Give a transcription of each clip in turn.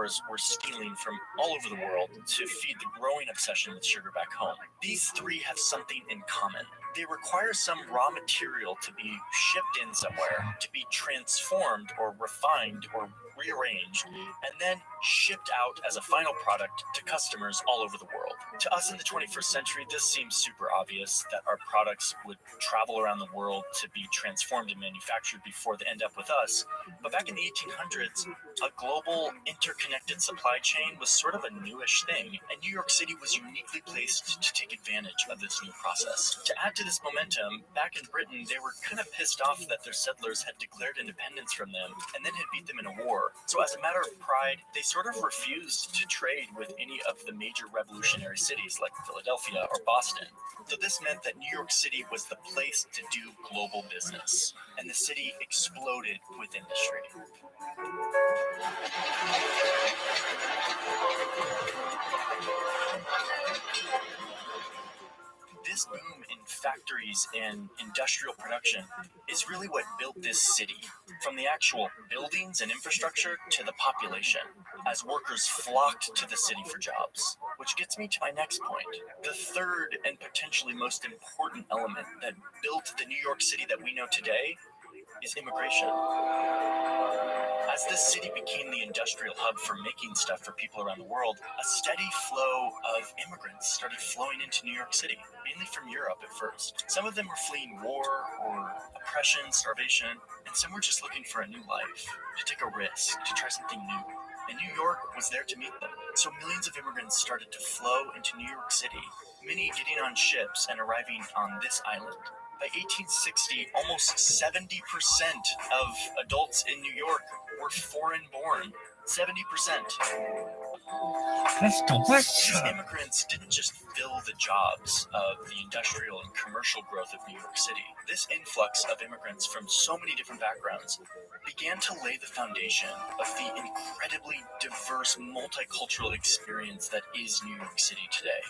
entrepreneurs were stealing from all over the world to feed the growing obsession with sugar back home. These three have something in common. They require some raw material to be shipped in somewhere, to be transformed or refined or rearranged, and then shipped out as a final product to customers all over the world. To us in the 21st century, this seems super obvious that our products would travel around the world to be transformed and manufactured before they end up with us. But back in the 1800s, a global interconnected supply chain was sort of a newish thing, and New York City was uniquely placed to take advantage of this new process. To add to this momentum, back in Britain, they were kind of pissed off that their settlers had declared independence from them and then had beat them in a war. So as a matter of pride, they sort of refused to trade with any of the major revolutionary cities like Philadelphia or Boston. So this meant that New York City was the place to do global business, and the city exploded with industry. This boom in factories and industrial production is really what built this city, from the actual buildings and infrastructure to the population, as workers flocked to the city for jobs. Which gets me to my next point. The third and potentially most important element that built the New York City that we know today is immigration. As this city became the industrial hub for making stuff for people around the world, a steady flow of immigrants started flowing into New York City, mainly from Europe at first. Some of them were fleeing war or oppression, starvation, and some were just looking for a new life, to take a risk, to try something new. And New York was there to meet them. So millions of immigrants started to flow into New York City, many getting on ships and arriving on this island. By 1860, almost 70% of adults in New York were foreign-born. 70%. That's the worst. These immigrants didn't just fill the jobs of the industrial and commercial growth of New York City. This influx of immigrants from so many different backgrounds began to lay the foundation of the incredibly diverse multicultural experience that is New York City today.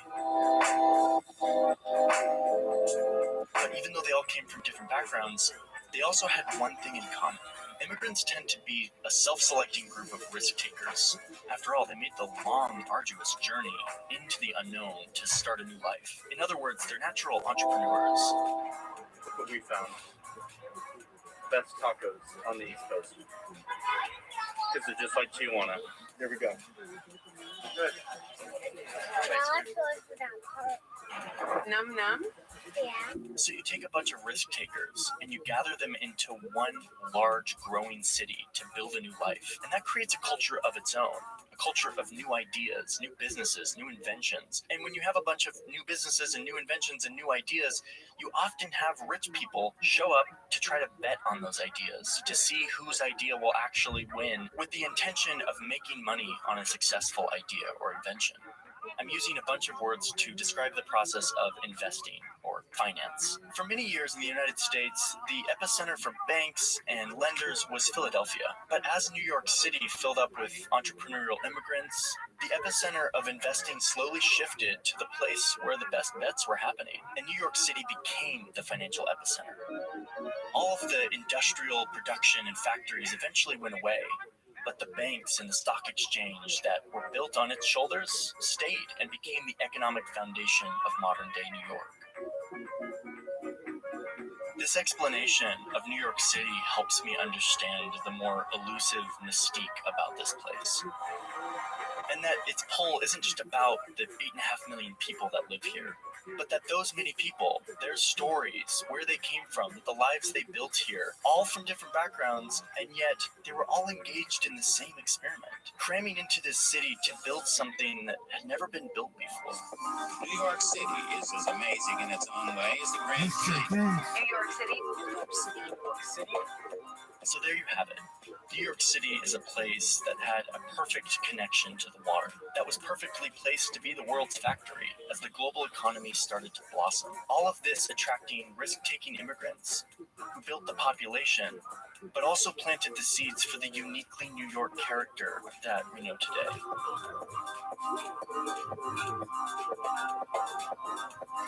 But even though they all came from different backgrounds, they also had one thing in common. Immigrants tend to be a self-selecting group of risk takers. After all, they made the long, arduous journey into the unknown to start a new life. In other words, they're natural entrepreneurs. Look what we found. Best tacos on the East Coast. Because they're just like Tijuana. Here we go. Good. Num num? Yeah. So you take a bunch of risk takers and you gather them into one large growing city to build a new life. And that creates a culture of its own. A culture of new ideas, new businesses, new inventions. And when you have a bunch of new businesses and new inventions and new ideas, you often have rich people show up to try to bet on those ideas, to see whose idea will actually win, with the intention of making money on a successful idea or invention. I'm using a bunch of words to describe the process of investing or finance. For many years in the United States, the epicenter for banks and lenders was Philadelphia. But as New York City filled up with entrepreneurial immigrants, the epicenter of investing slowly shifted to the place where the best bets were happening, and New York City became the financial epicenter. All of the industrial production and factories eventually went away, but the banks and the stock exchange that were built on its shoulders stayed and became the economic foundation of modern-day New York. This explanation of New York City helps me understand the more elusive mystique about this place. And that its pull isn't just about the 8.5 million people that live here, but that those many people, their stories, where they came from, the lives they built here, all from different backgrounds, and yet they were all engaged in the same experiment, cramming into this city to build something that had never been built before. New York City is as amazing in its own way as the Grand City. New York City? So there you have it. New York City is a place that had a perfect connection to the water, that was perfectly placed to be the world's factory as the global economy started to blossom. All of this attracting risk-taking immigrants who built the population, but also planted the seeds for the uniquely New York character that we know today.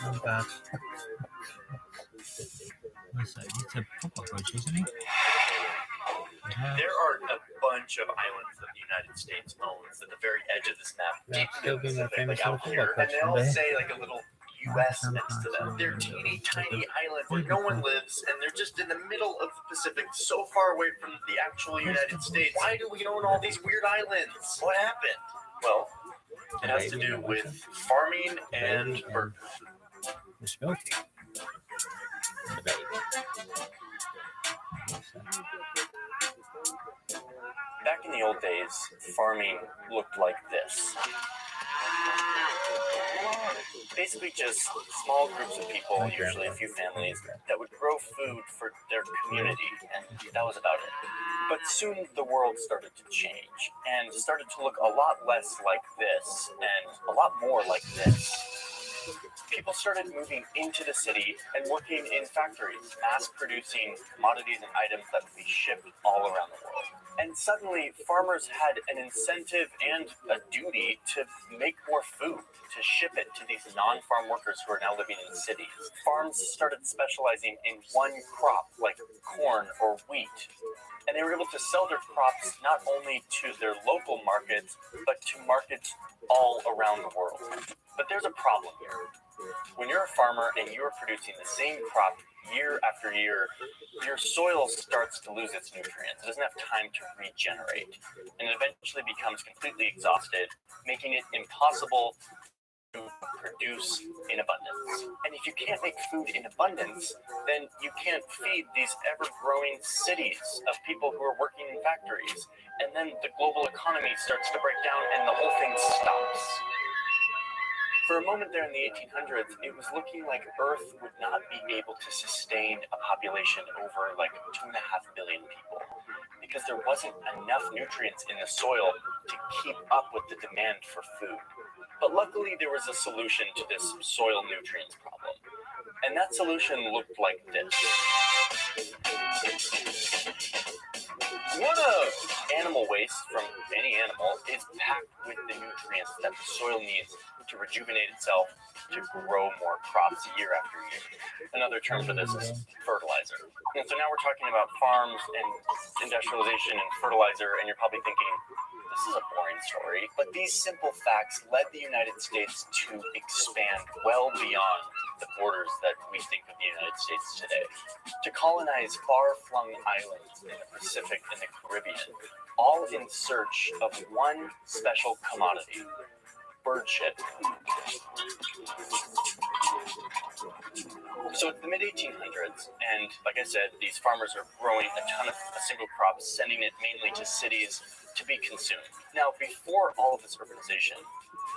Not bad. He's a proper coach, isn't he? There are a bunch of islands that the United States owns at the very edge of this map, deep Still in the be my Pacific, famous like out little here, football and they coach all someday. say like a little U.S. next to them. They're teeny tiny islands where no one lives, and they're just in the middle of the Pacific, so far away from the actual United States. Why do we own all these weird islands? What happened? Well, it has to do with farming and bird. It's milky. The baby. Back in the old days, farming looked like this. Basically just small groups of people, usually a few families, that would grow food for their community, and that was about it. But soon the world started to change, and started to look a lot less like this, and a lot more like this. People started moving into the city and working in factories, mass-producing commodities and items that would be shipped all around the world. And suddenly, farmers had an incentive and a duty to make more food, to ship it to these non-farm workers who are now living in cities. Farms started specializing in one crop, like corn or wheat. And they were able to sell their crops not only to their local markets, but to markets all around the world. But there's a problem here. When you're a farmer and you're producing the same crop year after year, your soil starts to lose its nutrients. It doesn't have time to regenerate, and it eventually becomes completely exhausted, making it impossible to produce in abundance. And if you can't make food in abundance, then you can't feed these ever-growing cities of people who are working in factories. And then the global economy starts to break down and the whole thing stops. For a moment there in the 1800s, it was looking like Earth would not be able to sustain a population over like 2.5 billion people, because there wasn't enough nutrients in the soil to keep up with the demand for food. But luckily there was a solution to this soil nutrients problem, and that solution looked like this. One of animal waste from any animal is packed with the nutrients that the soil needs to rejuvenate itself, to grow more crops year after year. Another term for this is fertilizer. And so now we're talking about farms and industrialization and fertilizer, and you're probably thinking, this is a boring story. But these simple facts led the United States to expand well beyond the borders that we think of the United States today, to colonize far-flung islands in the Pacific and the Caribbean, all in search of one special commodity: bird shit. So it's the mid-1800s, and like I said, these farmers are growing a ton of a single crop, sending it mainly to cities to be consumed. Now, before all of this urbanization,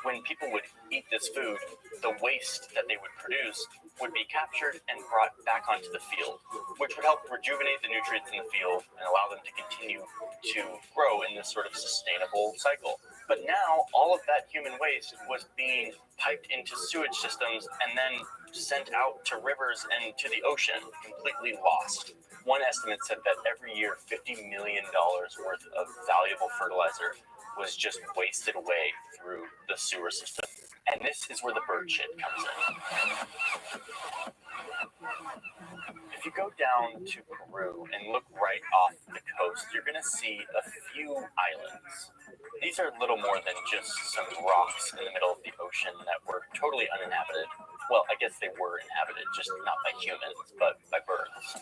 when people would eat this food, the waste that they would produce would be captured and brought back onto the field, which would help rejuvenate the nutrients in the field and allow them to continue to grow in this sort of sustainable cycle. But now, all of that human waste was being piped into sewage systems and then sent out to rivers and to the ocean, completely lost. One estimate said that every year, $50 million worth of valuable fertilizer was just wasted away through the sewer system. And this is where the bird shit comes in. If you go down to Peru and look right off the coast, you're going to see a few islands. These are little more than just some rocks in the middle of the ocean that were totally uninhabited. Well, I guess they were inhabited, just not by humans, but by birds.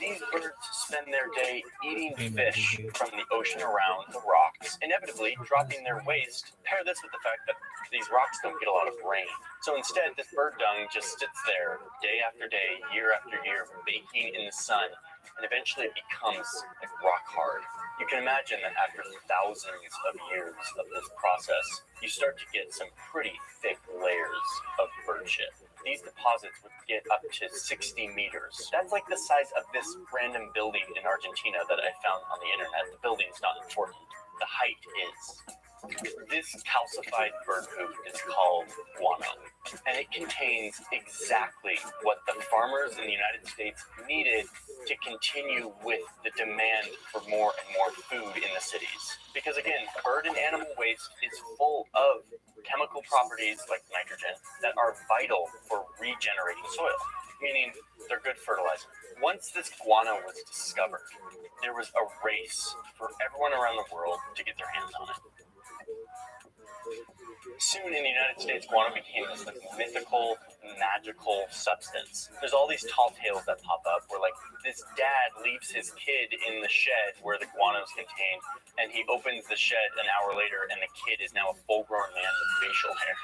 These birds spend their day eating fish from the ocean around the rocks, inevitably dropping their waste. Pair this with the fact that these rocks don't get a lot of rain. So instead, this bird dung just sits there day after day, year after year, baking in the sun, and eventually it becomes like rock hard. You can imagine that after thousands of years of this process, you start to get some pretty thick layers of bird shit. These deposits would get up to 60 meters. That's like the size of this random building in Argentina that I found on the internet. The building's not important. The height is. This calcified bird poop is called guano, and it contains exactly what the farmers in the United States needed to continue with the demand for more and more food in the cities. Because again, bird and animal waste is full of chemical properties like nitrogen that are vital for regenerating soil, meaning they're good fertilizer. Once this guano was discovered, there was a race for everyone around the world to get their hands on it. Soon in the United States, guano became this like mythical, magical substance. There's all these tall tales that pop up where like this dad leaves his kid in the shed where the guano is contained, and he opens the shed an hour later and the kid is now a full-grown man with facial hair.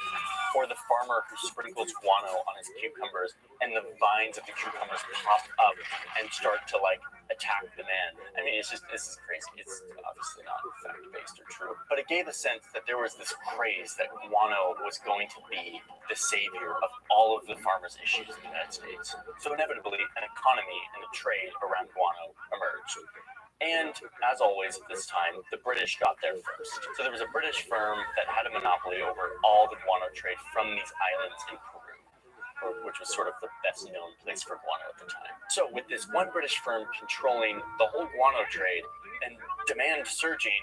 Or the farmer who sprinkles guano on his cucumbers and the vines of the cucumbers pop up and start to like attack the man. I mean, this is crazy. It's obviously not fact-based or true, but it gave a sense that there was this craze that guano was going to be the savior of all of the farmers' issues in the United States. So inevitably, an economy and a trade around guano emerged. And as always at this time, the British got there first. So there was a British firm that had a monopoly over all the guano trade from these islands in Peru, which was sort of the best known place for guano at the time. So with this one British firm controlling the whole guano trade and demand surging,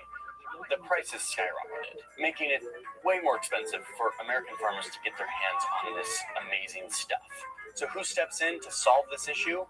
the prices skyrocketed, making it way more expensive for American farmers to get their hands on this amazing stuff. So who steps in to solve this issue?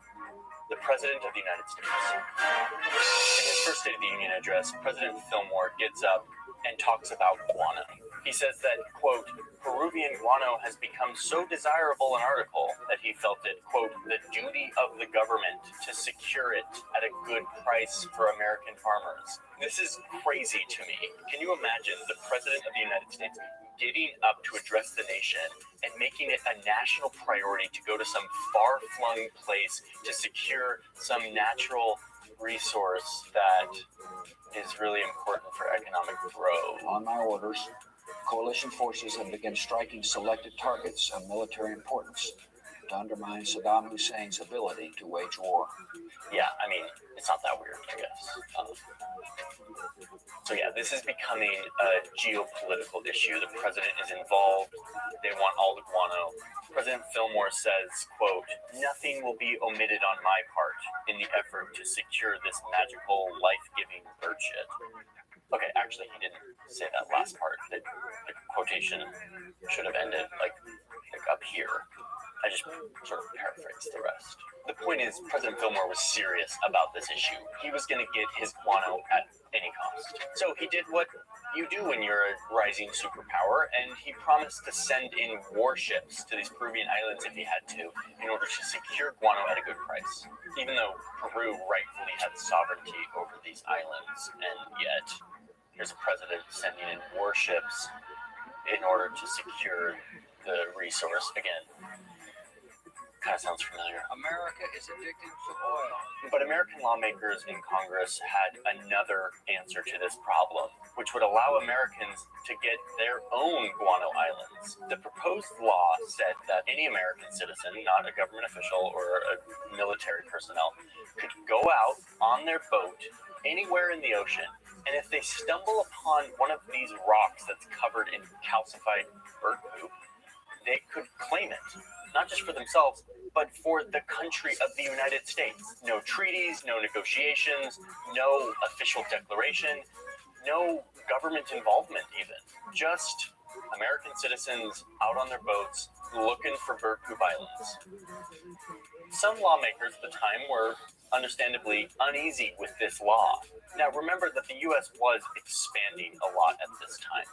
The President of the United States. In his first State of the Union address, President Fillmore gets up and talks about guano. He says that, quote, Peruvian guano has become so desirable an article that he felt it, quote, the duty of the government to secure it at a good price for American farmers. This is crazy to me. Can you imagine the President of the United States getting up to address the nation and making it a national priority to go to some far-flung place to secure some natural resource that is really important for economic growth? On my orders, coalition forces have begun striking selected targets of military importance to undermine Saddam Hussein's ability to wage war. Yeah, I mean, it's not that weird, I guess. So yeah, this is becoming a geopolitical issue. The president is involved. They want all the guano. President Fillmore says, quote, nothing will be omitted on my part in the effort to secure this magical, life-giving bird shit. Okay, actually, he didn't say that last part. The quotation should have ended like up here. I just sort of paraphrased the rest. The point is, President Fillmore was serious about this issue. He was going to get his guano at any cost. So he did what you do when you're a rising superpower, and he promised to send in warships to these Peruvian islands if he had to, in order to secure guano at a good price. Even though Peru rightfully had sovereignty over these islands, and yet here's a president sending in warships in order to secure the resource again. Kind of sounds familiar. America is addicted to oil. But American lawmakers in Congress had another answer to this problem, which would allow Americans to get their own guano islands. The proposed law said that any American citizen, not a government official or a military personnel, could go out on their boat anywhere in the ocean, and if they stumble upon one of these rocks that's covered in calcified bird poop, they could claim it, not just for themselves, but for the country of the United States. No treaties, no negotiations, no official declaration, no government involvement even. Just American citizens out on their boats looking for bird poop islands. Some lawmakers at the time were understandably uneasy with this law. Now remember that the US was expanding a lot at this time.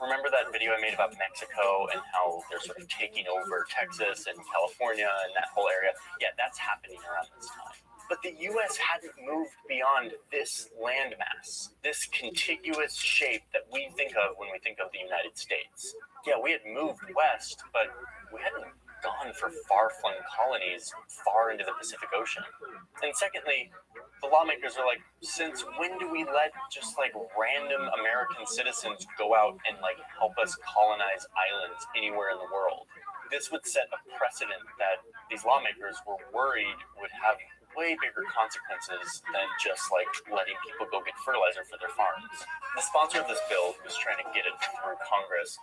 Remember that video I made about Mexico and how they're sort of taking over Texas and California and that whole area? Yeah, that's happening around this time. But the US hadn't moved beyond this landmass, this contiguous shape that we think of when we think of the United States. Yeah, we had moved west, but we hadn't gone for far-flung colonies far into the Pacific Ocean. And secondly, the lawmakers are like, since when do we let just like random American citizens go out and like help us colonize islands anywhere in the world? This would set a precedent that these lawmakers were worried would have way bigger consequences than just like letting people go get fertilizer for their farms. The sponsor of this bill, who was trying to get it through Congress,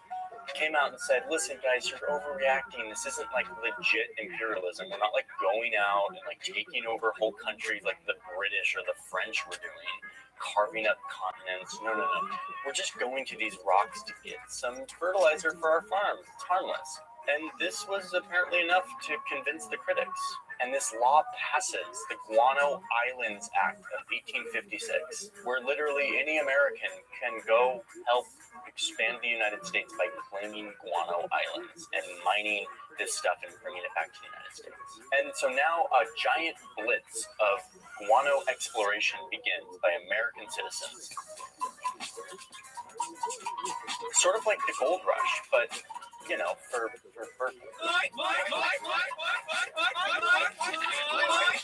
came out and said, listen guys, you're overreacting. This isn't like legit imperialism. We're not like going out and like taking over whole countries like the British or the French were doing, carving up continents. No. We're just going to these rocks to get some fertilizer for our farms. It's harmless. And this was apparently enough to convince the critics. And this law passes, the Guano Islands Act of 1856, where literally any American can go help expand the United States by claiming Guano Islands and mining this stuff and bringing it back to the United States. And so now a giant blitz of guano exploration begins by American citizens. Sort of like the gold rush, but, you know, for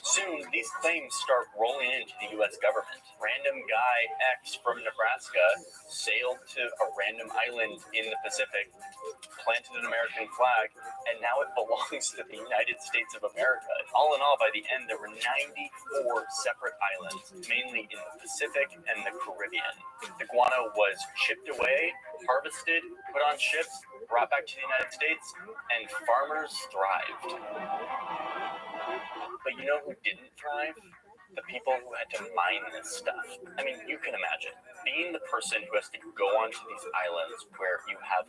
soon, these claims start rolling into the U.S. government. Random guy X from Nebraska sailed to a random island in the Pacific, planted an American flag, and now it belongs to the United States of America. All in all, by the end, there were 94 separate islands, mainly in the Pacific and the Caribbean. The guano was shipped away, harvested, put on ships, brought back to the United States, and farmers thrived. But you know who didn't thrive? The people who had to mine this stuff. I mean, you can imagine being the person who has to go onto these islands where you have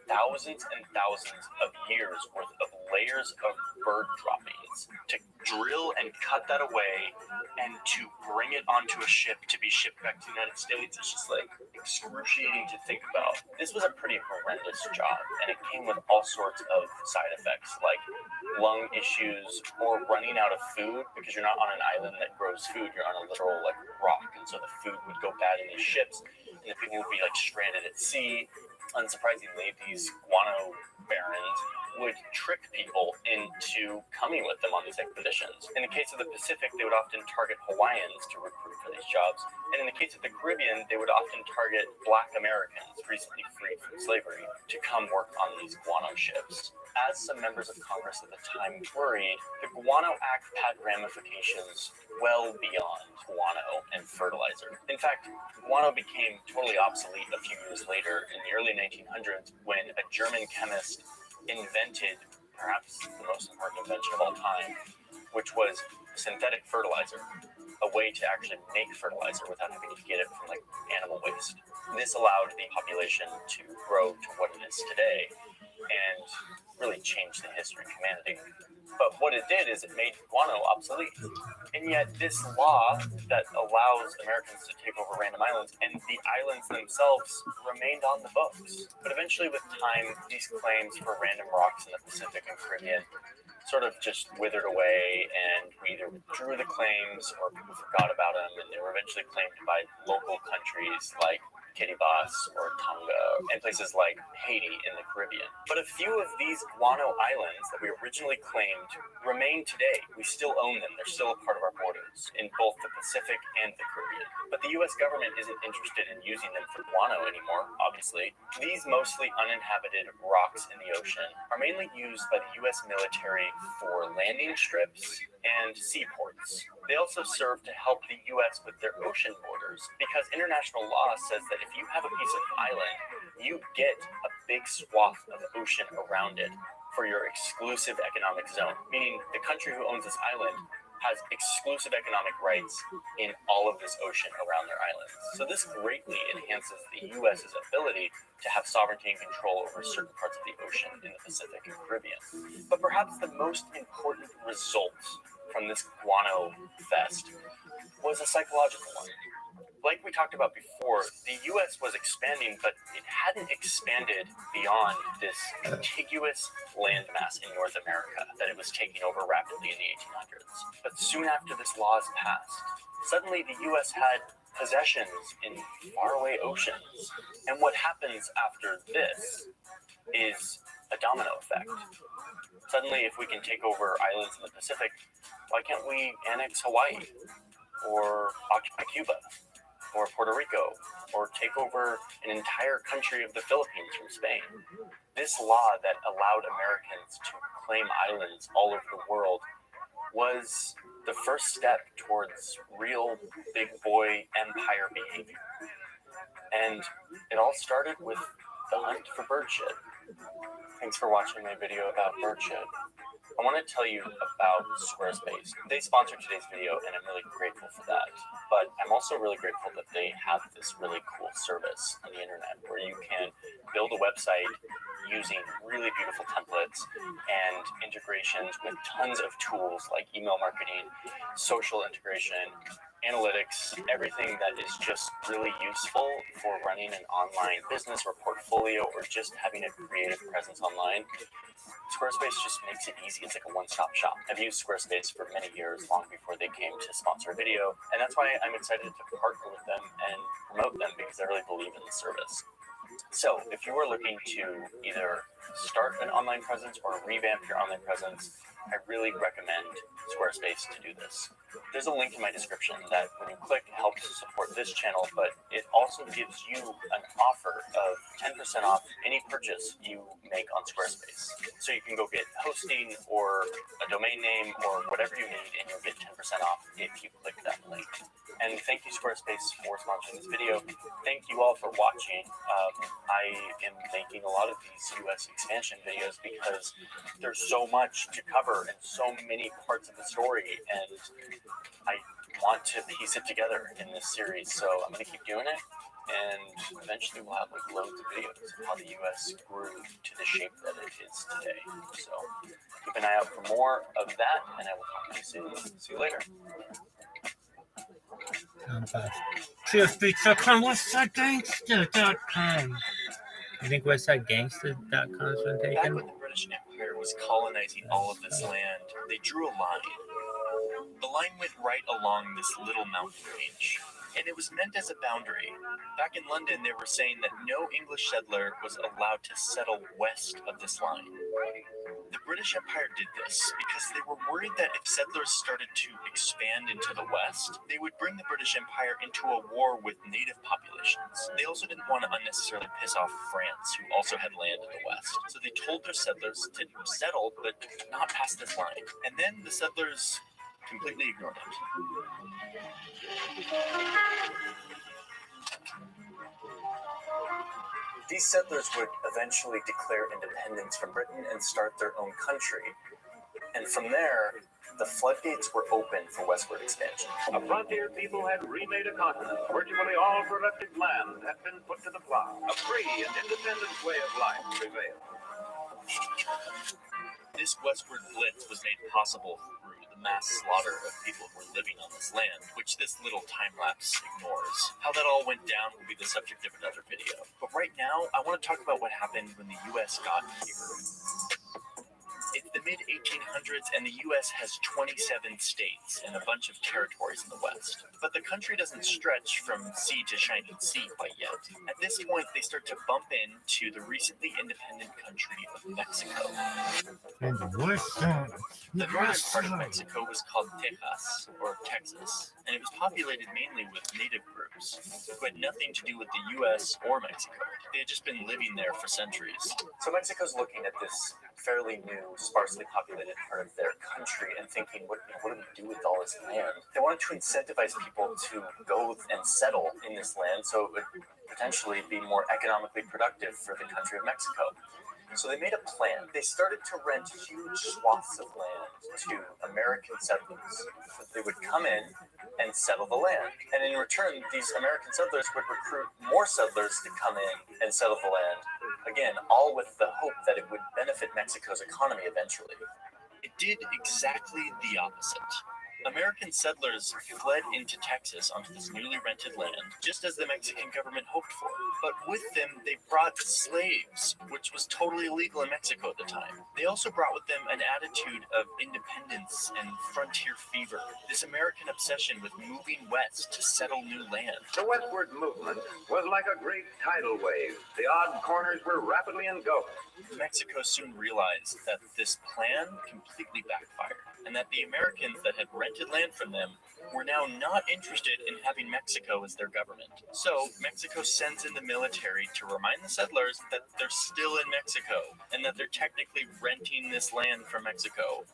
thousands and thousands of years worth of layers of bird droppings to drill and cut that away and to bring it onto a ship to be shipped back to the United States. It's just like excruciating to think about. This was a pretty horrendous job, and it came with all sorts of side effects like lung issues or running out of food, because you're not on an island that grows food, you're on a literal like rock, and so the food would go bad in these ships and the people would be like stranded at sea. Unsurprisingly, these guano barons would trick people into coming with them on these expeditions. In the case of the Pacific, they would often target Hawaiians to recruit for these jobs. And in the case of the Caribbean, they would often target Black Americans recently freed from slavery to come work on these guano ships. As some members of Congress at the time worried, the Guano Act had ramifications well beyond guano and fertilizer. In fact, guano became totally obsolete a few years later in the early 1900s when a German chemist invented perhaps the most important invention of all time, which was synthetic fertilizer, a way to actually make fertilizer without having to get it from like animal waste. This allowed the population to grow to what it is today and really changed the history of humanity. But what it did is it made guano obsolete. And yet this law that allows Americans to take over random islands, and the islands themselves remained on the books. But eventually with time, these claims for random rocks in the Pacific and Caribbean sort of just withered away, and we either withdrew the claims or people forgot about them, and they were eventually claimed by local countries like Kiribati or Tonga, and places like Haiti in the Caribbean. But a few of these guano islands that we originally claimed remain today. We still own them. They're still a part of our borders in both the Pacific and the Caribbean. But the U.S. government isn't interested in using them for guano anymore, obviously. These mostly uninhabited rocks in the ocean are mainly used by the U.S. military for landing strips and seaports. They also serve to help the U.S. with their ocean borders, because international law says that if you have a piece of island, you get a big swath of ocean around it for your exclusive economic zone, meaning the country who owns this island has exclusive economic rights in all of this ocean around their islands. So this greatly enhances the U.S.'s ability to have sovereignty and control over certain parts of the ocean in the Pacific and Caribbean. But perhaps the most important result from this guano fest was a psychological one. Like we talked about before, the U.S. was expanding, but it hadn't expanded beyond this contiguous landmass in North America that it was taking over rapidly in the 1800s. But soon after this law is passed, suddenly the U.S. had possessions in faraway oceans. And what happens after this is a domino effect. Suddenly, if we can take over islands in the Pacific, why can't we annex Hawaii or occupy Cuba or Puerto Rico or take over an entire country of the Philippines from Spain? This law that allowed Americans to claim islands all over the world was the first step towards real big boy empire behavior. And it all started with the hunt for bird shit. Thanks for watching my video about bird shit. I want to tell you about Squarespace. They sponsored today's video, and I'm really grateful for that. But I'm also really grateful that they have this really cool service on the internet where you can build a website using really beautiful templates and integrations with tons of tools like email marketing, social integration, analytics, everything that is just really useful for running an online business or portfolio or just having a creative presence online. Squarespace just makes it easy. It's like a one-stop shop. I've used Squarespace for many years, long before they came to sponsor a video, and that's why I'm excited to partner with them and promote them because I really believe in the service. So if you are looking to either start an online presence or revamp your online presence, I really recommend Squarespace to do this. There's a link in my description that when you click helps support this channel, but it also gives you an offer of 10% off any purchase you make on Squarespace. So you can go get hosting or a domain name or whatever you need, and you'll get 10% off if you click that link. And thank you, Squarespace, for sponsoring this video. Thank you all for watching. I am making a lot of these US expansion videos because there's so much to cover and so many parts of the story, and I want to piece it together in this series. So I'm going to keep doing it, and eventually we'll have like loads of videos of how the US grew to the shape that it is today. So keep an eye out for more of that, and I will talk to you soon. See you later. TFB.com, WestsideGangster.com. You think WestsideGangster.com's been Back taken? when the British Empire was colonizing all of this land, they drew a line. The line went right along this little mountain range, and it was meant as a boundary. Back in London, they were saying that no English settler was allowed to settle west of this line. The British Empire did this because they were worried that if settlers started to expand into the west, they would bring the British Empire into a war with native populations. They also didn't want to unnecessarily piss off France, who also had land in the west. So they told their settlers to settle, but not past this line. And then the settlers completely ignored it. These settlers would eventually declare independence from Britain and start their own country. And from there, the floodgates were open for westward expansion. A frontier people had remade a continent. Virtually all productive land had been put to the plow. A free and independent way of life prevailed. This westward blitz was made possible through the mass slaughter of people who were living on this land, which this little time-lapse ignores. How that all went down will be the subject of another video. But right now, I want to talk about what happened when the US got here. It's the mid-1800s, and the U.S. has 27 states and a bunch of territories in the West. But the country doesn't stretch from sea to shining sea quite yet. At this point, they start to bump into the recently independent country of Mexico. The northern part of Mexico was called Texas, or Texas, and it was populated mainly with native groups who had nothing to do with the U.S. or Mexico. They had just been living there for centuries. So Mexico's looking at this fairly new, sparsely populated part of their country and thinking, what do we do with all this land? They wanted to incentivize people to go and settle in this land so it would potentially be more economically productive for the country of Mexico. So they made a plan. They started to rent huge swaths of land to American settlers. They would come in and settle the land. And in return, these American settlers would recruit more settlers to come in and settle the land. Again, all with the hope that it would benefit Mexico's economy eventually. It did exactly the opposite. American settlers fled into Texas onto this newly rented land, just as the Mexican government hoped for. But with them, they brought slaves, which was totally illegal in Mexico at the time. They also brought with them an attitude of independence and frontier fever, this American obsession with moving west to settle new land. The westward movement was like a great tidal wave. The odd corners were rapidly engulfed. Mexico soon realized that this plan completely backfired, and that the Americans that had rented land from them were now not interested in having Mexico as their government. So Mexico sends in the military to remind the settlers that they're still in Mexico and that they're technically renting this land from Mexico.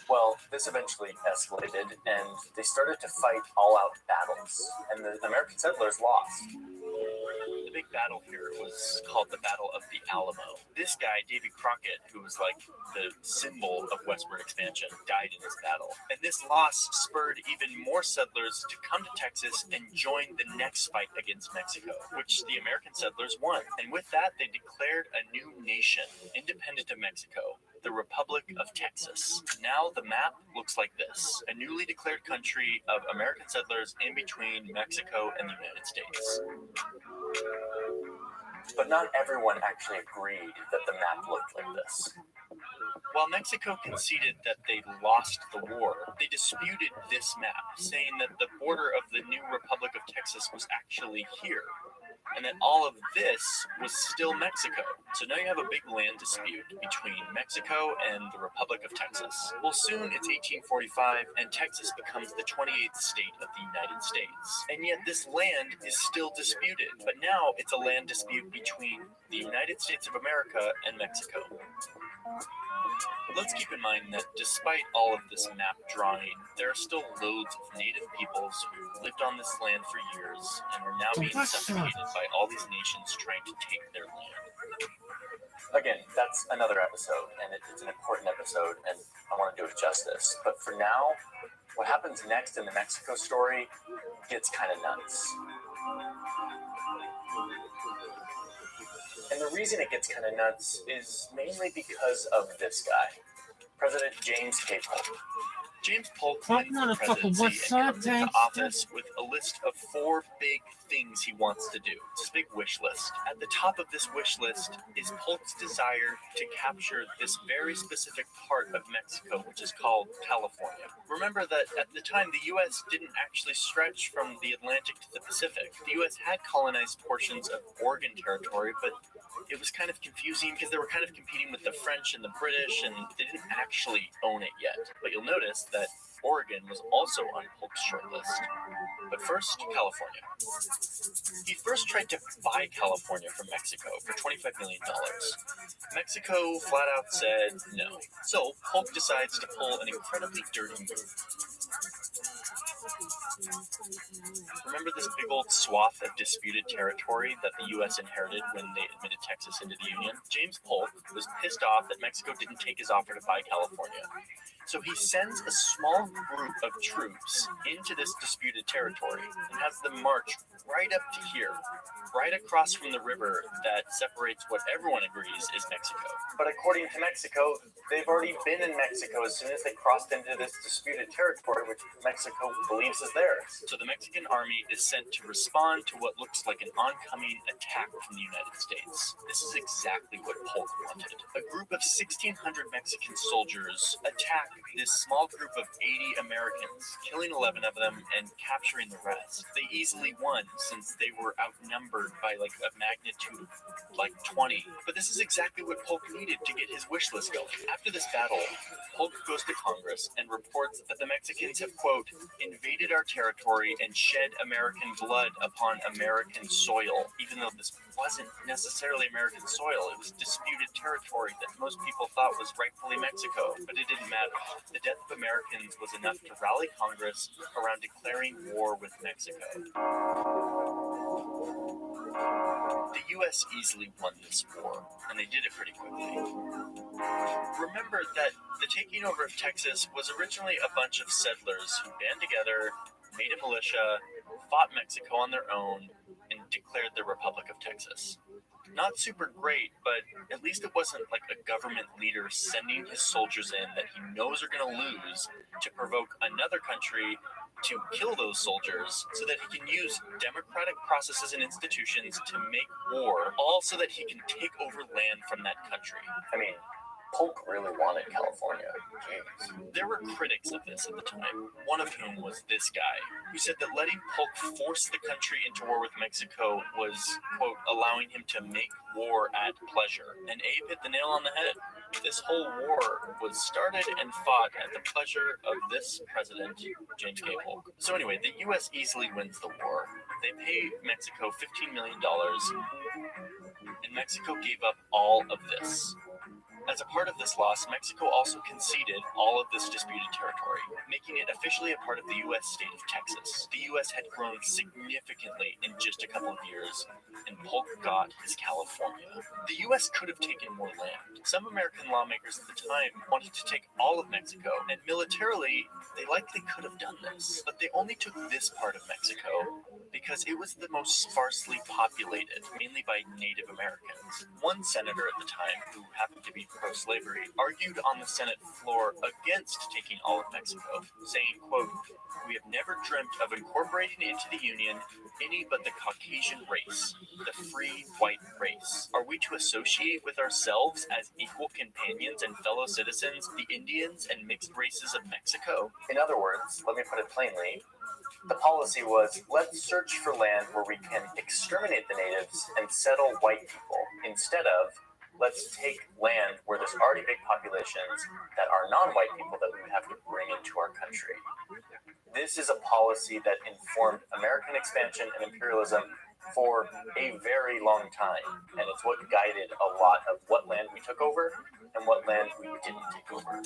Well, this eventually escalated, and they started to fight all-out battles, and the American settlers lost. The big battle here was called the Battle of the Alamo. This this guy, Davy Crockett, who was like the symbol of westward expansion, died in this battle. And this loss spurred even more settlers to come to Texas and join the next fight against Mexico, which the American settlers won. And with that, they declared a new nation, independent of Mexico, the Republic of Texas. Now the map looks like this: a newly declared country of American settlers in between Mexico and the United States. But not everyone actually agreed that the map looked like this. While Mexico conceded that they lost the war, they disputed this map, saying that the border of the new Republic of Texas was actually here, and that all of this was still Mexico. So now you have a big land dispute between Mexico and the Republic of Texas. Well, soon it's 1845, and Texas becomes the 28th state of the United States. And yet this land is still disputed, but now it's a land dispute between the United States of America and Mexico. Let's keep in mind that despite all of this map drawing, there are still loads of native peoples who lived on this land for years and are now being suffocated by all these nations trying to take their land. Again, that's another episode, and it's an important episode, and I want to do it justice. But for now, what happens next in the Mexico story gets kind of nuts. And the reason it gets kind of nuts is mainly because of this guy, President James K. Polk. James Polk wins the presidency and comes into office with a list of 4 big things he wants to do. It's a big wish list. At the top of this wish list is Polk's desire to capture this very specific part of Mexico, which is called California. Remember that at the time, the U.S. didn't actually stretch from the Atlantic to the Pacific. The U.S. had colonized portions of Oregon territory, but it was kind of confusing because they were kind of competing with the French and the British, and they didn't actually own it yet. But you'll notice that Oregon was also on Polk's short list. But first, California. He first tried to buy California from Mexico for $25 million. Mexico flat out said no. So Polk decides to pull an incredibly dirty move. Remember this big old swath of disputed territory that the U.S. inherited when they admitted Texas into the Union? James Polk was pissed off that Mexico didn't take his offer to buy California. So he sends a small group of troops into this disputed territory and has them march right up to here, right across from the river that separates what everyone agrees is Mexico. But according to Mexico, they've already been in Mexico as soon as they crossed into this disputed territory, which Mexico believes is theirs. So the Mexican army is sent to respond to what looks like an oncoming attack from the United States. This is exactly what Polk wanted. A group of 1,600 Mexican soldiers attack this small group of 80 Americans, killing 11 of them and capturing the rest. They easily won since they were outnumbered by like a magnitude of like 20. But this is exactly what Polk needed to get his wish list going. After this battle, Polk goes to Congress and reports that the Mexicans have, quote, invaded our territory and shed American blood upon American soil, even though this wasn't necessarily American soil. It was disputed territory that most people thought was rightfully Mexico, but it didn't matter. The death of Americans was enough to rally Congress around declaring war with Mexico. The U.S. easily won this war, and they did it pretty quickly. Remember that the taking over of Texas was originally a bunch of settlers who band together, made a militia, fought Mexico on their own, and declared the Republic of Texas. Not super great, but at least it wasn't like a government leader sending his soldiers in that he knows are going to lose to provoke another country to kill those soldiers so that he can use democratic processes and institutions to make war, all so that he can take over land from that country. I mean, Polk really wanted California. Jeez. There were critics of this at the time, one of whom was this guy, who said that letting Polk force the country into war with Mexico was, quote, allowing him to make war at pleasure. And Abe hit the nail on the head. This whole war was started and fought at the pleasure of this president, James K. Polk. So anyway, the U.S. easily wins the war. They pay Mexico $15 million, and Mexico gave up all of this. As a part of this loss, Mexico also conceded all of this disputed territory, making it officially a part of the U.S. state of Texas. The U.S. had grown significantly in just a couple of years, and Polk got his California. The U.S. could have taken more land. Some American lawmakers at the time wanted to take all of Mexico, and militarily, they likely could have done this. But they only took this part of Mexico because it was the most sparsely populated, mainly by Native Americans. One senator at the time, who happened to be pro-slavery, argued on the Senate floor against taking all of Mexico, saying, quote, "We have never dreamt of incorporating into the Union any but the Caucasian race, the free white race. Are we to associate with ourselves as equal companions and fellow citizens the Indians and mixed races of Mexico?" In other words, let me put it plainly, the policy was, let's search for land where we can exterminate the natives and settle white people, instead of, let's take land where there's already big populations that are non-white people that we would have to bring into our country. This is a policy that informed American expansion and imperialism for a very long time, and it's what guided a lot of what land we took over and what land we didn't take over.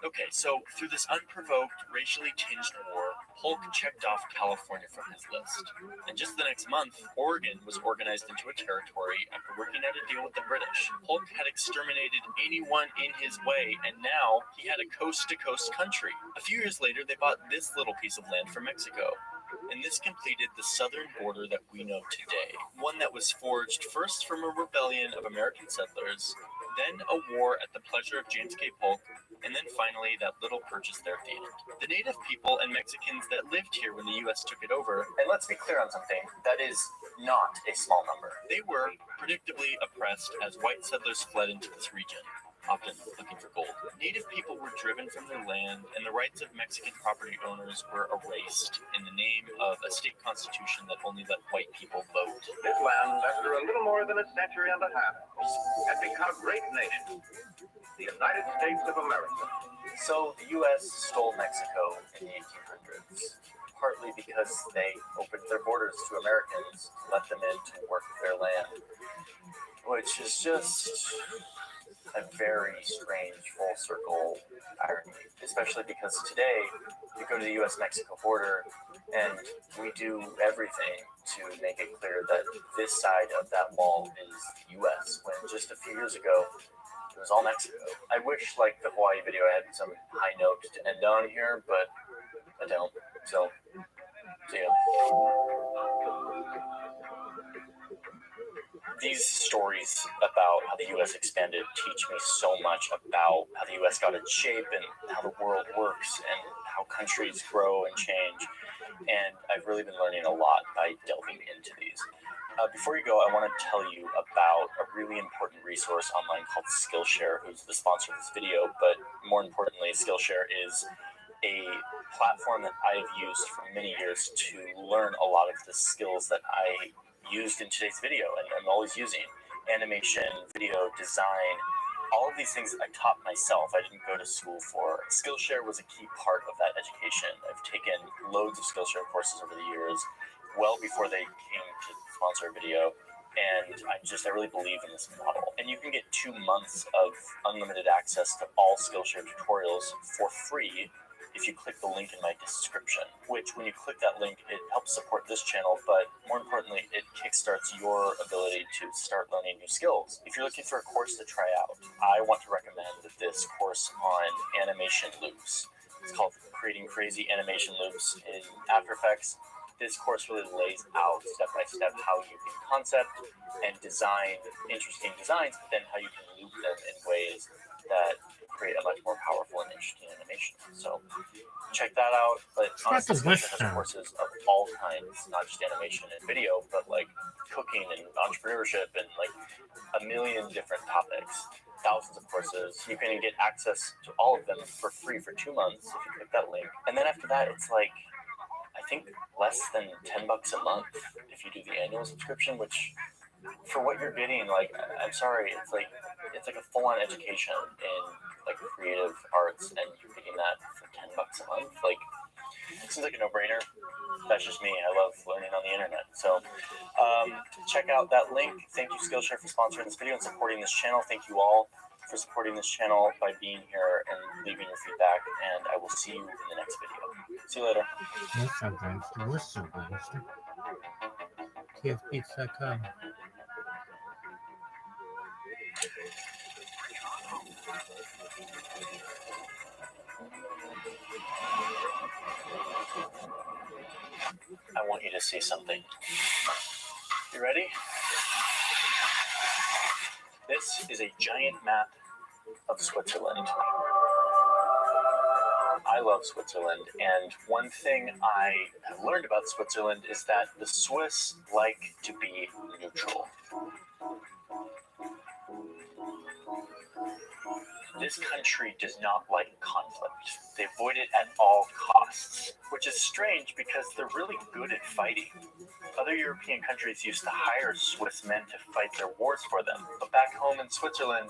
Okay, so through this unprovoked, racially tinged war, Polk checked off California from his list. And just the next month, Oregon was organized into a territory after working out a deal with the British. Polk had exterminated anyone in his way, and now he had a coast-to-coast country. A few years later, they bought this little piece of land from Mexico. And this completed the southern border that we know today. One that was forged first from a rebellion of American settlers, then a war at the pleasure of James K. Polk, and then finally that little purchase there at the end. The native people and Mexicans that lived here when the U.S. took it over, and let's be clear on something, that is not a small number. They were predictably oppressed as white settlers fled into this region, often looking for gold. Native people were driven from their land, and the rights of Mexican property owners were erased in the name of a state constitution that only let white people vote. This land, after a little more than a century and a half, had become a great nation, the United States of America. So the U.S. stole Mexico in the 1800s, partly because they opened their borders to Americans to let them in to work their land, which is just a very strange full circle irony, especially because today you go to the U.S.-Mexico border and we do everything to make it clear that this side of that wall is the U.S., when just a few years ago it was all Mexico. I wish, like the Hawaii video, I had some high note to end on here, but I don't. So, see ya. These stories about how the U.S. expanded teach me so much about how the U.S. got its shape and how the world works and how countries grow and change. And I've really been learning a lot by delving into these. Before you go, I want to tell you about a really important resource online called Skillshare, who's the sponsor of this video. But more importantly, Skillshare is a platform that I've used for many years to learn a lot of the skills that I used in today's video and I'm always using. Animation, video, design, all of these things I taught myself. I didn't go to school for. Skillshare was a key part of that education. I've taken loads of Skillshare courses over the years, well before they came to sponsor a video. And I really believe in this model. And you can get 2 months of unlimited access to all Skillshare tutorials for free if you click the link in my description, which when you click that link, it helps support this channel, but more importantly, it kickstarts your ability to start learning new skills. If you're looking for a course to try out, I want to recommend this course on animation loops. It's called Creating Crazy Animation Loops in After Effects. This course really lays out step-by-step how you can concept and design interesting designs, but then how you can loop them in ways that create a much more powerful and interesting animation. So check that out. But honestly, Skillshare has courses of all kinds, not just animation and video, but like cooking and entrepreneurship and like a million different topics. Thousands of courses. You can get access to all of them for free for 2 months if you click that link. And then after that, it's like, I think less than $10 a month if you do the annual subscription, which for what you're getting, like, I'm sorry, it's like a full-on education in like creative arts, and you're getting that for $10 a month. Like, it seems like a no-brainer. That's just me. I love learning on the internet. So check out that link. Thank you, Skillshare, for sponsoring this video and supporting this channel. Thank you all for supporting this channel by being here and leaving your feedback. And I will see you in the next video. See you later. What's up, guys? What's up, guys? tfbeats.com. I want you to see something. You ready? This is a giant map of Switzerland. I love Switzerland, and one thing I have learned about Switzerland is that the Swiss like to be neutral. This country does not like conflict. They avoid it at all costs, which is strange because they're really good at fighting. Other European countries used to hire Swiss men to fight their wars for them, but back home in Switzerland,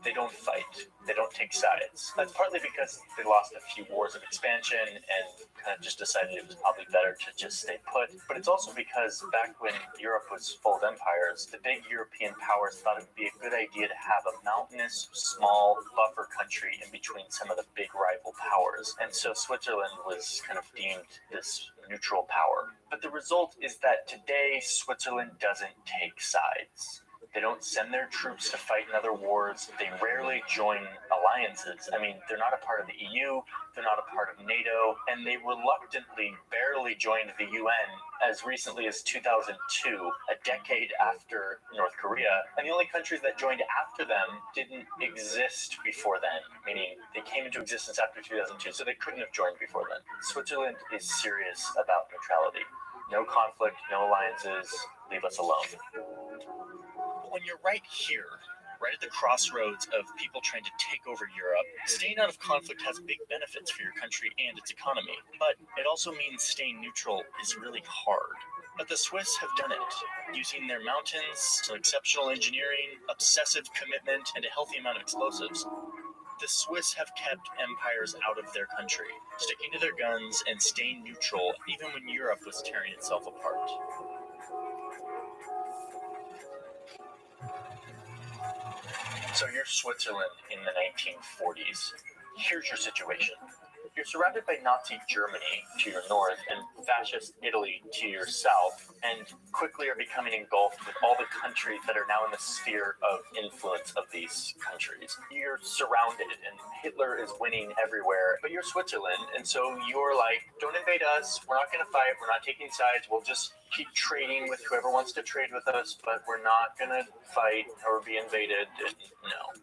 they don't fight. They don't take sides. That's partly because they lost a few wars of expansion and kind of just decided it was probably better to just stay put. But it's also because back when Europe was full of empires, the big European powers thought it would be a good idea to have a mountainous, small buffer country in between some of the big rival powers. And so Switzerland was kind of deemed this neutral power. But the result is that today Switzerland doesn't take sides. They don't send their troops to fight in other wars. They rarely join alliances. I mean, they're not a part of the EU, they're not a part of NATO, and they reluctantly barely joined the UN as recently as 2002, a decade after North Korea. And the only countries that joined after them didn't exist before then, meaning they came into existence after 2002, so they couldn't have joined before then. Switzerland is serious about neutrality. No conflict, no alliances, leave us alone. When you're right here, right at the crossroads of people trying to take over Europe, staying out of conflict has big benefits for your country and its economy. But it also means staying neutral is really hard. But the Swiss have done it, using their mountains, exceptional engineering, obsessive commitment, and a healthy amount of explosives. The Swiss have kept empires out of their country, sticking to their guns and staying neutral even when Europe was tearing itself apart. So you're Switzerland in the 1940s. Here's your situation. You're surrounded by Nazi Germany to your north and fascist Italy to your south, and quickly are becoming engulfed with all the countries that are now in the sphere of influence of these countries. You're surrounded, and Hitler is winning everywhere, but you're Switzerland, and so you're like, don't invade us, we're not going to fight, we're not taking sides, we'll just keep trading with whoever wants to trade with us, but we're not going to fight or be invaded. No.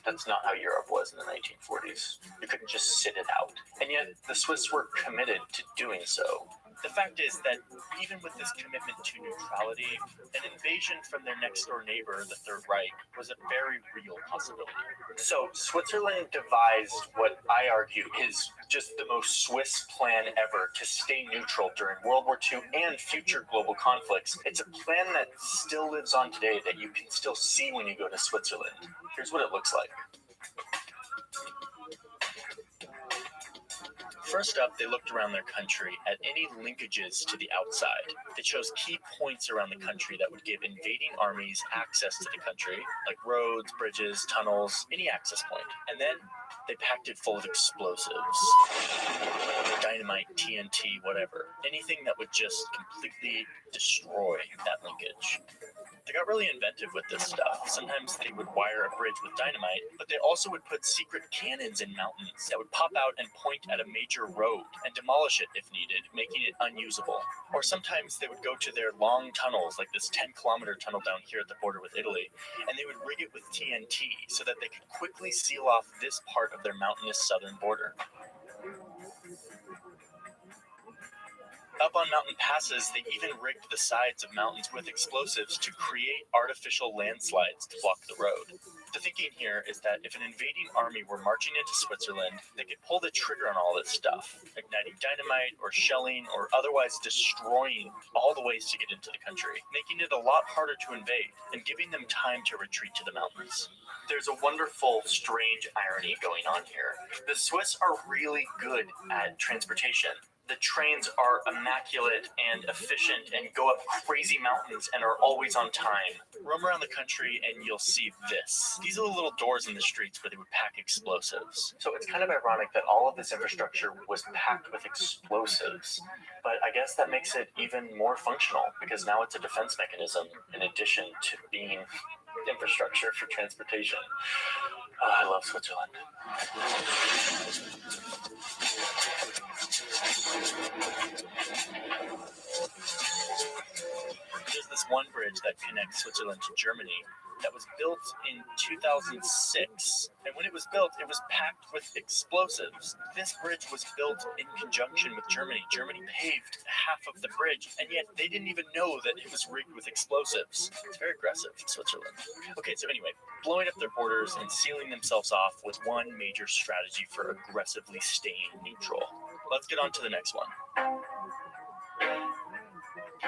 That's not how Europe was in the 1940s. You couldn't just sit it out. And yet, the Swiss were committed to doing so. The fact is that even with this commitment to neutrality, an invasion from their next-door neighbor, the Third Reich, was a very real possibility. So Switzerland devised what I argue is just the most Swiss plan ever to stay neutral during World War II and future global conflicts. It's a plan that still lives on today that you can still see when you go to Switzerland. Here's what it looks like. First up, they looked around their country at any linkages to the outside. They chose key points around the country that would give invading armies access to the country, like roads, bridges, tunnels, any access point. And then they packed it full of explosives. Dynamite, TNT, whatever. Anything that would just completely destroy that linkage. They got really inventive with this stuff. Sometimes they would wire a bridge with dynamite, but they also would put secret cannons in mountains that would pop out and point at a major road and demolish it if needed, making it unusable. Or sometimes they would go to their long tunnels, like this 10-kilometer tunnel down here at the border with Italy, and they would rig it with TNT so that they could quickly seal off this part of their mountainous southern border. Up on mountain passes, they even rigged the sides of mountains with explosives to create artificial landslides to block the road. The thinking here is that if an invading army were marching into Switzerland, they could pull the trigger on all this stuff, igniting dynamite or shelling or otherwise destroying all the ways to get into the country, making it a lot harder to invade and giving them time to retreat to the mountains. There's a wonderful, strange irony going on here. The Swiss are really good at transportation. The trains are immaculate and efficient and go up crazy mountains and are always on time. Roam around the country and you'll see this. These are the little doors in the streets where they would pack explosives. So it's kind of ironic that all of this infrastructure was packed with explosives. But I guess that makes it even more functional because now it's a defense mechanism in addition to being infrastructure for transportation. I love Switzerland. There's this one bridge that connects Switzerland to Germany that was built in 2006. And when it was built, it was packed with explosives. This bridge was built in conjunction with Germany. Germany paved half of the bridge, and yet they didn't even know that it was rigged with explosives. It's very aggressive, Switzerland. Okay, so anyway, blowing up their borders and sealing themselves off was one major strategy for aggressively staying neutral. Let's get on to the next one.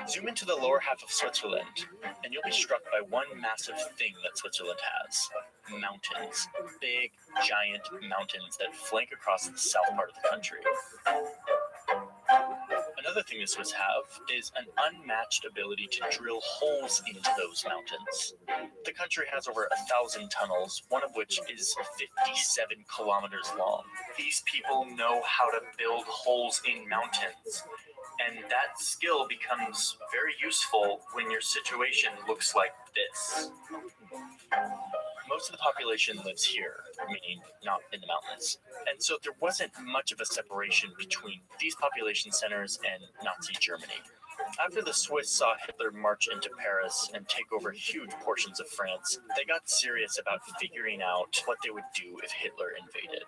Zoom into the lower half of Switzerland, and you'll be struck by one massive thing that Switzerland has. Mountains. Big, giant mountains that flank across the south part of the country. Another thing the Swiss have is an unmatched ability to drill holes into those mountains. The country has over 1,000 tunnels, one of which is 57 kilometers long. These people know how to build holes in mountains. And that skill becomes very useful when your situation looks like this. Most of the population lives here, meaning not in the mountains. And so there wasn't much of a separation between these population centers and Nazi Germany. After the Swiss saw Hitler march into Paris and take over huge portions of France, they got serious about figuring out what they would do if Hitler invaded.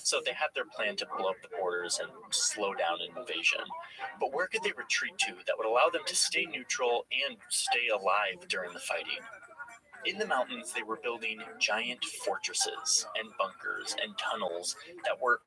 So they had their plan to blow up the borders and slow down an invasion. But where could they retreat to that would allow them to stay neutral and stay alive during the fighting? In the mountains, they were building giant fortresses and bunkers and tunnels that were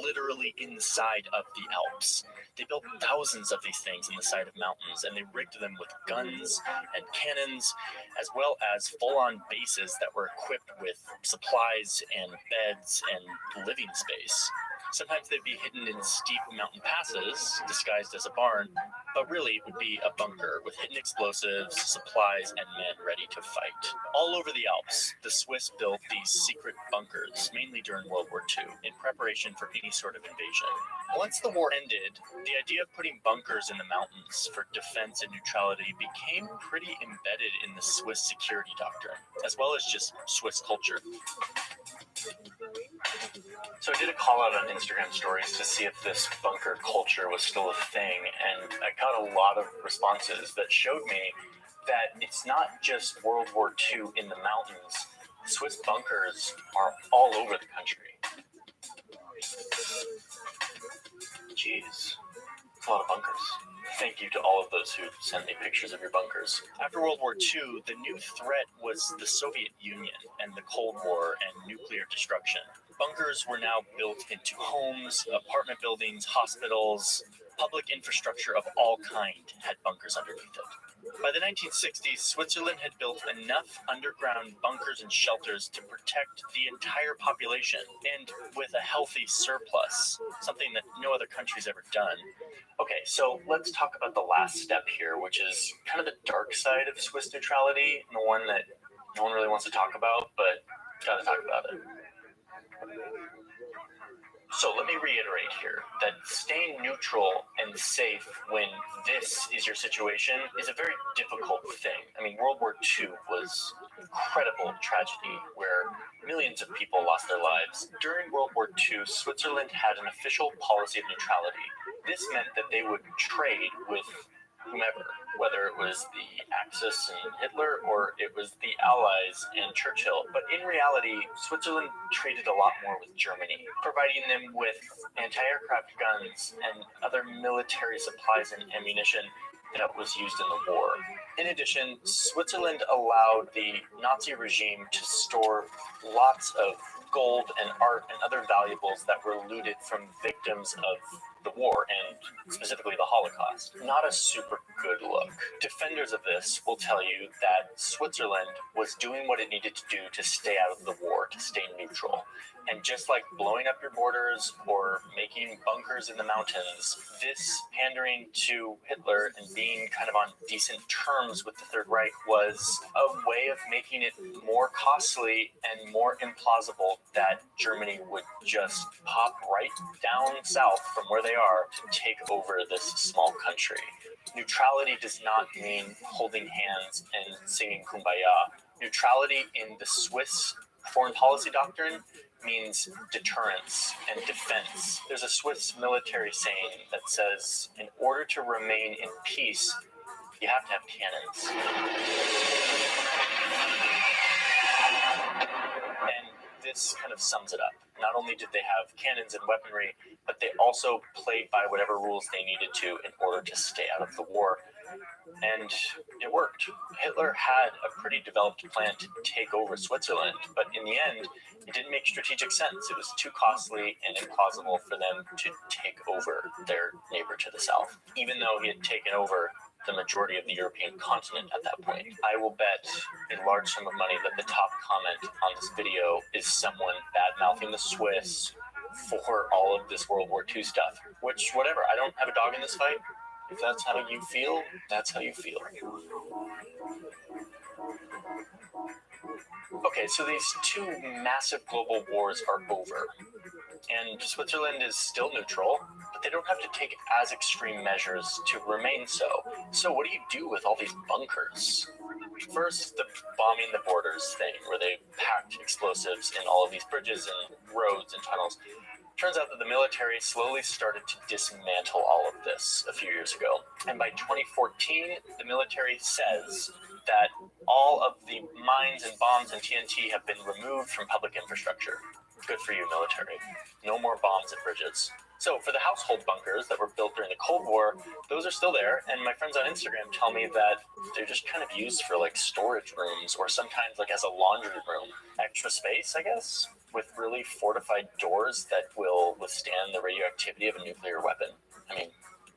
literally inside of the Alps. They built thousands of these things in the side of mountains, and they rigged them with guns and cannons, as well as full-on bases that were equipped with supplies and beds and living space. Sometimes they'd be hidden in steep mountain passes, disguised as a barn, but really it would be a bunker with hidden explosives, supplies, and men ready to fight. All over the Alps, the Swiss built these secret bunkers, mainly during World War II, in preparation for any sort of invasion. Once the war ended, the idea of putting bunkers in the mountains for defense and neutrality became pretty embedded in the Swiss security doctrine, as well as just Swiss culture. So I did a call out on Instagram stories to see if this bunker culture was still a thing, and I got a lot of responses that showed me that it's not just World War II in the mountains. Swiss bunkers are all over the country. Jeez, it's a lot of bunkers. Thank you to all of those who sent me pictures of your bunkers. After World War II, the new threat was the Soviet Union and the Cold War and nuclear destruction. Bunkers were now built into homes, apartment buildings, hospitals. Public infrastructure of all kind had bunkers underneath it. By the 1960s, Switzerland had built enough underground bunkers and shelters to protect the entire population, and with a healthy surplus, something that no other country's ever done. Okay, so let's talk about the last step here, which is kind of the dark side of Swiss neutrality, and the one that no one really wants to talk about, but gotta talk about it. So let me reiterate here that staying neutral and safe when this is your situation is a very difficult thing. I mean, World War II was an incredible tragedy where millions of people lost their lives. During World War II, Switzerland had an official policy of neutrality. This meant that they would trade with whomever, whether it was the Axis and Hitler or it was the Allies and Churchill. But in reality, Switzerland traded a lot more with Germany, providing them with anti-aircraft guns and other military supplies and ammunition that was used in the war. In addition, Switzerland allowed the Nazi regime to store lots of gold and art and other valuables that were looted from victims of the war, and specifically the Holocaust. Not a super good look. Defenders of this will tell you that Switzerland was doing what it needed to do to stay out of the war, to stay neutral. And just like blowing up your borders or making bunkers in the mountains, this pandering to Hitler and being kind of on decent terms with the Third Reich was a way of making it more costly and more implausible that Germany would just pop right down south from where they are to take over this small country. Neutrality does not mean holding hands and singing Kumbaya. Neutrality in the Swiss foreign policy doctrine means deterrence and defense. There's a Swiss military saying that says, in order to remain in peace, you have to have cannons. And this kind of sums it up. Not only did they have cannons and weaponry, but they also played by whatever rules they needed to in order to stay out of the war. And it worked. Hitler had a pretty developed plan to take over Switzerland, but in the end, it didn't make strategic sense. It was too costly and implausible for them to take over their neighbor to the south, even though he had taken over the majority of the European continent at that point. I will bet a large sum of money that the top comment on this video is someone bad-mouthing the Swiss for all of this World War II stuff, which, whatever, I don't have a dog in this fight. If that's how you feel, that's how you feel. Okay, so these two massive global wars are over, and Switzerland is still neutral, but they don't have to take as extreme measures to remain so. So what do you do with all these bunkers? First, the bombing the borders thing, where they packed explosives in all of these bridges and roads and tunnels. Turns out that the military slowly started to dismantle all of this a few years ago. And by 2014, the military says that all of the mines and bombs and TNT have been removed from public infrastructure. Good for you, military. No more bombs at bridges. So for the household bunkers that were built during the Cold War, those are still there. And my friends on Instagram tell me that they're just kind of used for like storage rooms or sometimes like as a laundry room. Extra space, I guess, with really fortified doors that will withstand the radioactivity of a nuclear weapon. I mean,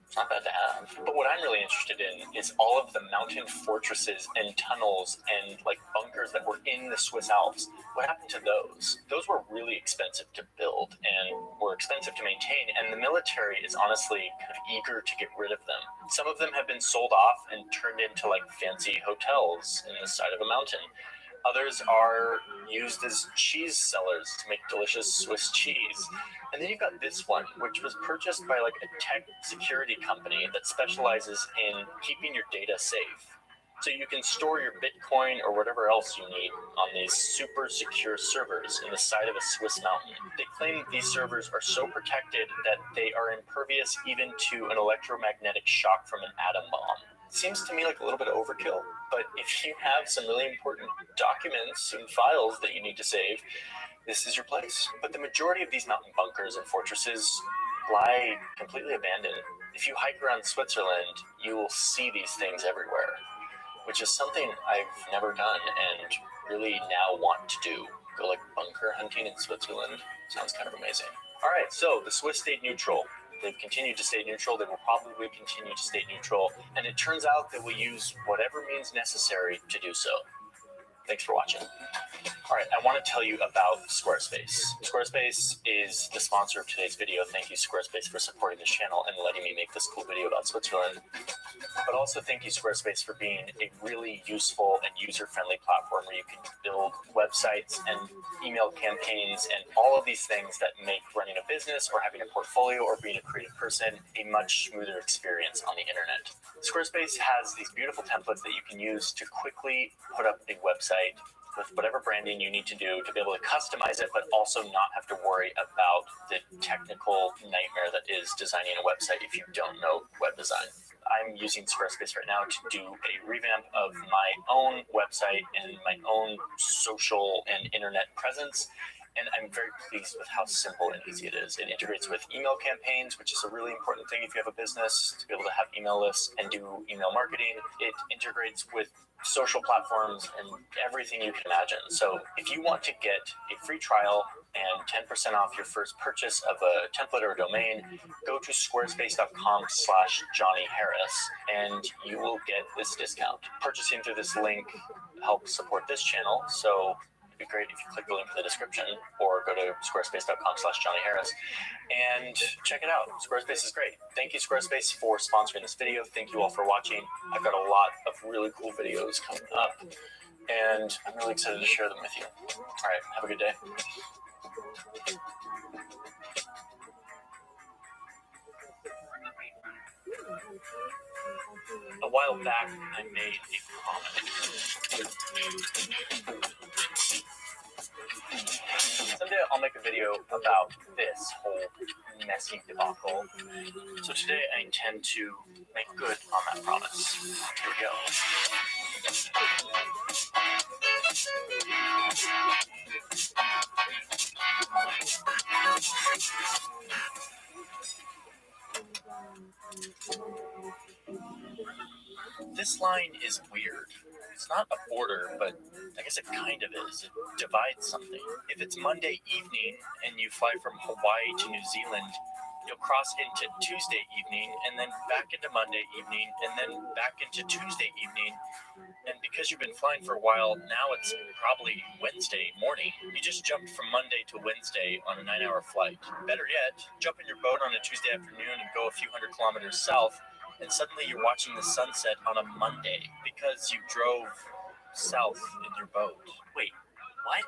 it's not bad to have. But what I'm really interested in is all of the mountain fortresses and tunnels and like bunkers that were in the Swiss Alps. What happened to those? Those were really expensive to build and were expensive to maintain, and the military is honestly kind of eager to get rid of them. Some of them have been sold off and turned into like fancy hotels in the side of a mountain. Others are used as cheese cellars to make delicious Swiss cheese. And then you've got this one, which was purchased by like a tech security company that specializes in keeping your data safe. So you can store your Bitcoin or whatever else you need on these super secure servers in the side of a Swiss mountain. They claim these servers are so protected that they are impervious even to an electromagnetic shock from an atom bomb. Seems to me like a little bit of overkill, but if you have some really important documents and files that you need to save, this is your place. But the majority of these mountain bunkers and fortresses lie completely abandoned. If you hike around Switzerland, you will see these things everywhere, which is something I've never done and really now want to do. Go like bunker hunting in Switzerland. Sounds kind of amazing. All right, so the Swiss stayed neutral. They've continued to stay neutral. They will probably continue to stay neutral. And it turns out they will use whatever means necessary to do so. Thanks for watching. All right, I want to tell you about Squarespace. Squarespace is the sponsor of today's video. Thank you, Squarespace, for supporting this channel and letting me make this cool video about Switzerland. But also thank you, Squarespace, for being a really useful and user-friendly platform where you can build websites and email campaigns and all of these things that make running a business or having a portfolio or being a creative person a much smoother experience on the internet. Squarespace has these beautiful templates that you can use to quickly put up a website with whatever branding you need to do to be able to customize it, but also not have to worry about the technical nightmare that is designing a website if you don't know web design. I'm using Squarespace right now to do a revamp of my own website and my own social and internet presence. And I'm very pleased with how simple and easy it is. It integrates with email campaigns, which is a really important thing if you have a business, to be able to have email lists and do email marketing. It integrates with social platforms and everything you can imagine. So if you want to get a free trial and 10% off your first purchase of a template or a domain, go to squarespace.com/JohnnyHarris and you will get this discount. Purchasing through this link helps support this channel. So It'd be great if you click the link in the description or go to squarespace.com/JohnnyHarris and check it out. Squarespace is great. Thank you, Squarespace, for sponsoring this video. Thank you all for watching. I've got a lot of really cool videos coming up, and I'm really excited to share them with you. All right, have a good day. A while back, I made a promise. Someday I'll make a video about this whole messy debacle. So today I intend to make good on that promise. Here we go. This line is weird. It's not a border, but I guess it kind of is. It divides something. If it's Monday evening and you fly from Hawaii to New Zealand, you'll cross into Tuesday evening and then back into Monday evening and then back into Tuesday evening. And because you've been flying for a while, now it's probably Wednesday morning. You just jumped from Monday to Wednesday on a 9-hour flight. Better yet, jump in your boat on a Tuesday afternoon and go a few hundred kilometers south, and suddenly you're watching the sunset on a Monday because you drove south in your boat. Wait, what?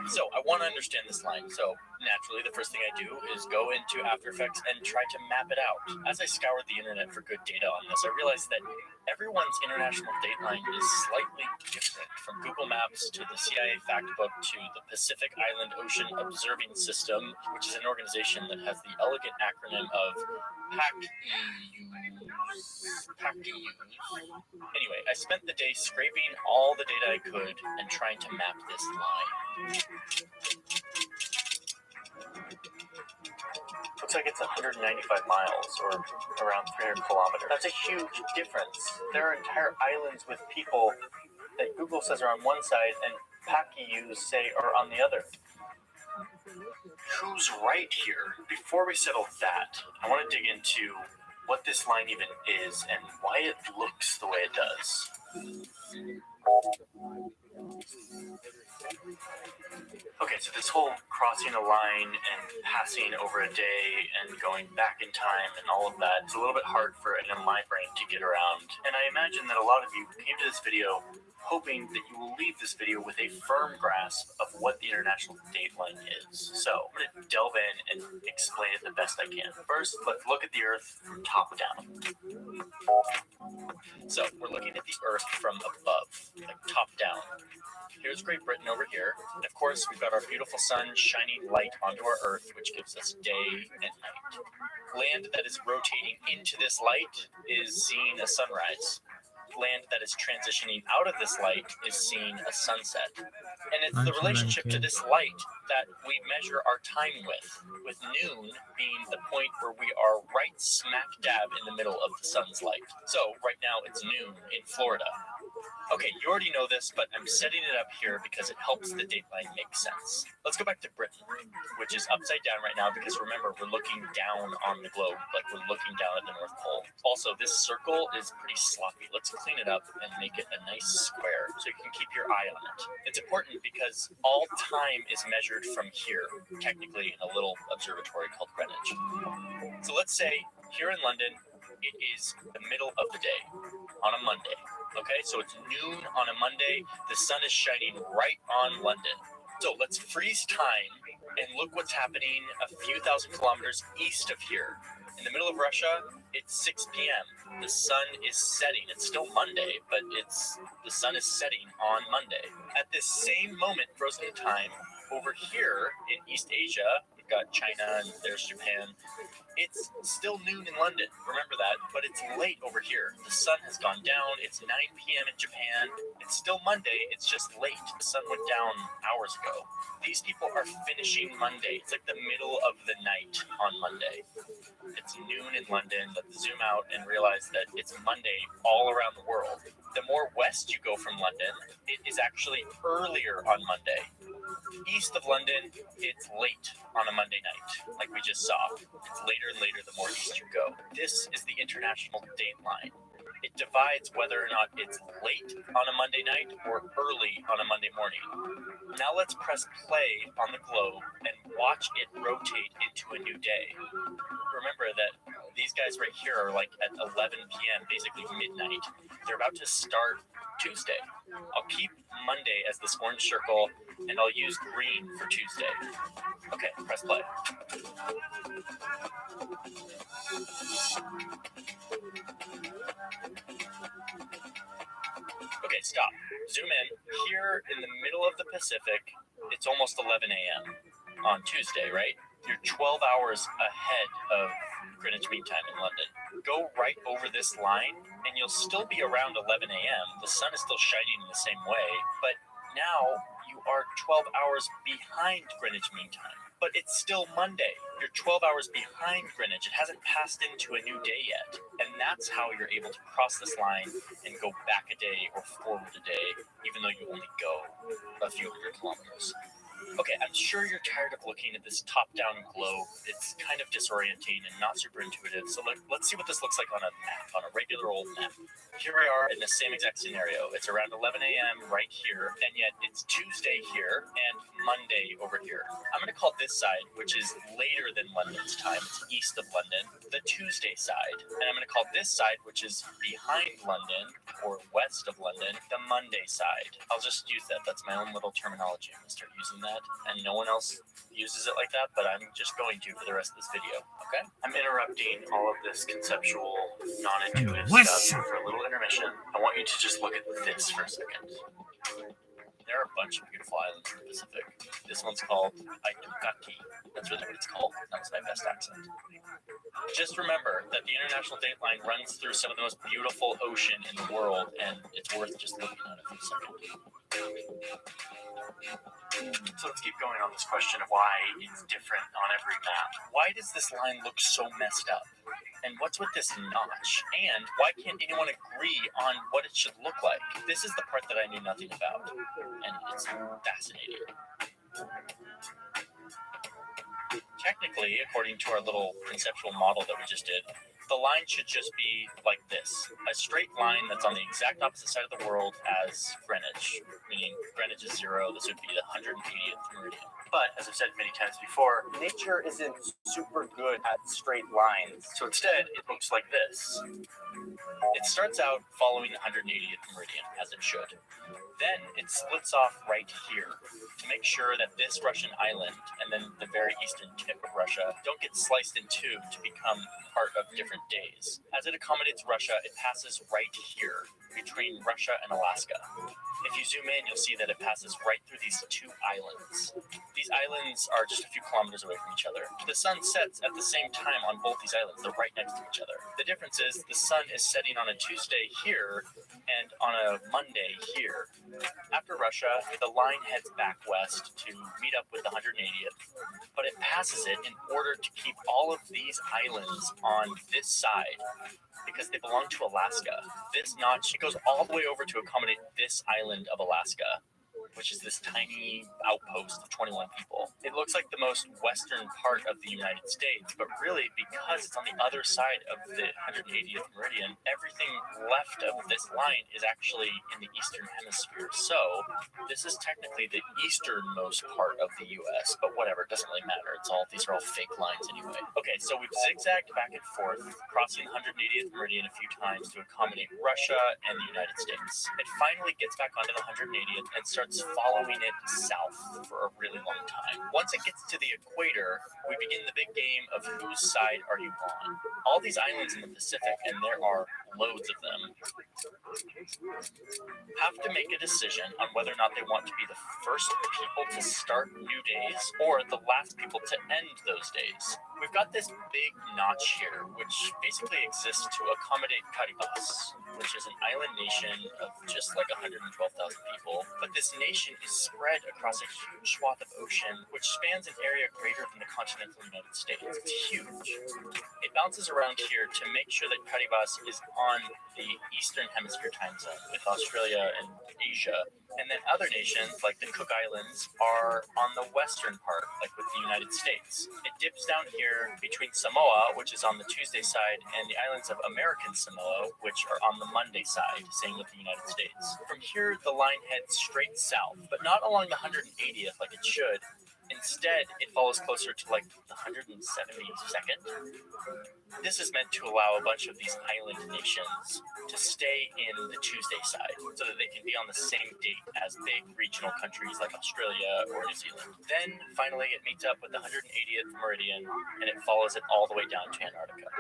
So I want to understand this line. So naturally, the first thing I do is go into After Effects and try to map it out. As I scoured the internet for good data on this, I realized that everyone's international dateline is slightly different, from Google Maps to the CIA fact book to the Pacific Island Ocean Observing System, which is an organization that has the elegant acronym of PAC-EUs. Anyway, I spent the day scraping all the data I could and trying to map this line. Looks like it's 195 miles, or around 300 kilometers. That's a huge difference. There are entire islands with people that Google says are on one side and PAC-EUs say are on the other. Who's right here? Before we settle that, I want to dig into what this line even is and why it looks the way it does. Okay, so this whole crossing a line and passing over a day and going back in time and all of that is a little bit hard for my brain to get around. And I imagine that a lot of you came to this video hoping that you will leave this video with a firm grasp of what the international dateline is. So I'm going to delve in and explain it the best I can. First, let's look at the Earth from top down. So we're looking at the Earth from above, like top down. Here's Great Britain over here. And of course, we've got our beautiful sun shining light onto our Earth, which gives us day and night. Land that is rotating into this light is seeing a sunrise. Land that is transitioning out of this light is seeing a sunset. And it's the relationship to this light that we measure our time with noon being the point where we are right smack dab in the middle of the sun's light. So right now it's noon in Florida. Okay, you already know this, but I'm setting it up here because it helps the dateline make sense. Let's go back to Britain, which is upside down right now because remember, we're looking down on the globe, like we're looking down at the North Pole. Also, this circle is pretty sloppy. Let's clean it up and make it a nice square so you can keep your eye on it. It's important because all time is measured from here, technically in a little observatory called Greenwich. So let's say here in London, it is the middle of the day on a Monday. Okay, so it's noon on a Monday. The sun is shining right on London. So let's freeze time and look what's happening a few thousand kilometers east of here. In the middle of Russia, it's 6 p.m. The sun is setting. It's still Monday, but the sun is setting on Monday. At this same moment, frozen in time, over here in East Asia, we've got China and there's Japan. It's still noon in London, remember that, but it's late over here. The sun has gone down, it's 9 p.m. in Japan. It's still Monday, it's just late. The sun went down hours ago. These people are finishing Monday. It's like the middle of the night on Monday. It's noon in London. Let's zoom out and realize that it's Monday all around the world. The more west you go from London, it is actually earlier on Monday. East of London, it's late on a Monday night, like we just saw. It's later and later the more east you go. This is the international dateline. It divides whether or not it's late on a Monday night or early on a Monday morning. Now let's press play on the globe and watch it rotate into a new day. Remember that these guys right here are like at 11 p.m., basically midnight. They're about to start Tuesday. I'll keep Monday as this orange circle, and I'll use green for Tuesday. Okay, press play. Okay, stop. Zoom in. Here in the middle of the Pacific, it's almost 11 a.m. on Tuesday, right? You're 12 hours ahead of Greenwich Mean Time in London. Go right over this line, and you'll still be around 11 a.m. The sun is still shining in the same way, but now you are 12 hours behind Greenwich Mean Time. But it's still Monday. You're 12 hours behind Greenwich. It hasn't passed into a new day yet. And that's how you're able to cross this line and go back a day or forward a day, even though you only go a few hundred kilometers. Okay, I'm sure you're tired of looking at this top-down globe. It's kind of disorienting and not super intuitive. So let's see what this looks like on a map, on a regular old map. Here we are in the same exact scenario. It's around 11 a.m. right here, and yet it's Tuesday here and Monday over here. I'm going to call this side, which is later than London's time, it's east of London, the Tuesday side. And I'm going to call this side, which is behind London or west of London, the Monday side. I'll just use that. That's my own little terminology. I'm going to start using that. And no one else uses it like that, but I'm just going to for the rest of this video, okay? I'm interrupting all of this conceptual, non-intuitive stuff for a little intermission. I want you to just look at this for a second. There are a bunch of beautiful islands in the Pacific. This one's called Aitutaki. That's really what it's called. That was my best accent. Just remember that the International Date Line runs through some of the most beautiful ocean in the world, and it's worth just looking at it for a second. So let's keep going on this question of why it's different on every map. Why does this line look so messed up? And what's with this notch? And why can't anyone agree on what it should look like? This is the part that I knew nothing about, and it's fascinating. Technically, according to our little conceptual model that we just did, the line should just be like this. A straight line that's on the exact opposite side of the world as Greenwich, meaning Greenwich is 0, this would be the 180th meridian. But, as I've said many times before, nature isn't super good at straight lines. So instead, it looks like this. It starts out following the 180th meridian, as it should. Then it splits off right here to make sure that this Russian island and then the very eastern tip of Russia don't get sliced in two to become part of different days. As it accommodates Russia, it passes right here between Russia and Alaska. If you zoom in, you'll see that it passes right through these two islands. These islands are just a few kilometers away from each other. The sun sets at the same time on both these islands. They're right next to each other. The difference is the sun is setting on a Tuesday here and on a Monday here. After Russia, the line heads back west to meet up with the 180th, but it passes it in order to keep all of these islands on this side because they belong to Alaska. This notch, it goes all the way over to accommodate this island of Alaska, which is this tiny outpost of 21 people. It looks like the most western part of the United States, but really because it's on the other side of the 180th meridian, everything left of this line is actually in the eastern hemisphere. So this is technically the easternmost part of the US, but whatever, it doesn't really matter. These are all fake lines anyway. Okay, so we've zigzagged back and forth, crossing the 180th meridian a few times to accommodate Russia and the United States. It finally gets back onto the 180th and starts following it south for a really long time. Once it gets to the equator, we begin the big game of whose side are you on. All these islands in the Pacific, and there are loads of them, have to make a decision on whether or not they want to be the first people to start new days or the last people to end those days. We've got this big notch here, which basically exists to accommodate Caribas, which is an island nation of just like 112,000 people. But this nation is spread across a huge swath of ocean, which spans an area greater than the continental United States. It's huge. It bounces around here to make sure that Caribas is on the Eastern Hemisphere time zone, with Australia and Asia And then other nations, like the Cook Islands, are on the western part, like with the United States. It dips down here between Samoa, which is on the Tuesday side, and the islands of American Samoa, which are on the Monday side, same with the United States. From here, the line heads straight south, but not along the 180th like it should. Instead, it follows closer to like the 172nd. This is meant to allow a bunch of these island nations to stay in the Tuesday side so that they can be on the same date as big regional countries like Australia or New Zealand. Then finally it meets up with the 180th meridian and it follows it all the way down to Antarctica.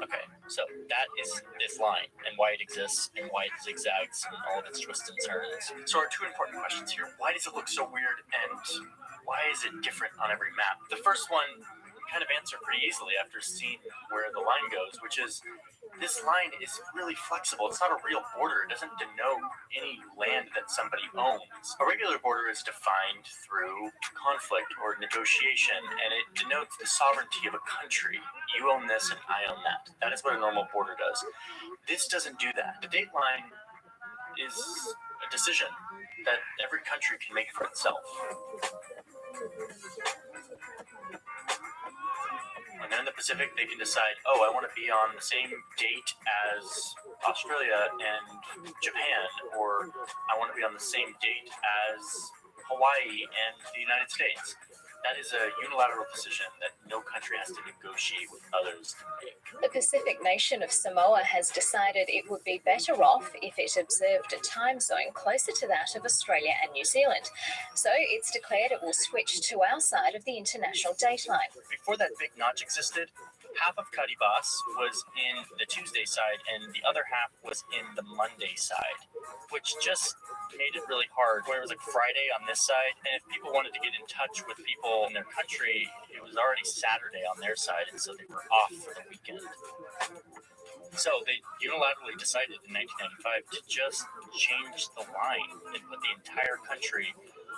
Okay, so that is this line and why it exists and why it zigzags and all of its twists and turns. So our two important questions here: why does it look so weird and why is it different on every map? The first one kind of answer pretty easily after seeing where the line goes, which is this line is really flexible. It's not a real border. It doesn't denote any land that somebody owns. A regular border is defined through conflict or negotiation, and it denotes the sovereignty of a country. You own this and I own that. That is what a normal border does. This doesn't do that. The date line is a decision that every country can make for itself. And then in the Pacific, they can decide, oh, I want to be on the same date as Australia and Japan, or I want to be on the same date as Hawaii and the United States. That is a unilateral decision that no country has to negotiate with others to make. The Pacific nation of Samoa has decided it would be better off if it observed a time zone closer to that of Australia and New Zealand. So it's declared it will switch to our side of the international dateline. Before that big notch existed, half of Caribas was in the Tuesday side and the other half was in the Monday side, which just made it really hard where it was like Friday on this side, and if people wanted to get in touch with people in their country, it was already Saturday on their side, and so they were off for the weekend. So they unilaterally decided in 1995 to just change the line and put the entire country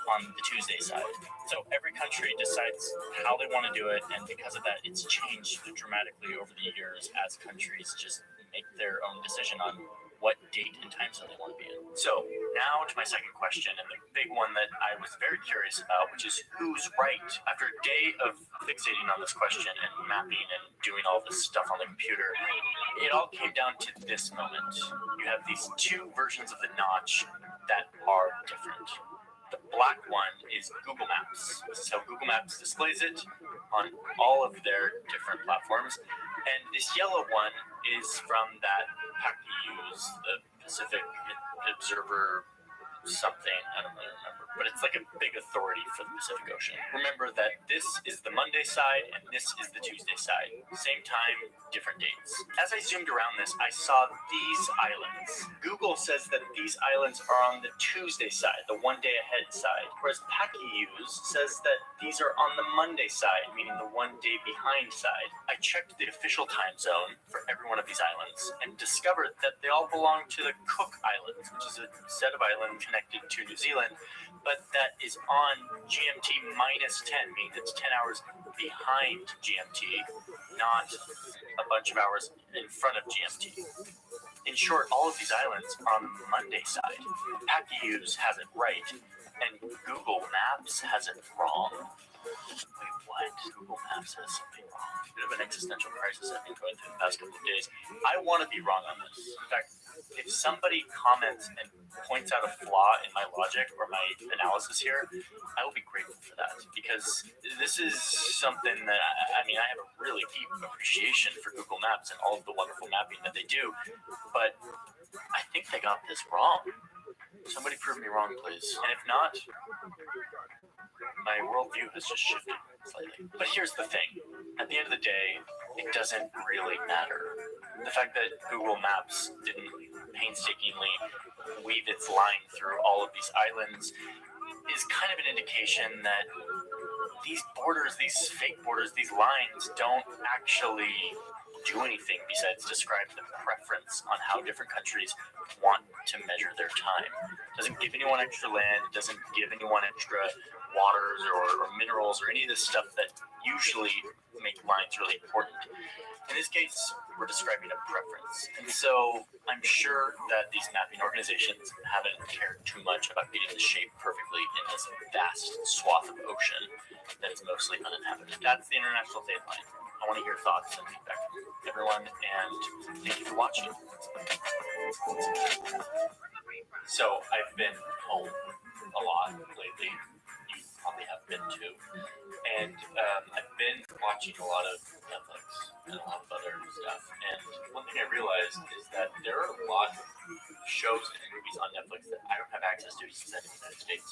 on the Tuesday side. So every country decides how they want to do it, and because of that, it's changed dramatically over the years as countries just make their own decision on what date and time zone they want to be in. So now to my second question, and the big one that I was very curious about, which is who's right? After a day of fixating on this question and mapping and doing all this stuff on the computer, it all came down to this moment. You have these two versions of the notch that are different. The black one is Google Maps. This is how Google Maps displays it on all of their different platforms. And this yellow one is from that PAC-Use, the Pacific Observer something, I don't really remember, but it's like a big authority for the Pacific Ocean. Remember that this is the Monday side and this is the Tuesday side. Same time, different dates. As I zoomed around this, I saw these islands. Google says that these islands are on the Tuesday side, the one day ahead side, whereas PAC-Use says that these are on the Monday side, meaning the one day behind side. I checked the official time zone for every one of these islands and discovered that they all belong to the Cook Islands, which is a set of islands connected to New Zealand, but that is on GMT minus 10, means it's 10 hours behind GMT, not a bunch of hours in front of GMT. In short, all of these islands are on the Monday side. PAC-Use has it right, and Google Maps has it wrong. Wait, what? Google Maps has something wrong. Bit of an existential crisis I've been going through the past couple of days. I want to be wrong on this. In fact, if somebody comments and points out a flaw in my logic or my analysis here, I will be grateful for that, because this is something that I have a really deep appreciation for Google Maps and all of the wonderful mapping that they do, but I think they got this wrong. Somebody prove me wrong, please. And if not, my worldview has just shifted slightly. But here's the thing. At the end of the day, it doesn't really matter. The fact that Google Maps didn't painstakingly weave its line through all of these islands is kind of an indication that these borders, these fake borders, these lines don't actually do anything besides describe the preference on how different countries want to measure their time. It doesn't give anyone extra land, it doesn't give anyone extra waters or minerals or any of this stuff that usually make lines really important. In this case, we're describing a preference. And so I'm sure that these mapping organizations haven't cared too much about getting the shape perfectly in this vast swath of ocean that is mostly uninhabited. That's the international date line. I want to hear thoughts and feedback from everyone, and thank you for watching. So I've been home a lot lately. You probably have been too. And I've been watching a lot of Netflix and a lot of other stuff. And one thing I realized is that there are a lot of shows and movies on Netflix that I don't have access to since I'm in the United States.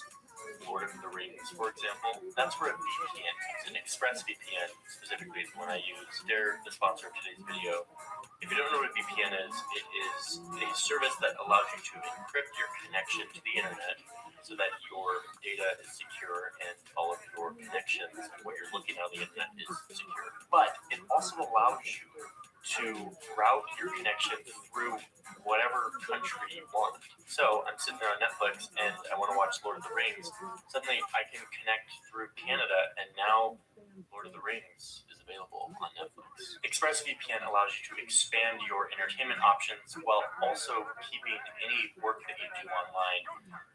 Lord of the Rings, for example. That's where a VPN comes in. ExpressVPN specifically is the one I use. They're the sponsor of today's video. If you don't know what a VPN is, it is a service that allows you to encrypt your connection to the internet so that your data is secure and all of your connections and what you're looking at on the internet is secure. But it also allows you to route your connection through whatever country you want. So I'm sitting there on Netflix and I want to watch Lord of the Rings. Suddenly I can connect through Canada and now Lord of the Rings is available on Netflix. ExpressVPN allows you to expand your entertainment options while also keeping any work that you do online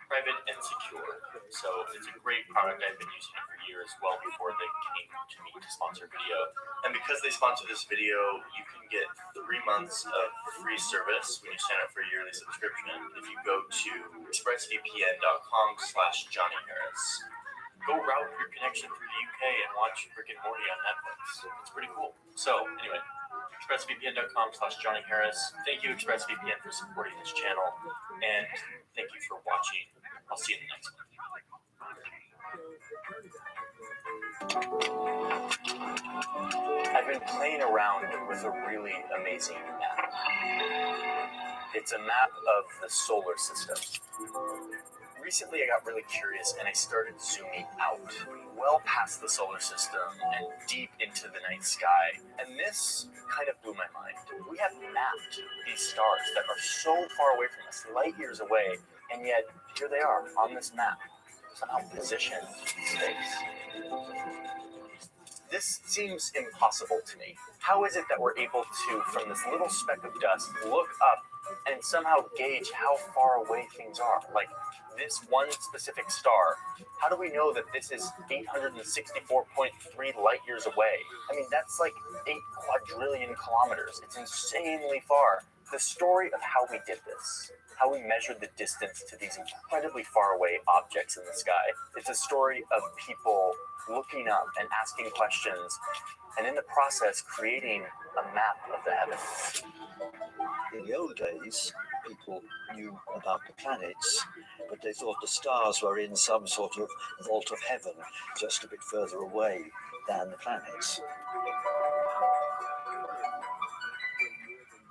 private and secure. So it's a great product. I've been using it for years, well before they came to me to sponsor video. And because they sponsor this video, you can get 3 months of free service when you sign up for a yearly subscription. If you go to expressvpn.com/JohnnyHarris, go route your connection through the UK and watch Rick and Morty on Netflix. It's pretty cool. So anyway, expressvpn.com/JohnnyHarris. Thank you, ExpressVPN, for supporting this channel. And thank you for watching. I'll see you in the next one. I've been playing around with a really amazing map. It's a map of the solar system. Recently, I got really curious and I started zooming out, well past the solar system and deep into the night sky. And this kind of blew my mind. We have mapped these stars that are so far away from us, light years away, and yet here they are on this map, somehow positioned in space. This seems impossible to me. How is it that we're able to, from this little speck of dust, look up and somehow gauge how far away things are? Like this one specific star, how do we know that this is 864.3 light years away? I mean, that's like 8 quadrillion kilometers. It's insanely far. The story of how we did this, how we measured the distance to these incredibly far away objects in the sky, it's a story of people looking up and asking questions, and in the process creating a map of the heavens. In the old days, people knew about the planets, but they thought the stars were in some sort of vault of heaven, just a bit further away than the planets.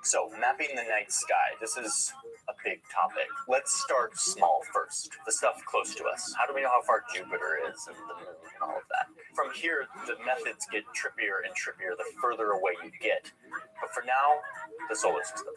So, mapping the night sky, this is a big topic. Let's start small first, the stuff close to us. How do we know how far Jupiter is and the moon and all of that? From here, the methods get trippier and trippier the further away you get. But for now, the solar system.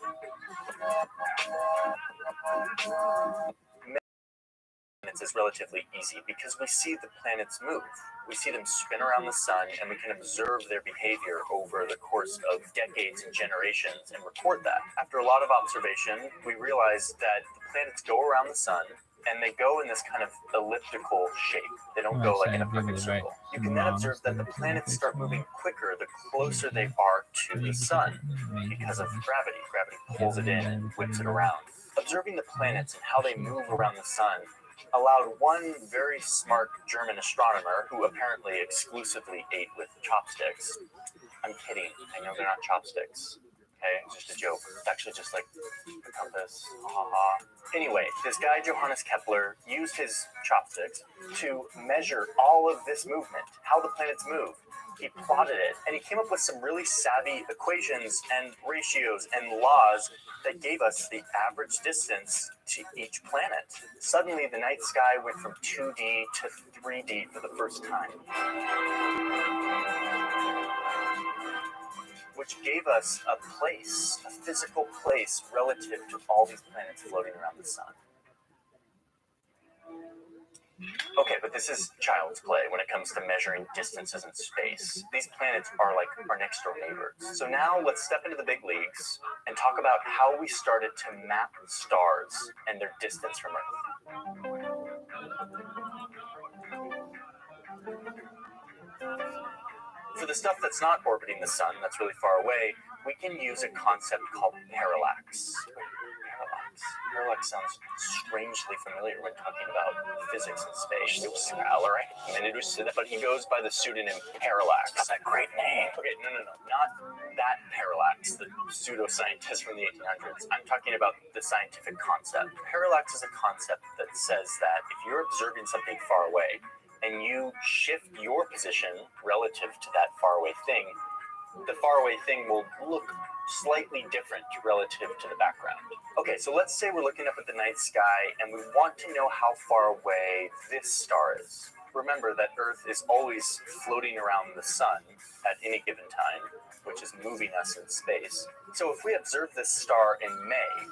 Planets is relatively easy because we see the planets move. We see them spin around the sun and we can observe their behavior over the course of decades and generations and record that. After a lot of observation, we realize that the planets go around the sun and they go in this kind of elliptical shape. They don't go like in a perfect circle. You can then observe that the planets start moving quicker the closer they are to the sun because of gravity. Gravity pulls it in and whips it around. Observing the planets and how they move around the sun allowed one very smart German astronomer who apparently exclusively ate with chopsticks. I'm kidding. I know they're not chopsticks. Okay, it's just a joke. It's actually just like a compass. Ha ha. Anyway, this guy Johannes Kepler used his chopsticks to measure all of this movement, how the planets move. He plotted it, and he came up with some really savvy equations and ratios and laws that gave us the average distance to each planet. Suddenly, the night sky went from 2D to 3D for the first time, which gave us a place, a physical place relative to all these planets floating around the sun. Okay, but this is child's play when it comes to measuring distances in space. These planets are like our next door neighbors. So now let's step into the big leagues and talk about how we started to map stars and their distance from Earth. For the stuff that's not orbiting the sun, that's really far away, we can use a concept called parallax. Parallax sounds strangely familiar when talking about physics and space. All right, but he goes by the pseudonym Parallax. That's a great name. Okay, no, not that Parallax, the pseudoscientist from the 1800s. I'm talking about the scientific concept. Parallax is a concept that says that if you're observing something far away and you shift your position relative to that faraway thing, the faraway thing will look slightly different relative to the background. Okay, so let's say we're looking up at the night sky and we want to know how far away this star is. Remember that Earth is always floating around the sun at any given time, which is moving us in space. So if we observe this star in May,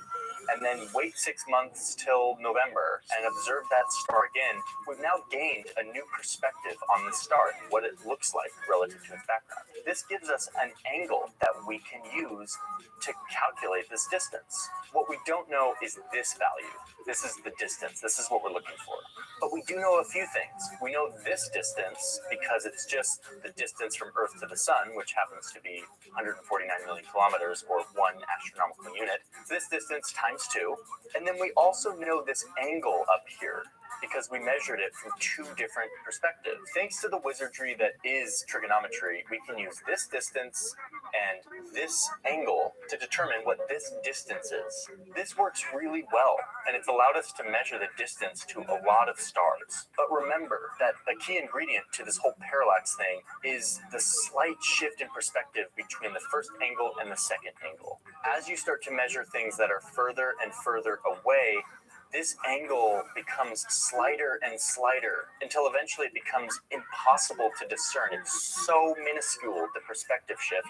and then wait 6 months till November and observe that star again, we've now gained a new perspective on the star and what it looks like relative to its background. This gives us an angle that we can use to calculate this distance. What we don't know is this value. This is the distance. This is what we're looking for. But we do know a few things. We know this distance because it's just the distance from Earth to the sun, which happens to be 149 million kilometers, or 1 astronomical unit. This distance times 2. And then we also know this angle up here because we measured it from 2 different perspectives. Thanks to the wizardry that is trigonometry, we can use this distance and this angle to determine what this distance is. This works really well, and it's allowed us to measure the distance to a lot of stars. But remember that a key ingredient to this whole parallax thing is the slight shift in perspective between the first angle and the second angle. As you start to measure things that are further and further away, this angle becomes slighter and slighter until eventually it becomes impossible to discern. It's so minuscule, the perspective shift,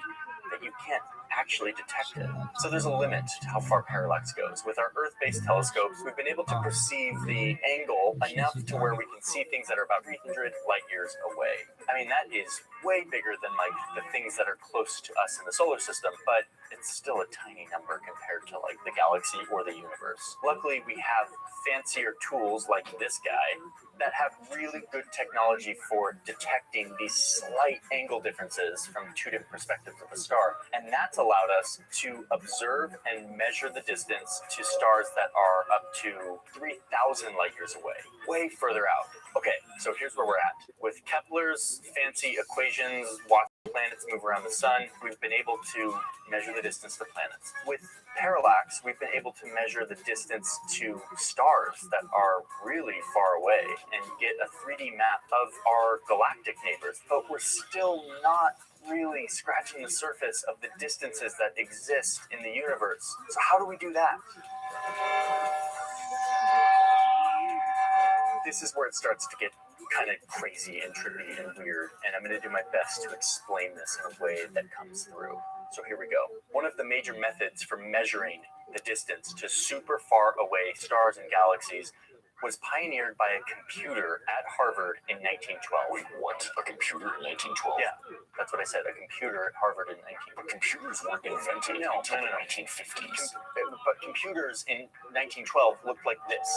that you can't actually detect it. So there's a limit to how far parallax goes. With our Earth-based telescopes, we've been able to perceive the angle enough to where we can see things that are about 300 light years away. I mean, that is way bigger than like the things that are close to us in the solar system, but it's still a tiny number compared to like the galaxy or the universe. Luckily, we have fancier tools like this guy that have really good technology for detecting these slight angle differences from 2 different perspectives of a star. And that's allowed us to observe and measure the distance to stars that are up to 3,000 light years away, way further out. Okay, so here's where we're at. With Kepler's fancy equations, watching planets move around the sun, we've been able to measure the distance to planets. With parallax, we've been able to measure the distance to stars that are really far away and get a 3D map of our galactic neighbors. But we're still not really scratching the surface of the distances that exist in the universe. So how do we do that? This is where it starts to get kind of crazy and trippy and weird, and I'm going to do my best to explain this in a way that comes through. So here we go. One of the major methods for measuring the distance to super far away stars and galaxies was pioneered by a computer at Harvard in 1912. Wait, what? A computer in 1912? Yeah, that's what I said, a computer at Harvard in 1912. But computers weren't invented until the 1950s. But computers in 1912 looked like this.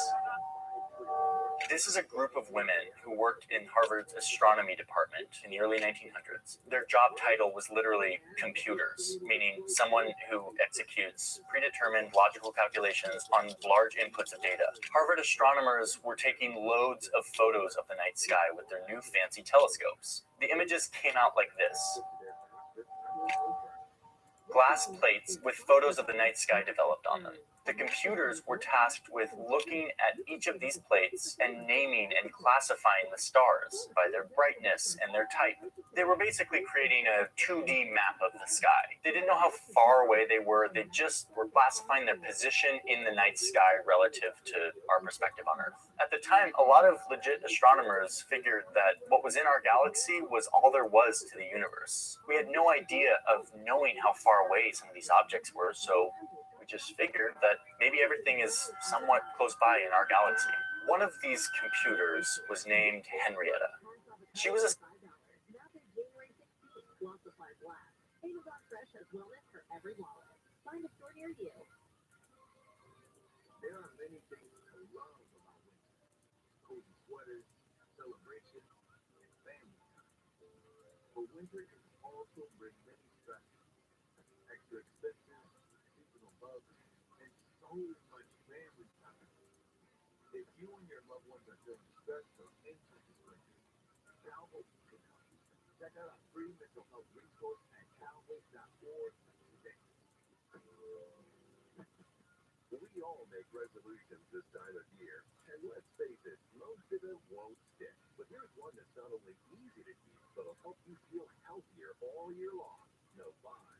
This is a group of women who worked in Harvard's astronomy department in the early 1900s. Their job title was literally computers, meaning someone who executes predetermined logical calculations on large inputs of data. Harvard astronomers were taking loads of photos of the night sky with their new fancy telescopes. The images came out like this. Glass plates with photos of the night sky developed on them. The computers were tasked with looking at each of these plates and naming and classifying the stars by their brightness and their type. They were basically creating a 2D map of the sky. They didn't know how far away they were. They just were classifying their position in the night sky relative to our perspective on Earth. At the time, a lot of legit astronomers figured that what was in our galaxy was all there was to the universe. We had no idea of knowing how far away some of these objects were, so we just figured that maybe everything is somewhat close by in our galaxy. One of these computers was named Henrietta. She was a There are many things to love about winter. Cozy sweaters, celebration, and family time. But winter can also bring many stresses, extra expenses, seasonal bugs, and so much family time. If you and your loved ones are feeling stressed or anxious this winter, Calhope can help you. Check out our free mental health resource at calhope.org today. We all make resolutions this time of year, and let's face it, most of them won't stick. But here's one that's not only easy to keep, but will help you feel healthier all year long. Nofilter.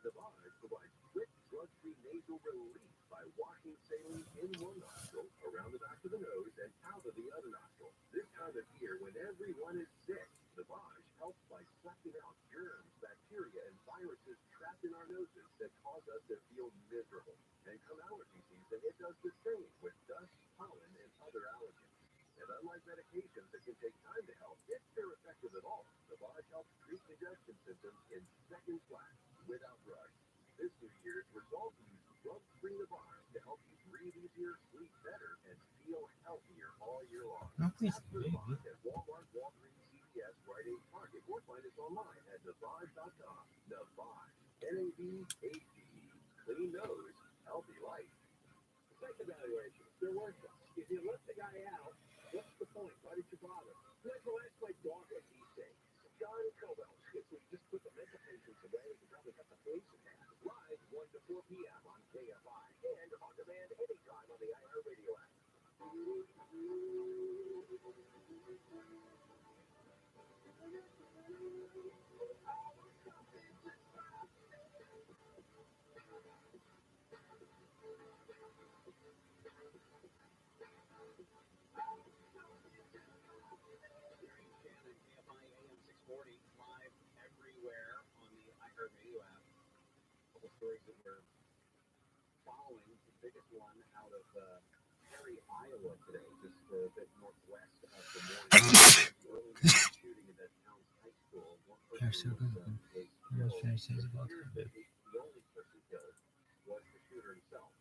Nofilter provides quick, drug-free nasal relief by washing saline in one nostril, around the back of the nose, and out of the other nostril. This time of year, when everyone is sick, Nofilter helps by sucking out germs, bacteria, and viruses trapped in our noses that cause us to feel miserable. And come allergy season, it does the same with dust, pollen, and other allergens. And unlike medications that can take time to help, if they're effective at all, Nofilter helps treat congestion symptoms in seconds flat, without drugs. This New Year's, resolve to use drug-free Nofilter to help you breathe easier, sleep better, and feel healthier all year long. Ask for Nofilter at Walmart, Walgreens, CVS, Rite Aid, Target, or find us online at Nofilter.com. Nofilter. N-A-V-A-T. Clean nose, healthy life. Sex evaluations, they're worthless. If you let the guy out, what's the point? Why did you bother? Might as well ask my dog what he thinks. John Cobell, if we just put the mental patients away, we could probably cut the police in half. Live 1 to 4 p.m. on KFI and on demand anytime on the iHeartRadio app. KFI AM 640, live everywhere on the iHeartRadio app. A couple stories that we're following. The biggest one out of Perry, Iowa today, just a bit northwest of the morning shooting at that town's high school. One person was killed. The only person killed was the shooter himself.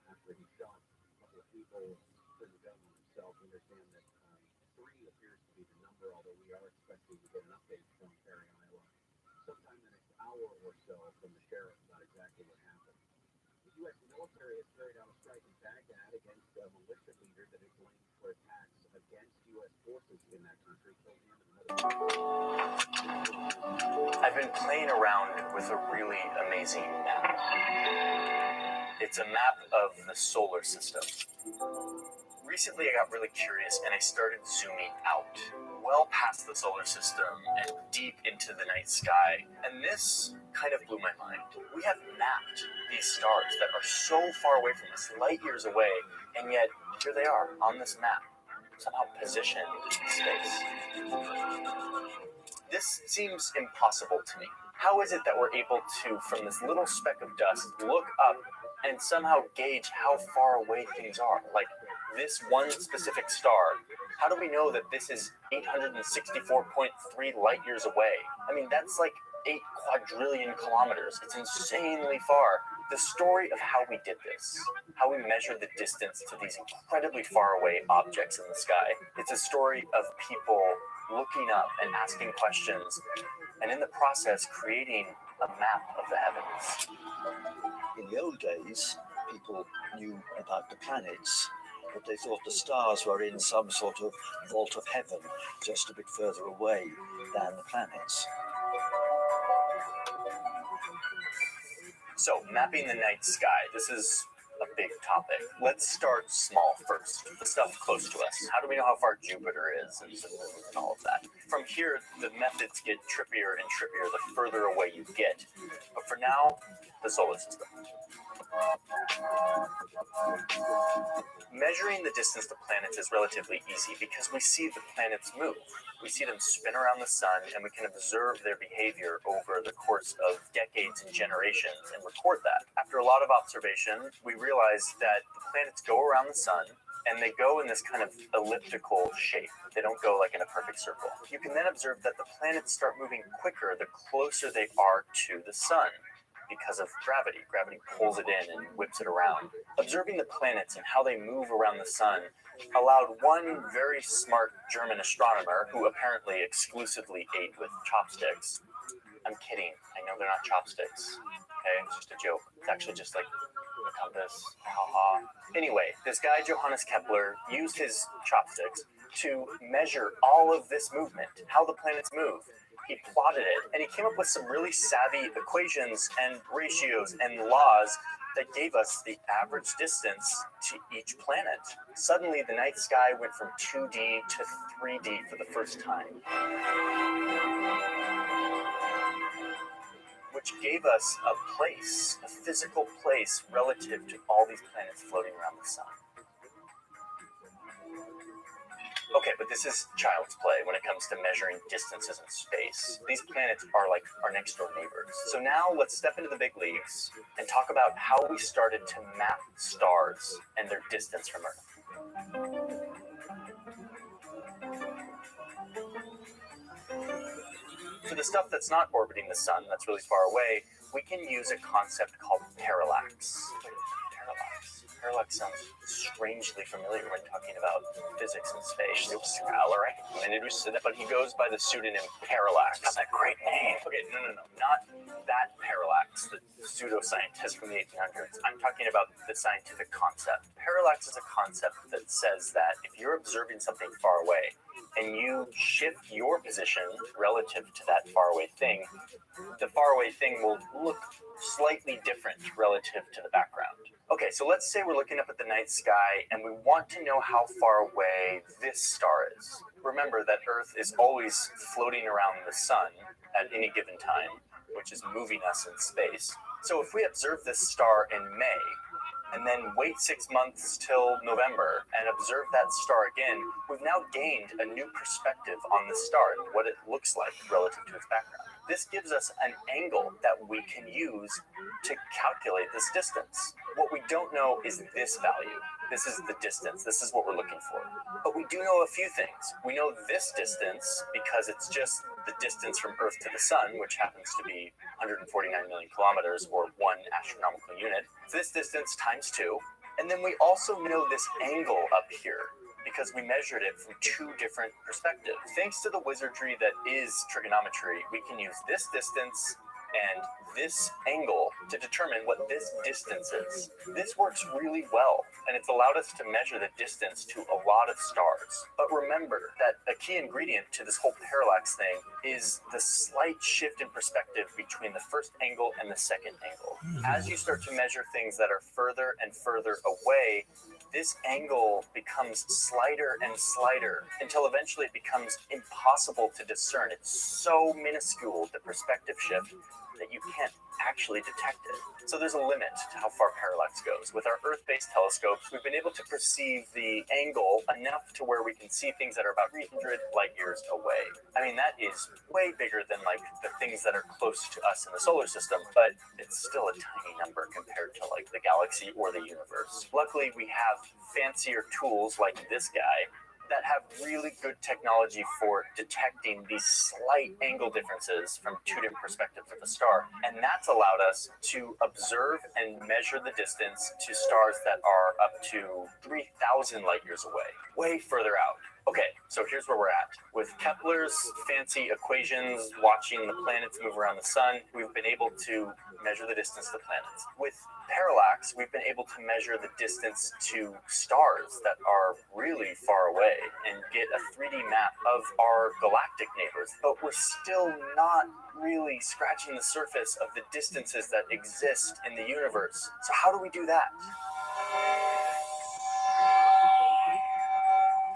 After he shot a couple of people, put the gun on himself. We understand that 3 appears to be the number, although we are expecting to get an update from Perry, Iowa, sometime in the next hour or so from the sheriff about exactly what happened. The U.S. military has carried out a strike in Baghdad against a militia leader that is blamed for attacks against U.S. forces in that country. I've been playing around with a really amazing map. It's a map of the solar system. Recently, I got really curious and I started zooming out, well past the solar system and deep into the night sky. And this kind of blew my mind. We have mapped these stars that are so far away from us, light years away, and yet here they are on this map, somehow positioned in space. This seems impossible to me. How is it that we're able to, from this little speck of dust, look up and somehow gauge how far away things are? Like this one specific star, how do we know that this is 864.3 light years away? I mean, that's like 8 quadrillion kilometers. It's insanely far. The story of how we did this, how we measured the distance to these incredibly far away objects in the sky, it's a story of people looking up and asking questions, and in the process creating a map of the heavens. In the old days, people knew about the planets, but they thought the stars were in some sort of vault of heaven, just a bit further away than the planets. So, mapping the night sky, this is a big topic. Let's start small first, the stuff close to us. How do we know how far Jupiter is and all of that? From here, the methods get trippier and trippier the further away you get. But for now, the solar system. Measuring the distance to planets is relatively easy because we see the planets move. We see them spin around the sun, and we can observe their behavior over the course of decades and generations and record that. After a lot of observation, we realize that the planets go around the sun, and they go in this kind of elliptical shape. They don't go like in a perfect circle. You can then observe that the planets start moving quicker the closer they are to the sun because of gravity. Gravity pulls it in and whips it around. Observing the planets and how they move around the sun allowed one very smart German astronomer, who apparently exclusively ate with chopsticks. I'm kidding. I know they're not chopsticks. Okay, it's just a joke. It's actually just like a compass. Haha. Anyway, this guy Johannes Kepler used his chopsticks to measure all of this movement, how the planets move. He plotted it, and he came up with some really savvy equations and ratios and laws that gave us the average distance to each planet. Suddenly, the night sky went from 2D to 3D for the first time, which gave us a place, a physical place relative to all these planets floating around the sun. Okay, but this is child's play when it comes to measuring distances in space. These planets are like our next door neighbors. So now let's step into the big leagues and talk about how we started to map stars and their distance from Earth. For the stuff that's not orbiting the sun, that's really far away, we can use a concept called parallax. Parallax sounds strangely familiar when talking about physics and space. It was but he goes by the pseudonym Parallax. That's a great name. Okay, no. Not that Parallax, the pseudoscientist from the 1800s. I'm talking about the scientific concept. Parallax is a concept that says that if you're observing something far away and you shift your position relative to that faraway thing, the faraway thing will look slightly different relative to the background. Okay, so let's say we're looking up at the night sky and we want to know how far away this star is. Remember that Earth is always floating around the sun at any given time, which is moving us in space. So if we observe this star in May, and then wait 6 months till November and observe that star again, we've now gained a new perspective on the star and what it looks like relative to its background. This gives us an angle that we can use to calculate this distance. What we don't know is this value. This is the distance. This is what we're looking for. But we do know a few things. We know this distance because it's just the distance from Earth to the Sun, which happens to be 149 million kilometers, or 1 astronomical unit. This distance times 2. And then we also know this angle up here because we measured it from 2 different perspectives. Thanks to the wizardry that is trigonometry, we can use this distance and this angle to determine what this distance is. This works really well, and it's allowed us to measure the distance to a lot of stars. But remember that a key ingredient to this whole parallax thing is the slight shift in perspective between the first angle and the second angle. As you start to measure things that are further and further away, this angle becomes slighter and slighter until eventually it becomes impossible to discern. It's so minuscule, the perspective shift, that you can't actually detect it. So there's a limit to how far parallax goes. With our Earth-based telescopes, we've been able to perceive the angle enough to where we can see things that are about 300 light years away. I mean, that is way bigger than like the things that are close to us in the solar system, but it's still a tiny number compared to like the galaxy or the universe. Luckily, we have fancier tools like this guy that have really good technology for detecting these slight angle differences from 2 different perspectives of a star. And that's allowed us to observe and measure the distance to stars that are up to 3,000 light years away, way further out. Okay, so here's where we're at. With Kepler's fancy equations, watching the planets move around the sun, we've been able to measure the distance to planets. With parallax, we've been able to measure the distance to stars that are really far away and get a 3D map of our galactic neighbors. But we're still not really scratching the surface of the distances that exist in the universe. So how do we do that?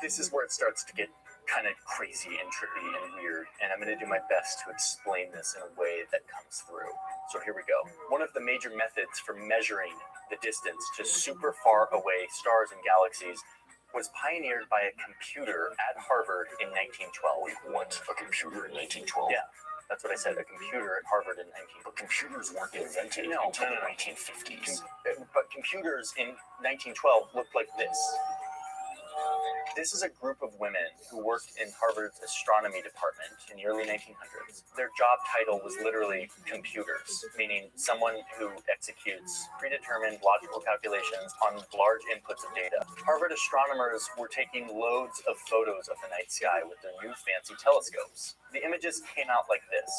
This is where it starts to get kind of crazy and trippy and weird, and I'm going to do my best to explain this in a way that comes through. So here we go. One of the major methods for measuring the distance to super far away stars and galaxies was pioneered by a computer at Harvard in 1912. What? A computer in 1912? Yeah. That's what I said, a computer at Harvard in 1912. But computers weren't invented until the 1950s. But computers in 1912 looked like this. This is a group of women who worked in Harvard's astronomy department in the early 1900s. Their job title was literally computers, meaning someone who executes predetermined logical calculations on large inputs of data. Harvard astronomers were taking loads of photos of the night sky with their new fancy telescopes. The images came out like this.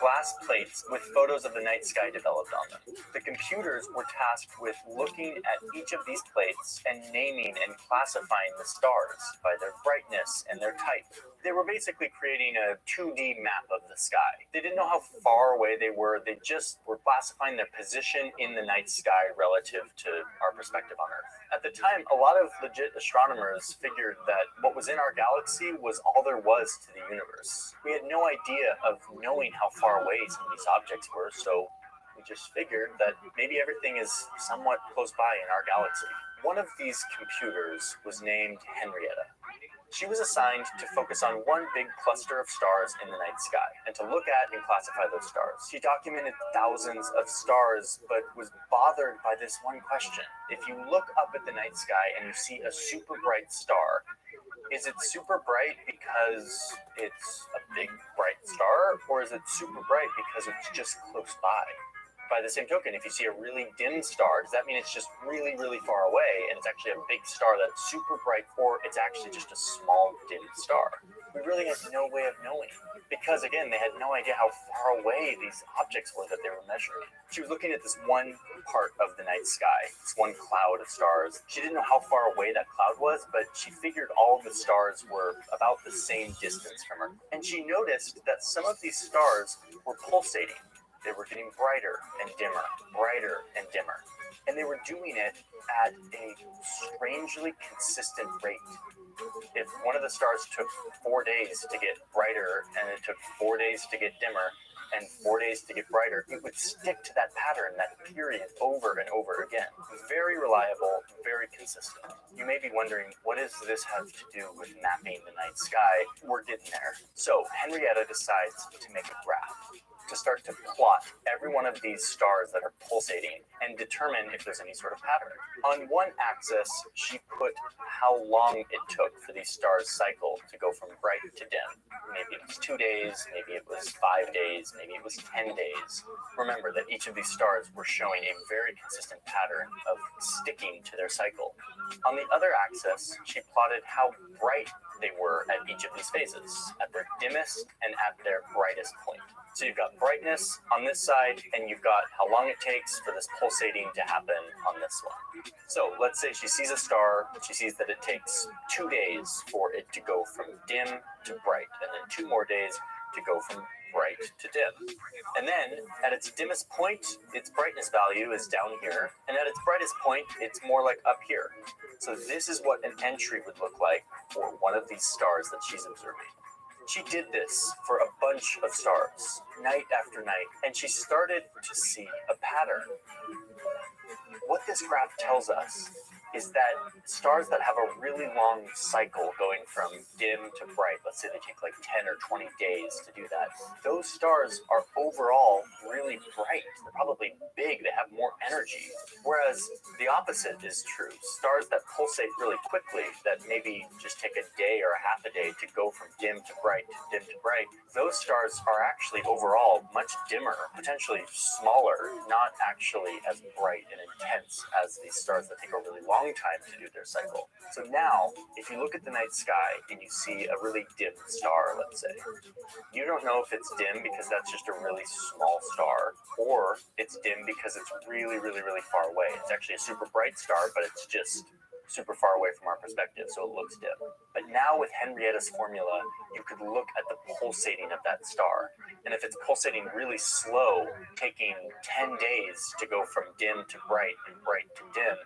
Glass plates with photos of the night sky developed on them. The computers were tasked with looking at each of these plates and naming and classifying the stars by their brightness and their type. They were basically creating a 2D map of the sky. They didn't know how far away they were, they just were classifying their position in the night sky relative to our perspective on Earth. At the time, a lot of legit astronomers figured that what was in our galaxy was all there was to the universe. We had no idea of knowing how far away some of these objects were, so we just figured that maybe everything is somewhat close by in our galaxy. One of these computers was named Henrietta. She was assigned to focus on one big cluster of stars in the night sky and to look at and classify those stars. She documented thousands of stars, but was bothered by this one question. If you look up at the night sky and you see a super bright star, is it super bright because it's a big bright star, or is it super bright because it's just close by? By the same token, if you see a really dim star, does that mean it's just really, really far away and it's actually a big star that's super bright, or it's actually just a small dim star? We really had no way of knowing because, again, they had no idea how far away these objects were that they were measuring. She was looking at this one part of the night sky, this one cloud of stars. She didn't know how far away that cloud was, but she figured all of the stars were about the same distance from her. And she noticed that some of these stars were pulsating. They were getting brighter and dimmer, brighter and dimmer. And they were doing it at a strangely consistent rate. If one of the stars took 4 days to get brighter and it took 4 days to get dimmer and 4 days to get brighter, it would stick to that pattern, that period, over and over again. Very reliable, very consistent. You may be wondering, what does this have to do with mapping the night sky? We're getting there. So Henrietta decides to make a graph, to start to plot every one of these stars that are pulsating and determine if there's any sort of pattern. On one axis, she put how long it took for these stars' cycle to go from bright to dim. Maybe it was 2 days, maybe it was 5 days, maybe it was 10 days. Remember that each of these stars were showing a very consistent pattern of sticking to their cycle. On the other axis, she plotted how bright they were at each of these phases, at their dimmest and at their brightest point. So you've got brightness on this side, and you've got how long it takes for this pulsating to happen on this one. So let's say she sees a star, she sees that it takes 2 days for it to go from dim to bright, and then 2 more days to go from bright to dim. And then at its dimmest point, its brightness value is down here, and at its brightest point, it's more like up here. So this is what an entry would look like for one of these stars that she's observing. She did this for a bunch of stars, night after night, and she started to see a pattern. What this graph tells us is that stars that have a really long cycle going from dim to bright, let's say they take like 10 or 20 days to do that, those stars are overall really bright. They're probably big, they have more energy. Whereas the opposite is true. Stars that pulsate really quickly, that maybe just take a day or a half a day to go from dim to bright, those stars are actually overall much dimmer, potentially smaller, not actually as bright and intense as these stars that take a really long time to do their cycle. So now, if you look at the night sky and you see a really dim star, let's say, you don't know if it's dim because that's just a really small star, or it's dim because it's really, really, really far away. It's actually a super bright star, but it's just super far away from our perspective, so it looks dim. But now with Henrietta's formula, you could look at the pulsating of that star. And if it's pulsating really slow, taking 10 days to go from dim to bright and bright to dim,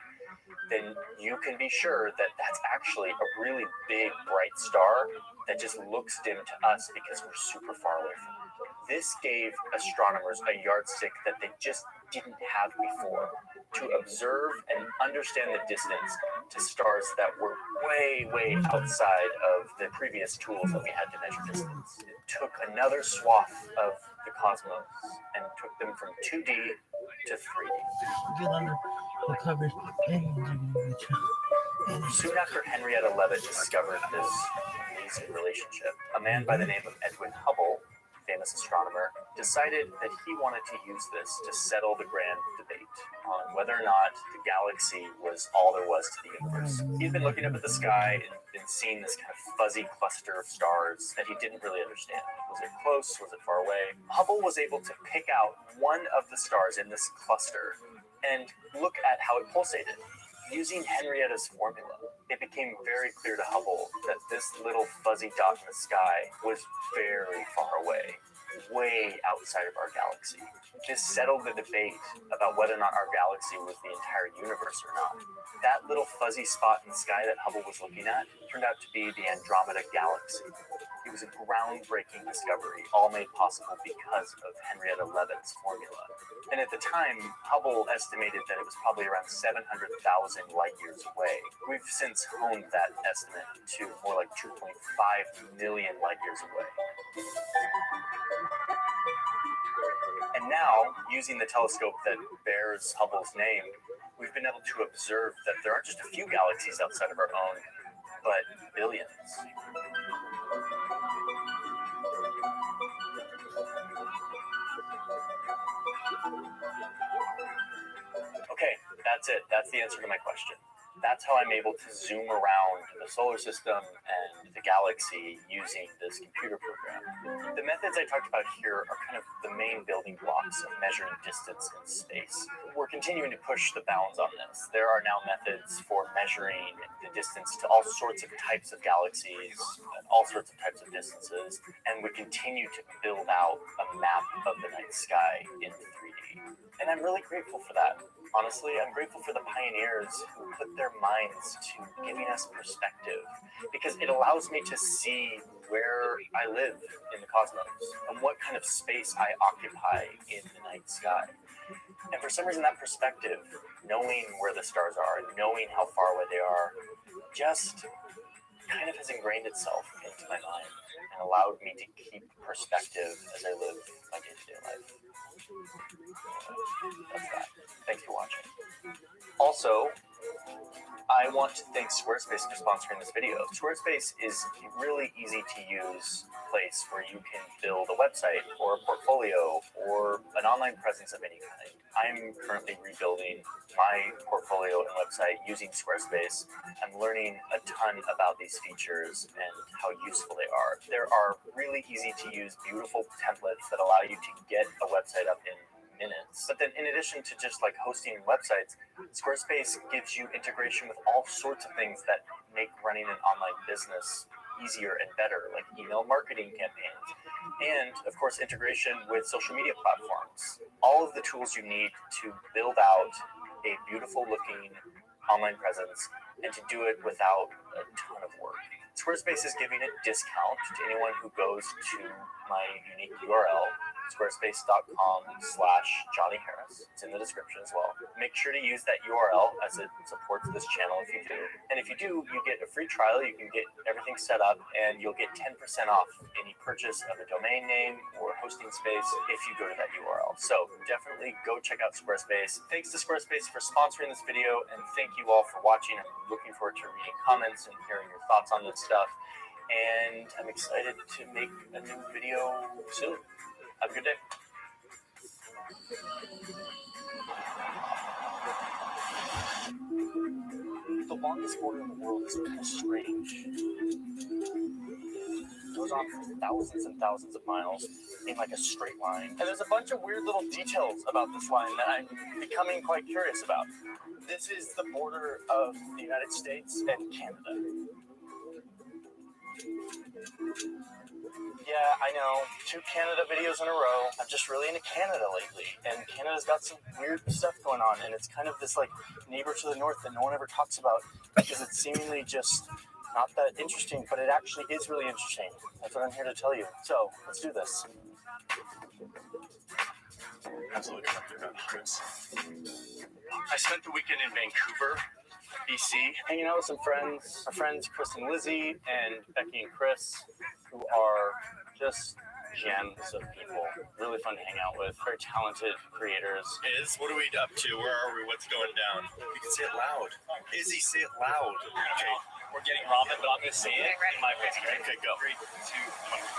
then you can be sure that that's actually a really big, bright star that just looks dim to us because we're super far away from it. This gave astronomers a yardstick that they just didn't have before to observe and understand the distance to stars that were way, way outside of the previous tools that we had to measure distance. It took another swath of the cosmos and took them from 2D to 3D. Get under the covers. Soon after Henrietta Leavitt discovered this amazing relationship, a man by the name of Edwin Hubble, famous astronomer, decided that he wanted to use this to settle the grand debate on whether or not the galaxy was all there was to the universe. He'd been looking up at the sky and seeing this kind of fuzzy cluster of stars that he didn't really understand. Was it close? Was it far away? Hubble was able to pick out one of the stars in this cluster and look at how it pulsated. Using Henrietta's formula, it became very clear to Hubble that this little fuzzy dot in the sky was very far away, way outside of our galaxy. This settled the debate about whether or not our galaxy was the entire universe or not. That little fuzzy spot in the sky that Hubble was looking at turned out to be the Andromeda Galaxy. It was a groundbreaking discovery, all made possible because of Henrietta Leavitt's formula. And at the time, Hubble estimated that it was probably around 700,000 light years away. We've since honed that estimate to more like 2.5 million light years away. And now, using the telescope that bears Hubble's name, we've been able to observe that there aren't just a few galaxies outside of our own, but billions. Okay, that's it. That's the answer to my question. That's how I'm able to zoom around the solar system and the galaxy using this computer program. The methods I talked about here are kind of the main building blocks of measuring distance in space. We're continuing to push the bounds on this. There are now methods for measuring the distance to all sorts of types of galaxies, all sorts of types of distances, and we continue to build out a map of the night sky in 3D. And I'm really grateful for that. Honestly, I'm grateful for the pioneers who put their minds to giving us perspective, because it allows me to see where I live in the cosmos and what kind of space I occupy in the night sky. And for some reason, that perspective, knowing where the stars are, knowing how far away they are, just kind of has ingrained itself into my mind and allowed me to keep perspective as I live my day-to-day life. That's that. Thanks for watching. Also, I want to thank Squarespace for sponsoring this video. Squarespace is a really easy to use place where you can build a website or a portfolio or an online presence of any kind. I'm currently rebuilding my portfolio and website using Squarespace. I'm learning a ton about these features and how useful they are. There are really easy to use, beautiful templates that allow you to get a website up in minutes. But then in addition to just like hosting websites, Squarespace gives you integration with all sorts of things that make running an online business easier and better, like email marketing campaigns, and of course integration with social media platforms. All of the tools you need to build out a beautiful looking online presence and to do it without a ton of work. Squarespace is giving a discount to anyone who goes to my unique URL, squarespace.com/Johnny Harris. It's in the description as well. Make sure to use that URL as it supports this channel if you do. And if you do, you get a free trial. You can get everything set up and you'll get 10% off any purchase of a domain name or hosting space if you go to that URL. So definitely go check out Squarespace. Thanks to Squarespace for sponsoring this video, and thank you all for watching. I'm looking forward to reading comments and hearing your thoughts on this stuff. And I'm excited to make a new video soon. Have a good day. The longest border in the world is kind of strange. It goes on for thousands and thousands of miles in like a straight line. And there's a bunch of weird little details about this line that I'm becoming quite curious about. This is the border of the United States and Canada. Yeah, I know. 2 Canada videos in a row. I'm just really into Canada lately, and Canada's got some weird stuff going on, and it's kind of this like neighbor to the north that no one ever talks about because it's seemingly just not that interesting, but it actually is really interesting. That's what I'm here to tell you. So let's do this. Absolutely, Chris. I spent the weekend in Vancouver, BC, hanging out with some friends. Our friends Chris and Lizzie and Becky and Chris, who are just gems of people. Really fun to hang out with. Very talented creators. What are we up to? Where are we? What's going down? You can say it loud. Izzy, say it loud. Okay, we're getting ramen, but I'm going to say it in my voice. Okay, go. 3, 2,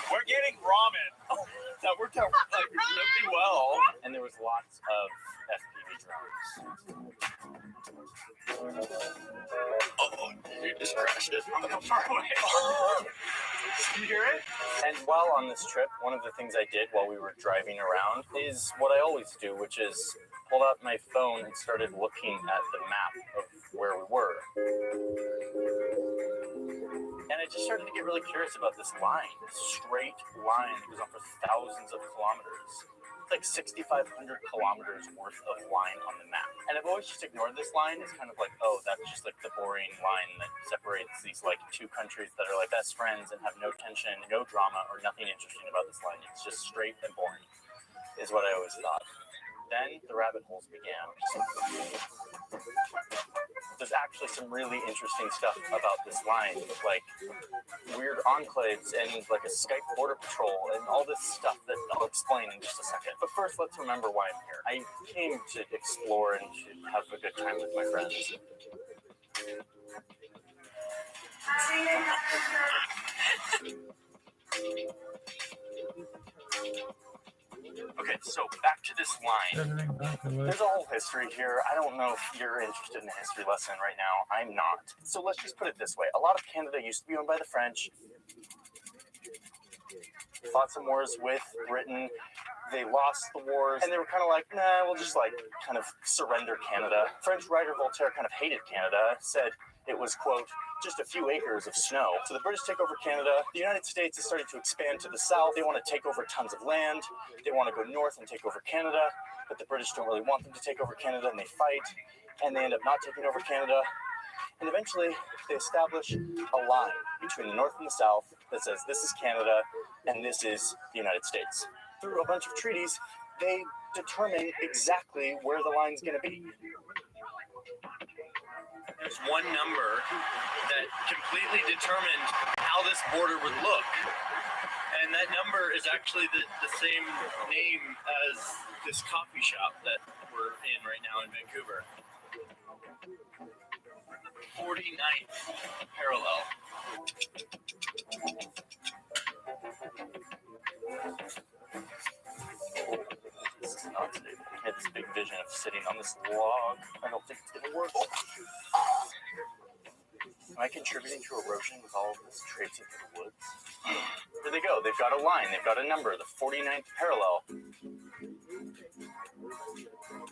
1. We're getting ramen. Oh, that worked out like really well. And there was lots of FPV drones. Oh, you just crashed it. I'm so far away. Can you hear it? And while on this trip, one of the things I did while we were driving around is what I always do, which is pulled out my phone and started looking at the map of where we were. And I just started to get really curious about this line, this straight line that goes on for thousands of kilometers. It's like 6,500 kilometers worth of line on the map. And I've always just ignored this line. It's kind of like, oh, that's just like the boring line that separates these like two countries that are like best friends and have no tension, no drama, or nothing interesting about this line. It's just straight and boring, is what I always thought. Then the rabbit holes began. There's actually some really interesting stuff about this line, like weird enclaves and like a Skype border patrol and all this stuff that I'll explain in just a second. But first, let's remember why I'm here. I came to explore and to have a good time with my friends. Okay, so back to this line. There's a whole history here. I don't know if you're interested in a history lesson right now. I'm not. So let's just put it this way. A lot of Canada used to be owned by the French. Fought some wars with Britain. They lost the wars, and they were kind of like, nah, we'll just like kind of surrender Canada. French writer Voltaire kind of hated Canada, said it was, quote, just a few acres of snow. So the British take over Canada. The United States is starting to expand to the south. They want to take over tons of land. They want to go north and take over Canada, but the British don't really want them to take over Canada, and they fight, and they end up not taking over Canada. And eventually, they establish a line between the north and the south that says this is Canada and this is the United States. Through a bunch of treaties, they determine exactly where the line's going to be. There's one number that completely determined how this border would look. And that number is actually the same name as this coffee shop that we're in right now in Vancouver. 49th parallel. This is not today. I had this big vision of sitting on this log. I don't think it's going to work. Am I contributing to erosion with all of this traipsing through the woods? There they go. They've got a line. They've got a number. The 49th parallel.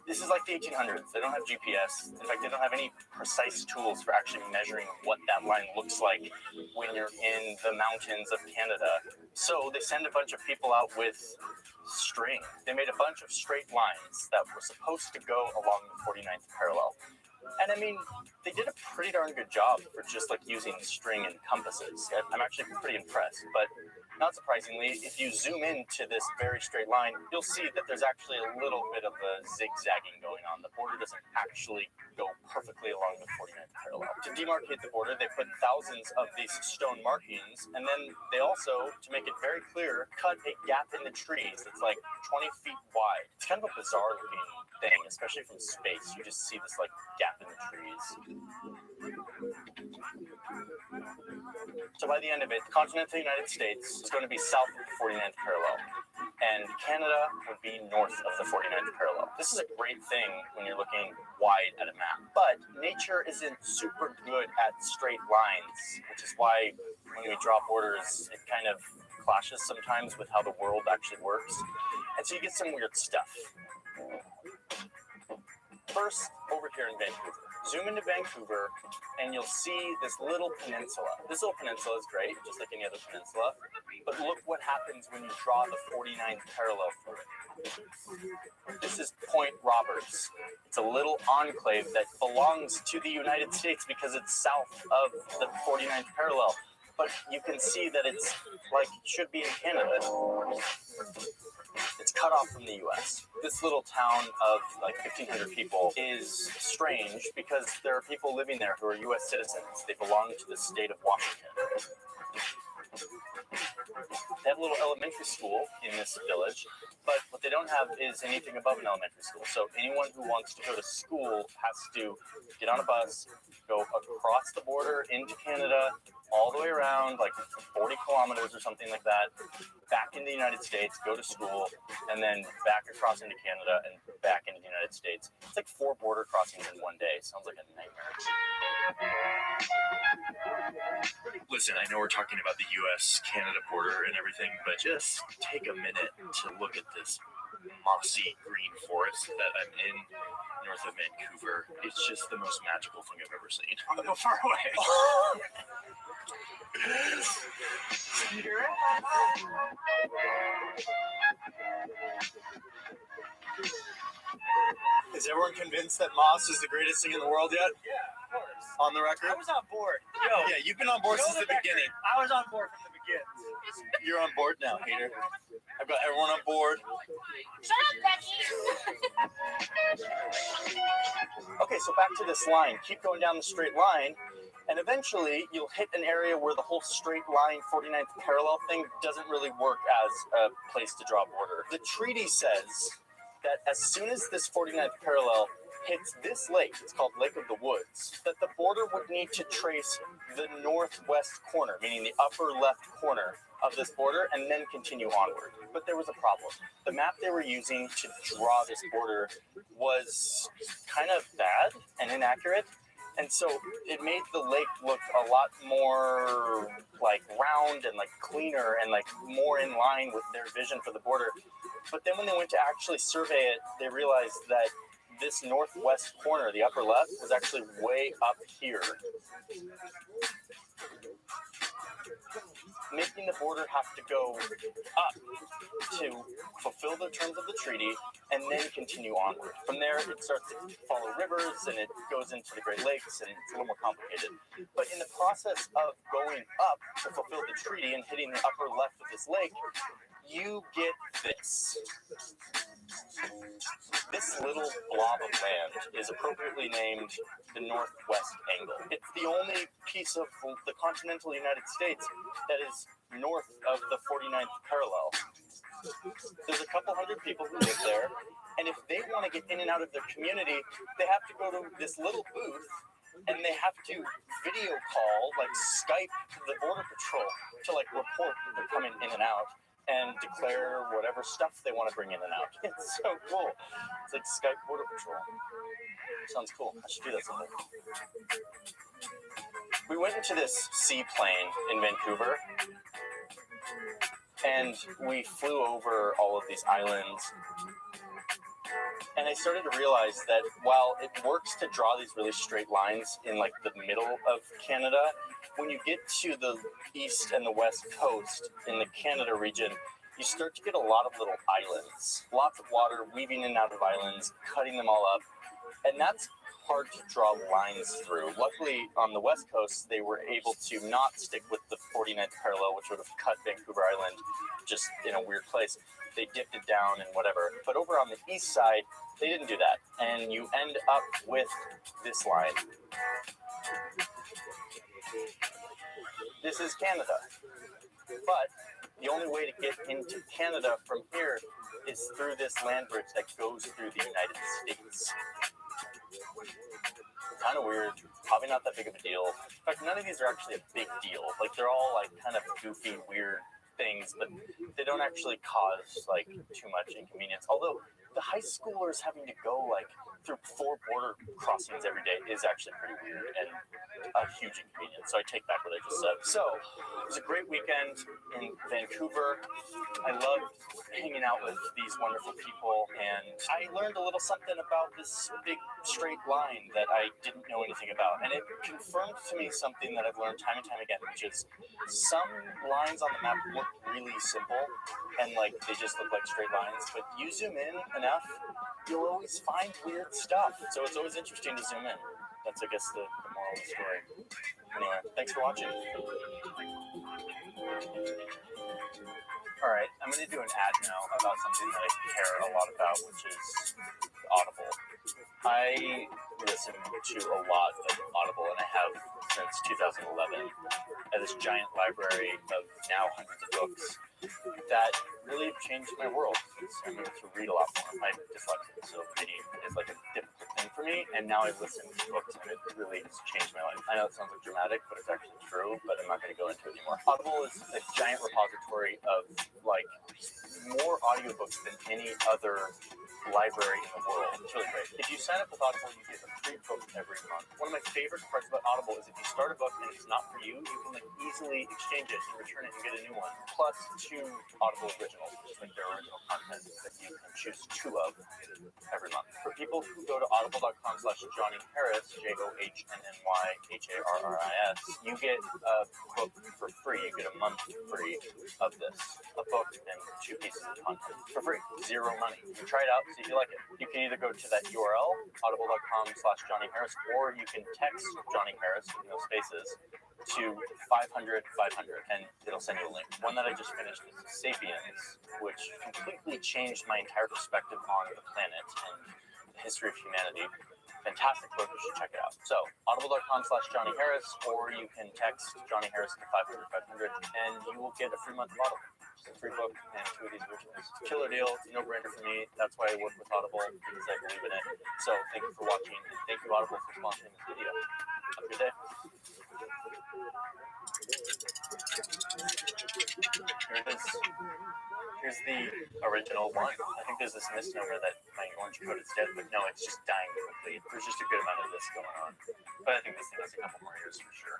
This is like the 1800s. They don't have GPS. In fact, they don't have any precise tools for actually measuring what that line looks like when you're in the mountains of Canada. So they send a bunch of people out with string. They made a bunch of straight lines that were supposed to go along the 49th parallel. And I mean, they did a pretty darn good job for just like using string and compasses. I'm actually pretty impressed, but not surprisingly, if you zoom into this very straight line, you'll see that there's actually a little bit of a zigzagging going on. The border doesn't actually go perfectly along the 49th parallel. To demarcate the border, they put thousands of these stone markings, and then they also, to make it very clear, cut a gap in the trees that's like 20 feet wide. It's kind of a bizarre looking thing, especially from space. You just see this like gap in the trees. So by the end of it, the continental United States is going to be south of the 49th parallel, and Canada would be north of the 49th parallel. This is a great thing when you're looking wide at a map, but nature isn't super good at straight lines, which is why when we draw borders, it kind of clashes sometimes with how the world actually works, and so you get some weird stuff. First, over here in Vancouver. Zoom into Vancouver, and you'll see this little peninsula. This little peninsula is great, just like any other peninsula, but look what happens when you draw the 49th parallel through it. This is Point Roberts. It's a little enclave that belongs to the United States because it's south of the 49th parallel, but you can see that it's like, should be in Canada. It's cut off from the U.S. This little town of like 1,500 people is strange because there are people living there who are U.S. citizens. They belong to the state of Washington. They have a little elementary school in this village, but what they don't have is anything above an elementary school. So anyone who wants to go to school has to get on a bus, go across the border into Canada, all the way around, like 40 kilometers or something like that, back into the United States, go to school, and then back across into Canada and back into the United States. It's like 4 border crossings in one day. Sounds like a nightmare. Listen, I know we're talking about the U.S.-Canada border and everything, but just take a minute to look at this mossy green forest that I'm in north of Vancouver. It's just the most magical thing I've ever seen. I'm gonna go far away. You hear it? Is everyone convinced that moss is the greatest thing in the world yet? Yeah, of course. On the record? I was on board. Yeah, you've been on board since the beginning. I was on board from the beginning. You're on board now, hater. I've got everyone on board. Shut up, Becky. Okay, so back to this line. Keep going down the straight line, and eventually you'll hit an area where the whole straight line 49th parallel thing doesn't really work as a place to draw border. The treaty says that as soon as this 49th parallel hits this lake, it's called Lake of the Woods, that the border would need to trace the northwest corner, meaning the upper left corner of this border, and then continue onward. But there was a problem. The map they were using to draw this border was kind of bad and inaccurate, and so it made the lake look a lot more like round and like cleaner and like more in line with their vision for the border. But then when they went to actually survey it, they realized that this northwest corner, the upper left, was actually way up here, making the border have to go up to fulfill the terms of the treaty and then continue onward. From there, it starts to follow rivers and it goes into the Great Lakes, and it's a little more complicated. But in the process of going up to fulfill the treaty and hitting the upper left of this lake, you get this. This little blob of land is appropriately named the Northwest Angle. It's the only piece of the continental United States that is north of the 49th parallel. There's a couple hundred people who live there, and if they want to get in and out of their community, they have to go to this little booth and they have to video call, like Skype the Border Patrol to like report that they're coming in and out and declare whatever stuff they want to bring in and out. It's so cool. It's like Skype Border Patrol. Sounds cool. I should do that someday. We went into this seaplane in Vancouver, and we flew over all of these islands. And I started to realize that while it works to draw these really straight lines in like the middle of Canada, when you get to the east and the west coast in the Canada region, you start to get a lot of little islands. Lots of water weaving in and out of islands, cutting them all up. And that's hard to draw lines through. Luckily, on the west coast, they were able to not stick with the 49th parallel, which would have cut Vancouver Island just in a weird place. They dipped it down and whatever. But over on the east side, they didn't do that. And you end up with this line. This is Canada. But the only way to get into Canada from here is through this land bridge that goes through the United States. Kind of weird, probably not that big of a deal. In fact, none of these are actually a big deal. Like, they're all like kind of goofy, weird things, but they don't actually cause like too much inconvenience. Although the high schoolers having to go like through 4 border crossings every day is actually pretty weird and a huge inconvenience. So I take back what I just said. So it was a great weekend in Vancouver. I loved hanging out with these wonderful people, and I learned a little something about this big straight line that I didn't know anything about. And it confirmed to me something that I've learned time and time again, which is some lines on the map look really simple and like they just look like straight lines, but you zoom in enough, you'll always find weird stuff. So it's always interesting to zoom in. That's, I guess, the moral of the story. Anyway, thanks for watching. All right, I'm going to do an ad now about something that I care a lot about, which is Audible. I listen to a lot of Audible, and I have since 2011. I have this giant library of now hundreds of books. that really changed my world. I moved to read a lot more. I'm dyslexic, so reading is like a difficult thing for me, and now I listen to books, and it really has changed my life. I know it sounds like dramatic, but it's actually true, but I'm not going to go into it anymore. Audible is a giant repository of, like, more audiobooks than any other library in the world. It's really great. If you sign up with Audible, you get a free book every month. One of my favorite parts about Audible is if you start a book and it's not for you, you can like easily exchange it and return it and get a new one. Plus 2 Audible originals, which is like their original content that you can choose 2 of every month. For people who go to audible.com/Johnny Harris, JOHNNYHARRIS, you get a book for free. You get a month free of this. A book and 2 pieces of content for free. 0 money. You can try it out, see if you like it. You can either go to that URL, audible.com/Johnny Harris, or you can text Johnny Harris with no spaces to 500-500, and it'll send you a link. One that I just finished is Sapiens, which completely changed my entire perspective on the planet and the history of humanity. Fantastic book, you should check it out. So, audible.com/Johnny Harris, or you can text Johnny Harris to 500-500, and you will get a free month of Audible. Just a free book and 2 of these originals. Killer deal, it's a no-brainer for me. That's why I work with Audible, because I believe in it. So, thank you for watching, and thank you, Audible, for sponsoring this video. Have a good day. Here it is. Here's the original one. I think there's this misnomer that my orange coat is dead, but no, it's just dying quickly. There's just a good amount of this going on. But I think this thing has a couple more years for sure.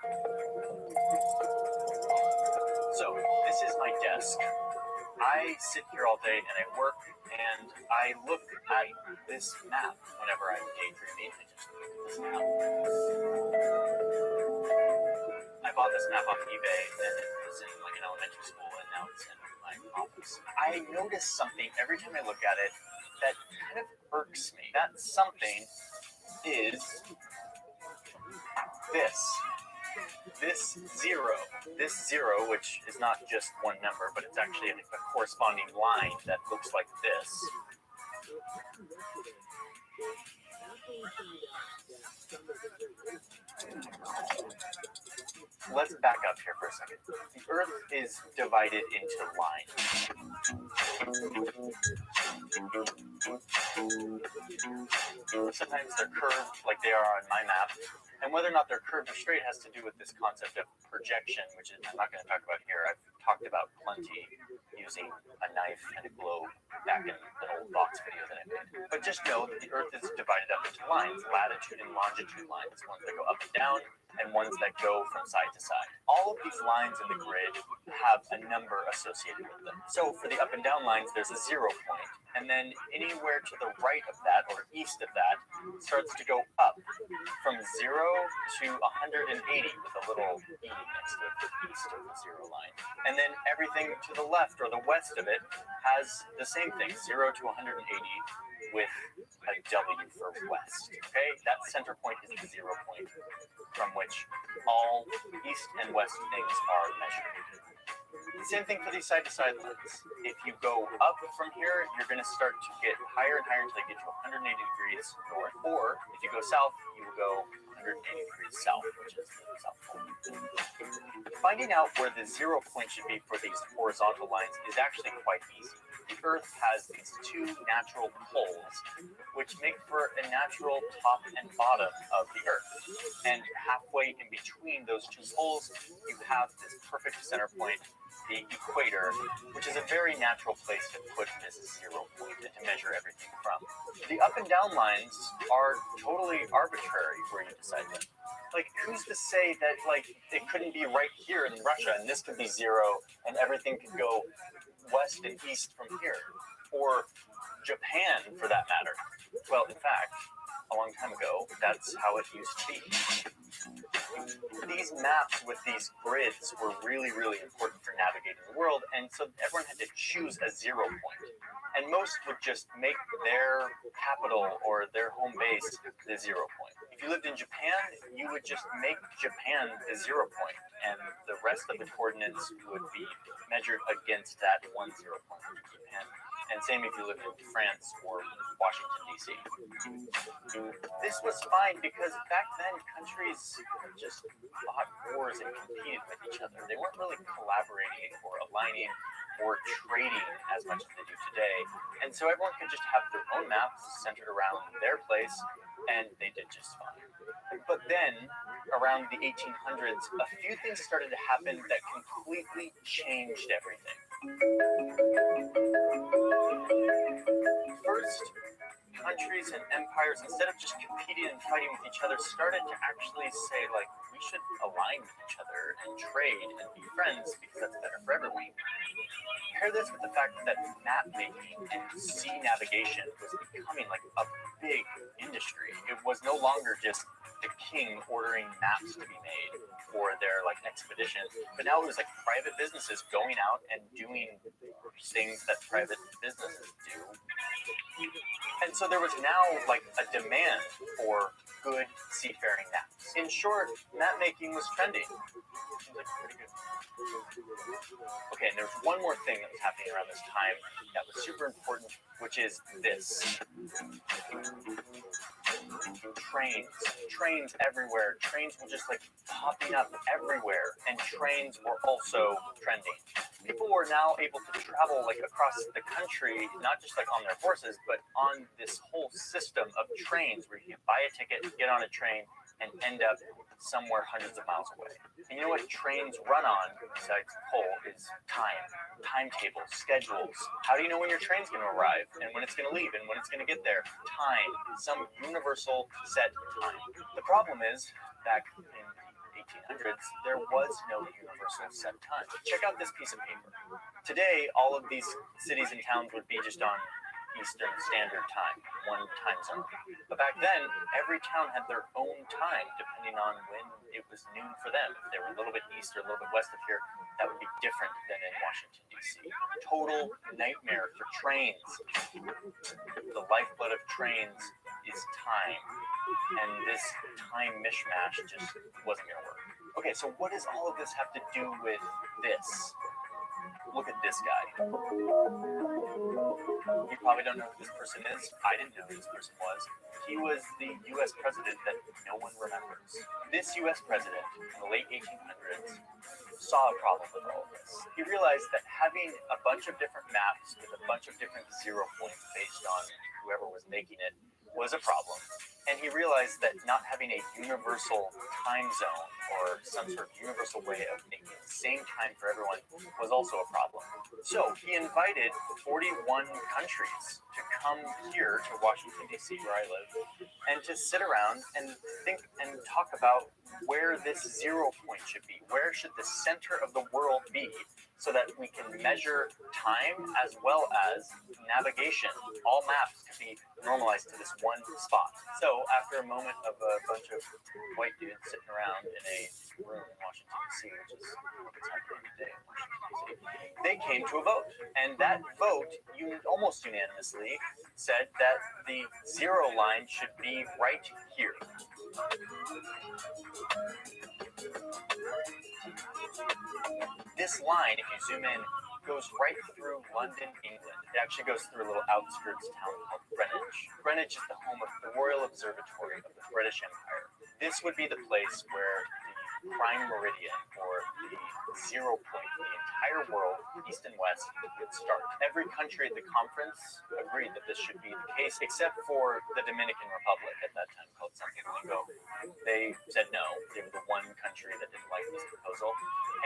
So, this is my desk. I sit here all day and I work, and I look at this map whenever I'm daydreaming. I just look at this map. I bought this map off eBay, and it was in like an elementary school, and now it's in my office. I notice something every time I look at it that kind of irks me. That something is this. This zero, which is not just one number, but it's actually a corresponding line that looks like this. Let's back up here for a second. The Earth is divided into lines. Sometimes they're curved like they are on my map. And whether or not they're curved or straight has to do with this concept of projection, which is I'm not going to talk about here. I've talked about plenty using a knife and a globe back in the old box video that I made. But just know that the Earth is divided up into lines, latitude and longitude lines, ones that go up and down, and ones that go from side to side. All of these lines in the grid have a number associated with them. So for the up and down lines, there's a 0 point, and then anywhere to the right of that or east of that starts to go up from 0 to 180 with a little E next to the east of the 0 line. And then everything to the left or the west of it has the same thing, 0 to 180 with a W for west. Okay, that center point is the 0 point from which all east and west things are measured. Same thing for these side-to-side lines. If you go up from here, you're going to start to get higher and higher until you get to 180 degrees north. Or if you go south, you will go 180 degrees south, which is the south pole. Finding out where the 0 point should be for these horizontal lines is actually quite easy. The Earth has these 2 natural poles, which make for a natural top and bottom of the Earth. And halfway in between those 2 poles, you have this perfect center point, the equator, which is a very natural place to put this 0 point and to measure everything from. The up and down lines are totally arbitrary where you decide them. Like, who's to say that, like, it couldn't be right here in Russia and this could be 0 and everything could go west and east from here? Or Japan, for that matter. Well, in fact, a long time ago, that's how it used to be. These maps with these grids were really, really important for navigating the world, and so everyone had to choose a 0 point. And most would just make their capital or their home base the 0 point. If you lived in Japan, you would just make Japan the 0 point, and the rest of the coordinates would be measured against that 1 0 point in Japan. And same if you lived in France or Washington, D.C. This was fine because back then countries just fought wars and competed with each other. They weren't really collaborating or aligning or trading as much as they do today. And so everyone could just have their own maps centered around their place, and they did just fine. But then, around the 1800s, a few things started to happen that completely changed everything. First, countries and empires, instead of just competing and fighting with each other, started to actually say, like, we should align with each other and trade and be friends because that's better for everyone. Pair this with the fact that map making and sea navigation was becoming like a big industry. It was no longer just the king ordering maps to be made for their like expedition, but now it was like private businesses going out and doing things that private businesses do. And so there was now like a demand for good seafaring maps. In short, map making was trending. Like pretty good. Okay, and there's one more thing that was happening around this time that was super important, which is this. Trains everywhere. Trains were just like popping up everywhere, and trains were also trending. People were now able to travel like across the country, not just like on their horses, but on this whole system of trains where you can buy a ticket, get on a train, and end up somewhere hundreds of miles away. And you know what trains run on, besides coal, is time. Timetables, schedules. How do you know when your train's going to arrive, and when it's going to leave, and when it's going to get there? Time. Some universal set time. The problem is, back in the 1800s, there was no universal set time. Check out this piece of paper. Today, all of these cities and towns would be just on Eastern Standard Time, one time zone. But back then, every town had their own time, depending on when it was noon for them. If they were a little bit east or a little bit west of here, that would be different than in Washington, D.C. Total nightmare for trains. The lifeblood of trains is time. And this time mishmash just wasn't going to work. Okay, so what does all of this have to do with this? Look at this guy. You probably don't know who this person is. I didn't know who this person was. He was the U.S. president that no one remembers. This U.S. president in the late 1800s saw a problem with all of this. He realized that having a bunch of different maps with a bunch of different 0 points based on whoever was making it was a problem. And he realized that not having a universal time zone or some sort of universal way of making the same time for everyone was also a problem. So he invited 41 countries to come here to Washington, D.C., where I live, and to sit around and think and talk about where this 0 point should be. Where should the center of the world be so that we can measure time as well as navigation. All maps can be normalized to this one spot. So after a moment of a bunch of white dudes sitting around in a room in Washington, D.C., which is what's happening today in Washington, D.C., they came to a vote. And that vote, almost unanimously, said that the 0 line should be right here. This line, if you zoom in, goes right through London, England. It actually goes through a little outskirts town called Greenwich. Greenwich is the home of the Royal Observatory of the British Empire. This would be the place where the prime meridian, or the 0 point in the entire world, east and west, would start. Every country at the conference agreed that this should be the case, except for the Dominican Republic at that time, called Santo Domingo. They said no. They were the one country that didn't like this proposal.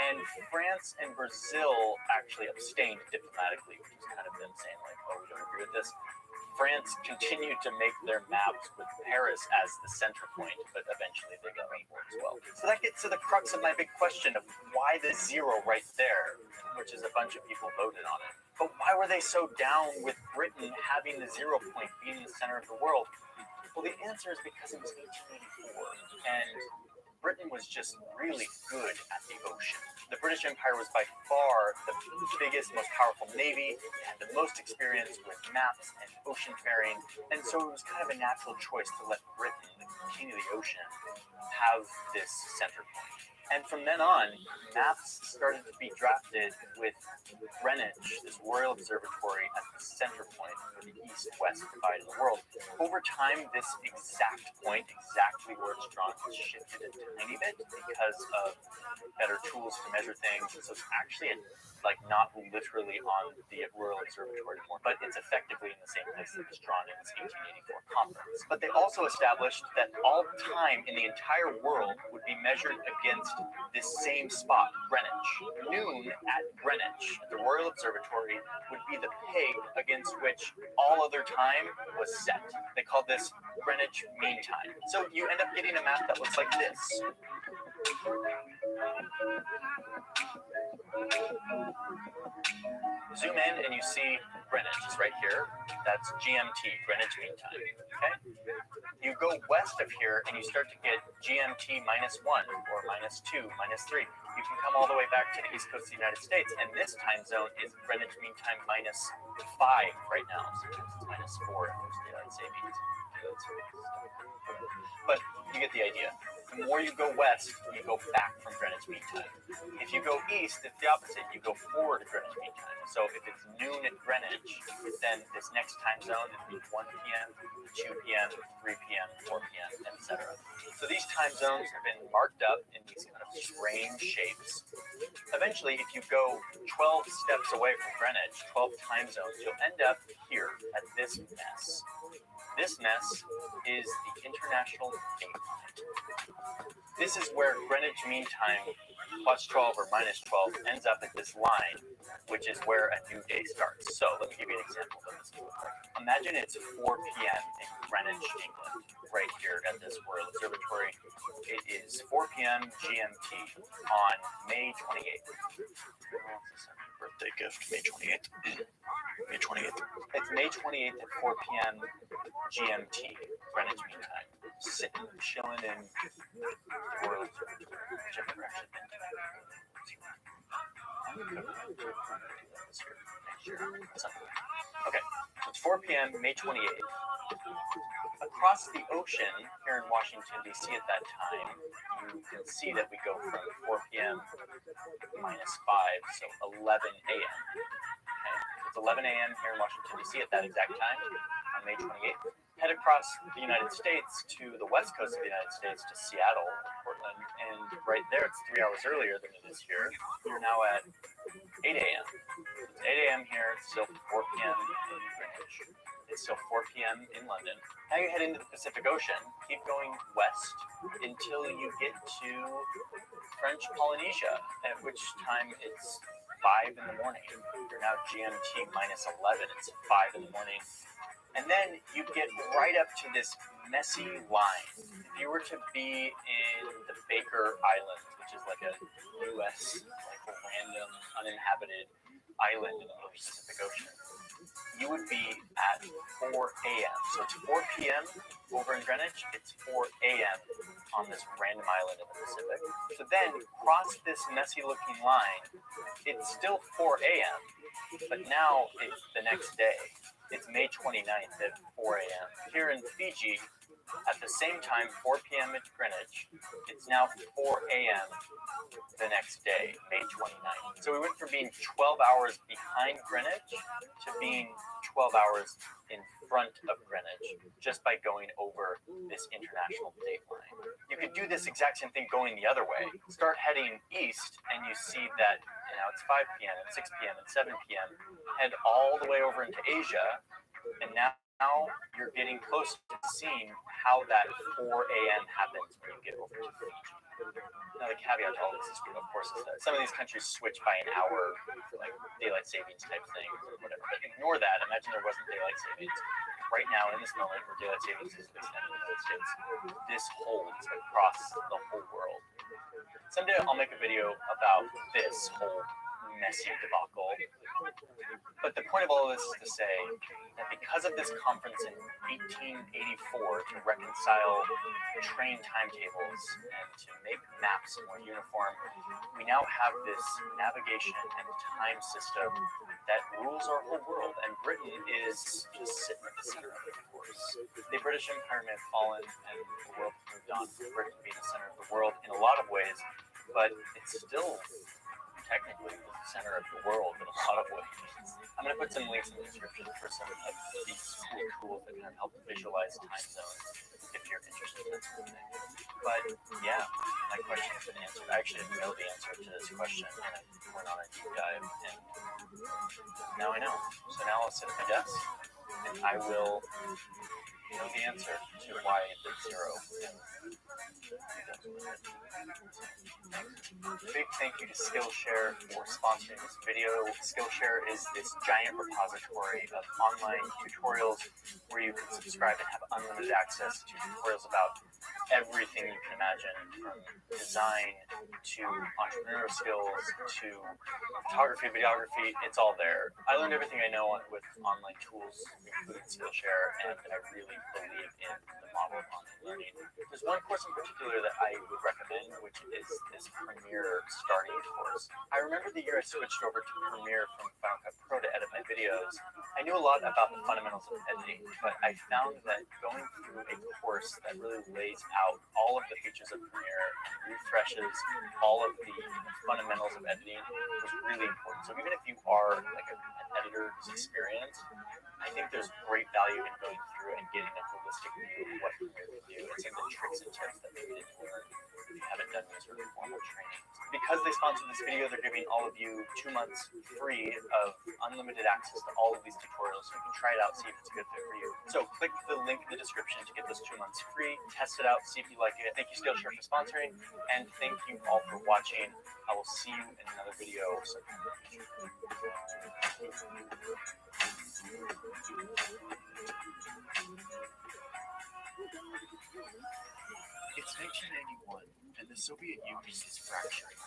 And France and Brazil actually abstained diplomatically, which is kind of them saying, like, oh, we don't agree with this. France continued to make their maps with Paris as the center point, but eventually they got on board as well. So that gets to the crux of my big question of why the 0 right there, which is a bunch of people voted on it. But why were they so down with Britain having the 0 point being the center of the world? Well, the answer is because it was 1884, and Britain was just really good at the ocean. The British Empire was by far the biggest, most powerful navy. It had the most experience with maps and ocean faring, and so it was kind of a natural choice to let Britain, the king of the ocean, have this center point. And from then on, maps started to be drafted with Greenwich, this Royal Observatory, as the center point for the east-west divide of the world. Over time, this exact point, exactly where it's drawn, has shifted in tiny bit because of better tools to measure things. So it's actually like not literally on the Royal Observatory anymore, but it's effectively in the same place that it was drawn in its 1884 conference. But they also established that all time in the entire world would be measured against this same spot, Greenwich. Noon at Greenwich, the Royal Observatory, would be the peg against which all other time was set. They called this Greenwich Mean Time. So you end up getting a map that looks like this. Zoom in and you see Greenwich is right here. That's GMT, Greenwich Mean Time. Okay? You go west of here and you start to get GMT -1 or -2, -3. You can come all the way back to the east coast of the United States, and this time zone is Greenwich Mean Time -5 right now. Sometimes it's -4 if there's daylight savings. But you get the idea. The more you go west, you go back from Greenwich Mean Time. If you go east, it's the opposite. You go forward to Greenwich Mean Time. So if it's noon at Greenwich, then this next time zone is 1 p.m., 2 p.m., 3 p.m., 4 p.m., etc. So these time zones have been marked up in these kind of strange shapes. Eventually, if you go 12 steps away from Greenwich, 12 time zones, you'll end up here at this mess. This mess is the International Dateline. This is where Greenwich Mean Time plus 12 or minus 12 ends up at this line, which is where a new day starts. So let me give you an example of what this looks like. Imagine it's 4 p.m. in Greenwich, England, right here at this Royal Observatory. It is 4 p.m. GMT on May 28th. Birthday gift, May 28th. May 28th. It's May 28th at 4 p.m. GMT, Greenwich Mean Time. Sitting, chilling in the Royal Observatory, which I've never actually been to. Okay, so it's 4 p.m. May 28th. Across the ocean here in Washington, D.C. at that time, you can see that we go from 4 p.m. minus 5, so 11 a.m. Okay, it's 11 a.m. here in Washington, D.C. at that exact time on May 28th. Head across the United States to the west coast of the United States to Seattle, Portland, and right there it's 3 hours earlier than it is here. You're now at 8 a.m. It's 8 a.m. here, it's still 4 p.m. in Greenwich. It's still 4 p.m. in London. Now you head into the Pacific Ocean, keep going west until you get to French Polynesia, at which time it's 5 in the morning. You're now GMT minus 11, it's 5 in the morning. And then you get right up to this messy line. If you were to be in the Baker Islands, which is like a U.S. like a random uninhabited island in the middle of the Pacific Ocean, you would be at 4 a.m. So it's 4 p.m. over in Greenwich. It's 4 a.m. on this random island in the Pacific. So then cross this messy looking line. It's still 4 a.m., but now it's the next day. It's May 29th at 4 a.m. Here in Fiji, at the same time, 4 p.m. at Greenwich, it's now 4 a.m. the next day, May 29th. So we went from being 12 hours behind Greenwich to being 12 hours in front of Greenwich just by going over this international date line. You could do this exact same thing going the other way. Start heading east and you see that now it's 5 p.m., and 6 p.m., and 7 p.m. Head all the way over into Asia, and now you're getting close to seeing how that 4 a.m. happens when you get over to Fiji. Now, the caveat to all this is, of course, is that some of these countries switch by an hour for like daylight savings type things or whatever. But ignore that. Imagine there wasn't daylight savings. Right now, in this moment, where daylight savings is extended in the United States, this holds across the whole world. Someday I'll make a video about this whole messy debacle. But the point of all of this is to say that because of this conference in 1884 to reconcile train timetables and to make maps more uniform, we now have this navigation and time system that rules our whole world. And Britain is just sitting at the center of it, of course. The British Empire may have fallen and the world has moved on. Britain being the center of the world in a lot of ways, but it's still technically the center of the world in a lot of ways. I'm going to put some links in the description for some of these cool tools that kind of help visualize time zones if you're interested in that sort of thing. But yeah, my question has been answered. I actually didn't know the answer to this question, and I went on a deep dive, and now I know. So now I'll sit at my desk, and I will know the answer to why it's 0. Big thank you to Skillshare for sponsoring this video. Skillshare is this giant repository of online tutorials where you can subscribe and have unlimited access to tutorials about everything you can imagine, from design to entrepreneurial skills to photography, videography. It's all there. I learned everything I know with online tools, including Skillshare, and I really believe in the model of online learning. There's one course in particular that I would recommend, which is this Premiere starting course. I remember the year I switched over to Premiere from Final Cut Pro to edit my videos. I knew a lot about the fundamentals of editing, but I found that going through a course that really lays out all of the features of Premiere and refreshes all of the fundamentals of editing was really important. So even if you are like an editor who's experienced, I think there's great value in going through and getting a holistic view of what Premiere can do and some of the tricks and tips that maybe didn't learn if you haven't done any sort of formal training. Because they sponsored this video, they're giving all of you 2 months free of unlimited access to all of these tutorials, so you can try it out, see if it's a good fit for you. So click the link in the description to get those 2 months free, test it out, see if you like it. Thank you Skillshare for sponsoring, and thank you all for watching. I will see you in another video sometime in the future. It's 1991, and the Soviet Union is fracturing.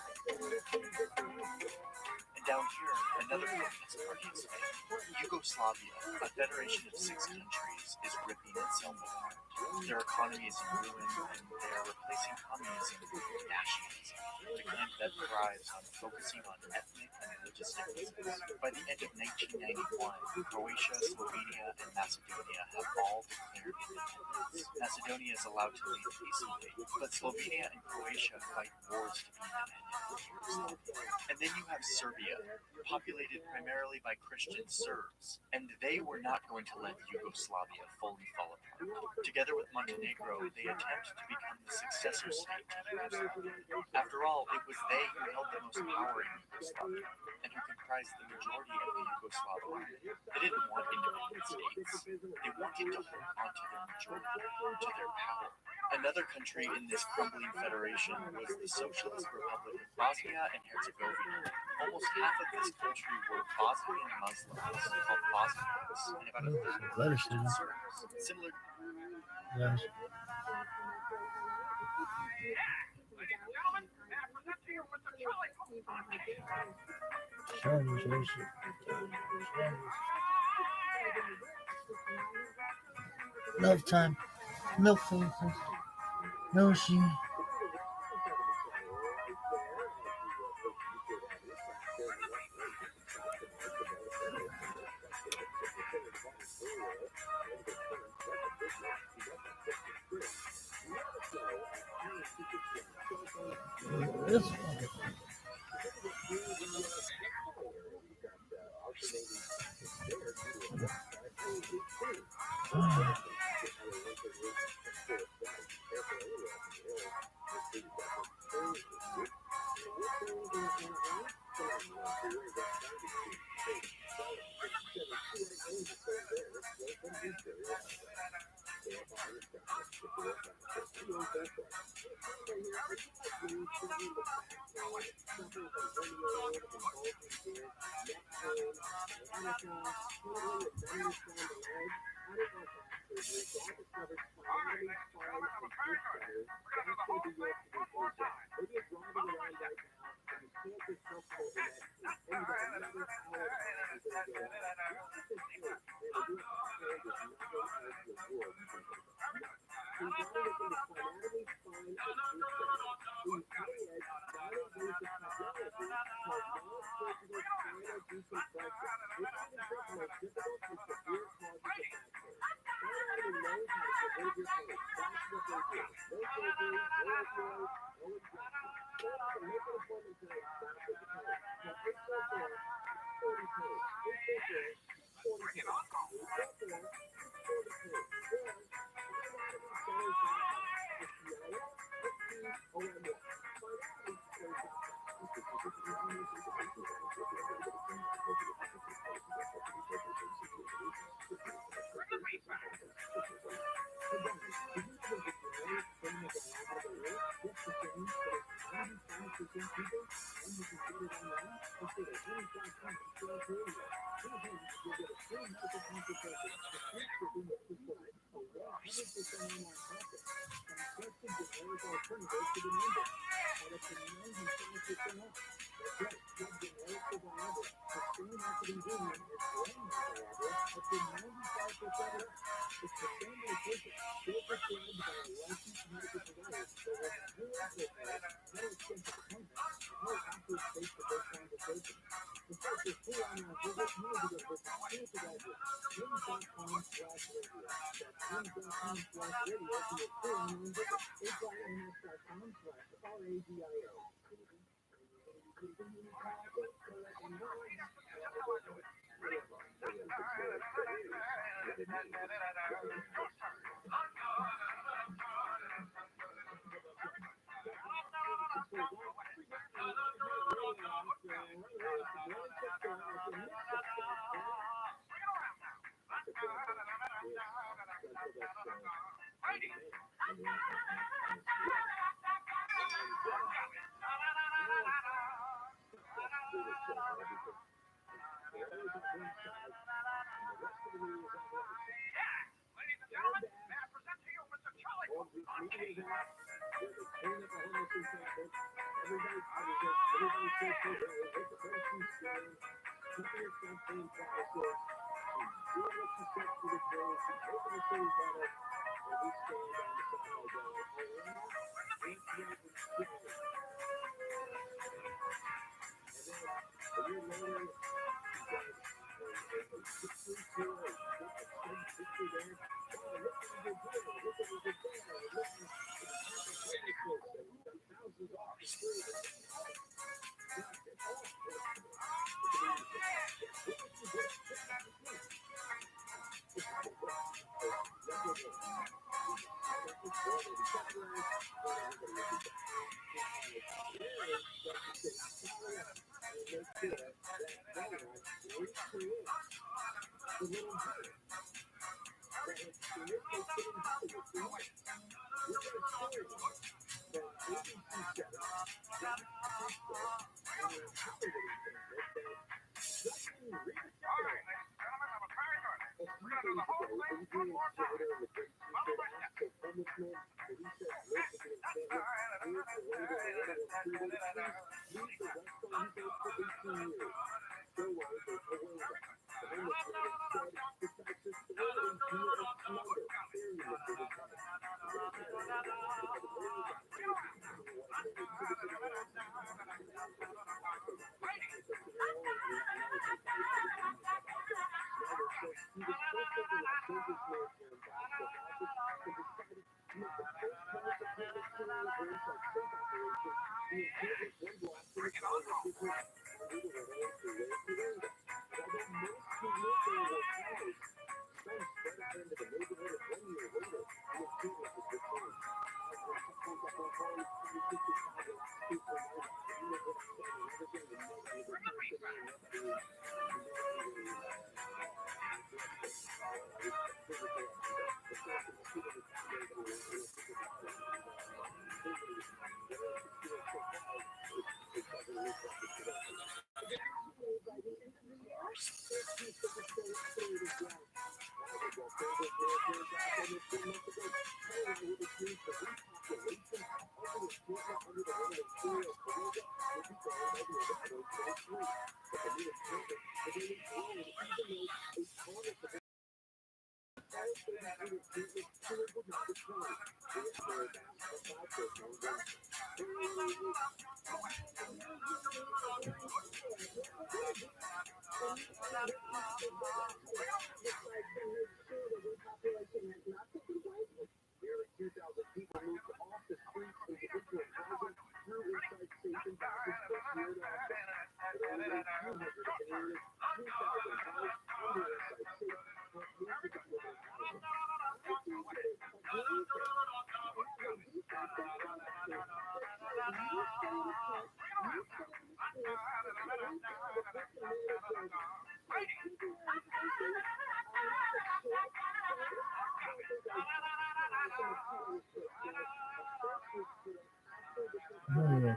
And down here, another communist party is fighting. Yugoslavia, a federation of 6 countries, is ripping itself apart. Their economy is in ruin, and they are replacing communism with nationalism, the kind that thrives on focusing on ethnic and religious differences. By the end of 1991, Croatia, Slovenia, and Macedonia have all declared independence. Macedonia is allowed to leave peaceably, but Slovenia and Croatia fight wars to be independent. And then you have Serbia, populated primarily by Christian Serbs, and they were not going to let Yugoslavia fully fall apart. Together with Montenegro, they attempt to become the successor state to Yugoslavia. After all, it was they who held the most power in Yugoslavia, and who comprised the majority of the Yugoslav army. They didn't want independent states. They wanted to hold on to their majority, to their power. Another country in this crumbling federation was the Socialist Republic of Bosnia and Herzegovina. Almost half of this country were Bosnian Muslims called Bosniaks, and about a third were Christian Serbs. Similar. Yes. Love time. No filter. No she. This one.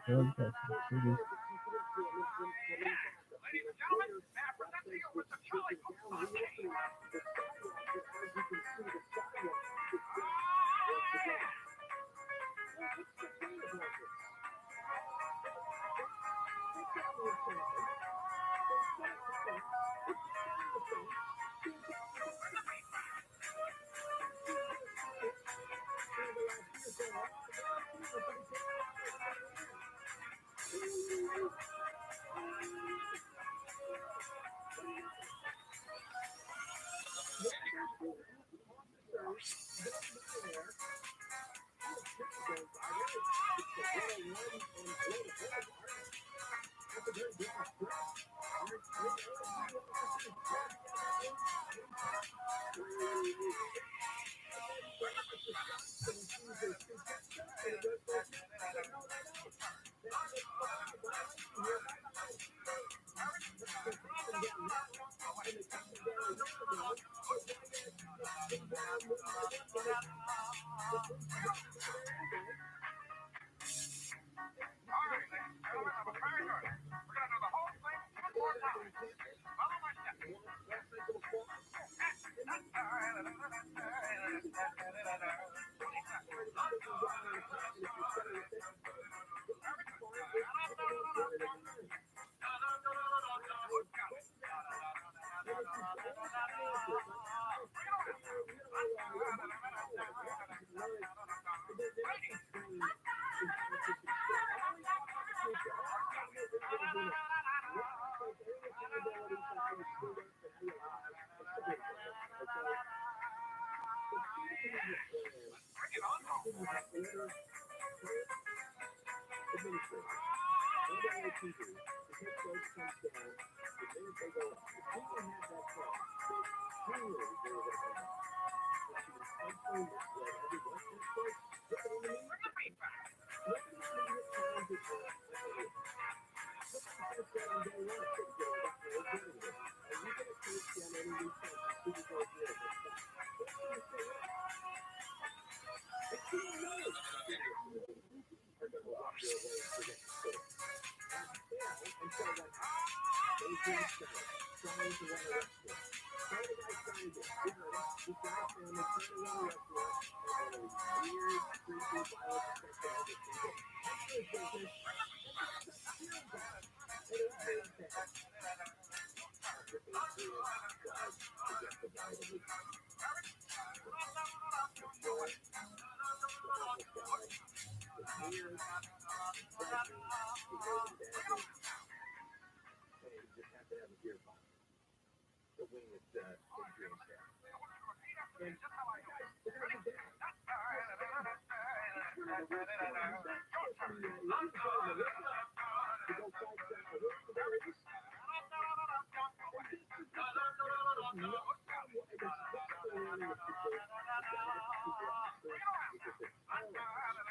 Ladies and gentlemen, may I present to you Mr. Charlie on King.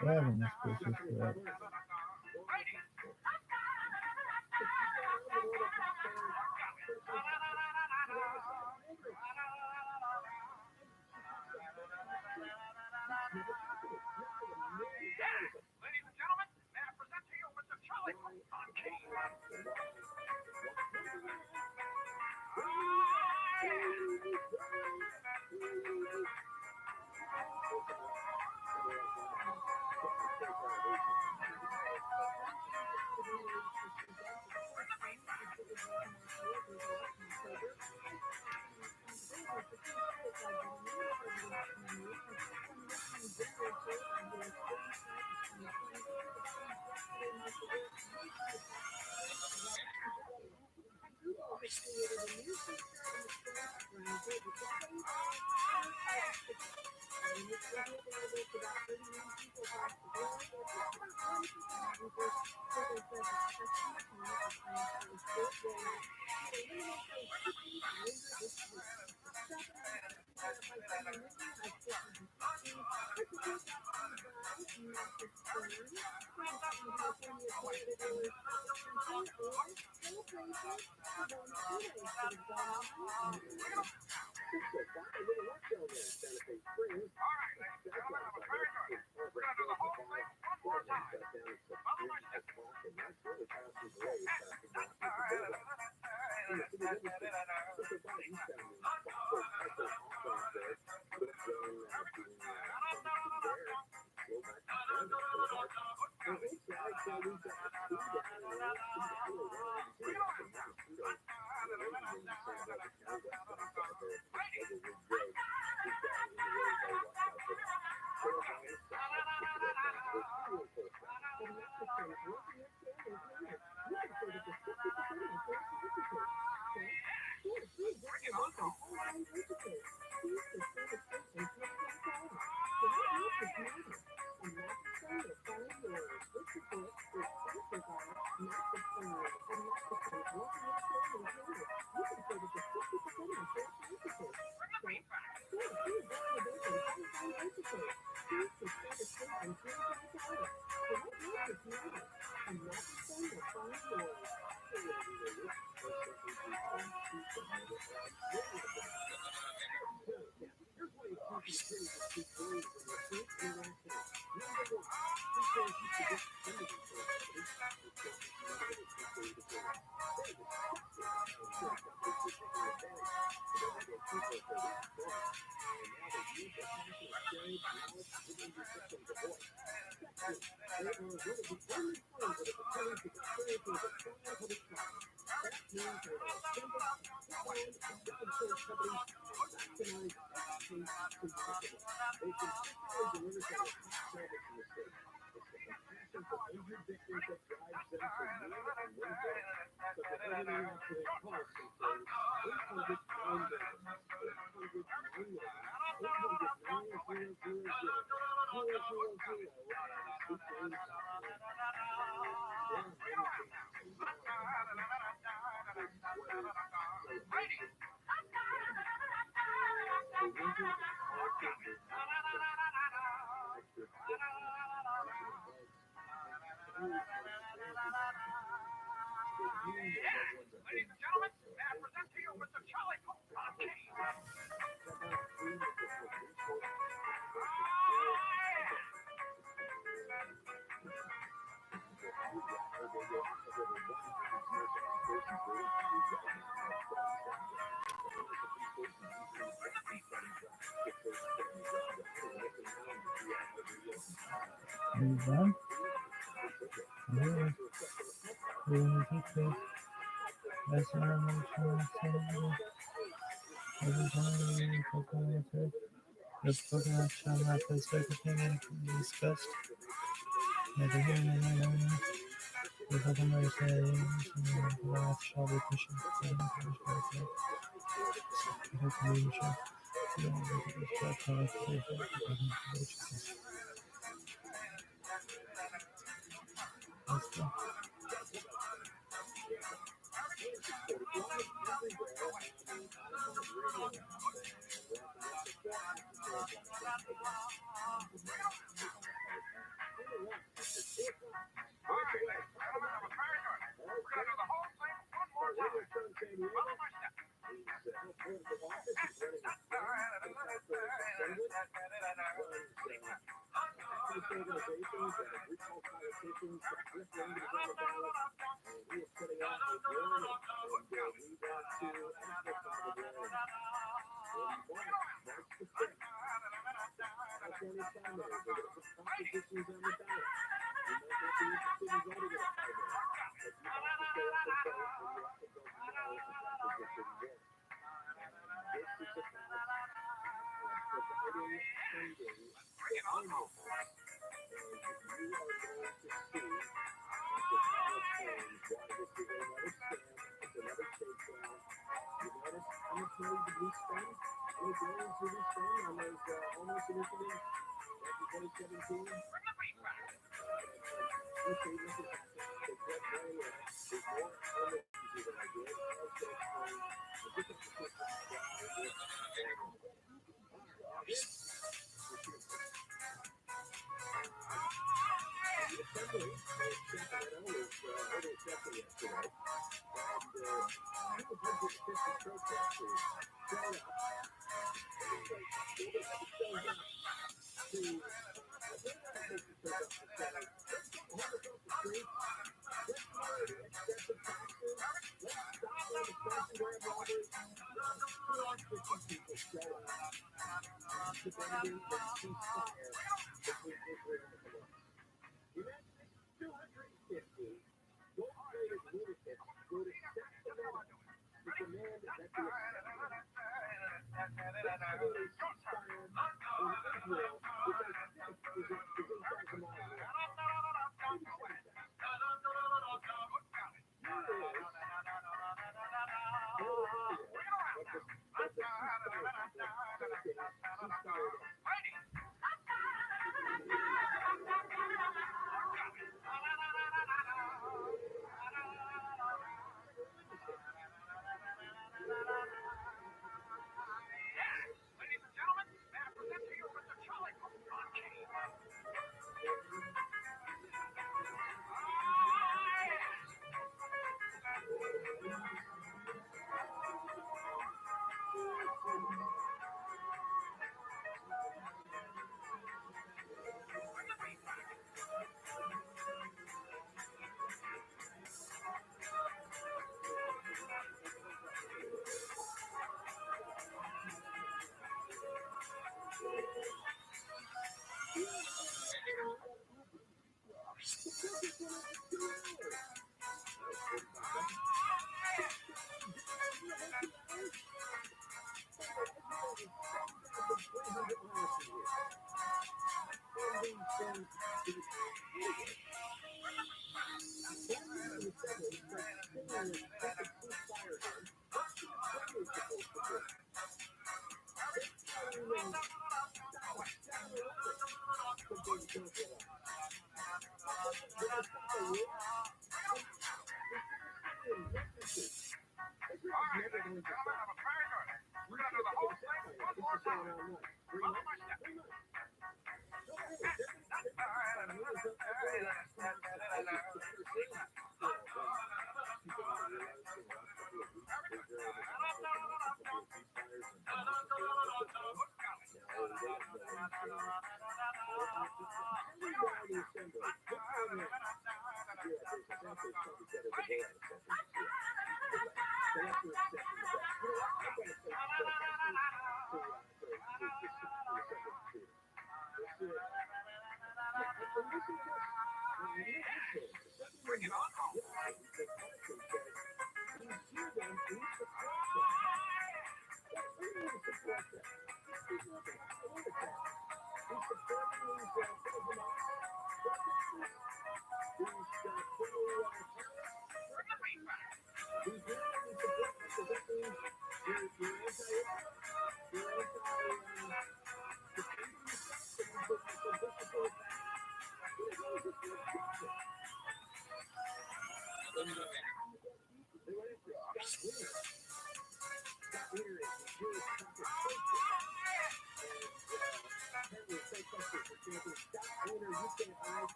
driving this business correct. Ladies and gentlemen, may I present to you Mr. Charlie on King. Follow my step. Ladies and gentlemen, may I present to you Mr. Charlie This program shall not place everything in discussed. Never hearing any the government says the law shall be pushing for the information. Let's go. Ladies and gentlemen, may I present to you Mr. Charlie from King.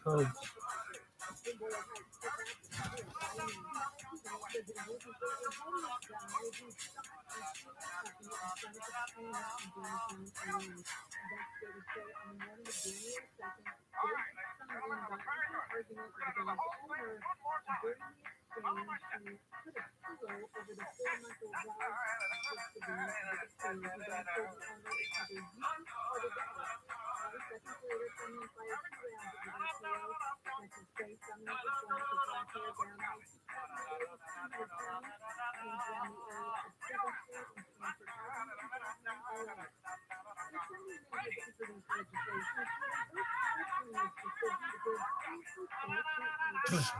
Oh,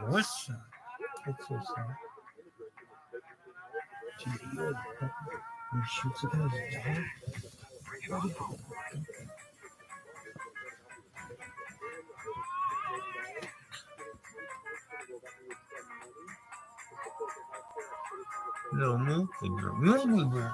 what's that? It's so sad. He shoots it in his dog. Little movie.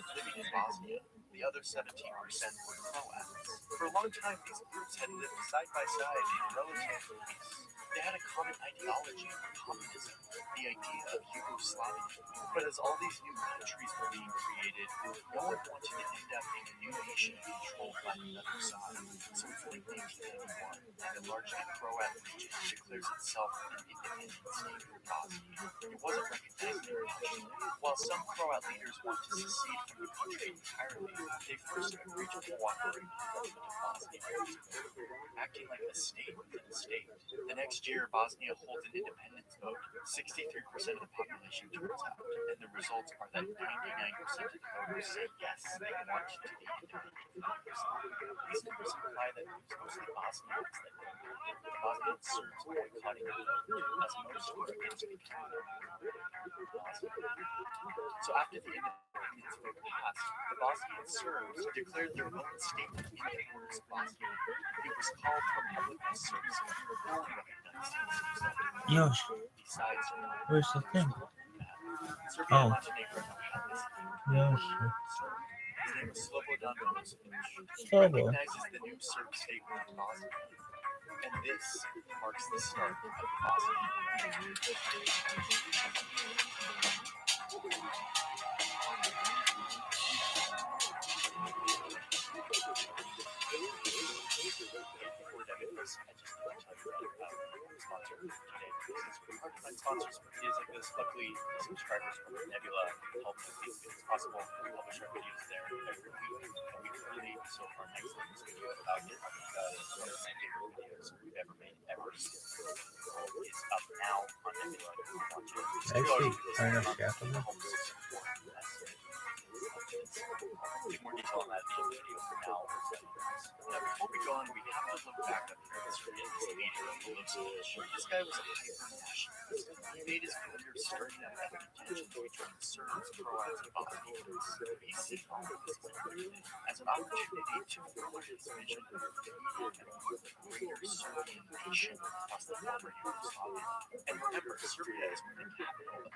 living in Bosnia. The other 17% were Croats. For a long time, these groups had lived side by side in relative peace. They had a common ideology of communism, the idea of Yugoslavia. But as all these new countries were being created, no one wanted to end up in a new nation controlled by another side. So it's late 1991, and the largely Croat region declares itself an independent state of Bosnia. It wasn't recognized internationally. While some Croat leaders want to secede from the country entirely, they first agreed to cooperate in the government of Bosnia, acting like a state within a state. The next year, Bosnia holds an independence vote. 63% of the population turns out, and the results are that 99% of the voters say yes, they want to be independent from Yugoslavia. These numbers imply that it was mostly Bosnians that voted. The Bosnian Serbs boycotting the vote, as most were against becoming Bosnia. So after the independence vote passed, the Bosnian Serbs declared their own state in the borders of Bosnia. It was called the Republic of Srpska. No one recognized it. Yosh, Besides, where's the thing? Serbia Oh. and Montenegro had this Yosh. His name was Slobodan Milosevic. He Slobo. recognizes the new Serb state within Bosnia. And this marks the start of sponsors for videos like this. Luckily, the subscribers from Nebula help make these videos possible. We publish our videos there every week, a week early. So our next latest video about it, one of my favorite videos we've ever made ever, is up now on Nebula. If you want to, Actually, kind of scaffolding. More detail on that in the video for now. Now, before we go on, we have to look back up here at this leader of Milosevic. This guy was a hyper-nationalist. He made his career starting out at detention between Serbs, Croats, and Bosnians. He signaled this as an opportunity to further his vision of creating a greater Serbian nation across the former Yugoslavia. And remember, Serbia is the capital of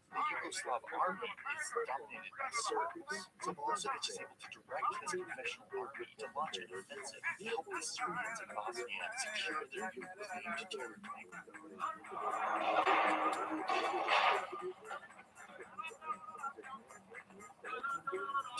the Yugoslav army is dominated by Serbs. So Milosevic is able to direct his professional army to launch an offensive to help the Serbians in Bosnia secure their new claim to territory.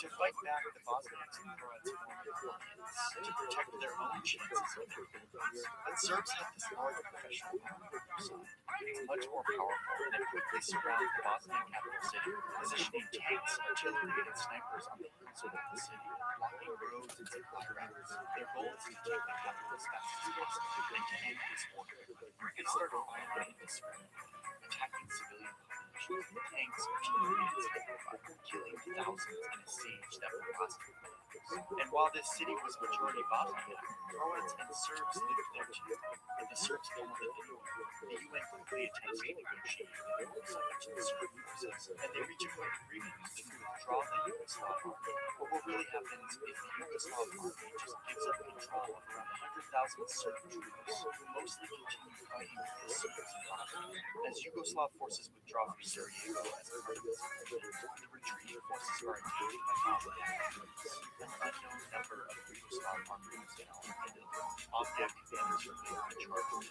To fight back, the Bosniaks and Croats formed alliance to protect their own chances of independence. But Serbs have this large professional army on their side. It's much more powerful, and it quickly surrounds the Bosnian capital city, positioning tanks, artillery, and snipers on the hills around the city, blocking roads and supply routes. Their goal is to take the capital as fast as possible and to end this war quickly. They start firing indiscriminately, attacking civilian populations with tanks, artillery, and sniper fire, killing thousands in a siege that would last for months. And while this city was majority Bosnian, Croats and Serbs lived there too. And the Serbs held it anyway. The UN quickly attempts to negotiate with the Serb forces, and they reach a quick agreement to withdraw the Yugoslav army. But what really happens is the Yugoslav army just gives up control of around 100,000 Serb troops, who mostly continue fighting with the Serbs in Bosnia. As Yugoslav forces withdraw from Sarajevo as part of this agreement, the retreating forces are attacked by Bosniak troops. An unknown number of Yugoslav army was now defeated. Bosniak commanders remain in charge of the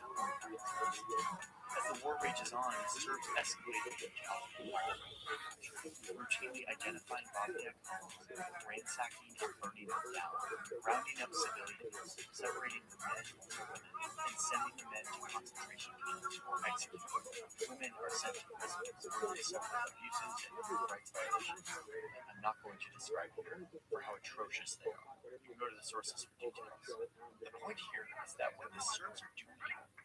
As the war rages on, Serbs escalate the brutality routinely identifying Bosniak homes, ransacking and burning them down, rounding up civilians, separating the men from the women, and sending the men to concentration camps or execution. Women are sent to prison where they suffer abuses and human rights violations. I'm not going to describe here for how atrocious they are. You go to the sources for details. The point here is that what the Serbs are doing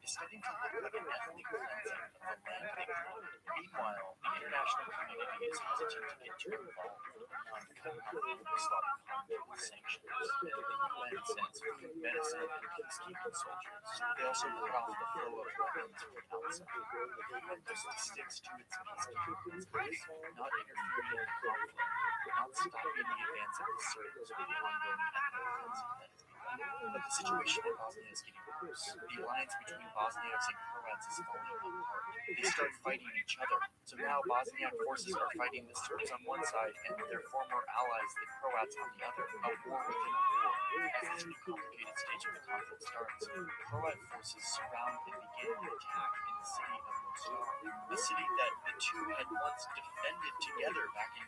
is starting to look like an ethnic cleansing of the land they claim. Meanwhile, the international community is hesitant to get too involved on cutting off the Yugoslav economy with sanctions. The UN sends food, medicine, and peacekeeping soldiers. They also cut off the flow of weapons from the outside. The UN just sticks to its peacekeeping principles, not interfering in the conflict, not stopping the advance of the Serbs with the ongoing ethnic cleansing that is being But the situation in Bosnia is getting worse. The alliance between Bosniaks and Croats is falling apart. They start fighting each other. So now Bosniak forces are fighting the Serbs on one side and their former allies, the Croats, on the other. A war within a war. As this new complicated stage of the conflict starts, Croat forces surround and begin an attack in the city of Mostar, a city that the two had once defended together back in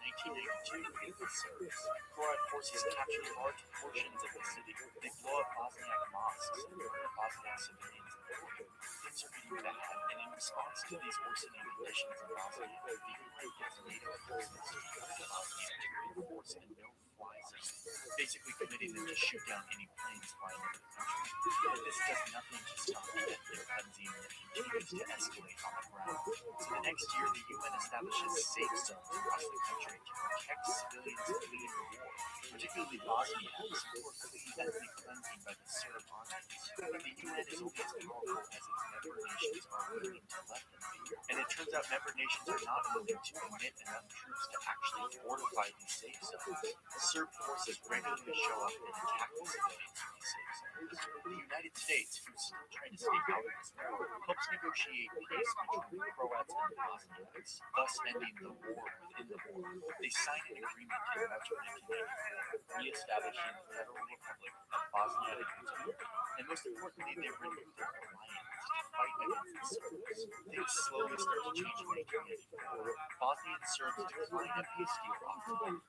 1992 against the Serbs. Croat forces capture large portions of the city. They blow up Bosniak mosques and murder Bosniak civilians in the border. Things are getting bad, and in response to these worsening conditions in Bosnia, the UN gets NATO forces to order Bosnia to enforce a no-fly zone, basically committing them to shoot down any planes flying over the country. But this does nothing to stop the ethnic cleansing that continues to escalate on the ground. So the next year, the UN establishes safe zones across the country to protect civilians fleeing the war, particularly Bosniaks who are fleeing ethnic cleansing by the Serb armies. But the UN is only as powerful as its member nations are willing to let them be. And it turns out member nations are not willing to commit enough troops to actually fortify these safe zones. Serb forces regularly show up and attack the civilians in these safe zones. The United States, who's still trying to stay out of this war, helps negotiate peace between Croats and Bosniaks, thus ending the war within the war. They sign an agreement in March of 1994, re-establishing the Federal Republic of Bosnia and Herzegovina. And most importantly, they renew their alliance to fight against the Serbs. Things slowly start to change in 1994. Bosnian Serbs decline a peace deal offer.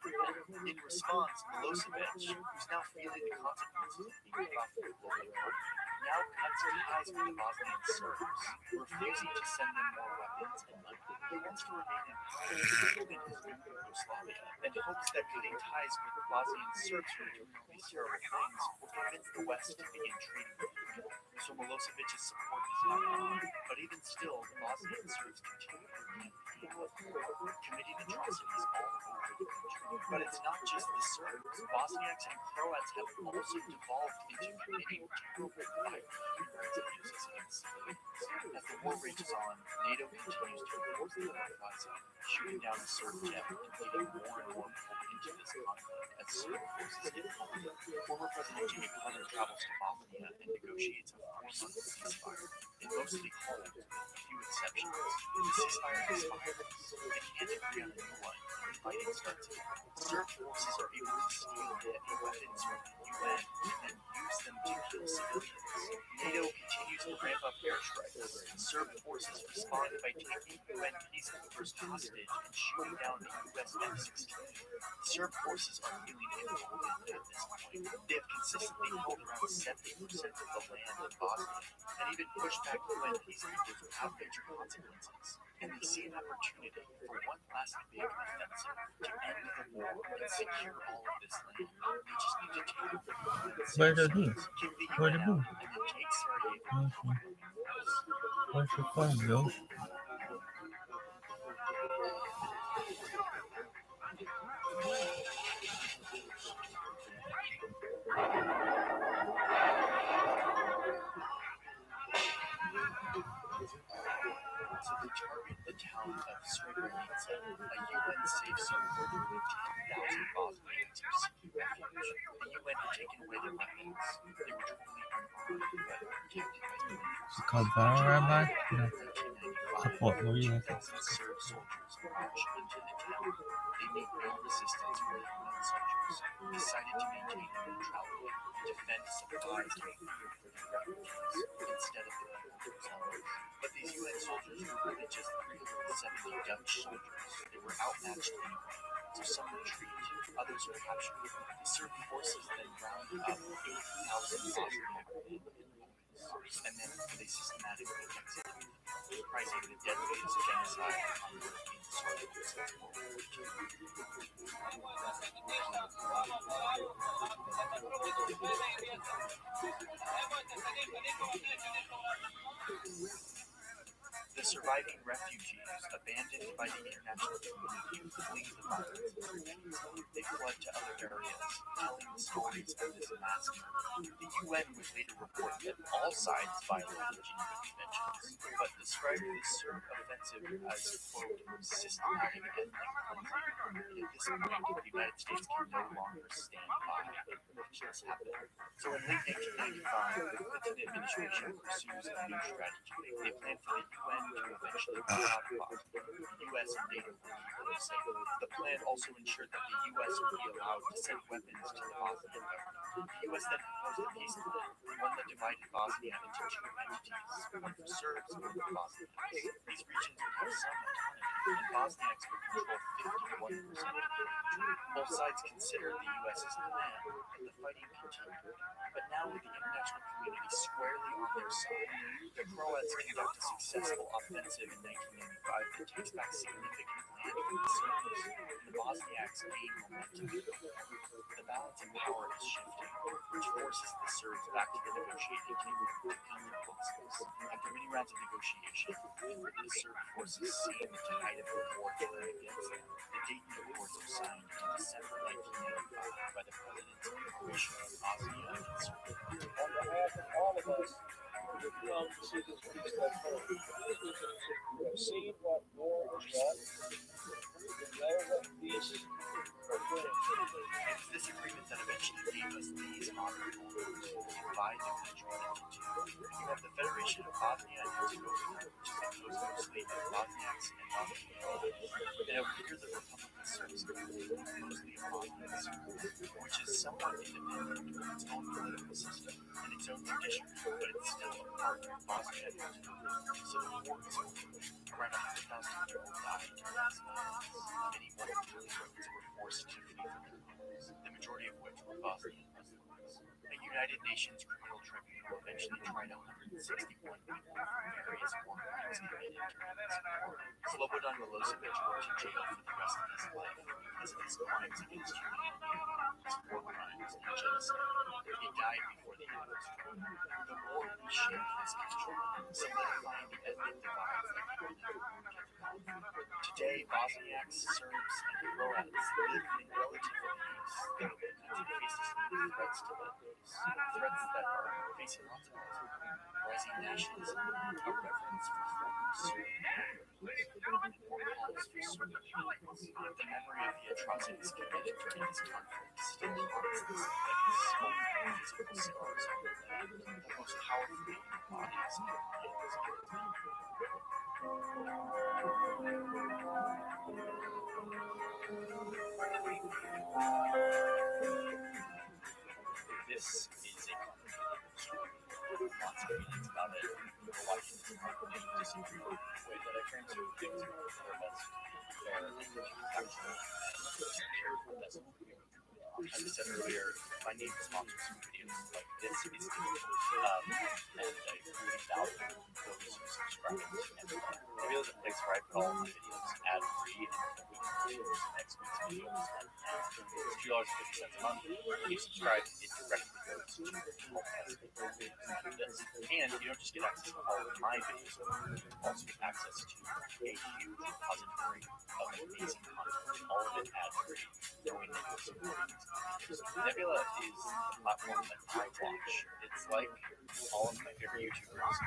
In response, Milosevic, who's now feeling the consequences of being cut off from the global party, now cuts ties with the Bosnian Serbs, refusing to send them more weapons and money. He wants to remain in power within his new Yugoslavia, and hopes that cutting ties with the Bosnian Serbs who are doing all these terrible things will convince the West to begin trading with Ukraine. So Milosevic's support is not gone, but even still, the Bosnian Serbs continue their campaign of war, committing atrocities all over the country. But it's not just the Serbs. Bosniaks and Croats have also devolved into committing terrible violent human rights abuses against civilians. As the war rages on, NATO continues to enforce the no-fly zone, shooting down a Serb jet and getting more and more pulled into this conflict as Serb forces get involved. Former President Jimmy Carter travels to Bosnia and negotiates a 4-month ceasefire. It mostly holds, with a few exceptions. The ceasefire expires. They can't agree on a new one, and fighting starts again. Serb forces are able to steal heavy weapons from the UN and then use them to kill civilians. NATO continues to ramp up airstrikes. Serb forces respond by taking UN peacekeepers hostage and shooting down the US F-16. Serb forces are feeling emboldened at this point. They have consistently held around 70% of the land in Bosnia and even pushed back UN peacekeepers without major consequences. And they see an opportunity for one last big offensive to end the war and secure all of this land. They just need to take over the UN safe zones, kick the UN out, and then take Sarajevo. Where's your phone, Bill? So they target the town of Srebrenica, a UN safe zone where nearly 10,000 Bosnians are seeking refuge. The UN had taken away their weapons. They were totally unarmed, but protected by military. Called ViralRabbi? In No. 1995, What were you looking 2,000 Serb soldiers marched into the town. They made no resistance from the UN soldiers, decided to maintain their neutrality and defend supplies and food for their refugees instead of the people themselves. But these UN soldiers were really just 370 Dutch soldiers. They were outmatched anyway. So some retreat, others are captured. The Serb forces then round up 8,000 Bosniak men and boys, and then they systematically execute them, comprising the deadliest genocide on European soil since World War II. The surviving refugees, abandoned by the international community, flee the violence and refugees. They fled to other areas, telling the stories of this massacre. The UN would later report that all sides violated Geneva Conventions, but the described the Serb offensive as, quote, systematic ethnic cleansing. At this point, the United States can no longer stand by and watch this happen. So in late 1995, the Clinton administration pursues a new strategy. They plan for the UN to eventually stop Bosnia. The U.S. and NATO will keep them safe. The plan also ensured that the U.S. would be allowed to send weapons to the Bosnian government. The U.S. then proposed a peace plan, one that divided Bosnia into two entities, one for Serbs and one for Bosniaks. These regions would have some autonomy, and Bosniaks would control 51% of the country. Both sides considered the U.S.'s plan, but the fighting continued. But now with the international community squarely on their side, the Croats conduct a successful offensive in 1995 that takes back significant land from the Serbs, and the Bosniaks gain momentum. The balance in power is shifting, which forces the Serbs back to the negotiating table to come to consensus. After many rounds of negotiation, the Serb forces see the tide of the war turn against them. The Dayton Accords are signed in December 1995 by the presidents of Croatia, Bosnia, and Serbia. On behalf of all of us who come to see this peace unfold, we have seen what war has done. We know what peace will bring. It's this agreement that eventually gave us these modern borders to divide the country into two. You have the Federation of Bosnia and Herzegovina, which is composed mostly of Bosniaks and Bosnian Croats. And over here, the Republic of Srpska, mostly of Bosnians, which is somewhat independent with its own political system and its own traditions, but it's still a part of Bosnia and Herzegovina. So the war is over. Around 100,000 people died during this violence. Many Bosnians were forced to flee from their homes, the majority of which were Bosnian Muslims. A United Nations Criminal Tribunal eventually tried 161 people for various war crimes committed during this war. Slobodan Milosevic went to jail for the rest of his life because of his crimes against humanity, his war crimes, and genocide. He died before the end of his term. The war reshaped this country, solidifying the ethnic divides that could never be reconciled. Today, Bosniaks, Serbs, and Croats live in relative peace, though the country faces new threats to that peace. Threats that are facing lots of us. Rising nationalism, a reverence for former Serb boundaries, and more calls for Serbian independence. The memory of the atrocities committed during this conflict still haunts us like smoke and physical scars on the land, the most powerful human bodies in the minds. This is a complicated story. Lots of feelings about it. We're watching this conflict disagree with the way that I frame to things are best fair and factual. That's as I said earlier, my need to sponsor some videos like this is the and I really value those who subscribe to Nebula. Nebula is a place where I put all my videos ad-free and we can choose next week's videos. It's $2.50 a month. When you subscribe, it directly goes to help us do this. And you don't just get access to all of my videos, you also get access to a huge repository of amazing content, all of it ad-free, knowing that you're supporting these videos. Nebula is the platform that I watch. It's like all of my favorite YouTubers.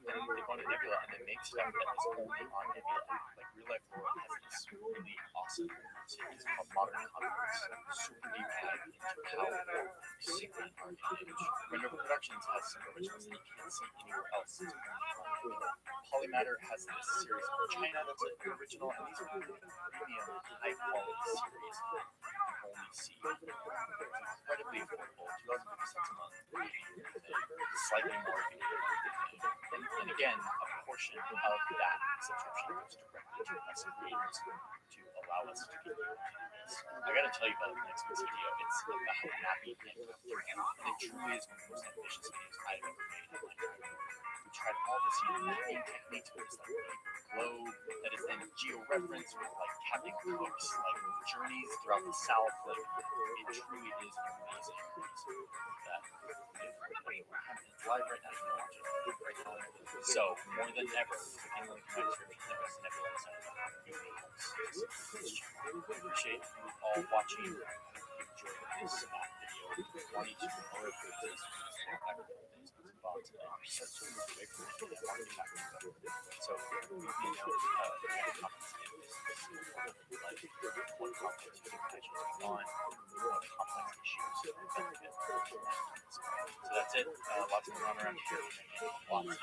Then they go to Nebula and they make stuff that is only on Nebula. Like Real Life World has this really awesome series called Modern Converts, super deep dive into how secret our image. Rendered Productions has some originals that you can't see anywhere else. It's only on Nebula. Polymatter has this series called China that's an original, and these are premium, high quality series that you can only see. It's incredibly affordable, $2.50 a month, slightly more if you get a monthly thing. And again, a portion of that subscription goes directly to us creators to allow us to continue to do this. I gotta tell you about the next week's video. It's about mapping and covering, and it truly is one of the most ambitious videos I've ever made in my entire life. We tried all this mapping techniques with this like globe that is then geo-referenced with like Captain Cook's like journeys throughout the South. Like it truly is an amazing piece of work that it's live right now. You can watch it right now. So more than ever, in the link in my description, there is Nebula inside of it. Really helps this channel. I appreciate you all watching. If you enjoyed this map video, wanting to know more of this, whatever things, but I'm such a big fan of marketing. So lots going on around here. Lots.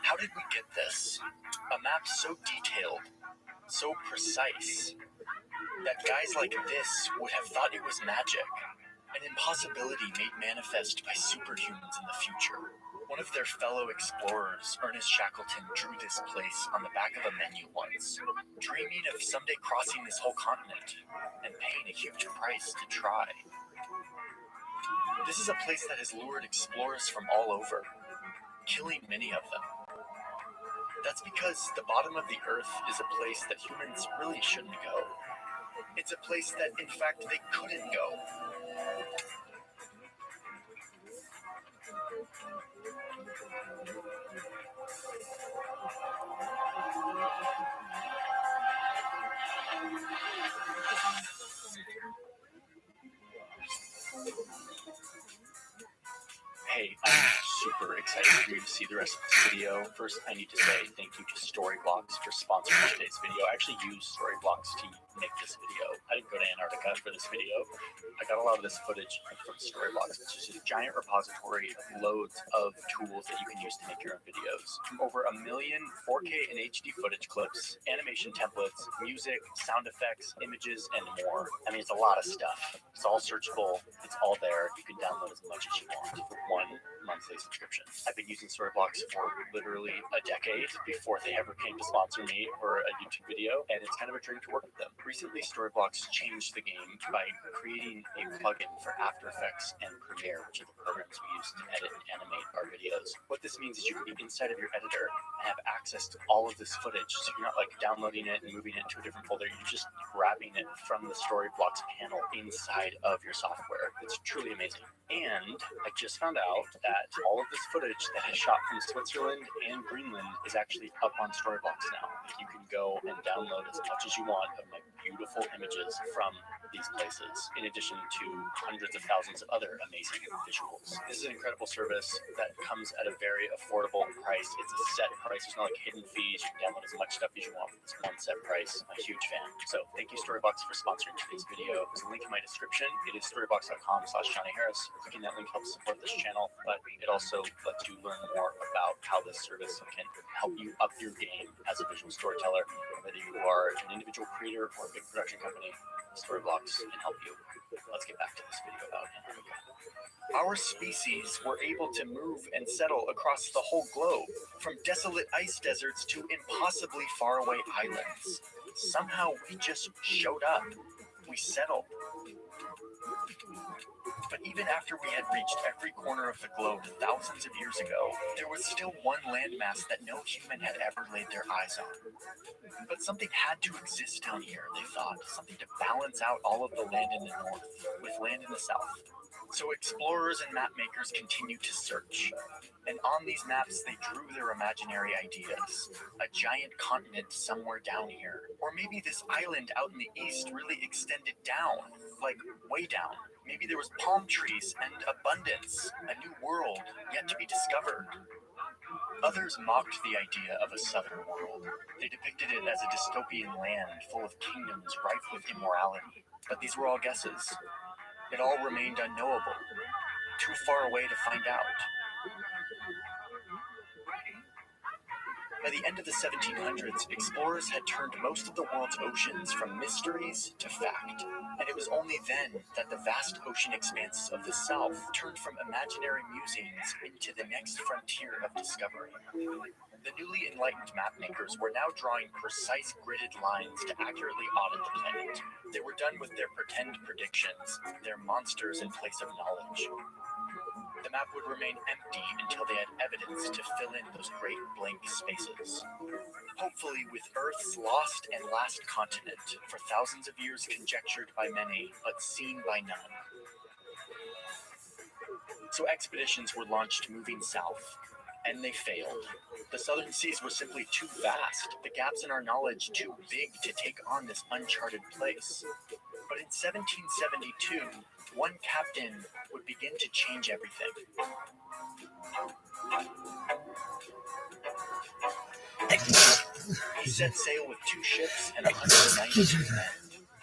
How did we get this? A map so detailed, so precise, that guys like this would have thought it was magic, an impossibility made manifest by superhumans in the future. One of their fellow explorers, Ernest Shackleton, drew this place on the back of a menu once, dreaming of someday crossing this whole continent and paying a huge price to try. This is a place that has lured explorers from all over, killing many of them. That's because the bottom of the earth is a place that humans really shouldn't go. It's a place that, in fact, they couldn't go. Hey, I'm super excited for you to see the rest of this video. First, I need to say thank you to Storyblocks for sponsoring today's video. I actually used Storyblocks to make this video. I didn't go to Antarctica for this video. I got a lot of this footage from Storyblocks, which is a giant repository of loads of tools that you can use to make your own videos. Over 1 million 4K and HD footage clips, animation templates, music, sound effects, images, and more. I mean, it's a lot of stuff. It's all searchable. It's all there. You can download as much as you want for one monthly subscription. I've been using Storyblocks for literally a decade before they ever came to sponsor me for a YouTube video, and it's kind of a dream to work with them. Recently, Storyblocks changed the game by creating a plugin for After Effects and Premiere, which are the programs we use to edit and animate our videos. What this means is you can be inside of your editor and have access to all of this footage, so you're not like downloading it and moving it to a different folder. You're just grabbing it from the Storyblocks panel inside of your software. It's truly amazing. And I just found out that all of this footage that I shot from Switzerland and Greenland is actually up on Storyblocks now. You can go and download as much as you want of my beautiful images from these places, in addition to hundreds of thousands of other amazing visuals. This is an incredible service that comes at a very affordable price. It's a set price. There's no like hidden fees. You can download as much stuff as you want for this one set price. I'm a huge fan. So thank you, Storyblocks, for sponsoring today's video. There's a link in my description. It is storyblocks.com/Johnny Harris. Clicking that link helps support this channel, but it also lets you learn more about how this service can help you up your game as a visual storyteller. Whether you are an individual creator or a big production company, Storyblocks can help you. Let's get back to this video about Antarctica. Our species were able to move and settle across the whole globe, from desolate ice deserts to impossibly faraway islands. Somehow we just showed up. We settled. But even after we had reached every corner of the globe thousands of years ago, there was still one landmass that no human had ever laid their eyes on. But something had to exist down here, they thought, something to balance out all of the land in the north, with land in the south. So explorers and map makers continued to search. And on these maps, they drew their imaginary ideas. A giant continent somewhere down here. Or maybe this island out in the east really extended down, like way down. Maybe there was palm trees and abundance, a new world yet to be discovered. Others mocked the idea of a southern world. They depicted it as a dystopian land full of kingdoms rife with immorality. But these were all guesses. It all remained unknowable, too far away to find out. By the end of the 1700s, explorers had turned most of the world's oceans from mysteries to fact. And it was only then that the vast ocean expanses of the South turned from imaginary musings into the next frontier of discovery. The newly enlightened mapmakers were now drawing precise gridded lines to accurately audit the planet. They were done with their pretend predictions, their monsters in place of knowledge. The map would remain empty until they had evidence to fill in those great blank spaces. Hopefully, with Earth's lost and last continent, for thousands of years conjectured by many, but seen by none. So expeditions were launched moving south, and they failed. The southern seas were simply too vast, the gaps in our knowledge too big to take on this uncharted place. But in 1772, one captain would begin to change everything. He set sail with 2 ships and 190 men.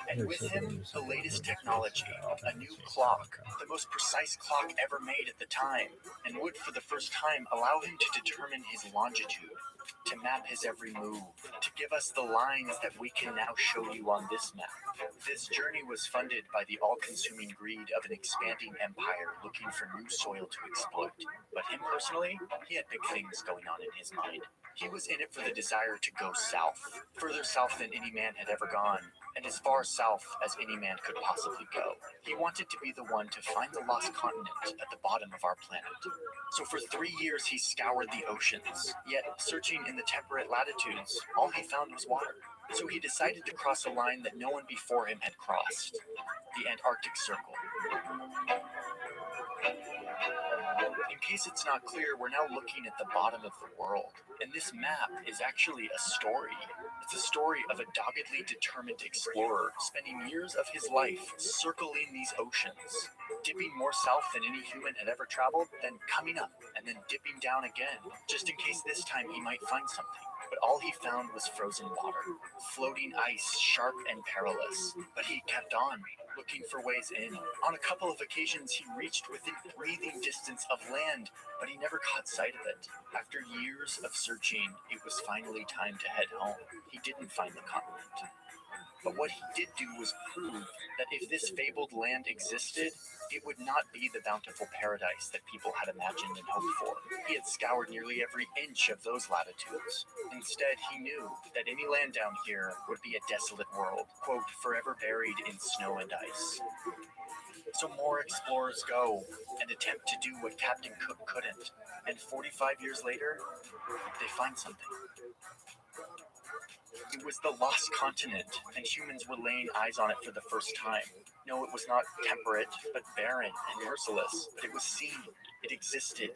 And with him, the latest technology, a new clock, the most precise clock ever made at the time, and would for the first time allow him to determine his longitude, to map his every move, to give us the lines that we can now show you on this map. This journey was funded by the all-consuming greed of an expanding empire looking for new soil to exploit. But him personally, he had big things going on in his mind. He was in it for the desire to go south, further south than any man had ever gone, and as far south as any man could possibly go. He wanted to be the one to find the lost continent at the bottom of our planet. So for 3 years he scoured the oceans, yet searching in the temperate latitudes, all he found was water. So he decided to cross a line that no one before him had crossed, the Antarctic Circle. In case it's not clear, we're now looking at the bottom of the world, and this map is actually a story. It's a story of a doggedly determined explorer spending years of his life circling these oceans, dipping more south than any human had ever traveled, then coming up, and then dipping down again, just in case this time he might find something. But all he found was frozen water, floating ice, sharp and perilous. But he kept on, looking for ways in. On a couple of occasions, he reached within breathing distance of land, but he never caught sight of it. After years of searching, it was finally time to head home. He didn't find the continent. But what he did do was prove that if this fabled land existed, it would not be the bountiful paradise that people had imagined and hoped for. He had scoured nearly every inch of those latitudes. Instead, he knew that any land down here would be a desolate world, quote, forever buried in snow and ice. So more explorers go and attempt to do what Captain Cook couldn't. And 45 years later, they find something. It was the lost continent, and humans were laying eyes on it for the first time. No, it was not temperate, but barren and merciless. But it was seen. It existed.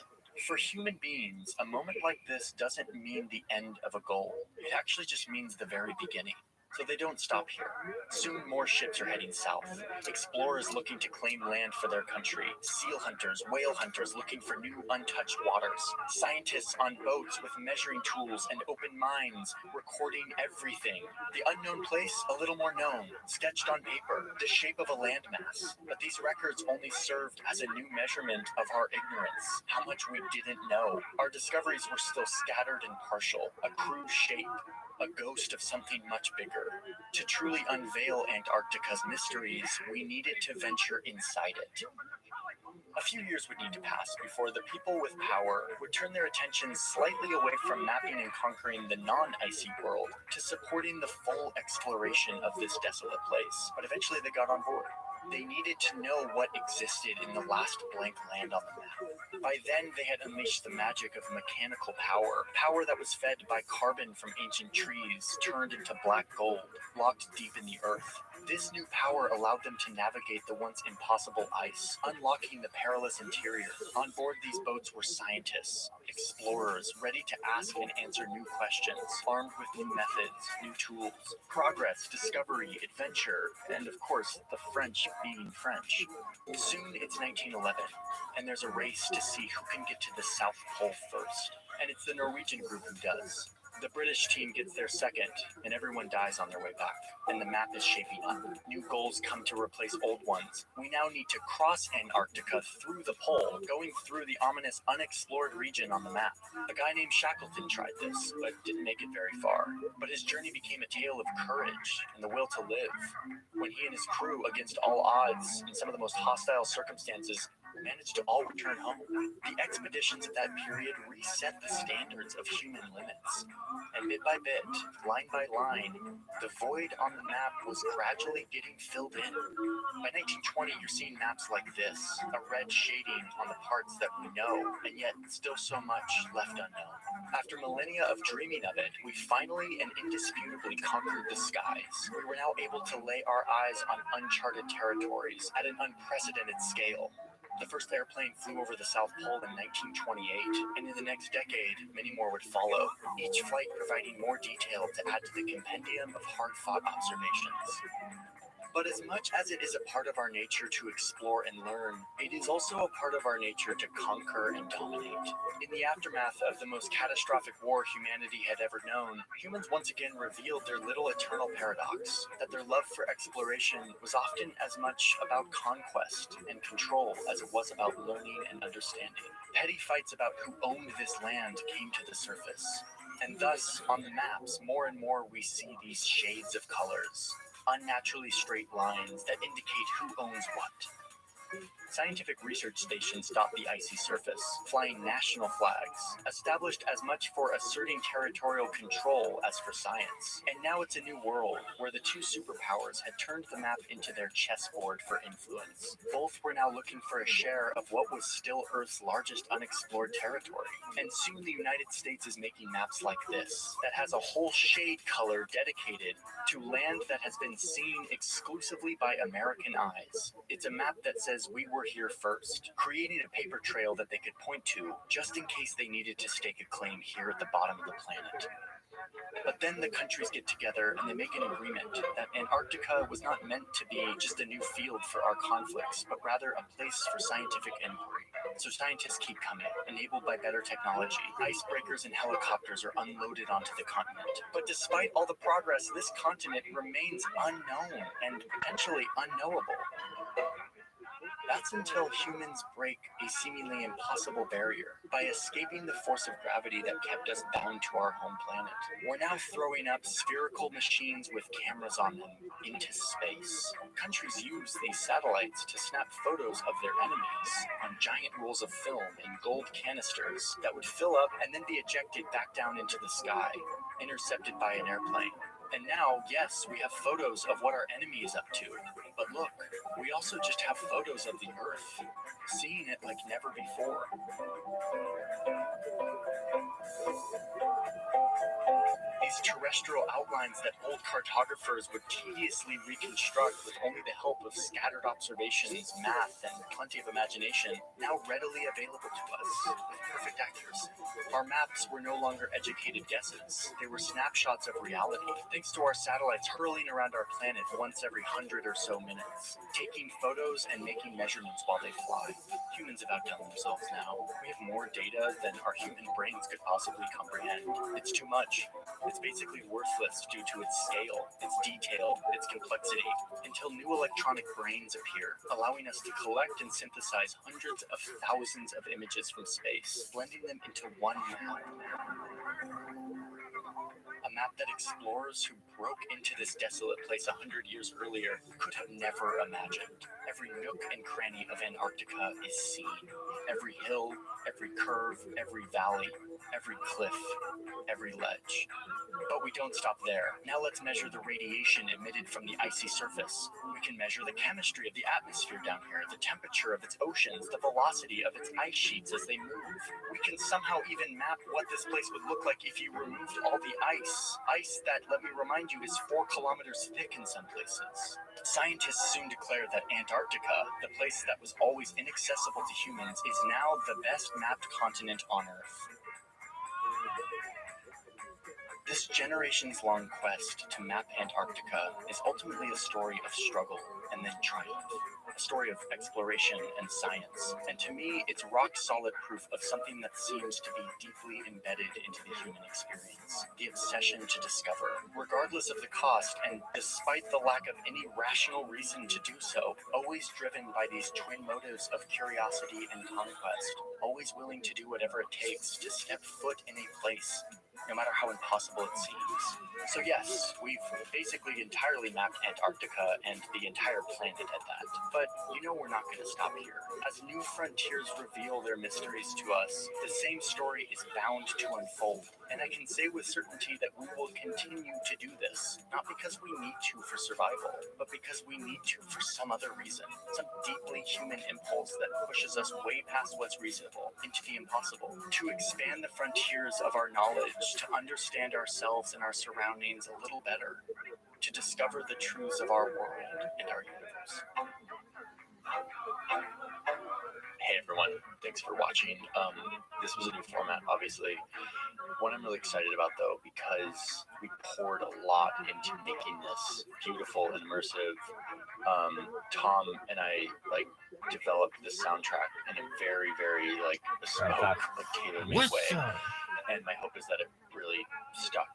For human beings, a moment like this doesn't mean the end of a goal. It actually just means the very beginning. So they don't stop here. Soon more ships are heading south. Explorers looking to claim land for their country. Seal hunters, whale hunters looking for new untouched waters. Scientists on boats with measuring tools and open minds, recording everything. The unknown place, a little more known, sketched on paper, the shape of a landmass. But these records only served as a new measurement of our ignorance, how much we didn't know. Our discoveries were still scattered and partial, a crude shape, a ghost of something much bigger. To truly unveil Antarctica's mysteries, we needed to venture inside it. A few years would need to pass before the people with power would turn their attention slightly away from mapping and conquering the non-icy world to supporting the full exploration of this desolate place. But eventually they got on board. They needed to know what existed in the last blank land on the map. By then, they had unleashed the magic of mechanical power, power that was fed by carbon from ancient trees, turned into black gold, locked deep in the earth. This new power allowed them to navigate the once impossible ice, unlocking the perilous interior. On board these boats were scientists, explorers, ready to ask and answer new questions, armed with new methods, new tools, progress, discovery, adventure, and of course, the French being French. Soon it's 1911, and there's a race to see who can get to the South Pole first. And it's the Norwegian group who does. The British team gets there second, and everyone dies on their way back. And the map is shaping up. New goals come to replace old ones. We now need to cross Antarctica through the pole, going through the ominous unexplored region on the map. A guy named Shackleton tried this, but didn't make it very far. But his journey became a tale of courage and the will to live. When he and his crew, against all odds, in some of the most hostile circumstances, managed to all return home. The expeditions of that period reset the standards of human limits. And bit by bit, line by line, the void on the map was gradually getting filled in. By 1920, you're seeing maps like this, a red shading on the parts that we know, and yet still so much left unknown. After millennia of dreaming of it, we finally and indisputably conquered the skies. We were now able to lay our eyes on uncharted territories at an unprecedented scale. The first airplane flew over the South Pole in 1928, and in the next decade, many more would follow, each flight providing more detail to add to the compendium of hard-fought observations. But as much as it is a part of our nature to explore and learn, it is also a part of our nature to conquer and dominate. In the aftermath of the most catastrophic war humanity had ever known, humans once again revealed their little eternal paradox, that their love for exploration was often as much about conquest and control as it was about learning and understanding. Petty fights about who owned this land came to the surface, and thus, on the maps, more and more we see these shades of colors. Unnaturally straight lines that indicate who owns what. Scientific research stations dot the icy surface, flying national flags, established as much for asserting territorial control as for science. And now it's a new world, where the two superpowers had turned the map into their chessboard for influence. Both were now looking for a share of what was still Earth's largest unexplored territory. And soon the United States is making maps like this, that has a whole shade color dedicated to land that has been seen exclusively by American eyes. It's a map that says we were here first, creating a paper trail that they could point to just in case they needed to stake a claim here at the bottom of the planet. But then the countries get together and they make an agreement that Antarctica was not meant to be just a new field for our conflicts, but rather a place for scientific inquiry. So scientists keep coming, enabled by better technology. Icebreakers and helicopters are unloaded onto the continent. But despite all the progress, this continent remains unknown and potentially unknowable. That's until humans break a seemingly impossible barrier by escaping the force of gravity that kept us bound to our home planet. We're now throwing up spherical machines with cameras on them into space. Countries use these satellites to snap photos of their enemies on giant rolls of film in gold canisters that would fill up and then be ejected back down into the sky, intercepted by an airplane. And now, yes, we have photos of what our enemy is up to. But look, we also just have photos of the Earth, seeing it like never before. These terrestrial outlines that old cartographers would tediously reconstruct with only the help of scattered observations, math, and plenty of imagination, now readily available to us with perfect accuracy. Our maps were no longer educated guesses. They were snapshots of reality, thanks to our satellites hurling around our planet once every 100 or so minutes, taking photos and making measurements while they fly. Humans have outdone themselves now. We have more data than our human brains could possibly comprehend. It's too much. It's basically worthless due to its scale, its detail, its complexity, until new electronic brains appear, allowing us to collect and synthesize hundreds of thousands of images from space, blending them into one map. A map that explorers who broke into this desolate place 100 years earlier could have never imagined. Every nook and cranny of Antarctica is seen. Every hill, every curve, every valley, every cliff, every ledge. But we don't stop there. Now let's measure the radiation emitted from the icy surface. We can measure the chemistry of the atmosphere down here, the temperature of its oceans, the velocity of its ice sheets as they move. We can somehow even map what this place would look like if you removed all the ice. Ice that, let me remind you, is 4 kilometers thick in some places. Scientists soon declare that Antarctica, the place that was always inaccessible to humans, is now the best mapped continent on Earth. This generations-long quest to map Antarctica is ultimately a story of struggle and then triumph, a story of exploration and science, and to me, it's rock-solid proof of something that seems to be deeply embedded into the human experience, the obsession to discover, regardless of the cost, and despite the lack of any rational reason to do so, always driven by these twin motives of curiosity and conquest, always willing to do whatever it takes to step foot in a place no matter how impossible it seems. So yes, we've basically entirely mapped Antarctica and the entire planet at that. But we're not going to stop here. As new frontiers reveal their mysteries to us, the same story is bound to unfold. And I can say with certainty that we will continue to do this, not because we need to for survival, but because we need to for some other reason, some deeply human impulse that pushes us way past what's reasonable into the impossible, to expand the frontiers of our knowledge, to understand ourselves and our surroundings a little better, to discover the truths of our world and our universe. Hey everyone, thanks for watching. This was a new format, obviously. One I'm really excited about though, because we poured a lot into making this beautiful and immersive. Tom and I developed the soundtrack in a very, very bespoke, tailor-made way. And my hope is that it really stuck.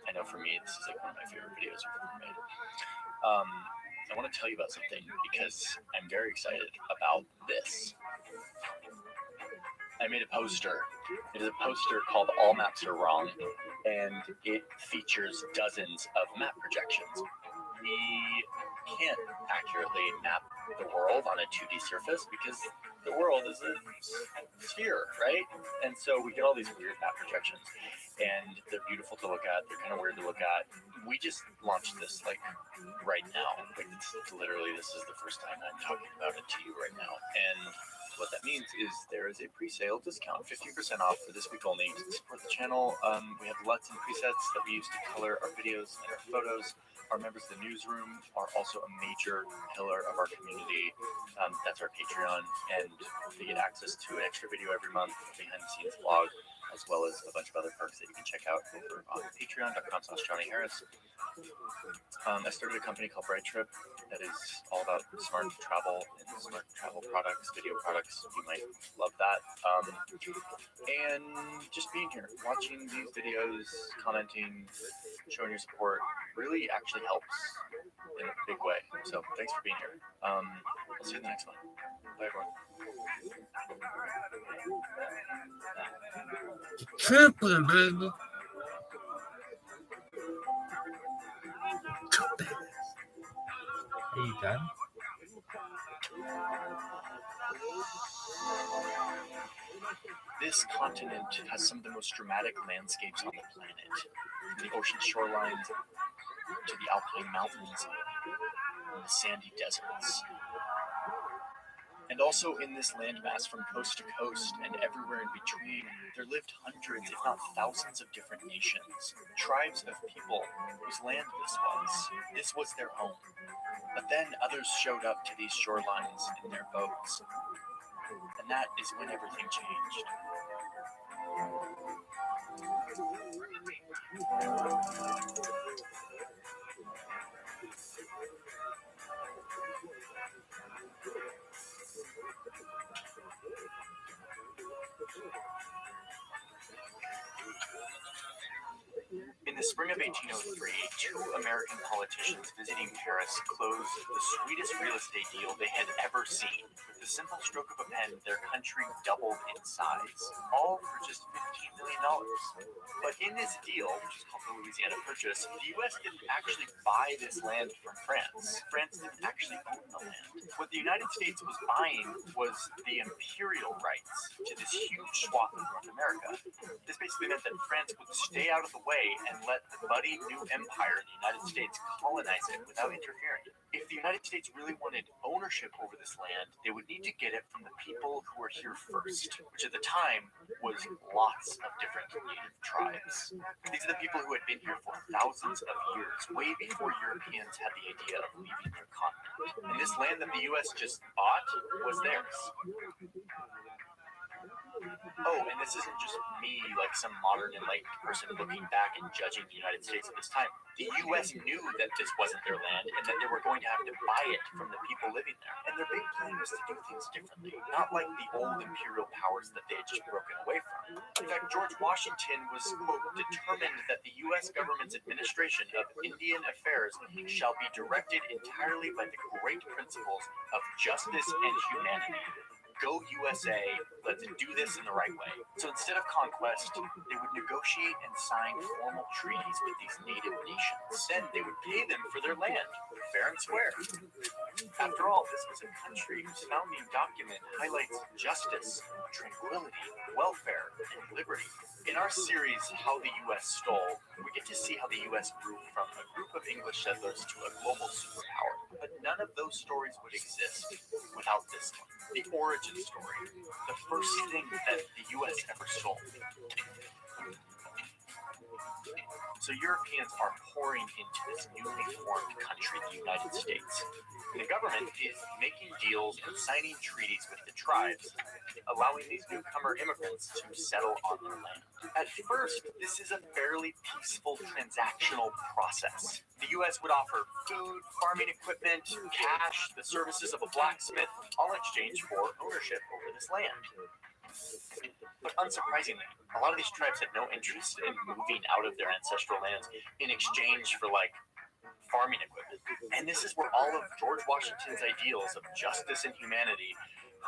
I know for me, this is one of my favorite videos we've ever made. I want to tell you about something because I'm very excited about this. I made a poster. It is a poster called All Maps Are Wrong, and it features dozens of map projections. We can't accurately map the world on a 2D surface because the world is a sphere, right? And so we get all these weird map projections, and they're beautiful to look at. They're kind of weird to look at. We just launched this right now. This is the first time I'm talking about it to you right now. And what that means is there is a pre-sale discount, 50% off for this week only to support the channel. We have LUTs and presets that we use to color our videos and our photos. Our members of the newsroom are also a major pillar of our community. That's our Patreon, and they get access to an extra video every month, behind-the-scenes vlog, as well as a bunch of other perks that you can check out over on patreon.com/JohnnyHarris. I started a company called Bright Trip that is all about smart travel and smart travel products, video products. You might love that. And just being here, watching these videos, commenting, showing your support really actually helps in a big way. So thanks for being here. We'll see you in the next one. Bye, everyone. Tripping, baby. Are you done? This continent has some of the most dramatic landscapes on the planet, from the ocean shorelines to the alpine mountains and the sandy deserts. And also in this landmass, from coast to coast and everywhere in between, there lived hundreds, if not thousands, of different nations, tribes of people whose land this was. This was their home. But then others showed up to these shorelines in their boats. And that is when everything changed. In the spring of 1803, two American politicians visiting Paris closed the sweetest real estate deal they had ever seen. With the simple stroke of a pen, their country doubled in size, all for just $15 million. But in this deal, which is called the Louisiana Purchase, the U.S. didn't actually buy this land from France. France didn't actually own the land. What the United States was buying was the imperial rights to this huge swath of North America. This basically meant that France would stay out of the way and let the budding new empire, the United States, colonize it without interfering. If the United States really wanted ownership over this land, they would need to get it from the people who were here first, which at the time was lots of different native tribes. These are the people who had been here for thousands of years, way before Europeans had the idea of leaving their continent. And this land that the U.S. just bought was theirs. Oh, and this isn't just me, some modern enlightened person looking back and judging the United States at this time. The U.S. knew that this wasn't their land and that they were going to have to buy it from the people living there. And their big plan was to do things differently, not like the old imperial powers that they had just broken away from. In fact, George Washington was, quote, determined that the U.S. government's administration of Indian affairs shall be directed entirely by the great principles of justice and humanity. Go USA, let's do this in the right way. So instead of conquest, they would negotiate and sign formal treaties with these native nations. Then they would pay them for their land, fair and square. After all, this was a country whose founding document highlights justice, tranquility, welfare, and liberty. In our series, How the U.S. Stole, we get to see how the U.S. grew from a group of English settlers to a global superpower. But none of those stories would exist without this one, the origin story, the first thing that the U.S. ever stole. So Europeans are pouring into this newly formed country, the United States. The government is making deals and signing treaties with the tribes, allowing these newcomer immigrants to settle on their land. At first, this is a fairly peaceful transactional process. The U.S. would offer food, farming equipment, cash, the services of a blacksmith, all in exchange for ownership over this land. But unsurprisingly, a lot of these tribes had no interest in moving out of their ancestral lands in exchange for, like, farming equipment. And this is where all of George Washington's ideals of justice and humanity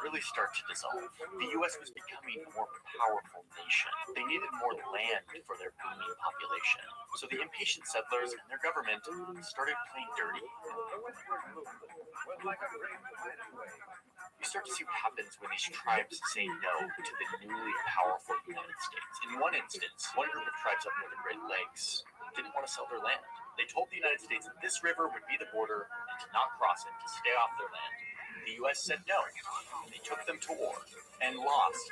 really start to dissolve. The U.S. was becoming a more powerful nation. They needed more land for their booming population. So the impatient settlers and their government started playing dirty. You start to see what happens when these tribes say no to the newly powerful United States. In one instance, one group of tribes up near the Great Lakes didn't want to sell their land. They told the United States that this river would be the border and to not cross it, to stay off their land. The U.S. said no, and they took them to war and lost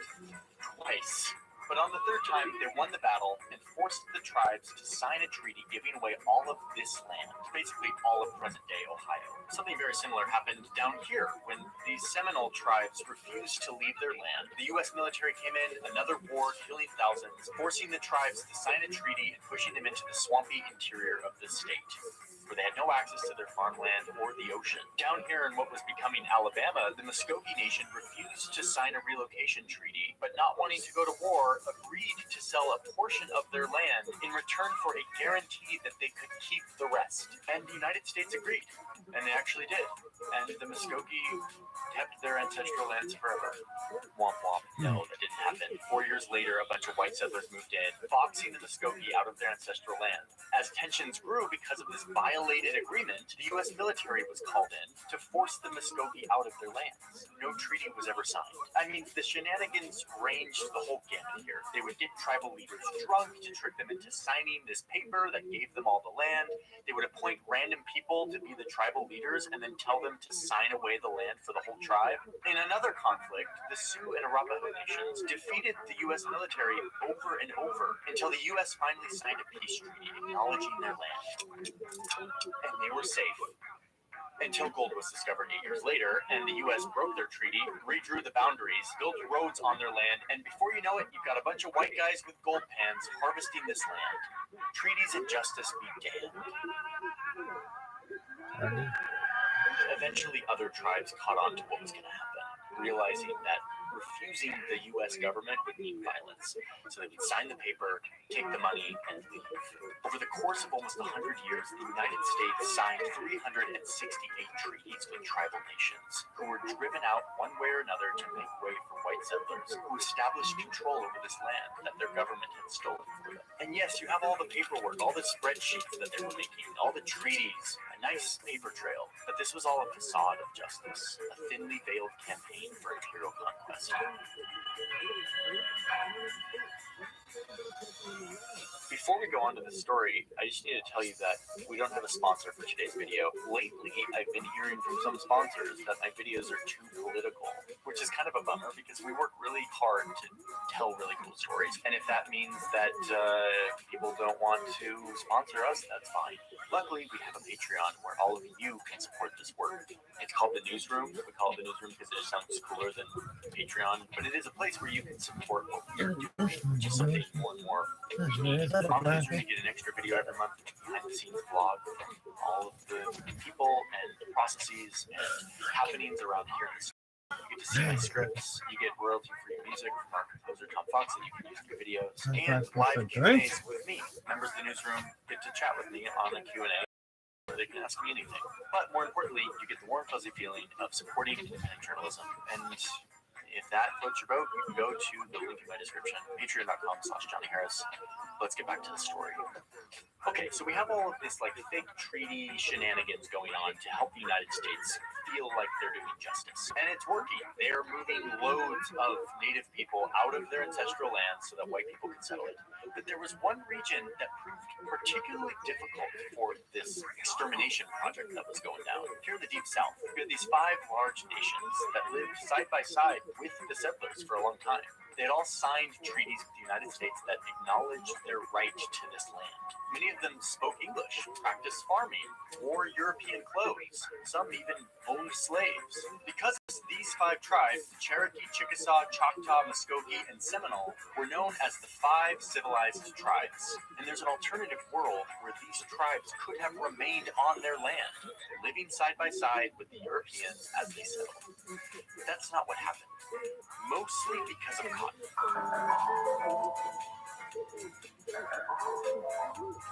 twice. But on the third time, they won the battle and forced the tribes to sign a treaty giving away all of this land, basically all of present-day Ohio. Something very similar happened down here when these Seminole tribes refused to leave their land. The U.S. military came in, another war, killing thousands, forcing the tribes to sign a treaty and pushing them into the swampy interior of the state, where they had no access to their farmland or the ocean. Down here in what was becoming Alabama, the Muskogee Nation refused to sign a relocation treaty, but not wanting to go to war, agreed to sell a portion of their land in return for a guarantee that they could keep the rest. And the United States agreed, and they actually did. And the Muskogee kept their ancestral lands forever. Womp womp. No, that didn't happen. 4 years later, a bunch of white settlers moved in, boxing the Muskogee out of their ancestral land. As tensions grew because of this violated agreement, the U.S. military was called in to force the Muskogee out of their lands. No treaty was ever signed. I mean, the shenanigans ranged the whole gamut here. They would get tribal leaders drunk to trick them into signing this paper that gave them all the land. They would appoint random people to be the tribal leaders and then tell them to sign away the land for the whole tribe. In another conflict, the Sioux and Arapaho nations defeated the U.S. military over and over until the U.S. finally signed a peace treaty acknowledging their land. And they were safe. Until gold was discovered 8 years later, and the U.S. broke their treaty, redrew the boundaries, built roads on their land, and before you know it, you've got a bunch of white guys with gold pans harvesting this land. Treaties and justice be damned. Eventually, other tribes caught on to what was going to happen, realizing that refusing the U.S. government would mean violence. So they would sign the paper, take the money, and leave. Over the course of almost 100 years, the United States signed 368 treaties with tribal nations who were driven out one way or another to make way for white settlers who established control over this land that their government had stolen from them. And yes, you have all the paperwork, all the spreadsheets that they were making, all the treaties, a nice paper trail, but this was all a facade of justice, a thinly veiled campaign for imperial conquest. Before we go on to the story, I just need to tell you that we don't have a sponsor for today's video. Lately, I've been hearing from some sponsors that my videos are too political, which is kind of a bummer because we work really hard to tell really cool stories. And if that means that people don't want to sponsor us, that's fine. Luckily, we have a Patreon where all of you can support this work. It's called The Newsroom. We call it The Newsroom because it just sounds cooler than Patreon. But it is a place where you can support what we're doing, which is something more and more. On the Newsroom, you get an extra video every month, behind-the-scenes vlog, all of the people and the processes and happenings around here in the studio. You get to see my scripts. You get royalty-free music from our composer Tom Fox that you can use in your videos, and live Q&As with me. Members of the Newsroom get to chat with me on a Q&A where they can ask me anything. But more importantly, you get the warm, fuzzy feeling of supporting independent journalism. And if that floats your boat, you can go to the link in my description, patreon.com/Johnny Harris. Let's get back to the story. Okay, so we have all of this like fake treaty shenanigans going on to help the United States feel like they're doing justice. And it's working. They're moving loads of native people out of their ancestral lands so that white people can settle it. But there was one region that proved particularly difficult for this extermination project that was going down. Here in the Deep South, we had these 5 large nations that lived side by side with the settlers for a long time. They had all signed treaties with the United States that acknowledged their right to this land. Many of them spoke English, practiced farming, wore European clothes. Some even owned slaves. Because these 5 tribes, the Cherokee, Chickasaw, Choctaw, Muskogee, and Seminole, were known as the 5 civilized tribes. And there's an alternative world where these tribes could have remained on their land, living side by side with the Europeans as they settled. But that's not what happened. Mostly because of cotton.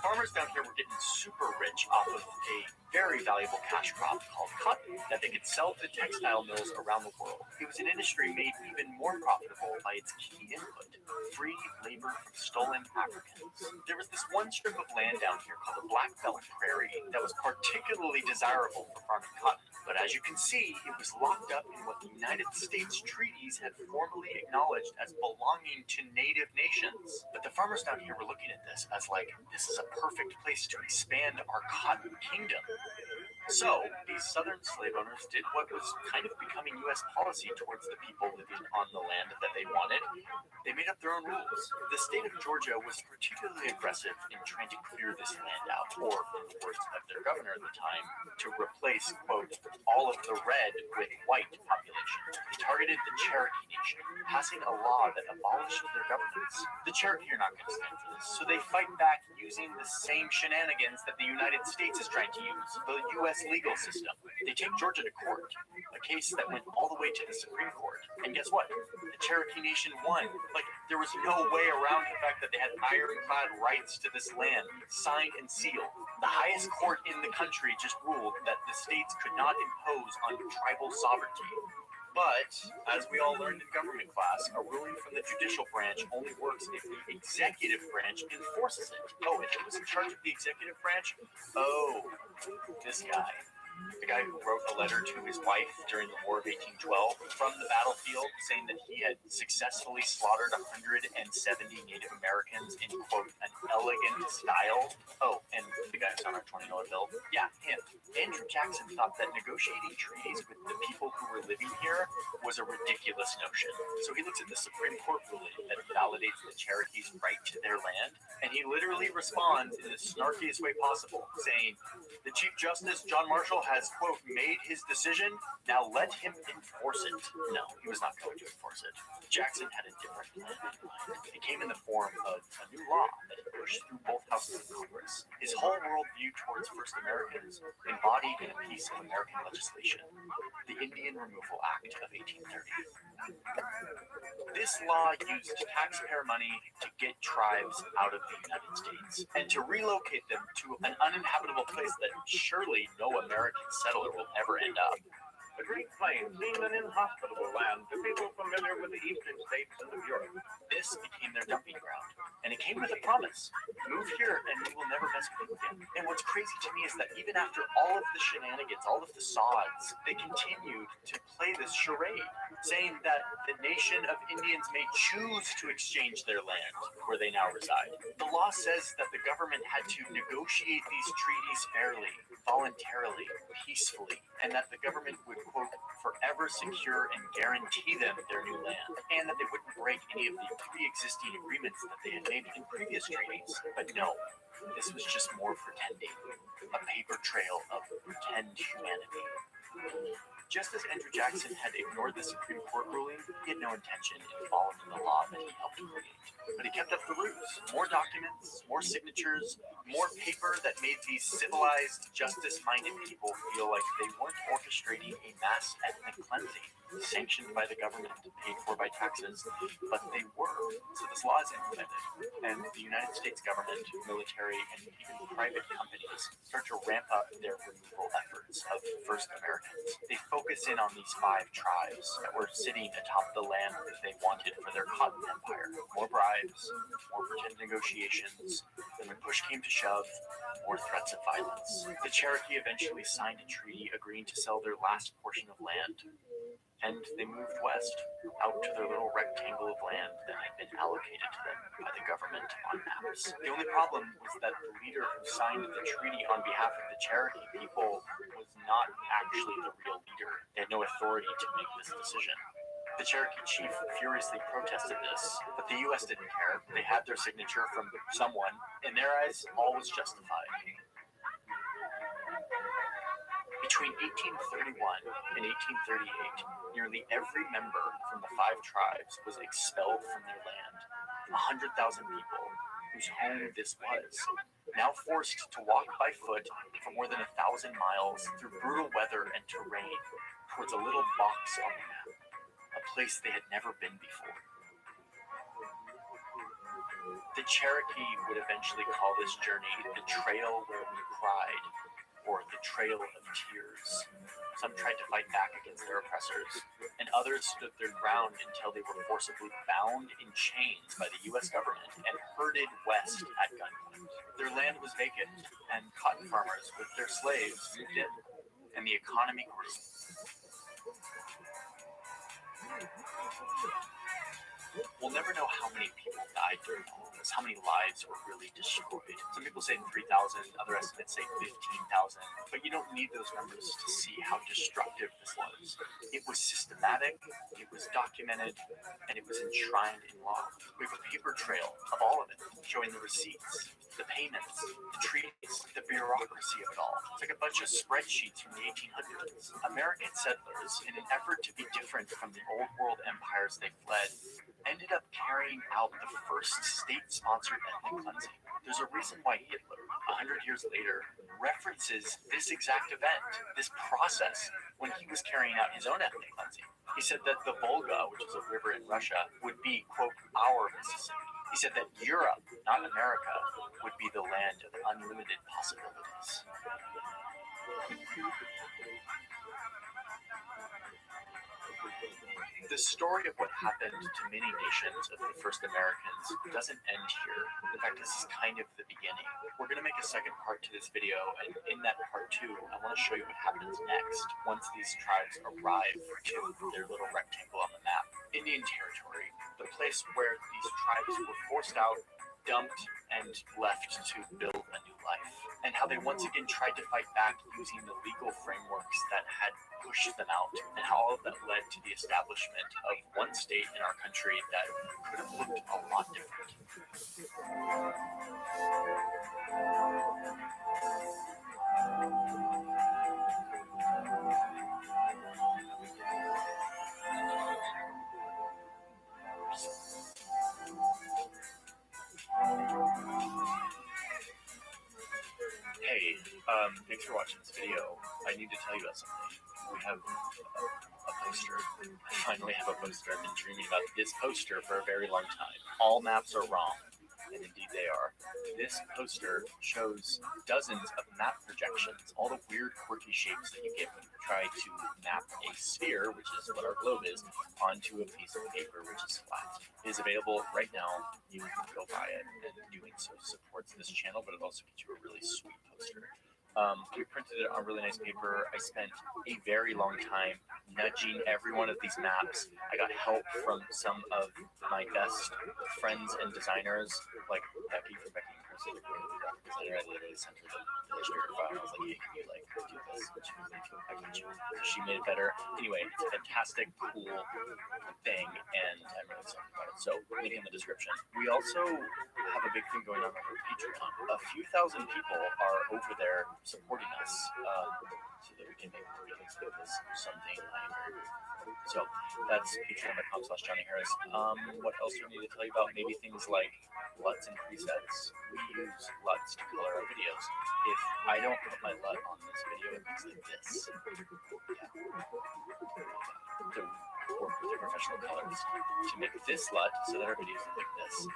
Farmers down here were getting super rich off of a very valuable cash crop called cotton that they could sell to textile mills around the world. It was an industry made even more profitable by its key input, free labor from stolen Africans. There was this one strip of land down here called the Black Belt Prairie that was particularly desirable for farming cotton. But as you can see, it was locked up in what the United States treaties had formally acknowledged as belonging to native nations. But the farmers down here were looking at this as like, this is a perfect place to expand our cotton kingdom. So, these southern slave owners did what was kind of becoming U.S. policy towards the people living on the land that they wanted. They made up their own rules. The state of Georgia was particularly aggressive in trying to clear this land out, or in the words of their governor at the time, to replace, quote, all of the red with white population. They targeted the Cherokee Nation, passing a law that abolished their governments. The Cherokee are not going to stand for this, so they fight back using the same shenanigans that the United States is trying to use, the U.S. legal system. They take Georgia to court, a case that went all the way to the Supreme Court. And guess what? The Cherokee Nation won. Like, there was no way around the fact that they had ironclad rights to this land, signed and sealed. The highest court in the country just ruled that the states could not impose on tribal sovereignty. But, as we all learned in government class, a ruling from the judicial branch only works if the executive branch enforces it. Oh, and who was in charge of the executive branch? Oh, this guy. The guy who wrote a letter to his wife during the War of 1812 from the battlefield saying that he had successfully slaughtered 170 Native Americans in, quote, an elegant style. Oh, and the guy who's on our $20 bill? Yeah, him. Andrew Jackson thought that negotiating treaties with the people who were living here was a ridiculous notion. So he looks at the Supreme Court ruling that validates the Cherokees' right to their land, and he literally responds in the snarkiest way possible, saying, the Chief Justice, John Marshall, has, quote, made his decision, now let him enforce it. No, he was not going to enforce it. Jackson had a different plan in mind. It came in the form of a new law that he pushed through both houses of Congress. His whole worldview towards First Americans embodied in a piece of American legislation, the Indian Removal Act of 1830. This law used taxpayer money to get tribes out of the United States and to relocate them to an uninhabitable place that surely no American settler will ever end up. The Great Plains seemed an inhospitable land to people familiar with the eastern states and of Europe. This became their dumping ground, and it came with a promise. Move here and we will never mess with you again. And what's crazy to me is that even after all of the shenanigans, all of the sods, they continued to play this charade, saying that the nation of Indians may choose to exchange their land where they now reside. The law says that the government had to negotiate these treaties fairly, voluntarily, peacefully, and that the government would, quote, forever secure and guarantee them their new land, and that they wouldn't break any of the pre-existing agreements that they had made in previous treaties. But no, this was just more pretending, a paper trail of pretend humanity. Just as Andrew Jackson had ignored the Supreme Court ruling, he had no intention in following the law that he helped create. But he kept up the ruse. More documents, more signatures, more paper that made these civilized, justice-minded people feel like they weren't orchestrating a mass ethnic cleansing, sanctioned by the government, paid for by taxes, but they were. So this law is implemented. And the United States government, military, and even private companies start to ramp up their removal efforts of first Americans. They focus in on these 5 tribes that were sitting atop the land that they wanted for their cotton empire. More bribes, more pretend negotiations, and when push came to shove, more threats of violence. The Cherokee eventually signed a treaty agreeing to sell their last portion of land. And they moved west, out to their little rectangle of land that had been allocated to them by the government on maps. The only problem was that the leader who signed the treaty on behalf of the Cherokee people was not actually the real leader. They had no authority to make this decision. The Cherokee chief furiously protested this, but the U.S. didn't care. They had their signature from someone. In their eyes, all was justified. Between 1831 and 1838, nearly every member from the 5 tribes was expelled from their land. 100,000 people, whose home this was, now forced to walk by foot for more than 1,000 miles through brutal weather and terrain towards a little box on the map, a place they had never been before. The Cherokee would eventually call this journey the Trail Where We Cried, or the Trail of Tears. Some tried to fight back against their oppressors, and others stood their ground until they were forcibly bound in chains by the U.S. government and herded west at gunpoint. Their land was vacant, and cotton farmers with their slaves moved in, and the economy grew. We'll never know how many people died during all of this, how many lives were really destroyed. Some people say 3,000, other estimates say 15,000, but you don't need those numbers to see how destructive this was. It was systematic, it was documented, and it was enshrined in law. We have a paper trail of all of it, showing the receipts, the payments, the treaties, the bureaucracy of it all. It's like a bunch of spreadsheets from the 1800s. American settlers, in an effort to be different from the old world empires they fled, ended up carrying out the first state-sponsored ethnic cleansing. There's a reason why Hitler, 100 years later, references this exact event, this process, when he was carrying out his own ethnic cleansing. He said that the Volga, which is a river in Russia, would be, quote, our Mississippi. He said that Europe, not America, would be the land of unlimited possibilities. The story of what happened to many nations of the first Americans doesn't end here. In fact, this is kind of the beginning. We're going to make a second part to this video, and in that part 2, I want to show you what happens next once these tribes arrive to their little rectangle on the map. Indian Territory, the place where these tribes were forced out, dumped, and left to build a new life, and how they once again tried to fight back using the legal frameworks that had pushed them out, and how all of that led to the establishment of one state in our country that could have looked a lot different. Hey, thanks for watching this video. I need to tell you about something. We have a poster. I finally have a poster. I've been dreaming about this poster for a very long time. All maps are wrong, and indeed they are. This poster shows dozens of map projections, all the weird quirky shapes that you get when you try to map a sphere, which is what our globe is, onto a piece of paper which is flat. It is available right now. You can go buy it, and doing so supports this channel, but it also gets you a really sweet poster. We printed it on really nice paper. I spent a very long time nudging every one of these maps. I got help from some of my best friends and designers, like Becky from Becky and Chris, the graphic designer. I literally sent her the illustrator file. I was like, hey, can you like do this? And she was like, I got you. So she made it better. Anyway, it's a fantastic, cool thing, and I'm really excited about it. So link in the description. We also have a big thing going on over Patreon. A few thousand people are over there supporting us, so that we can make videos like this something I am very grateful for. So that's patreon.com/JohnnyHarris. What else do we need to tell you about? Maybe things like LUTs and presets. We use LUTs to color our videos. If I don't put my LUT on this video, it looks like this. To work with a professional colorist to make this LUT so that our videos look like this.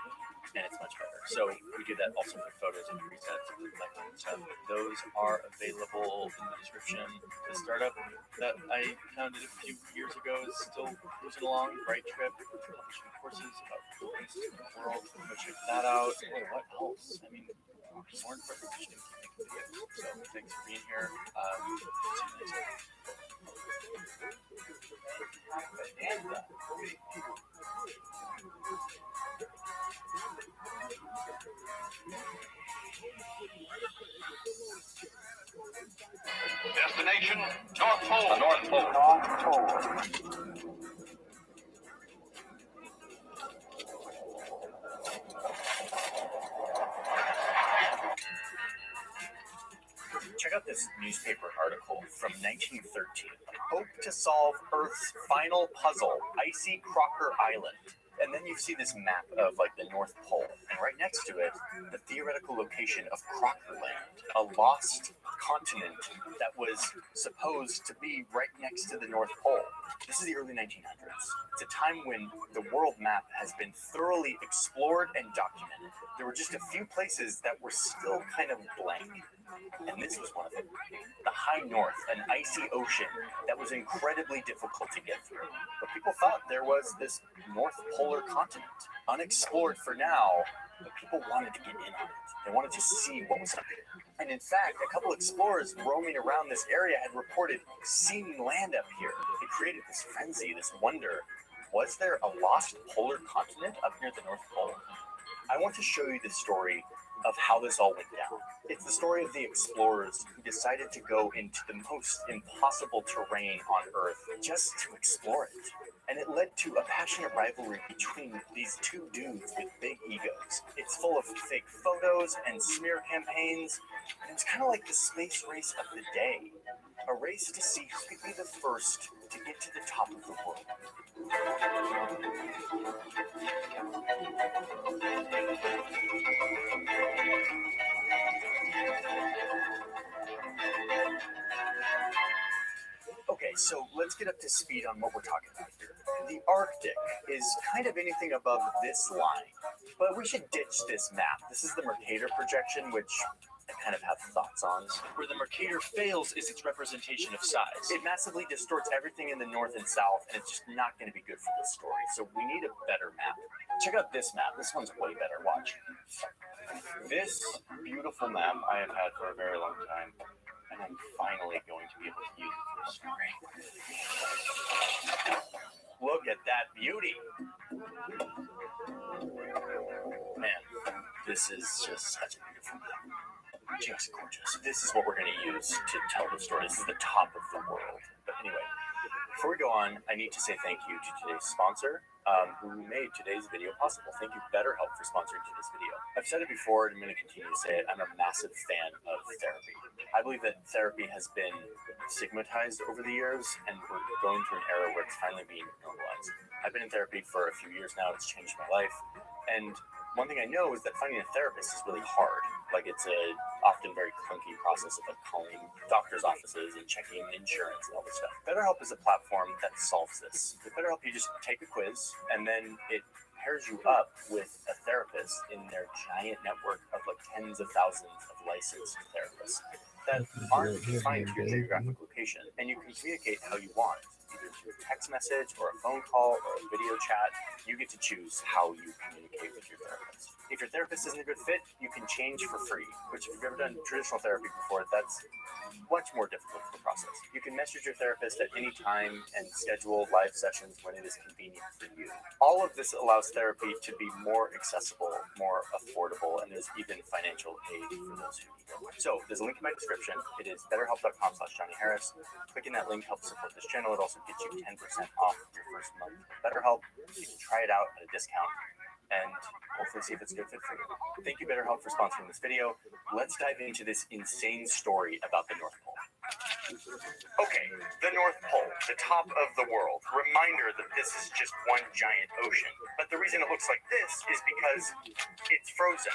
and it's much better. So we do that also for photos and presets and that kind of stuff. Those are available in the description. The startup that I founded a few years ago is still cruising along. Bright Trip, publishing courses about the world. Go check that out. Oh, what else? I mean, more important, just gonna keep making videos. So thanks for being here. Destination, North Pole. The North Pole. North Pole. Check out this newspaper article from 1913. Hope to solve Earth's final puzzle, icy Crocker Island. And then you see this map of like the North Pole, and right next to it, the theoretical location of Crocker Land, a lost continent that was supposed to be right next to the North Pole. This is the early 1900s. It's a time when the world map has been thoroughly explored and documented. There were just a few places that were still kind of blank. And this was one of them. The high north, an icy ocean that was incredibly difficult to get through. But people thought there was this North Polar continent, unexplored for now, but people wanted to get in on it. They wanted to see what was up here. And in fact, a couple explorers roaming around this area had reported seeing land up here. It created this frenzy, this wonder. Was there a lost polar continent up near the North Pole? I want to show you the story of how this all went down. It's the story of the explorers who decided to go into the most impossible terrain on Earth just to explore it. And it led to a passionate rivalry between these two dudes with big egos. It's full of fake photos and smear campaigns, and it's kind of like the space race of the day. A race to see who could be the first to get to the top of the world. Okay, so let's get up to speed on what we're talking about here. The Arctic is kind of anything above this line, but we should ditch this map. This is the Mercator projection, which I kind of have thoughts on. Where the Mercator fails is its representation of size. It massively distorts everything in the north and south, and it's just not going to be good for this story. So we need a better map. Check out this map. This one's way better. Watch. This beautiful map I have had for a very long time, and I'm finally going to be able to use it for a story. Look at that beauty. Man, this is just such a beautiful map. Just gorgeous. This is what we're going to use to tell the story. This is the top of the world. But anyway, before we go on, I need to say thank you to today's sponsor, who made today's video possible. Thank you, BetterHelp, for sponsoring today's video. I've said it before, and I'm going to continue to say it. I'm a massive fan of therapy. I believe that therapy has been stigmatized over the years, and we're going through an era where it's finally being normalized. I've been in therapy for a few years now. It's changed my life. And one thing I know is that finding a therapist is really hard. Like, it's a often very clunky process of like calling doctors' offices and checking insurance and all this stuff. BetterHelp is a platform that solves this. With BetterHelp, you just take a quiz, and then it pairs you up with a therapist in their giant network of like tens of thousands of licensed therapists that aren't defined to your geographic location, and you can communicate how you want, either through a text message or a phone call or a video chat. You get to choose how you communicate with your therapist. If your therapist isn't a good fit, you can change for free, which if you've ever done traditional therapy before, that's much more difficult to process. You can message your therapist at any time and schedule live sessions when it is convenient for you. All of this allows therapy to be more accessible, more affordable, and there's even financial aid for those who need it. So there's a link in my description. It is betterhelp.com/JohnnyHarris. Clicking that link helps support this channel. It also gets you 10% off your first month of BetterHelp. You can try it out at a discount and hopefully see if it's a good fit for you. Thank you, BetterHelp, for sponsoring this video. Let's dive into this insane story about the North Pole. Okay, the North Pole, the top of the world. Reminder that this is just one giant ocean. But the reason it looks like this is because it's frozen.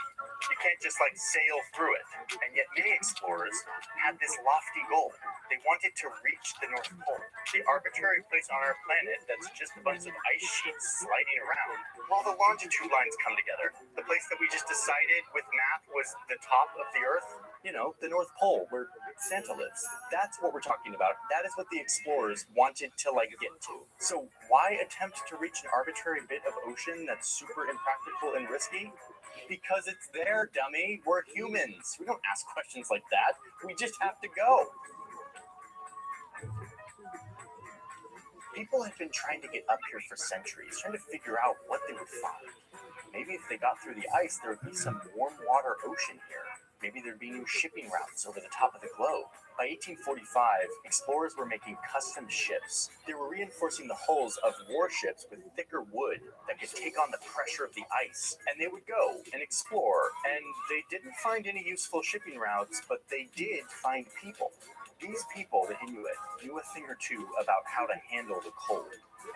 You can't just like sail through it. And yet many explorers had this lofty goal. They wanted to reach the North Pole. The arbitrary place on our planet that's just a bunch of ice sheets sliding around while the longitude lines come together. The place that we just decided with math was the top of the Earth. You know, the North Pole, where Santa lives. That's what we're talking about. That is what the explorers wanted to, like, get to. So why attempt to reach an arbitrary bit of ocean that's super impractical and risky? Because it's there, dummy. We're humans. We don't ask questions like that. We just have to go. People have been trying to get up here for centuries, trying to figure out what they would find. Maybe if they got through the ice, there would be some warm water ocean here. Maybe there'd be new shipping routes over the top of the globe. By 1845, explorers were making custom ships. They were reinforcing the hulls of warships with thicker wood that could take on the pressure of the ice. And they would go and explore, and they didn't find any useful shipping routes, but they did find people. These people, the Inuit, knew a thing or two about how to handle the cold.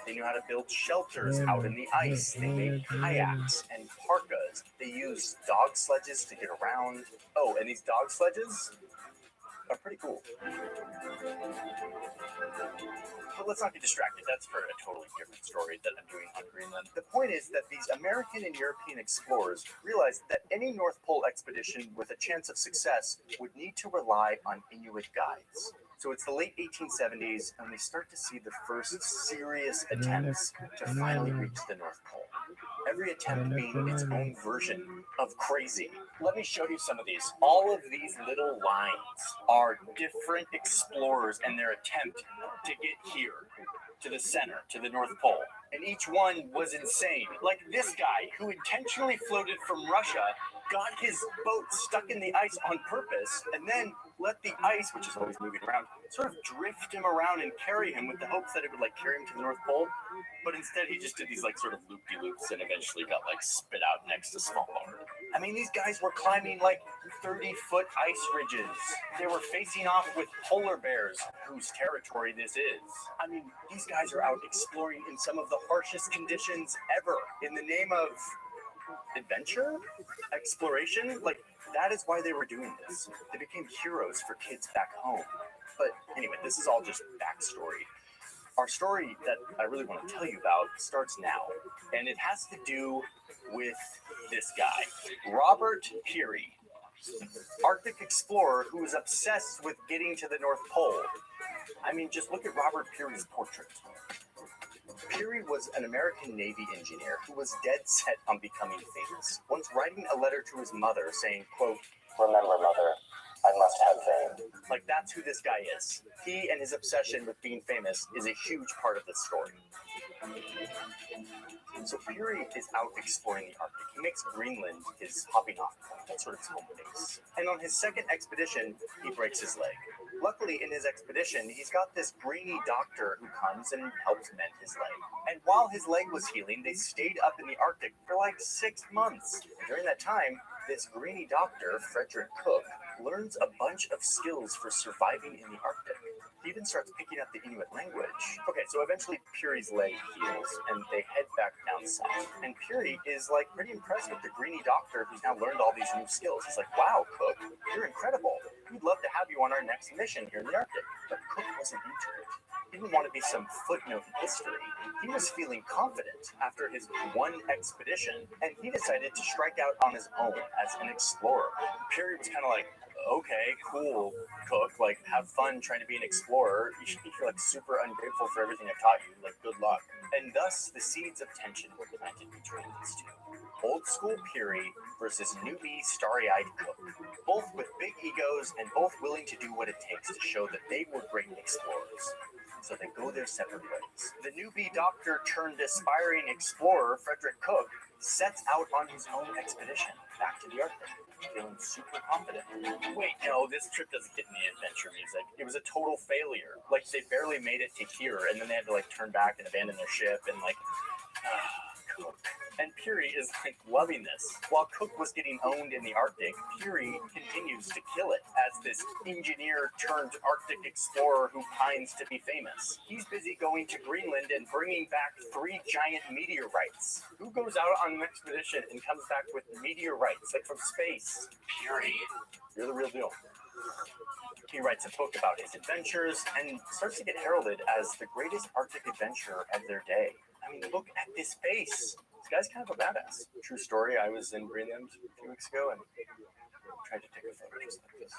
They knew how to build shelters out in the ice. They made kayaks and parkas. They used dog sledges to get around. Oh, and these dog sledges are pretty cool. But let's not get distracted. That's for a totally different story that I'm doing on Greenland. The point is that these American and European explorers realized that any North Pole expedition with a chance of success would need to rely on Inuit guides. So it's the late 1870s, and we start to see the first serious attempts to finally reach the North Pole. Every attempt being its own version of crazy. Let me show you some of these. All of these little lines are different explorers and their attempt to get here, to the center, to the North Pole. And each one was insane. Like this guy, who intentionally floated from Russia, got his boat stuck in the ice on purpose, and then let the ice, which is always moving around, sort of drift him around and carry him with the hopes that it would like carry him to the North Pole. But instead he just did these like sort of loop-de-loops and eventually got like spit out next to Svalbard. I mean, these guys were climbing like 30-foot ice ridges. They were facing off with polar bears, whose territory this is. I mean, these guys are out exploring in some of the harshest conditions ever in the name of adventure? Exploration? Like, that is why they were doing this. They became heroes for kids back home. But anyway, this is all just backstory. Our story that I really want to tell you about starts now, and it has to do with this guy, Robert Peary, Arctic explorer who was obsessed with getting to the North Pole. I mean, just look at Robert Peary's portrait. Peary was an American Navy engineer who was dead set on becoming famous, once writing a letter to his mother saying, quote, "Remember, mother, I must have fame." Like, that's who this guy is. He and his obsession with being famous is a huge part of this story. So Peary is out exploring the Arctic. He makes Greenland his hopping off point. That's sort of his home base. And on his second expedition, he breaks his leg. Luckily, in his expedition, he's got this brainy doctor who comes and helps mend his leg. And while his leg was healing, they stayed up in the Arctic for like 6 months. During that time, this greeny doctor, Frederick Cook, learns a bunch of skills for surviving in the Arctic. He even starts picking up the Inuit language. Okay, so eventually Peary's leg heals, and they head back down south. And Peary is like pretty impressed with the greeny doctor who's now learned all these new skills. He's like, "Wow, Cook, you're incredible. We'd love to have you on our next mission here in the Arctic." But Cook wasn't into it. He didn't want to be some footnote in history. He was feeling confident after his one expedition, and he decided to strike out on his own as an explorer. Peary was kind of like, "Okay, cool, Cook, like, have fun trying to be an explorer. You should be like super ungrateful for everything I've taught you, like, good luck." And thus the seeds of tension were planted between these two. Old school Peary versus newbie starry-eyed Cook, both with big egos and both willing to do what it takes to show that they were great explorers. So they go their separate ways. The newbie doctor turned aspiring explorer, Frederick Cook, sets out on his own expedition back to the Arctic, feeling super confident. Wait, no, this trip doesn't get any adventure music. It was a total failure. Like, they barely made it to here, and then they had to, like, turn back and abandon their ship, and, like, Cook. And Peary is like loving this. While Cook was getting owned in the Arctic, Peary continues to kill it as this engineer turned Arctic explorer who pines to be famous. He's busy going to Greenland and bringing back 3 giant meteorites. Who goes out on an expedition and comes back with meteorites, like from space? Peary. You're the real deal. He writes a book about his adventures and starts to get heralded as the greatest Arctic adventurer of their day. I mean, look at this face. This guy's kind of a badass. True story, I was in Greenland a few weeks ago and tried to take a photo just like this.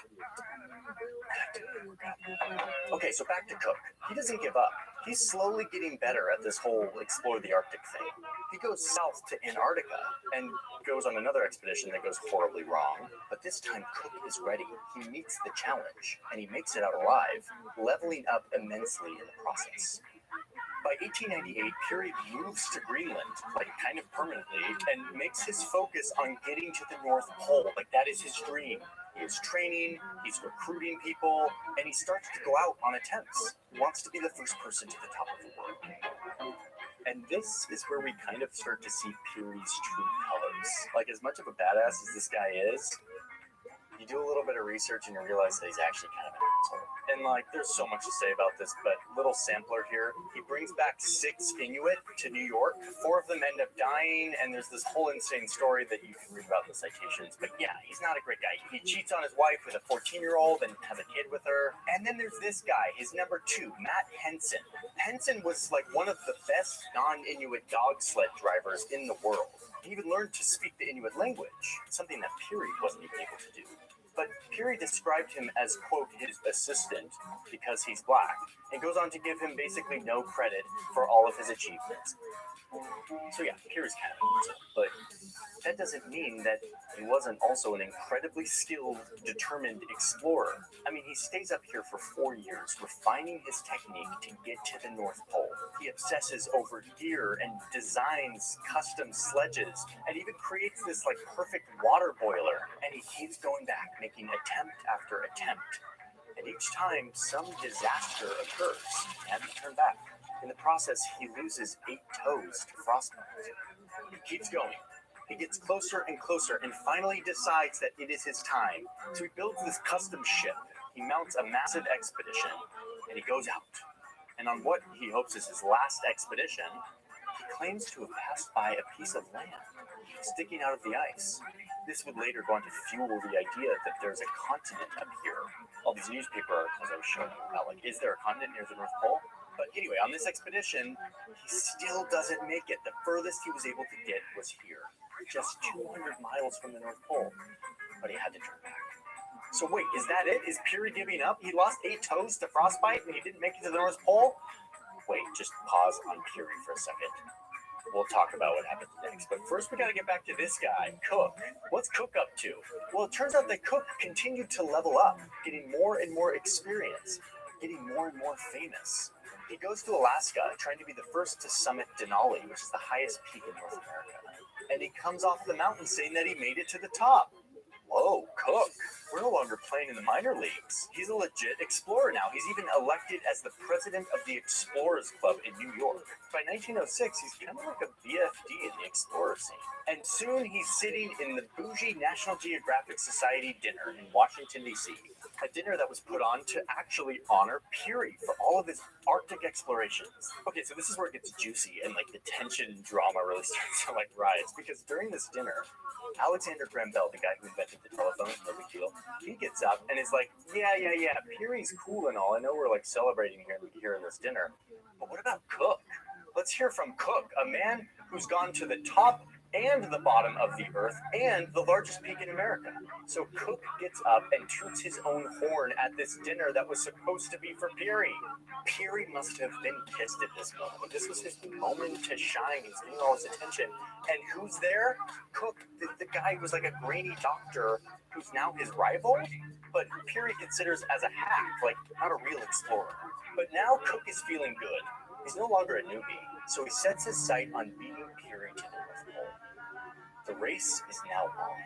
Okay, so back to Cook. He doesn't give up. He's slowly getting better at this whole explore the Arctic thing. He goes south to Antarctica and goes on another expedition that goes horribly wrong. But this time, Cook is ready. He meets the challenge, and he makes it out alive, leveling up immensely in the process. By 1898, Peary moves to Greenland, like kind of permanently, and makes his focus on getting to the North Pole. Like that is his dream. He is training, he's recruiting people, and he starts to go out on attempts. He wants to be the first person to the top of the world. And this is where we kind of start to see Peary's true colors. Like as much of a badass as this guy is, you do a little bit of research and you realize that he's actually kind of an asshole. And like, there's so much to say about this, but little sampler here. He brings back 6 Inuit to New York. 4 of them end up dying, and there's this whole insane story that you can read about in the citations. But yeah, he's not a great guy. He cheats on his wife with a 14-year-old and has a kid with her. And then there's this guy, his number 2, Matt Henson. Henson was like one of the best non-Inuit dog sled drivers in the world. He even learned to speak the Inuit language, something that Peary wasn't even able to do. But Peary described him as, quote, his assistant because he's black, and goes on to give him basically no credit for all of his achievements. So yeah, Peary's kind of an asshole, but that doesn't mean that he wasn't also an incredibly skilled, determined explorer. I mean, he stays up here for 4 years, refining his technique to get to the North Pole. He obsesses over gear and designs custom sledges, and even creates this like perfect water boiler. And he keeps going back, making attempt after attempt. And each time, some disaster occurs. He had to turn back. In the process, he loses 8 toes to frostbite. He keeps going. He gets closer and closer and finally decides that it is his time. So he builds this custom ship. He mounts a massive expedition and he goes out. And on what he hopes is his last expedition, he claims to have passed by a piece of land sticking out of the ice. This would later go on to fuel the idea that there's a continent up here. All these newspaper articles I was showing you about, like, is there a continent near the North Pole? But anyway, on this expedition, he still doesn't make it. The furthest he was able to get was here, just 200 miles from the North Pole. But he had to turn back. So wait, is that it? Is Peary giving up? He lost 8 toes to frostbite and he didn't make it to the North Pole? Wait, just pause on Peary for a second. We'll talk about what happened next. But first, we got to get back to this guy, Cook. What's Cook up to? Well, it turns out that Cook continued to level up, getting more and more experience, getting more and more famous. He goes to Alaska, trying to be the first to summit Denali, which is the highest peak in North America. And he comes off the mountain saying that he made it to the top. Whoa, Cook. We're no longer playing in the minor leagues. He's a legit explorer now. He's even elected as the president of the Explorers Club in New York. By 1906, he's kind of like a BFD in the explorer scene. And soon he's sitting in the bougie National Geographic Society dinner in Washington, D.C. A dinner that was put on to actually honor Peary for all of his Arctic explorations. Okay, so this is where it gets juicy and like the tension and drama really starts to like rise. Because during this dinner, Alexander Graham Bell, the guy who invented the telephone, no big deal, he gets up and is like, yeah, Peary's cool and all. I know we're like celebrating here in this dinner, but what about Cook? Let's hear from Cook, a man who's gone to the top and the bottom of the earth and the largest peak in America. So Cook gets up and toots his own horn at this dinner that was supposed to be for Peary. Peary must have been pissed at this moment. This was his moment to shine. He's getting all his attention. And who's there? Cook, the guy who was like a grainy doctor who's now his rival, but who Peary considers as a hack, like not a real explorer. But now Cook is feeling good. He's no longer a newbie, so he sets his sight on beating Peary to the North Pole. The race is now on.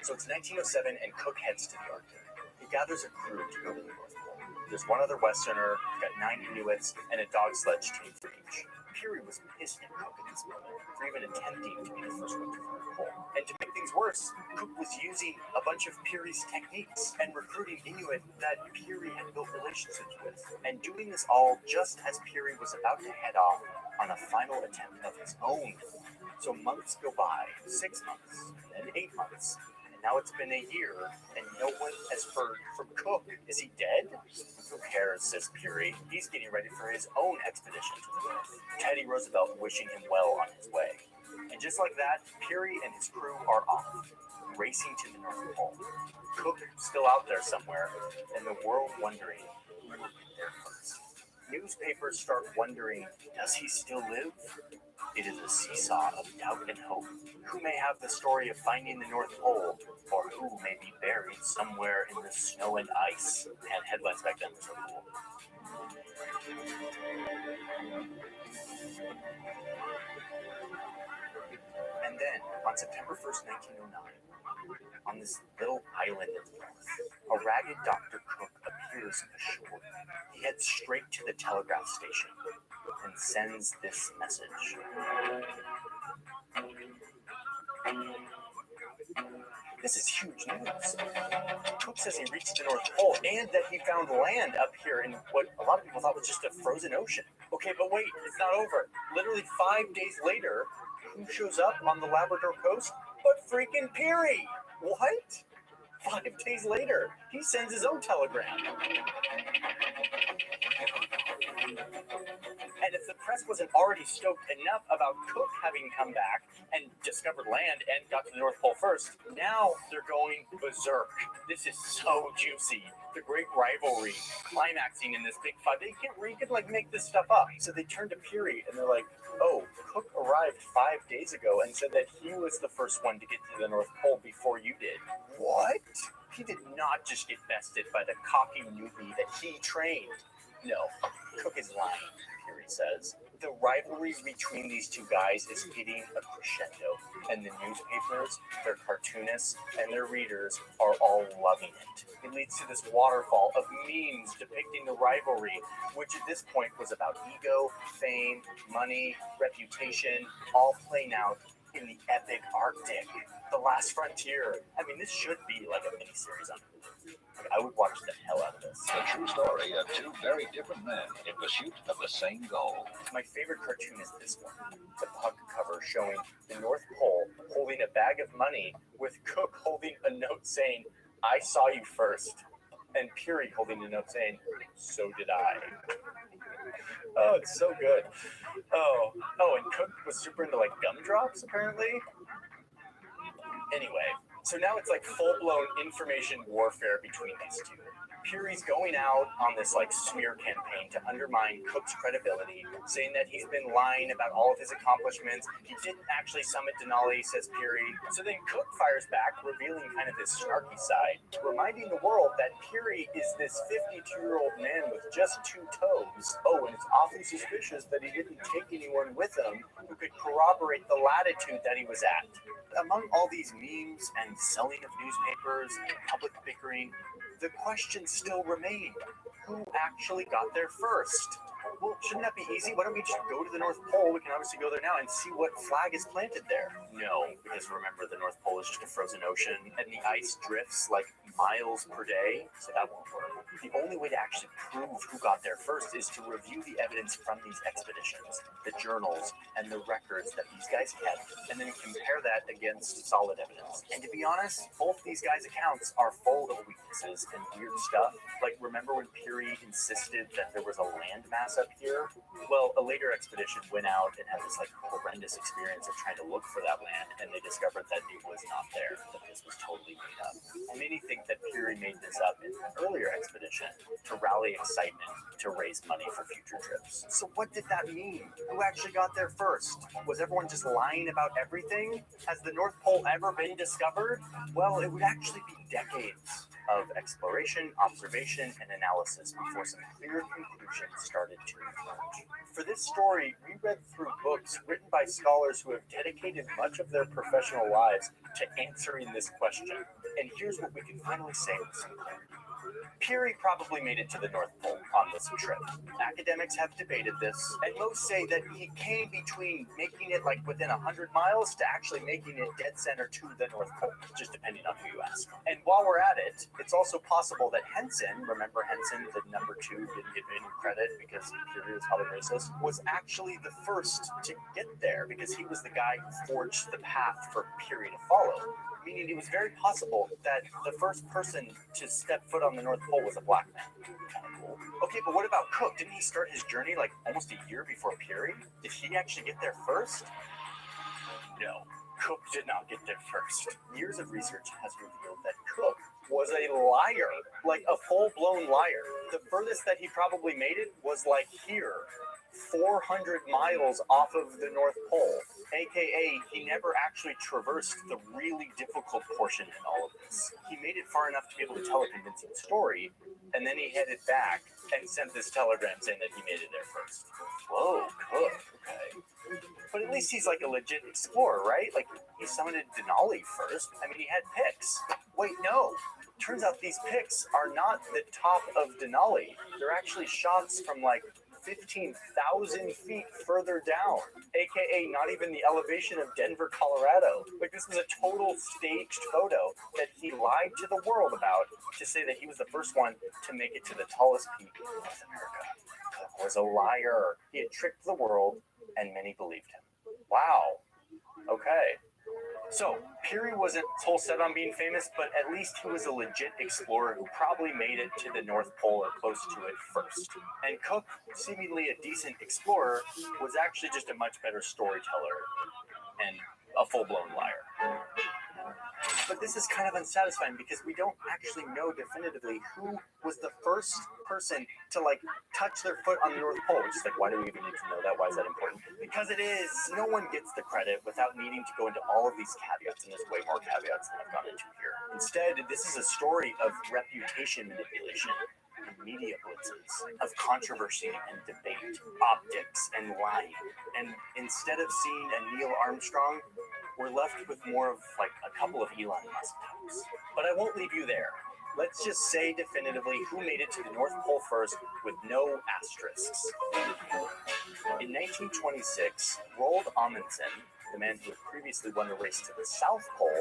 So it's 1907 and Cook heads to the Arctic. He gathers a crew to go to the North Pole. There's one other Westerner, got 9 Inuits, and a dog sledge chained for each. Peary was pissed at Cook at this moment for even attempting to be the first one to the North Pole. And to make things worse, Cook was using a bunch of Peary's techniques and recruiting Inuit that Peary had built relationships with, and doing this all just as Peary was about to head off on a final attempt of his own. So months go by, 6 months, and then 8 months. Now it's been a year, and no one has heard from Cook. Is he dead? Who cares, says Peary. He's getting ready for his own expedition to the north. Teddy Roosevelt wishing him well on his way. And just like that, Peary and his crew are off, racing to the North Pole. Cook still out there somewhere, and the world wondering who will get there first. Newspapers start wondering, does he still live? It is a seesaw of doubt and hope. Who may have the story of finding the North Pole, or who may be buried somewhere in the snow and ice? And headlines back then were so cool. And then, on September 1st, 1909, on this little island in the north, a ragged Dr. Cook appears ashore. He heads straight to the telegraph station and sends this message. This is huge news. Cook says he reached the North Pole and that he found land up here in what a lot of people thought was just a frozen ocean. Okay, but wait, it's not over. Literally 5 days later, who shows up on the Labrador coast but freaking Peary? What? 5 days later, he sends his own telegram. And if the press wasn't already stoked enough about Cook having come back and discovered land and got to the North Pole first, now they're going berserk. This is so juicy. The great rivalry climaxing in this big fight. You can like make this stuff up. So they turn to Peary and they're like, oh, Cook arrived 5 days ago and said that he was the first one to get to the North Pole before you did. What? He did not just get bested by the cocky newbie that he trained. No, Cook is lying, Peary says. The rivalry between these two guys is hitting a crescendo, and the newspapers, their cartoonists, and their readers are all loving it. It leads to this waterfall of memes depicting the rivalry, which at this point was about ego, fame, money, reputation, all playing out in the epic Arctic, the last frontier. I mean, this should be like a miniseries on Hulu. I would watch the hell out of this. The true story of two very different men in pursuit of the same goal. My favorite cartoon is this one, the pug cover showing the North Pole holding a bag of money with Cook holding a note saying, I saw you first, and Peary holding a note saying, so did I. Oh, it's so good. Oh, and Cook was super into like gumdrops apparently. Anyway, so now it's like full-blown information warfare between these two. Peary's going out on this like smear campaign to undermine Cook's credibility, saying that he's been lying about all of his accomplishments. He didn't actually summit Denali, says Peary. So then Cook fires back, revealing kind of his snarky side, reminding the world that Peary is this 52-year-old man with just 2 toes. Oh, and it's awfully suspicious that he didn't take anyone with him who could corroborate the latitude that he was at. Among all these memes and selling of newspapers and public bickering, the question still remained. Who actually got there first? Well, shouldn't that be easy? Why don't we just go to the North Pole? We can obviously go there now and see what flag is planted there. No, because remember, the North Pole is just a frozen ocean, and the ice drifts like miles per day, so that won't work. The only way to actually prove who got there first is to review the evidence from these expeditions, the journals, and the records that these guys kept, and then compare that against solid evidence. And to be honest, both these guys' accounts are full of weaknesses and weird stuff. Like, remember when Peary insisted that there was a landmass up here? Well, a later expedition went out and had this like horrendous experience of trying to look for that land, and they discovered that it was not there, that this was totally made up. And many think that Peary made this up in an earlier expedition to rally excitement to raise money for future trips. So what did that mean? Who actually got there first? Was everyone just lying about everything? Has the North Pole ever been discovered? Well, it would actually be decades of exploration, observation, and analysis before some clear conclusions started to emerge. For this story, we read through books written by scholars who have dedicated much of their professional lives to answering this question. And here's what we can finally say with some clarity. Peary probably made it to the North Pole on this trip. Academics have debated this, and most say that he came between making it like within 100 miles to actually making it dead center to the North Pole, just depending on who you ask. And while we're at it, it's also possible that Henson, remember Henson, the number 2, didn't get any credit because Peary was probably racist, was actually the first to get there because he was the guy who forged the path for Peary to follow. Meaning it was very possible that the first person to step foot on the North Pole was a black man. Kind of cool. Okay, but what about Cook? Didn't he start his journey like almost a year before Peary? Did he actually get there first? No, Cook did not get there first. Years of research has revealed that Cook was a liar, like a full-blown liar. The furthest that he probably made it was like here, 400 miles off of the North Pole, aka he never actually traversed the really difficult portion in all of this. He made it far enough to be able to tell a convincing story, and then he headed back and sent this telegram saying that he made it there first. Whoa, Cook, okay. But at least he's like a legit explorer, right? Like, he summited Denali first. I mean, he had pics. Wait, no. Turns out these pics are not the top of Denali. They're actually shots from like 15,000 feet further down, aka not even the elevation of Denver, Colorado. Like, this was a total staged photo that he lied to the world about to say that he was the first one to make it to the tallest peak in North America. Cook was a liar. He had tricked the world, and many believed him. Wow. Okay. So, Peary wasn't whole set on being famous, but at least he was a legit explorer who probably made it to the North Pole or close to it first. And Cook, seemingly a decent explorer, was actually just a much better storyteller and a full-blown liar. But this is kind of unsatisfying because we don't actually know definitively who was the first person to like touch their foot on the North Pole. Just like, why do we even need to know that? Why is that important? Because it is. No one gets the credit without needing to go into all of these caveats, and there's way more caveats than I've gone into here. Instead, this is a story of reputation manipulation, and media blitzes, of controversy and debate, optics and lying. And instead of seeing a Neil Armstrong, we're left with more of like a couple of Elon Musk types. But I won't leave you there. Let's just say definitively who made it to the North Pole first with no asterisks. In 1926, Roald Amundsen, the man who had previously won the race to the South Pole,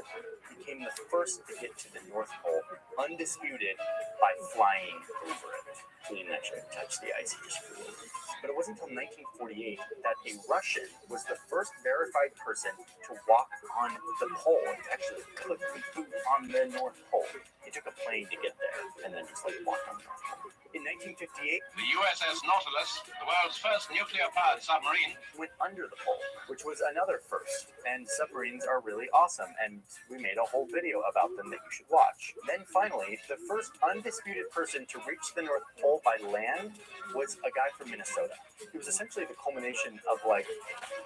became the first to get to the North Pole, undisputed, by flying over it. He didn't actually touch the ice, he just flew over it. But it wasn't until 1948 that a Russian was the first verified person to walk on the pole, and actually put the boot on the North Pole. He took a plane to get there, and then just like walked on the North Pole. In 1958, The USS Nautilus, the world's first nuclear-powered submarine, went under the pole, which was another first. And submarines are really awesome, and we made a whole video about them that you should watch. Then finally, the first undisputed person to reach the North Pole by land was a guy from Minnesota. It was essentially the culmination of like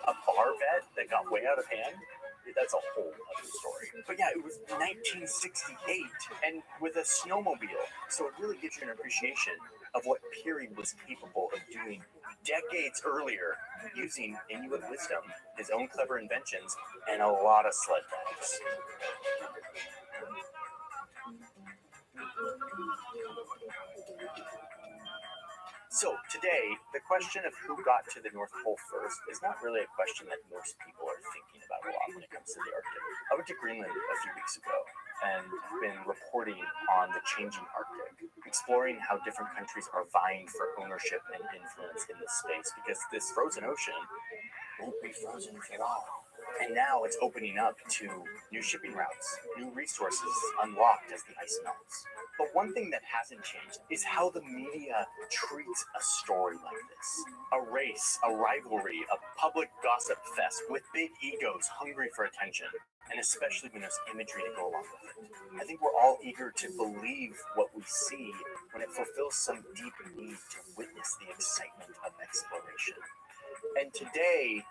a bar bet that got way out of hand. That's a whole other story. But yeah, it was 1968 and with a snowmobile. So it really gives you an appreciation of what Peary was capable of doing decades earlier using Inuit wisdom, his own clever inventions, and a lot of sled dogs. So today, the question of who got to the North Pole first is not really a question that most people are thinking about a lot when it comes to the Arctic. I went to Greenland a few weeks ago and have been reporting on the changing Arctic, exploring how different countries are vying for ownership and influence in this space, because this frozen ocean won't be frozen for long. And now it's opening up to new shipping routes, new resources unlocked as the ice melts. But one thing that hasn't changed is how the media treats a story like this. A race, a rivalry, a public gossip fest with big egos hungry for attention, and especially when there's imagery to go along with it. I think we're all eager to believe what we see when it fulfills some deep need to witness the excitement of exploration. And today,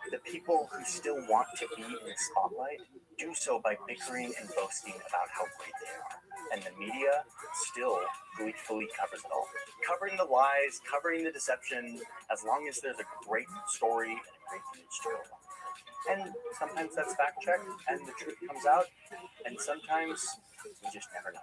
the people who still want to be in the spotlight do so by bickering and boasting about how great they are. And the media still gleefully covers it all. Covering the lies, covering the deception, as long as there's a great story and a great image to go along with it. And sometimes that's fact checked and the truth comes out, and sometimes you just never know.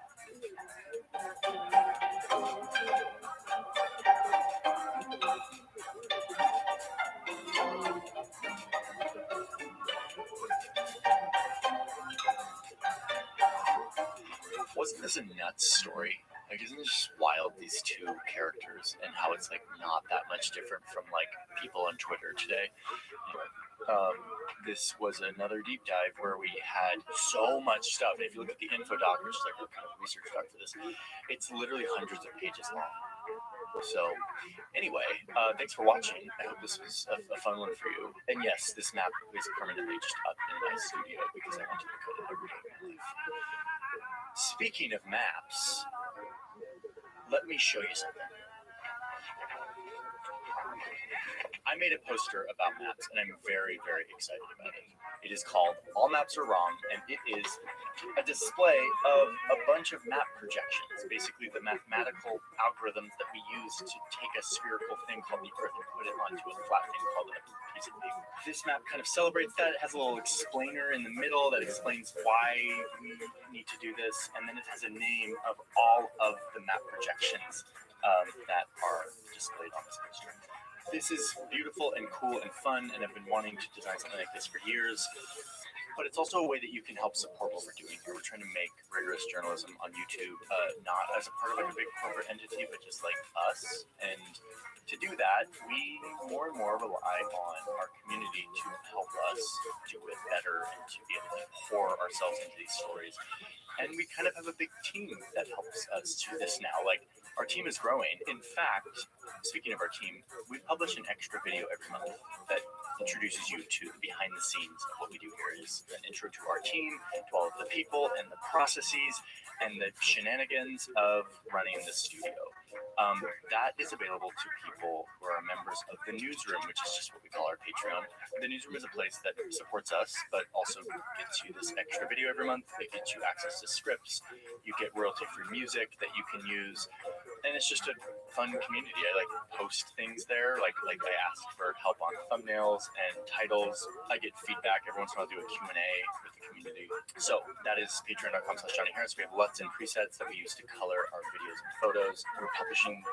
Wasn't this a nuts story? Like, isn't it just wild, these two characters, and how it's like not that much different from like people on Twitter today? This was another deep dive where we had so much stuff. And if you look at the info doc, which is like our kind of research doc for this, it's literally hundreds of pages long. So anyway, thanks for watching. I hope this was a fun one for you. And yes, this map is permanently just up in my studio because I want to look at it every day of my life. Speaking of maps, let me show you something. I made a poster about maps, and I'm very, very excited about it. It is called All Maps Are Wrong, and it is a display of a bunch of map projections, basically the mathematical algorithms that we use to take a spherical thing called the Earth and put it onto a flat thing called a piece of paper. This map kind of celebrates that. It has a little explainer in the middle that explains why we need to do this, and then it has a name of all of the map projections that are displayed on this poster. This is beautiful and cool and fun, and I've been wanting to design something like this for years. But it's also a way that you can help support what we're doing here. We're trying to make rigorous journalism on YouTube, not as a part of like a big corporate entity, but just like us. And to do that, we more and more rely on our community to help us do it better and to be able to pour ourselves into these stories. And we kind of have a big team that helps us do this now. Like, our team is growing. In fact, speaking of our team, we publish an extra video every month that introduces you to the behind the scenes of what we do here. Is an intro to our team, to all of the people and the processes and the shenanigans of running the studio. That is available to people who are members of the newsroom, which is just what we call our Patreon. The newsroom is a place that supports us, but also gets you this extra video every month. It gets you access to scripts. You get royalty-free music that you can use. And it's just a fun community. I like post things there. Like I ask for help on thumbnails and titles. I get feedback. Every once in a while I'll do a Q&A with the community. So that is patreon.com/JohnnyHarris. We have LUTs and presets that we use to color our videos and photos. We're publishing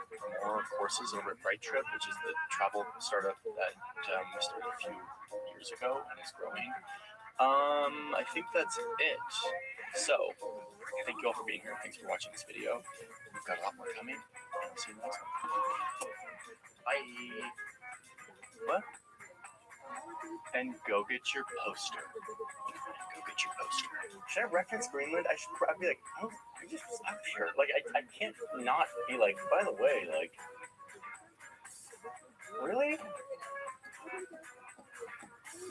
more courses over at Bright Trip, which is the travel startup that we started a few years ago and is growing. I think that's it. So thank you all for being here. Thanks for watching this video. We've got a lot more coming. And we'll see you in the next one. Bye. What? And go get your poster. Go get your poster. Should I reference Greenland? I'd be like, oh, you just up here. Like, I can't not be like, by the way, like, really?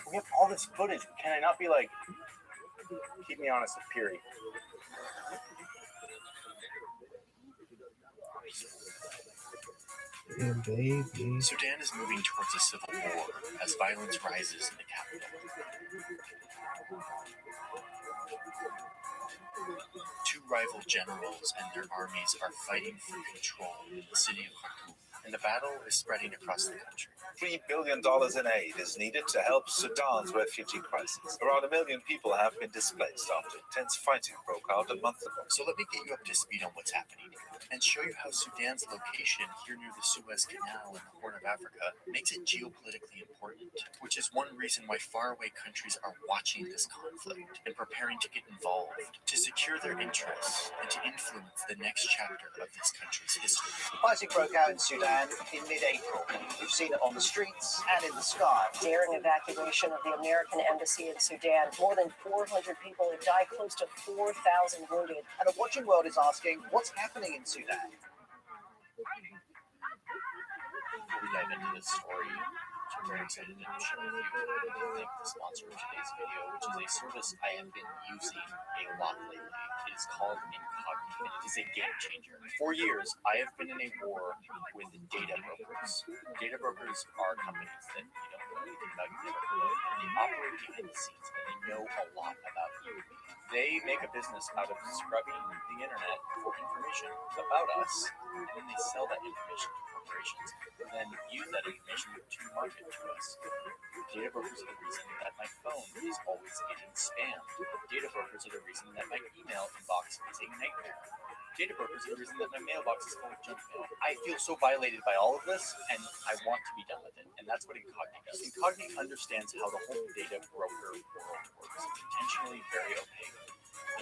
We have all this footage. Can I not be like, keep me honest with Peary? Yeah, baby. Sudan is moving towards a civil war as violence rises in the capital. Two rival generals and their armies are fighting for control in the city of Khartoum, and the battle is spreading across the country. $3 billion in aid is needed to help Sudan's refugee crisis. Around 1 million people have been displaced after intense fighting broke out a month ago. So let me get you up to speed on what's happening here and show you how Sudan's location here near the Suez Canal in the Horn of Africa makes it geopolitically important, which is one reason why faraway countries are watching this conflict and preparing to get involved, to secure their interests and to influence the next chapter of this country's history. Fighting broke out in Sudan in mid-April. We've seen it on the streets and in the sky. Daring evacuation of the American embassy in Sudan. More than 400 people have died, close to 4,000 wounded. And the watching world is asking, what's happening in Sudan? Before we dive into this story, which I'm very excited to share with you, I thank the sponsor of today's video, which is a service I have been using a lot lately. It is called Incognito, and it is a game changer. For years, I have been in a war with data brokers. Data brokers are companies that you don't know anything about, you never heard of, and they operate behind the scenes, and they know a lot about you. They make a business out of scrubbing the internet for information about us, and then they sell that information to corporations, who then use that information to market to us. Data brokers are the reason that my phone is always getting spammed. Data brokers are the reason that my email inbox is a nightmare. Data brokers are the reason that my mailbox is full of junk mail. I feel so violated by all of this, and I want to be done with it. And that's what Incogni does. Incogni understands how the whole data broker world works. It's intentionally very opaque.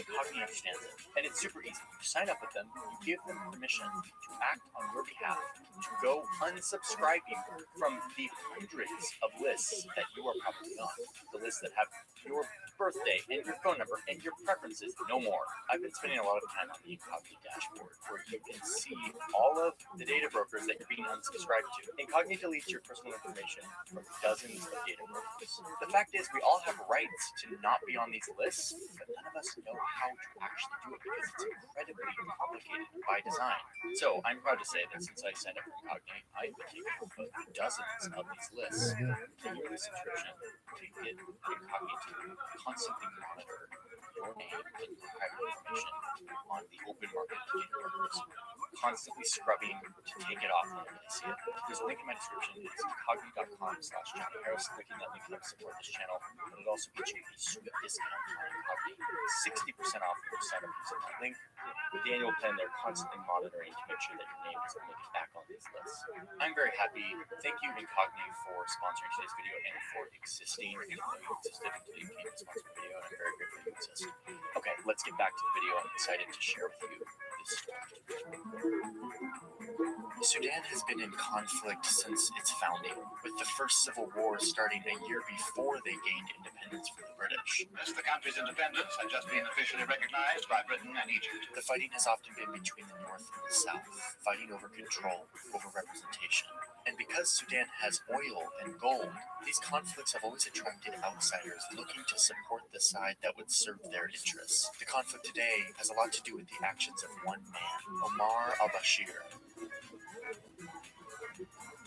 Incogni understands it. And it's super easy. You sign up with them, you give them permission to act on your behalf, to go unsubscribing from the hundreds of lists that you are probably on. The lists that have your birthday and your phone number and your preferences, no more. I've been spending a lot of time on the Incogni dashboard where you can see all of the data brokers that you're being unsubscribed to. Incogni deletes your personal information from dozens of data brokers. The fact is, we all have rights to not be on these lists, but none of us know how to actually do it because it's incredibly complicated by design. So I'm proud to say that since I signed up for Incogni, I've been taking off dozens of these lists. A yearly subscription to get Incogni to constantly monitor your name and your private information on the open market data brokers, constantly scrubbing to take it off whenever they see it. There's a link in my description. It's incogni.com/JohnnyHarris. Clicking that link helps support this channel, but it also gets you a sweet discount on Incogni, 60% off when you sign up using that link. With the annual plan, they're constantly monitoring to make sure that your name is going to get back on these lists. I'm very happy. Thank you, Incogni, for sponsoring today's video and for existing. I didn't know you existed until you came to sponsor the video, and I'm very grateful you exist. Okay, let's get back to the video. I'm excited to share with you this story. Sudan has been in conflict since its founding, with the first civil war starting a year before they gained independence from the British. As the country's independence had just been officially recognized by Britain and Egypt. The fighting has often been between the North and the South, fighting over control, over representation. And because Sudan has oil and gold, these conflicts have always attracted outsiders looking to support the side that would serve their interests. The conflict today has a lot to do with the actions of one man, Omar al-Bashir,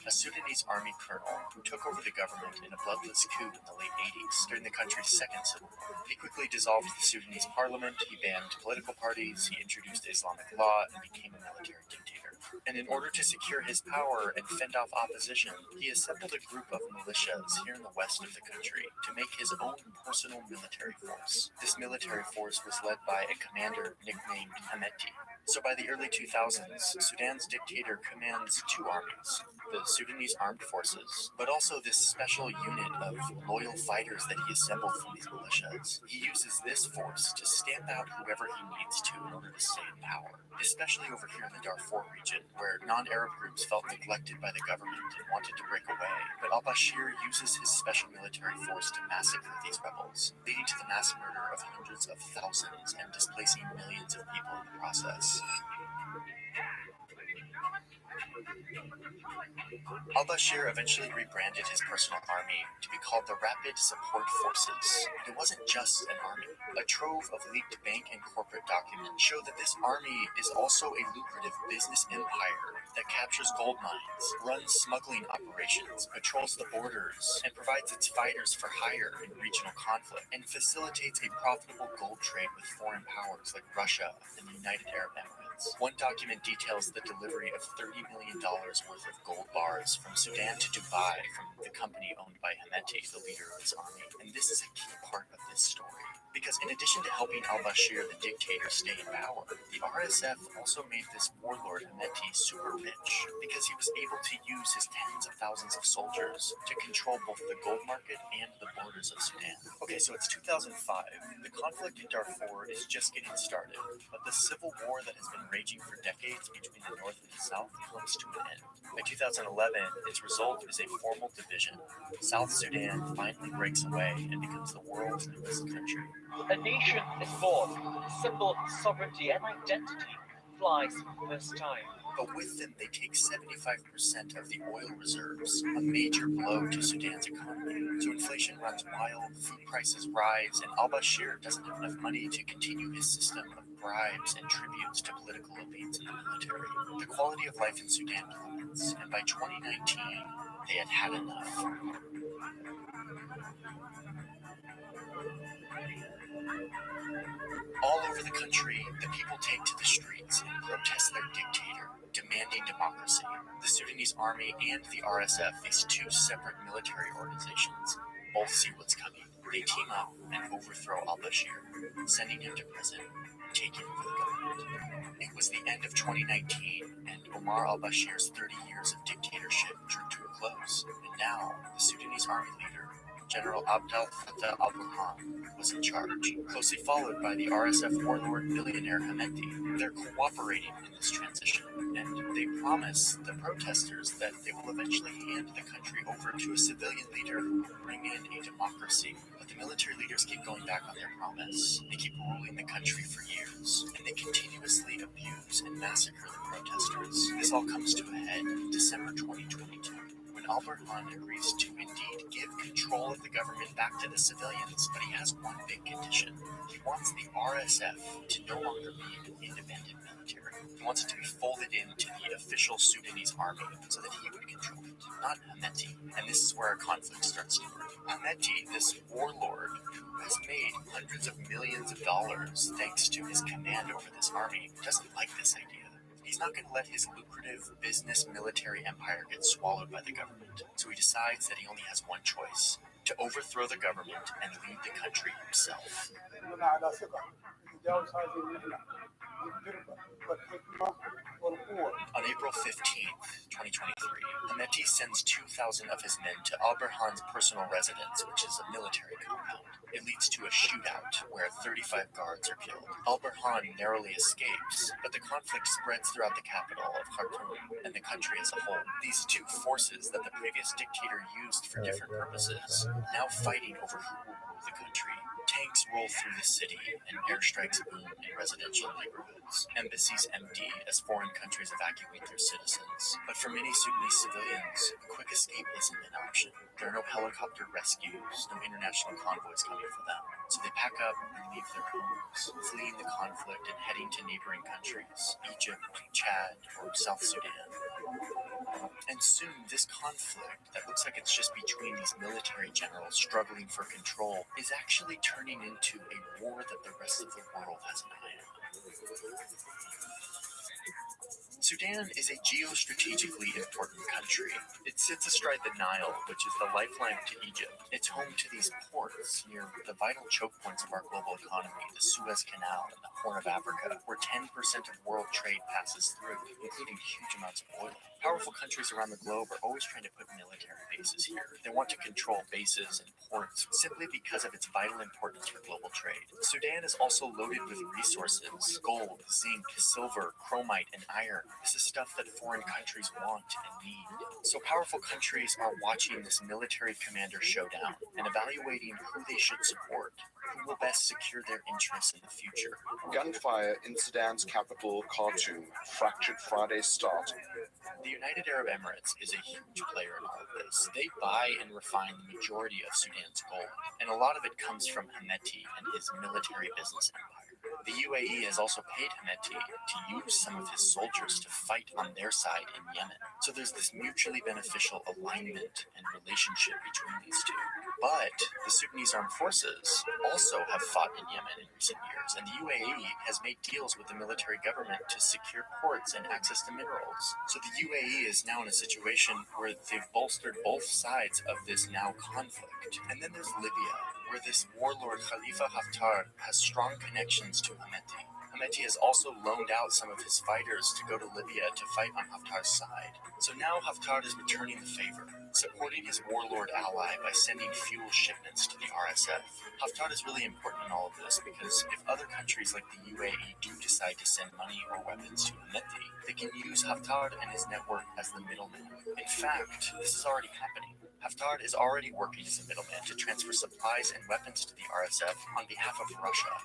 a Sudanese army colonel who took over the government in a bloodless coup in the late 80s during the country's second civil war. He quickly dissolved the Sudanese parliament, he banned political parties, he introduced Islamic law, and became a military dictator. And in order to secure his power and fend off opposition, he assembled a group of militias here in the west of the country to make his own personal military force. This military force was led by a commander nicknamed Hemeti. So by the early 2000s, Sudan's dictator commands two armies, the Sudanese Armed Forces, but also this special unit of loyal fighters that he assembled from these militias. He uses this force to stamp out whoever he needs to in order to stay in power, especially over here in the Darfur region, where non-Arab groups felt neglected by the government and wanted to break away. But al-Bashir uses his special military force to massacre these rebels, leading to the mass murder of hundreds of thousands and displacing millions of people in the process. Al-Bashir eventually rebranded his personal army to be called the Rapid Support Forces. It wasn't just an army. A trove of leaked bank and corporate documents show that this army is also a lucrative business empire that captures gold mines, runs smuggling operations, patrols the borders, and provides its fighters for hire in regional conflict, and facilitates a profitable gold trade with foreign powers like Russia and the United Arab Emirates. One document details the delivery of $30 million worth of gold bars from Sudan to Dubai from the company owned by Hemeti, the leader of his army. And this is a key part of this story, because in addition to helping al-Bashir, the dictator, stay in power, the RSF also made this warlord Hemeti super rich, because he was able to use his tens of thousands of soldiers to control both the gold market and the borders of Sudan. Okay, so it's 2005. The conflict in Darfur is just getting started, but the civil war that has been raging for decades between the North and the South comes to an end. By 2011, its result is a formal division. South Sudan finally breaks away and becomes the world's newest country. A nation is born, the symbol of sovereignty and identity flies for the first time. But with them, they take 75% of the oil reserves, a major blow to Sudan's economy. So inflation runs wild, food prices rise, and al-Bashir doesn't have enough money to continue his system of bribes and tributes to political elites in the military. The quality of life in Sudan plummets, and by 2019, they had had enough. All over the country, the people take to the streets and protest their dictator, demanding democracy. The Sudanese army and the RSF, these two separate military organizations, both see what's coming. They team up and overthrow al-Bashir, sending him to prison, taking over the government. It was the end of 2019, and Omar al-Bashir's 30 years of dictatorship drew to a close. And now, the Sudanese army leader, General Abdel Fattah al-Burhan, was in charge, closely followed by the RSF warlord billionaire Hemeti. They're cooperating in this transition, and they promise the protesters that they will eventually hand the country over to a civilian leader who will bring in a democracy. But the military leaders keep going back on their promise. They keep ruling the country for years, and they continuously abuse and massacre the protesters. This all comes to a head in December 2022. When al-Burhan agrees to indeed give control of the government back to the civilians, but he has one big condition. He wants the RSF to no longer be an independent military. He wants it to be folded into the official Sudanese army so that he would control it, not Hemeti. And this is where our conflict starts to work. Hemeti, this warlord who has made hundreds of millions of dollars thanks to his command over this army, doesn't like this idea. He's not going to let his lucrative business military empire get swallowed by the government. So he decides that he only has one choice: to overthrow the government and lead the country himself. On April 15th, 2023, Hemeti sends 2,000 of his men to al-Burhan's personal residence, which is a military compound. It leads to a shootout where 35 guards are killed. Al-Burhan narrowly escapes, but the conflict spreads throughout the capital of Khartoum and the country as a whole. These two forces that the previous dictator used for different purposes, now fighting over who will rule the country. Tanks roll through the city and airstrikes boom in residential neighborhoods. Embassies empty as foreign countries evacuate their citizens. But for many Sudanese civilians, a quick escape isn't an option. There are no helicopter rescues, no international convoys coming for them. So they pack up and leave their homes, fleeing the conflict and heading to neighboring countries, Egypt, Chad, or South Sudan. And soon, this conflict that looks like it's just between these military generals struggling for control is actually turning into a war that the rest of the world has an eye on. Sudan is a geostrategically important country. It sits astride the Nile, which is the lifeline to Egypt. It's home to these ports near the vital choke points of our global economy, the Suez Canal and the Horn of Africa, where 10% of world trade passes through, including huge amounts of oil. Powerful countries around the globe are always trying to put military bases here. They want to control bases and ports simply because of its vital importance for global trade. Sudan is also loaded with resources: gold, zinc, silver, chromite, and iron. This is stuff that foreign countries want and need. So powerful countries are watching this military commander showdown and evaluating who they should support, who will best secure their interests in the future. Gunfire in Sudan's capital, Khartoum. Fractured Friday's start. The United Arab Emirates is a huge player in all of this. They buy and refine the majority of Sudan's gold, and a lot of it comes from Hemeti and his military business empire. The UAE has also paid Hemeti to use some of his soldiers to fight on their side in Yemen. So there's this mutually beneficial alignment and relationship between these two. But the Sudanese armed forces also have fought in Yemen in recent years, and the UAE has made deals with the military government to secure ports and access to minerals. So the UAE is now in a situation where they've bolstered both sides of this now conflict. And then there's Libya, where this warlord Khalifa Haftar has strong connections to Hemeti. Hemeti has also loaned out some of his fighters to go to Libya to fight on Haftar's side. So now Haftar is returning the favor, supporting his warlord ally by sending fuel shipments to the RSF. Haftar is really important in all of this because if other countries like the UAE do decide to send money or weapons to Hemeti, they can use Haftar and his network as the middleman. In fact, this is already happening. Haftar is already working as a middleman to transfer supplies and weapons to the RSF on behalf of Russia.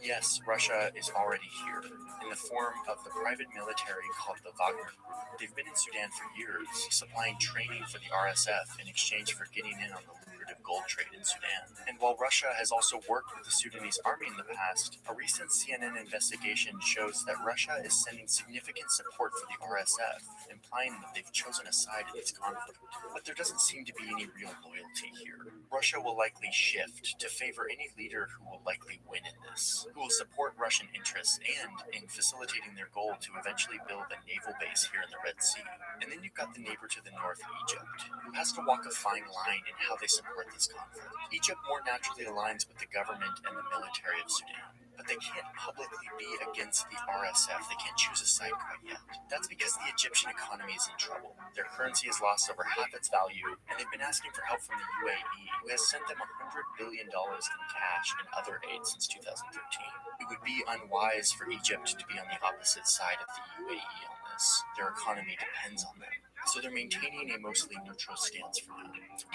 Yes, Russia is already here, in the form of the private military called the Wagner Group. They've been in Sudan for years, supplying training for the RSF in exchange for getting in on the lucrative gold trade in Sudan. And while Russia has also worked with the Sudanese army in the past, a recent CNN investigation shows that Russia is sending significant support for the RSF, implying that they've chosen a side in this conflict. But there doesn't seem to be any real loyalty here. Russia will likely shift to favor any leader who will likely win in this, who will support Russian interests and in facilitating their goal to eventually build a naval base here in the Red Sea. And then you've got the neighbor to the north, Egypt, who has to walk a fine line in how they support this conflict. Egypt more naturally aligns with the government and the military of Sudan, but they can't publicly be against the RSF. They can't choose a side quite yet. That's because the Egyptian economy is in trouble. Their currency has lost over half its value, and they've been asking for help from the UAE, who has sent them $100 billion in cash and other aid since 2013. It would be unwise for Egypt to be on the opposite side of the UAE on this. Their economy depends on them, so they're maintaining a mostly neutral stance for now.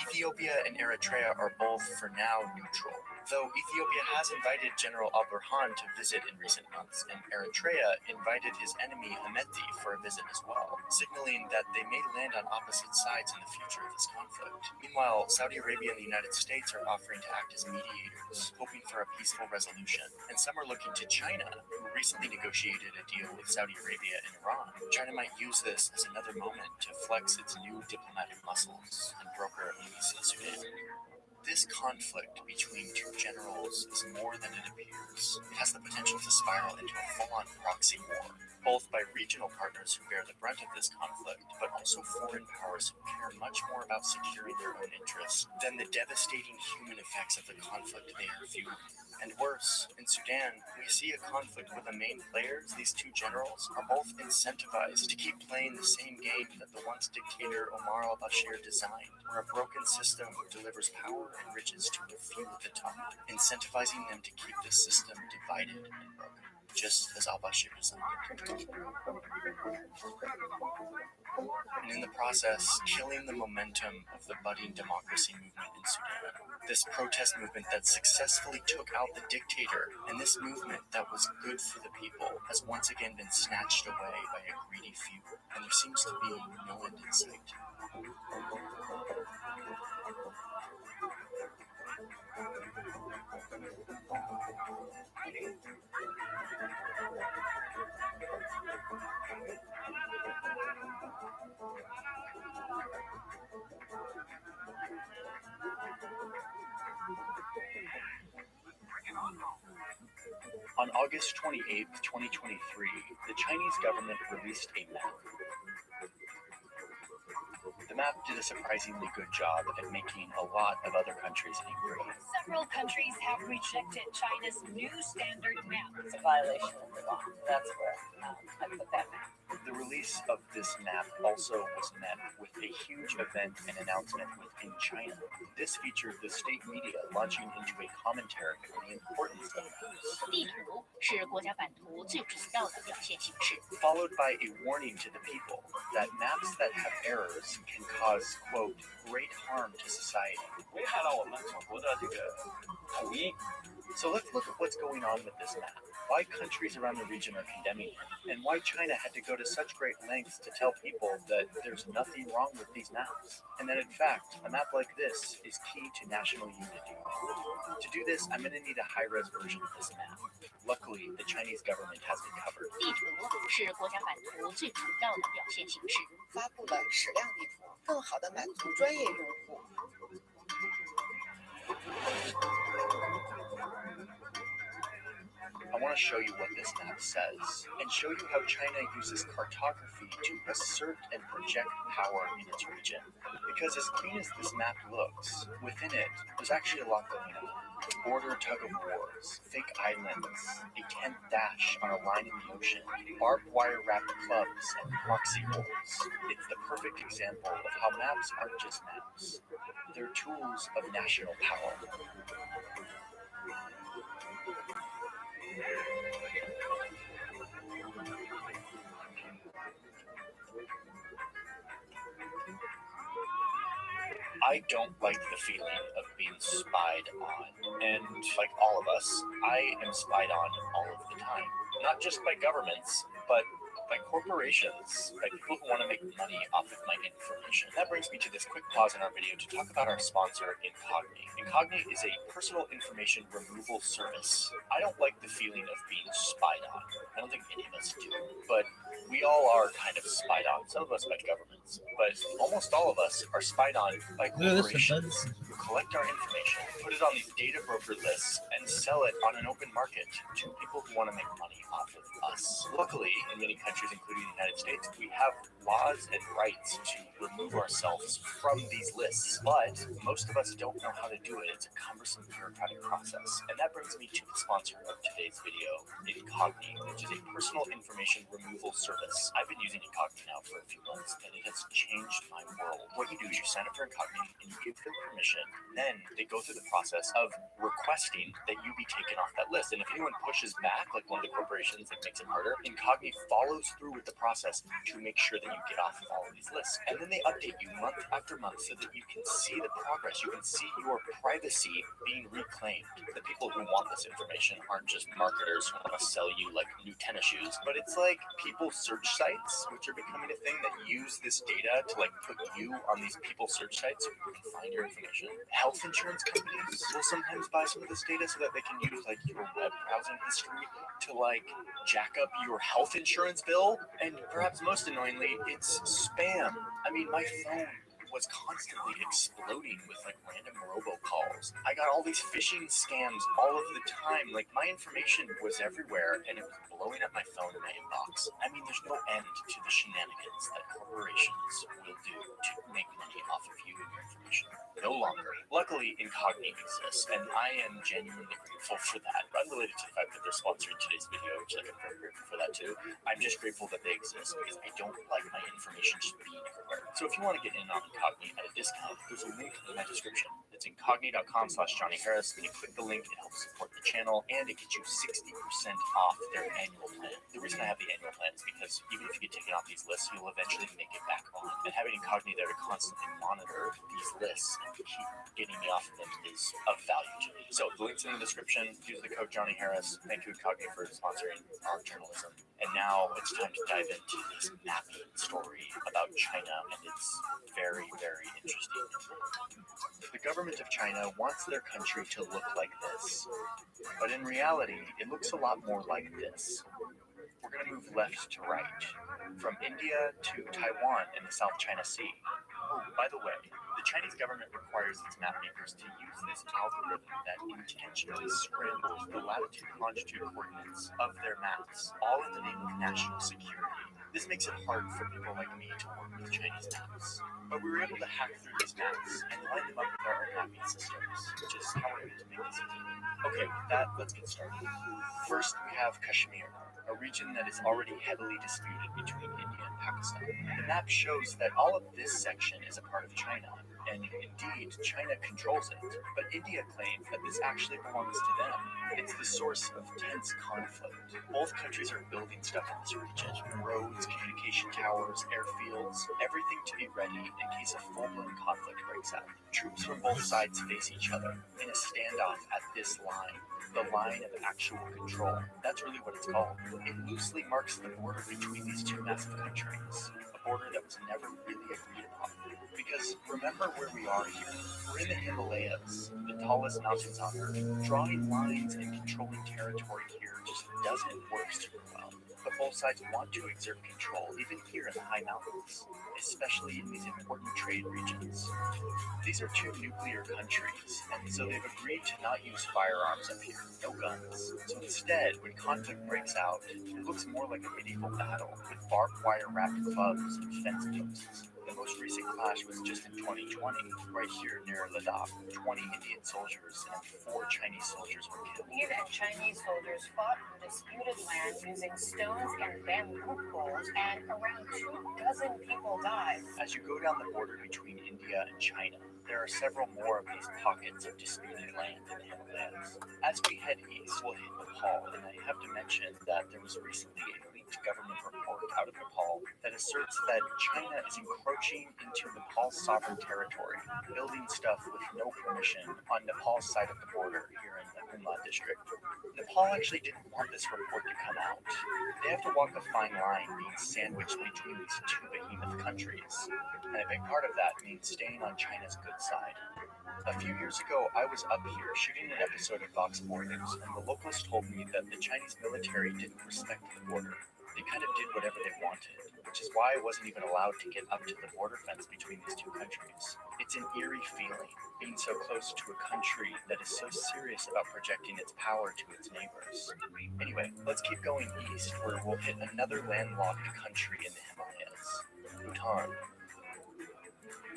Ethiopia and Eritrea are both, for now, neutral, though Ethiopia has invited General al-Burhan to visit in recent months, and Eritrea invited his enemy Hemeti for a visit as well, signaling that they may land on opposite sides in the future of this conflict. Meanwhile, Saudi Arabia and the United States are offering to act as mediators, hoping for a peaceful resolution, and some are looking to China, who recently negotiated a deal with Saudi Arabia and Iran. China might use this as another moment to flex its new diplomatic muscles and broker a peace in Sudan. This conflict between two generals is more than it appears. It has the potential to spiral into a full-on proxy war, both by regional partners who bear the brunt of this conflict, but also foreign powers who care much more about securing their own interests than the devastating human effects of the conflict they are viewing. And worse, in Sudan, we see a conflict where the main players, these two generals, are both incentivized to keep playing the same game that the once dictator Omar al-Bashir designed, where a broken system delivers power and riches to a few at the top, incentivizing them to keep the system divided and broken, just as al-Bashir designed it. And in the process, killing the momentum of the budding democracy movement in Sudan. This protest movement that successfully took out the dictator, and this movement that was good for the people, has once again been snatched away by a greedy few, and there seems to be no end in sight. On August 28, 2023, the Chinese government released a map. The map did a surprisingly good job at making a lot of other countries angry. Several countries have rejected China's new standard map. It's a violation of the law. That's where I put that map. The release of this map also was met with a huge event and announcement within China. This featured the state media launching into a commentary on the importance of maps, 地图是国家版图最主要的表现形式。 followed by a warning to the people that maps that have errors can cause, quote, great harm to society. 危害到我们祖国的这个统一。 So let's look at what's going on with this map, why countries around the region are condemning it, and why China had to go to such great lengths to tell people that there's nothing wrong with these maps, and that in fact, a map like this is key to national unity. To do this, I'm going to need a high-res version of this map. Luckily, the Chinese government has it covered. 地图是国家版图最主要的表现形式。发布了矢量地图，更好地满足专业用户。 I want to show you what this map says, and show you how China uses cartography to assert and project power in its region. Because as clean as this map looks, within it, there's actually a lot going on. Border tug-of-wars, fake islands, a 10th dash on a line in the ocean, barbed wire-wrapped clubs, and proxy wars. It's the perfect example of how maps aren't just maps. They're tools of national power. I don't like the feeling of being spied on. And like all of us, I am spied on all of the time. Not just by governments, but by corporations, by people who want to make money off of my information. That brings me to this quick pause in our video to talk about our sponsor, Incogni. Incogni is a personal information removal service. I don't like the feeling of being spied on. I don't think any of us do, but we all are kind of spied on. Some of us by governments, but almost all of us are spied on by corporations. collect our information, put it on these data broker lists, and sell it on an open market to people who want to make money off of us. Luckily, in many countries, including the United States, we have laws and rights to remove ourselves from these lists, but most of us don't know how to do it. It's a cumbersome bureaucratic process. And that brings me to the sponsor of today's video, Incogni, which is a personal information removal service. I've been using Incogni now for a few months, and it has changed my world. What you do is you sign up for Incogni, and you give them permission. Then they go through the process of requesting that you be taken off that list. And if anyone pushes back, like one of the corporations that makes it harder, Incogni follows through with the process to make sure that you get off of all of these lists. And then they update you month after month so that you can see the progress. You can see your privacy being reclaimed. The people who want this information aren't just marketers who want to sell you like new tennis shoes, but it's like people search sites, which are becoming a thing that use this data to like put you on these people search sites so you can find your information. Health insurance companies will sometimes buy some of this data so that they can use like your web browsing history to like jack up your health insurance bill. And perhaps most annoyingly, it's spam. I mean, my phone was constantly exploding with like random robocalls. I got all these phishing scams all of the time. Like my information was everywhere and it was blowing up my phone and my inbox. I mean, there's no end to the shenanigans that corporations will do to make money off of you and your information. No longer. Luckily, Incogni exists, and I am genuinely grateful for that. Unrelated to the fact that they're sponsoring today's video, which I'm very grateful for that too. I'm just grateful that they exist because I don't like my information just being everywhere. So if you want to get in on Incogni at a discount, there's a link in my description. It's incogni.com/JohnnyHarris. When you click the link, it helps support the channel, and it gets you 60% off their annual plan. The reason I have the annual plan is because even if you get taken off these lists, you'll eventually make it back on. And having Incogni there to constantly monitor these lists and keep getting me off of them is of value to me. So the link's in the description. Use the code Johnny Harris. Thank you, Incogni, for sponsoring our journalism. And now it's time to dive into this mapping story about China, and it's very, very interesting. The government of China wants their country to look like this, but in reality, it looks a lot more like this. We're going to move left to right, from India to Taiwan in the South China Sea. Oh, by the way, the Chinese government requires its map makers to use this algorithm that intentionally scrambles the latitude-longitude coordinates of their maps, all in the name of national security. This makes it hard for people like me to work with Chinese maps. But we were able to hack through these maps and line them up with our own mapping systems, which is how we're able to make this easy. Okay, with that, let's get started. First, we have Kashmir, a region that is already heavily disputed between India and Pakistan. The map shows that all of this section is a part of China, and indeed, China controls it. But India claims that this actually belongs to them. It's the source of tense conflict. Both countries are building stuff in this region: roads, communication towers, airfields, everything to be ready in case a full-blown conflict breaks out. Troops from both sides face each other in a standoff at this line, the line of actual control. That's really what it's called. It loosely marks the border between these two massive countries, a border that was never really agreed upon. Because remember where we are here. We're in the Himalayas, the tallest mountains on Earth. Drawing lines and controlling territory here just doesn't work super well. But both sides want to exert control, even here in the high mountains, especially in these important trade regions. These are two nuclear countries, and so they've agreed to not use firearms up here, no guns. So instead, when conflict breaks out, it looks more like a medieval battle, with barbed wire wrapped clubs and fence posts. The most recent clash was just in 2020, right here near Ladakh. 20 Indian soldiers and 4 Chinese soldiers were killed. Indian and Chinese soldiers fought for disputed land using stones and bamboo poles, and around 24 people died. As you go down the border between India and China, there are several more of these pockets of disputed land in the Himalayas. As we head east, we'll hit Nepal, and I have to mention that there was recently a leaked government report out of Nepal that asserts that China is encroaching into Nepal's sovereign territory, building stuff with no permission on Nepal's side of the border here in the Umla district. Nepal actually didn't want this report to come out. They have to walk a fine line being sandwiched between these two behemoth countries, and a big part of that means staying on China's good side. A few years ago, I was up here shooting an episode of Vox News, and the locals told me that the Chinese military didn't respect the border. They kind of did whatever they wanted, which is why I wasn't even allowed to get up to the border fence between these two countries. It's an eerie feeling, being so close to a country that is so serious about projecting its power to its neighbors. Anyway, let's keep going east, where we'll hit another landlocked country in the Himalayas, Bhutan.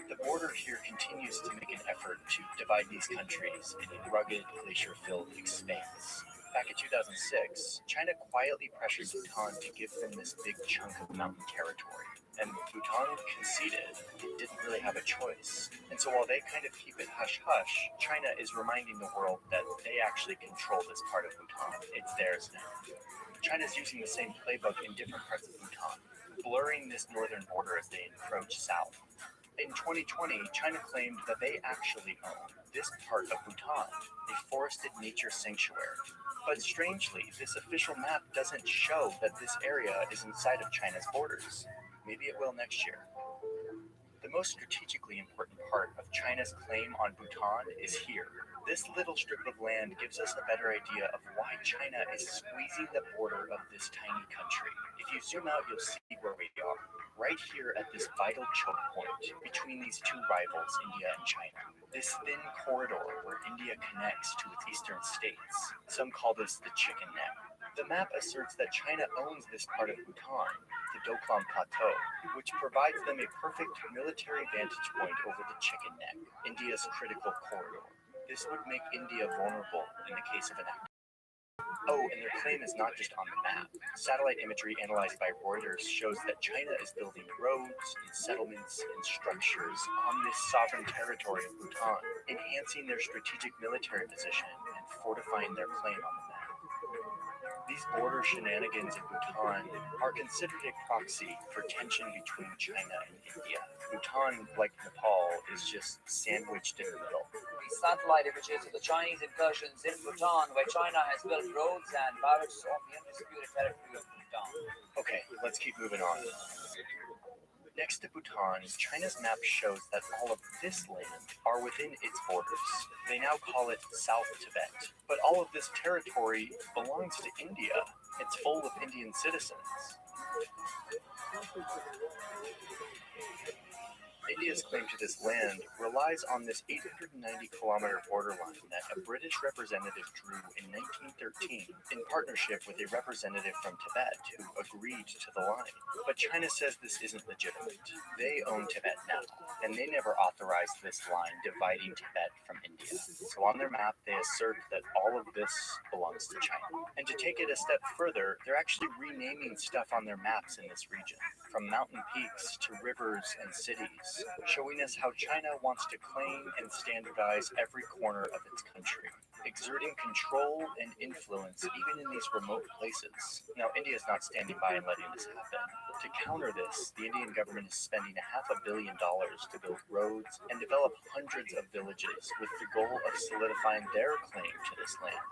The border here continues to make an effort to divide these countries in a rugged, glacier-filled expanse. Back in 2006, China quietly pressured Bhutan to give them this big chunk of mountain territory. And Bhutan conceded it didn't really have a choice. And so while they kind of keep it hush-hush, China is reminding the world that they actually control this part of Bhutan. It's theirs now. China's using the same playbook in different parts of Bhutan, blurring this northern border as they encroach south. In 2020, China claimed that they actually own this part of Bhutan, a forested nature sanctuary. But strangely, this official map doesn't show that this area is inside of China's borders. Maybe it will next year. The most strategically important part of China's claim on Bhutan is here. This little strip of land gives us a better idea of why China is squeezing the border of this tiny country. If you zoom out, you'll see where we are. Right here at this vital choke point between these two rivals, India and China. This thin corridor where India connects to its eastern states. Some call this the chicken neck. The map asserts that China owns this part of Bhutan, the Doklam Plateau, which provides them a perfect military vantage point over the chicken neck, India's critical corridor. This would make India vulnerable in the case of an attack. Oh, and their claim is not just on the map. Satellite imagery analyzed by Reuters shows that China is building roads and settlements and structures on this sovereign territory of Bhutan, enhancing their strategic military position and fortifying their claim on the map. These border shenanigans in Bhutan are considered a proxy for tension between China and India. Bhutan, like Nepal, is just sandwiched in the middle. These satellite images of the Chinese incursions in Bhutan, where China has built roads and barrages on the undisputed territory of Bhutan. Okay, let's keep moving on. Next to Bhutan, China's map shows that all of this land are within its borders. They now call it South Tibet. But all of this territory belongs to India. It's full of Indian citizens. India's claim to this land relies on this 890-kilometer borderline that a British representative drew in 1913 in partnership with a representative from Tibet who agreed to the line. But China says this isn't legitimate. They own Tibet now, and they never authorized this line dividing Tibet from India. So on their map, they assert that all of this belongs to China. And to take it a step further, they're actually renaming stuff on their maps in this region, from mountain peaks to rivers and cities, showing us how China wants to claim and standardize every corner of its country, exerting control and influence even in these remote places. Now, India is not standing by and letting this happen. To counter this, the Indian government is spending $500 million to build roads and develop hundreds of villages with the goal of solidifying their claim to this land.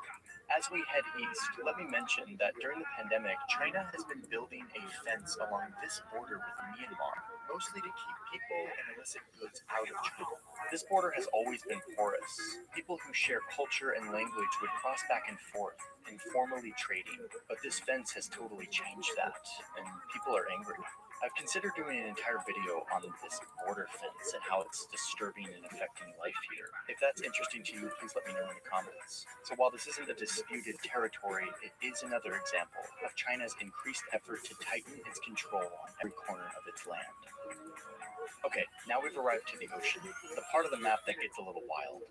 As we head east, let me mention that during the pandemic, China has been building a fence along this border with Myanmar, mostly to keep people and illicit goods out of China. This border has always been porous. People who share culture and language would cross back and forth, informally trading, but this fence has totally changed that, and people are angry. I've considered doing an entire video on this border fence and how it's disturbing and affecting life here. If that's interesting to you, please let me know in the comments. So while this isn't a disputed territory, it is another example of China's increased effort to tighten its control on every corner of its land. Okay, now we've arrived to the ocean, the part of the map that gets a little wild.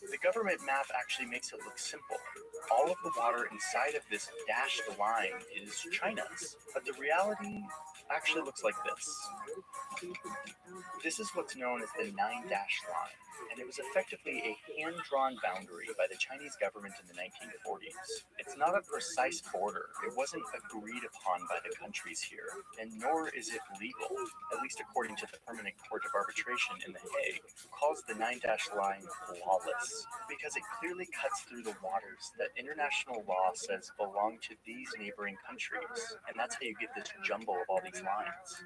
The government map actually makes it look simple. All of the water inside of this dashed line is China's, but the reality actually looks like this. This is what's known as the 9-dash line, and it was effectively a hand-drawn boundary by the Chinese government in the 1940s. It's not a precise border. It wasn't agreed upon by the countries here, and nor is it legal, at least according to the Permanent Court of Arbitration in The Hague, who calls the 9-dash line lawless, because it clearly cuts through the waters that international law says belong to these neighboring countries, and that's how you get this jumble of all these lines.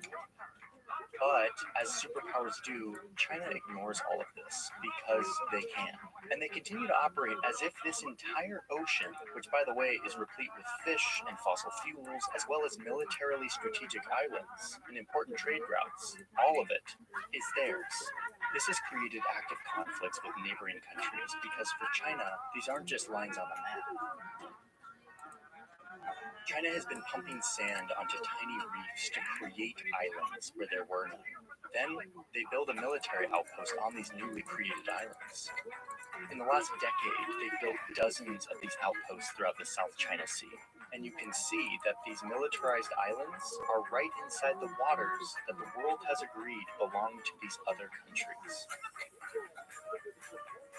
But as superpowers do, China ignores all of this because they can. And they continue to operate as if this entire ocean, which by the way is replete with fish and fossil fuels, as well as militarily strategic islands and important trade routes, all of it is theirs. This has created active conflicts with neighboring countries because for China, these aren't just lines on the map. China has been pumping sand onto tiny reefs to create islands where there were none. Then they build a military outpost on these newly created islands. In the last decade, they've built dozens of these outposts throughout the South China Sea. And you can see that these militarized islands are right inside the waters that the world has agreed belong to these other countries.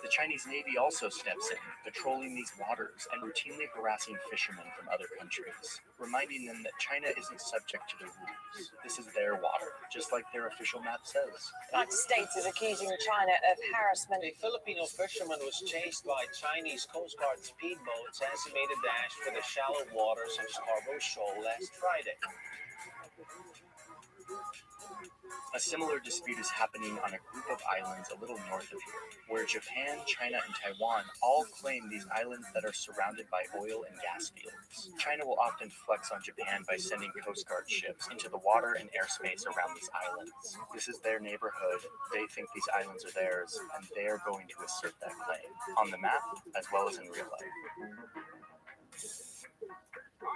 The Chinese Navy also steps in, patrolling these waters and routinely harassing fishermen from other countries, reminding them that China isn't subject to the rules. This is their water, just like their official map says. The United States is accusing China of harassment. A Filipino fisherman was chased by Chinese Coast Guard speedboats as he made a dash for the shallow waters of Scarborough Shoal last Friday. A similar dispute is happening on a group of islands a little north of here, where Japan, China, and Taiwan all claim these islands that are surrounded by oil and gas fields. China will often flex on Japan by sending Coast Guard ships into the water and airspace around these islands. This is their neighborhood, they think these islands are theirs, and they are going to assert that claim, on the map as well as in real life.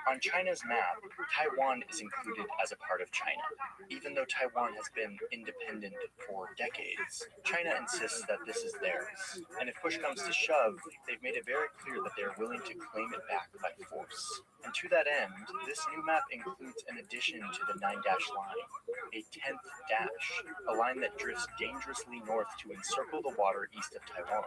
On China's map, Taiwan is included as a part of China. Even though Taiwan has been independent for decades, China insists that this is theirs. And if push comes to shove, they've made it very clear that they're willing to claim it back by force. And to that end, this new map includes an addition to the 9-dash line, a 10th dash, a line that drifts dangerously north to encircle the water east of Taiwan.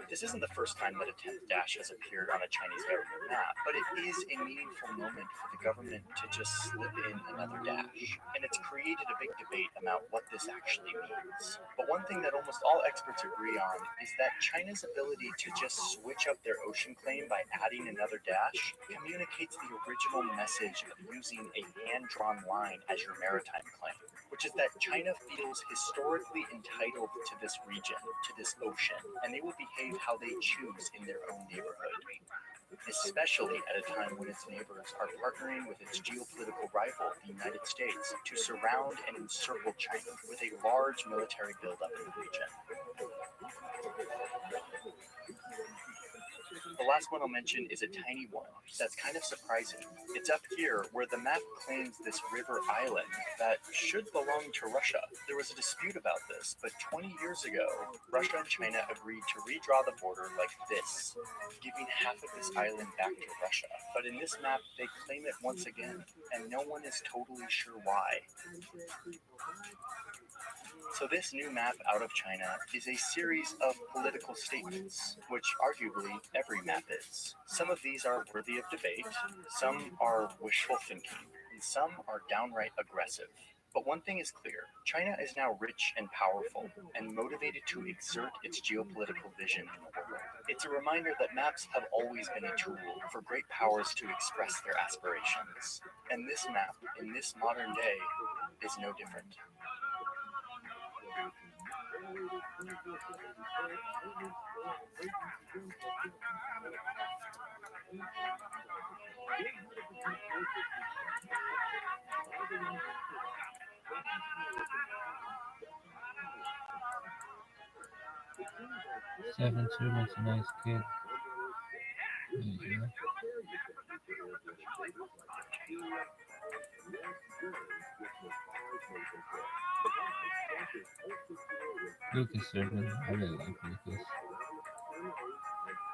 This isn't the first time that a 10th dash has appeared on a Chinese government map, but it is a meaningful moment for the government to just slip in another dash. And it's created a big debate about what this actually means. But one thing that almost all experts agree on is that China's ability to just switch up their ocean claim by adding another dash communicates the original message of using a hand-drawn line as your maritime claim, which is that China feels historically entitled to this region, to this ocean, and they will behave how they choose in their own neighborhood, especially at a time when its neighbors are partnering with its geopolitical rival, the United States, to surround and encircle China with a large military buildup in the region. The last one I'll mention is a tiny one that's kind of surprising. It's up here where the map claims this river island that should belong to Russia. There was a dispute about this, but 20 years ago, Russia and China agreed to redraw the border like this, giving half of this island back to Russia. But in this map, they claim it once again, and no one is totally sure why. So this new map out of China is a series of political statements, which arguably every map is. Some of these are worthy of debate, some are wishful thinking, and some are downright aggressive. But one thing is clear, China is now rich and powerful, and motivated to exert its geopolitical vision in the world. It's a reminder that maps have always been a tool for great powers to express their aspirations. And this map, in this modern day, is no different. Seven Servants, a nice kid. There you go. Lucas Servant, I really like Lucas.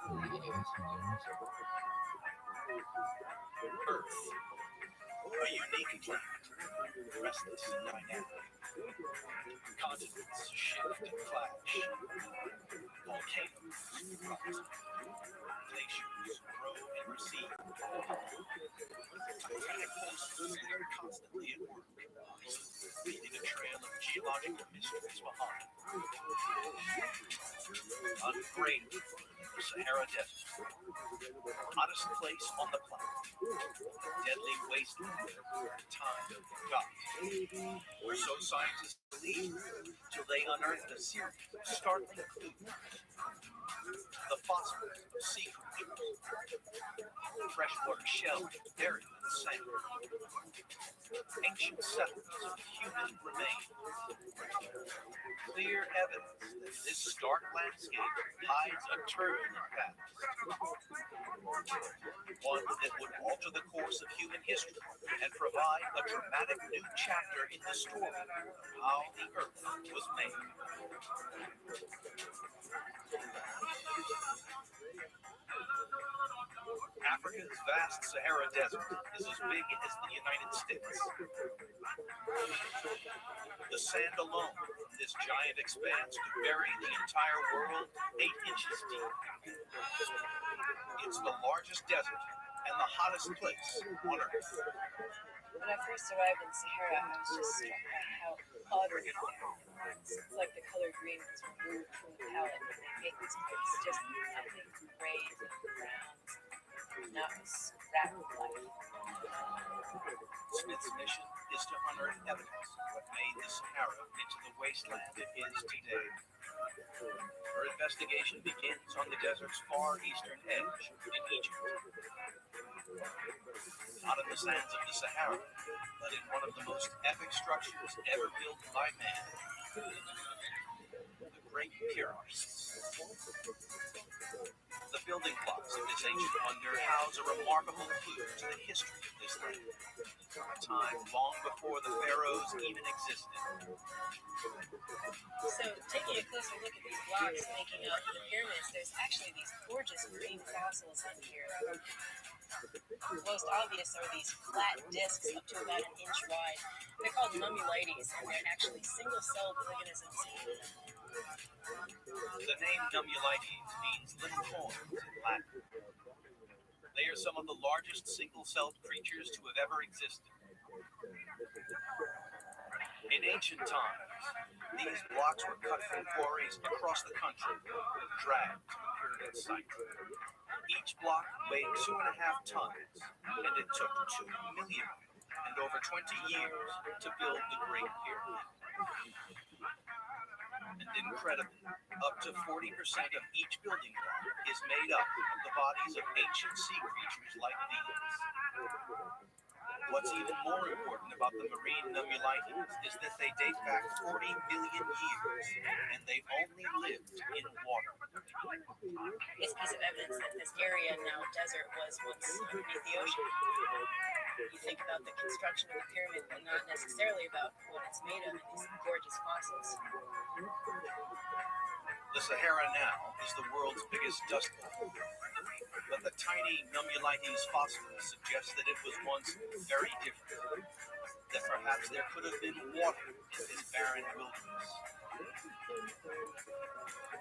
Yeah, that's hilarious. Earth, a unique planet, restless and dynamic. Continents shift and flash. Volcanoes rise. Glaciers grow and recede. Titanic forces are constantly at work, leaving a trail of geological mysteries behind. Ungrateful, Sahara Desert. Hottest place on the planet. A deadly wasteland. Time forgot. Or so scientists believe, till they unearthed a series of startling clues. The fossils of sea creatures. Freshwater shells buried in the sand. Ancient settlements of human remains. Clear evidence that this stark landscape hides a turbulent past. One that would alter the course of human history and provide a dramatic new chapter in the story of how the Earth was made. Africa's vast Sahara Desert is as big as the United States. The sand alone from this giant expanse could bury the entire world 8 inches deep. It's the largest desert and the hottest place on Earth. When I first arrived in Sahara, I was just struck by how utterly barren it was. It's like the color green was removed from the palette and they made this place just nothing but grays and browns. Not a scrap of life. Smith's mission is to unearth evidence of what made the Sahara into the wasteland it is today. Her investigation begins on the desert's far eastern edge in Egypt. Not in the sands of the Sahara, but in one of the most epic structures ever built by man. The Great Pyramids. The building blocks of this ancient wonder house a remarkable clue to the history of this land, a time long before the pharaohs even existed. So, taking a closer look at these blocks making up the pyramids, there's actually these gorgeous green fossils in here. The most obvious are these flat discs up to about an inch wide. They're called nummulites, and they're actually single-celled organisms. The name nummulites means little forms in Latin. They are some of the largest single-celled creatures to have ever existed. In ancient times, these blocks were cut from quarries across the country and dragged to the pyramid site. Each block weighed 2.5 tons, and it took 2 million and over 20 years to build the Great Pyramid. And incredibly, up to 40% of each building block is made up of the bodies of ancient sea creatures like these. What's even more important about the marine nummulites is that they date back 40 million years, and they only lived in water. This piece of evidence that this area, now desert, was once underneath the ocean. You think about the construction of the pyramid, but not necessarily about what it's made of in these gorgeous fossils. The Sahara now is the world's biggest dust bowl, but the tiny nummulites fossils suggest that it was once very different, that perhaps there could have been water in this barren wilderness.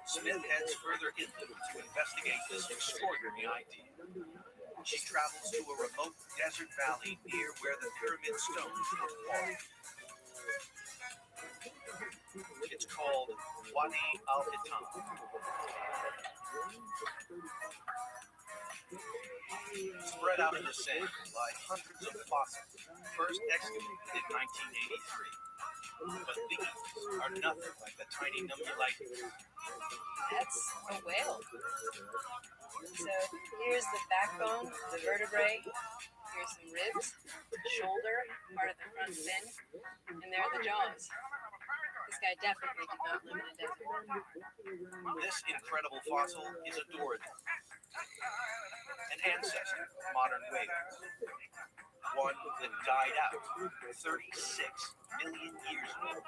Smith heads further inland to investigate this extraordinary idea. She travels to a remote desert valley near where the pyramid stones were formed. It's called Wadi al-Hitam. Spread out in the sand lie hundreds of fossils, first excavated in 1983. But these are nothing like the tiny nummulites. That's a whale. So here's the backbone, the vertebrae. Here's some ribs, shoulder, part of the front fin, and there are the jaws. This guy definitely did not live in a desert. This incredible fossil is a Dorado, an ancestor of modern whales, one that died out 36 million years ago.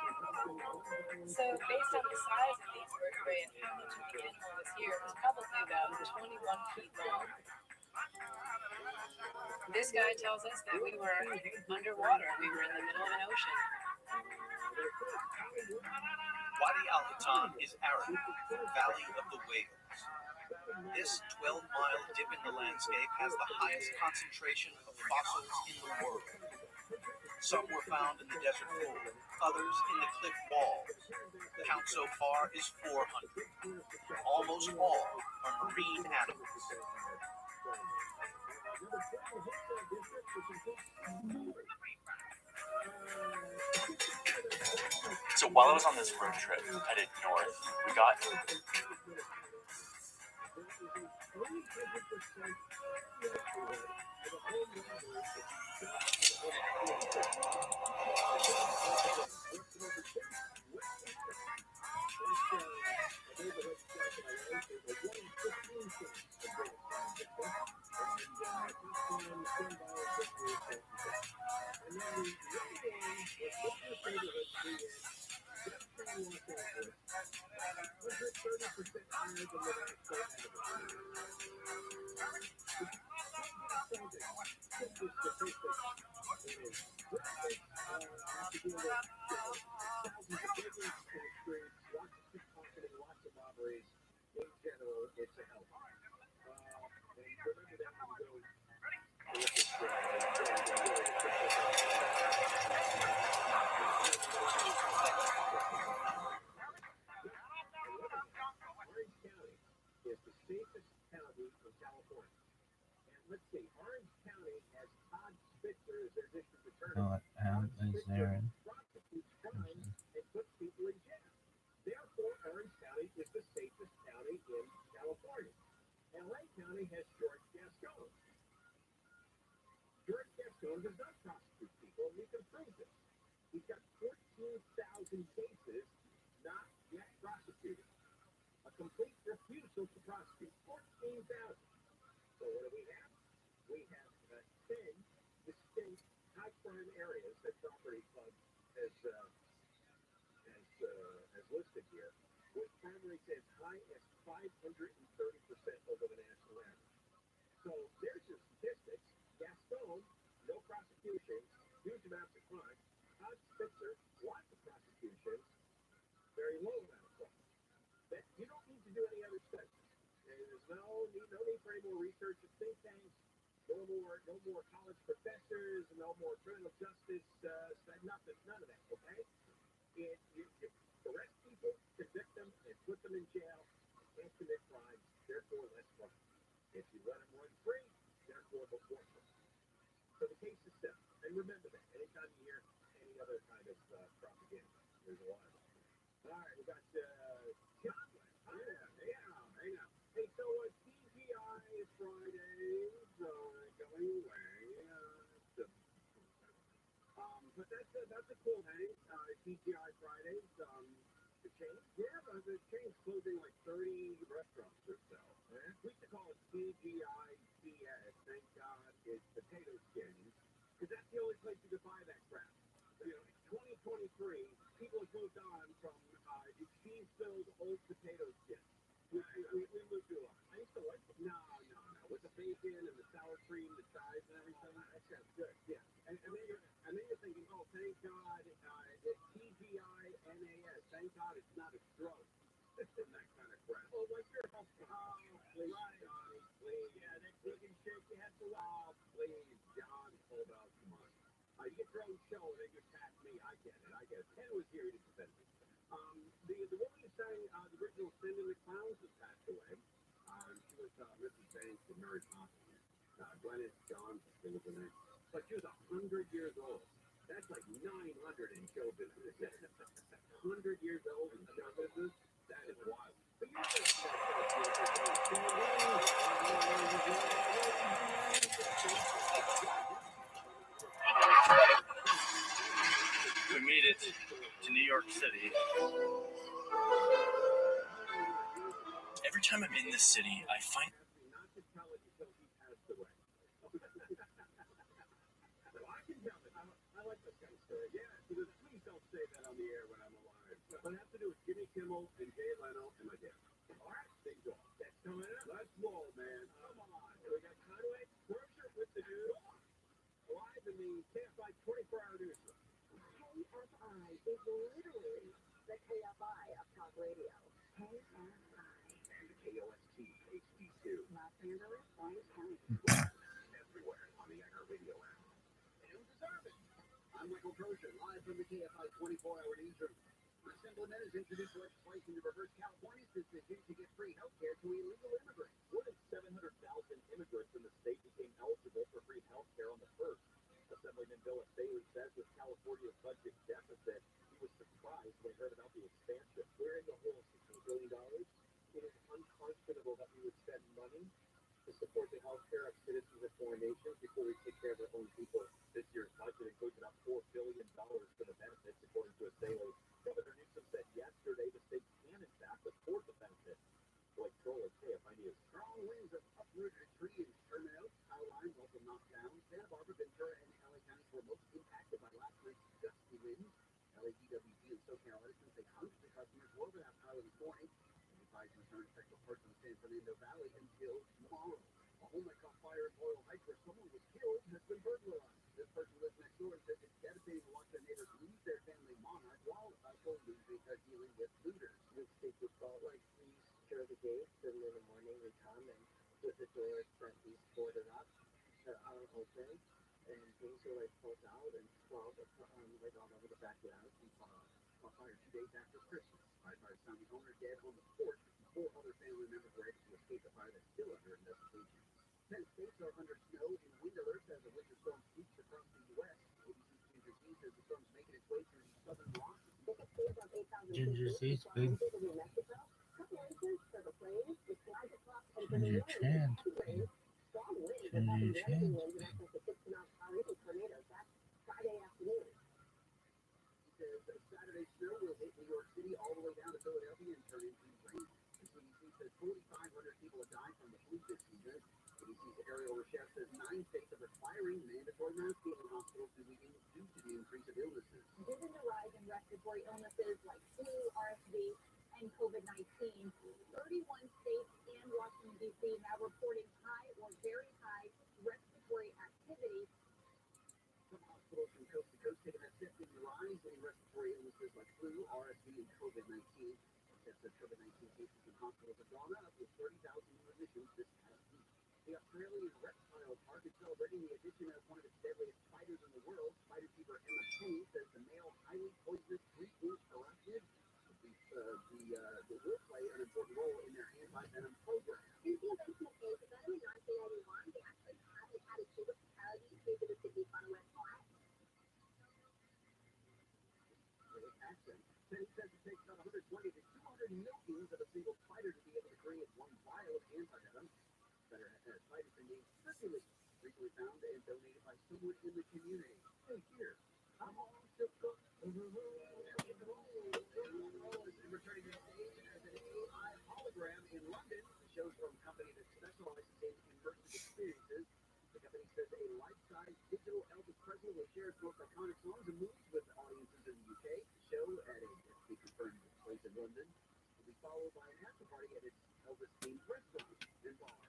So based on the size of these vertebrae and how much of the animal was here, it was probably about 21 feet long. This guy tells us that we were underwater. We were in the middle of an ocean. Wadi al-Hitam is Arabic, Valley of the Whales. This 12-mile dip in the landscape has the highest concentration of fossils in the world. Some were found in the desert floor, others in the cliff walls. The count so far is 400. Almost all are marine animals. So while I was on this road trip headed north, we got Oh, is there? Therefore, Orange County is the safest county in California. LA County has George Gascon. George Gascon does not prosecute people, and we can prove this. He's got 14,000 cases not yet prosecuted. A complete refusal to prosecute. 14,000. So what do we have? We have 10 distinct high crime areas that Property Club has listed here, with crime rates as high as 530% over the national average. So there's your statistics. Gascon, no prosecutions, huge amounts of crime. Todd Spitzer, lots of prosecutions, very low amount of crime. That you don't need to do any other studies. There's no need for any more research at think tanks. No more college professors. No more criminal justice. Nothing. None of that. Okay. You arrest people, convict them, and put them in jail. They can't commit crimes. Therefore, less crime. If you let them run free, therefore, more crime. So the case is settled. And remember that. Anytime you hear any other kind of propaganda, there's a lot of it. All right, we got John. Yeah. Hey, so TGI Fridays going away. But that's a cool thing. TGI Fridays. The chain. Yeah, but the chain's closing like 30 restaurants or so. We used to call it TGITS. Thank God it's potato skins, because that's the only place you can buy that crap. You know, it's 2023. People have moved on from cheese-filled old potato skins. We moved to I used to like them. No. With the bacon and the sour cream, the chives and everything. That sounds good. Yeah. And then you're thinking, oh, thank God, TGINAS. Thank God it's not a stroke. And that kind of crap. Oh, like your house. Oh, please, Johnny, please. Yeah, that vegan shit you had to watch. Oh, please, John, hold out. Come on. You get your own show and then you attack me. I get it. Ken was here to defend me. The woman who sang the original Sin in the Clowns has passed away. She was Mrs. Banks and Mary Poppins. Glennis John was the name. But she was 100 years old. That's like 900 in show business. 100 years old in show business? That is wild. But you we made it to New York City. Every time I'm in this city, I find not to tell it until he passed away. I can tell it. I like this kind of story. Yeah, because please don't say that on the air when I'm alive. But it has to do with Jimmy Kimmel and Jay Leno and my dad. All right, big dog. That's coming up. Let's roll, man. Come on. And we got Conway Grocer with the news. Live in the KFI 24-hour news. KFI is literally the KFI of talk radio. KFI. And KOST HD2. Los Angeles, Orange County. Everywhere on the iHeartRadio app. And you deserve it. I'm Michael Grocer, live from the KFI 24-hour newsroom. Assemblyman has introduced legislation to reverse California's decision to give free health care to illegal immigrants. would spend money to support the health care of citizens of foreign nations before we take care of our own people. This year's budget includes about $4 billion for the benefits, according to a daily. Governor Newsom said yesterday the state can, in fact, afford the benefits. Like trollers, KFI News. Strong winds have uprooted a tree in Sherman Oaks. Power lines also knocked down. Santa Barbara, Ventura, and LA counties were most impacted by last night's gusty winds. LADWP and SoCal Edison say hundreds of customers were without power this morning. And advised return to technical parts of the San Fernando Valley until tomorrow. A home that caught fire in Royal Heights where someone was killed has been burglarized. This person lives next door and says it's devastating to watch their neighbors lose their family monarch while also dealing with looters. This state was called like please secure the gates. Early in the morning we come and with the doors that we boarded up that are open and things are like pulled out and sprawled like all over the backyard. We caught fire 2 days after Christmas. Firefighters found the owner dead on the porch. 4 other family members were able to escape the fire that's still under investigation. 10 states are under snow and wind alerts as the winter storm sweeps across the U.S. ABC's Ginger Z says the storm's making its way through the southern Rockies. Ginger Z's big. Ginger Chan's big. Ginger Chan's big. Saturday snow will hit New York City all the way down to Philadelphia and turn into rain. The CDC says 4,500 people have died from the flu this season. CDC's Ariel Rochelle says 9 states are requiring mandatory masking in hospitals due to the increase of illnesses. Given the rise in respiratory illnesses like flu, RSV, and COVID-19, 31 states and Washington, D.C. now reporting high or very high respiratory activity. Some hospitals from coast to coast taking a step in the rise in respiratory illnesses like flu, RSV, and COVID-19. That's the COVID-19 cases in hospitals have gone up with 30,000 new admissions this past week. The Australian reptile park is celebrating the addition of one of its deadliest spiders in the world. Spider keeper Emma Penny says the male highly poisonous 3-inch arachnid will play an important role in their anti-venom program. Since the invention of antivenom in 1991, they actually haven't had a single fatality due to the Sydney Funweb fire. Penny says it takes about 120 to 200 milkings of a single spider to be able to create one vial of antivenom. Spiders are named circulate, recently found and donated by someone in the community. Hey, here, I'm all to cook. Returning to the stage as an AI hologram in London. The show's from a company that specializes in immersive experiences. The company says a life-size digital Elvis Presley will share its most iconic songs and movies with audiences in the UK. The show at a confirmed place in London will be followed by an after party at its Elvis-themed restaurant and bar.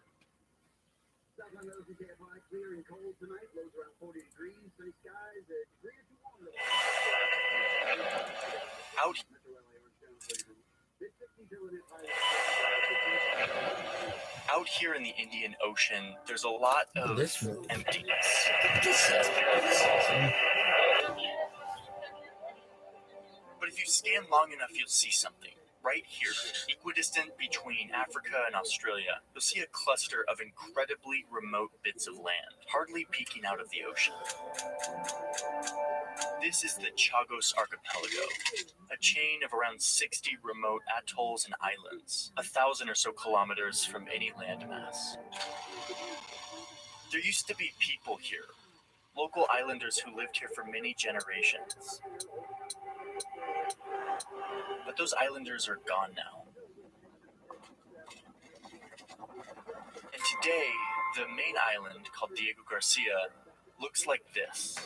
South on those KFI, clear and cold tonight. Lows around 40 degrees. Sunny skies, a degree or 2 warmer. Out here in the Indian Ocean, there's a lot of emptiness. But if you scan long enough, you'll see something. Right here, equidistant between Africa and Australia, you'll see a cluster of incredibly remote bits of land, hardly peeking out of the ocean. This is the Chagos Archipelago, a chain of around 60 remote atolls and islands, 1,000 or so kilometers from any landmass. There used to be people here, local islanders who lived here for many generations. But those islanders are gone now. And today, the main island, called Diego Garcia, looks like this.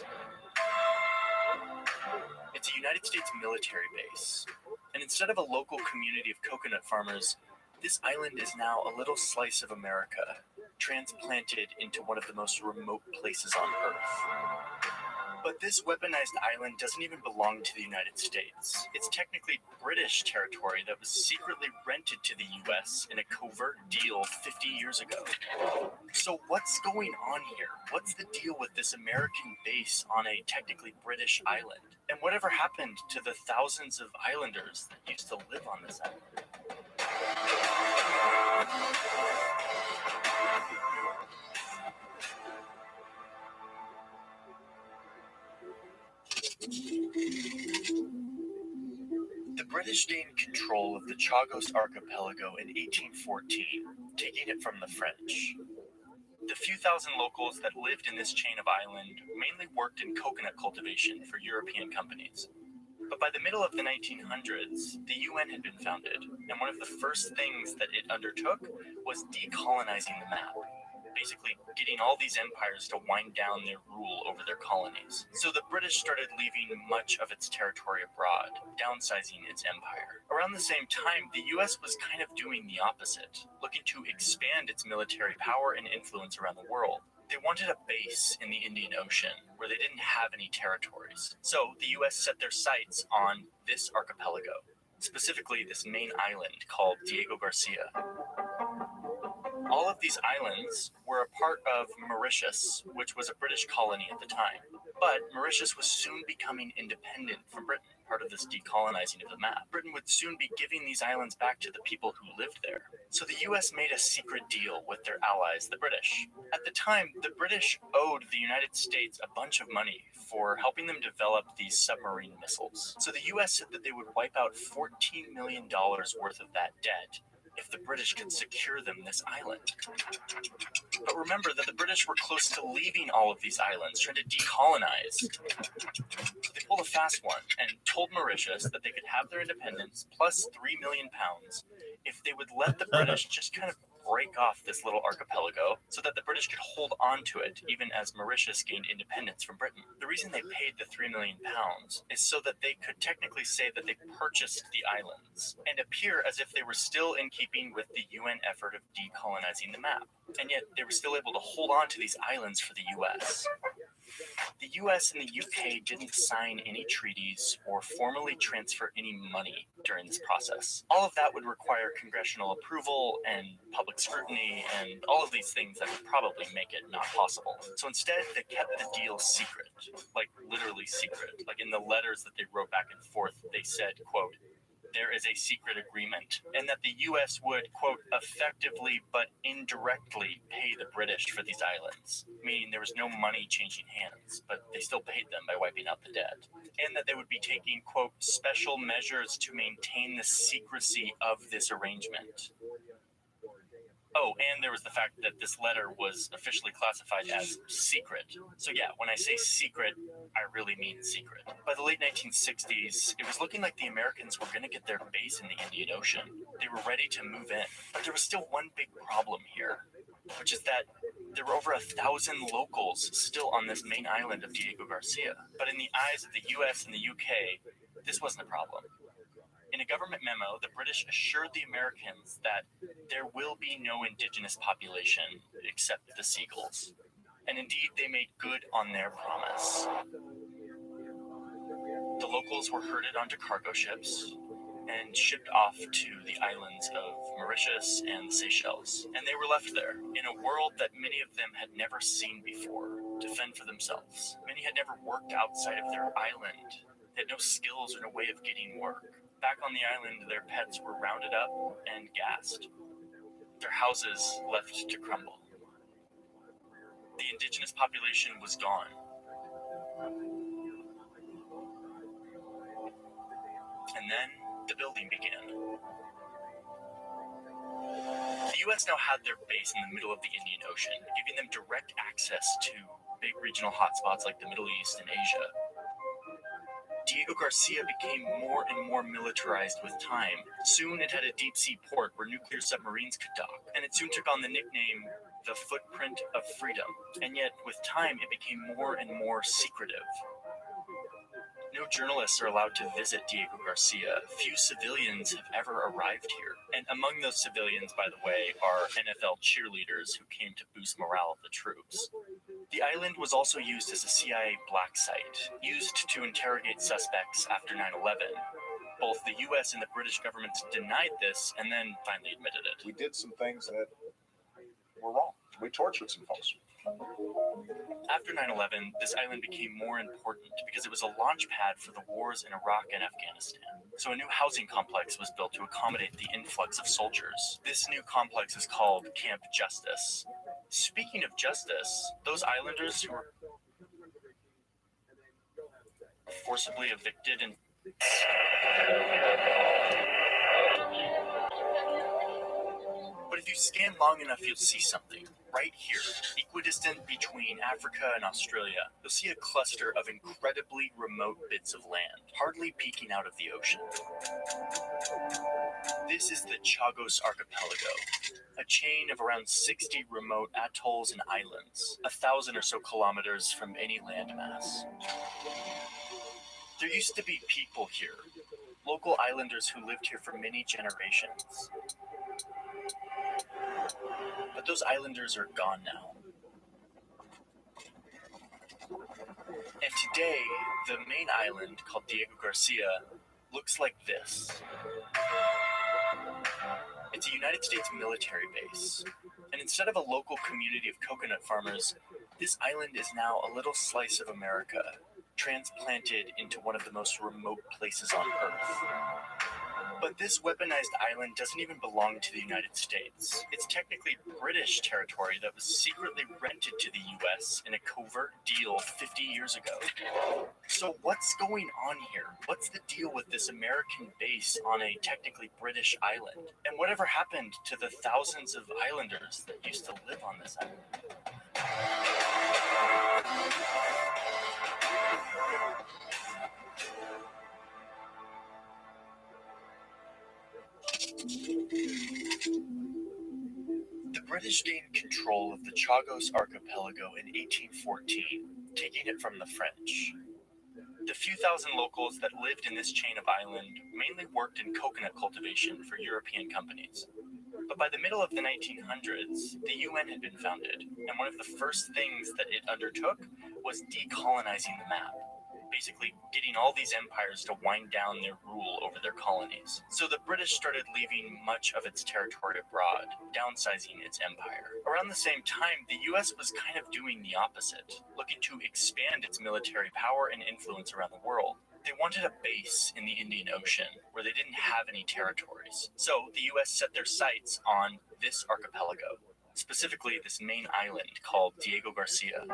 It's a United States military base, and instead of a local community of coconut farmers, this island is now a little slice of America, transplanted into one of the most remote places on Earth. But this weaponized island doesn't even belong to the United States. It's technically British territory that was secretly rented to the US in a covert deal 50 years ago. So what's going on here? What's the deal with this American base on a technically British island? And whatever happened to the thousands of islanders that used to live on this island? The British gained control of the Chagos archipelago in 1814, taking it from the French. The few thousand locals that lived in this chain of island mainly worked in coconut cultivation for European companies. But by the middle of the 1900s, the UN had been founded, and one of the first things that it undertook was decolonizing the map. Basically, getting all these empires to wind down their rule over their colonies. So the British started leaving much of its territory abroad, downsizing its empire. Around the same time, the US was kind of doing the opposite, looking to expand its military power and influence around the world. They wanted a base in the Indian Ocean, where they didn't have any territories. So the US set their sights on this archipelago, specifically this main island called Diego Garcia. All of these islands were a part of Mauritius, which was a British colony at the time. But Mauritius was soon becoming independent from Britain, part of this decolonizing of the map. Britain would soon be giving these islands back to the people who lived there. So the US made a secret deal with their allies, the British. At the time, the British owed the United States a bunch of money for helping them develop these submarine missiles. So the US said that they would wipe out $14 million worth of that debt if the British could secure them this island. But remember that the British were close to leaving all of these islands, trying to decolonize. So they pulled a fast one and told Mauritius that they could have their independence plus £3 million if they would let the British just kind of break off this little archipelago so that the British could hold on to it even as Mauritius gained independence from Britain. The reason they paid the £3 million is so that they could technically say that they purchased the islands and appear as if they were still in keeping with the UN effort of decolonizing the map. And yet they were still able to hold on to these islands for the US. The US and the UK didn't sign any treaties or formally transfer any money during this process. All of that would require congressional approval and public scrutiny and all of these things that would probably make it not possible. So instead, they kept the deal secret, like literally secret. Like in the letters that they wrote back and forth, they said, quote, "There is a secret agreement," and that the US would, quote, "effectively but indirectly pay the British for these islands," meaning there was no money changing hands, but they still paid them by wiping out the debt, and that they would be taking, quote, "special measures to maintain the secrecy of this arrangement." Oh, and there was the fact that this letter was officially classified as secret. So yeah, when I say secret, I really mean secret. By the late 1960s, it was looking like the Americans were going to get their base in the Indian Ocean. They were ready to move in. But there was still one big problem here, which is that there were over 1,000 locals still on this main island of Diego Garcia. But in the eyes of the US and the UK, this wasn't a problem. In a government memo, the British assured the Americans that there will be no indigenous population except the seagulls. And indeed, they made good on their promise. The locals were herded onto cargo ships and shipped off to the islands of Mauritius and the Seychelles. And they were left there in a world that many of them had never seen before to fend for themselves. Many had never worked outside of their island. They had no skills or no way of getting work. Back on the island, their pets were rounded up and gassed. Their houses left to crumble. The indigenous population was gone. And then the building began. The US now had their base in the middle of the Indian Ocean, giving them direct access to big regional hotspots like the Middle East and Asia. Diego Garcia became more and more militarized with time. Soon it had a deep-sea port where nuclear submarines could dock, and it soon took on the nickname the Footprint of Freedom. And yet, with time, it became more and more secretive. No journalists are allowed to visit Diego Garcia. Few civilians have ever arrived here. And among those civilians, by the way, are NFL cheerleaders who came to boost morale of the troops. The island was also used as a CIA black site, used to interrogate suspects after 9/11. Both the US and the British governments denied this and then finally admitted it. We did some things that were wrong. We tortured some folks. After 9/11, this island became more important because it was a launch pad for the wars in Iraq and Afghanistan. So a new housing complex was built to accommodate the influx of soldiers. This new complex is called Camp Justice. Speaking of justice, those islanders who were forcibly evicted and But if you scan long enough, you'll see something. Right here, equidistant between Africa and Australia, you'll see a cluster of incredibly remote bits of land, hardly peeking out of the ocean. This is the Chagos Archipelago, a chain of around 60 remote atolls and islands, 1,000 or so kilometers from any landmass. There used to be people here, local islanders who lived here for many generations. But those islanders are gone now. And today, the main island, called Diego Garcia, looks like this. It's a United States military base. And instead of a local community of coconut farmers, this island is now a little slice of America, transplanted into one of the most remote places on Earth. But this weaponized island doesn't even belong to the United States. It's technically British territory that was secretly rented to the US in a covert deal 50 years ago. So what's going on here? What's the deal with this American base on a technically British island? And whatever happened to the thousands of islanders that used to live on this island? The British gained control of the Chagos Archipelago in 1814, taking it from the French. The few thousand locals that lived in this chain of island mainly worked in coconut cultivation for European companies. But by the middle of the 1900s, the UN had been founded, and one of the first things that it undertook was decolonizing the map. Basically getting all these empires to wind down their rule over their colonies. So the British started leaving much of its territory abroad, downsizing its empire. Around the same time, the US was kind of doing the opposite, looking to expand its military power and influence around the world. They wanted a base in the Indian Ocean where they didn't have any territories. So the US set their sights on this archipelago, specifically this main island called Diego Garcia.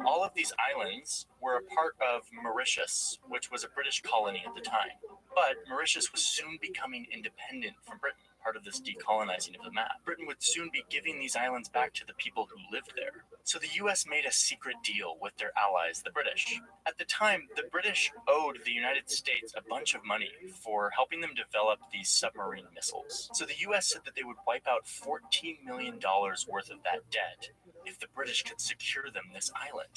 All of these islands were a part of Mauritius, which was a British colony at the time. But Mauritius was soon becoming independent from Britain, part of this decolonizing of the map. Britain would soon be giving these islands back to the people who lived there. So the US made a secret deal with their allies, the British. At the time, the British owed the United States a bunch of money for helping them develop these submarine missiles. So the US said that they would wipe out $14 million worth of that debt if the British could secure them this island.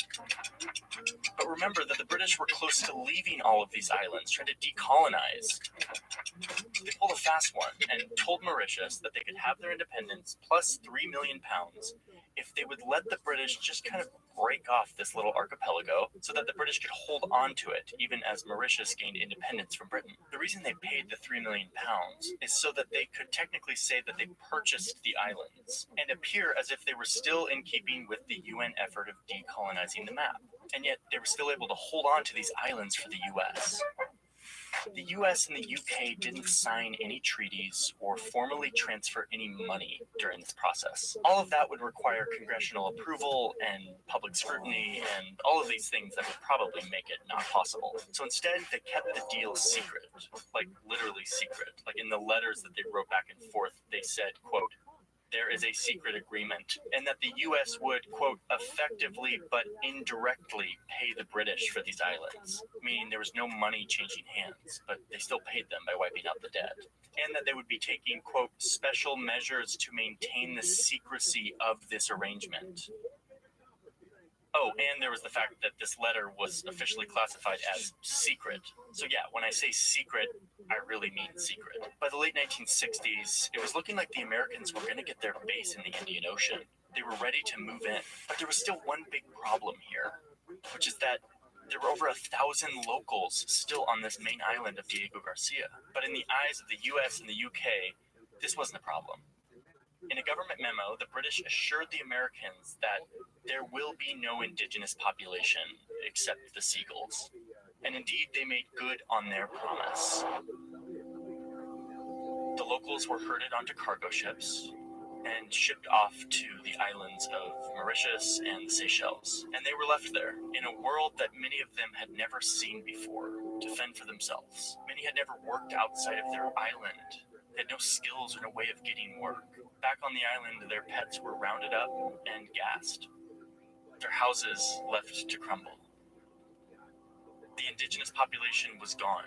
But remember that the British were close to leaving all of these islands, trying to decolonize. They pulled a fast one and told Mauritius that they could have their independence plus £3 million if they would let the British just kind of break off this little archipelago so that the British could hold on to it even as Mauritius gained independence from Britain. The reason they paid the £3 million is so that they could technically say that they purchased the islands and appear as if they were still in keeping with the UN effort of decolonizing the map. And yet they were still able to hold on to these islands for the US. The US and the UK didn't sign any treaties or formally transfer any money during this process. All of that would require congressional approval and public scrutiny and all of these things that would probably make it not possible. So instead, they kept the deal secret, like literally secret. Like in the letters that they wrote back and forth, they said, quote, "There is a secret agreement," and that the U.S. would, quote, "effectively but indirectly pay the British for these islands," meaning there was no money changing hands, but they still paid them by wiping out the debt. And that they would be taking, quote, "special measures to maintain the secrecy of this arrangement." Oh, and there was the fact that this letter was officially classified as secret. So yeah, when I say secret, I really mean secret. By the late 1960s, it was looking like the Americans were going to get their base in the Indian Ocean. They were ready to move in. But there was still one big problem here, which is that there were over 1,000 locals still on this main island of Diego Garcia. But in the eyes of the US and the UK, this wasn't a problem. In a government memo, the British assured the Americans that there will be no indigenous population except the seagulls. And indeed, they made good on their promise. The locals were herded onto cargo ships and shipped off to the islands of Mauritius and the Seychelles. And they were left there in a world that many of them had never seen before. to fend for themselves. Many had never worked outside of their island. They had no skills or no way of getting work. Back on the island, their pets were rounded up and gassed. Their houses left to crumble. The indigenous population was gone.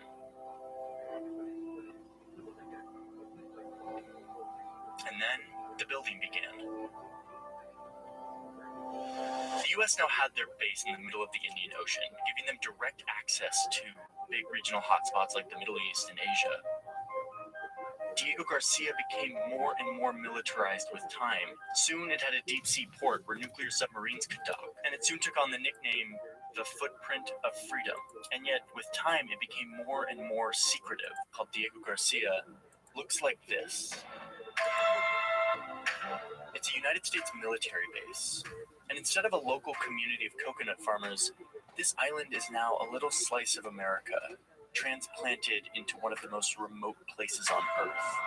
And then the building began. The U.S. now had their base in the middle of the Indian Ocean, giving them direct access to big regional hotspots like the Middle East and Asia. Diego Garcia became more and more militarized with time. Soon it had a deep-sea port where nuclear submarines could dock, and it soon took on the nickname the Footprint of Freedom. And yet, with time, it became more and more secretive, called Diego Garcia. Looks like this. It's a United States military base, and instead of a local community of coconut farmers, this island is now a little slice of America, transplanted into one of the most remote places on Earth.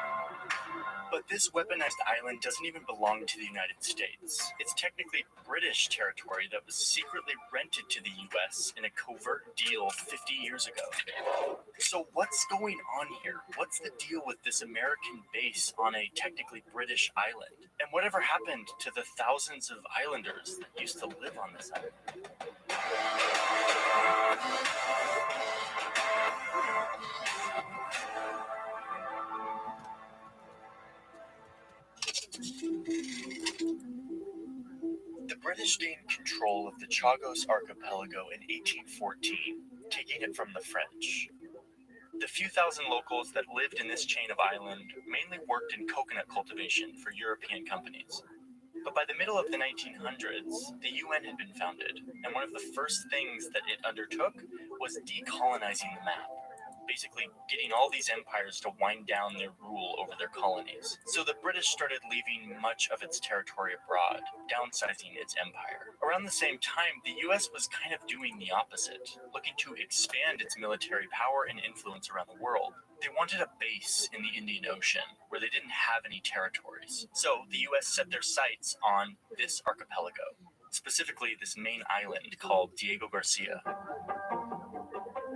But this weaponized island doesn't even belong to the United States. It's technically British territory that was secretly rented to the US in a covert deal 50 years ago. So what's going on here? What's the deal with this American base on a technically British island? And whatever happened to the thousands of islanders that used to live on this island? The British gained control of the Chagos archipelago in 1814, taking it from the French. The few thousand locals that lived in this chain of island mainly worked in coconut cultivation for European companies. But by the middle of the 1900s, the UN had been founded, and one of the first things that it undertook was decolonizing the map. Basically getting all these empires to wind down their rule over their colonies. So the British started leaving much of its territory abroad, downsizing its empire. Around the same time, the US was kind of doing the opposite, looking to expand its military power and influence around the world. They wanted a base in the Indian Ocean where they didn't have any territories. So the US set their sights on this archipelago, specifically this main island called Diego Garcia.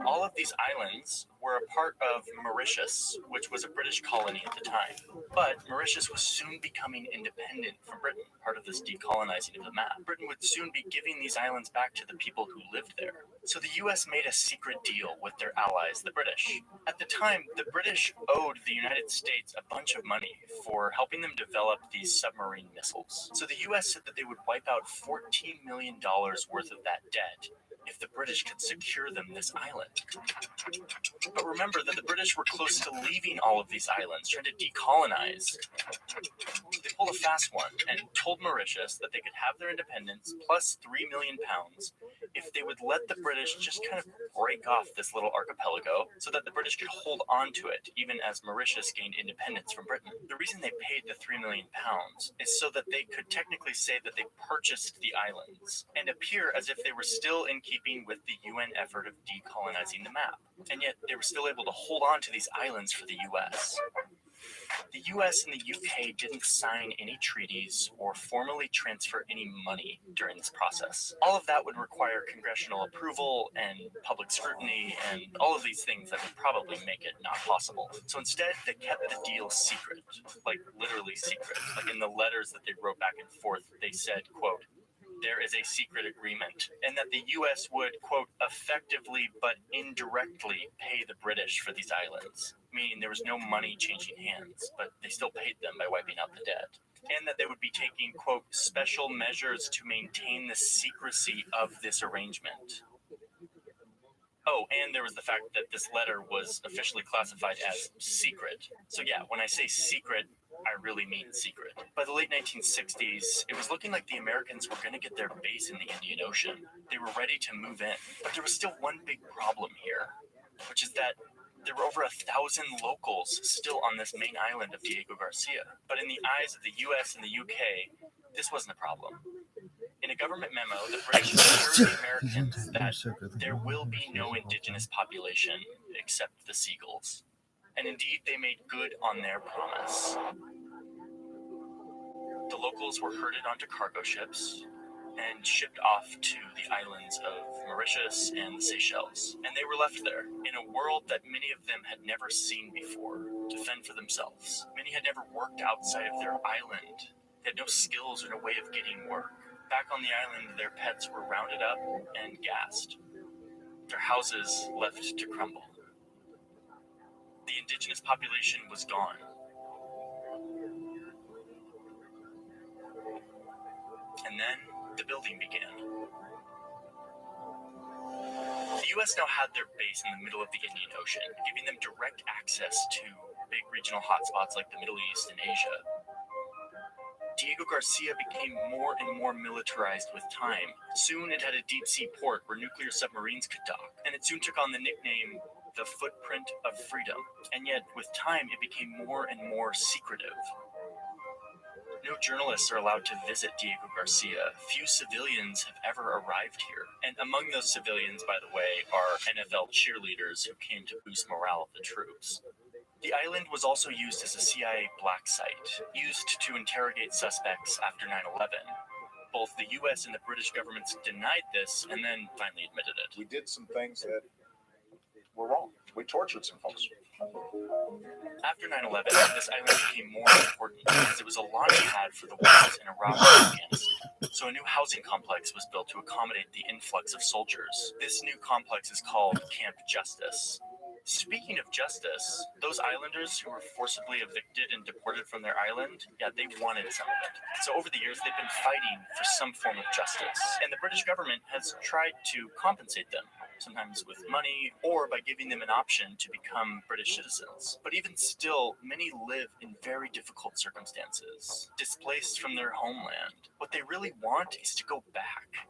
All of these islands were a part of Mauritius, which was a British colony at the time. But Mauritius was soon becoming independent from Britain, part of this decolonizing of the map. Britain would soon be giving these islands back to the people who lived there. So the US made a secret deal with their allies, the British. At the time, the British owed the United States a bunch of money for helping them develop these submarine missiles. So the US said that they would wipe out $14 million worth of that debt if the British could secure them this island. But remember that the British were close to leaving all of these islands, trying to decolonize. They pulled a fast one and told Mauritius that they could have their independence plus £3 million if they would let the British just kind of break off this little archipelago so that the British could hold on to it even as Mauritius gained independence from Britain. The reason they paid the £3 million is so that they could technically say that they purchased the islands and appear as if they were still in keeping with the UN effort of decolonizing the map. And yet they were still able to hold on to these islands for the US. The US and the UK didn't sign any treaties or formally transfer any money during this process. All of that would require congressional approval and public scrutiny and all of these things that would probably make it not possible. So instead, they kept the deal secret, like literally secret. Like in the letters that they wrote back and forth, they said, quote, "There is a secret agreement," and that the U.S. would, quote, "effectively but indirectly pay the British for these islands," meaning there was no money changing hands, but they still paid them by wiping out the debt. And that they would be taking, quote, "special measures to maintain the secrecy of this arrangement." Oh, and there was the fact that this letter was officially classified as secret. So yeah, when I say secret, I really mean secret. By the late 1960s, it was looking like the Americans were going to get their base in the Indian Ocean. They were ready to move in. But there was still one big problem here, which is that there were over 1,000 locals still on this main island of Diego Garcia. But in the eyes of the US and the UK, this wasn't a problem. In a government memo, the British assured the Americans that there will be no indigenous population except the seagulls. And indeed, they made good on their promise. The locals were herded onto cargo ships, and shipped off to the islands of Mauritius and the Seychelles. And they were left there in a world that many of them had never seen before to fend for themselves. Many had never worked outside of their island. They had no skills or no way of getting work. Back on the island, their pets were rounded up and gassed. Their houses left to crumble. The indigenous population was gone. And then the building began. The U.S. now had their base in the middle of the Indian Ocean, giving them direct access to big regional hotspots like the Middle East and Asia. Diego Garcia became more and more militarized with time. Soon it had a deep-sea port where nuclear submarines could dock, and it soon took on the nickname the Footprint of Freedom. And yet, with time, it became more and more secretive. No journalists are allowed to visit Diego Garcia. Few civilians have ever arrived here. And among those civilians, by the way, are NFL cheerleaders who came to boost morale of the troops. The island was also used as a CIA black site, used to interrogate suspects after 9/11. Both the US and the British governments denied this and then finally admitted it. We did some things that were wrong. We tortured some folks. After 9/11, this island became more important because it was a launch pad for the wars in Iraq and Afghanistan. So a new housing complex was built to accommodate the influx of soldiers. This new complex is called Camp Justice. Speaking of justice, those islanders who were forcibly evicted and deported from their island, they wanted some of it. So over the years, they've been fighting for some form of justice. And the British government has tried to compensate them, sometimes with money or by giving them an option to become British citizens. But even still, many live in very difficult circumstances, displaced from their homeland. What they really want is to go back.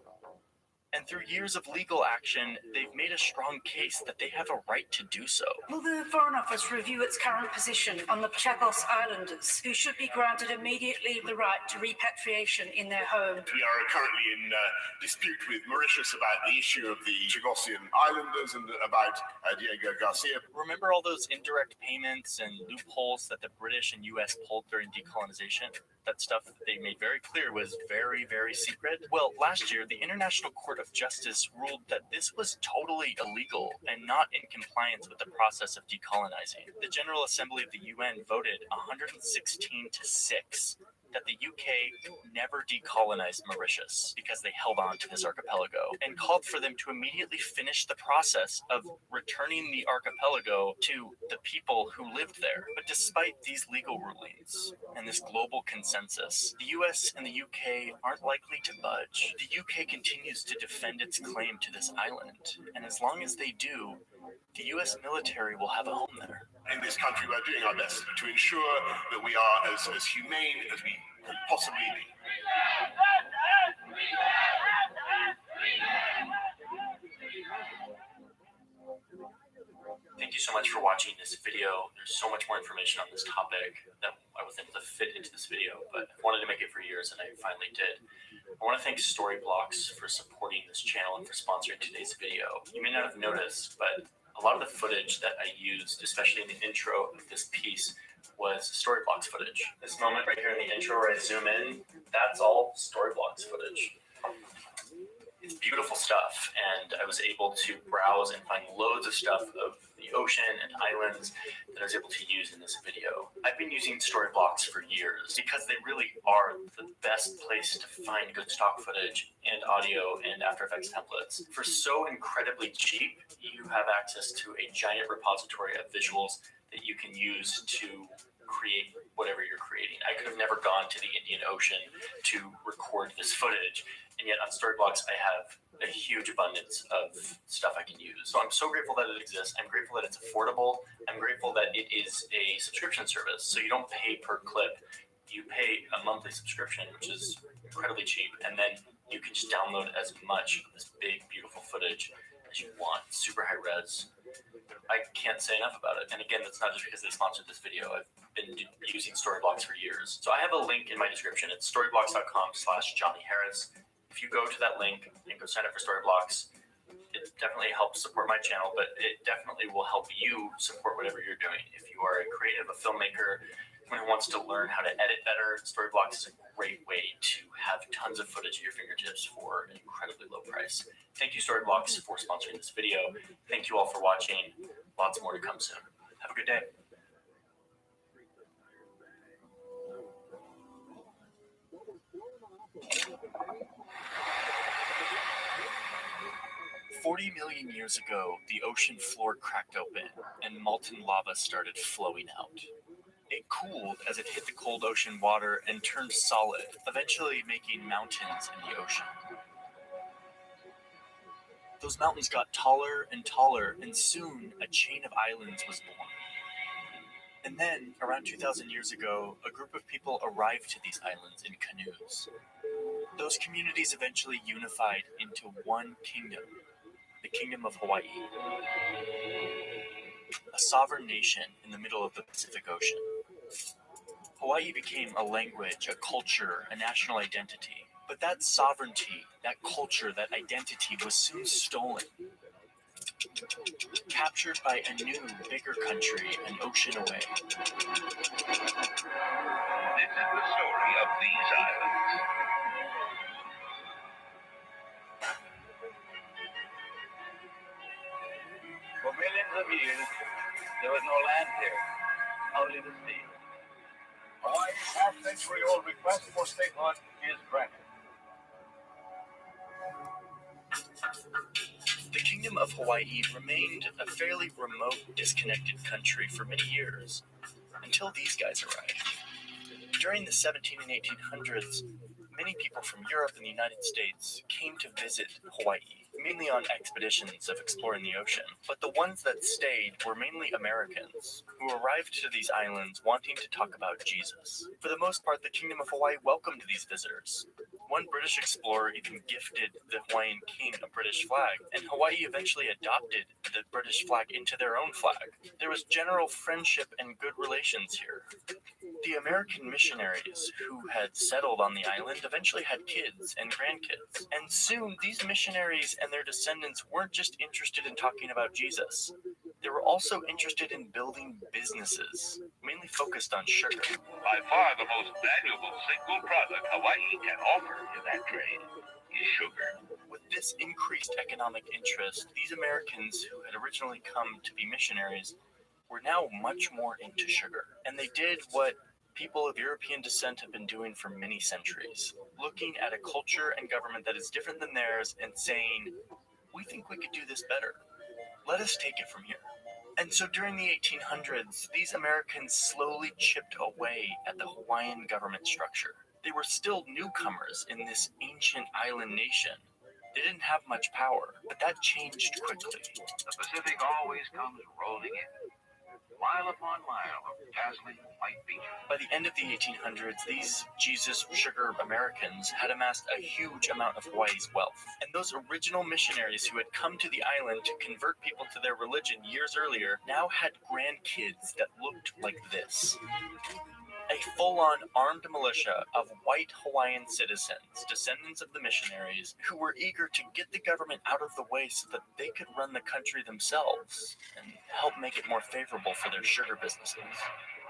And through years of legal action, they've made a strong case that they have a right to do so. Will the Foreign Office review its current position on the Chagos Islanders, who should be granted immediately the right to repatriation in their home? We are currently in dispute with Mauritius about the issue of the Chagosian Islanders and about Diego Garcia. Remember all those indirect payments and loopholes that the British and US pulled during decolonization? That stuff that they made very clear was very, very secret. Well, last year, the International Court of Justice ruled that this was totally illegal and not in compliance with the process of decolonizing. The General Assembly of the UN voted 116 to 6 that the UK never decolonized Mauritius because they held on to this archipelago and called for them to immediately finish the process of returning the archipelago to the people who lived there. But despite these legal rulings and this global consensus, the US and the UK aren't likely to budge. The UK continues to defend its claim to this island, and as long as they do, the US military will have a home there. In this country, we're doing our best to ensure that we are as humane as we could possibly be. Thank you so much for watching this video. There's so much more information on this topic that I wasn't able to fit into this video, but I wanted to make it for years and I finally did. I want to thank Storyblocks for supporting this channel and for sponsoring today's video. You may not have noticed, but a lot of the footage that I used, especially in the intro of this piece, was Storyblocks footage. This moment right here in the intro where I zoom in, that's all Storyblocks footage. It's beautiful stuff, and I was able to browse and find loads of stuff of the ocean and islands that I was able to use in this video. I've been using Storyblocks for years because they really are the best place to find good stock footage and audio and After Effects templates. For so incredibly cheap, you have access to a giant repository of visuals that you can use to create whatever you're creating. I could have never gone to the Indian Ocean to record this footage, and yet on Storyblocks I have a huge abundance of stuff I can use. So I'm so grateful that it exists. I'm grateful that it's affordable. I'm grateful that it is a subscription service, so you don't pay per clip. You pay a monthly subscription, which is incredibly cheap, and then you can just download as much of this big, beautiful footage as you want. Super high res. I can't say enough about it. And again, that's not just because they sponsored this video. I've been using Storyblocks for years. So I have a link in my description. It's storyblocks.com/JohnnyHarris. If you go to that link and go sign up for Storyblocks, it definitely helps support my channel, but it definitely will help you support whatever you're doing. If you are a creative, a filmmaker, Anyone who wants to learn how to edit better, Storyblocks is a great way to have tons of footage at your fingertips for an incredibly low price. Thank you, Storyblocks, for sponsoring this video. Thank you all for watching. Lots more to come soon. Have a good day. "40 million years ago, the ocean floor cracked open and molten lava started flowing out. It cooled as it hit the cold ocean water and turned solid, eventually making mountains in the ocean. Those mountains got taller and taller, and soon a chain of islands was born. And then, around 2,000 years ago, a group of people arrived to these islands in canoes. Those communities eventually unified into one kingdom, the Kingdom of Hawaii, a sovereign nation in the middle of the Pacific Ocean. Hawaii became a language, a culture, a national identity. But that sovereignty, that culture, that identity was soon stolen, captured by a new, bigger country an ocean away. This is the story of these islands. For millions of years, there was no land here, only the sea. Hawaii's half-century-old request for statehood is granted. The Kingdom of Hawaii remained a fairly remote, disconnected country for many years, until these guys arrived. During the 17 and 1800s, many people from Europe and the United States came to visit Hawaii, mainly on expeditions of exploring the ocean. But the ones that stayed were mainly Americans, who arrived to these islands wanting to talk about Jesus. For the most part, the Kingdom of Hawaii welcomed these visitors. One British explorer even gifted the Hawaiian king a British flag, and Hawaii eventually adopted the British flag into their own flag. There was general friendship and good relations here. The American missionaries who had settled on the island eventually had kids and grandkids. And soon, these missionaries and their descendants weren't just interested in talking about Jesus. They were also interested in building businesses, mainly focused on sugar. By far the most valuable single product Hawaii can offer in that trade is sugar. With this increased economic interest, these Americans who had originally come to be missionaries were now much more into sugar. And they did what people of European descent have been doing for many centuries, looking at a culture and government that is different than theirs and saying, we think we could do this better. Let us take it from here. And so during the 1800s, these Americans slowly chipped away at the Hawaiian government structure. They were still newcomers in this ancient island nation. They didn't have much power, but that changed quickly. The Pacific always comes rolling in, mile upon mile of dazzling white beaches. By the end of the 1800s, these Jesus sugar Americans had amassed a huge amount of Hawaii's wealth. And those original missionaries who had come to the island to convert people to their religion years earlier now had grandkids that looked like this. A full-on armed militia of white Hawaiian citizens, descendants of the missionaries, who were eager to get the government out of the way so that they could run the country themselves and help make it more favorable for their sugar businesses.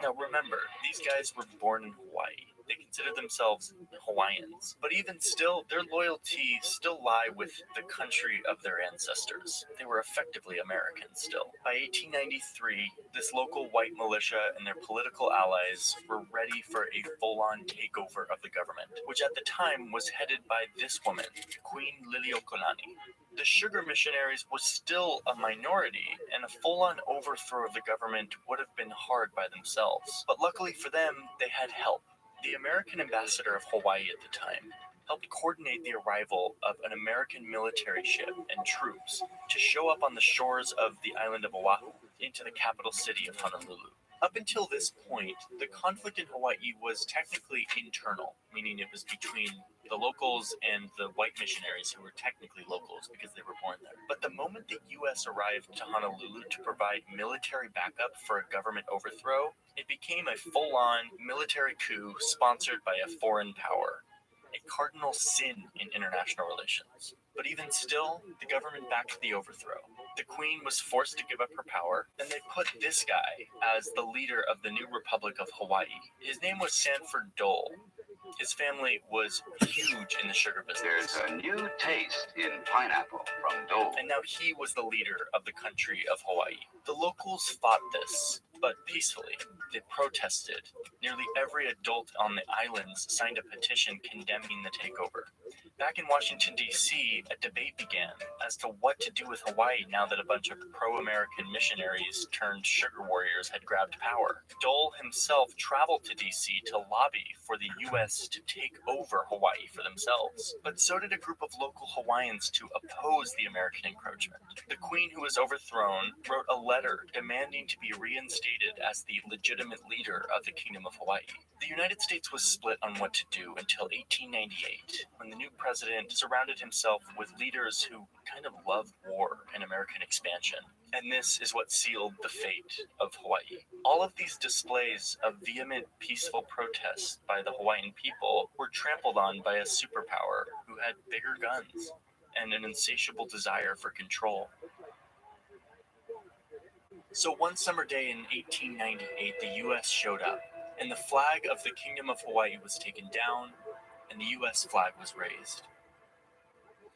Now remember, these guys were born in Hawaii. They considered themselves Hawaiians. But even still, their loyalty still lie with the country of their ancestors. They were effectively Americans still. By 1893, this local white militia and their political allies were ready for a full-on takeover of the government, which at the time was headed by this woman, Queen Liliuokalani. The sugar missionaries were still a minority, and a full-on overthrow of the government would have been hard by themselves. But luckily for them, they had help. The American ambassador of Hawaii at the time helped coordinate the arrival of an American military ship and troops to show up on the shores of the island of Oahu into the capital city of Honolulu. Up until this point, the conflict in Hawaii was technically internal, meaning it was between the locals and the white missionaries who were technically locals because they were born there. But the moment the U.S. arrived to Honolulu to provide military backup for a government overthrow, it became a full-on military coup sponsored by a foreign power, a cardinal sin in international relations. But even still, the government backed the overthrow. The Queen was forced to give up her power, and they put this guy as the leader of the new Republic of Hawaii. His name was Sanford Dole. His family was huge in the sugar business. There's a new taste in pineapple from Dole. And now he was the leader of the country of Hawaii. The locals fought this, but peacefully. They protested. Nearly every adult on the islands signed a petition condemning the takeover. Back in Washington, D.C., a debate began as to what to do with Hawaii now that a bunch of pro-American missionaries turned sugar warriors had grabbed power. Dole himself traveled to D.C. to lobby for the U.S. to take over Hawaii for themselves. But so did a group of local Hawaiians to oppose the American encroachment. The Queen, who was overthrown, wrote a letter demanding to be reinstated as the legitimate leader of the Kingdom of Hawaii. The United States was split on what to do until 1898, when the new president surrounded himself with leaders who kind of loved war and American expansion. And this is what sealed the fate of Hawaii. All of these displays of vehement, peaceful protests by the Hawaiian people were trampled on by a superpower who had bigger guns and an insatiable desire for control. So one summer day in 1898, the U.S. showed up, and the flag of the Kingdom of Hawaii was taken down, and the U.S. flag was raised.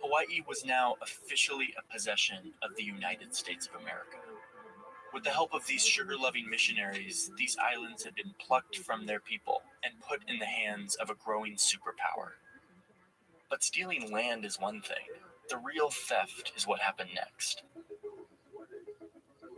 Hawaii was now officially a possession of the United States of America. With the help of these sugar-loving missionaries, these islands had been plucked from their people and put in the hands of a growing superpower. But stealing land is one thing. The real theft is what happened next.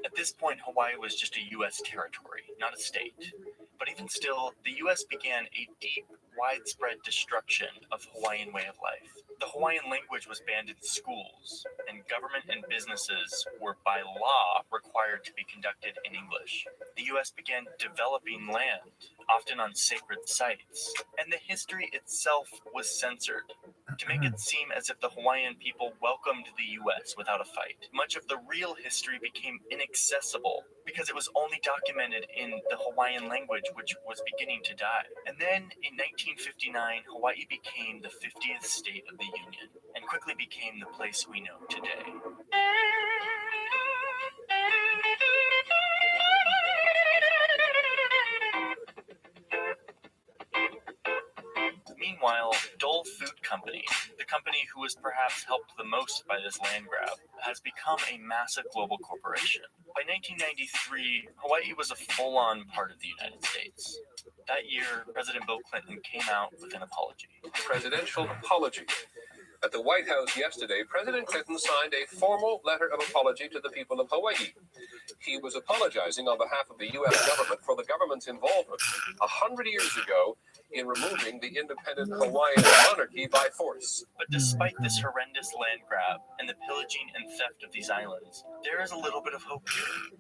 At this point, Hawaii was just a U.S. territory, not a state. But even still, the U.S. began a deep, widespread destruction of Hawaiian way of life. The Hawaiian language was banned in schools, and government and businesses were by law required to be conducted in English. The U.S. began developing land, often on sacred sites, and the history itself was censored to make it seem as if the Hawaiian people welcomed the U.S. without a fight. Much of the real history became inaccessible because it was only documented in the Hawaiian language, which was beginning to die. And then in 1959, Hawaii became the 50th state of the Union and quickly became the place we know today. Meanwhile, Dole Food Company, the company who was perhaps helped the most by this land grab, has become a massive global corporation. By 1993, Hawaii was a full-on part of the United States. That year, President Bill Clinton came out with an apology. Presidential apology. At the White House yesterday, President Clinton signed a formal letter of apology to the people of Hawaii. He was apologizing on behalf of the U.S. government for the government's involvement 100 years ago in removing the independent Hawaiian monarchy by force. But despite this horrendous land grab and the pillaging and theft of these islands, there is a little bit of hope here.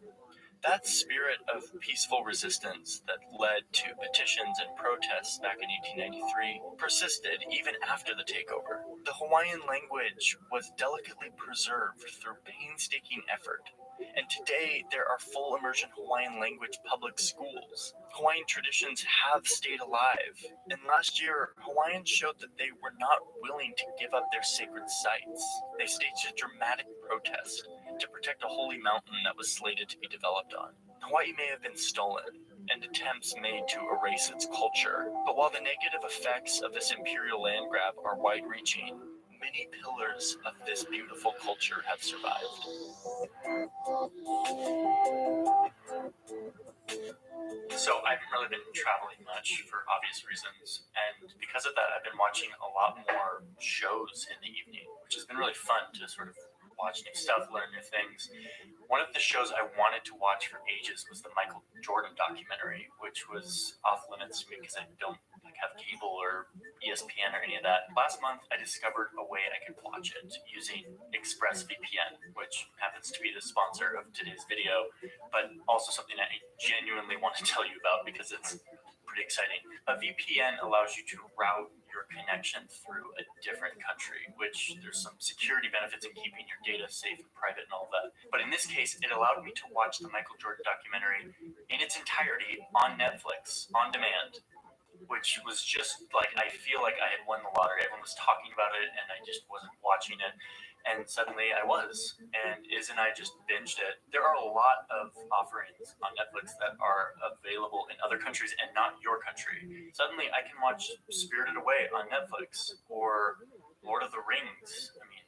That spirit of peaceful resistance that led to petitions and protests back in 1893 persisted even after the takeover. The Hawaiian language was delicately preserved through painstaking effort. And today, there are full immersion Hawaiian language public schools. Hawaiian traditions have stayed alive. And last year, Hawaiians showed that they were not willing to give up their sacred sites. They staged a dramatic protest to protect a holy mountain that was slated to be developed on. Hawaii may have been stolen, and attempts made to erase its culture. But while the negative effects of this imperial land grab are wide-reaching, many pillars of this beautiful culture have survived. So I haven't really been traveling much for obvious reasons, and because of that, I've been watching a lot more shows in the evening, which has been really fun to sort of watch new stuff, learn new things. One of the shows I wanted to watch for ages was the Michael Jordan documentary, which was off limits to me because I don't have cable or ESPN or any of that. Last month, I discovered a way I could watch it using ExpressVPN, which happens to be the sponsor of today's video, but also something I genuinely want to tell you about because it's pretty exciting. A VPN allows you to route your connection through a different country, which there's some security benefits in keeping your data safe and private and all that. But in this case, it allowed me to watch the Michael Jordan documentary in its entirety on Netflix, on demand. which was just like, I feel like I had won the lottery. Everyone was talking about it, and I just wasn't watching it. And suddenly I was, and Iz and I just binged it. There are a lot of offerings on Netflix that are available in other countries and not your country. Suddenly I can watch Spirited Away on Netflix, or Lord of the Rings. I mean,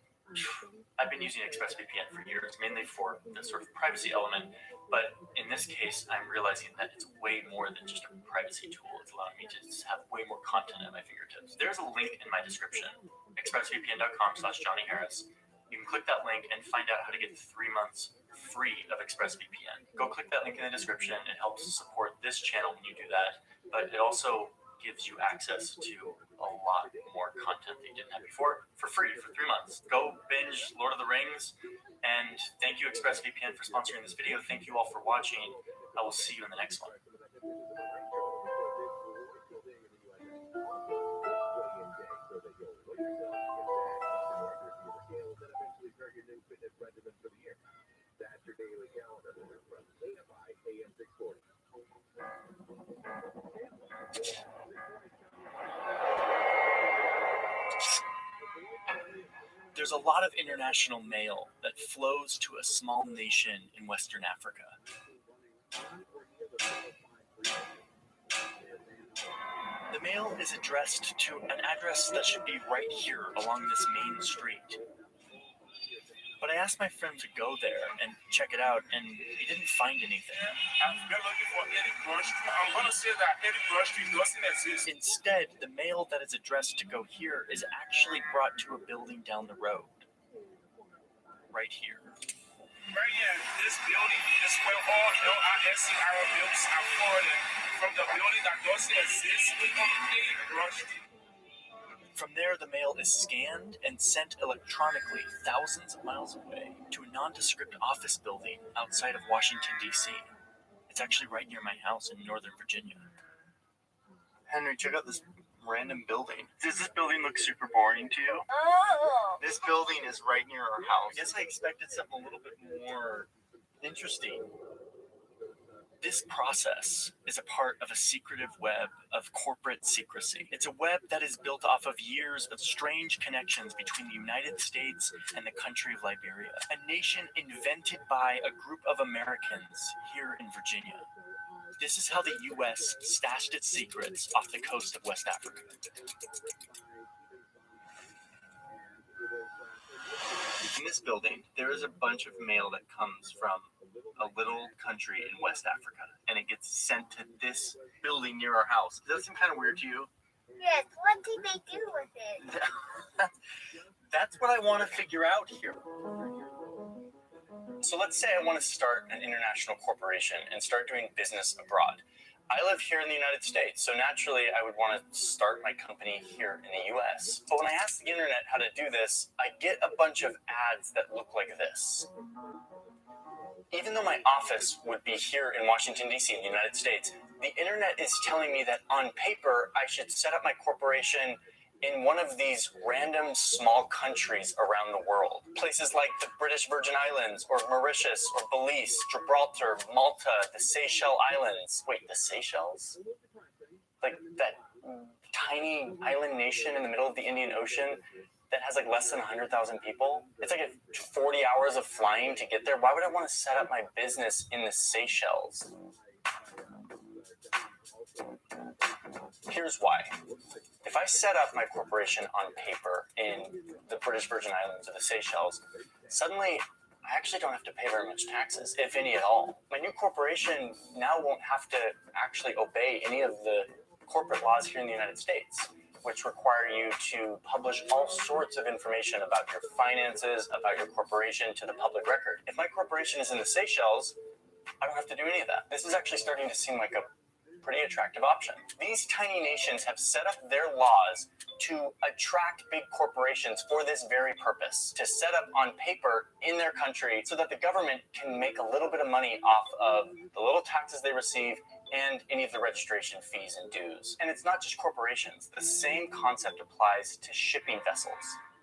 I've been using ExpressVPN for years, mainly for the sort of privacy element, but in this case, I'm realizing that it's way more than just a privacy tool. It's allowing me to just have way more content at my fingertips. There's a link in my description, expressvpn.com/JohnnyHarris. You can click that link and find out how to get 3 months free of ExpressVPN. Go click that link in the description. It helps support this channel when you do that, but it also gives you access to a lot more content that you didn't have before for free for 3 months. Go binge Lord of the Rings, and thank you ExpressVPN for sponsoring this video. Thank you all for watching. I will see you in the next one. That's your daily calendar from 8 to 5 a.m. 640. There's a lot of international mail that flows to a small nation in Western Africa. The mail is addressed to an address that should be right here along this main street. But I asked my friend to go there and check it out, and he didn't find anything. I've been looking for Eddie Grocery. I'm going to say that Eddie Grocery doesn't exist. Instead, the mail that is addressed to go here is actually brought to a building down the road. Right here. Right here, this building is where all LISC Arab bills are forwarded from the building that doesn't exist with Eddie Grocery. From there, the mail is scanned and sent electronically thousands of miles away to a nondescript office building outside of Washington, D.C. It's actually right near my house in Northern Virginia. Henry, check out this random building. Does this building look super boring to you? Oh. This building is right near our house. I guess I expected something a little bit more interesting. This process is a part of a secretive web of corporate secrecy. It's a web that is built off of years of strange connections between the United States and the country of Liberia, a nation invented by a group of Americans here in Virginia. This is how the U.S. stashed its secrets off the coast of West Africa. In this building, there is a bunch of mail that comes from a little country in West Africa, and it gets sent to this building near our house. Does that seem kind of weird to you? Yes, what did they do with it? That's what I want to figure out here. So let's say I want to start an international corporation and start doing business abroad. I live here in the United States, so naturally I would want to start my company here in the US. But when I ask the internet how to do this, I get a bunch of ads that look like this. Even though my office would be here in Washington, D.C. in the United States, the internet is telling me that on paper I should set up my corporation in one of these random small countries around the world. Places like the British Virgin Islands, or Mauritius, or Belize, Gibraltar, Malta, the Seychelles Islands. Wait, the Seychelles? Like that tiny island nation in the middle of the Indian Ocean that has like less than 100,000 people? It's like 40 hours of flying to get there. Why would I want to set up my business in the Seychelles? Here's why. If I set up my corporation on paper in the British Virgin Islands or the Seychelles, suddenly I actually don't have to pay very much taxes, if any at all. My new corporation now won't have to actually obey any of the corporate laws here in the United States, which require you to publish all sorts of information about your finances, about your corporation to the public record. If my corporation is in the Seychelles, I don't have to do any of that. This is actually starting to seem like a pretty attractive option. These tiny nations have set up their laws to attract big corporations for this very purpose, to set up on paper in their country so that the government can make a little bit of money off of the little taxes they receive and any of the registration fees and dues. And it's not just corporations. The same concept applies to shipping vessels.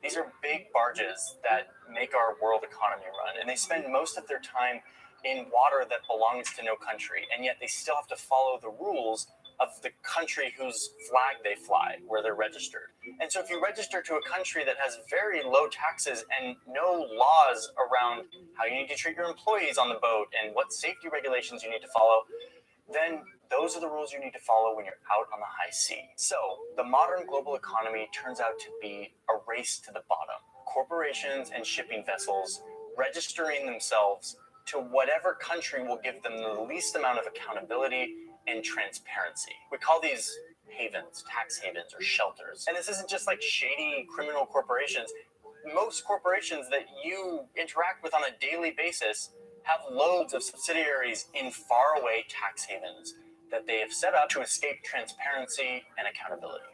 These are big barges that make our world economy run, and they spend most of their time in water that belongs to no country, and yet they still have to follow the rules of the country whose flag they fly, where they're registered. And so if you register to a country that has very low taxes and no laws around how you need to treat your employees on the boat and what safety regulations you need to follow, then those are the rules you need to follow when you're out on the high sea. So the modern global economy turns out to be a race to the bottom. Corporations and shipping vessels registering themselves to whatever country will give them the least amount of accountability and transparency. We call these havens, tax havens, or shelters. And this isn't just like shady criminal corporations. Most corporations that you interact with on a daily basis have loads of subsidiaries in faraway tax havens that they have set up to escape transparency and accountability.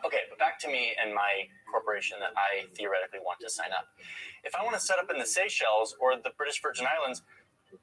Okay, but back to me and my corporation that I theoretically want to sign up. If I want to set up in the Seychelles or the British Virgin Islands,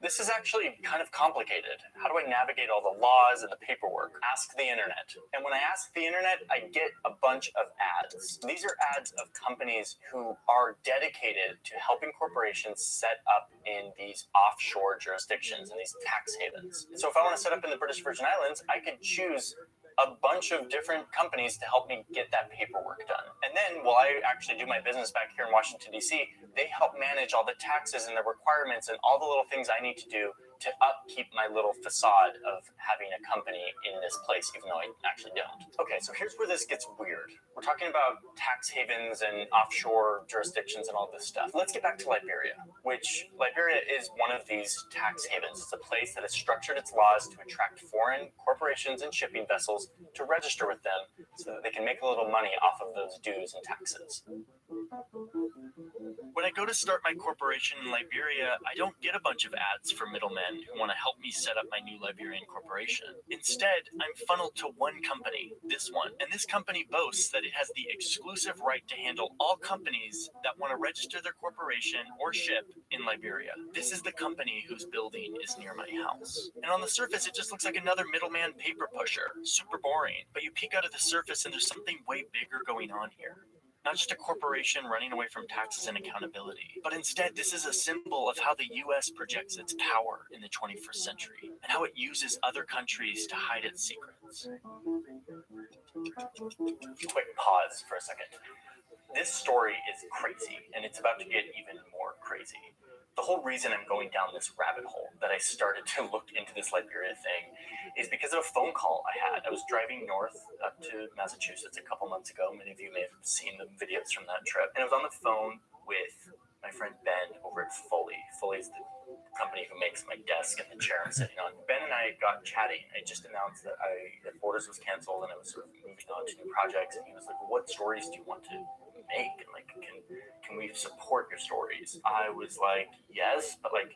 this is actually kind of complicated. How do I navigate all the laws and the paperwork? Ask the internet. And when I ask the internet, I get a bunch of ads. These are ads of companies who are dedicated to helping corporations set up in these offshore jurisdictions, in these tax havens. So if I want to set up in the British Virgin Islands, I could choose a bunch of different companies to help me get that paperwork done. And then while I actually do my business back here in Washington, D.C., they help manage all the taxes and the requirements and all the little things I need to do to upkeep my little facade of having a company in this place, even though I actually don't. Okay, so here's where this gets weird. We're talking about tax havens and offshore jurisdictions and all this stuff. Let's get back to Liberia, which Liberia is one of these tax havens. It's a place that has structured its laws to attract foreign corporations and shipping vessels to register with them so that they can make a little money off of those dues and taxes. When I go to start my corporation in Liberia, I don't get a bunch of ads for middlemen who want to help me set up my new Liberian corporation. Instead, I'm funneled to one company, this one, and this company boasts that it has the exclusive right to handle all companies that want to register their corporation or ship in Liberia. This is the company whose building is near my house. And on the surface, it just looks like another middleman paper pusher, super boring, but you peek out of the surface and there's something way bigger going on here. Not just a corporation running away from taxes and accountability, but instead this is a symbol of how the US projects its power in the 21st century and how it uses other countries to hide its secrets. Quick pause for a second. This story is crazy, and it's about to get even more crazy. The whole reason I'm going down this rabbit hole that I started to look into this Liberia thing is because of a phone call I had. I was driving north up to Massachusetts a couple months ago. Many of you may have seen the videos from that trip. And I was on the phone with my friend Ben over at Foley. Foley is the company who makes my desk and the chair I'm sitting on. Ben and I got chatting. I just announced that Borders was canceled and I was sort of moving on to new projects. And he was like, "What stories do you want to make? And like, can we support your stories?" I was like, yes, but like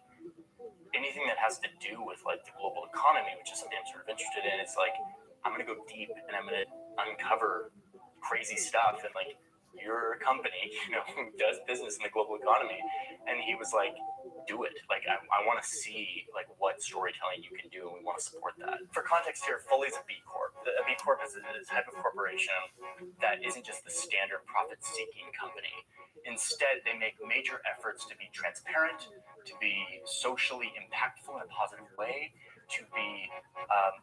anything that has to do with like the global economy, which is something I'm sort of interested in, it's like I'm gonna go deep and I'm gonna uncover crazy stuff. And like, you're a company, who does business in the global economy. And he was like, do it. Like, I want to see like what storytelling you can do, and we want to support that. For context here, Foley's a B Corp. A B Corp is a type of corporation that isn't just the standard profit-seeking company. Instead, they make major efforts to be transparent, to be socially impactful in a positive way, to be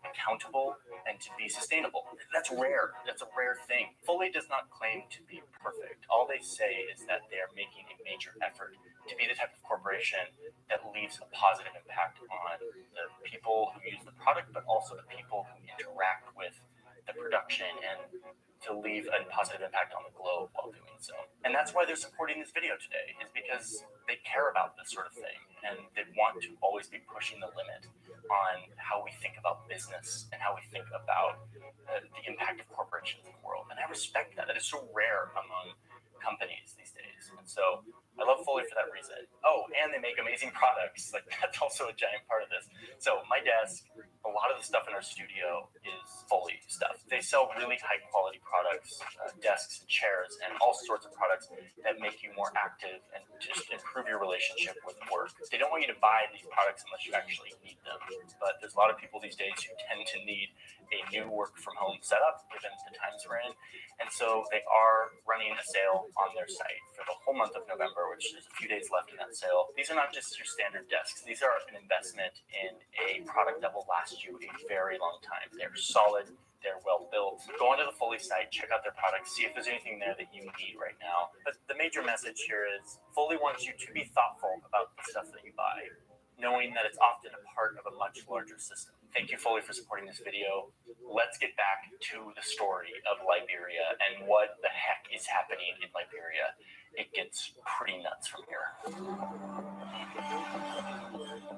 accountable, and to be sustainable. That's rare. That's a rare thing. Foley does not claim to be perfect. All they say is that they are making a major effort to be the type of corporation that leaves a positive impact on the people who use the product, but also the people who interact with the production, and to leave a positive impact on the globe while doing so. And that's why they're supporting this video today, is because they care about this sort of thing, and they want to always be pushing the limit on how we think about business and how we think about the impact of corporations in the world. And I respect that. That is so rare among companies these days. And so I love Foley for that reason. Oh, and they make amazing products. Like, that's also a giant part of this. So my desk, a lot of the stuff in our studio is Foley stuff. They sell really high quality products, desks and chairs, and all sorts of products that make you more active and to just improve your relationship with work. They don't want you to buy these products unless you actually need them. But there's a lot of people these days who tend to need a new work from home setup, given the times we're in. And so they are running a sale on their site for the whole month of November, which there's a few days left in that sale. These are not just your standard desks. These are an investment in a product that will last you a very long time. They're solid. They're well built. Go onto the Foley site, check out their products, see if there's anything there that you need right now. But the major message here is Foley wants you to be thoughtful about the stuff that you buy, knowing that it's often a part of a much larger system. Thank you, Foley, for supporting this video. Let's get back to the story of Liberia and what the heck is happening in Liberia. It gets pretty nuts from here.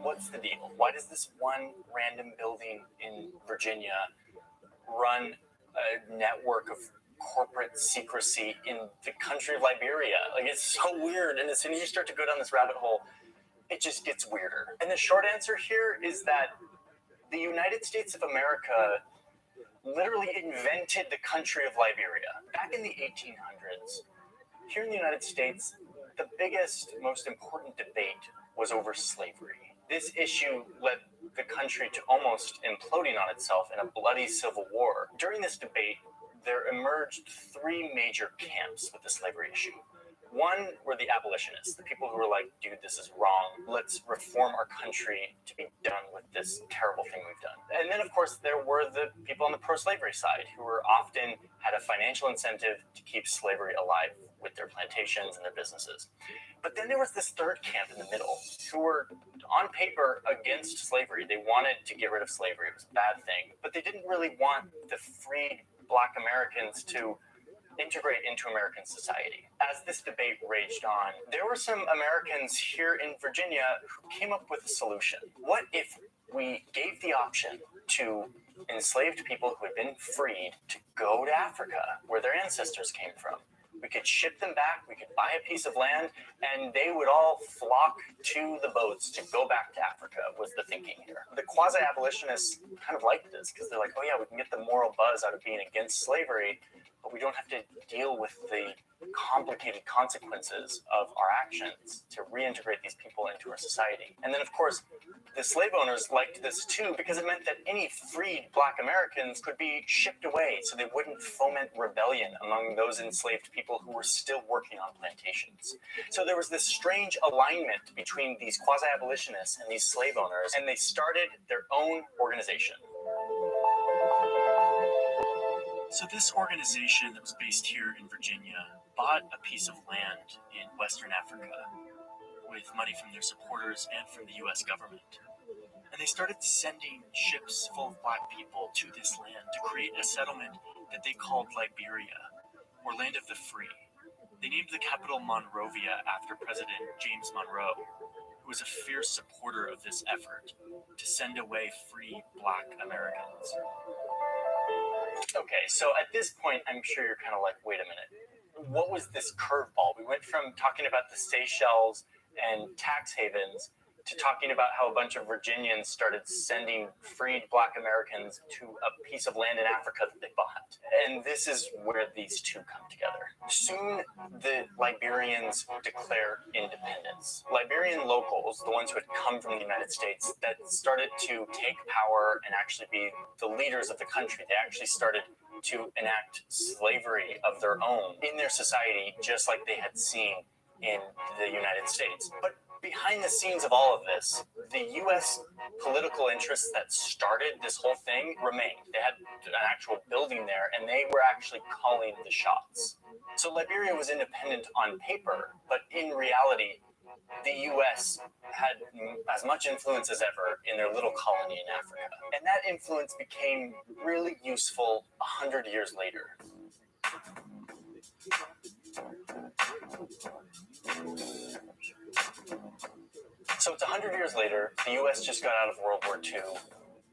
What's the deal? Why does this one random building in Virginia run a network of corporate secrecy in the country of Liberia? Like, it's so weird. And as soon as you start to go down this rabbit hole, it just gets weirder. And the short answer here is that the United States of America literally invented the country of Liberia. Back in the 1800s, here in the United States, the biggest, most important debate was over slavery. This issue led the country to almost imploding on itself in a bloody civil war. During this debate, there emerged three major camps with the slavery issue. One were the abolitionists, the people who were like, dude, this is wrong. Let's reform our country to be done with this terrible thing we've done. And then, of course, there were the people on the pro-slavery side who were often had a financial incentive to keep slavery alive with their plantations and their businesses. But then there was this third camp in the middle who were on paper against slavery. They wanted to get rid of slavery. It was a bad thing. But they didn't really want the freed Black Americans to integrate into American society. As this debate raged on, there were some Americans here in Virginia who came up with a solution. What if we gave the option to enslaved people who had been freed to go to Africa, where their ancestors came from? We could ship them back, we could buy a piece of land, and they would all flock to the boats to go back to Africa, was the thinking here. The quasi-abolitionists kind of liked this, because they're like, oh yeah, we can get the moral buzz out of being against slavery, but we don't have to deal with the complicated consequences of our actions to reintegrate these people into our society. And then, of course, the slave owners liked this too, because it meant that any freed Black Americans could be shipped away so they wouldn't foment rebellion among those enslaved people who were still working on plantations. So there was this strange alignment between these quasi-abolitionists and these slave owners, and they started their own organization. So this organization that was based here in Virginia bought a piece of land in Western Africa with money from their supporters and from the US government. And they started sending ships full of Black people to this land to create a settlement that they called Liberia, or Land of the Free. They named the capital Monrovia after President James Monroe, who was a fierce supporter of this effort to send away free Black Americans. Okay, so at this point, I'm sure you're kind of like, wait a minute. What was this curveball? We went from talking about the Seychelles and tax havens to talking about how a bunch of Virginians started sending freed Black Americans to a piece of land in Africa that they bought. And this is where these two come together. Soon, the Liberians declare independence. Liberian locals, the ones who had come from the United States, that started to take power and actually be the leaders of the country. They actually started to enact slavery of their own in their society, just like they had seen in the United States. But behind the scenes of all of this, the U.S. political interests that started this whole thing remained. They had an actual building there, and they were actually calling the shots. So Liberia was independent on paper, but in reality, the U.S. had as much influence as ever in their little colony in Africa. And that influence became really useful 100 years later. So it's 100 years later, the U.S. just got out of World War II,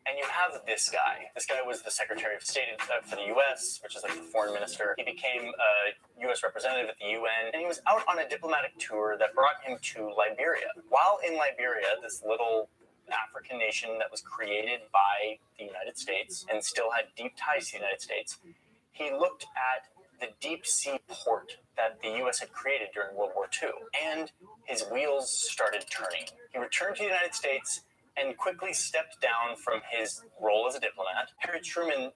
and you have this guy. This guy was the Secretary of State for the U.S., which is like the foreign minister. He became a U.S. representative at the UN, and he was out on a diplomatic tour that brought him to Liberia. While in Liberia, this little African nation that was created by the United States and still had deep ties to the United States, he looked at the deep sea port that the U.S. had created during World War II. And his wheels started turning. He returned to the United States and quickly stepped down from his role as a diplomat. Harry Truman,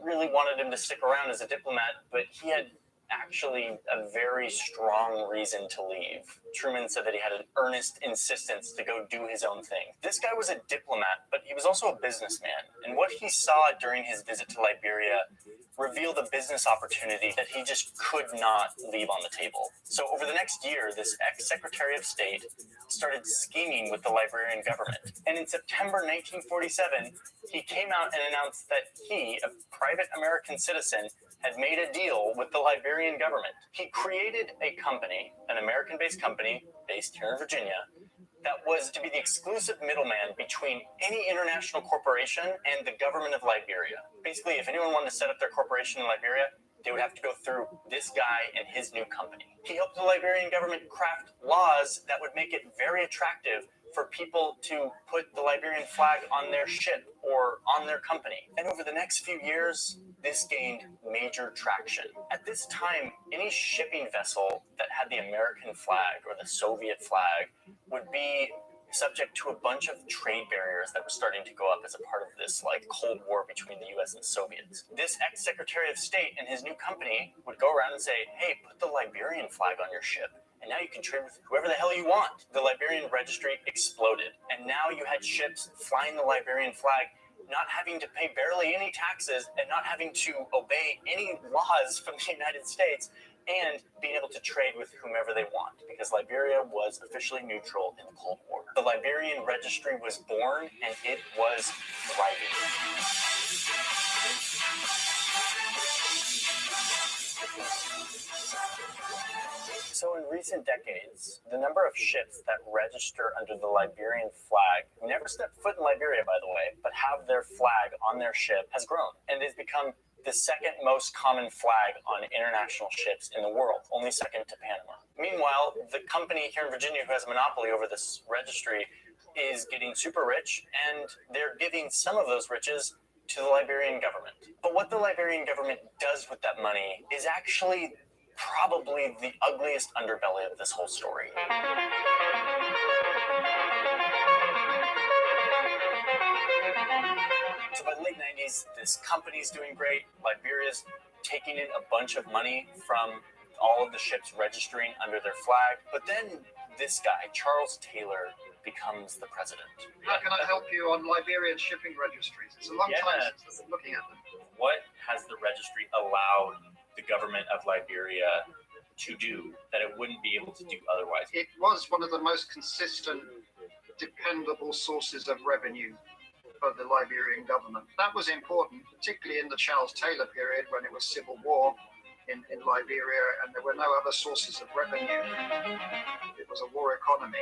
really wanted him to stick around as a diplomat, but he had actually a very strong reason to leave. Truman said that he had an earnest insistence to go do his own thing. This guy was a diplomat, but he was also a businessman. And what he saw during his visit to Liberia revealed a business opportunity that he just could not leave on the table. So over the next year, this ex-Secretary of State started scheming with the Liberian government. And in September 1947, he came out and announced that he, a private American citizen, had made a deal with the Liberian government. He created a company, an American-based company based here in Virginia, that was to be the exclusive middleman between any international corporation and the government of Liberia. Basically, if anyone wanted to set up their corporation in Liberia, they would have to go through this guy and his new company. He helped the Liberian government craft laws that would make it very attractive for people to put the Liberian flag on their ship or on their company. And over the next few years, this gained major traction. At this time, any shipping vessel that had the American flag or the Soviet flag would be subject to a bunch of trade barriers that were starting to go up as a part of this Cold War between the US and the Soviets. This ex-Secretary of State and his new company would go around and say, hey, put the Liberian flag on your ship, and now you can trade with whoever the hell you want. The Liberian registry exploded, and now you had ships flying the Liberian flag, not having to pay barely any taxes and not having to obey any laws from the United States, and being able to trade with whomever they want, because Liberia was officially neutral in the Cold War. The Liberian Registry was born, and it was thriving. So in recent decades, the number of ships that register under the Liberian flag, who never step foot in Liberia, by the way, but have their flag on their ship, has grown, and it's become the second most common flag on international ships in the world, only second to Panama. Meanwhile, the company here in Virginia who has a monopoly over this registry is getting super rich, and they're giving some of those riches to the Liberian government. But what the Liberian government does with that money is actually probably the ugliest underbelly of this whole story. So by the late 90s, this company's doing great. Liberia's taking in a bunch of money from all of the ships registering under their flag. But then this guy, Charles Taylor, becomes the president. How can I help you on Liberian shipping registries? It's a long time since I've been looking at them. What has the registry allowed the government of Liberia to do that it wouldn't be able to do otherwise? It was one of the most consistent, dependable sources of revenue for the Liberian government. That was important, particularly in the Charles Taylor period when it was civil war in Liberia and there were no other sources of revenue. It was a war economy.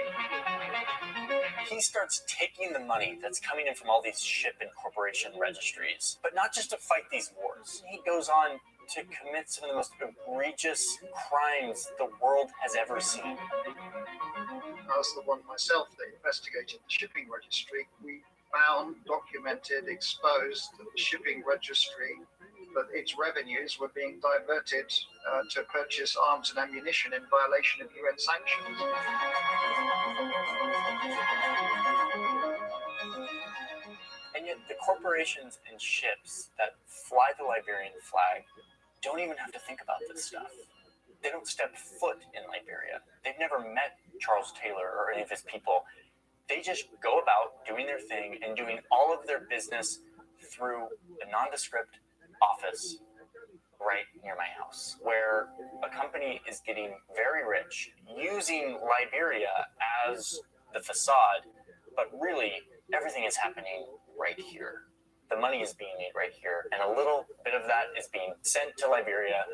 He starts taking the money that's coming in from all these ship and corporation registries, but not just to fight these wars. He goes on to commit some of the most egregious crimes the world has ever seen. I was the one myself that investigated the shipping registry. We found, documented, exposed that the shipping registry, that its revenues were being diverted to purchase arms and ammunition in violation of UN sanctions. And yet the corporations and ships that fly the Liberian flag don't even have to think about this stuff. They don't step foot in Liberia. They've never met Charles Taylor or any of his people. They just go about doing their thing and doing all of their business through a nondescript office right near my house, where a company is getting very rich using Liberia as the facade, but really everything is happening right here. The money is being made right here, and a little bit of that is being sent to Liberia,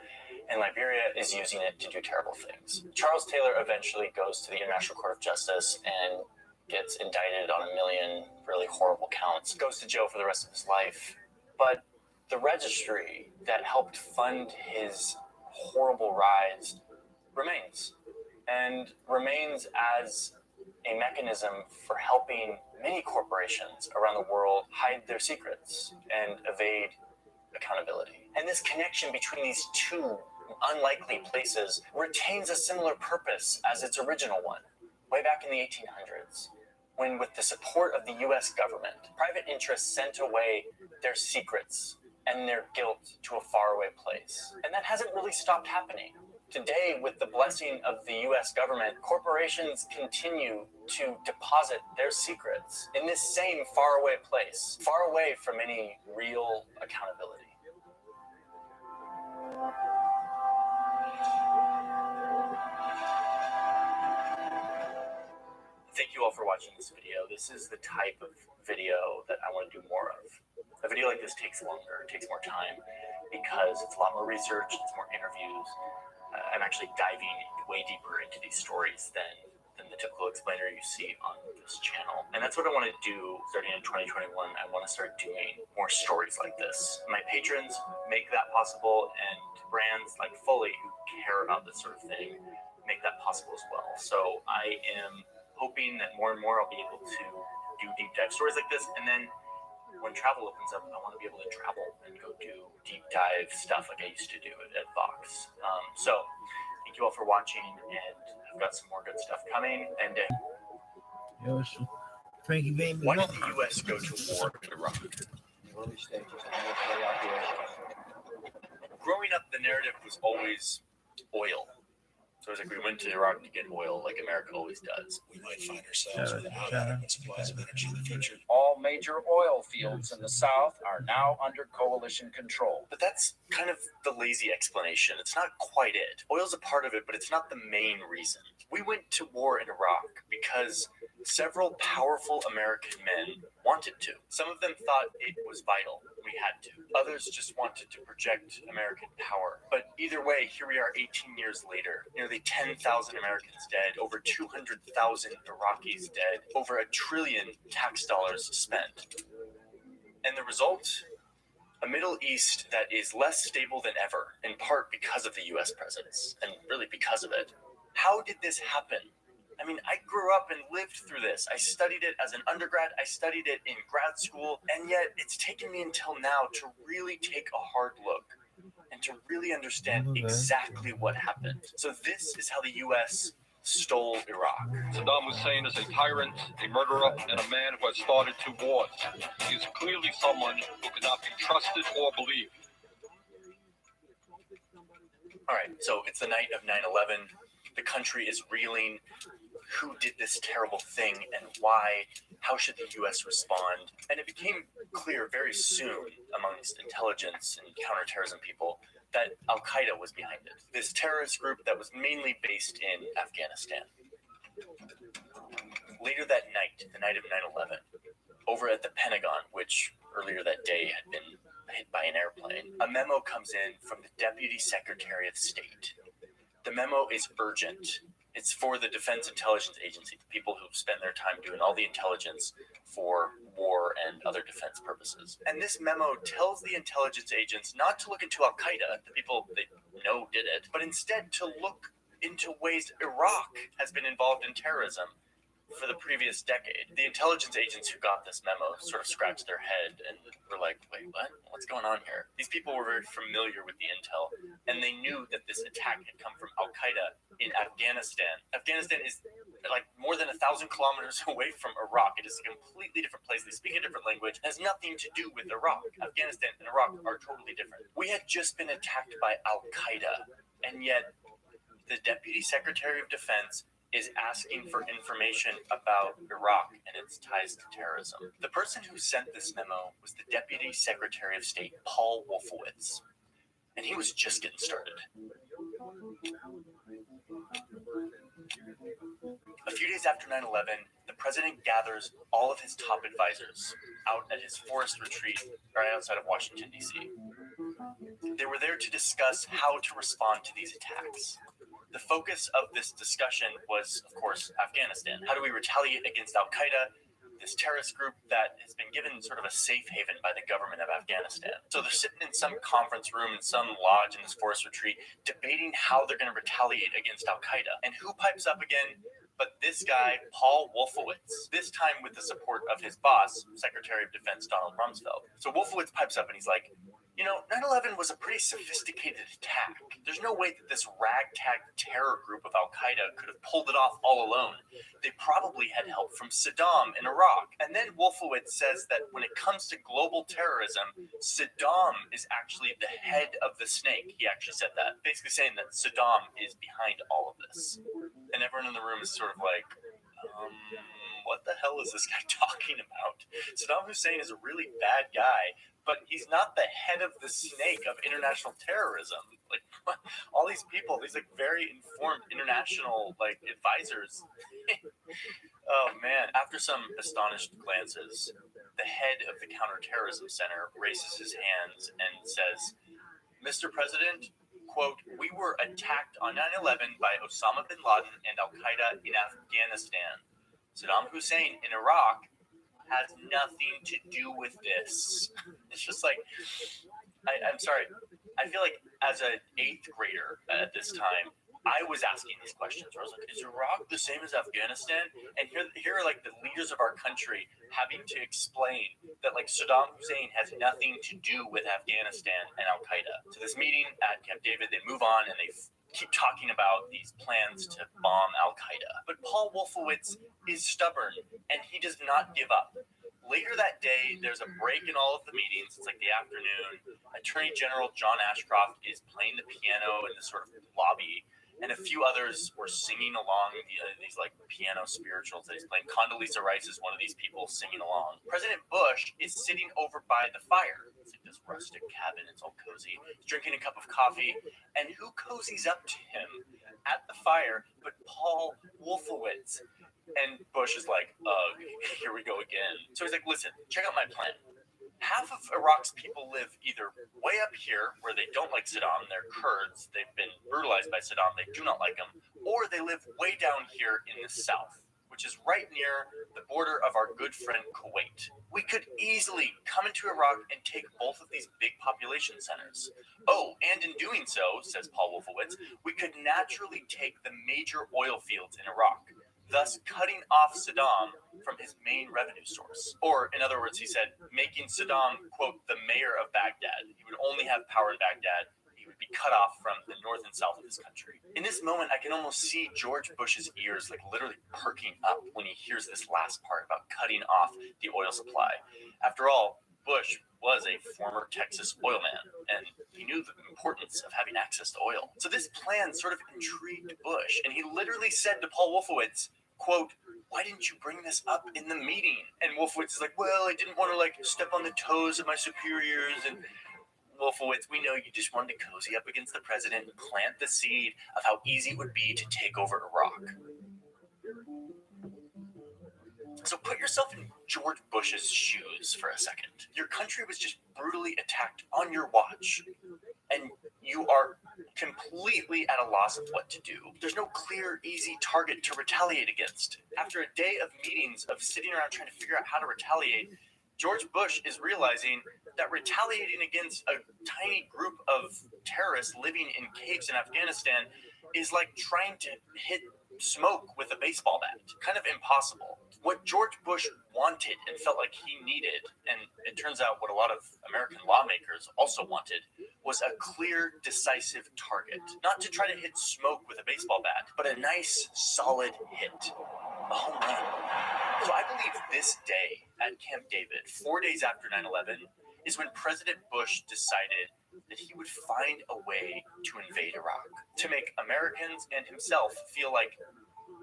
and Liberia is using it to do terrible things. Charles Taylor eventually goes to the International Court of Justice and gets indicted on a million really horrible counts, goes to jail for the rest of his life. But the registry that helped fund his horrible rise remains, and remains as a mechanism for helping many corporations around the world hide their secrets and evade accountability. And this connection between these two unlikely places retains a similar purpose as its original one. way back in the 1800s, when with the support of the US government, private interests sent away their secrets and their guilt to a faraway place. And that hasn't really stopped happening. Today, with the blessing of the US government, corporations continue to deposit their secrets in this same faraway place, far away from any real accountability. Thank you all for watching this video. This is the type of video that I want to do more of. A video like this takes longer, it takes more time, because it's a lot more research, it's more interviews. I'm actually diving way deeper into these stories than the typical explainer you see on this channel. And that's what I want to do starting in 2021. I want to start doing more stories like this. My patrons make that possible, and brands like Fully, who care about this sort of thing, make that possible as well. So I am hoping that more and more I'll be able to do deep dive stories like this, and then when travel opens up, I want to be able to travel and go do deep dive stuff like I used to do at Vox. So thank you all for watching, and I've got some more good stuff coming. And Frankie Baby. Why did the U.S. go to war in Iraq? Growing up, the narrative was always oil. So it's like we went to Iraq to get oil, like America always does. We might find ourselves without adequate supplies of energy in the future. All major oil fields in the South are now under coalition control. But that's kind of the lazy explanation. It's not quite it. Oil's a part of it, but it's not the main reason. We went to war in Iraq because several powerful American men wanted to. Some of them thought it was vital. We had to. Others just wanted to project American power. But either way, here we are 18 years later. Nearly 10,000 Americans dead, over 200,000 Iraqis dead, over $1 trillion tax dollars spent. And the result? A Middle East that is less stable than ever, in part because of the US presence, and really because of it. How did this happen? I mean, I grew up and lived through this. I studied it as an undergrad, I studied it in grad school, and yet it's taken me until now to really take a hard look and to really understand exactly what happened. So this is how the US stole Iraq. Saddam Hussein is a tyrant, a murderer, and a man who has started 2 wars. He is clearly someone who cannot be trusted or believed. All right, so it's the night of 9/11. The country is reeling. Who did this terrible thing and why? How should the U.S. respond? And it became clear very soon amongst intelligence and counterterrorism people that Al-Qaeda was behind it. This terrorist group that was mainly based in Afghanistan. Later that night, the night of 9/11, over at the Pentagon, which earlier that day had been hit by an airplane, a memo comes in from the Deputy Secretary of State. The memo is urgent. It's for the Defense Intelligence Agency, the people who spend their time doing all the intelligence for war and other defense purposes. And this memo tells the intelligence agents not to look into Al-Qaeda, the people they know did it, but instead to look into ways Iraq has been involved in terrorism for the previous decade. The intelligence agents who got this memo sort of scratched their head and were like, wait, what? What's going on here? These people were very familiar with the intel, and they knew that this attack had come from Al-Qaeda in Afghanistan. Afghanistan is like more than 1,000 kilometers away from Iraq. It is a completely different place. They speak a different language. It has nothing to do with Iraq. Afghanistan and Iraq are totally different. We had just been attacked by Al-Qaeda, and yet the Deputy Secretary of Defense is asking for information about Iraq and its ties to terrorism. The person who sent this memo was the Deputy Secretary of State, Paul Wolfowitz, and he was just getting started. A few days after 9/11, the president gathers all of his top advisors out at his forest retreat right outside of Washington, D.C. They were there to discuss how to respond to these attacks. The focus of this discussion was, of course, Afghanistan. How do we retaliate against Al-Qaeda, this terrorist group that has been given sort of a safe haven by the government of Afghanistan? So they're sitting in some conference room in some lodge in this forest retreat, debating how they're going to retaliate against Al-Qaeda. And who pipes up again? But this guy, Paul Wolfowitz, this time with the support of his boss, Secretary of Defense Donald Rumsfeld. So Wolfowitz pipes up and he's like, You know, 9/11 was a pretty sophisticated attack. There's no way that this ragtag terror group of Al-Qaeda could have pulled it off all alone. They probably had help from Saddam in Iraq. And then Wolfowitz says that when it comes to global terrorism, Saddam is actually the head of the snake. He actually said that, basically saying that Saddam is behind all of this. And everyone in the room is sort of like, what the hell is this guy talking about? Saddam Hussein is a really bad guy, but he's not the head of the snake of international terrorism. Like, all these people, these like very informed international like advisors. Oh man. After some astonished glances, the head of the Counterterrorism Center raises his hands and says, Mr. President, quote, we were attacked on 9/11 by Osama bin Laden and Al-Qaeda in Afghanistan. Saddam Hussein in Iraq has nothing to do with this. It's just like, I'm sorry. I feel like as an 8th grader at this time, I was asking these questions. I was like, is Iraq the same as Afghanistan? And here are like the leaders of our country having to explain that like Saddam Hussein has nothing to do with Afghanistan and Al-Qaeda. So this meeting at Camp David, they move on and they keep talking about these plans to bomb Al-Qaeda. But Paul Wolfowitz is stubborn, and he does not give up. Later that day, there's a break in all of the meetings. It's like the afternoon. Attorney General John Ashcroft is playing the piano in this sort of lobby, and a few others were singing along these like piano spirituals that he's playing. Condoleezza Rice is one of these people singing along. President Bush is sitting over by the fire. It's like this rustic cabin. It's all cozy. He's drinking a cup of coffee, and who cozies up to him at the fire but Paul Wolfowitz? And Bush is like, here we go again. So he's like, listen, check out my plan. Half of Iraq's people live either way up here, where they don't like Saddam, they're Kurds, they've been brutalized by Saddam, they do not like him, or they live way down here in the south, which is right near the border of our good friend Kuwait. We could easily come into Iraq and take both of these big population centers. Oh, and in doing so, says Paul Wolfowitz, we could naturally take the major oil fields in Iraq, thus cutting off Saddam from his main revenue source. Or, in other words, he said, making Saddam, quote, the mayor of Baghdad. He would only have power in Baghdad. He would be cut off from the north and south of his country. In this moment, I can almost see George Bush's ears like literally perking up when he hears this last part about cutting off the oil supply. After all, Bush was a former Texas oil man, and he knew the importance of having access to oil. So this plan sort of intrigued Bush, and he literally said to Paul Wolfowitz, quote, why didn't you bring this up in the meeting? And Wolfowitz is like, well, I didn't want to like step on the toes of my superiors. And Wolfowitz, we know you just wanted to cozy up against the president and plant the seed of how easy it would be to take over Iraq. So put yourself in George Bush's shoes for a second. Your country was just brutally attacked on your watch, and you are completely at a loss of what to do. There's no clear, easy target to retaliate against. After a day of meetings of sitting around trying to figure out how to retaliate, George Bush is realizing that retaliating against a tiny group of terrorists living in caves in Afghanistan is like trying to hit smoke with a baseball bat. Kind of impossible. What George Bush wanted and felt like he needed, and it turns out what a lot of American lawmakers also wanted, was a clear, decisive target. Not to try to hit smoke with a baseball bat, but a nice, solid hit. A home run. So I believe this day at Camp David, 4 days after 9/11, is when President Bush decided that he would find a way to invade Iraq, to make Americans and himself feel like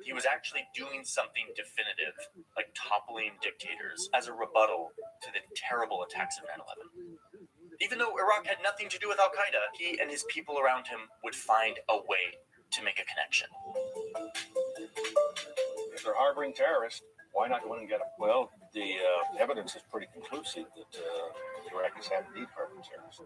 he was actually doing something definitive, like toppling dictators, as a rebuttal to the terrible attacks of 9/11. Even though Iraq had nothing to do with Al-Qaeda, he and his people around him would find a way to make a connection. If they're harboring terrorists, why not go in and get them? Well, the evidence is pretty conclusive that the Iraqis have indeed harbored terrorists.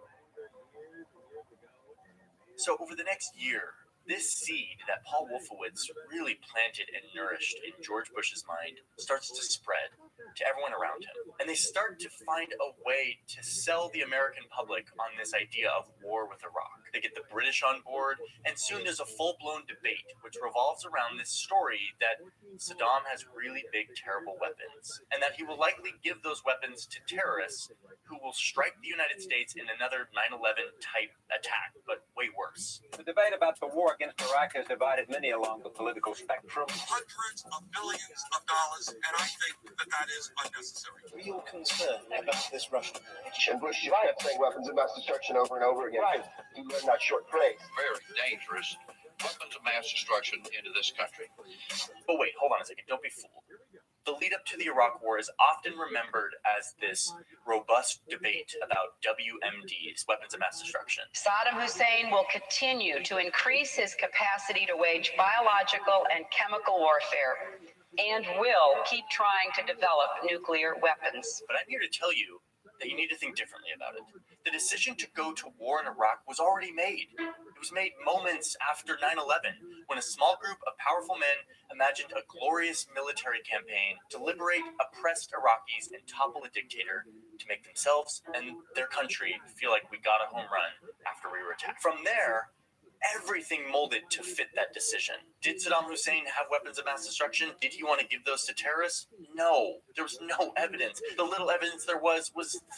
So over the next year, This seed that Paul Wolfowitz really planted and nourished in George Bush's mind starts to spread to everyone around him. And they start to find a way to sell the American public on this idea of war with Iraq. They get the British on board, and soon there's a full-blown debate which revolves around this story that Saddam has really big, terrible weapons, and that he will likely give those weapons to terrorists who will strike the United States in another 9/11 type attack, but way worse. The debate about the war against Iraq has divided many along the political spectrum. Hundreds of millions of dollars, and I think that is unnecessary. Real concern about this Russian war. And Bush just kept saying weapons of mass destruction over and over again. Right. He learned that short phrase. Very dangerous weapons of mass destruction into this country. But wait, hold on a second. Don't be fooled. The lead up to the Iraq War is often remembered as this robust debate about WMDs, weapons of mass destruction. Saddam Hussein will continue to increase his capacity to wage biological and chemical warfare and will keep trying to develop nuclear weapons. But I'm here to tell you that you need to think differently about it. The decision to go to war in Iraq was already made. It was made moments after 9/11, when a small group of powerful men imagined a glorious military campaign to liberate oppressed Iraqis and topple a dictator to make themselves and their country feel like we got a home run after we were attacked. From there, everything molded to fit that decision. Did Saddam Hussein have weapons of mass destruction? Did he want to give those to terrorists? No, there was no evidence. The little evidence there was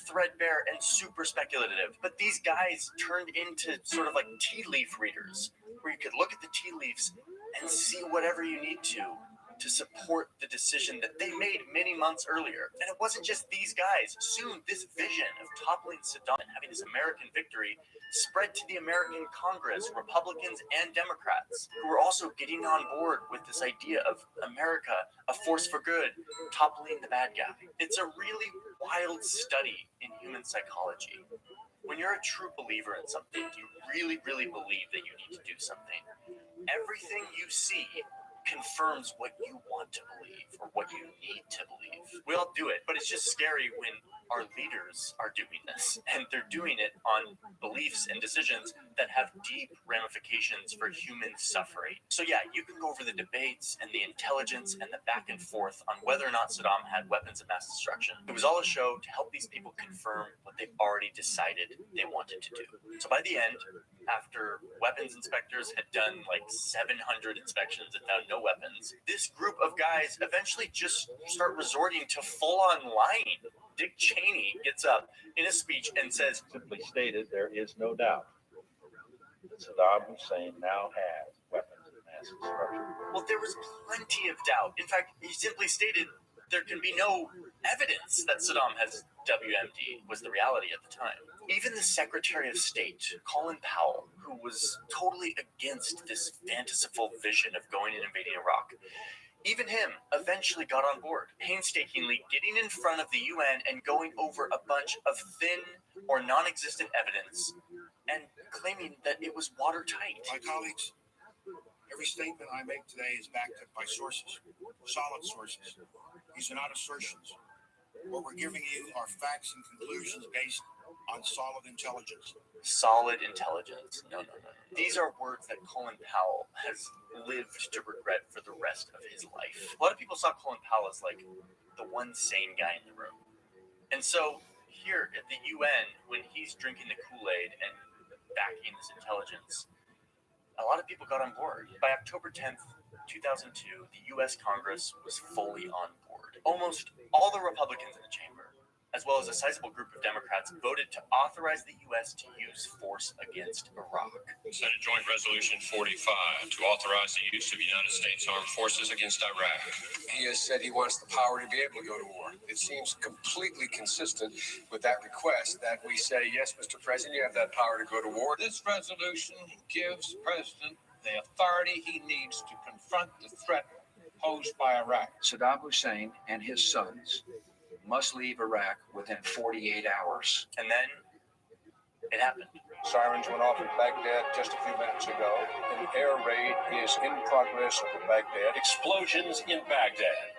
threadbare and super speculative. But these guys turned into sort of like tea leaf readers, where you could look at the tea leaves and see whatever you need to support the decision that they made many months earlier. And it wasn't just these guys. Soon, this vision of toppling Saddam and having this American victory spread to the American Congress, Republicans and Democrats, who were also getting on board with this idea of America, a force for good, toppling the bad guy. It's a really wild study in human psychology. When you're a true believer in something, you really, really believe that you need to do something. Everything you see confirms what you want to believe or what you need to believe. We all do it, but it's just scary when our leaders are doing this, and they're doing it on beliefs and decisions that have deep ramifications for human suffering. So yeah, you can go over the debates and the intelligence and the back and forth on whether or not Saddam had weapons of mass destruction. It was all a show to help these people confirm what they've already decided they wanted to do. So by the end, after weapons inspectors had done like 700 inspections and found no weapons, this group of guys eventually just start resorting to full-on lying. Dick Cheney gets up in a speech and says, Simply stated, there is no doubt that Saddam Hussein now has weapons of mass destruction. Well, there was plenty of doubt. In fact, he simply stated there can be no evidence that Saddam has WMD, was the reality at the time. Even the Secretary of State, Colin Powell, who was totally against this fanciful vision of going and invading Iraq, even him eventually got on board, painstakingly getting in front of the UN and going over a bunch of thin or non-existent evidence and claiming that it was watertight. My colleagues, every statement I make today is backed up by sources, solid sources. These are not assertions. What we're giving you are facts and conclusions based on solid intelligence. Solid intelligence. No. These are words that Colin Powell has lived to regret for the rest of his life. A lot of people saw Colin Powell as like the one sane guy in the room. And so here at the UN, when he's drinking the Kool-Aid and backing this intelligence, a lot of people got on board. By October 10th, 2002, the US Congress was fully on board. Almost all the Republicans in the chamber, as well as a sizable group of Democrats, voted to authorize the U.S. to use force against Iraq. Senate Joint Resolution 45 to authorize the use of United States armed forces against Iraq. He has said he wants the power to be able to go to war. It seems completely consistent with that request that we say, yes, Mr. President, you have that power to go to war. This resolution gives the President the authority he needs to confront the threat posed by Iraq. Saddam Hussein and his sons must leave Iraq within 48 hours. And then it happened. Sirens went off in Baghdad just a few minutes ago. An air raid is in progress over Baghdad. Explosions in Baghdad.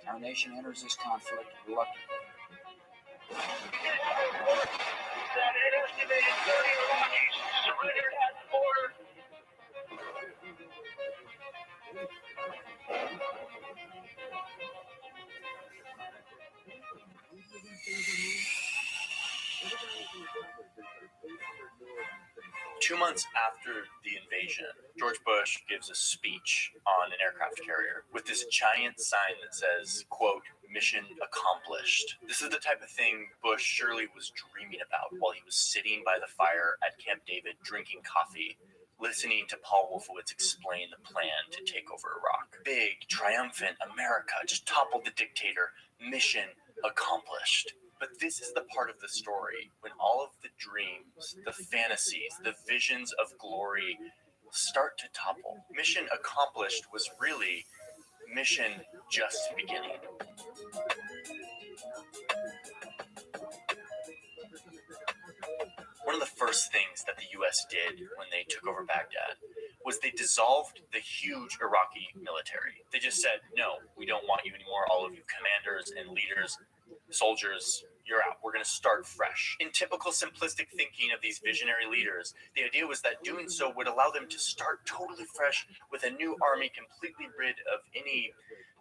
Our nation enters this conflict reluctantly. That an estimated 30 Iraqis surrendered at the border. 2 months after the invasion, George Bush gives a speech on an aircraft carrier with this giant sign that says, quote, "Mission accomplished." This is the type of thing Bush surely was dreaming about while he was sitting by the fire at Camp David drinking coffee, listening to Paul Wolfowitz explain the plan to take over Iraq. Big, triumphant America just toppled the dictator. Mission accomplished. But this is the part of the story when all of the dreams, the fantasies, the visions of glory start to topple. Mission accomplished was really mission just beginning. One of the first things that the U.S. did when they took over Baghdad was they dissolved the huge Iraqi military. They just said, no, we don't want you anymore. All of you commanders and leaders, soldiers, you're out. We're going to start fresh. In typical simplistic thinking of these visionary leaders, the idea was that doing so would allow them to start totally fresh with a new army completely rid of any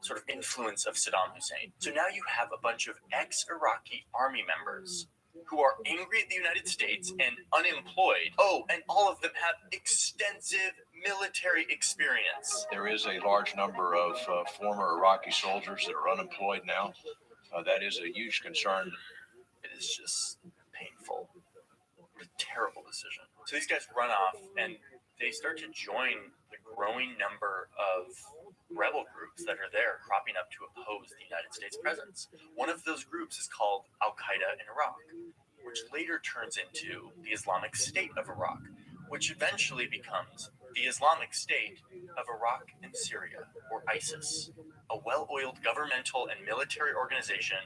sort of influence of Saddam Hussein. So now you have a bunch of ex-Iraqi army members who are angry at the United States and unemployed. Oh, and all of them have extensive military experience. There is a large number of former Iraqi soldiers that are unemployed now. That is a huge concern. It is just painful. A terrible decision. So these guys run off and they start to join the growing number of rebel groups that are there cropping up to oppose the United States presence. One of those groups is called Al-Qaeda in Iraq, which later turns into the Islamic State of Iraq, which eventually becomes the Islamic State of Iraq and Syria, or ISIS, a well-oiled governmental and military organization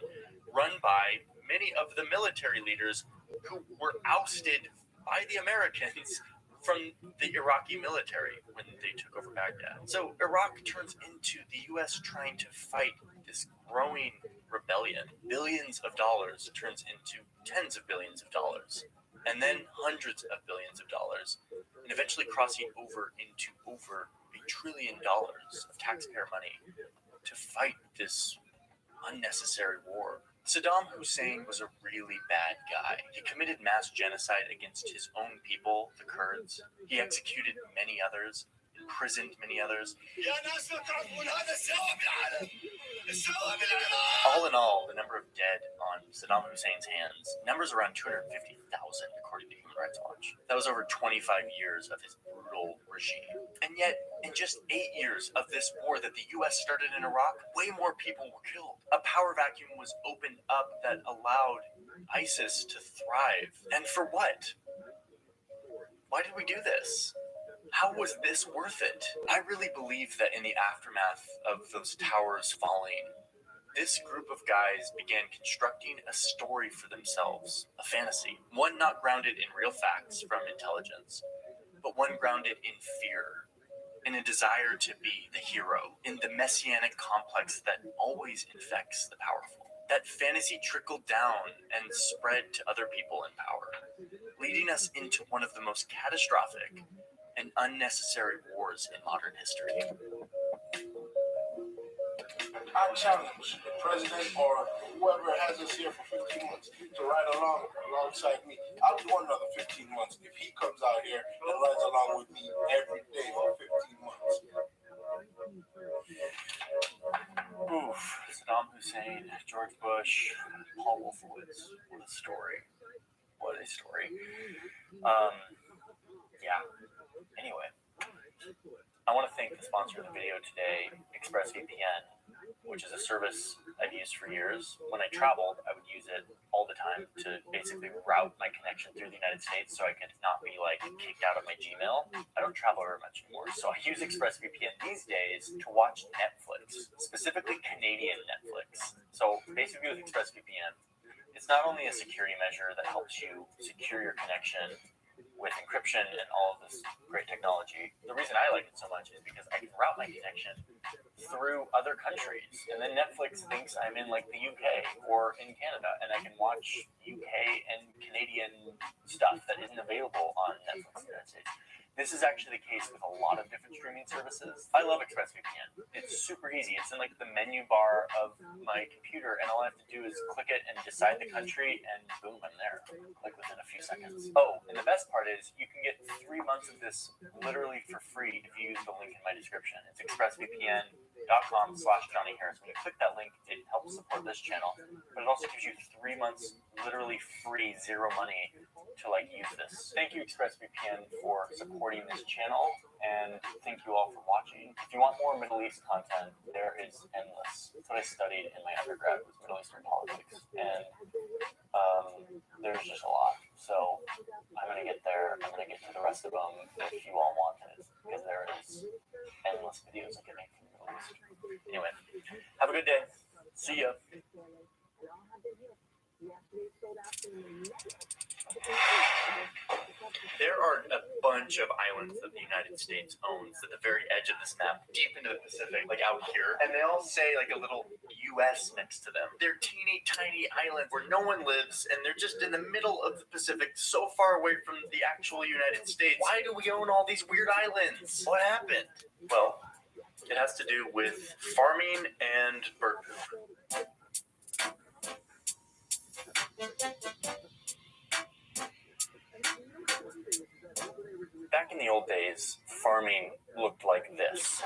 run by many of the military leaders who were ousted by the Americans from the Iraqi military when they took over Baghdad. So Iraq turns into the U.S. trying to fight this growing rebellion. Billions of dollars turns into tens of billions of dollars, and then hundreds of billions of dollars, and eventually crossing over into over $1 trillion of taxpayer money to fight this unnecessary war. Saddam Hussein was a really bad guy. He committed mass genocide against his own people, the Kurds. He executed many others, imprisoned many others. All in all, the number of dead on Saddam Hussein's hands numbers around 250,000, according to Human Rights Watch. That was over 25 years of his brutal regime. And yet, in just 8 years of this war that the U.S. started in Iraq, way more people were killed. A power vacuum was opened up that allowed ISIS to thrive. And for what? Why did we do this? How was this worth it? I really believe that in the aftermath of those towers falling, this group of guys began constructing a story for themselves, a fantasy, one not grounded in real facts from intelligence, but one grounded in fear, in a desire to be the hero, in the messianic complex that always infects the powerful. That fantasy trickled down and spread to other people in power, leading us into one of the most catastrophic and unnecessary wars in modern history. I challenge the president or whoever has us here for 15 months to ride alongside me. I'll do another 15 months if he comes out here and rides along with me every day for 15 months. Oof. Saddam Hussein, George Bush, Paul Wolfowitz. What a story. What a story. Yeah. Anyway, I want to thank the sponsor of the video today, ExpressVPN, which is a service I've used for years. When I traveled, I would use it all the time to basically route my connection through the United States so I could not be like kicked out of my Gmail. I don't travel very much anymore, so I use ExpressVPN these days to watch Netflix, specifically Canadian Netflix. So basically with ExpressVPN, it's not only a security measure that helps you secure your connection with encryption and all of this great technology. The reason I like it so much is because I can route my connection through other countries. And then Netflix thinks I'm in like the UK or in Canada, and I can watch UK and Canadian stuff that isn't available on Netflix in the United States. This is actually the case with a lot of different streaming services. I love ExpressVPN. It's super easy. It's in like the menu bar of my computer, and all I have to do is click it and decide the country, and boom, I'm there, like within a few seconds. Oh, and the best part is you can get 3 months of this literally for free if you use the link in my description. It's expressvpn.com/Johnny Harris. When you click that link, it helps support this channel, but it also gives you 3 months literally free, zero money to like use this. Thank you, ExpressVPN, for supporting this channel, and thank you all for watching. If you want more Middle East content, there is endless. That's what I studied in my undergrad, was Middle Eastern politics, and there's just a lot. So I'm gonna get there. I'm gonna get to the rest of them if you all want it, because there is endless videos I can make from the Middle East. Anyway, have a good day. See ya. There are a bunch of islands that the United States owns at the very edge of this map, deep into the Pacific, like out here. And they all say like a little U.S. next to them. They're teeny tiny islands where no one lives, and they're just in the middle of the Pacific, so far away from the actual United States. Why do we own all these weird islands? What happened? Well, it has to do with farming and bird poop. Back in the old days, farming looked like this.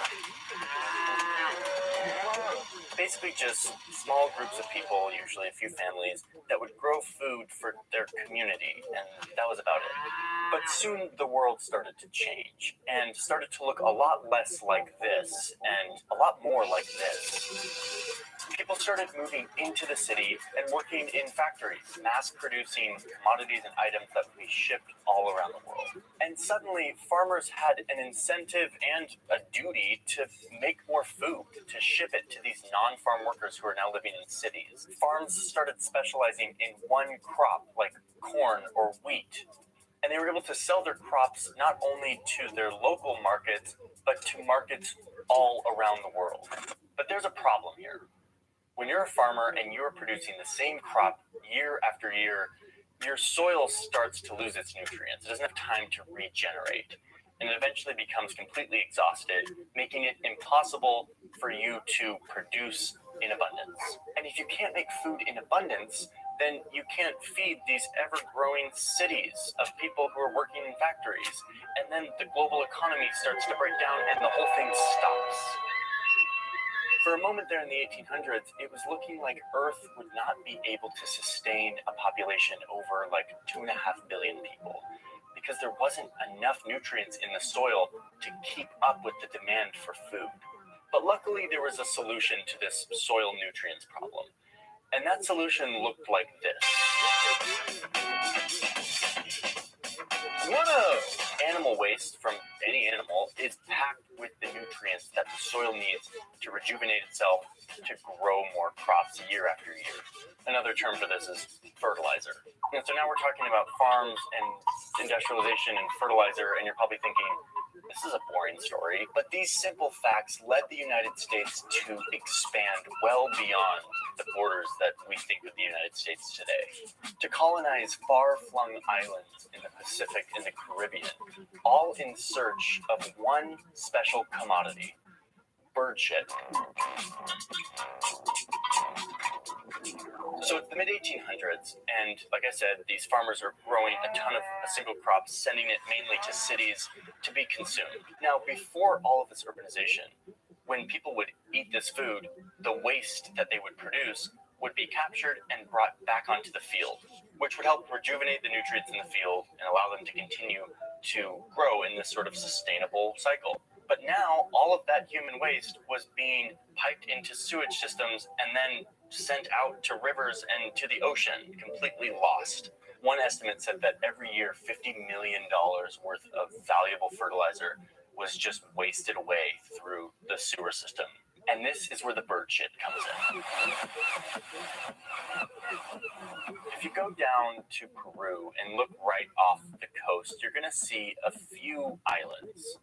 Basically just small groups of people, usually a few families, that would grow food for their community, and that was about it. But soon the world started to change, and started to look a lot less like this, and a lot more like this. People started moving into the city and working in factories, mass-producing commodities and items that would be shipped all around the world. And suddenly, farmers had an incentive and a duty to make more food, to ship it to these non-farm workers who are now living in cities. Farms started specializing in one crop, like corn or wheat. And they were able to sell their crops not only to their local markets, but to markets all around the world. But there's a problem here. When you're a farmer and you're producing the same crop year after year, your soil starts to lose its nutrients. It doesn't have time to regenerate, and it eventually becomes completely exhausted, making it impossible for you to produce in abundance. And if you can't make food in abundance, then you can't feed these ever-growing cities of people who are working in factories. And then the global economy starts to break down and the whole thing stops. For a moment there in the 1800s, it was looking like Earth would not be able to sustain a population over like 2.5 billion people, because there wasn't enough nutrients in the soil to keep up with the demand for food. But luckily, there was a solution to this soil nutrients problem. And that solution looked like this. One of animal waste from any animal is packed with the nutrients that the soil needs to rejuvenate itself, to grow more crops year after year. Another term for this is fertilizer. And so now we're talking about farms and industrialization and fertilizer, and you're probably thinking, this is a boring story. But these simple facts led the United States to expand well beyond the borders that we think of the United States today, to colonize far-flung islands in the Pacific and the Caribbean, all in search of one special commodity: bird shit. So it's the mid-1800s, and like I said, these farmers are growing a ton of a single crop, sending it mainly to cities to be consumed. Now, before all of this urbanization, when people would eat this food, the waste that they would produce would be captured and brought back onto the field, which would help rejuvenate the nutrients in the field and allow them to continue to grow in this sort of sustainable cycle. But now, all of that human waste was being piped into sewage systems and then sent out to rivers and to the ocean, completely lost. One estimate said that every year, $50 million worth of valuable fertilizer was just wasted away through the sewer system. And this is where the bird shit comes in. If you go down to Peru and look right off the coast, you're going to see a few islands.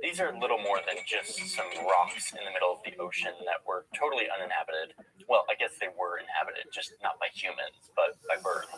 These are little more than just some rocks in the middle of the ocean that were totally uninhabited. Well, I guess they were inhabited, just not by humans, but by birds.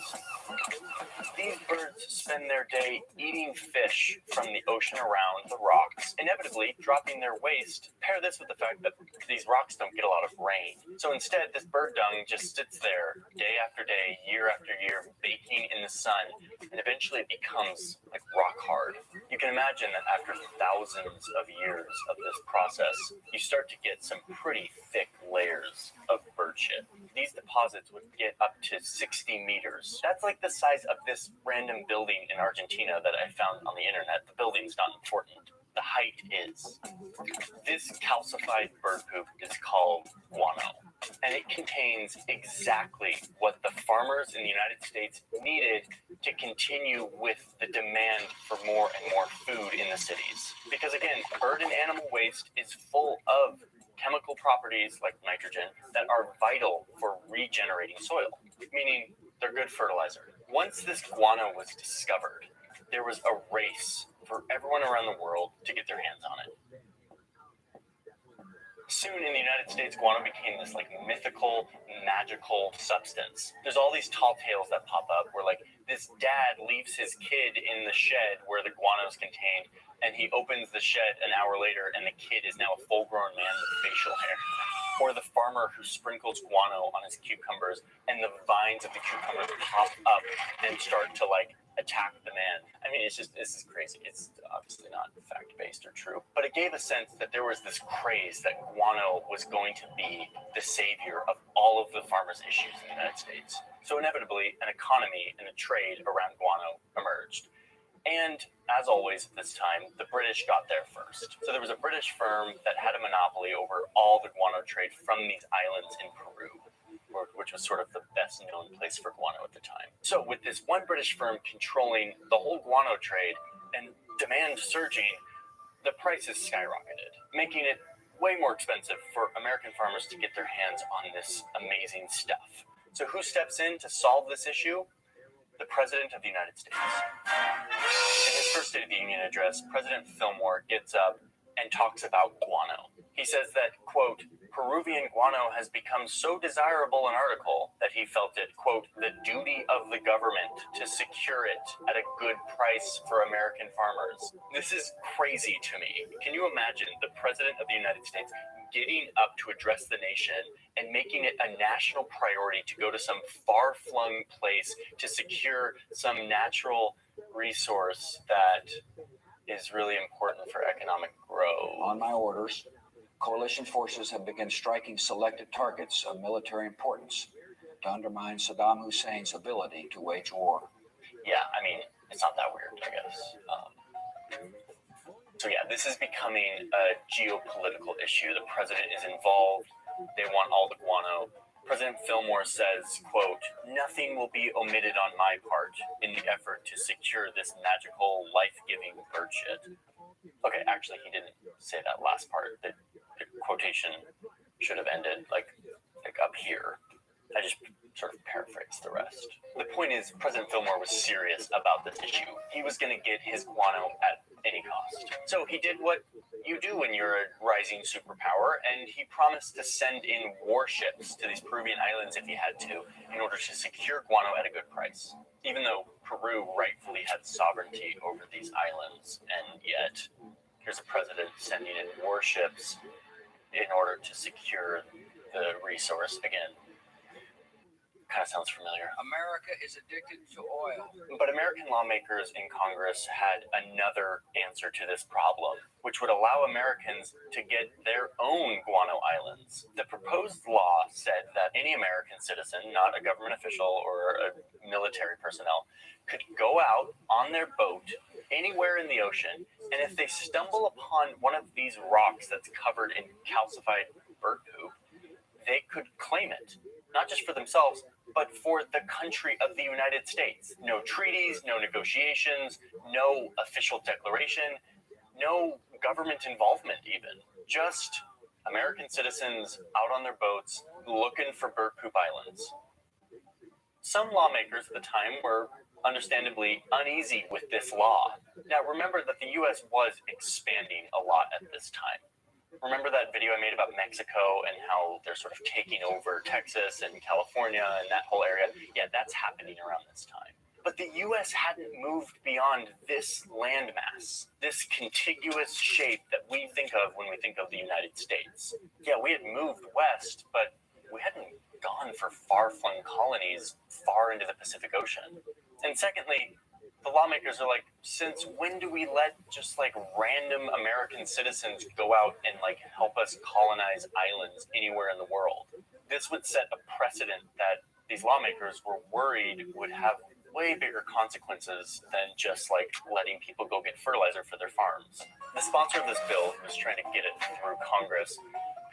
These birds spend their day eating fish from the ocean around the rocks, inevitably dropping their waste. Pair this with the fact that these rocks don't get a lot of rain. So instead, this bird dung just sits there day after day, year after year, baking in the sun, and eventually it becomes like rock hard. You can imagine that after thousands of years of this process, you start to get some pretty thick layers of bird shit. These deposits would get up to 60 meters. That's like the size of this random building in Argentina that I found on the internet. The building's not important. The height is. This calcified bird poop is called guano, and it contains exactly what the farmers in the United States needed to continue with the demand for more and more food in the cities. Because again, bird and animal waste is full of chemical properties like nitrogen that are vital for regenerating soil, meaning they're good fertilizer. Once this guano was discovered, there was a race for everyone around the world to get their hands on it. Soon in the United States, guano became this like mythical, magical substance. There's all these tall tales that pop up where like this dad leaves his kid in the shed where the guano is contained, and he opens the shed an hour later and the kid is now a full-grown man with facial hair. Or the farmer who sprinkles guano on his cucumbers and the vines of the cucumbers pop up and start to like attack the man. I mean, this is crazy. It's obviously not fact-based or true, but it gave a sense that there was this craze that guano was going to be the savior of all of the farmers' issues in the United States. So inevitably, an economy and a trade around guano emerged. And as always at this time, the British got there first. So there was a British firm that had a monopoly over all the guano trade from these islands in Peru, which was sort of the best known place for guano at the time. So with this one British firm controlling the whole guano trade and demand surging, the prices skyrocketed, making it way more expensive for American farmers to get their hands on this amazing stuff. So who steps in to solve this issue? The President of the United States. In his first State of the Union address, President Fillmore gets up and talks about guano. He says that, quote, Peruvian guano has become so desirable an article that he felt it, quote, the duty of the government to secure it at a good price for American farmers. This is crazy to me. Can you imagine the President of the United States getting up to address the nation and making it a national priority to go to some far-flung place to secure some natural resource that is really important for economic growth? On my orders, coalition forces have begun striking selected targets of military importance to undermine Saddam Hussein's ability to wage war. Yeah, I mean, it's not that weird, I guess. So yeah, this is becoming a geopolitical issue. The president is involved. They want all the guano. President Fillmore says, quote, nothing will be omitted on my part in the effort to secure this magical, life-giving bird shit. Okay, actually, he didn't say that last part. The quotation should have ended like up here. I just sort of paraphrased the rest. The point is, President Fillmore was serious about this issue. He was going to get his guano at any cost. So he did what you do when you're a rising superpower, and he promised to send in warships to these Peruvian islands if he had to, in order to secure guano at a good price. Even though Peru rightfully had sovereignty over these islands, and yet here's a president sending in warships in order to secure the resource. Again, kind of sounds familiar. America is addicted to oil. But American lawmakers in Congress had another answer to this problem, which would allow Americans to get their own guano islands. The proposed law said that any American citizen, not a government official or a military personnel, could go out on their boat anywhere in the ocean, and if they stumble upon one of these rocks that's covered in calcified bird poop, they could claim it, not just for themselves, but for the country of the United States. No treaties, no negotiations, no official declaration, no government involvement even. Just American citizens out on their boats looking for bird poop islands. Some lawmakers at the time were understandably uneasy with this law. Now, remember that the U.S. was expanding a lot at this time. Remember that video I made about Mexico and how they're sort of taking over Texas and California and that whole area? Yeah, that's happening around this time. But the U.S. hadn't moved beyond this landmass, this contiguous shape that we think of when we think of the United States. Yeah, we had moved west, but we hadn't gone for far-flung colonies far into the Pacific Ocean. And secondly, the lawmakers are like, since when do we let just like random American citizens go out and like help us colonize islands anywhere in the world? This would set a precedent that these lawmakers were worried would have way bigger consequences than just like letting people go get fertilizer for their farms. The sponsor of this bill, who was trying to get it through Congress,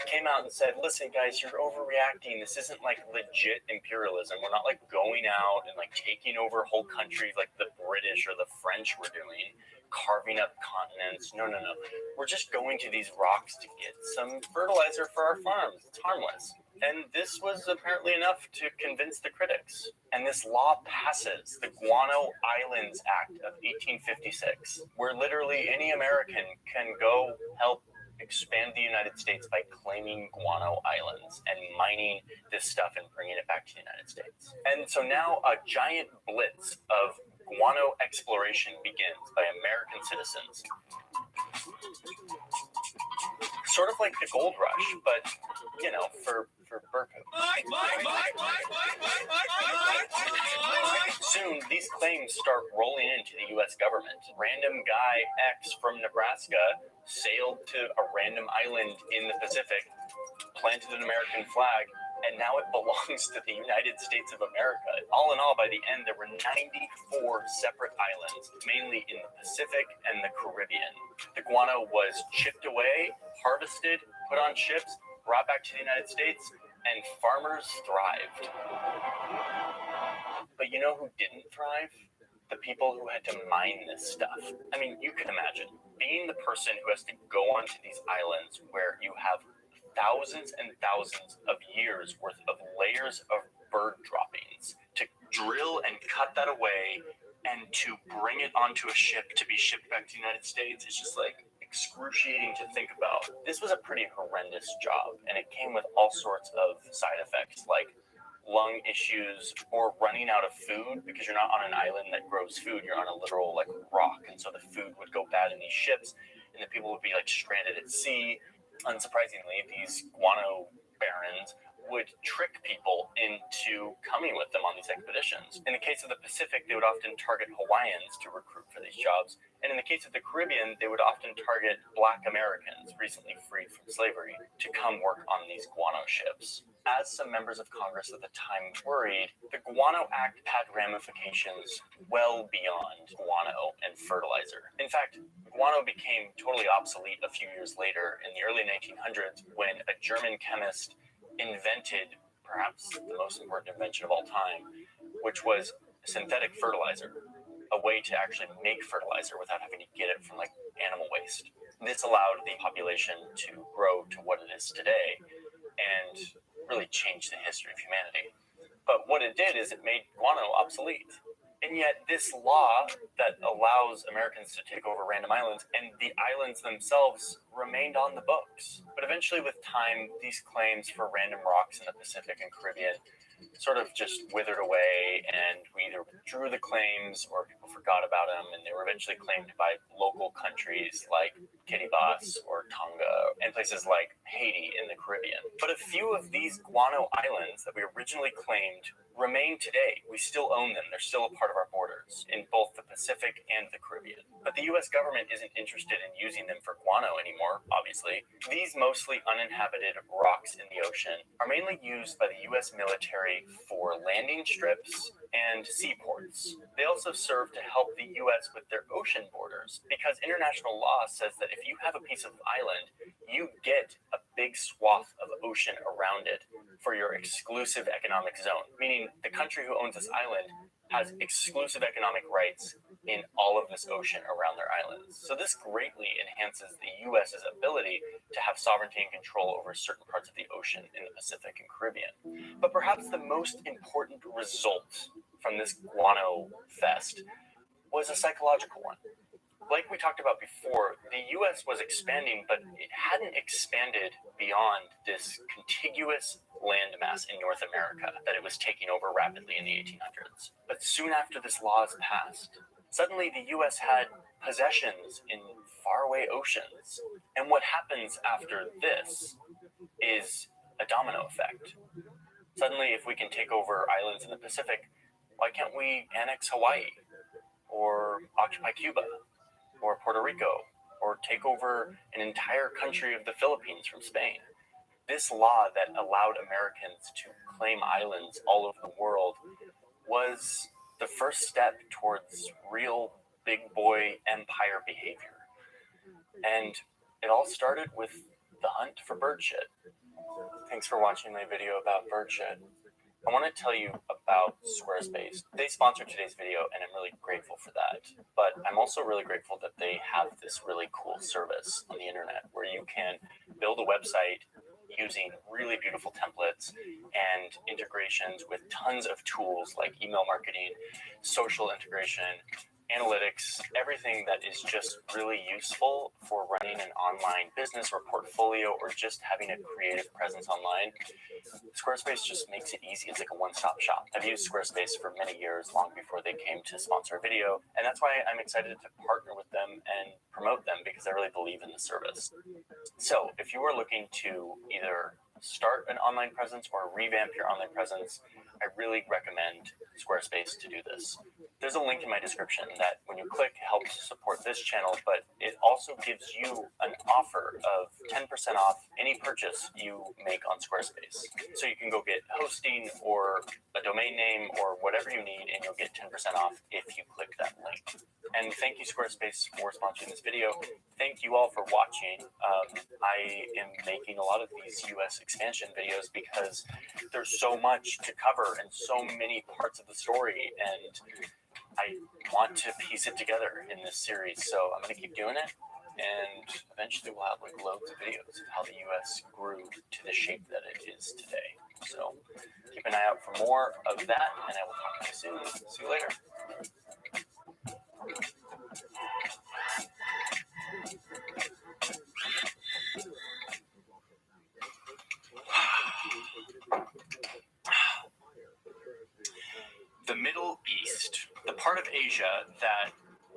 came out and said, listen guys, you're overreacting. This isn't like legit imperialism. We're not like going out and like taking over whole countries like the British or the French were doing, carving up continents. No. We're just going to these rocks to get some fertilizer for our farms. It's harmless. And this was apparently enough to convince the critics. And this law passes, the Guano Islands Act of 1856, where literally any American can go help expand the United States by claiming guano islands and mining this stuff and bringing it back to the United States. And so now a giant blitz of guano exploration begins by American citizens. Sort of like the gold rush, but, you know, for bird poop. Soon, these claims start rolling into the U.S. government. Random guy X from Nebraska sailed to a random island in the Pacific, planted an American flag, and now it belongs to the United States of America. All in all, by the end, there were 94 separate islands, mainly in the Pacific and the Caribbean. The guano was chipped away, harvested, put on ships, brought back to the United States, and farmers thrived. But you know who didn't thrive? The people who had to mine this stuff. I mean, you can imagine being the person who has to go onto these islands where you have thousands and thousands of years worth of layers of bird droppings to drill and cut that away and to bring it onto a ship to be shipped back to the United States. It's just like excruciating to think about. This was a pretty horrendous job, and it came with all sorts of side effects like lung issues or running out of food, because you're not on an island that grows food, you're on a literal like rock, and so the food would go bad in these ships and the people would be like stranded at sea. Unsurprisingly, these guano barons would trick people into coming with them on these expeditions. In the case of the Pacific, they would often target Hawaiians to recruit for these jobs. And in the case of the Caribbean, they would often target Black Americans recently freed from slavery to come work on these guano ships. As some members of Congress at the time worried, the Guano Act had ramifications well beyond guano and fertilizer. In fact, guano became totally obsolete a few years later in the early 1900s when a German chemist invented perhaps the most important invention of all time, which was synthetic fertilizer, a way to actually make fertilizer without having to get it from like animal waste. This allowed the population to grow to what it is today and really changed the history of humanity. But what it did is it made guano obsolete. And yet this law that allows Americans to take over random islands and the islands themselves remained on the books. But eventually with time, these claims for random rocks in the Pacific and Caribbean sort of just withered away, and we either withdrew the claims or people forgot about them, and they were eventually claimed by local countries like Kiribati or Tonga and places like Haiti in the Caribbean. But a few of these guano islands that we originally claimed remain today. We still own them. They're still a part of our borders in both the Pacific and the Caribbean. But the U.S. government isn't interested in using them for guano anymore, obviously. These mostly uninhabited rocks in the ocean are mainly used by the U.S. military for landing strips and seaports. They also serve to help the U.S. with their ocean borders, because international law says that if you have a piece of island, you get a big swath of ocean around it for your exclusive economic zone, meaning the country who owns this island has exclusive economic rights in all of this ocean around their islands. So this greatly enhances the US's ability to have sovereignty and control over certain parts of the ocean in the Pacific and Caribbean. But perhaps the most important result from this guano fest was a psychological one. Like we talked about before, the US was expanding, but it hadn't expanded beyond this contiguous landmass in North America that it was taking over rapidly in the 1800s. But soon after this law is passed, suddenly the US had possessions in faraway oceans. And what happens after this is a domino effect. Suddenly, if we can take over islands in the Pacific, why can't we annex Hawaii or occupy Cuba or Puerto Rico or take over an entire country of the Philippines from Spain? This law that allowed Americans to claim islands all over the world was the first step towards real big boy empire behavior. And it all started with the hunt for bird shit. Thanks for watching my video about bird shit. I want to tell you about Squarespace. They sponsored today's video, and I'm really grateful for that. But I'm also really grateful that they have this really cool service on the internet where you can build a website using really beautiful templates and integrations with tons of tools like email marketing, social integration, analytics, everything that is just really useful for running an online business or portfolio or just having a creative presence online. Squarespace just makes it easy. It's like a one-stop shop. I've used Squarespace for many years, long before they came to sponsor a video, and that's why I'm excited to partner with them and promote them because I really believe in the service. So if you are looking to either start an online presence or revamp your online presence, I really recommend Squarespace to do this. There's a link in my description that when you click helps support this channel, but it also gives you an offer of 10% off any purchase you make on Squarespace. So you can go get hosting or a domain name or whatever you need, and you'll get 10% off if you click that link. And thank you, Squarespace, for sponsoring this video. Thank you all for watching. I am making a lot of these US expansion videos because there's so much to cover and so many parts of the story, and I want to piece it together in this series. So I'm going to keep doing it, and eventually we'll have like loads of videos of how the US grew to the shape that it is today. So keep an eye out for more of that, and I will talk to you soon. See you later. The Middle East, the part of Asia that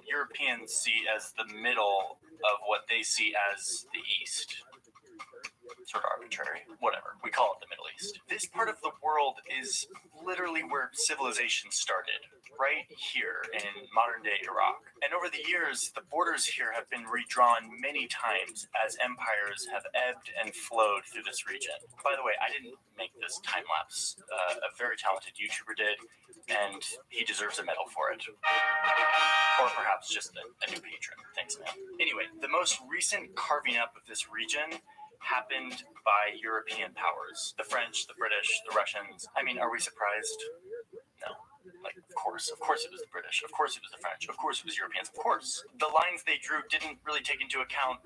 Europeans see as the middle of what they see as the East. Sort of arbitrary, whatever. We call it the Middle East. This part of the world is literally where civilization started, right here in modern-day Iraq. And over the years, the borders here have been redrawn many times as empires have ebbed and flowed through this region. By the way, I didn't make this time-lapse. A very talented YouTuber did, and he deserves a medal for it. Or perhaps just a new patron. Thanks, man. Anyway, the most recent carving up of this region happened by European powers. The French, the British, the Russians. I mean, are we surprised? No. Like, of course it was the British. Of course it was the French. Of course it was Europeans. Of course. The lines they drew didn't really take into account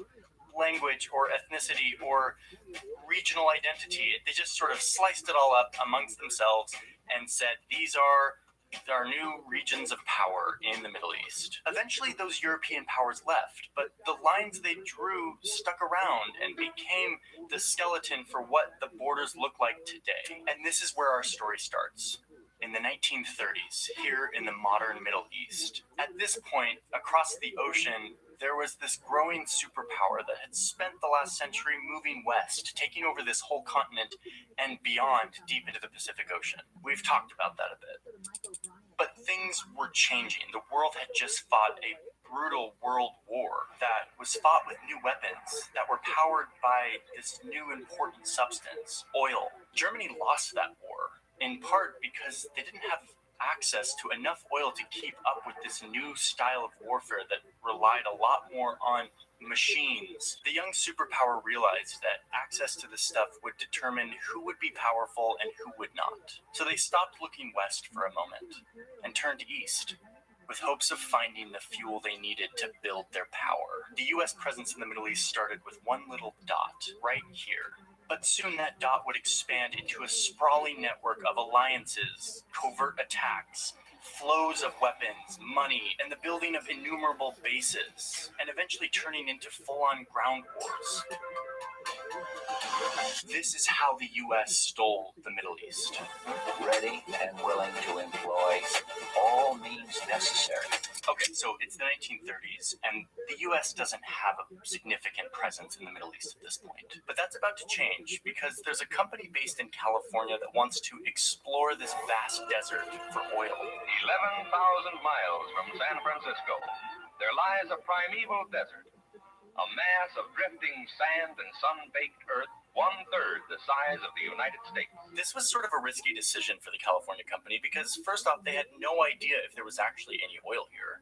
language or ethnicity or regional identity. They just sort of sliced it all up amongst themselves and said, these are our new regions of power in the Middle East. Eventually, those European powers left, but the lines they drew stuck around and became the skeleton for what the borders look like today. And this is where our story starts. In the 1930s, here in the modern Middle East. At this point, across the ocean, there was this growing superpower that had spent the last century moving west, taking over this whole continent and beyond deep into the Pacific Ocean. We've talked about that a bit. But things were changing. The world had just fought a brutal world war that was fought with new weapons that were powered by this new important substance, oil. Germany lost that war, in part because they didn't have access to enough oil to keep up with this new style of warfare that relied a lot more on machines. The young superpower realized that access to this stuff would determine who would be powerful and who would not. So they stopped looking west for a moment and turned east. with hopes of finding the fuel they needed to build their power. The US presence in the Middle East started with one little dot right here. But soon that dot would expand into a sprawling network of alliances, covert attacks, flows of weapons, money, and the building of innumerable bases, and eventually turning into full-on ground wars. This is how the US stole the Middle East. Ready and willing to employ all means necessary. Okay, so it's the 1930s, and the US doesn't have a significant presence in the Middle East at this point. But that's about to change, because there's a company based in California that wants to explore this vast desert for oil. 11,000 miles from San Francisco, there lies a primeval desert, a mass of drifting sand and sun-baked earth, 1/3 the size of the United States. This was sort of a risky decision for the California company because, first off, they had no idea if there was actually any oil here.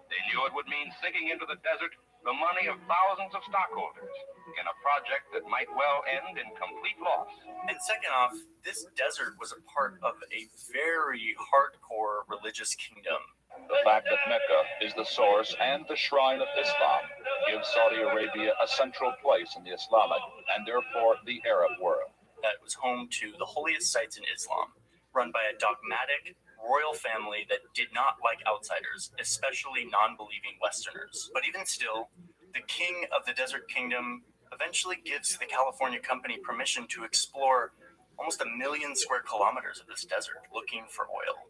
They knew it would mean sinking into the desert the money of thousands of stockholders in a project that might well end in complete loss. And second off, this desert was a part of a very hardcore religious kingdom. The fact that Mecca is the source and the shrine of Islam gives Saudi Arabia a central place in the Islamic and therefore the Arab world. That was home to the holiest sites in Islam, run by a dogmatic royal family that did not like outsiders, especially non-believing Westerners. But even still, the king of the desert kingdom eventually gives the California company permission to explore almost 1 million square kilometers of this desert looking for oil.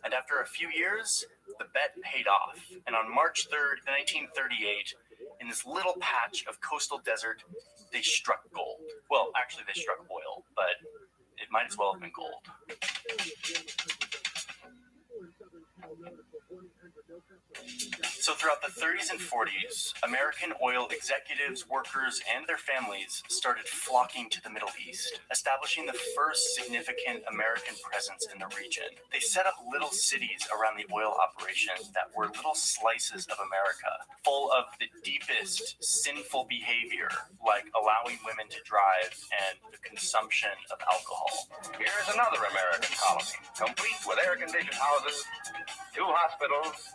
And after a few years, the bet paid off. And on March 3rd, 1938, in this little patch of coastal desert, they struck gold. Well, actually, they struck oil, but it might as well have been gold. So throughout the 30s and 40s, American oil executives, workers, and their families started flocking to the Middle East, establishing the first significant American presence in the region. They set up little cities around the oil operation that were little slices of America, full of the deepest sinful behavior, like allowing women to drive and the consumption of alcohol. Here's another American colony, complete with air-conditioned houses, 2 hospitals,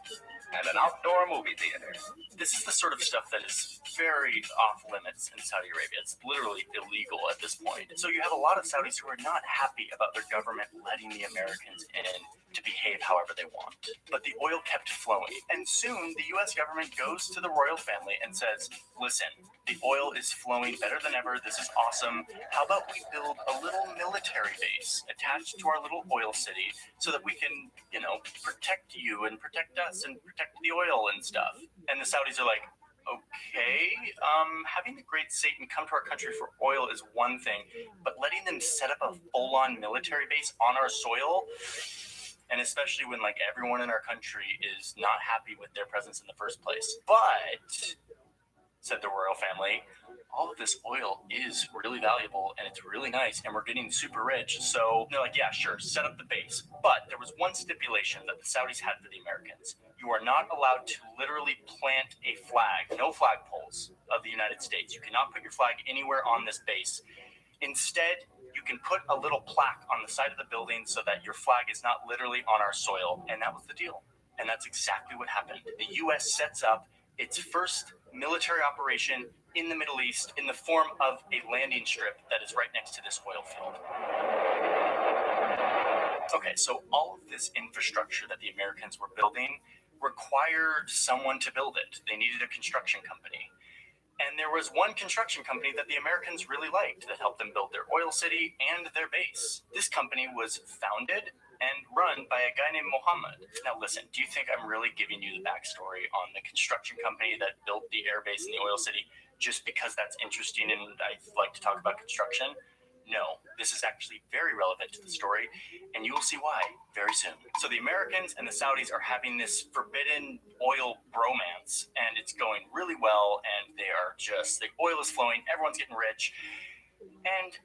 and an outdoor movie theater. This is the sort of stuff that is very off limits in Saudi Arabia. It's literally illegal at this point. So you have a lot of Saudis who are not happy about their government letting the Americans in to behave however they want. But the oil kept flowing. And soon the US government goes to the royal family and says, listen, the oil is flowing better than ever. This is awesome. How about we build a little military base attached to our little oil city so that we can, protect you and protect us and protect the oil and stuff. And the Saudis are like, okay, having the great Satan come to our country for oil is one thing, but letting them set up a full-on military base on our soil, and especially when everyone in our country is not happy with their presence in the first place. But, said the royal family, all of this oil is really valuable and it's really nice and we're getting super rich. So they're like, yeah, sure, set up the base. But there was one stipulation that the Saudis had for the Americans. You are not allowed to literally plant a flag, no flagpoles of the United States. You cannot put your flag anywhere on this base. Instead, you can put a little plaque on the side of the building so that your flag is not literally on our soil. And that was the deal. And that's exactly what happened. The U.S. sets up its first military operation in the Middle East in the form of a landing strip that is right next to this oil field. Okay, so all of this infrastructure that the Americans were building required someone to build it. They needed a construction company. And there was one construction company that the Americans really liked that helped them build their oil city and their base. This company was founded and run by a guy named Mohammed. Now listen, do you think I'm really giving you the backstory on the construction company that built the air base in the oil city just because that's interesting and I like to talk about construction? No, this is actually very relevant to the story, and you will see why very soon. So the Americans and the Saudis are having this forbidden oil bromance, and it's going really well, and they are just, the oil is flowing, everyone's getting rich, and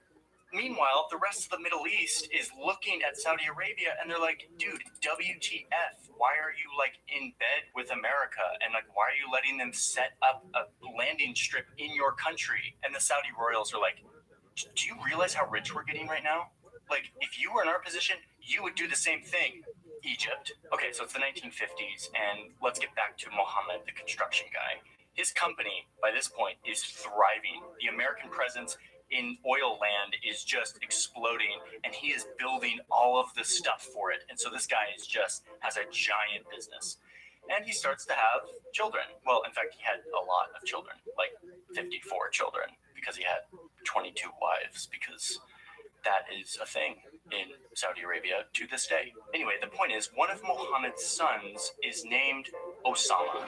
meanwhile, the rest of the Middle East is looking at Saudi Arabia and they're like, dude, WTF, why are you in bed with America? And why are you letting them set up a landing strip in your country? And the Saudi royals are like, do you realize how rich we're getting right now? If you were in our position, you would do the same thing. Egypt. Okay, so it's the 1950s, and let's get back to Mohammed, the construction guy. His company, by this point, is thriving. The American presence in oil land is just exploding, and he is building all of the stuff for it. And so this guy is just has a giant business. And he starts to have children. Well, in fact, he had a lot of children, like 54 children, because he had 22 wives, because that is a thing in Saudi Arabia to this day. Anyway, the point is, one of Muhammad's sons is named Osama.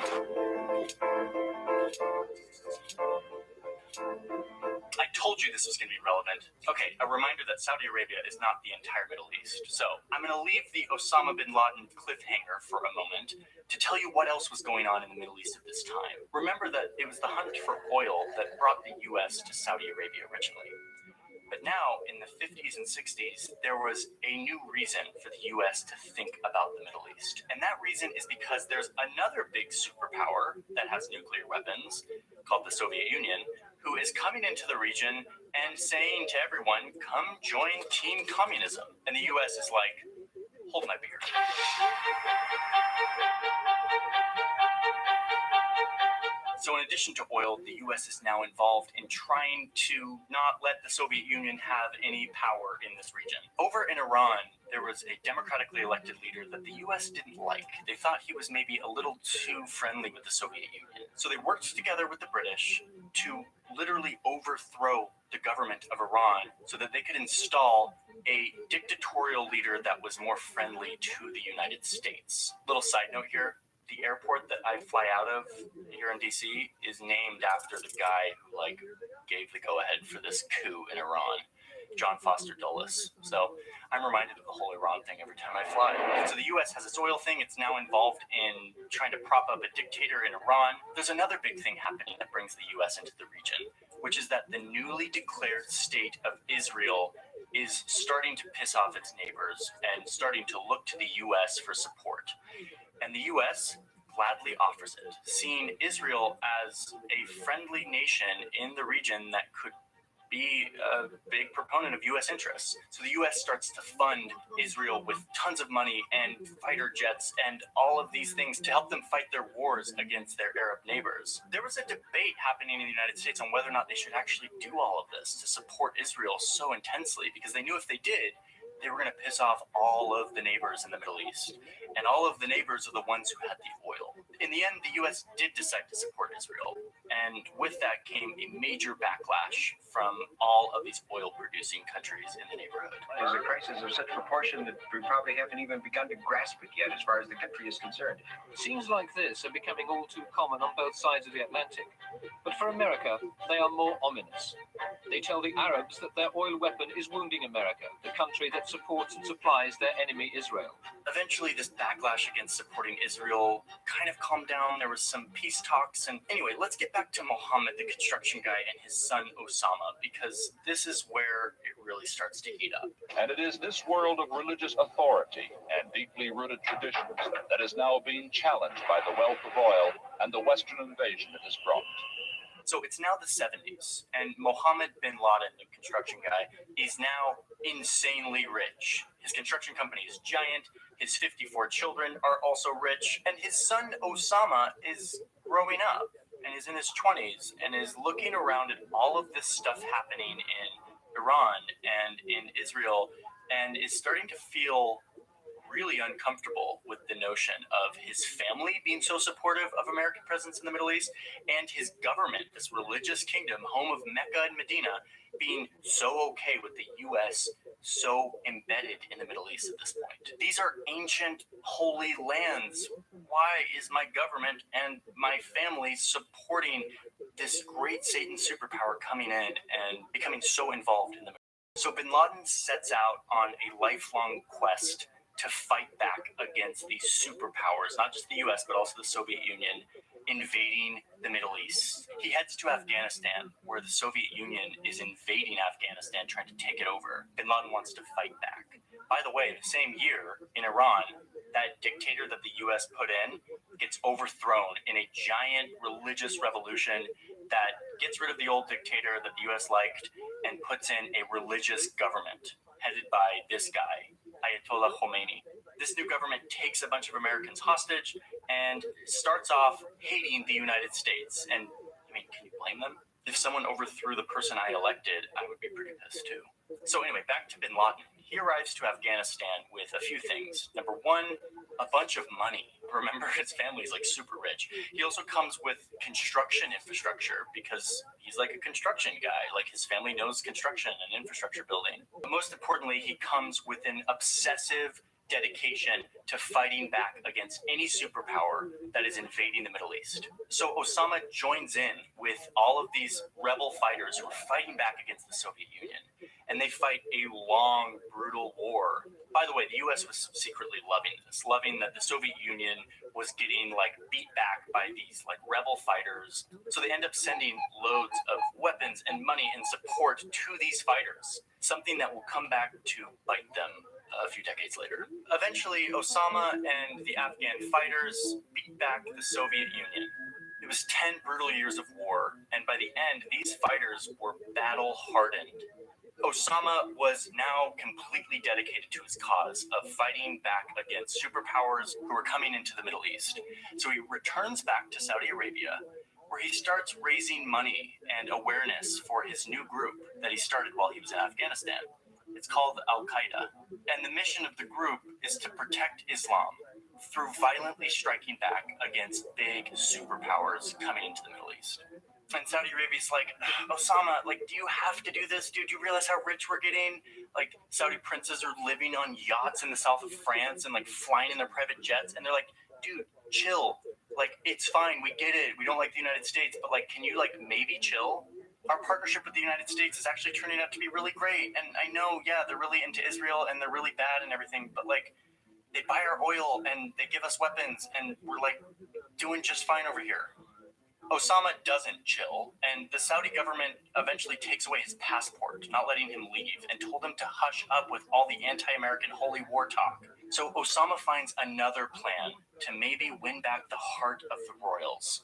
I told you this was going to be relevant. Okay, a reminder that Saudi Arabia is not the entire Middle East. So I'm going to leave the Osama bin Laden cliffhanger for a moment to tell you what else was going on in the Middle East at this time. Remember that it was the hunt for oil that brought the U.S. to Saudi Arabia originally. But now, in the 50s and 60s, there was a new reason for the U.S. to think about the Middle East. And that reason is because there's another big superpower that has nuclear weapons, called the Soviet Union, who is coming into the region and saying to everyone, come join Team Communism. And the U.S. is like, hold my beer. So in addition to oil, the U.S. is now involved in trying to not let the Soviet Union have any power in this region. Over in Iran, there was a democratically elected leader that the U.S. didn't like. They thought he was maybe a little too friendly with the Soviet Union. So they worked together with the British to literally overthrow the government of Iran so that they could install a dictatorial leader that was more friendly to the United States. Little side note here. The airport that I fly out of here in DC is named after the guy who gave the go-ahead for this coup in Iran, John Foster Dulles. So I'm reminded of the whole Iran thing every time I fly. So the U.S. has its oil thing. It's now involved in trying to prop up a dictator in Iran. There's another big thing happening that brings the U.S. into the region, which is that the newly declared state of Israel is starting to piss off its neighbors and starting to look to the U.S. for support. And the U.S. gladly offers it, seeing Israel as a friendly nation in the region that could be a big proponent of U.S. interests. So the U.S. starts to fund Israel with tons of money and fighter jets and all of these things to help them fight their wars against their Arab neighbors. There was a debate happening in the United States on whether or not they should actually do all of this to support Israel so intensely, because they knew if they did, they were going to piss off all of the neighbors in the Middle East. And all of the neighbors are the ones who had the oil. In the end, the U.S. did decide to support Israel. And with that came a major backlash from all of these oil-producing countries in the neighborhood. There's a crisis of such proportion that we probably haven't even begun to grasp it yet as far as the country is concerned. Scenes like this are becoming all too common on both sides of the Atlantic. But for America, they are more ominous. They tell the Arabs that their oil weapon is wounding America, the country that supports and supplies their enemy Israel. Eventually, this backlash against supporting Israel kind of calmed down. There was some peace talks. And anyway, let's get back to Mohammed, the construction guy, and his son Osama, because this is where it really starts to heat up. And it is this world of religious authority and deeply rooted traditions that is now being challenged by the wealth of oil and the Western invasion it has brought. So it's now the 70s, and Mohammed bin Laden, the construction guy, is now insanely rich. His construction company is giant, his 54 children are also rich, and his son Osama is growing up and is in his 20s and is looking around at all of this stuff happening in Iran and in Israel and is starting to feel really uncomfortable with the notion of his family being so supportive of American presence in the Middle East and his government, this religious kingdom, home of Mecca and Medina, being so okay with the U.S. so embedded in the Middle East at this point. These are ancient, holy lands. Why is my government and my family supporting this great Satan superpower coming in and becoming so involved in the Middle East? So bin Laden sets out on a lifelong quest to fight back against these superpowers, not just the U.S., but also the Soviet Union, invading the Middle East. He heads to Afghanistan, where the Soviet Union is invading Afghanistan, trying to take it over. Bin Laden wants to fight back. By the way, the same year in Iran, that dictator that the U.S. put in gets overthrown in a giant religious revolution that gets rid of the old dictator that the U.S. liked and puts in a religious government headed by this guy, Ayatollah Khomeini. This new government takes a bunch of Americans hostage and starts off hating the United States. And I mean, can you blame them? If someone overthrew the person I elected, I would be pretty pissed too. So anyway, back to bin Laden. He arrives to Afghanistan with a few things. Number one, a bunch of money. Remember, his family's like super rich. He also comes with construction infrastructure because he's like a construction guy. Like his family knows construction and infrastructure building. But most importantly, he comes with an obsessive dedication to fighting back against any superpower that is invading the Middle East. So Osama joins in with all of these rebel fighters who are fighting back against the Soviet Union. And they fight a long, brutal war. By the way, the US was secretly loving this, loving that the Soviet Union was getting like beat back by these like rebel fighters. So they end up sending loads of weapons and money and support to these fighters, something that will come back to bite them a few decades later. Eventually, Osama and the Afghan fighters beat back the Soviet Union. It was 10 brutal years of war, and by the end, these fighters were battle-hardened. Osama was now completely dedicated to his cause of fighting back against superpowers who were coming into the Middle East. So he returns back to Saudi Arabia, where he starts raising money and awareness for his new group that he started while he was in Afghanistan. It's called Al-Qaeda, and the mission of the group is to protect Islam through violently striking back against big superpowers coming into the Middle East. And Saudi Arabia's like, Osama, like, do you have to do this, dude? Do you realize how rich we're getting? Like, Saudi princes are living on yachts in the south of France and, like, flying in their private jets. And they're like, dude, chill. Like, it's fine. We get it. We don't like the United States. But, like, can you, like, maybe chill? Our partnership with the United States is actually turning out to be really great. And I know, yeah, they're really into Israel and they're really bad and everything. But, like, they buy our oil and they give us weapons. And we're, like, doing just fine over here. Osama doesn't chill, and the Saudi government eventually takes away his passport, not letting him leave, and told him to hush up with all the anti-American holy war talk. So Osama finds another plan to maybe win back the heart of the royals.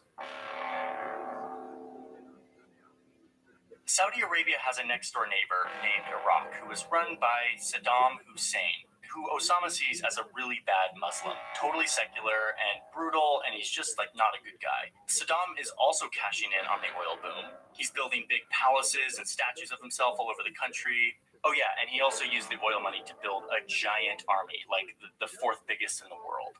Saudi Arabia has a next-door neighbor named Iraq who is run by Saddam Hussein, who Osama sees as a really bad Muslim, totally secular and brutal, and he's just like not a good guy. Saddam is also cashing in on the oil boom. He's building big palaces and statues of himself all over the country. Oh yeah, and he also used the oil money to build a giant army, like the fourth biggest in the world.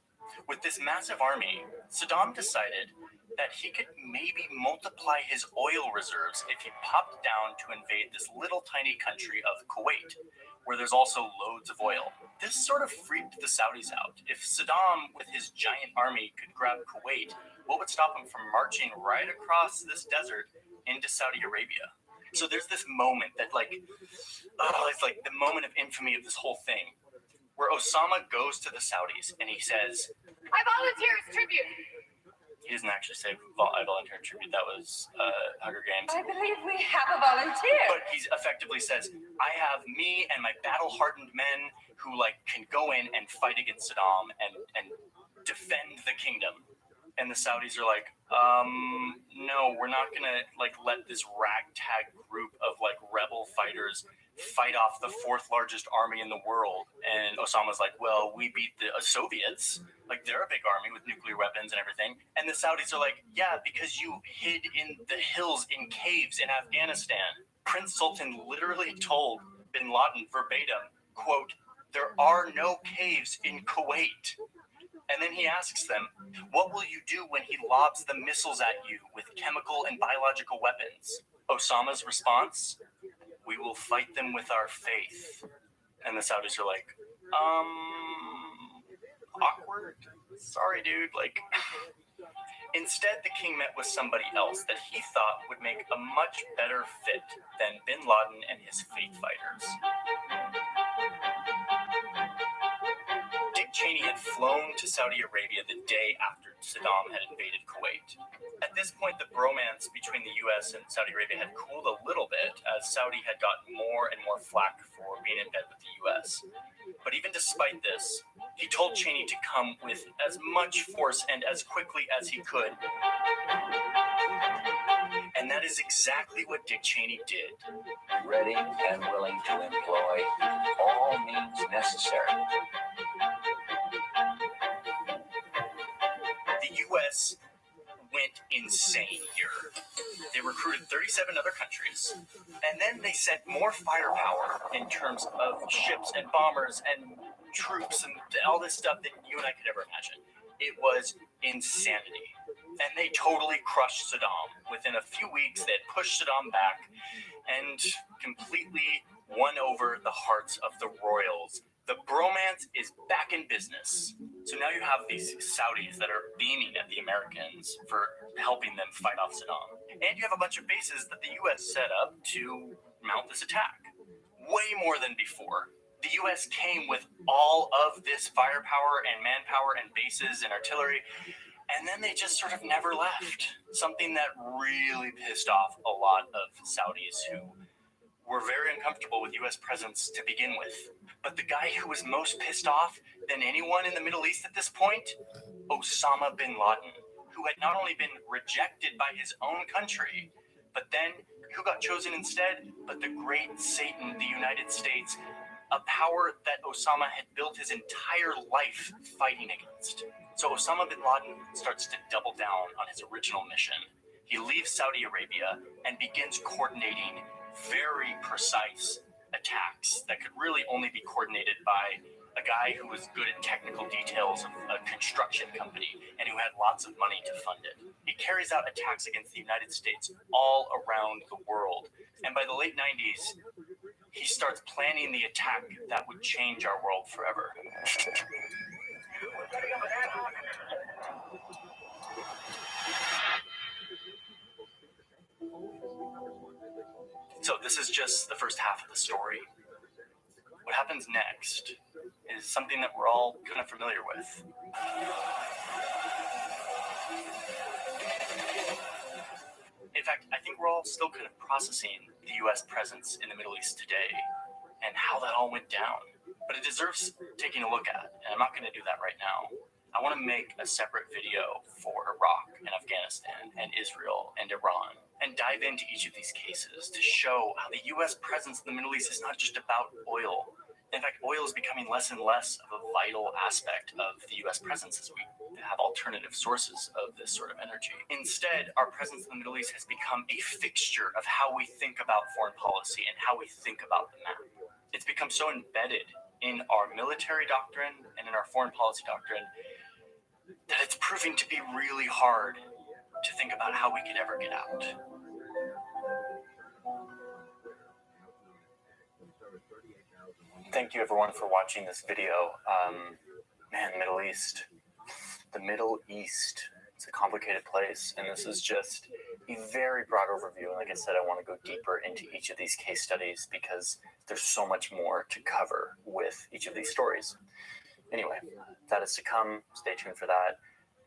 With this massive army, Saddam decided that he could maybe multiply his oil reserves if he popped down to invade this little tiny country of Kuwait, where there's also loads of oil. This sort of freaked the Saudis out. If Saddam, with his giant army, could grab Kuwait, what would stop him from marching right across this desert into Saudi Arabia? So there's this moment that, like, it's like the moment of infamy of this whole thing, where Osama goes to the Saudis and he says, I volunteer as tribute. He doesn't actually say, I volunteer in tribute. That was Hunger Games. I believe we have a volunteer. But he effectively says, I have me and my battle-hardened men who, like, can go in and fight against Saddam and defend the kingdom. And the Saudis are like, no, we're not going to, like, let this ragtag group of, like, rebel fighters fight off the fourth largest army in the world. And Osama's like, well, we beat the Soviets. Like, they're a big army with nuclear weapons and everything. And the Saudis are like, yeah, because you hid in the hills in caves in Afghanistan. Prince Sultan literally told bin Laden verbatim, quote, there are no caves in Kuwait. And then he asks them, what will you do when he lobs the missiles at you with chemical and biological weapons? Osama's response, we will fight them with our faith. And the Saudis are like, awkward. Sorry, dude. Like, instead, the king met with somebody else that he thought would make a much better fit than bin Laden and his faith fighters. Dick Cheney had flown to Saudi Arabia the day after Saddam had invaded Kuwait. At this point, the bromance between the U.S. and Saudi Arabia had cooled a little bit as Saudi had gotten more and more flack for being in bed with the U.S. But even despite this, he told Cheney to come with as much force and as quickly as he could. And that is exactly what Dick Cheney did. Ready and willing to employ all means necessary. US went insane here. They recruited 37 other countries, and then they sent more firepower in terms of ships and bombers and troops and all this stuff that you and I could ever imagine. It was insanity. And they totally crushed Saddam. Within a few weeks, they had pushed Saddam back and completely won over the hearts of the royals. The bromance is back in business. So now you have these Saudis that are beaming at the Americans for helping them fight off Saddam. And you have a bunch of bases that the US set up to mount this attack. Way more than before. The US came with all of this firepower and manpower and bases and artillery, and then they just sort of never left. Something that really pissed off a lot of Saudis who were very uncomfortable with US presence to begin with. But the guy who was most pissed off than anyone in the Middle East at this point, Osama bin Laden, who had not only been rejected by his own country, but then who got chosen instead? But the great Satan, the United States, a power that Osama had built his entire life fighting against. So Osama bin Laden starts to double down on his original mission. He leaves Saudi Arabia and begins coordinating very precise attacks that could really only be coordinated by a guy who was good at technical details of a construction company and who had lots of money to fund it. He carries out attacks against the United States all around the world. And by the late 90s, he starts planning the attack that would change our world forever. So this is just the first half of the story. What happens next is something that we're all kind of familiar with. In fact, I think we're all still kind of processing the US presence in the Middle East today and how that all went down. But it deserves taking a look at, and I'm not going to do that right now. I want to make a separate video for Iraq and Afghanistan and Israel and Iran and dive into each of these cases to show how the US presence in the Middle East is not just about oil. In fact, oil is becoming less and less of a vital aspect of the US presence as we have alternative sources of this sort of energy. Instead, our presence in the Middle East has become a fixture of how we think about foreign policy and how we think about the map. It's become so embedded in our military doctrine and in our foreign policy doctrine that it's proving to be really hard to think about how we could ever get out. Thank you everyone for watching this video. Man, the Middle East, it's a complicated place, and this is just a very broad overview. And like I said, I want to go deeper into each of these case studies because there's so much more to cover with each of these stories. Anyway, that is to come. Stay tuned for that.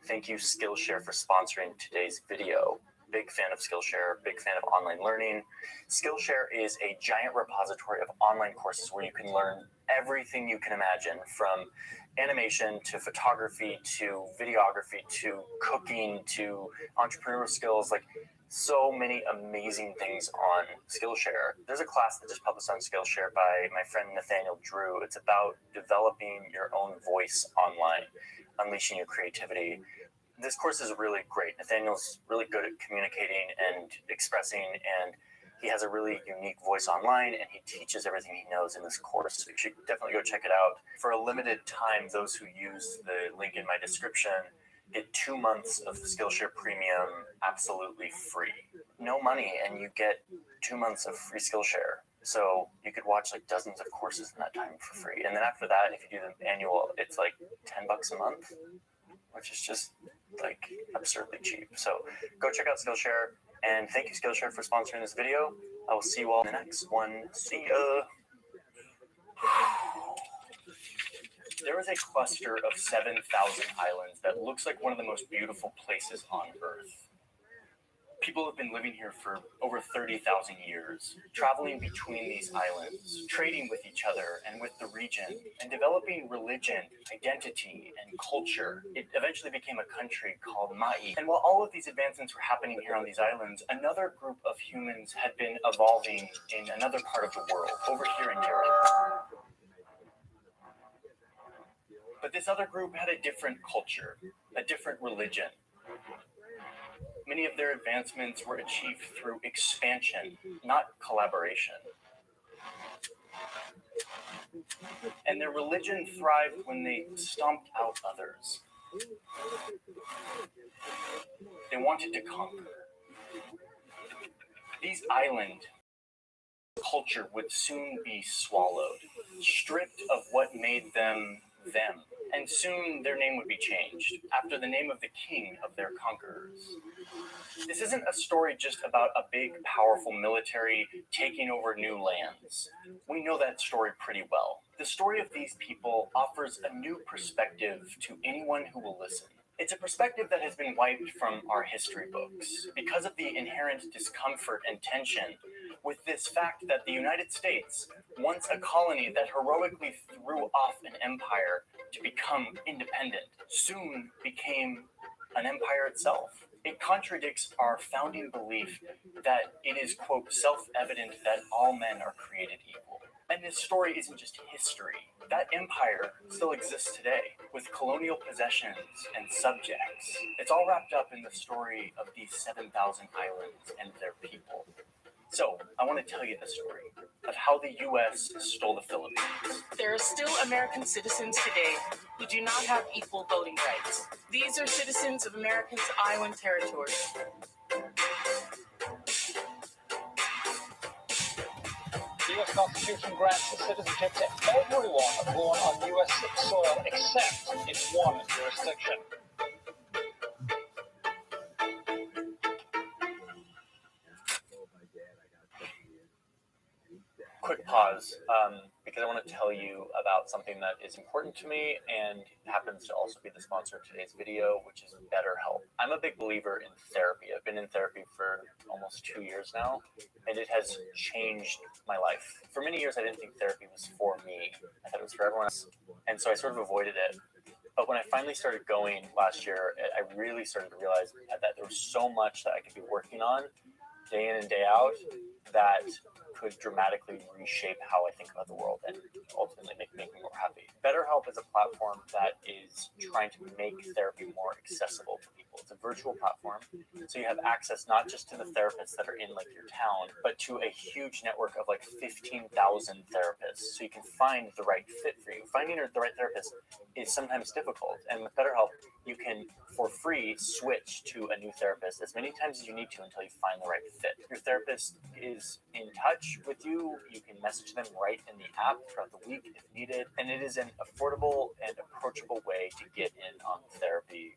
Thank you, Skillshare, for sponsoring today's video. Big fan of Skillshare, big fan of online learning. Skillshare is a giant repository of online courses where you can learn everything you can imagine, from animation to photography to videography to cooking to entrepreneurial skills, like so many amazing things on Skillshare. There's a class that just published on Skillshare by my friend Nathaniel Drew. It's about developing your own voice online, unleashing your creativity. This course is really great. Nathaniel's really good at communicating and expressing, and he has a really unique voice online, and he teaches everything he knows in this course. So you should definitely go check it out. For a limited time, those who use the link in my description get 2 months of Skillshare Premium absolutely free. No money, and you get 2 months of free Skillshare. So you could watch like dozens of courses in that time for free. And then after that, if you do the annual, it's like $10 a month, which is just like absurdly cheap. So go check out Skillshare, and thank you, Skillshare, for sponsoring this video. I will see you all in the next one. See ya. There is a cluster of 7,000 islands that looks like one of the most beautiful places on Earth. People have been living here for over 30,000 years, traveling between these islands, trading with each other and with the region, and developing religion, identity, and culture. It eventually became a country called Ma'i. And while all of these advancements were happening here on these islands, another group of humans had been evolving in another part of the world, over here in Europe. But this other group had a different culture, a different religion, Many of their advancements were achieved through expansion, not collaboration. And their religion thrived when they stomped out others. They wanted to conquer. These island culture would soon be swallowed, stripped of what made them them, and soon their name would be changed after the name of the king of their conquerors. This isn't a story just about a big, powerful military taking over new lands. We know that story pretty well. The story of these people offers a new perspective to anyone who will listen. It's a perspective that has been wiped from our history books because of the inherent discomfort and tension with this fact that the United States, once a colony that heroically threw off an empire to become independent, soon became an empire itself. It contradicts our founding belief that it is, quote, self-evident that all men are created equal. And this story isn't just history. That empire still exists today, with colonial possessions and subjects. It's all wrapped up in the story of these 7,000 islands and their people. So, I want to tell you the story of how the U.S. stole the Philippines. There are still American citizens today who do not have equal voting rights. These are citizens of America's island territory. The U.S. Constitution grants citizenship to everyone born on U.S. soil except in one jurisdiction. Quick pause, because I want to tell you about something that is important to me and happens to also be the sponsor of today's video, which is BetterHelp. I'm a big believer in therapy. I've been in therapy for almost 2 years now, and it has changed my life. For many years, I didn't think therapy was for me. I thought it was for everyone else, and so I sort of avoided it. But when I finally started going last year, I really started to realize that there was so much that I could be working on day in and day out that could dramatically reshape how I think about the world and ultimately make me more happy. BetterHelp is a platform that is trying to make therapy more accessible to people. It's a virtual platform, so you have access not just to the therapists that are in like your town, but to a huge network of like 15,000 therapists, so you can find the right fit for you. Finding the right therapist is sometimes difficult, and with BetterHelp, you can, for free, switch to a new therapist as many times as you need to until you find the right fit. Your therapist is in touch with you. You can message them right in the app throughout the week if needed, and it is an affordable and approachable way to get in on therapy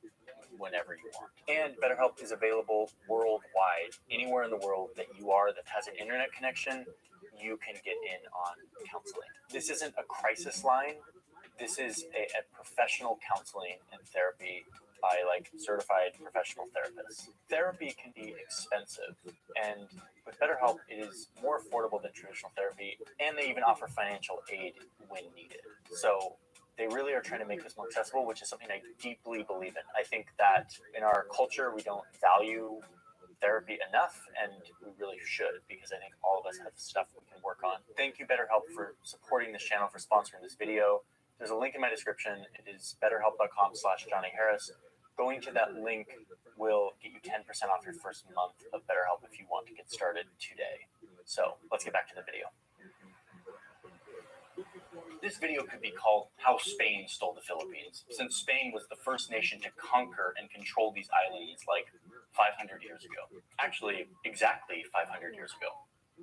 whenever you want. And BetterHelp is available worldwide. Anywhere in the world that you are that has an internet connection, you can get in on counseling. This isn't a crisis line. This is a professional counseling and therapy by like certified professional therapists. Therapy can be expensive, and with BetterHelp, it is more affordable than traditional therapy, and they even offer financial aid when needed. So they really are trying to make this more accessible, which is something I deeply believe in. I think that in our culture, we don't value therapy enough, and we really should, because I think all of us have stuff we can work on. Thank you, BetterHelp, for supporting this channel, for sponsoring this video. There's a link in my description. It is betterhelp.com/Johnny Harris. Going to that link will get you 10% off your first month of BetterHelp if you want to get started today. So let's get back to the video. This video could be called How Spain Stole the Philippines, since Spain was the first nation to conquer and control these islands like 500 years ago. Actually, exactly 500 years ago.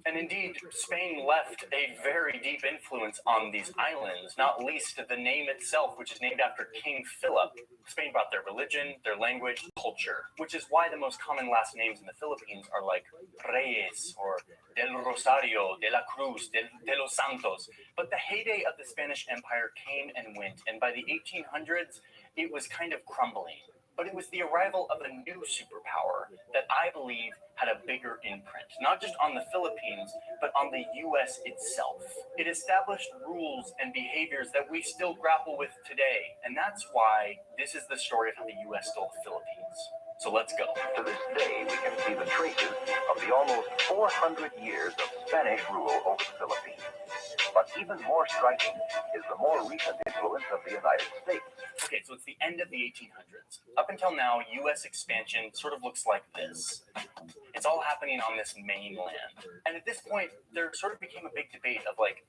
And indeed, Spain left a very deep influence on these islands, not least the name itself, which is named after King Philip. Spain brought their religion, their language, culture, which is why the most common last names in the Philippines are like Reyes or Del Rosario, De la Cruz, De los Santos. But the heyday of the Spanish Empire came and went, and by the 1800s, it was kind of crumbling. But it was the arrival of a new superpower that I believe had a bigger imprint, not just on the Philippines, but on the U.S. itself. It established rules and behaviors that we still grapple with today, and that's why this is the story of how the U.S. stole the Philippines. So let's go. To this day, we can see the traces of the almost 400 years of Spanish rule over the Philippines. But even more striking is the more recent influence of the United States. Okay, so it's the end of the 1800s. Up until now, U.S. expansion sort of looks like this. It's all happening on this mainland. And at this point, there sort of became a big debate of like,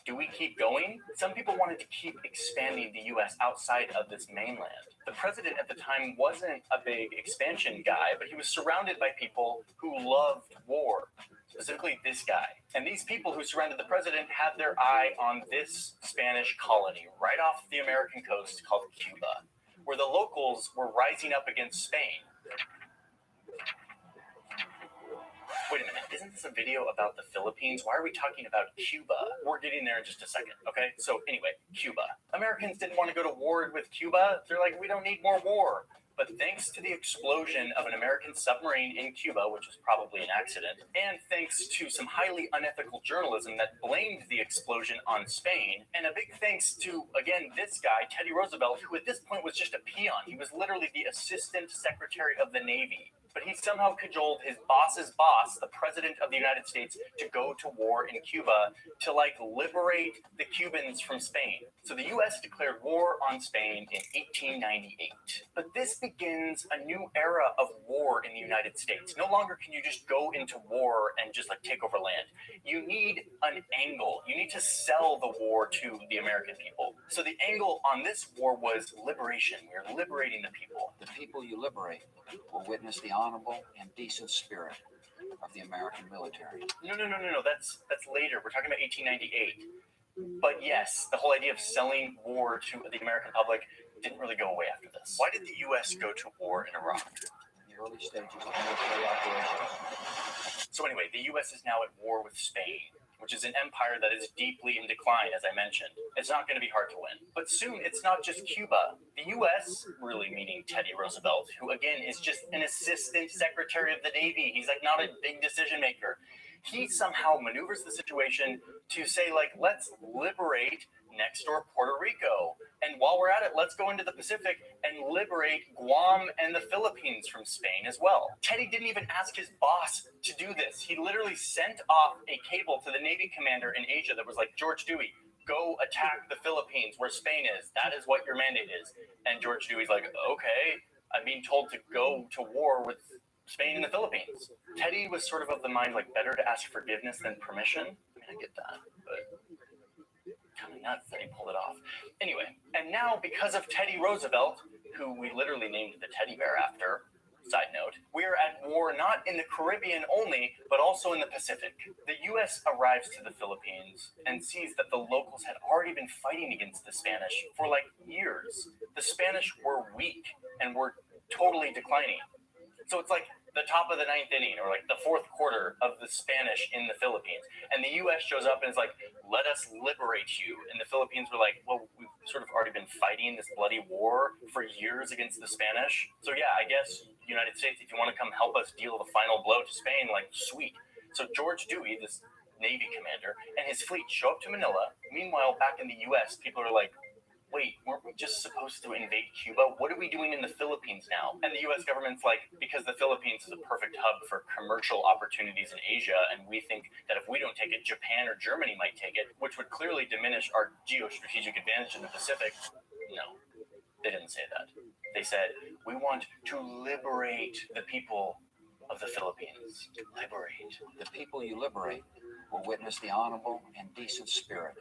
do we keep going? Some people wanted to keep expanding the U.S. outside of this mainland. The president at the time wasn't a big expansion guy, but he was surrounded by people who loved war, specifically this guy. And these people who surrounded the president had their eye on this Spanish colony right off the American coast called Cuba, where the locals were rising up against Spain. Wait a minute, isn't this a video about the Philippines? Why are we talking about Cuba? We're getting there in just a second, okay? So anyway, Cuba. Americans didn't want to go to war with Cuba. They're like, we don't need more war. But thanks to the explosion of an American submarine in Cuba, which was probably an accident, and thanks to some highly unethical journalism that blamed the explosion on Spain, and a big thanks to, again, this guy, Teddy Roosevelt, who at this point was just a peon. He was literally the Assistant Secretary of the Navy. But he somehow cajoled his boss's boss, the President of the United States, to go to war in Cuba to, like, liberate the Cubans from Spain. So the U.S. declared war on Spain in 1898. But this begins a new era of war in the United States. No longer can you just go into war and just, like, take over land. You need an angle. You need to sell the war to the American people. So the angle on this war was liberation. We're liberating the people. The people you liberate will witness the honorable and decent spirit of the American military. No. That's later. We're talking about 1898. But yes, the whole idea of selling war to the American public didn't really go away after this. Why did the U.S. go to war in Iraq? In the early stages of military operations. So anyway, the U.S. is now at war with Spain, which is an empire that is deeply in decline, as I mentioned. It's not going to be hard to win. But soon, it's not just Cuba. The U.S., really meaning Teddy Roosevelt, who again is just an assistant secretary of the Navy. He's like not a big decision maker. He somehow maneuvers the situation to say, like, let's liberate next door Puerto Rico. And while we're at it, let's go into the Pacific and liberate Guam and the Philippines from Spain as well. Teddy didn't even ask his boss to do this. He literally sent off a cable to the Navy commander in Asia that was like, George Dewey, go attack the Philippines where Spain is. That is what your mandate is. And George Dewey's like, okay, I'm being told to go to war with Spain and the Philippines. Teddy was sort of the mind, like, better to ask forgiveness than permission. I mean, I get that, but kind of nuts that he pulled it off. Anyway, and now because of Teddy Roosevelt, who we literally named the teddy bear after, side note, we are at war not in the Caribbean only, but also in the Pacific. The U.S. arrives to the Philippines and sees that the locals had already been fighting against the Spanish for like years. The Spanish were weak and were totally declining. So it's like the top of the ninth inning or like the fourth quarter of the Spanish in the Philippines. And the U.S. shows up and is like, let us liberate you. And the Philippines were like, well, we've sort of already been fighting this bloody war for years against the Spanish. So yeah, I guess United States, if you want to come help us deal the final blow to Spain, like, sweet. So George Dewey, this Navy commander, and his fleet show up to Manila. Meanwhile, back in the U.S., people are like, wait, weren't we just supposed to invade Cuba? What are we doing in the Philippines now? And the U.S. government's like, because the Philippines is a perfect hub for commercial opportunities in Asia, and we think that if we don't take it, Japan or Germany might take it, which would clearly diminish our geostrategic advantage in the Pacific. No, they didn't say that. They said, we want to liberate the people of the Philippines. Liberate. The people you liberate will witness the honorable and decent spirit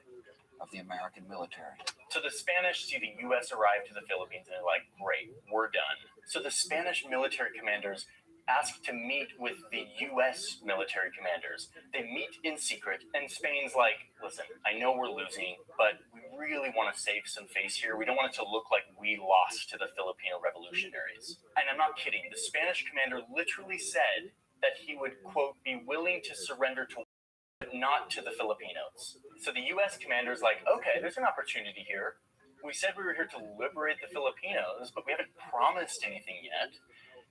of the American military. So the Spanish see the U.S. arrive to the Philippines and they're like, great, we're done. So the Spanish military commanders ask to meet with the U.S. military commanders. They meet in secret, and Spain's like, listen, I know we're losing, but we really want to save some face here. We don't want it to look like we lost to the Filipino revolutionaries. And I'm not kidding. The Spanish commander literally said that he would, quote, be willing to surrender to but not to the Filipinos. So the U.S. commander's like, okay, there's an opportunity here. We said we were here to liberate the Filipinos, but we haven't promised anything yet.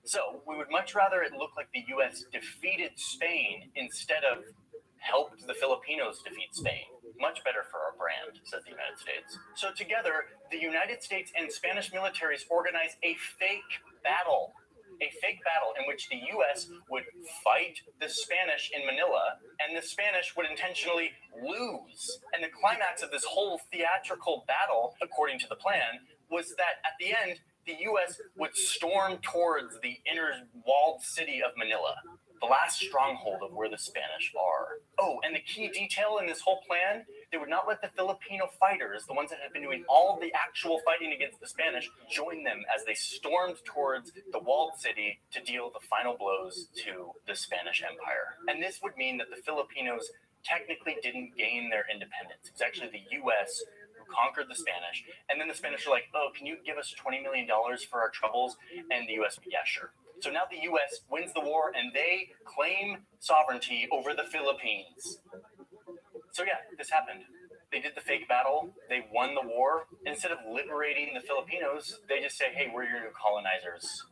So we would much rather it look like the U.S. defeated Spain instead of helped the Filipinos defeat Spain. Much better for our brand, says the United States. So together, the United States and Spanish militaries organize a fake battle in which the U.S. would fight the Spanish in Manila, and the Spanish would intentionally lose. And the climax of this whole theatrical battle, according to the plan, was that at the end, the U.S. would storm towards the inner walled city of Manila, the last stronghold of where the Spanish are. Oh, and the key detail in this whole plan, they would not let the Filipino fighters, the ones that had been doing all the actual fighting against the Spanish, join them as they stormed towards the walled city to deal the final blows to the Spanish Empire. And this would mean that the Filipinos technically didn't gain their independence. It was actually the U.S. who conquered the Spanish, and then the Spanish were like, oh, can you give us $20 million for our troubles? And the U.S., yeah, sure. So now the U.S. wins the war, and they claim sovereignty over the Philippines. So yeah, this happened. They did the fake battle. They won the war. Instead of liberating the Filipinos, they just say, hey, we're your new colonizers.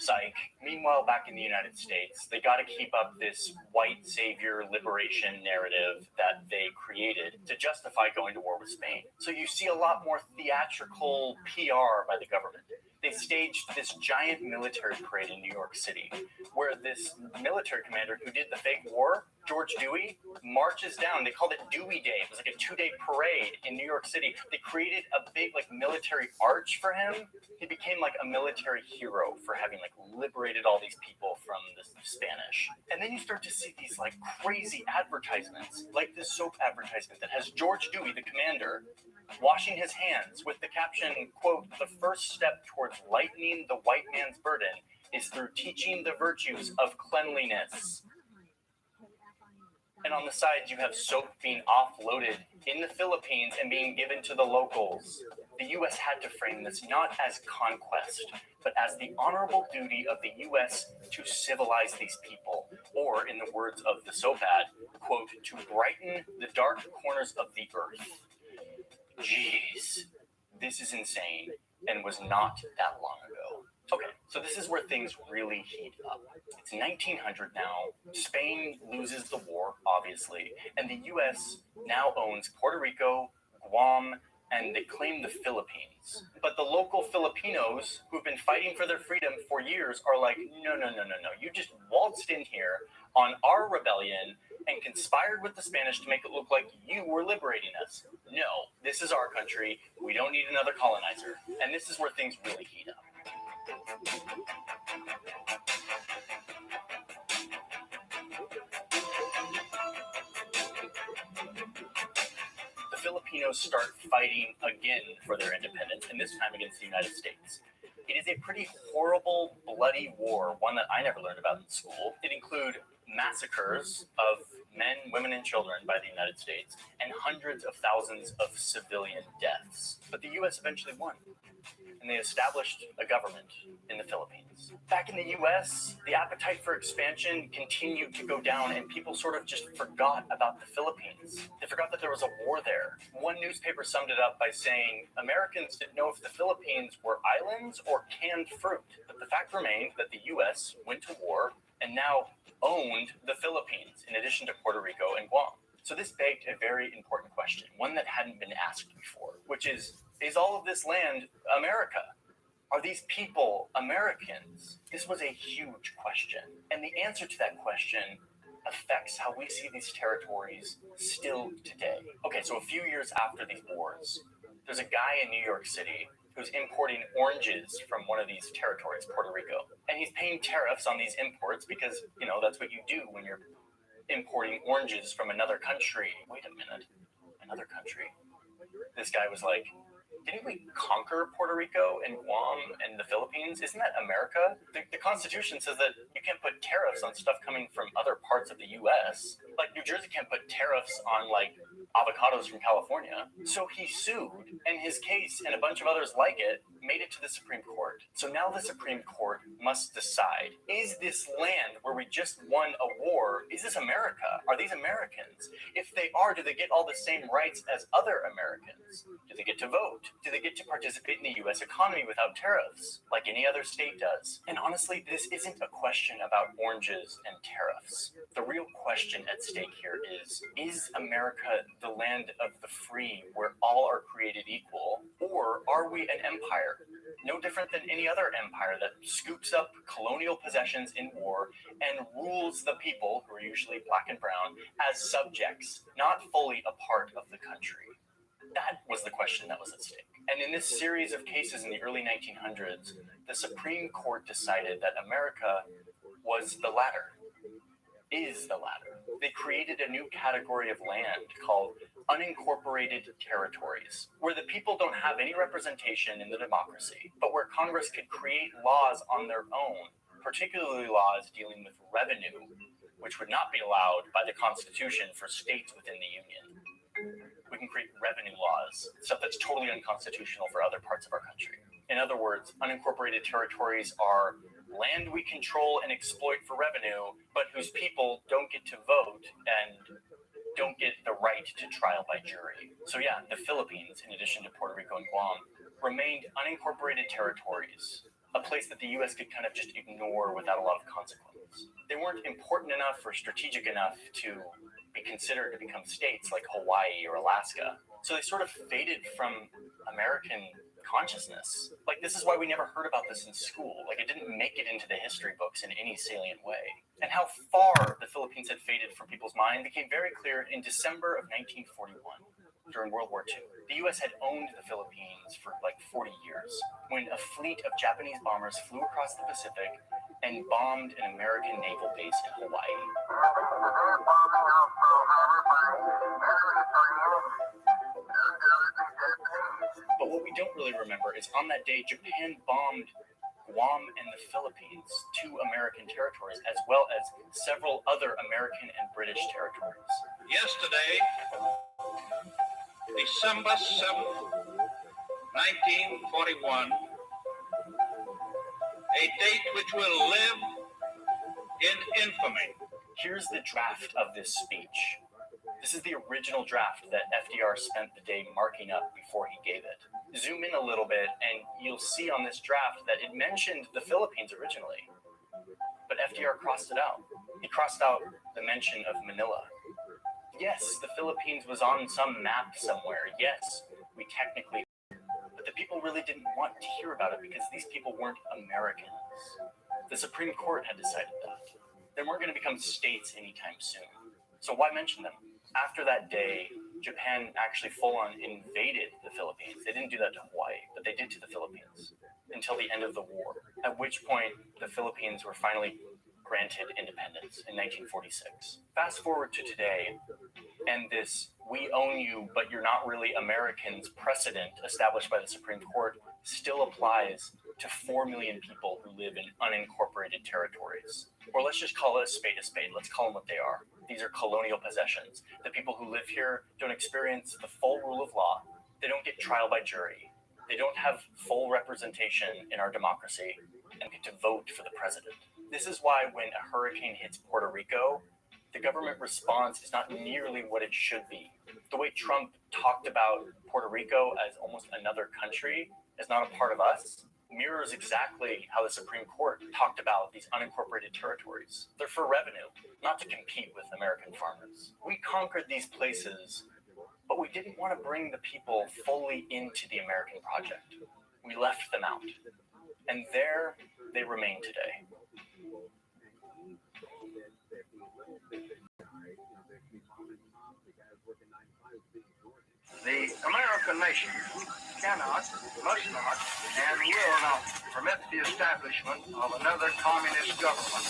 Psych. Meanwhile, back in the United States, they got to keep up this white savior liberation narrative that they created to justify going to war with Spain. So you see a lot more theatrical PR by the government. They staged this giant military parade in New York City, where this military commander who did the fake war, George Dewey, marches down. They called it Dewey Day. It was like a 2-day parade in New York City. They created a big military arch for him. He became like a military hero for having liberated all these people from the Spanish. And then you start to see these crazy advertisements, like this soap advertisement that has George Dewey, the commander, washing his hands with the caption, quote, the first step towards lightening the white man's burden is through teaching the virtues of cleanliness. And on the sides, you have soap being offloaded in the Philippines and being given to the locals. The U.S. had to frame this not as conquest, but as the honorable duty of the U.S. to civilize these people, or in the words of the soap ad, quote, to brighten the dark corners of the earth. Jeez, this is insane and was not that long ago. Okay, so this is where things really heat up. It's 1900 now. Spain loses the war, obviously, and the U.S. now owns Puerto Rico, Guam, and they claim the Philippines. But the local Filipinos who've been fighting for their freedom for years are like, no. You just waltzed in here on our rebellion and conspired with the Spanish to make it look like you were liberating us. No, this is our country. We don't need another colonizer. And this is where things really heat up. The Filipinos start fighting again for their independence, and this time against the United States. It is a pretty horrible, bloody war, one that I never learned about in school. It includes massacres of men, women, and children by the United States, and hundreds of thousands of civilian deaths. But the U.S. eventually won, and they established a government in the Philippines. Back in the U.S., the appetite for expansion continued to go down, and people sort of just forgot about the Philippines. They forgot that there was a war there. One newspaper summed it up by saying, Americans didn't know if the Philippines were islands or canned fruit. But the fact remained that the U.S. went to war and now owned the Philippines, in addition to Puerto Rico and Guam. So this begged a very important question, one that hadn't been asked before, which is all of this land America? Are these people Americans? This was a huge question. And the answer to that question affects how we see these territories still today. Okay, so a few years after these wars, there's a guy in New York City who's importing oranges from one of these territories, Puerto Rico. And he's paying tariffs on these imports because, that's what you do when you're importing oranges from another country. Wait a minute, another country? This guy was like, didn't we conquer Puerto Rico and Guam and the Philippines? Isn't that America? The Constitution says that you can't put tariffs on stuff coming from other parts of the U.S. Like New Jersey can't put tariffs on avocados from California. So he sued, and his case and a bunch of others like it made it to the Supreme Court. So now the Supreme Court must decide, is this land where we just won a war, is this America? Are these Americans? If they are, do they get all the same rights as other Americans? Do they get to vote? Do they get to participate in the U.S. economy without tariffs, like any other state does? And honestly, this isn't a question about oranges and tariffs. The real question at stake here is America the land of the free where all are created equal, or are we an empire? No different than any other empire that scoops up colonial possessions in war and rules the people, who are usually black and brown, as subjects, not fully a part of the country. That was the question that was at stake. And in this series of cases in the early 1900s, the Supreme Court decided that America was the latter, is the latter. They created a new category of land called unincorporated territories, where the people don't have any representation in the democracy, but where Congress could create laws on their own, particularly laws dealing with revenue, which would not be allowed by the Constitution for states within the Union. We can create revenue laws, stuff that's totally unconstitutional for other parts of our country. In other words, unincorporated territories are land we control and exploit for revenue, but whose people don't get to vote and don't get the right to trial by jury. So yeah, the Philippines, in addition to Puerto Rico and Guam, remained unincorporated territories, a place that the US could kind of just ignore without a lot of consequence. They weren't important enough or strategic enough to be considered to become states like Hawaii or Alaska. So they sort of faded from American consciousness. Like, this is why we never heard about this in school. Like, it didn't make it into the history books in any salient way. And how far the Philippines had faded from people's mind became very clear in December of 1941, during World War II. The US had owned the Philippines for like 40 years, when a fleet of Japanese bombers flew across the Pacific and bombed an American naval base in Hawaii. But what we don't really remember is on that day, Japan bombed Guam and the Philippines, two American territories, as well as several other American and British territories. Yesterday, December 7th, 1941, a date which will live in infamy. Here's the draft of this speech. This is the original draft that FDR spent the day marking up before he gave it. Zoom in a little bit and you'll see on this draft that it mentioned the Philippines originally, but FDR crossed it out. He crossed out the mention of Manila. Yes, the Philippines was on some map somewhere. Yes, we technically, but the people really didn't want to hear about it because these people weren't Americans. The Supreme Court had decided that. They weren't going to become states anytime soon. So why mention them? After that day, Japan actually full-on invaded the Philippines. They didn't do that to Hawaii, but they did to the Philippines until the end of the war, at which point the Philippines were finally granted independence in 1946. Fast forward to today, and this "we own you, but you're not really Americans" precedent established by the Supreme Court still applies to 4 million people who live in unincorporated territories. Or let's just call it a spade. Let's call them what they are. These are colonial possessions. The people who live here don't experience the full rule of law. They don't get trial by jury. They don't have full representation in our democracy and get to vote for the president. This is why when a hurricane hits Puerto Rico, the government response is not nearly what it should be. The way Trump talked about Puerto Rico as almost another country, as not a part of us, mirrors exactly how the Supreme Court talked about these unincorporated territories. They're for revenue, not to compete with American farmers. We conquered these places, but we didn't want to bring the people fully into the American project. We left them out, and there they remain today. The American nation cannot, must not, and will not permit the establishment of another communist government.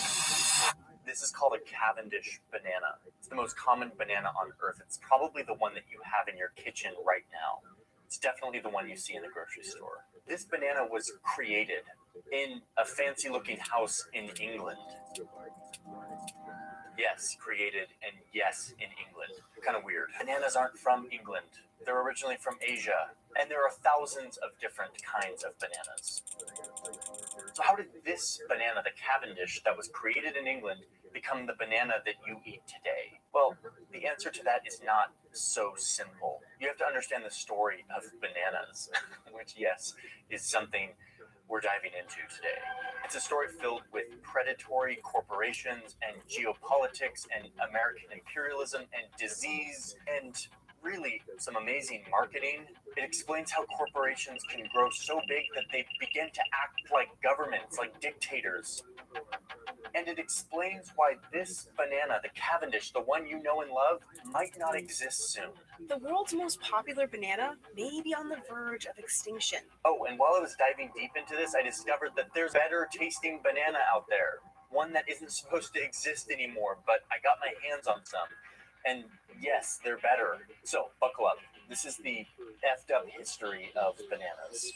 This is called a Cavendish banana. It's the most common banana on earth. It's probably the one that you have in your kitchen right now. It's definitely the one you see in the grocery store. This banana was created in a fancy-looking house in England. Yes, created, and yes, in England. Kind of weird. Bananas aren't from England. They're originally from Asia, and there are thousands of different kinds of bananas. So how did this banana, the Cavendish, that was created in England, become the banana that you eat today? Well, the answer to that is not so simple. You have to understand the story of bananas, which, yes, is something we're diving into today. It's a story filled with predatory corporations and geopolitics and American imperialism and disease and really some amazing marketing. It explains how corporations can grow so big that they begin to act like governments, like dictators. And it explains why this banana, the Cavendish, the one you know and love, might not exist soon. The world's most popular banana may be on the verge of extinction. Oh, and while I was diving deep into this, I discovered that there's better tasting banana out there. One that isn't supposed to exist anymore, but I got my hands on some. And yes, they're better. So, buckle up. This is the effed up history of bananas.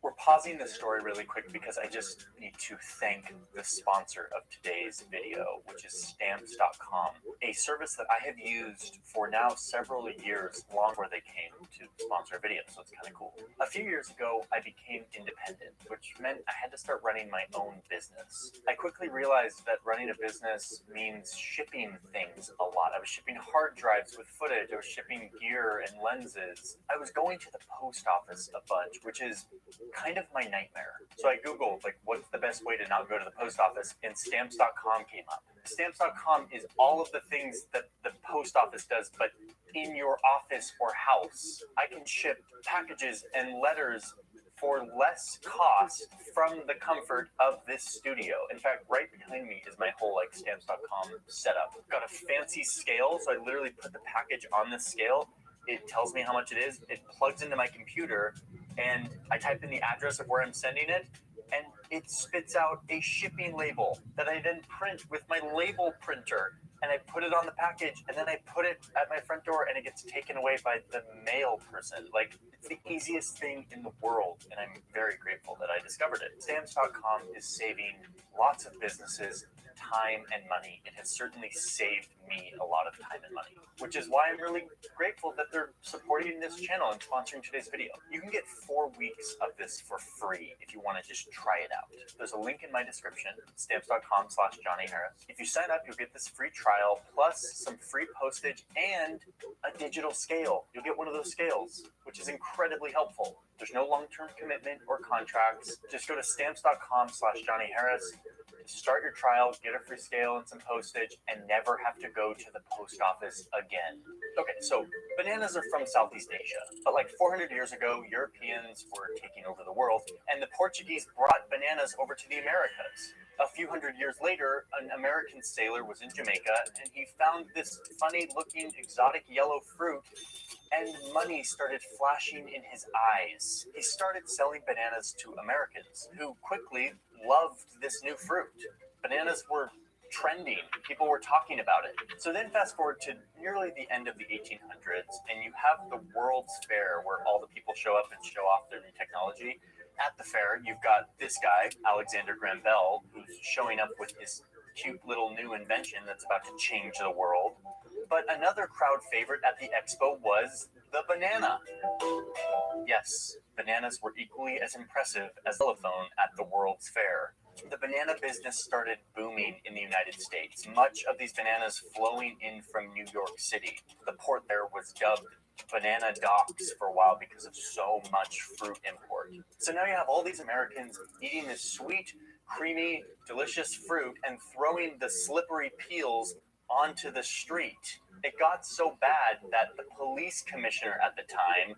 We're pausing this story really quick because I just need to thank the sponsor of today's video, which is stamps.com, a service that I have used for now several years, long before they came to sponsor videos, so it's kind of cool. A few years ago, I became independent, which meant I had to start running my own business. I quickly realized that running a business means shipping things a lot. I was shipping hard drives with footage, I was shipping gear and lenses. I was going to the post office a bunch, which is kind of my nightmare. So I Googled, like, what's the best way to not go to the post office? And stamps.com came up. Stamps.com is all of the things that the post office does, but in your office or house. I can ship packages and letters for less cost from the comfort of this studio. In fact, right behind me is my whole like stamps.com setup. Got a fancy scale, so I literally put the package on this scale. It tells me how much it is. It plugs into my computer, and I type in the address of where I'm sending it, and it spits out a shipping label that I then print with my label printer, and I put it on the package, and then I put it at my front door, and it gets taken away by the mail person. Like, it's the easiest thing in the world, and I'm very grateful that I discovered it. Stamps.com is saving lots of businesses time and money. It has certainly saved me a lot of time and money, which is why I'm really grateful that they're supporting this channel and sponsoring today's video. You can get 4 weeks of this for free if you want to just try it out. There's a link in my description, stamps.com/JohnnyHarris. If you sign up, you'll get this free trial plus some free postage and a digital scale. You'll get one of those scales, which is incredibly helpful. There's no long-term commitment or contracts. Just go to stamps.com/JohnnyHarris. Start your trial, get a free scale and some postage, and never have to go to the post office again. Okay, so bananas are from Southeast Asia, but like 400 years ago, Europeans were taking over the world, and the Portuguese brought bananas over to the Americas. A few hundred years later, an American sailor was in Jamaica, and he found this funny-looking exotic yellow fruit, and money started flashing in his eyes. He started selling bananas to Americans, who quickly loved this new fruit. Bananas were trending. People were talking about it. So then fast forward to nearly the end of the 1800s, and you have the World's Fair, where all the people show up and show off their new technology. At the fair, you've got this guy, Alexander Graham Bell, who's showing up with his cute little new invention that's about to change the world. But another crowd favorite at the expo was the banana. Yes, bananas were equally as impressive as the telephone at the World's Fair. The banana business started booming in the United States, much of these bananas flowing in from New York City. The port there was dubbed Banana Docks for a while because of so much fruit import. So now you have all these Americans eating this sweet, creamy, delicious fruit and throwing the slippery peels onto the street. It got so bad that the police commissioner at the time,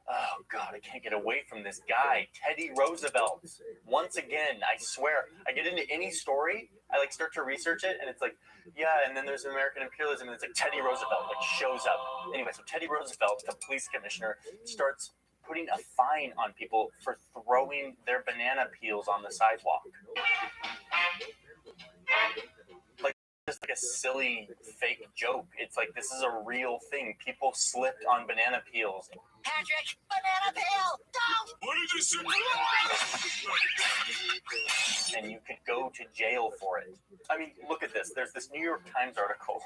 oh God, I can't get away from this guy, Teddy Roosevelt. Once again, I swear, I get into any story, I like start to research it, and it's like, yeah, and then there's American imperialism, and it's like Teddy Roosevelt like shows up. Anyway, so Teddy Roosevelt, the police commissioner, starts putting a fine on people for throwing their banana peels on the sidewalk. Like, just like a silly fake joke. It's like, this is a real thing. People slipped on banana peels. Patrick, banana peel! Don't! What did you say? And you could go to jail for it. I mean, look at this. There's this New York Times article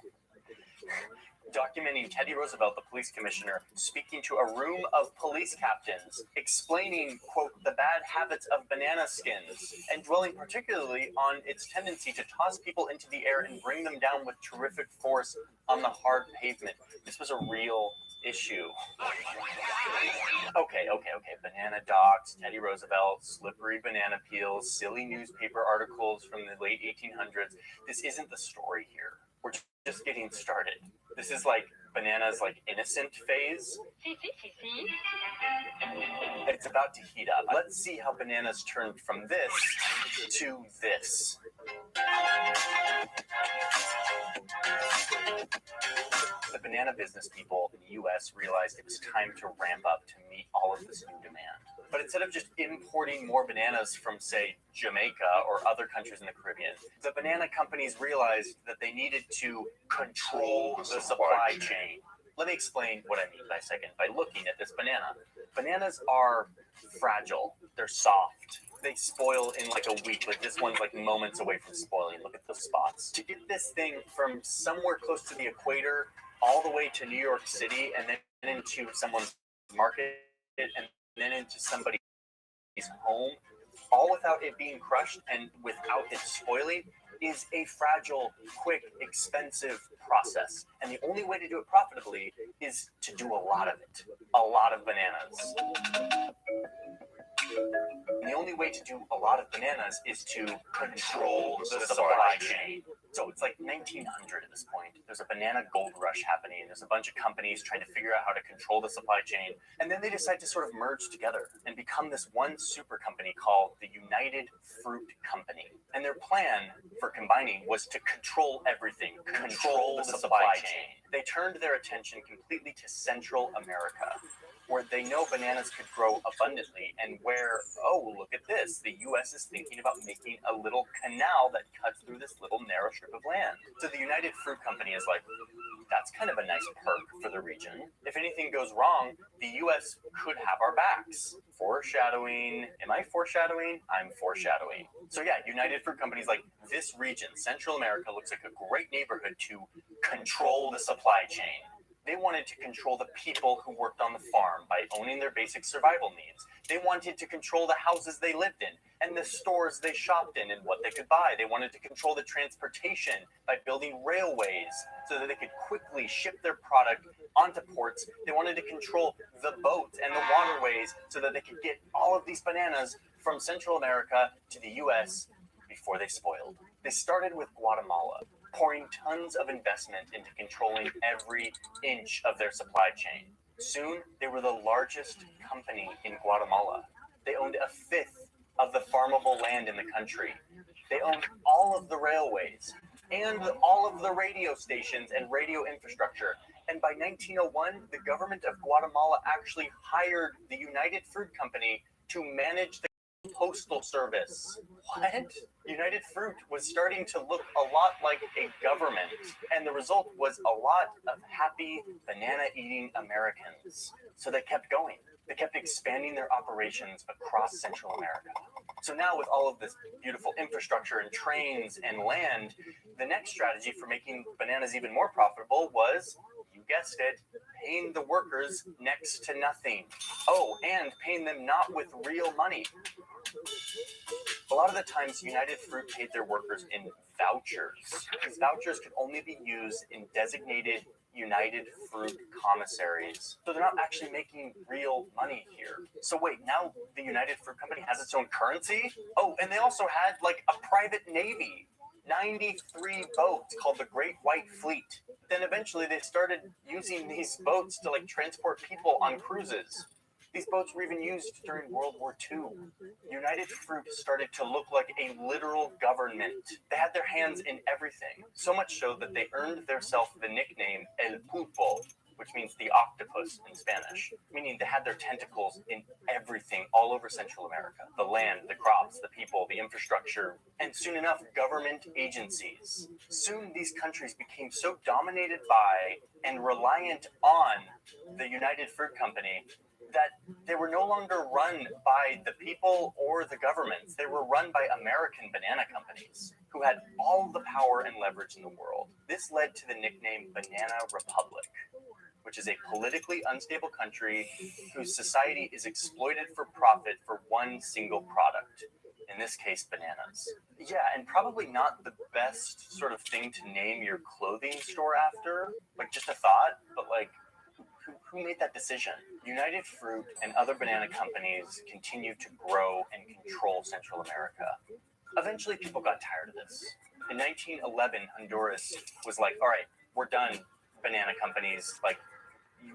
documenting Teddy Roosevelt, the police commissioner, speaking to a room of police captains, explaining, quote, the bad habits of banana skins, and dwelling particularly on its tendency to toss people into the air and bring them down with terrific force on the hard pavement. This was a real issue. Okay. Banana Docks, Teddy Roosevelt, slippery banana peels, silly newspaper articles from the late 1800s. This isn't the story here. We're just getting started. This is like bananas' like innocent phase. It's about to heat up. Let's see how bananas turned from this to this. The banana business people in the US realized it was time to ramp up to meet all of this new demand. But instead of just importing more bananas from, say, Jamaica or other countries in the Caribbean, the banana companies realized that they needed to control the supply chain. Let me explain what I mean by a second by looking at this banana. Bananas are fragile. They're soft. They spoil in like a week, but this one's like moments away from spoiling. Look at those spots. To get this thing from somewhere close to the equator all the way to New York City and then into someone's market and then into somebody's home, all without it being crushed and without it spoiling, is a fragile, quick, expensive process. And the only way to do it profitably is to do a lot of it. A lot of bananas. And the only way to do a lot of bananas is to control the supply chain. So it's like 1900 at this point. There's a banana gold rush happening. There's a bunch of companies trying to figure out how to control the supply chain. And then they decide to sort of merge together and become this one super company called the United Fruit Company. And their plan for combining was to control everything, control the supply chain. They turned their attention completely to Central America, where they know bananas could grow abundantly and where, oh, look at this, the U.S. is thinking about making a little canal that cuts through this little narrow strip of land. So the United Fruit Company is like, that's kind of a nice perk for the region. If anything goes wrong, the U.S. could have our backs. Foreshadowing. Am I foreshadowing? I'm foreshadowing. So yeah, United Fruit Company is like, this region, Central America, looks like a great neighborhood to control the supply chain. They wanted to control the people who worked on the farm by owning their basic survival needs. They wanted to control the houses they lived in and the stores they shopped in and what they could buy. They wanted to control the transportation by building railways so that they could quickly ship their product onto ports. They wanted to control the boats and the waterways so that they could get all of these bananas from Central America to the U.S. before they spoiled. They started with Guatemala, pouring tons of investment into controlling every inch of their supply chain. Soon, they were the largest company in Guatemala. They owned a fifth of the farmable land in the country. They owned all of the railways and all of the radio stations and radio infrastructure. And by 1901, the government of Guatemala actually hired the United Fruit Company to manage the postal service. What? United Fruit was starting to look a lot like a government, and the result was a lot of happy banana-eating Americans. So they kept going. They kept expanding their operations across Central America. So now with all of this beautiful infrastructure and trains and land, the next strategy for making bananas even more profitable was, you guessed it, paying the workers next to nothing. Oh, and paying them not with real money. A lot of the times, United Fruit paid their workers in vouchers. These vouchers could only be used in designated United Fruit commissaries. So they're not actually making real money here. So wait, now the United Fruit Company has its own currency? Oh, and they also had like a private navy. 93 boats called the Great White Fleet. Then eventually they started using these boats to like transport people on cruises. These boats were even used during World War II. United Fruit started to look like a literal government. They had their hands in everything, so much so that they earned themselves the nickname El Pulpo, which means the octopus in Spanish, meaning they had their tentacles in everything all over Central America. The land, the crops, the people, the infrastructure, and soon enough, government agencies. Soon these countries became so dominated by and reliant on the United Fruit Company that they were no longer run by the people or the governments. They were run by American banana companies who had all the power and leverage in the world. This led to the nickname Banana Republic, which is a politically unstable country whose society is exploited for profit for one single product, in this case, bananas. Yeah, and probably not the best sort of thing to name your clothing store after, like just a thought, but like, who made that decision? United Fruit and other banana companies continued to grow and control Central America. Eventually, people got tired of this. In 1911, Honduras was like, all right, we're done, banana companies. Like,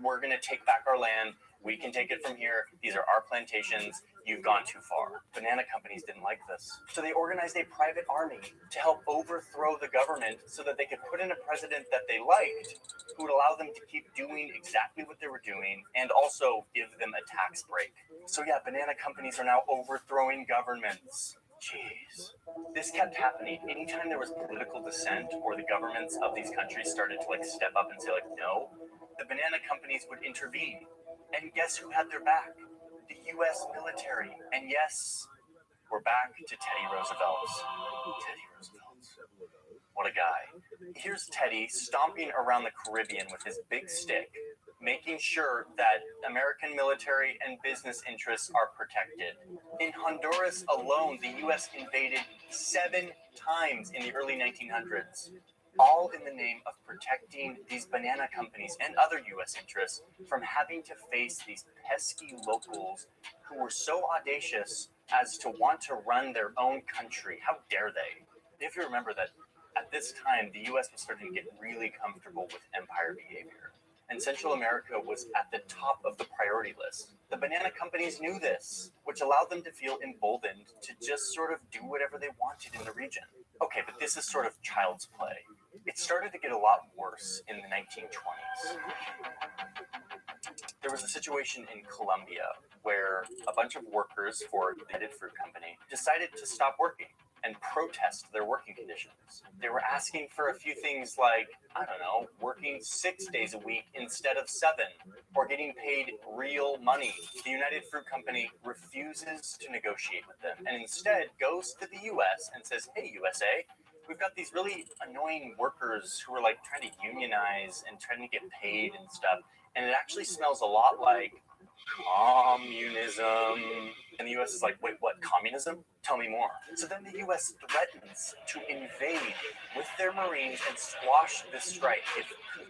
we're going to take back our land. We can take it from here. These are our plantations. you've gone too far. Banana companies didn't like this. So they organized a private army to help overthrow the government so that they could put in a president that they liked, who would allow them to keep doing exactly what they were doing and also give them a tax break. So yeah, banana companies are now overthrowing governments. Jeez. This kept happening. Anytime there was political dissent or the governments of these countries started to like step up and say like, no, the banana companies would intervene. And guess who had their back? The US military. And yes, we're back to Teddy Roosevelt. Teddy Roosevelt. What a guy. Here's Teddy stomping around the Caribbean with his big stick, making sure that American military and business interests are protected. In Honduras alone, the US invaded 7 times in the early 1900s, all in the name of protecting these banana companies and other US interests from having to face these pesky locals who were so audacious as to want to run their own country. How dare they? If you remember that at this time, the US was starting to get really comfortable with empire behavior. And Central America was at the top of the priority list. The banana companies knew this, which allowed them to feel emboldened to just sort of do whatever they wanted in the region. Okay, but this is sort of child's play. It started to get a lot worse in the 1920s. There was a situation in Colombia where a bunch of workers for the United Fruit Company decided to stop working and protest their working conditions. They were asking for a few things like, I don't know, working 6 days a week instead of 7, or getting paid real money. The United Fruit Company refuses to negotiate with them and instead goes to the US and says, hey, USA, we've got these really annoying workers who are like trying to unionize and trying to get paid and stuff. And it actually smells a lot like communism. And the US is like, wait, what, communism? Tell me more. So then the US threatens to invade with their Marines and squash this strike if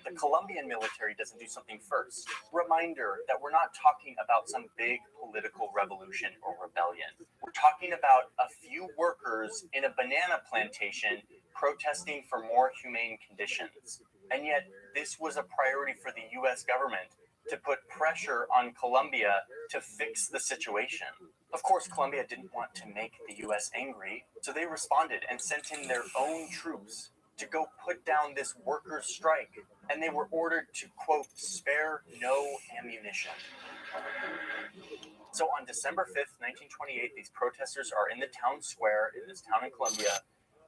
the Colombian military doesn't do something first. Reminder that we're not talking about some big political revolution or rebellion. We're talking about a few workers in a banana plantation protesting for more humane conditions. And yet, this was a priority for the US government to put pressure on Colombia to fix the situation. Of course, Colombia didn't want to make the US angry, so they responded and sent in their own troops to go put down this workers' strike. And they were ordered to, quote, spare no ammunition. So on December 5th, 1928, these protesters are in the town square in this town in Colombia,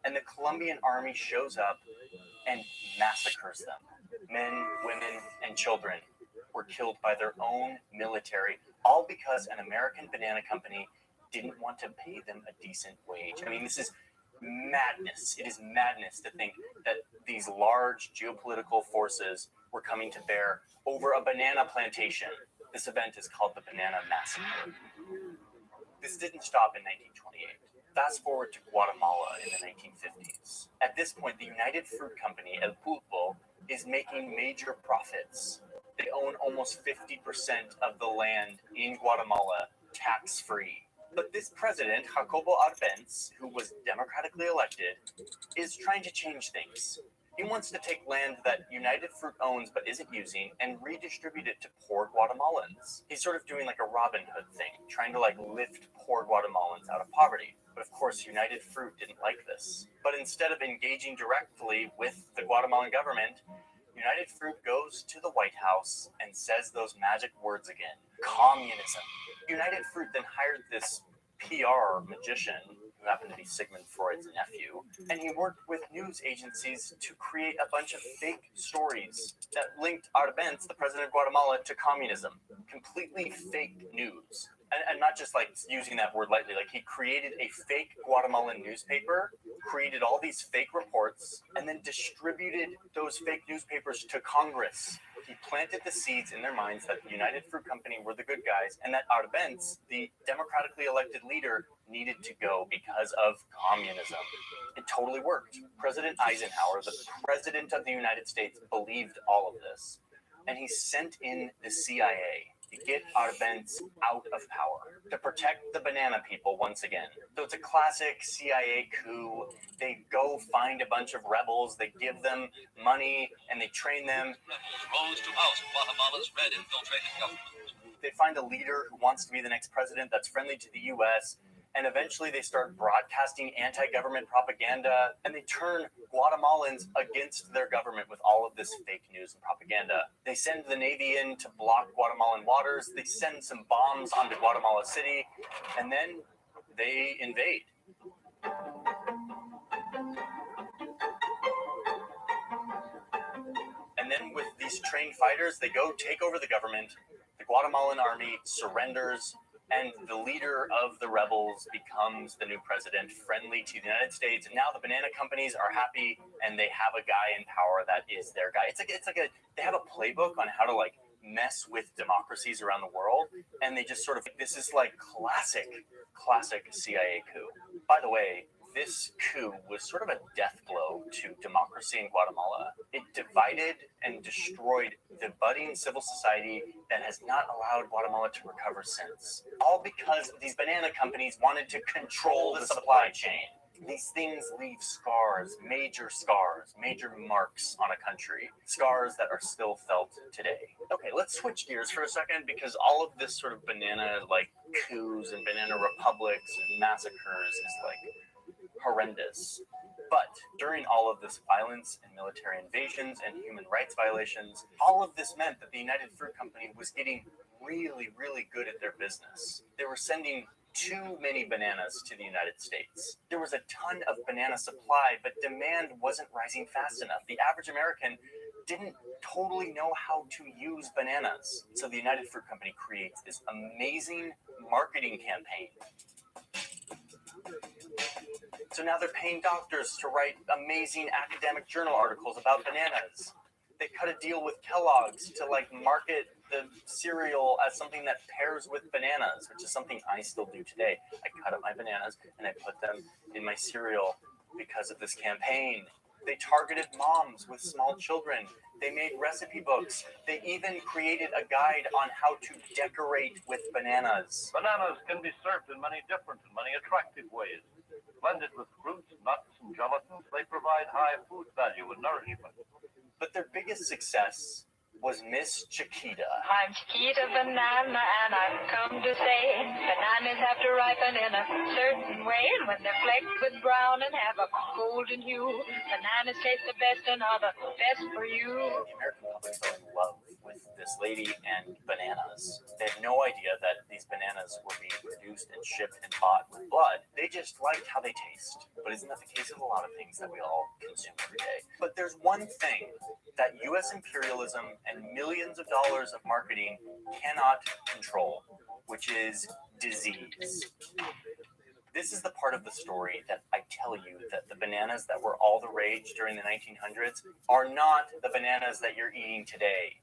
and the Colombian army shows up and massacres them. Men, women, and children were killed by their own military, all because an American banana company didn't want to pay them a decent wage. I mean, this is madness. It is madness to think that these large geopolitical forces were coming to bear over a banana plantation. This event is called the Banana Massacre. This didn't stop in 1928. Fast forward to Guatemala in the 1950s. At this point, the United Fruit Company, El Pulpo, is making major profits. They own almost 50% of the land in Guatemala tax-free. But this president, Jacobo Arbenz, who was democratically elected, is trying to change things. He wants to take land that United Fruit owns but isn't using and redistribute it to poor Guatemalans. He's sort of doing like a Robin Hood thing, trying to like lift poor Guatemalans out of poverty. But of course, United Fruit didn't like this. But instead of engaging directly with the Guatemalan government, United Fruit goes to the White House and says those magic words again, communism. United Fruit then hired this PR magician, who happened to be Sigmund Freud's nephew, and he worked with news agencies to create a bunch of fake stories that linked Arbenz, the president of Guatemala, to communism. Completely fake news. And not just like using that word lightly, like he created a fake Guatemalan newspaper, created all these fake reports, and then distributed those fake newspapers to Congress. He planted the seeds in their minds that the United Fruit Company were the good guys, and that Arbenz, the democratically elected leader, needed to go because of communism. It totally worked. President Eisenhower, the president of the United States, believed all of this, and he sent in the CIA to get Arbenz out of power, to protect the banana people once again. So it's a classic CIA coup. They go find a bunch of rebels, they give them money, and they train them. Rose to oust Guatemala's red infiltrated government. They find a leader who wants to be the next president that's friendly to the US, and eventually they start broadcasting anti-government propaganda, and they turn Guatemalans against their government with all of this fake news and propaganda. They send the Navy in to block Guatemalan waters, they send some bombs onto Guatemala City, and then they invade. And then with these trained fighters, they go take over the government, the Guatemalan army surrenders, and the leader of the rebels becomes the new president, friendly to the United States. And now the banana companies are happy, and they have a guy in power that is their guy. They have a playbook on how to like mess with democracies around the world, and they just sort of, this is like classic CIA coup. By the way, this coup was sort of a death blow to democracy in Guatemala. It divided and destroyed the budding civil society that has not allowed Guatemala to recover since. All because these banana companies wanted to control the supply chain. These things leave scars, major marks on a country, scars that are still felt today. Okay, let's switch gears for a second, because all of this sort of banana like coups and banana republics and massacres is like horrendous. But during all of this violence and military invasions and human rights violations, all of this meant that the United Fruit Company was getting really, really good at their business. They were sending too many bananas to the United States. There was a ton of banana supply, but demand wasn't rising fast enough. The average American didn't totally know how to use bananas. So the United Fruit Company creates this amazing marketing campaign. So now they're paying doctors to write amazing academic journal articles about bananas. They cut a deal with Kellogg's to like market the cereal as something that pairs with bananas, which is something I still do today. I cut up my bananas and I put them in my cereal because of this campaign. They targeted moms with small children. They made recipe books. They even created a guide on how to decorate with bananas. Bananas can be served in many different and many attractive ways. Blended with fruits, nuts, and gelatins, they provide high food value and nourishment. But their biggest success was Miss Chiquita. I'm Chiquita Banana, and I've come to say bananas have to ripen in a certain way, and when they're flecked with brown and have a golden hue, bananas taste the best and are the best for you. The American public fell in love with this lady and bananas. They had no idea that these bananas were being produced and shipped and bought with blood. They just liked how they taste. But isn't that the case with a lot of things that we all consume every day? But there's one thing that U.S. imperialism and millions of dollars of marketing cannot control, which is disease. This is the part of the story that I tell you that the bananas that were all the rage during the 1900s are not the bananas that you're eating today.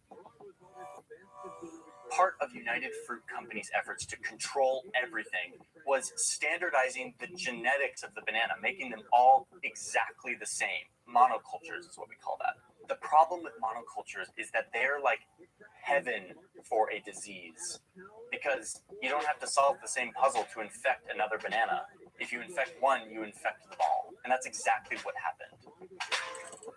Part of United Fruit Company's efforts to control everything was standardizing the genetics of the banana, making them all exactly the same. Monocultures is what we call that. The problem with monocultures is that they're like heaven for a disease, because you don't have to solve the same puzzle to infect another banana. If you infect one, you infect them all. And that's exactly what happened.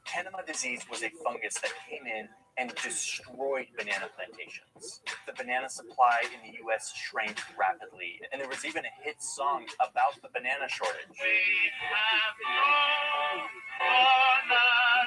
Panama disease was a fungus that came in and destroyed banana plantations. The banana supply in the U.S. shrank rapidly, and there was even a hit song about the banana shortage. We have no banana.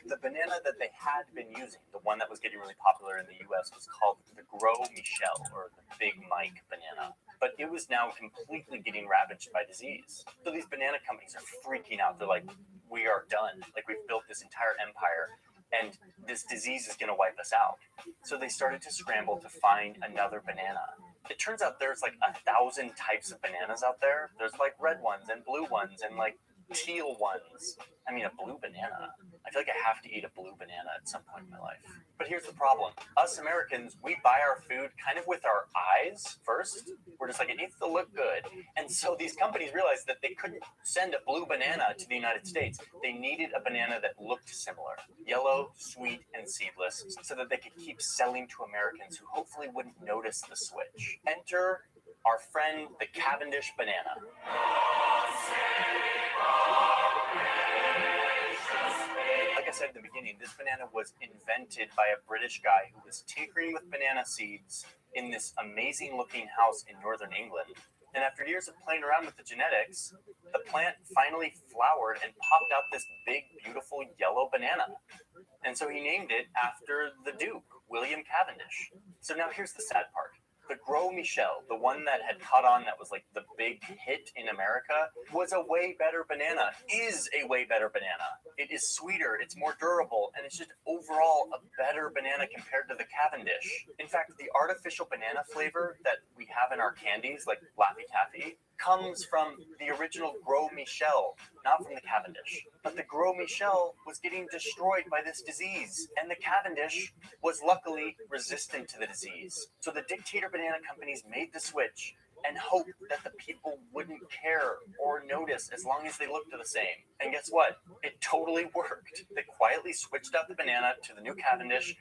The banana that they had been using, the one that was getting really popular in the U.S., was called the Gros Michel, or the Big Mike banana. But it was now completely getting ravaged by disease. So these banana companies are freaking out. They're like, we are done. Like, we've built this entire empire, and this disease is going to wipe us out. So they started to scramble to find another banana. It turns out there's like 1,000 types of bananas out there. There's like red ones and blue ones and like teal ones. I mean, a blue banana. I feel like I have to eat a blue banana at some point in my life. But here's the problem. Us Americans, we buy our food kind of with our eyes first. We're just like, it needs to look good. And so these companies realized that they couldn't send a blue banana to the United States. They needed a banana that looked similar. Yellow, sweet, and seedless, so that they could keep selling to Americans who hopefully wouldn't notice the switch. Enter our friend, the Cavendish banana. Like I said in the beginning, this banana was invented by a British guy who was tinkering with banana seeds in this amazing looking house in northern England. And after years of playing around with the genetics, the plant finally flowered and popped out this big, beautiful yellow banana. And so he named it after the Duke, William Cavendish. So now here's the sad part. The Gros Michel, the one that had caught on that was like the big hit in America, was a way better banana, is a way better banana. It is sweeter, it's more durable, and it's just overall a better banana compared to the Cavendish. In fact, the artificial banana flavor that we have in our candies, like Laffy Taffy, comes from the original Gros Michel, not from the Cavendish. But the Gros Michel was getting destroyed by this disease, and the Cavendish was luckily resistant to the disease. So the dictator banana companies made the switch and hoped that the people wouldn't care or notice as long as they looked the same. And guess what? It totally worked. They quietly switched out the banana to the new Cavendish,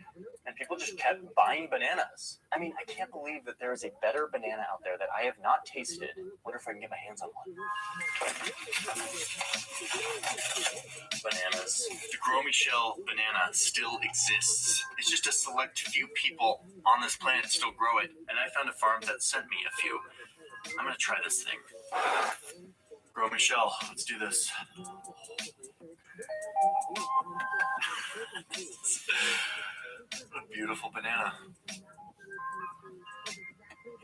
and people just kept buying bananas. I mean, I can't believe that there is a better banana out there that I have not tasted. Wonder if I can get my hands on one. Bananas. The Gros Michel banana still exists. It's just a select few people on this planet still grow it, and I found a farm that sent me a few. I'm gonna try this thing. Gros Michel, let's do this. What a beautiful banana.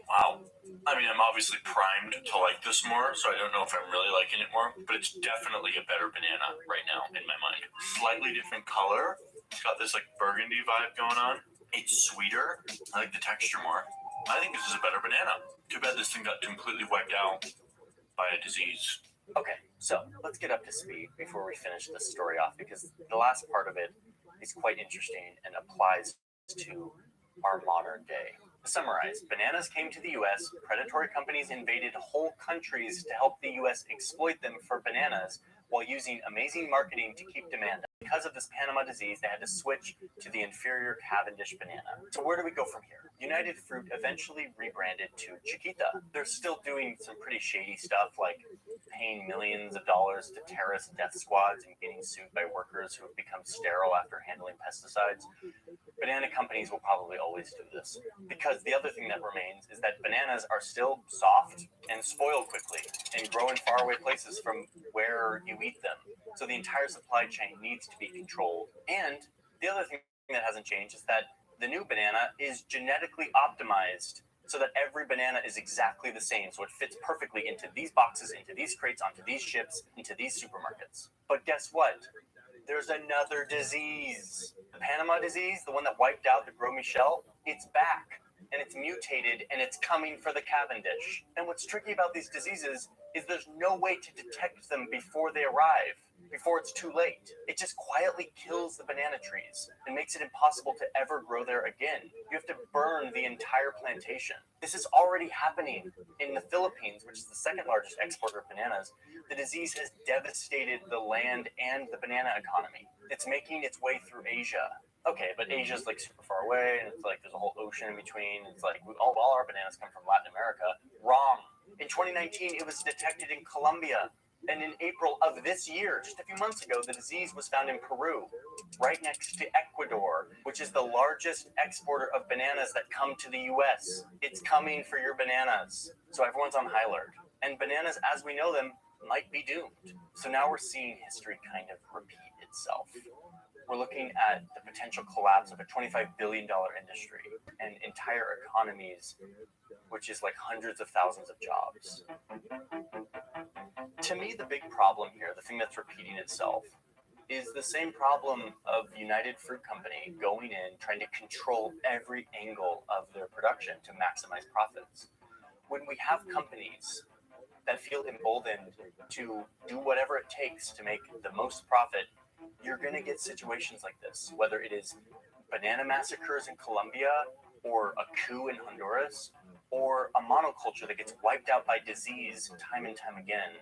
Wow. I mean, I'm obviously primed to like this more, so I don't know if I'm really liking it more, but it's definitely a better banana right now in my mind. Slightly different color. It's got this like burgundy vibe going on. It's sweeter. I like the texture more. I think this is a better banana. Too bad this thing got completely wiped out by a disease. Okay, so let's get up to speed before we finish this story off, because the last part of it is quite interesting and applies to our modern day. To summarize, bananas came to the U.S., predatory companies invaded whole countries to help the U.S. exploit them for bananas while using amazing marketing to keep demand up. Because of this Panama disease, they had to switch to the inferior Cavendish banana. So where do we go from here? United Fruit eventually rebranded to Chiquita. They're still doing some pretty shady stuff, like paying millions of dollars to terrorist death squads and getting sued by workers who have become sterile after handling pesticides. Banana companies will probably always do this, because the other thing that remains is that bananas are still soft and spoil quickly and grow in faraway places from where you eat them. So the entire supply chain needs to be controlled. And the other thing that hasn't changed is that the new banana is genetically optimized so that every banana is exactly the same. So it fits perfectly into these boxes, into these crates, onto these ships, into these supermarkets. But guess what? There's another disease. The Panama disease, the one that wiped out the Gros Michel, it's back. And it's mutated, and it's coming for the Cavendish. And what's tricky about these diseases is there's no way to detect them before they arrive, before it's too late. It just quietly kills the banana trees and makes it impossible to ever grow there again. You have to burn the entire plantation. This is already happening in the Philippines, which is the second largest exporter of bananas. The disease has devastated the land and the banana economy. It's making its way through Asia. Okay, but Asia's like super far away, and it's like there's a whole ocean in between. It's like all our bananas come from Latin America. Wrong. In 2019, it was detected in Colombia. And in April of this year, just a few months ago, the disease was found in Peru, right next to Ecuador, which is the largest exporter of bananas that come to the U.S. It's coming for your bananas. So everyone's on high alert. And bananas, as we know them, might be doomed. So now we're seeing history kind of repeat itself. We're looking at the potential collapse of a $25 billion industry and entire economies, which is like hundreds of thousands of jobs. To me, the big problem here, the thing that's repeating itself, is the same problem of United Fruit Company going in, trying to control every angle of their production to maximize profits. When we have companies that feel emboldened to do whatever it takes to make the most profit, you're going to get situations like this, whether it is banana massacres in Colombia, or a coup in Honduras, or a monoculture that gets wiped out by disease time and time again.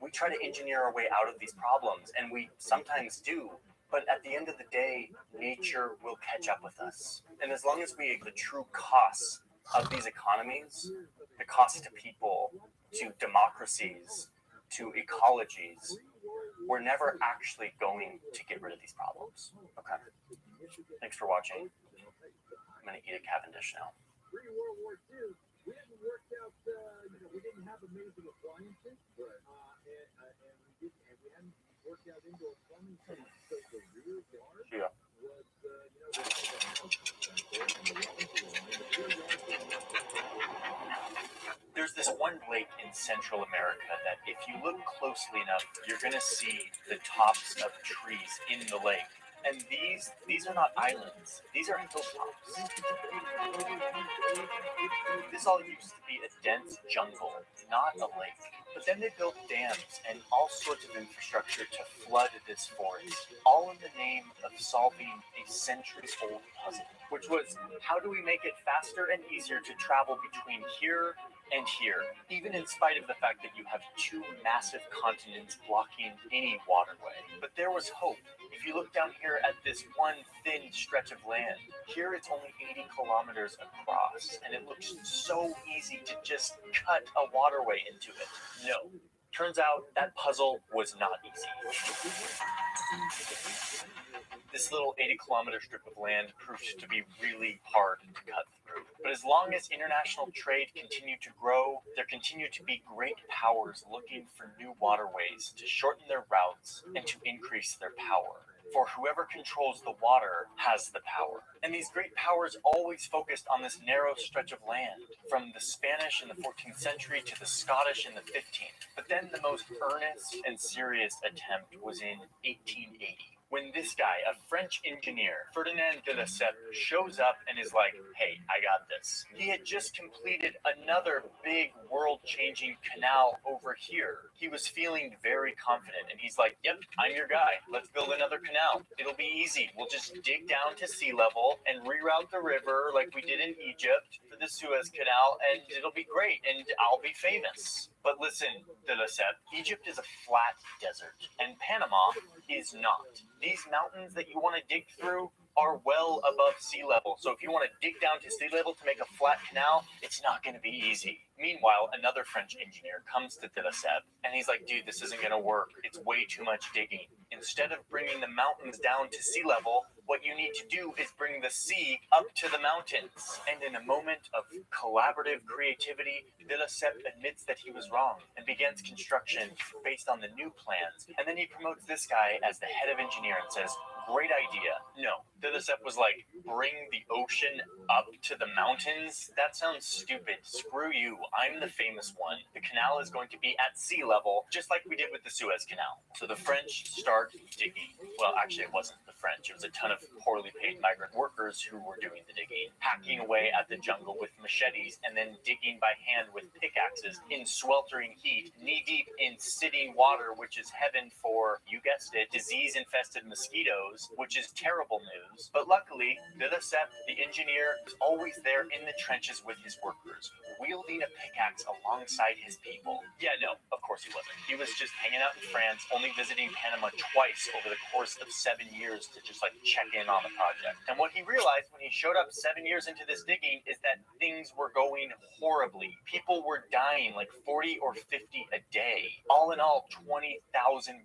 We try to engineer our way out of these problems, and we sometimes do, but at the end of the day, nature will catch up with us. And as long as we the true costs of these economies, the cost to people, to democracies, to ecologies, we're never actually going to get rid of these problems. Okay. Thanks for watching. I'm going to eat a Cavendish now. Pre-World War II, we hadn't worked out, we didn't have amazing appliances, and we hadn't worked out indoor plumbing, so the rear yard There's this one lake in Central America that if you look closely enough, you're going to see the tops of trees in the lake. And these are not islands. These are hilltops. This all used to be a dense jungle, not a lake. But then they built dams and all sorts of infrastructure to flood this forest, all in the name of solving a centuries-old puzzle, which was, how do we make it faster and easier to travel between here and here, even in spite of the fact that you have two massive continents blocking any waterway. But there was hope. If you look down here at this one thin stretch of land, here it's only 80 kilometers across, and it looks so easy to just cut a waterway into it. No. Turns out that puzzle was not easy. This little 80-kilometer strip of land proved to be really hard to cut through. But as long as international trade continued to grow, there continued to be great powers looking for new waterways to shorten their routes and to increase their power. For whoever controls the water has the power. And these great powers always focused on this narrow stretch of land, from the Spanish in the 14th century to the Scottish in the 15th. But then the most earnest and serious attempt was in 1880. When this guy, a French engineer, Ferdinand de Lesseps, shows up and is like, hey, I got this. He had just completed another big world-changing canal over here. He was feeling very confident, and he's like, yep, I'm your guy. Let's build another canal. It'll be easy. We'll just dig down to sea level and reroute the river like we did in Egypt for the Suez Canal, and it'll be great, and I'll be famous. But listen, de Lesseps, Egypt is a flat desert, and Panama is not. These mountains that you want to dig through are well above sea level. So if you want to dig down to sea level to make a flat canal, it's not going to be easy. Meanwhile, another French engineer comes to de Lesseps, and he's like, dude, this isn't going to work. It's way too much digging. Instead of bringing the mountains down to sea level, what you need to do is bring the sea up to the mountains. And in a moment of collaborative creativity, de Lesseps admits that he was wrong and begins construction based on the new plans. And then he promotes this guy as the head of engineer and says, great idea. No, de Lesseps was like, bring the ocean up to the mountains? That sounds stupid. Screw you. I'm the famous one. The canal is going to be at sea level, just like we did with the Suez Canal. So the French start digging. Well, actually, it wasn't the French. It was a ton of poorly paid migrant workers who were doing the digging, hacking away at the jungle with machetes, and then digging by hand with pickaxes in sweltering heat, knee-deep in sitting water, which is heaven for, you guessed it, disease-infested mosquitoes, which is terrible news. But luckily, de Lesseps, the engineer, was always there in the trenches with his workers, wielding a pickaxe alongside his people. Yeah, no, of course he wasn't. He was just hanging out in France, only visiting Panama twice over the course of 7 years to just like check in on the project. And what he realized when he showed up 7 years into this digging is that things were going horribly. People were dying like 40 or 50 a day. All in all, 20,000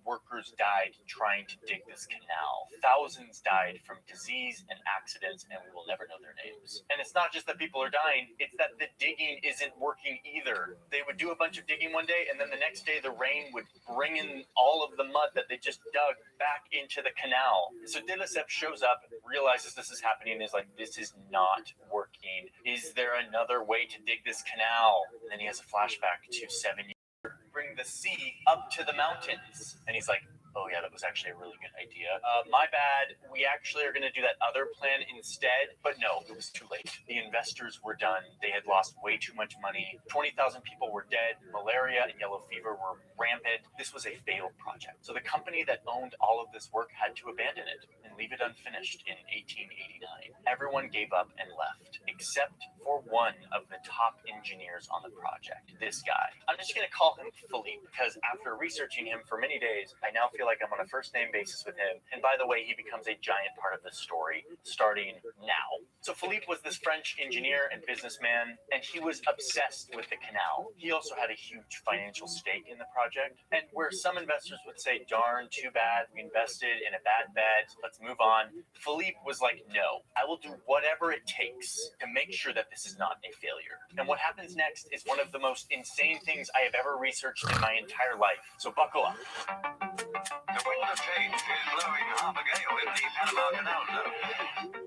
workers died trying to dig this canal. Thousands died from disease and accidents, and we will never know their names. And it's not just that people are dying, it's that the digging isn't working either. They would do a bunch of digging one day, and then the next day the rain would bring in all of the mud that they just dug back into the canal. So de Lesseps shows up, realizes this is happening, and is like, this is not working. Is there another way to dig this canal? And then he has a flashback to 7 years. Bring the sea up to the mountains. And he's like, oh yeah, that was actually a really good idea. My bad. We actually are going to do that other plan instead. But no, it was too late. The investors were done. They had lost way too much money. 20,000 people were dead. Malaria and yellow fever were rampant. This was a failed project. So the company that owned all of this work had to abandon it and leave it unfinished in 1889. Everyone gave up and left, except for one of the top engineers on the project, this guy. I'm just going to call him Philippe, because after researching him for many days, I now feel like I'm on a first-name basis with him. And by the way, he becomes a giant part of this story, starting now. So Philippe was this French engineer and businessman, and he was obsessed with the canal. He also had a huge financial stake in the project, and where some investors would say, darn, too bad, we invested in a bad bet, let's move on. Philippe was like, no, I will do whatever it takes to make sure that this is not a failure. And what happens next is one of the most insane things I have ever researched in my entire life. So buckle up. The wind of change is blowing half a gale in the Panama Canal Zone.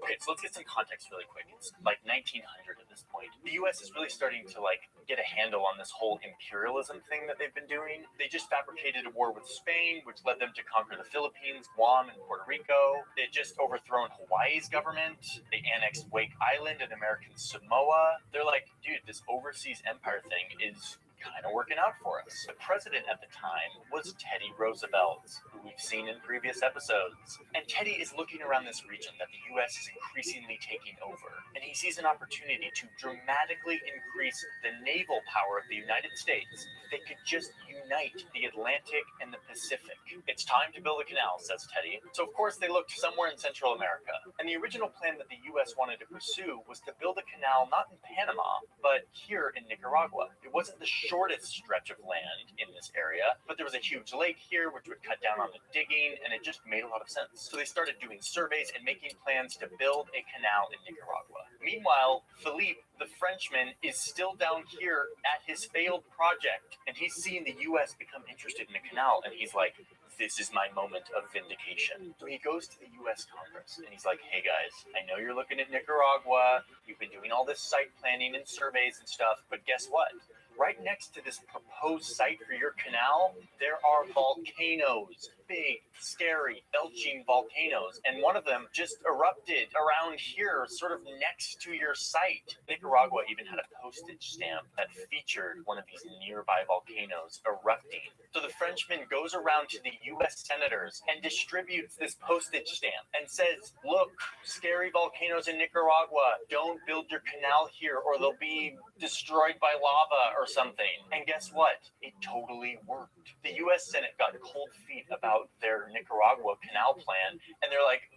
Okay, so let's get some context really quick. It's like 1900 at this point. The U.S. is really starting to get a handle on this whole imperialism thing that they've been doing. They just fabricated a war with Spain, which led them to conquer the Philippines, Guam, and Puerto Rico. They had just overthrown Hawaii's government. They annexed Wake Island and American Samoa. They're like, dude, this overseas empire thing is kind of working out for us. The president at the time was Teddy Roosevelt, who we've seen in previous episodes. And Teddy is looking around this region that the U.S. is increasingly taking over, and he sees an opportunity to dramatically increase the naval power of the United States. They could just unite the Atlantic and the Pacific. It's time to build a canal, says Teddy. So of course they looked somewhere in Central America. And the original plan that the U.S. wanted to pursue was to build a canal not in Panama, but here in Nicaragua. It wasn't the shortest stretch of land in this area, but there was a huge lake here which would cut down on the digging, and it just made a lot of sense. So they started doing surveys and making plans to build a canal in Nicaragua. Meanwhile, Philippe, the Frenchman, is still down here at his failed project, and he's seeing the U.S. become interested in the canal, and he's like, this is my moment of vindication. So he goes to the U.S. Congress, and he's like, hey guys, I know you're looking at Nicaragua, you've been doing all this site planning and surveys and stuff, but guess what? Right next to this proposed site for your canal, there are volcanoes. Big, scary, belching volcanoes. And one of them just erupted around here, sort of next to your site. Nicaragua even had a postage stamp that featured one of these nearby volcanoes erupting. So the Frenchman goes around to the U.S. senators and distributes this postage stamp and says, look, scary volcanoes in Nicaragua, don't build your canal here or they'll be destroyed by lava or something. And guess what? It totally worked. The U.S. Senate got cold feet about their Nicaragua canal plan, and they're like,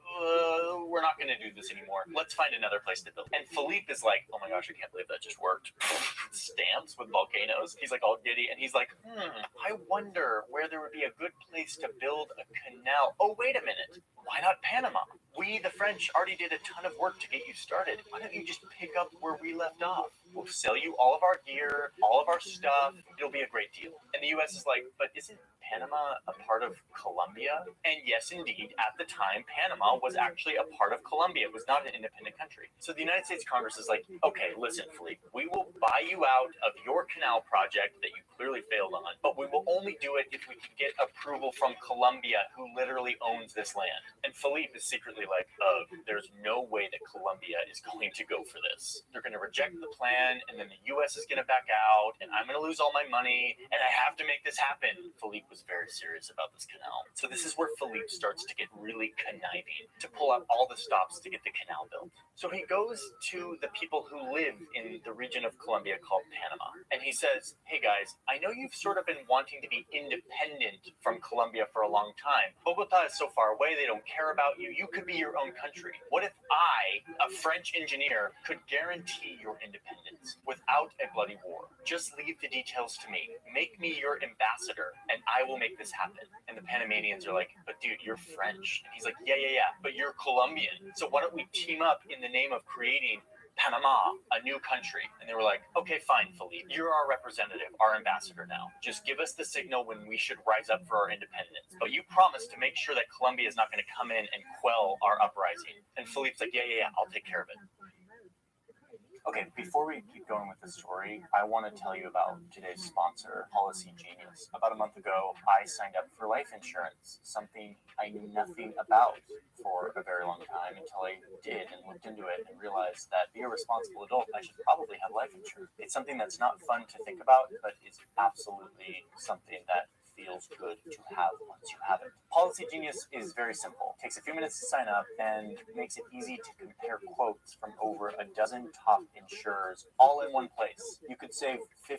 we're not going to do this anymore. Let's find another place to build. And Philippe is like, oh my gosh, I can't believe that just worked. Stamps with volcanoes. He's like all giddy, and he's like, I wonder where there would be a good place to build a canal. Oh, wait a minute. Why not Panama? We, the French, already did a ton of work to get you started. Why don't you just pick up where we left off? We'll sell you all of our gear, all of our stuff. It'll be a great deal. And the U.S. is like, but isn't Panama a part of Colombia? And yes, indeed, at the time, Panama was actually a part of Colombia. It was not an independent country. So the United States Congress is like, okay, listen, Philippe, we will buy you out of your canal project that you clearly failed on, but we will only do it if we can get approval from Colombia, who literally owns this land. And Philippe is secretly like, there's no way that Colombia is going to go for this. They're going to reject the plan, and then the U.S. is going to back out, and I'm going to lose all my money, and I have to make this happen. Philippe was very serious about this canal. So this is where Philippe starts to get really conniving, to pull out all the stops to get the canal built. So he goes to the people who live in the region of Colombia called Panama, and he says, hey guys, I know you've sort of been wanting to be independent from Colombia for a long time. Bogota is so far away, they don't care about you. You could be your own country. What if I, a French engineer, could guarantee your independence without a bloody war? Just leave the details to me. Make me your ambassador, and I will make this happen. And the Panamanians are like, but dude, you're French. And he's like, yeah, but you're Colombian. So why don't we team up in the name of creating Panama, a new country? And they were like, okay, fine, Philippe, you're our representative, our ambassador now. Just give us the signal when we should rise up for our independence. But you promise to make sure that Colombia is not going to come in and quell our uprising. And Philippe's like, yeah, I'll take care of it. Okay, before we keep going with the story, I want to tell you about today's sponsor, Policy Genius. About a month ago, I signed up for life insurance, something I knew nothing about for a very long time until I did and looked into it and realized that being a responsible adult, I should probably have life insurance. It's something that's not fun to think about, but is absolutely something that feels good to have once you have it. Policy Genius is very simple. It takes a few minutes to sign up and makes it easy to compare quotes from over a dozen top insurers all in one place. You could save 50%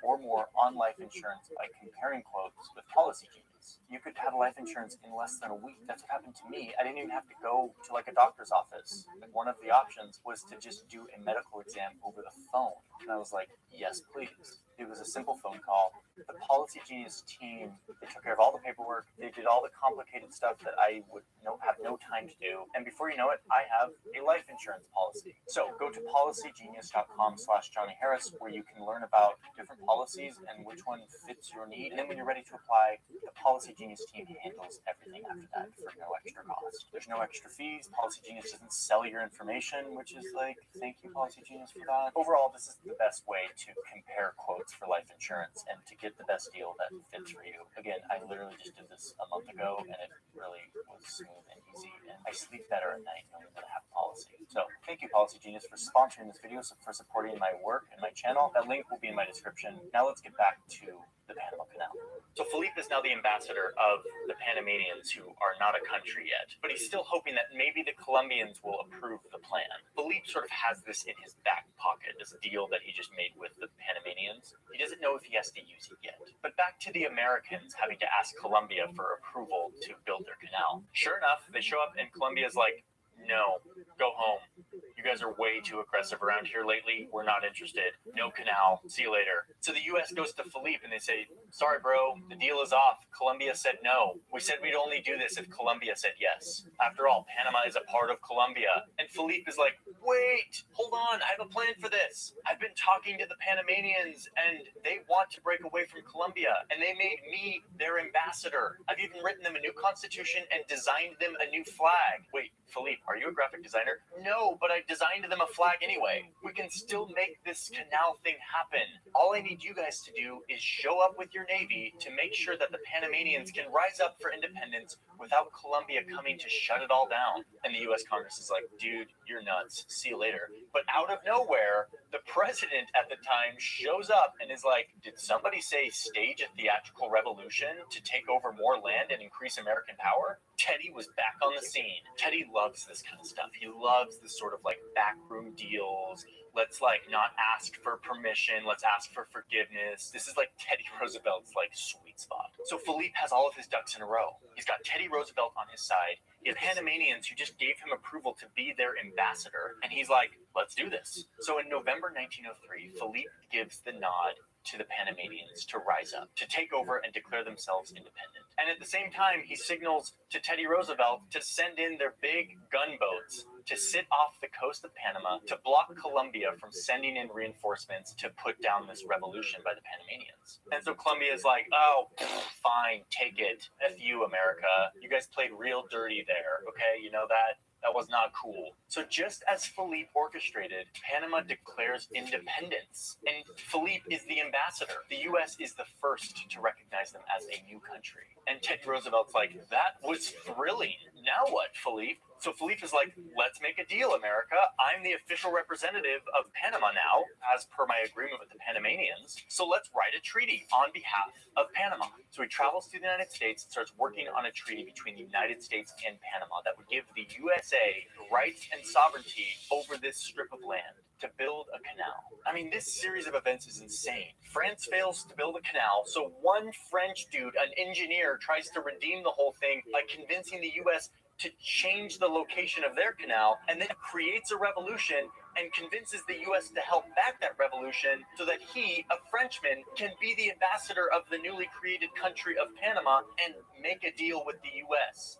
or more on life insurance by comparing quotes with Policy Genius. insurance. You could have life insurance in less than a week. That's what happened to me. I didn't even have to go to like a doctor's office. Like one of the options was to just do a medical exam over the phone. And I was like, yes, please. It was a simple phone call. The Policy Genius team, they took care of all the paperwork. They did all the complicated stuff that I would have no time to do. And before you know it, I have a life insurance policy. So go to policygenius.com/Johnny Harris, where you can learn about different policies and which one fits your need. And then when you're ready to apply, the Policy Genius team handles everything after that for no extra cost. There's no extra fees. Policy Genius doesn't sell your information, which is like, thank you, Policy Genius, for that. Overall, this is the best way to compare quotes for life insurance and to get the best deal that fits for you. Again, I literally just did this a month ago, and it really was smooth and easy, and I sleep better at night knowing that I have a policy. So thank you, Policy Genius, for sponsoring this video, for supporting my work and my channel. That link will be in my description. Now let's get back to the Panama Canal. So Philippe is now the ambassador of the Panamanians, who are not a country yet, but he's still hoping that maybe the Colombians will approve the plan. Philippe sort of has this in his back pocket, this deal that he just made with the Panamanians. He doesn't know if he has to use it yet. But back to the Americans having to ask Colombia for approval to build their canal. Sure enough, they show up and Colombia's like, no, go home. You guys are way too aggressive around here lately. We're not interested. No canal. See you later. So the U.S. goes to Philippe and they say, sorry, bro, the deal is off. Colombia said no. We said we'd only do this if Colombia said yes. After all, Panama is a part of Colombia. And Philippe is like, wait, hold on. I have a plan for this. I've been talking to the Panamanians and they want to break away from Colombia. And they made me their ambassador. I've even written them a new constitution and designed them a new flag. Wait, Philippe, are you a graphic designer? No, but I designed them a flag anyway. We can still make this canal thing happen. All I need you guys to do is show up with your navy to make sure that the Panamanians can rise up for independence without Colombia coming to shut it all down. And the U.S. Congress is like, dude, you're nuts. See you later. But out of nowhere, the president at the time shows up and is like, did somebody say stage a theatrical revolution to take over more land and increase American power? Teddy was back on the scene. Teddy loves this kind of stuff. He loves this sort of like backroom deals. Let's like not ask for permission. Let's ask for forgiveness. This is like Teddy Roosevelt's like sweet spot. So Philippe has all of his ducks in a row. He's got Teddy Roosevelt on his side. He has Panamanians who just gave him approval to be their ambassador. And he's like, let's do this. So in November 1903, Philippe gives the nod to the Panamanians to rise up, to take over and declare themselves independent. And at the same time, he signals to Teddy Roosevelt to send in their big gunboats to sit off the coast of Panama to block Colombia from sending in reinforcements to put down this revolution by the Panamanians. And so Colombia is like, oh, fine, take it. F you, America. You guys played real dirty there, okay? You know that? That was not cool. So just as Philippe orchestrated, Panama declares independence. And Philippe is the ambassador. The U.S. is the first to recognize them as a new country. And Teddy Roosevelt's like, that was thrilling. Now what, Philippe? So Philippe is like, let's make a deal, America. I'm the official representative of Panama now, as per my agreement with the Panamanians. So let's write a treaty on behalf of Panama. So he travels to the United States and starts working on a treaty between the United States and Panama that would give the USA the rights and sovereignty over this strip of land to build a canal. I mean, this series of events is insane. France fails to build a canal, so one French dude, an engineer, tries to redeem the whole thing by convincing the U.S. to change the location of their canal, and then creates a revolution and convinces the U.S. to help back that revolution so that he, a Frenchman, can be the ambassador of the newly created country of Panama and make a deal with the U.S.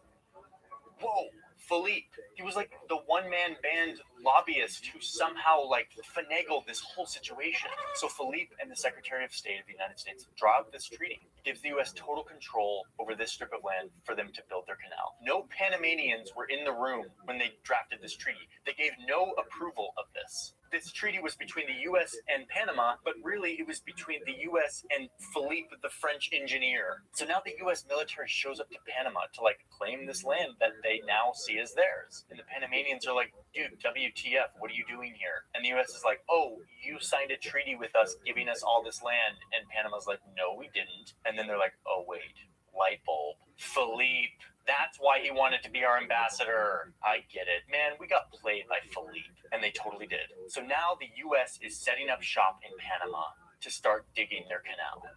Whoa, Philippe. He was like the one-man band lobbyist who somehow like finagled this whole situation. So Philippe and the Secretary of State of the United States draw up this treaty. It gives the U.S. total control over this strip of land for them to build their canal. No Panamanians were in the room when they drafted this treaty. They gave no approval of this. This treaty was between the U.S. and Panama, but really it was between the U.S. and Philippe, the French engineer. So now the U.S. military shows up to Panama to like claim this land that they now see as theirs. And the Panamanians are like, dude, WTF, what are you doing here? And the U.S. is like, oh, you signed a treaty with us giving us all this land. And Panama's like, no, we didn't. And then they're like, oh, wait, light bulb. Philippe. That's why he wanted to be our ambassador. I get it. Man, we got played by Philippe. And they totally did. So now the U.S. is setting up shop in Panama to start digging their canal.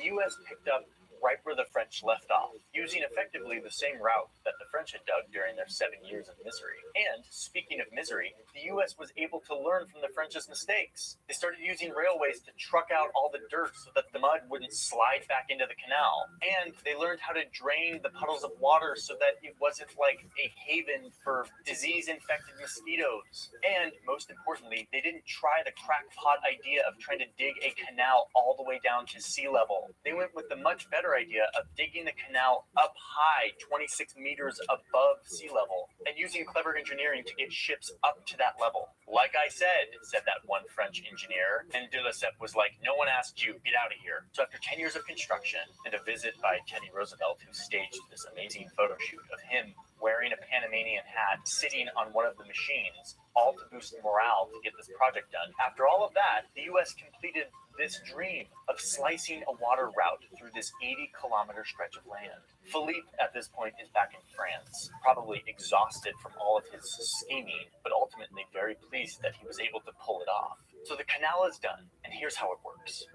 the U.S. picked up right where the French left off, using effectively the same route that the French had dug during their 7 years of misery. And, speaking of misery, the U.S. was able to learn from the French's mistakes. They started using railways to truck out all the dirt so that the mud wouldn't slide back into the canal. And they learned how to drain the puddles of water so that it wasn't like a haven for disease-infected mosquitoes. And, most importantly, they didn't try the crackpot idea of trying to dig a canal all the way down to sea level. They went with the much better idea of digging the canal up high, 26 meters above sea level, and using clever engineering to get ships up to that level. Like I said that one French engineer, and de Lesseps was like, no one asked you, get out of here. So after 10 years of construction and a visit by Teddy Roosevelt, who staged this amazing photo shoot of him wearing a Panamanian hat, sitting on one of the machines, all to boost morale to get this project done. After all of that, the U.S. completed this dream of slicing a water route through this 80-kilometer stretch of land. Philippe, at this point, is back in France, probably exhausted from all of his scheming, but ultimately very pleased that he was able to pull it off. So the canal is done, and here's how it works.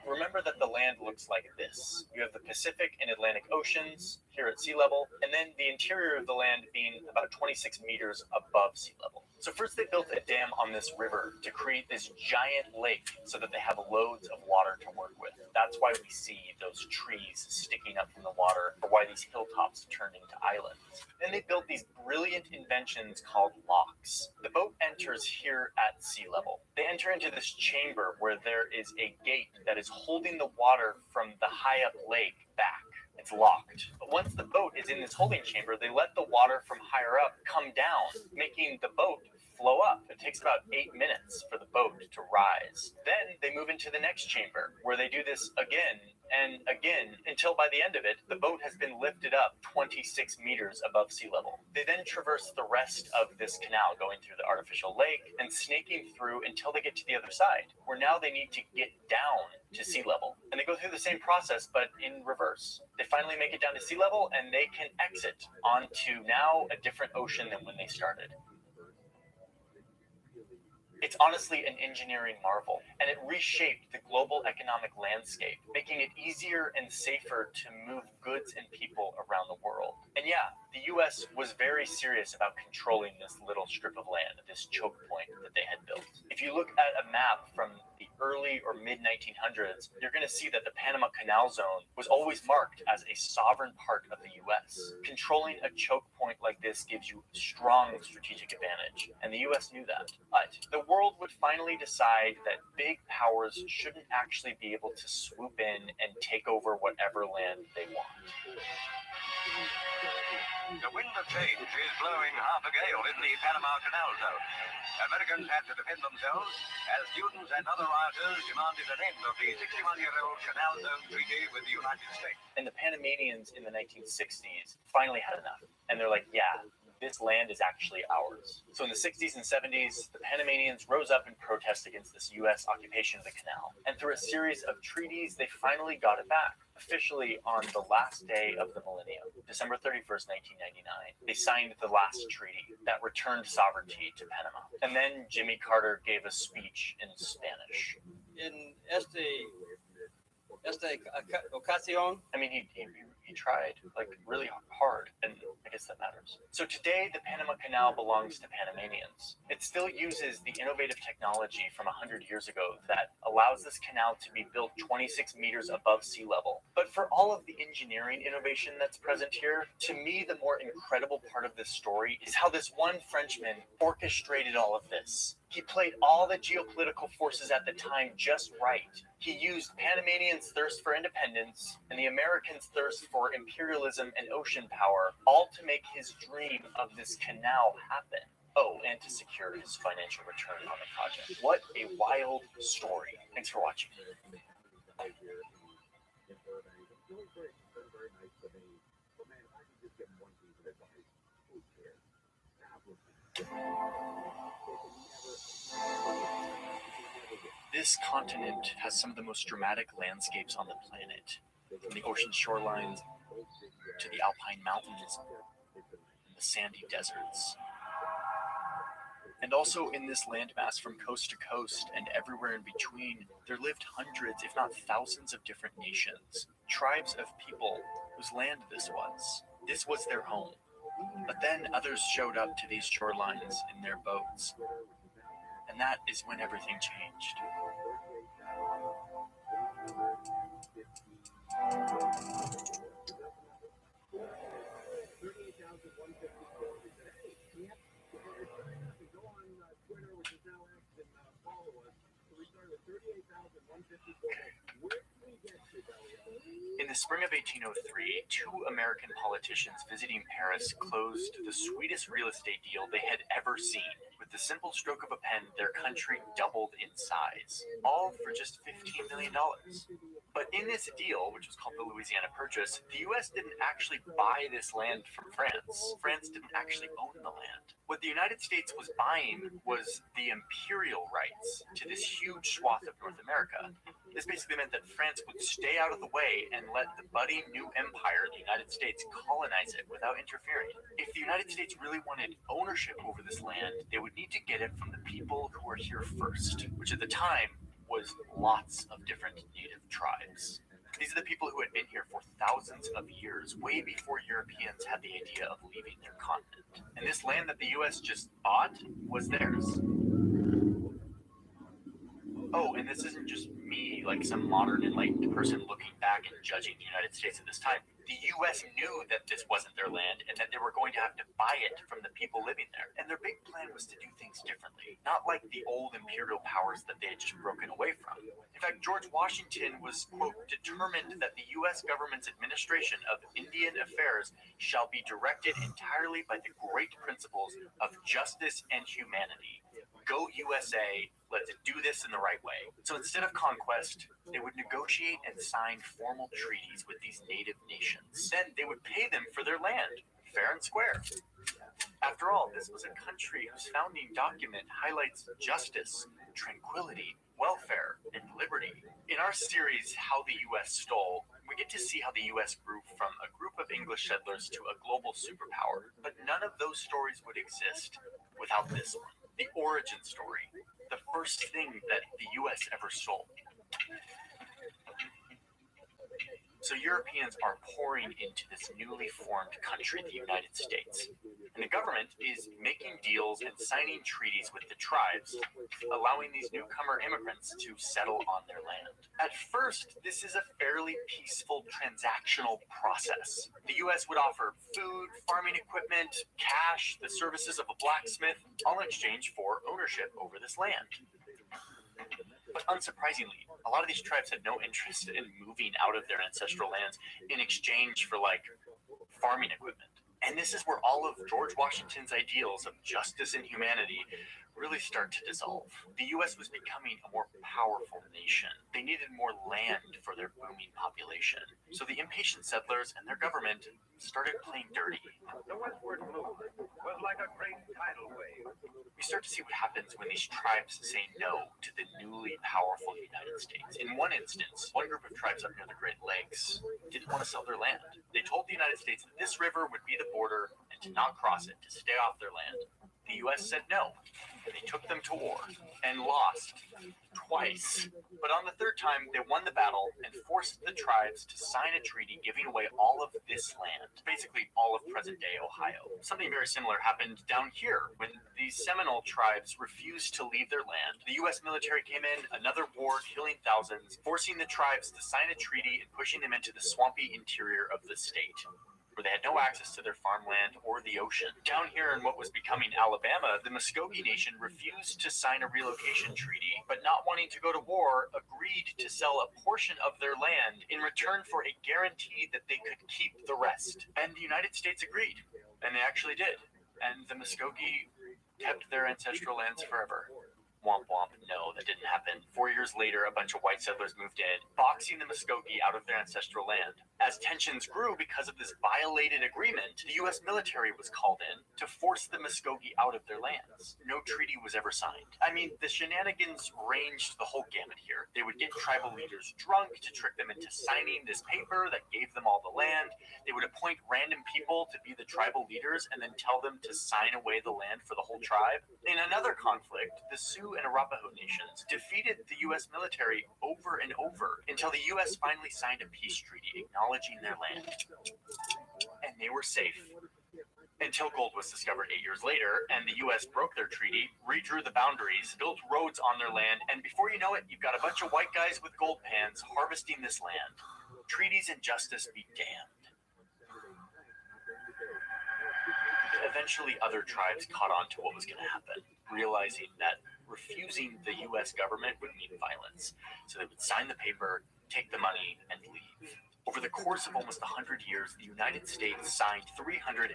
Remember that the land looks like this. You have the Pacific and Atlantic Oceans here at sea level, and then the interior of the land being about 26 meters above sea level. So first they built a dam on this river to create this giant lake so that they have loads of water to work with. That's why we see those trees sticking up from the water, or why these hilltops turned into islands. Then they built these brilliant inventions called locks. The boat enters here at sea level. They enter into this chamber where there is a gate that is holding the water from the high up lake back. It's locked. But once the boat is in this holding chamber, they let the water from higher up come down, making the boat flow up. It takes about 8 minutes for the boat to rise. Then they move into the next chamber, where they do this again and again, until by the end of it, the boat has been lifted up 26 meters above sea level. They then traverse the rest of this canal, going through the artificial lake and snaking through until they get to the other side, where now they need to get down to sea level. And they go through the same process, but in reverse. They finally make it down to sea level, and they can exit onto now a different ocean than when they started. It's honestly an engineering marvel, and it reshaped the global economic landscape, making it easier and safer to move goods and people around the world. And yeah, the US was very serious about controlling this little strip of land, this choke point that they had built. If you look at a map from the early or mid-1900s, you're going to see that the Panama Canal Zone was always marked as a sovereign part of the US. Controlling a choke point like this gives you strong strategic advantage, and the US knew that. But the world would finally decide that big powers shouldn't actually be able to swoop in and take over whatever land they want. The wind of change is blowing half a gale in the Panama Canal Zone. Americans had to defend themselves as students and other rioters demanded an end of the 61-year-old Canal Zone Treaty with the United States. And the Panamanians in the 1960s finally had enough. And they're like, yeah, this land is actually ours. So in the 60s and 70s, the Panamanians rose up in protest against this U.S. occupation of the canal. And through a series of treaties, they finally got it back. Officially on the last day of the millennium, December 31st, 1999, they signed the last treaty that returned sovereignty to Panama. And then Jimmy Carter gave a speech in Spanish. In esta ocasión, I mean, he tried, like, really hard, and I guess that matters. So today, the Panama Canal belongs to Panamanians. It still uses the innovative technology from 100 years ago that allows this canal to be built 26 meters above sea level. But for all of the engineering innovation that's present here, to me, the more incredible part of this story is how this one Frenchman orchestrated all of this. He played all the geopolitical forces at the time just right. He used Panamanians' thirst for independence and the Americans' thirst for imperialism and ocean power, all to make his dream of this canal happen. Oh, and to secure his financial return on the project. What a wild story. Thanks for watching. This continent has some of the most dramatic landscapes on the planet, from the ocean shorelines to the alpine mountains and the sandy deserts. And also in this landmass from coast to coast and everywhere in between, there lived hundreds, if not thousands of different nations, tribes of people whose land this was. This was their home. But then others showed up to these shorelines in their boats. And that is when everything changed. In the spring of 1803, two American politicians visiting Paris closed the sweetest real estate deal they had ever seen. With the simple stroke of a pen, their country doubled in size, all for just $15 million. But in this deal, which was called the Louisiana Purchase, the U.S. didn't actually buy this land from France. France didn't actually own the land. What the United States was buying was the imperial rights to this huge swath of North America. This basically meant that France would stay out of the way and let the budding new empire, the United States, colonize it without interfering. If the United States really wanted ownership over this land, they would need to get it from the people who were here first, which at the time was lots of different native tribes. These are the people who had been here for thousands of years, way before Europeans had the idea of leaving their continent. And this land that the U.S. just bought was theirs. Oh, and this isn't just me, like some modern enlightened person looking back and judging the United States at this time. The U.S. knew that this wasn't their land and that they were going to have to buy it from the people living there. And their big plan was to do things differently, not like the old imperial powers that they had just broken away from. In fact, George Washington was, quote, determined that the U.S. government's administration of Indian affairs shall be directed entirely by the great principles of justice and humanity. Go USA, let's do this in the right way. So instead of conquest, they would negotiate and sign formal treaties with these native nations. Then they would pay them for their land, fair and square. After all, this was a country whose founding document highlights justice, tranquility, welfare, and liberty. In our series, How the U.S. Stole, we get to see how the U.S. grew from a group of English settlers to a global superpower. But none of those stories would exist without this one. The origin story, the first thing that the U.S. ever stole. So Europeans are pouring into this newly formed country, the United States. And the government is making deals and signing treaties with the tribes, allowing these newcomer immigrants to settle on their land. At first, this is a fairly peaceful transactional process. The U.S. would offer food, farming equipment, cash, the services of a blacksmith, all in exchange for ownership over this land. But unsurprisingly, a lot of these tribes had no interest in moving out of their ancestral lands in exchange for, like, farming equipment. And this is where all of George Washington's ideals of justice and humanity really start to dissolve. The U.S. was becoming a more powerful nation. They needed more land for their booming population. So the impatient settlers and their government started playing dirty. The westward movement was like a great tidal wave. We start to see what happens when these tribes say no to the newly powerful United States. In one instance, one group of tribes up near the Great Lakes didn't want to sell their land. They told the United States that this river would be the border and to not cross it, to stay off their land. The U.S. said no. They took them to war and lost twice. But on the third time, they won the battle and forced the tribes to sign a treaty giving away all of this land, basically all of present-day Ohio. Something very similar happened down here when these Seminole tribes refused to leave their land. The U.S. military came in, another war, killing thousands, forcing the tribes to sign a treaty and pushing them into the swampy interior of the state, where they had no access to their farmland or the ocean. Down here in what was becoming Alabama, the Muskogee Nation refused to sign a relocation treaty, but not wanting to go to war, agreed to sell a portion of their land in return for a guarantee that they could keep the rest. And the United States agreed, and they actually did. And the Muskogee kept their ancestral lands forever. Womp womp, no, that didn't happen. 4 years years later, a bunch of white settlers moved in, boxing the Muskogee out of their ancestral land. As tensions grew because of this violated agreement, the U.S. military was called in to force the Muskogee out of their lands. No treaty was ever signed. I mean, the shenanigans ranged the whole gamut here. They would get tribal leaders drunk to trick them into signing this paper that gave them all the land. They would appoint random people to be the tribal leaders and then tell them to sign away the land for the whole tribe. In another conflict, the Sioux and Arapaho nations defeated the U.S. military over and over until the U.S. finally signed a peace treaty acknowledging their land. And they were safe. Until gold was discovered 8 years later, and the U.S. broke their treaty, redrew the boundaries, built roads on their land, and before you know it, you've got a bunch of white guys with gold pans harvesting this land. Treaties and justice be damned. Eventually, other tribes caught on to what was going to happen, realizing that refusing the U.S. government would mean violence. So they would sign the paper, take the money, and leave. Over the course of almost 100 years, the United States signed 368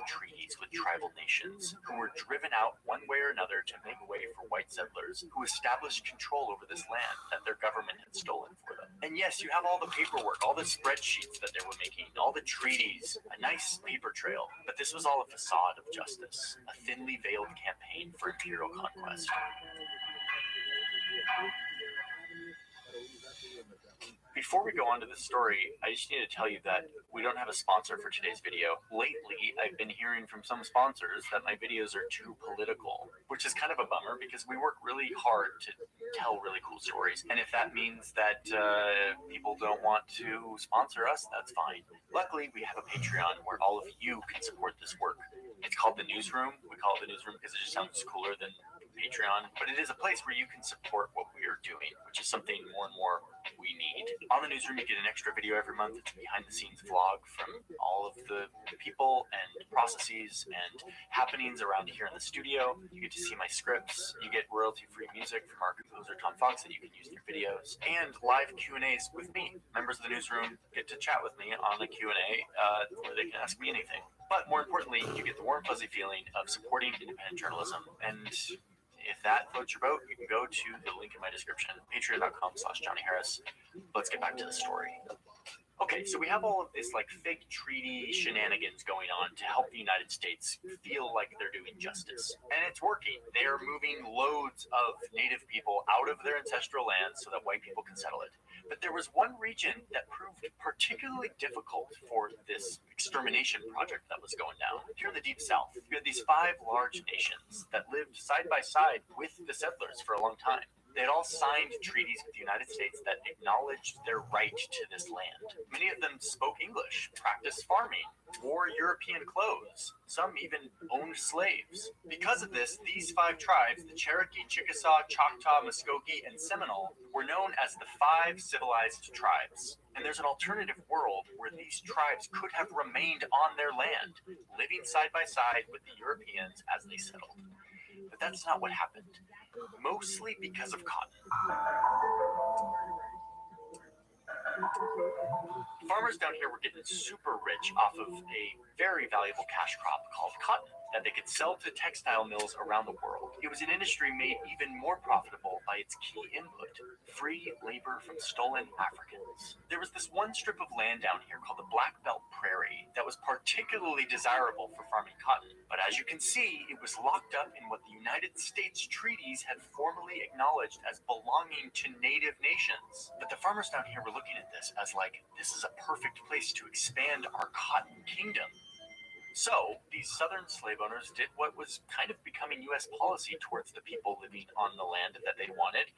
treaties with tribal nations who were driven out one way or another to make way for white settlers who established control over this land that their government had stolen for them. And yes, you have all the paperwork, all the spreadsheets that they were making, all the treaties, a nice paper trail, but this was all a facade of justice, a thinly veiled campaign for imperial conquest. Before we go on to this story, I just need to tell you that we don't have a sponsor for today's video. Lately, I've been hearing from some sponsors that my videos are too political, which is kind of a bummer because we work really hard to tell really cool stories. And if that means that people don't want to sponsor us, that's fine. Luckily, we have a Patreon where all of you can support this work. It's called The Newsroom. We call it The Newsroom because it just sounds cooler than Patreon, but it is a place where you can support what we are doing, which is something more and more we need. On the Newsroom, you get an extra video every month. It's a behind-the-scenes vlog from all of the people and processes and happenings around here in the studio. You get to see my scripts. You get royalty-free music from our composer, Tom Fox, that you can use in your videos. And live Q&As with me. Members of the Newsroom get to chat with me on the Q&A where they can ask me anything. But more importantly, you get the warm, fuzzy feeling of supporting independent journalism. And if that floats your boat, you can go to the link in my description, patreon.com/JohnnyHarris. Let's get back to the story. Okay, so we have all of this like fake treaty shenanigans going on to help the United States feel like they're doing justice. And it's working. They are moving loads of native people out of their ancestral lands so that white people can settle it. But there was one region that proved particularly difficult for this extermination project that was going down. Here in the Deep South, you had these 5 large nations that lived side by side with the settlers for a long time. They had all signed treaties with the United States that acknowledged their right to this land. Many of them spoke English, practiced farming, wore European clothes. Some even owned slaves. Because of this, these 5 tribes, the Cherokee, Chickasaw, Choctaw, Muskogee, and Seminole, were known as the 5 civilized tribes. And there's an alternative world where these tribes could have remained on their land, living side by side with the Europeans as they settled. But that's not what happened, mostly because of cotton. Farmers down here were getting super rich off of a very valuable cash crop called cotton that they could sell to textile mills around the world. It was an industry made even more profitable by its key input, free labor from stolen Africans. There was this one strip of land down here called the Black Belt Prairie that was particularly desirable for farming cotton. But as you can see, it was locked up in what the United States treaties had formally acknowledged as belonging to native nations. But the farmers down here were looking at this as like, this is a perfect place to expand our cotton kingdom. So, these southern slave owners did what was kind of becoming U.S. policy towards the people living on the land that they wanted.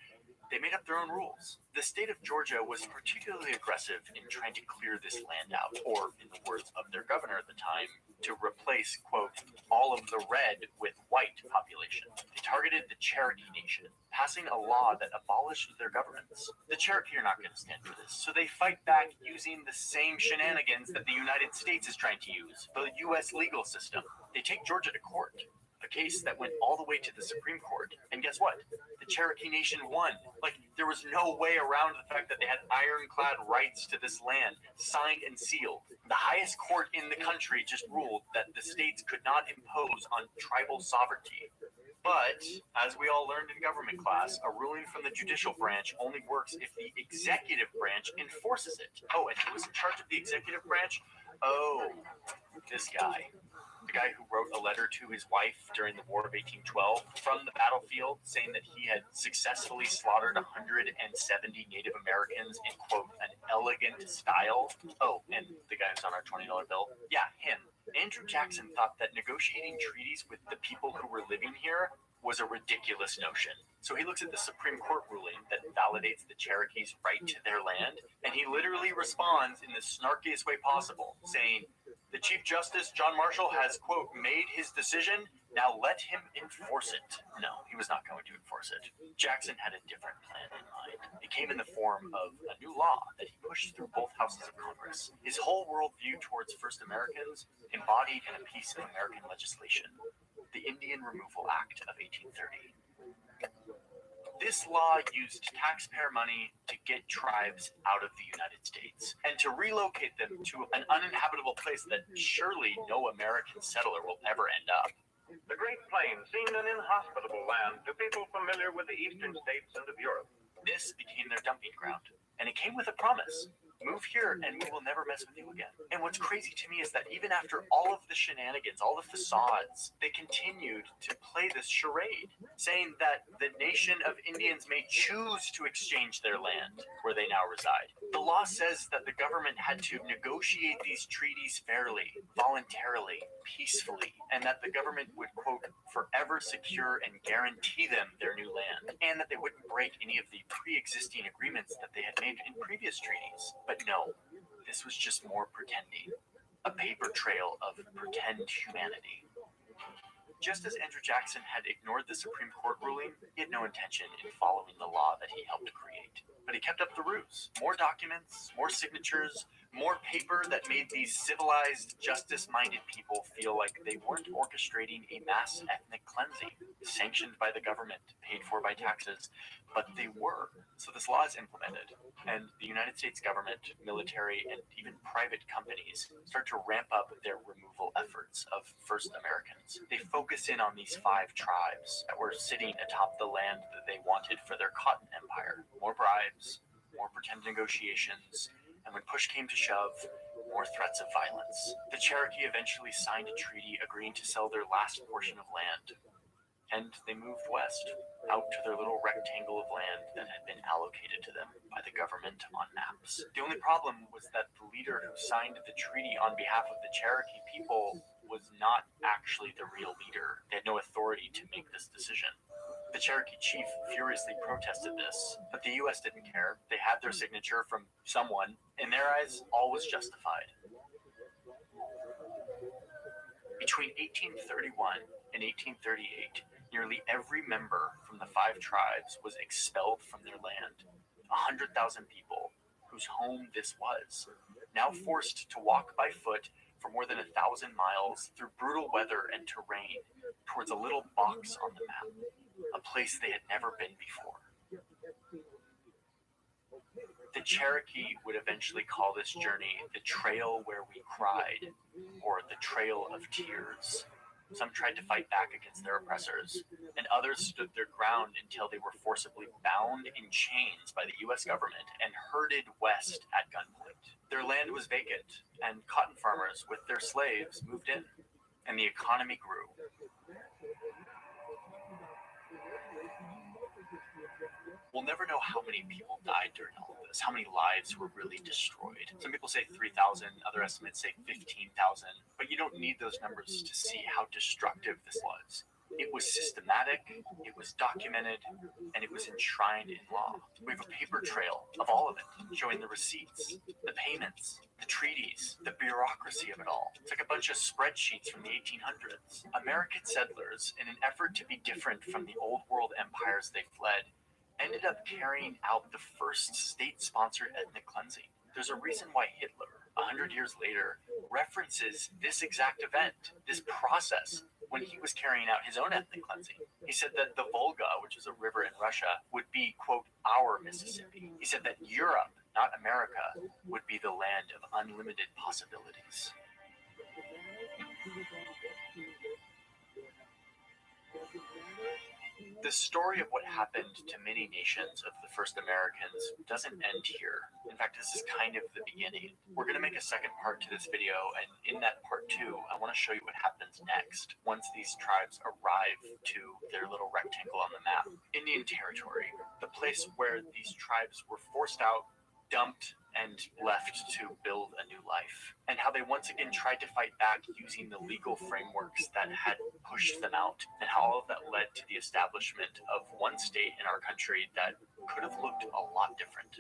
They made up their own rules. The state of Georgia was particularly aggressive in trying to clear this land out, or in the words of their governor at the time, to replace, quote, all of the red with white population. They targeted the Cherokee Nation, passing a law that abolished their governments. The Cherokee are not going to stand for this, so they fight back using the same shenanigans that the United States is trying to use, the U.S. legal system. They take Georgia to court, a case that went all the way to the Supreme Court. And guess what? The Cherokee Nation won. Like, there was no way around the fact that they had ironclad rights to this land, signed and sealed. The highest court in the country just ruled that the states could not impose on tribal sovereignty. But, as we all learned in government class, a ruling from the judicial branch only works if the executive branch enforces it. Oh, and who was in charge of the executive branch? Oh, this guy. The guy who wrote a letter to his wife during the War of 1812 from the battlefield saying that he had successfully slaughtered 170 Native Americans in, quote, an elegant style. Oh, and the guy who's on our $20 bill? Yeah, him. Andrew Jackson thought that negotiating treaties with the people who were living here was a ridiculous notion. So he looks at the Supreme Court ruling that validates the Cherokees' right to their land, and he literally responds in the snarkiest way possible, saying, "The Chief Justice, John Marshall, has, quote, made his decision. Now let him enforce it." No, he was not going to enforce it. Jackson had a different plan in mind. It came in the form of a new law that he pushed through both houses of Congress. His whole worldview towards First Americans embodied in a piece of American legislation, the Indian Removal Act of 1830. This law used taxpayer money to get tribes out of the United States and to relocate them to an uninhabitable place that surely no American settler will ever end up. The Great Plains seemed an inhospitable land to people familiar with the eastern states and of Europe. This became their dumping ground, and it came with a promise. Move here and we will never mess with you again. And what's crazy to me is that even after all of the shenanigans, all the facades, they continued to play this charade, saying that the nation of Indians may choose to exchange their land where they now reside. The law says that the government had to negotiate these treaties fairly, voluntarily, peacefully, and that the government would, quote, forever secure and guarantee them their new land, and that they wouldn't break any of the pre-existing agreements that they had made in previous treaties. But no, this was just more pretending. A paper trail of pretend humanity. Just as Andrew Jackson had ignored the Supreme Court ruling, he had no intention in following the law that he helped create. But he kept up the ruse. More documents, more signatures, more paper that made these civilized, justice-minded people feel like they weren't orchestrating a mass ethnic cleansing, sanctioned by the government, paid for by taxes, but they were. So this law is implemented, and the United States government, military, and even private companies start to ramp up their removal efforts of First Americans. They focus in on these 5 tribes that were sitting atop the land that they wanted for their cotton empire. More bribes, more pretend negotiations, and when push came to shove, more threats of violence. The Cherokee eventually signed a treaty agreeing to sell their last portion of land, and they moved west, out to their little rectangle of land that had been allocated to them by the government on maps. The only problem was that the leader who signed the treaty on behalf of the Cherokee people was not actually the real leader. They had no authority to make this decision. The Cherokee chief furiously protested this, but the U.S. didn't care. They had their signature from someone. In their eyes, all was justified. Between 1831 and 1838, nearly every member from the 5 tribes was expelled from their land. 100,000 people, whose home this was, now forced to walk by foot for more than 1,000 miles through brutal weather and terrain towards a little box on the map, a place they had never been before. The Cherokee would eventually call this journey the Trail Where We Cried, or the Trail of Tears. Some tried to fight back against their oppressors, and others stood their ground until they were forcibly bound in chains by the U.S. government and herded west at gunpoint. Their land was vacant, and cotton farmers with their slaves moved in, and the economy grew. We'll never know how many people died during all of this, how many lives were really destroyed. Some people say 3,000, other estimates say 15,000, but you don't need those numbers to see how destructive this was. It was systematic, it was documented, and it was enshrined in law. We have a paper trail of all of it, showing the receipts, the payments, the treaties, the bureaucracy of it all. It's like a bunch of spreadsheets from the 1800s. American settlers, in an effort to be different from the old world empires they fled, ended up carrying out the first state-sponsored ethnic cleansing. There's a reason why Hitler, 100 years later, references this exact event, this process, when he was carrying out his own ethnic cleansing. He said that the Volga, which is a river in Russia, would be, quote, our Mississippi. He said that Europe, not America, would be the land of unlimited possibilities. The story of what happened to many nations of the first Americans doesn't end here. In fact, this is kind of the beginning. We're going to make a second part to this video, and in that part 2, I want to show you what happens next once these tribes arrive to their little rectangle on the map. Indian Territory, the place where these tribes were forced out, dumped, and left to build a new life, and how they once again tried to fight back using the legal frameworks that had pushed them out, and how all of that led to the establishment of one state in our country that could have looked a lot different.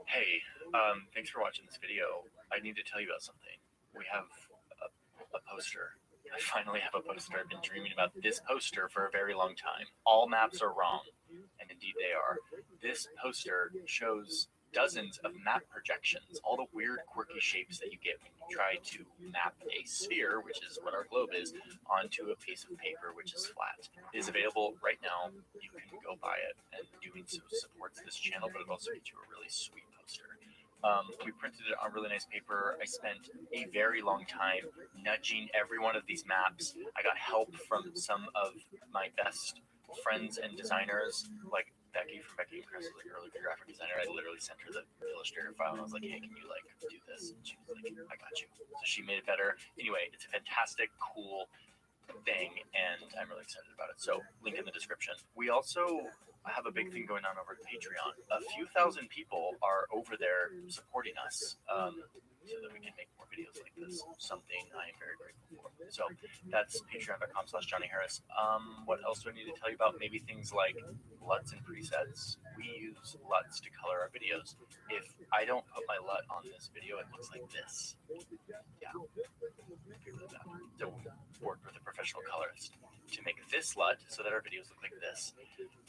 Hey, thanks for watching this video. I need to tell you about something. We have a poster. I finally have a poster. I've been dreaming about this poster for a very long time. All maps are wrong, and indeed they are. This poster shows dozens of map projections, all the weird, quirky shapes that you get when you try to map a sphere, which is what our globe is, onto a piece of paper, which is flat. It is available right now. You can go buy it, and doing so supports this channel, but it also gets you a really sweet poster. We printed it on really nice paper. I spent a very long time nudging every one of these maps. I got help from some of my best friends and designers, like Becky from Becky and Chris, like early graphic designer. I literally sent her the Illustrator file and I was like, hey, can you like do this? And she was like, I got you. So she made it better. Anyway, it's a fantastic, cool thing, and I'm really excited about it. So link in the description. We also have a big thing going on over at Patreon. A few thousand people are over there supporting us so that we can make more videos like this, something I am very grateful for. So that's patreon.com/Johnny Harris. What else do I need to tell you about? Maybe things like LUTs and presets. We use LUTs to color our videos. If I don't put my LUT on this video, it looks like this. Yeah. So worked with a professional colorist to make this LUT so that our videos look like this,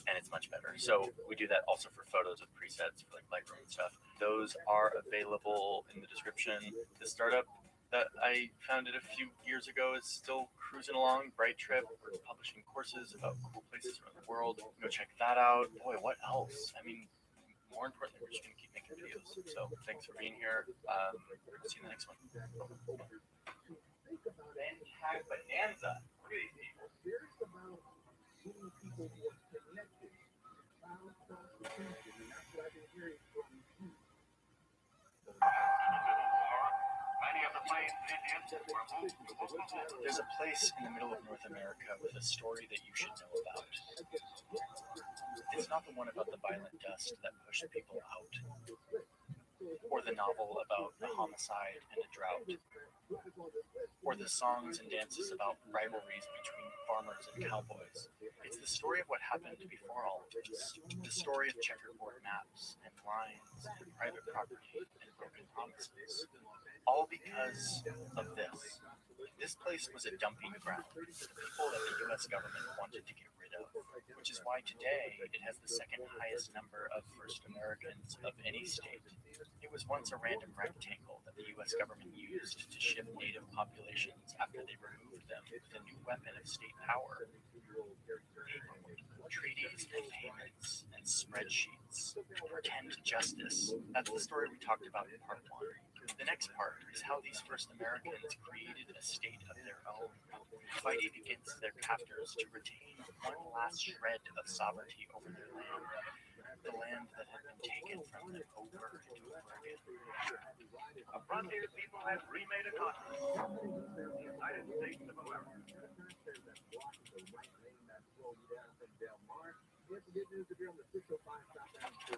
and it's much better. So we do that also for photos with presets for like Lightroom and stuff. Those are available in the description. The startup that I founded a few years ago is still cruising along. Bright Trip. We're publishing courses about cool places around the world. Go check that out. Boy, what else? I mean, more importantly, we're just going to keep making videos. So thanks for being here. See you in the next one. Bonanza. Look at these people. There's a place in the middle of North America with a story that you should know about. It's not the one about the violent dust that pushed people out, or the novel about a homicide and a drought, or the songs and dances about rivalries between farmers and cowboys. It's the story of what happened before all of this. The story of checkerboard maps and lines and private property and broken promises. All because of this. This place was a dumping ground for the people that the U.S. government wanted to get rid of, which is why today it has the second highest number of first Americans of any state. It was once a random rectangle that the U.S. government used to shift native populations after they removed them with a new weapon of state power. Treaties and payments and spreadsheets to pretend justice. That's the story we talked about in part 1. The next part is how these first Americans created a state of their own, fighting against their captors to retain one last shred of sovereignty over their land, the land that had been taken from them over and over again. A frontier people have remade a continent. The United States of America.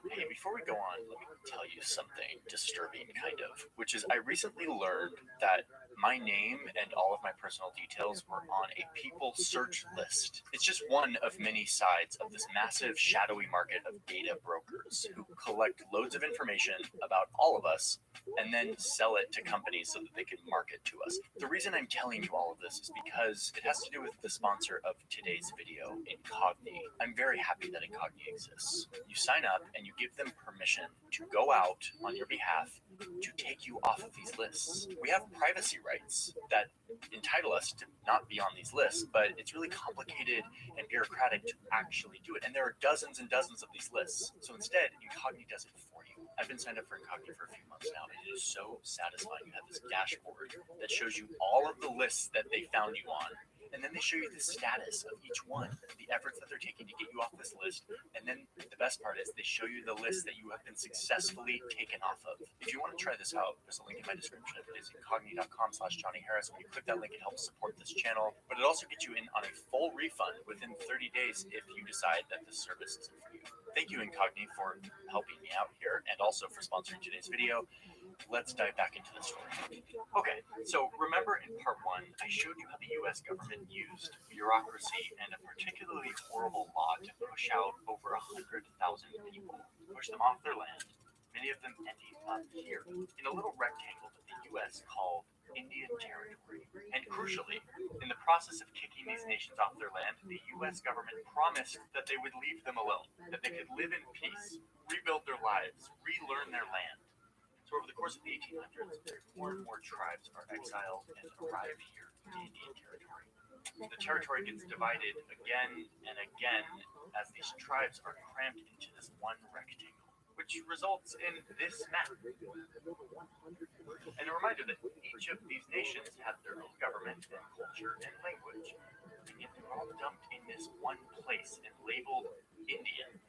Hey, before we go on, let me tell you something disturbing, kind of, which is I recently learned that my name and all of my personal details were on a people search list. It's just one of many sides of this massive shadowy market of data brokers who collect loads of information about all of us and then sell it to companies so that they can market to us. The reason I'm telling you all of this is because it has to do with the sponsor of today's video, Incogni. I'm very happy that Incogni exists. You sign up and you give them permission to go out on your behalf to take you off of these lists. We have privacy rights that entitle us to not be on these lists, but it's really complicated and bureaucratic to actually do it. And there are dozens and dozens of these lists. So instead, Incogni does it for you. I've been signed up for Incogni for a few months now, and it is so satisfying. You have this dashboard that shows you all of the lists that they found you on. And then they show you the status of each one, the efforts that they're taking to get you off this list. And then the best part is they show you the list that you have been successfully taken off of. If you want to try this out, there's a link in my description. It is incogni.com/Johnny Harris. When you click that link, it helps support this channel. But it also gets you in on a full refund within 30 days if you decide that this service isn't for you. Thank you, Incogni, for helping me out here and also for sponsoring today's video. Let's dive back into the story. Okay, so remember in part 1, I showed you how the US government used bureaucracy and a particularly horrible law to push out over 100,000 people, push them off their land, many of them ending up here in a little rectangle that the US called Indian Territory. And crucially, in the process of kicking these nations off their land, the US government promised that they would leave them alone, that they could live in peace, rebuild their lives, relearn their land. So over the course of the 1800s, more and more tribes are exiled and arrive here to Indian Territory. The territory gets divided again and again as these tribes are crammed into this one rectangle, which results in this map. And a reminder that each of these nations had their own government and culture and language, and yet they're all dumped in this one place and labeled Indian.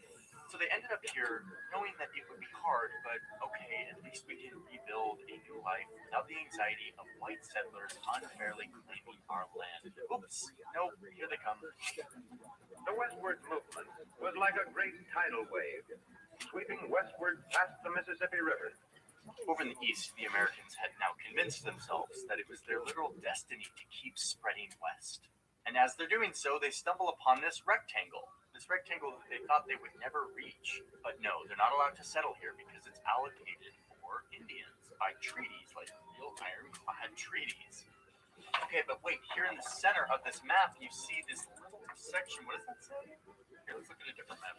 So they ended up here knowing that it would be hard, but okay, at least we can rebuild a new life without the anxiety of white settlers unfairly claiming our land. Oops, nope, here they come. The westward movement was like a great tidal wave, sweeping westward past the Mississippi River. Over in the east, the Americans had now convinced themselves that it was their literal destiny to keep spreading west. And as they're doing so, they stumble upon this rectangle. This rectangle that they thought they would never reach. But no, they're not allowed to settle here because it's allocated for Indians by treaties, like real ironclad treaties. Okay, but wait, here in the center of this map, you see this little section. What does that say? Here, let's look at a different map.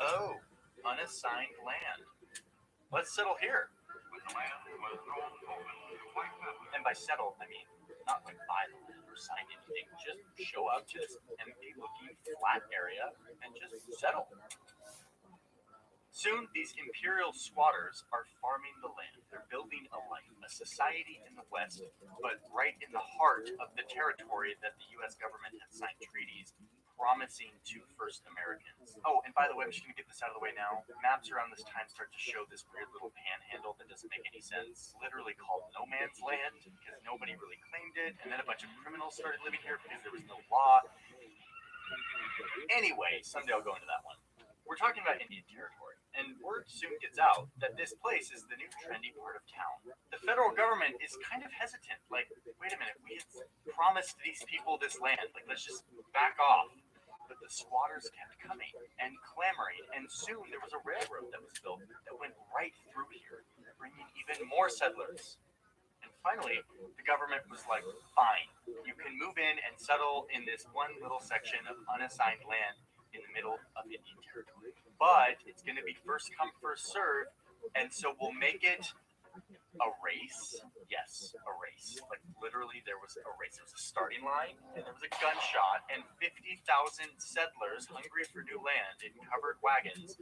Oh, unassigned land. Let's settle here. And by settle, I mean not like buy the land or sign anything. Just show up to this empty-looking flat area and just settle. Soon, these imperial squatters are farming the land. They're building a life, a society in the West, but right in the heart of the territory that the U.S. government had signed treaties promising to first Americans. Oh, and by the way, I'm just going to get this out of the way now. Maps around this time start to show this weird little panhandle that doesn't make any sense, literally called no man's land, because nobody really claimed it, and then a bunch of criminals started living here because there was no law. Anyway, someday I'll go into that one. We're talking about Indian Territory, and word soon gets out that this place is the new trendy part of town. The federal government is kind of hesitant, like, wait a minute, we had promised these people this land, like, let's just back off. But the squatters kept coming and clamoring, and soon there was a railroad that was built that went right through here, bringing even more settlers. And finally, the government was like, fine, you can move in and settle in this one little section of unassigned land in the middle of Indian Territory. But it's going to be first come, first serve, and so we'll make it a race. Yes, a race. Like literally there was a race. There was a starting line and there was a gunshot and 50,000 settlers hungry for new land in covered wagons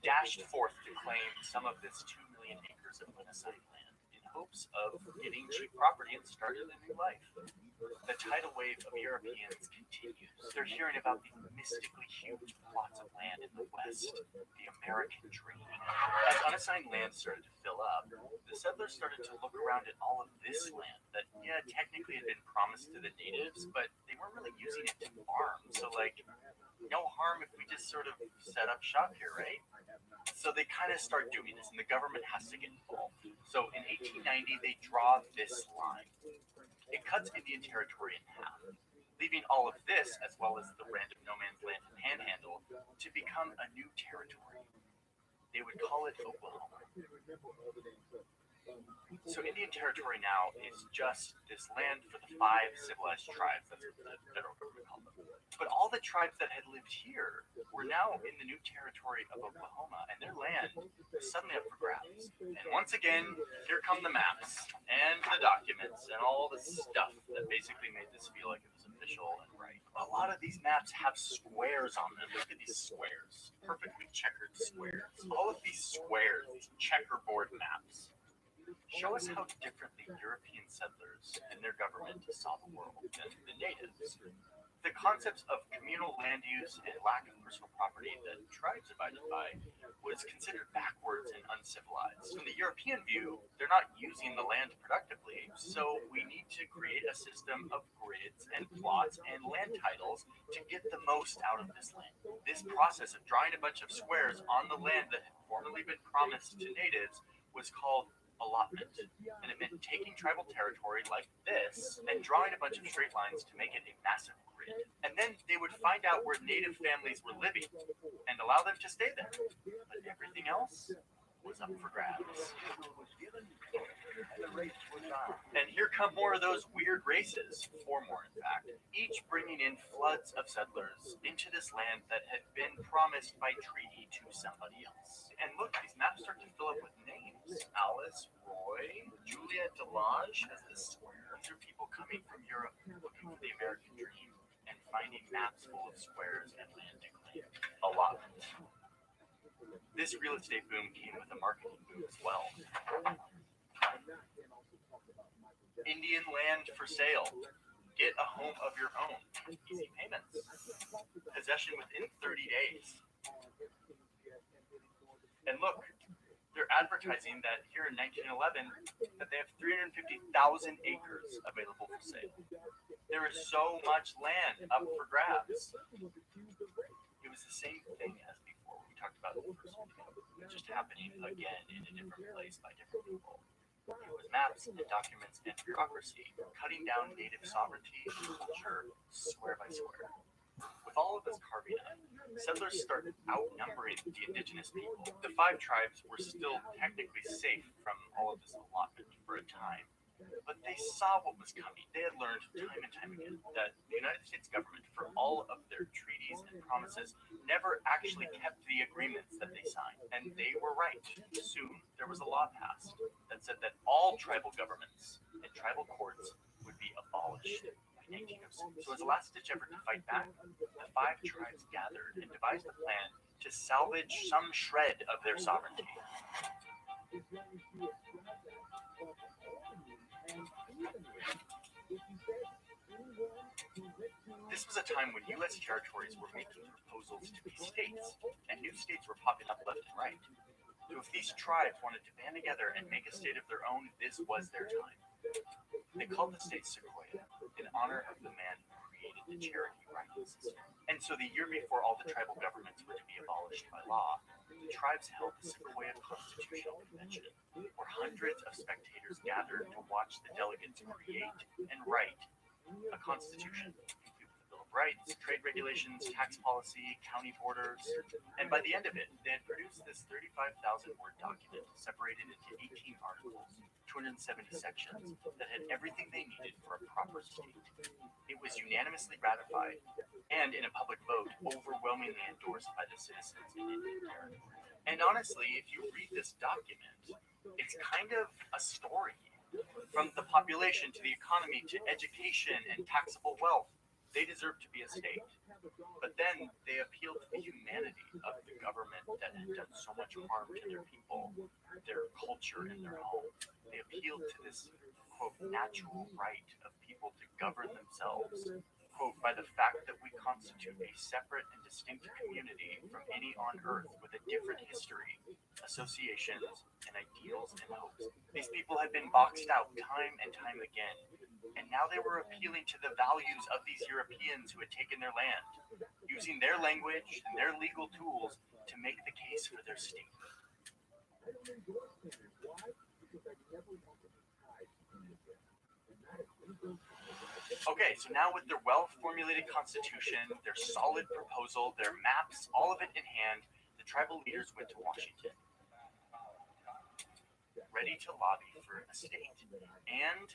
dashed forth to claim some of this 2 million acres of unassigned land in hopes of getting cheap property and starting a new life. The tidal wave of Europeans continues. They're hearing about these mystically huge plots of land in the West, the American dream. As unassigned land started to fill up, the settlers started to look around at all of this land that, yeah, technically had been promised to the natives, but they weren't really using it to farm. So, like, no harm if we just sort of set up shop here, right? So they kind of start doing this, and the government has to get involved. So in 1890, they draw this line. It cuts Indian Territory in half, leaving all of this, as well as the random no man's land and panhandle, to become a new territory. They would call it Oklahoma. So Indian Territory now is just this land for the 5 civilized tribes. That's what the federal government called them. But all the tribes that had lived here were now in the new territory of Oklahoma, and their land was suddenly up for grabs. And once again, here come the maps and the documents and all the stuff that basically made this feel like it was official and right. A lot of these maps have squares on them. Look at these squares, perfectly checkered squares. All of these squares, these checkerboard maps, show us how differently European settlers and their government saw the world than the natives. The concepts of communal land use and lack of personal property that tribes abided by was considered backwards and uncivilized. From the European view, they're not using the land productively, so we need to create a system of grids and plots and land titles to get the most out of this land. This process of drawing a bunch of squares on the land that had formerly been promised to natives was called allotment, and it meant taking tribal territory like this and drawing a bunch of straight lines to make it a massive grid. And then they would find out where native families were living and allow them to stay there. But everything else was up for grabs. And here come more of those weird races, 4 more in fact, each bringing in floods of settlers into this land that had been promised by treaty to somebody else. And look, these maps start to fill up with names. Alice, Roy, Julia Delage as this square. These are people coming from Europe looking for the American dream and finding maps full of squares and land to claim. Allotment. This real estate boom came with a marketing boom as well. Indian land for sale. Get a home of your own. Easy payments. Possession within 30 days. And look, they're advertising that here in 1911 that they have 350,000 acres available for sale. There is so much land up for grabs. It was the same thing as before we talked about the first video. It was just happening again in a different place by different people. It was maps and documents and bureaucracy, cutting down native sovereignty and culture square by square. With all of this carving up, settlers started outnumbering the indigenous people. The 5 tribes were still technically safe from all of this allotment for a time, but they saw what was coming. They had learned time and time again that the United States government, for all of their treaties and promises, never actually kept the agreements that they signed. And they were right. Soon, there was a law passed that said that all tribal governments and tribal courts would be abolished by 1906. So as a last-ditch effort to fight back, the 5 tribes gathered and devised a plan to salvage some shred of their sovereignty. This was a time when U.S. territories were making proposals to be states, and new states were popping up left and right. So if these tribes wanted to band together and make a state of their own, this was their time. They called the state Sequoia in honor of the man who created the Cherokee writing system. And so the year before all the tribal governments were to be abolished by law, the tribes held the Sequoia Constitutional Convention, where hundreds of spectators gathered to watch the delegates create and write a constitution, complete with the Bill of Rights, trade regulations, tax policy, county borders, and by the end of it, they had produced this 35,000-word document separated into 18 articles, 270 sections that had everything they needed for a proper state. It was unanimously ratified and, in a public vote, overwhelmingly endorsed by the citizens in Indian Territory. And honestly, if you read this document, it's kind of a story. From the population to the economy to education and taxable wealth, they deserve to be a state. But then they appeal to the humanity of the government that had done so much harm to their people, their culture, and their home. They appeal to this, quote, natural right of people to govern themselves, quote, by the fact that we constitute a separate and distinct community from any on earth with a different history, associations, and ideals and hopes. These people had been boxed out time and time again, and now they were appealing to the values of these Europeans who had taken their land, using their language and their legal tools to make the case for their state. Okay, so now with their well-formulated constitution, their solid proposal, their maps, all of it in hand, the tribal leaders went to Washington, ready to lobby for a state. And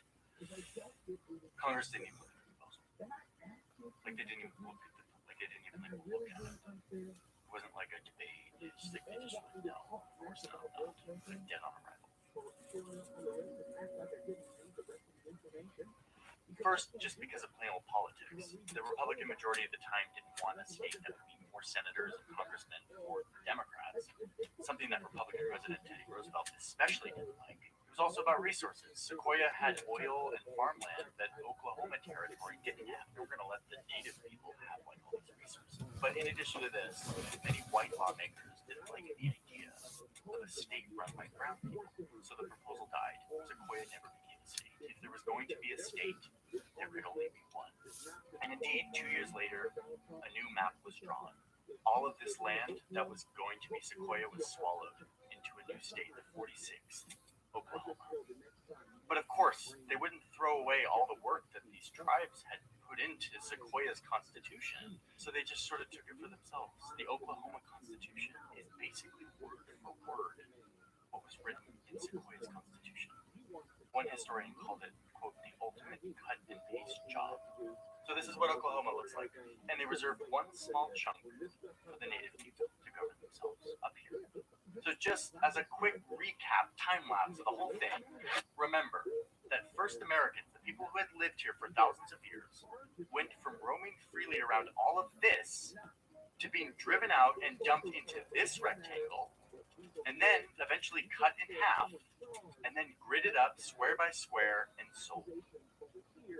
Congress didn't even look at the proposal. Like, they didn't even look at the they didn't even like look at it. It wasn't like a debate. They just went, no, of course not. Like dead on arrival. First, just because of plain old politics. The Republican majority at the time didn't want a state that would be more senators and congressmen or Democrats, something that Republican President Teddy Roosevelt especially didn't like. It was also about resources. Sequoia had oil and farmland that Oklahoma Territory didn't have. They were going to let the native people have like all these resources. But in addition to this, many white lawmakers didn't like the idea of a state run by brown people. So the proposal died. Sequoia never became a state. If there was going to be a state, there could only be one. And indeed, 2 years later, a new map was drawn. All of this land that was going to be Sequoia was swallowed into a new state, the 46th, Oklahoma. But of course, they wouldn't throw away all the work that these tribes had put into Sequoia's constitution, so they just sort of took it for themselves. The Oklahoma Constitution is basically word for word what was written in Sequoia's constitution. One historian called it, quote, the ultimate cut and paste job. So this is what Oklahoma looks like. And they reserved one small chunk for the native people to govern themselves up here. So just as a quick recap, time-lapse of the whole thing, remember that first Americans, the people who had lived here for thousands of years, went from roaming freely around all of this to being driven out and dumped into this rectangle, and then eventually cut in half, and then gridded up square by square and sold,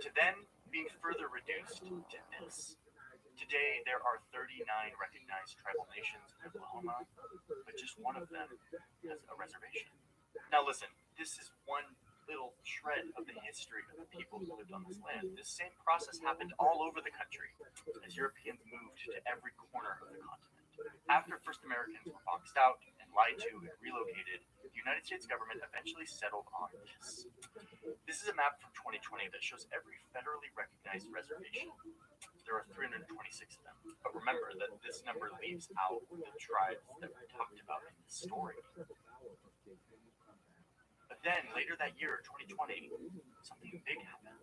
to then being further reduced to this. Today, there are 39 recognized tribal nations in Oklahoma, but just one of them has a reservation. Now listen, this is one little shred of the history of the people who lived on this land. This same process happened all over the country as Europeans moved to every corner of the continent. After first Americans were boxed out and lied to and relocated, the United States government eventually settled on this. This is a map from 2020 that shows every federally recognized reservation. There are 326 of them. But remember that this number leaves out the tribes that we talked about in this story. But then, later that year, 2020, something big happened.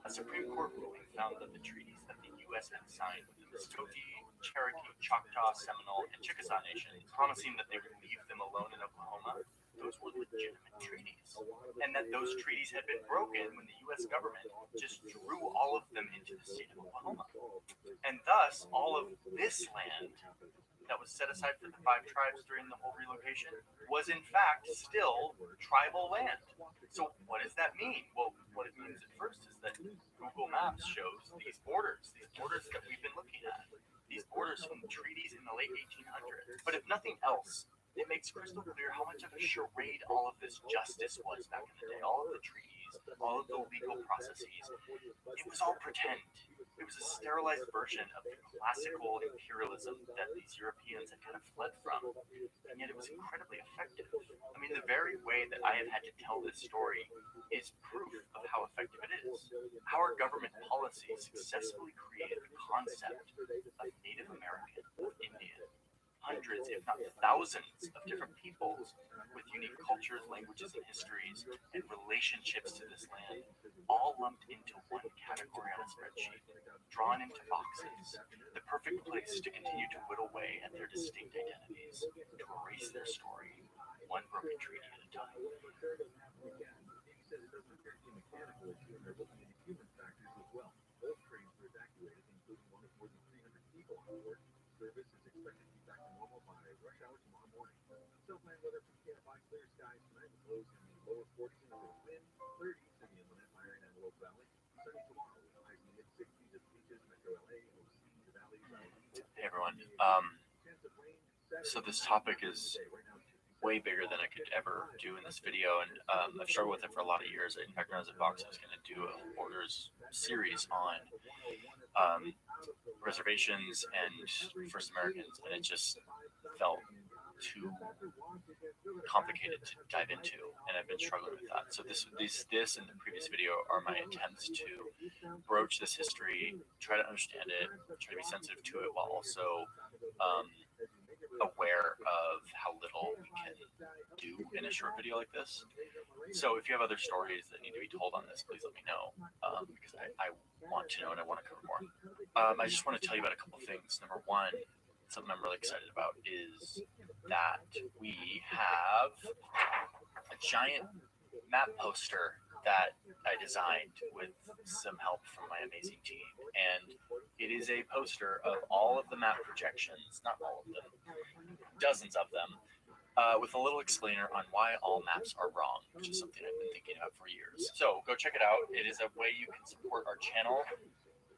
A Supreme Court ruling found that the treaties that the U.S. had signed with the Muskogee, Cherokee, Choctaw, Seminole, and Chickasaw nations, promising that they would leave them alone in Oklahoma, those were legitimate treaties. And that those treaties had been broken when the U.S. government just drew all of them into the state of Oklahoma. And thus, all of this land that was set aside for the 5 tribes during the whole relocation was in fact still tribal land. So what does that mean? Well, what it means at first is that Google Maps shows these borders that we've been looking at, these borders from treaties in the late 1800s. But if nothing else, it makes crystal clear how much of a charade all of this justice was back in the day. All of the treaties, all of the legal processes, it was all pretend. It was a sterilized version of the classical imperialism that these Europeans had kind of fled from, and yet it was incredibly effective. I mean, the very way that I have had to tell this story is proof of how effective it is. Our government policy successfully created the concept of Native American or Indian. Hundreds, if not thousands, of different peoples with unique cultures, languages, and histories, and relationships to this land, all lumped into one category on a spreadsheet, drawn into boxes, the perfect place to continue to whittle away at their distinct identities, to erase their story, one broken treaty at a time. Service is expected to be back to normal by rush hour tomorrow morning. Southland weather from KFI, clear skies tonight with lows in the lower 40s and a wind 30s in the Inland Empire and Antelope Valley. Sunny tomorrow with highs in the mid 60s at the beaches, Metro LA, OC, the valleys. Hey everyone. So this topic is way bigger than I could ever do in this video, and I've struggled with it for a lot of years. In fact, when I was at Vox, I was going to do a Borders series on reservations and First Americans, and it just felt too complicated to dive into, and I've been struggling with that. So this and the previous video are my attempts to broach this history, try to understand it, try to be sensitive to it, while also aware of how little we can do in a short video like this. So if you have other stories that need to be told on this, please let me know, because I want to know and I want to cover more. I just want to tell you about a couple things. Number one, something I'm really excited about is that we have a giant map poster that I designed with some help from my amazing team. And it is a poster of all of the map projections, not all of them, dozens of them, with a little explainer on why all maps are wrong, which is something I've been thinking about for years. So go check it out. It is a way you can support our channel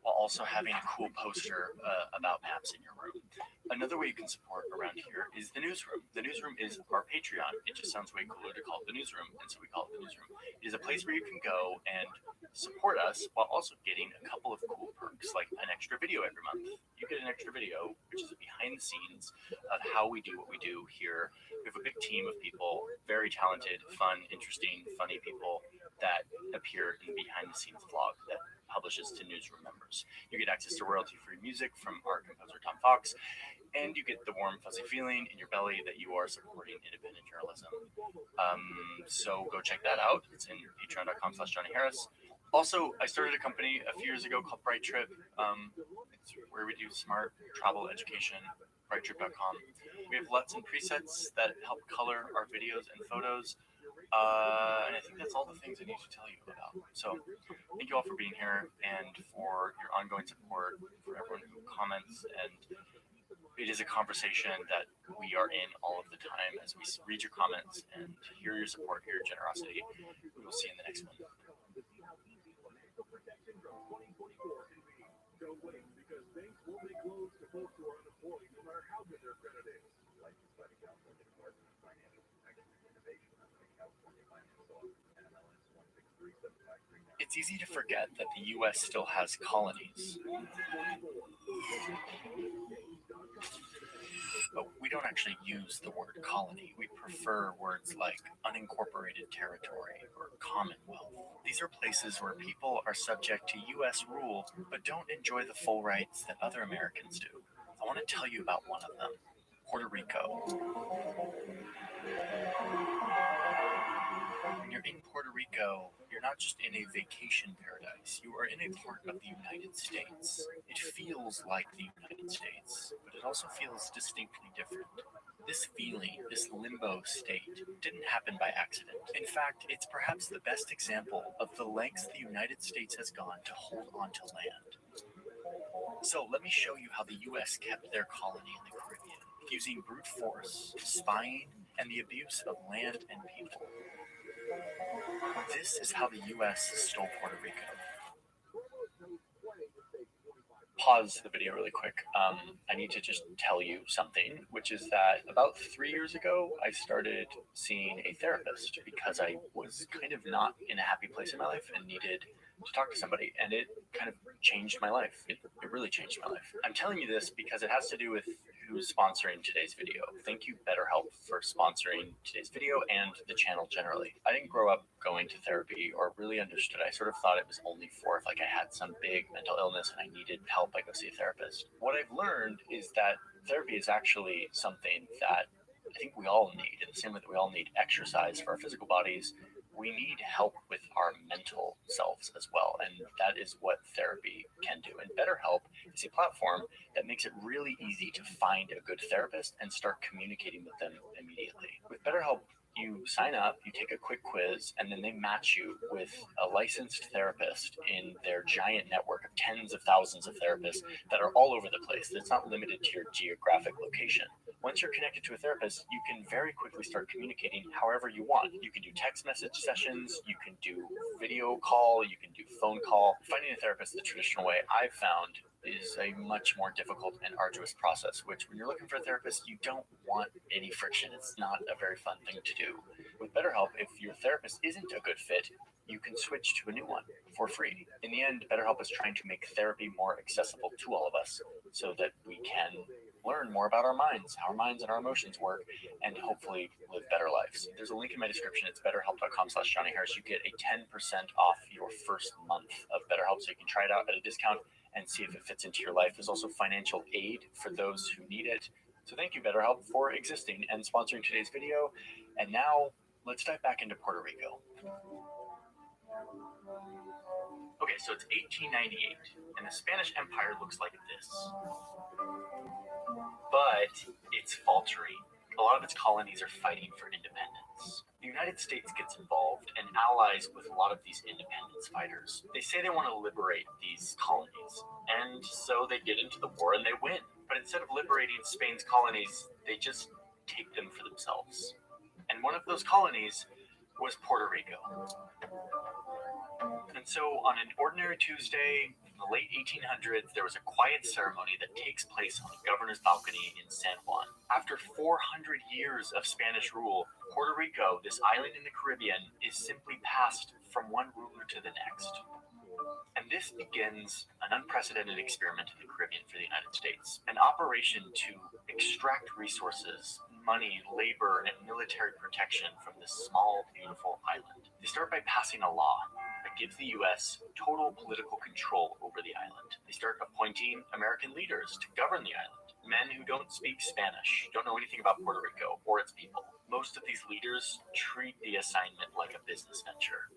while also having a cool poster about maps in your room. Another way you can support around here is the newsroom. The newsroom is our Patreon. It just sounds way cooler to call it the newsroom, and so we call it the newsroom. It is a place where you can go and support us while also getting a couple of cool perks, like an extra video every month. You get an extra video, which is a behind the scenes of how we do what we do here. We have a big team of people, very talented, fun, interesting, funny people that appear in the behind the scenes vlog that publishes to newsroom members. You get access to royalty-free music from our composer Tom Fox, and you get the warm, fuzzy feeling in your belly that you are supporting independent journalism. So go check that out. It's in patreon.com/JohnnyHarris. Also, I started a company a few years ago called Bright Trip. It's where we do smart travel education, brighttrip.com. We have LUTs and presets that help color our videos and photos. And I think that's all the things I need to tell you about. So thank you all for being here and for your ongoing support, for everyone who comments. And it is a conversation that we are in all of the time as we read your comments and hear your support, hear your generosity. We will see you in the next one. It's easy to forget that the U.S. still has colonies. But we don't actually use the word colony. We prefer words like unincorporated territory or commonwealth. These are places where people are subject to U.S. rule but don't enjoy the full rights that other Americans do. I want to tell you about one of them, Puerto Rico. When you're in Puerto Rico, you're not just in a vacation paradise. You are in a part of the United States. It feels like the United States, but it also feels distinctly different. This feeling, this limbo state, didn't happen by accident. In fact, it's perhaps the best example of the lengths the United States has gone to hold on to land. So let me show you how the U.S. kept their colony in the Caribbean, using brute force, spying, and the abuse of land and people. This is how the U.S. stole Puerto Rico. Pause the video really quick. I need to just tell you something, which is that about 3 years ago, I started seeing a therapist because I was kind of not in a happy place in my life and needed to talk to somebody, and it kind of changed my life. It really changed my life. I'm telling you this because it has to do with who's sponsoring today's video. Thank you, BetterHelp, for sponsoring today's video and the channel generally. I didn't grow up going to therapy or really understood. I sort of thought it was only for if like I had some big mental illness and I needed help, I go see a therapist. What I've learned is that therapy is actually something that I think we all need. In the same way that we all need exercise for our physical bodies, we need help with our mental selves as well, and that is what therapy can do. And BetterHelp is a platform that makes it really easy to find a good therapist and start communicating with them immediately. With BetterHelp, you sign up, you take a quick quiz, and then they match you with a licensed therapist in their giant network of tens of thousands of therapists that are all over the place. It's not limited to your geographic location. Once you're connected to a therapist, you can very quickly start communicating however you want. You can do text message sessions, you can do video call, you can do phone call. Finding a therapist the traditional way I've found is a much more difficult and arduous process, which when you're looking for a therapist, you don't want any friction. It's not a very fun thing to do. With BetterHelp, if your therapist isn't a good fit, you can switch to a new one for free. In the end, BetterHelp is trying to make therapy more accessible to all of us so that we can learn more about our minds, how our minds and our emotions work, and hopefully live better lives. There's a link in my description. It's betterhelp.com/JohnnyHarris. You get a 10% off your first month of BetterHelp, so you can try it out at a discount and see if it fits into your life. There's also financial aid for those who need it. So thank you, BetterHelp, for existing and sponsoring today's video. And now let's dive back into Puerto Rico. Okay, so it's 1898, and the Spanish Empire looks like this. But it's faltering. A lot of its colonies are fighting for independence. The United States gets involved and allies with a lot of these independence fighters. They say they want to liberate these colonies, and so they get into the war and they win. But instead of liberating Spain's colonies, they just take them for themselves. And one of those colonies was Puerto Rico. And so on an ordinary Tuesday in the late 1800s, there was a quiet ceremony that takes place on the governor's balcony in San Juan. After 400 years of Spanish rule, Puerto Rico, this island in the Caribbean, is simply passed from one ruler to the next. And this begins an unprecedented experiment in the Caribbean for the United States, an operation to extract resources, money, labor, and military protection from this small, beautiful island. They start by passing a law that gives the U.S. total political control over the island. They start appointing American leaders to govern the island, men who don't speak Spanish, don't know anything about Puerto Rico or its people. Most of these leaders treat the assignment like a business venture.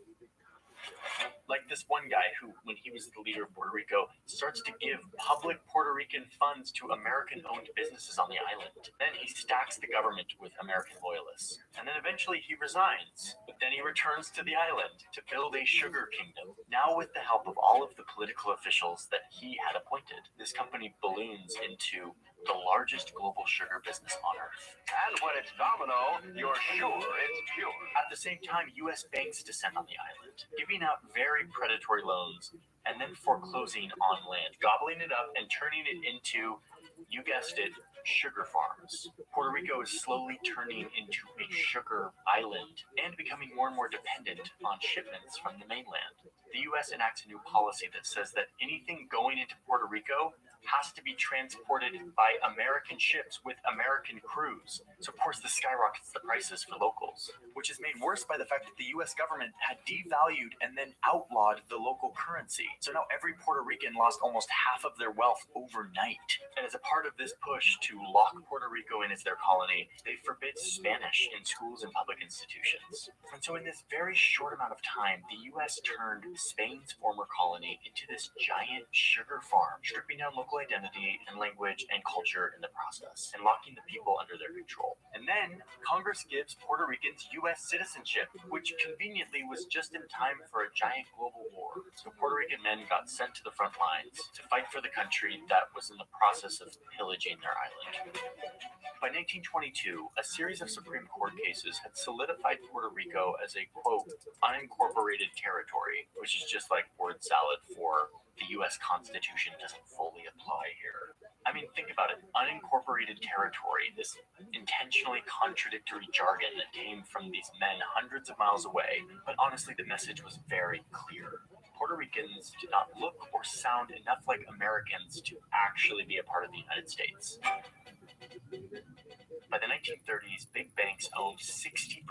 Like this one guy who, when he was the leader of Puerto Rico, starts to give public Puerto Rican funds to American-owned businesses on the island. Then he stacks the government with American loyalists. And then eventually he resigns. But then he returns to the island to build a sugar kingdom. Now with the help of all of the political officials that he had appointed, this company balloons into the largest global sugar business on earth. And when it's domino, you're sure it's pure. At the same time, U.S. banks descend on the island, giving out very predatory loans and then foreclosing on land, gobbling it up and turning it into, you guessed it, sugar farms. Puerto Rico is slowly turning into a sugar island and becoming more and more dependent on shipments from the mainland. The U.S. enacts a new policy that says that anything going into Puerto Rico has to be transported by American ships with American crews. So of course this skyrockets the prices for locals, which is made worse by the fact that the US government had devalued and then outlawed the local currency. So now every Puerto Rican lost almost half of their wealth overnight. And as a part of this push to lock Puerto Rico in as their colony, they forbid Spanish in schools and public institutions. And so in this very short amount of time, the US turned Spain's former colony into this giant sugar farm, stripping down local identity and language and culture in the process, and locking the people under their control. And then Congress gives Puerto Ricans U.S. citizenship, which conveniently was just in time for a giant global war. So Puerto Rican men got sent to the front lines to fight for the country that was in the process of pillaging their island. By 1922, a series of Supreme Court cases had solidified Puerto Rico as a, quote, unincorporated territory, which is just like word salad for the U.S. Constitution doesn't fully apply here. I mean, think about it. Unincorporated territory, this intentionally contradictory jargon that came from these men hundreds of miles away. But honestly, the message was very clear. Puerto Ricans did not look or sound enough like Americans to actually be a part of the United States. By the 1930s, big banks owned 60%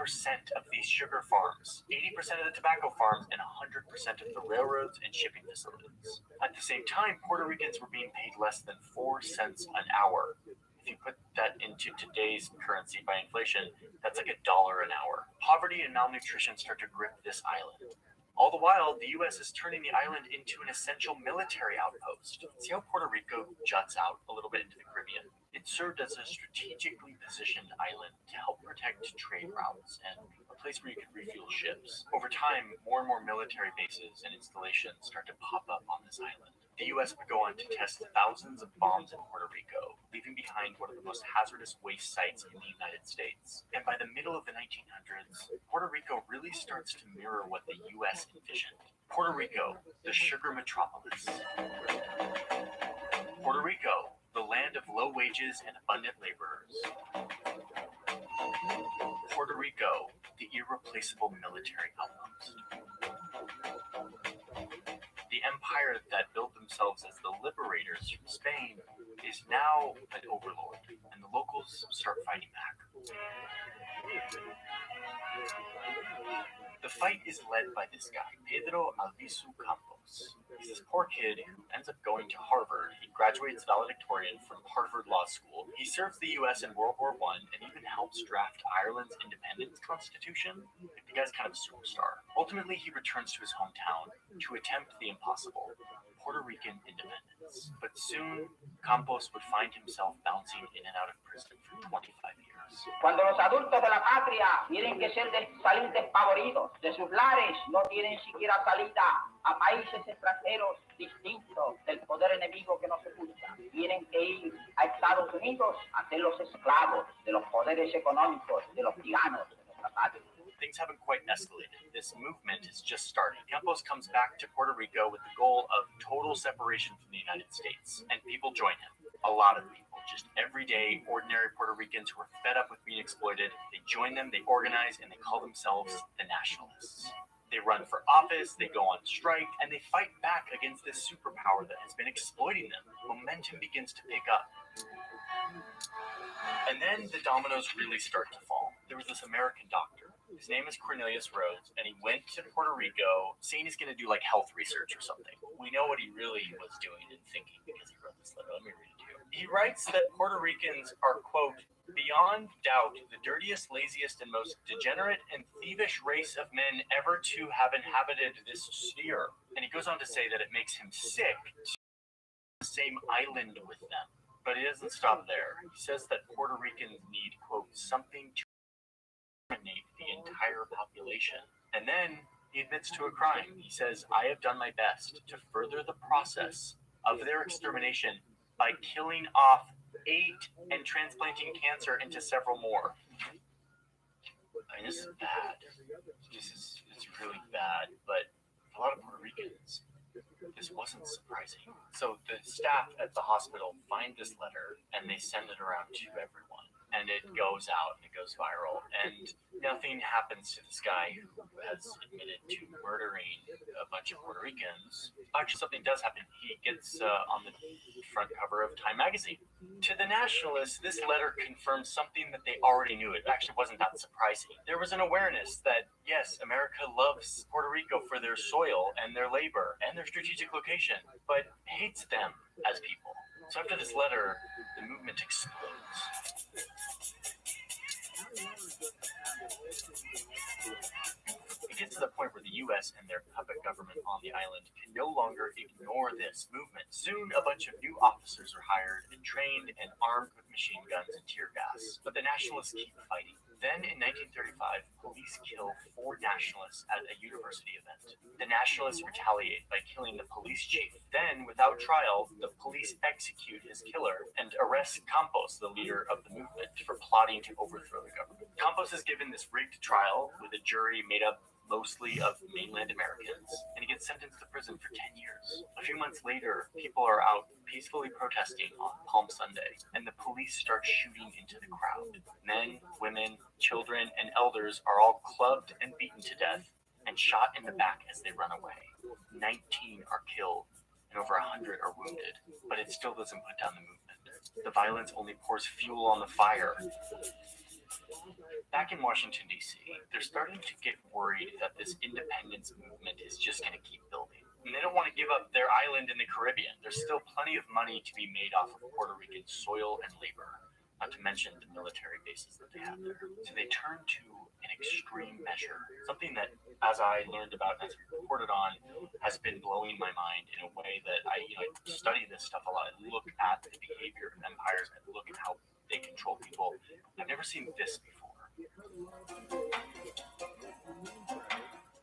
of these sugar farms, 80% of the tobacco farms, and 100% of the railroads and shipping facilities. At the same time, Puerto Ricans were being paid less than 4 cents an hour. If you put that into today's currency by inflation, that's like $1 an hour. Poverty and malnutrition start to grip this island. All the while, the U.S. is turning the island into an essential military outpost. See how Puerto Rico juts out a little bit into the Caribbean? It served as a strategically positioned island to help protect trade routes and a place where you could refuel ships. Over time, more and more military bases and installations start to pop up on this island. The U.S. would go on to test thousands of bombs in Puerto Rico, leaving behind one of the most hazardous waste sites in the United States. And by the middle of the 1900s, Puerto Rico really starts to mirror what the U.S. envisioned. Puerto Rico, the sugar metropolis. Puerto Rico, the land of low wages and abundant laborers. Puerto Rico, the irreplaceable military outpost. The empire that built themselves as the liberators from Spain is now an overlord, and the locals start fighting back. The fight is led by this guy, Pedro Albizu Campos. He's He's this poor kid who ends up going to Harvard. He graduates valedictorian from Harvard Law School. He serves the U.S. in World War I and even helps draft Ireland's independence constitution. The guy's kind of a superstar. Ultimately, he returns to his hometown to attempt the impossible, Puerto Rican independence. But soon, Campos would find himself bouncing in and out of prison for 25 years. Cuando los adultos de la patria tienen que salir despavoridos de sus lares, no tienen siquiera salida a países extranjeros distintos del poder enemigo que nos oculta. Tienen que ir a Estados Unidos a ser los esclavos de los poderes económicos de los tiranos de nuestra patria. Things haven't quite escalated. This movement is just starting. Campos comes back to Puerto Rico with the goal of total separation from the United States, and people join him. A lot of people, just everyday, ordinary Puerto Ricans who are fed up with being exploited. They join them, they organize, and they call themselves the Nationalists. They run for office, they go on strike, and they fight back against this superpower that has been exploiting them. Momentum begins to pick up. And then the dominoes really start to fall. There was this American doctor. His name is Cornelius Rhodes, and he went to Puerto Rico saying he's going to do like health research or something. We know what he really was doing and thinking because he wrote this letter. Let me read it to you. He writes that Puerto Ricans are, quote, beyond doubt the dirtiest, laziest, and most degenerate and thievish race of men ever to have inhabited this sphere. And he goes on to say that it makes him sick to be on the same island with them. But he doesn't stop there. He says that Puerto Ricans need, quote, something to eliminate the entire population. And then he admits to a crime. He says, I have done my best to further the process of their extermination by killing off 8 and transplanting cancer into several more. I mean, this is bad. It's really bad, but a lot of Puerto Ricans, this wasn't surprising. So the staff at the hospital find this letter and they send it around to everyone. And it goes out and it goes viral. And nothing happens to this guy who has admitted to murdering a bunch of Puerto Ricans. Actually, something does happen. He gets on the front cover of Time magazine. To the Nationalists, this letter confirms something that they already knew. It actually wasn't that surprising. There was an awareness that, yes, America loves Puerto Rico for their soil and their labor and their strategic location, but hates them as people. So after this letter, the movement explodes. It gets to the point where the U.S. and their puppet government on the island can no longer ignore this movement. Soon, a bunch of new officers are hired and trained and armed with machine guns and tear gas. But the Nationalists keep fighting. Then, in 1935, police kill 4 Nationalists at a university event. The Nationalists retaliate by killing the police chief. Then, without trial, the police execute his killer and arrest Campos, the leader of the movement, for plotting to overthrow the government. Campos is given this rigged trial with a jury made up mostly of mainland Americans, and he gets sentenced to prison for 10 years. A few months later, people are out peacefully protesting on Palm Sunday, and the police start shooting into the crowd. Men, women, children, and elders are all clubbed and beaten to death and shot in the back as they run away. 19 are killed, and over 100 are wounded, but it still doesn't put down the movement. The violence only pours fuel on the fire. Back in Washington, D.C., they're starting to get worried that this independence movement is just going to keep building. And they don't want to give up their island in the Caribbean. There's still plenty of money to be made off of Puerto Rican soil and labor, not to mention the military bases that they have there. So they turn to an extreme measure, something that, as I learned about and as we reported on, has been blowing my mind in a way that I study this stuff a lot. I look at the behavior of empires. I look at how they control people. I've never seen this before.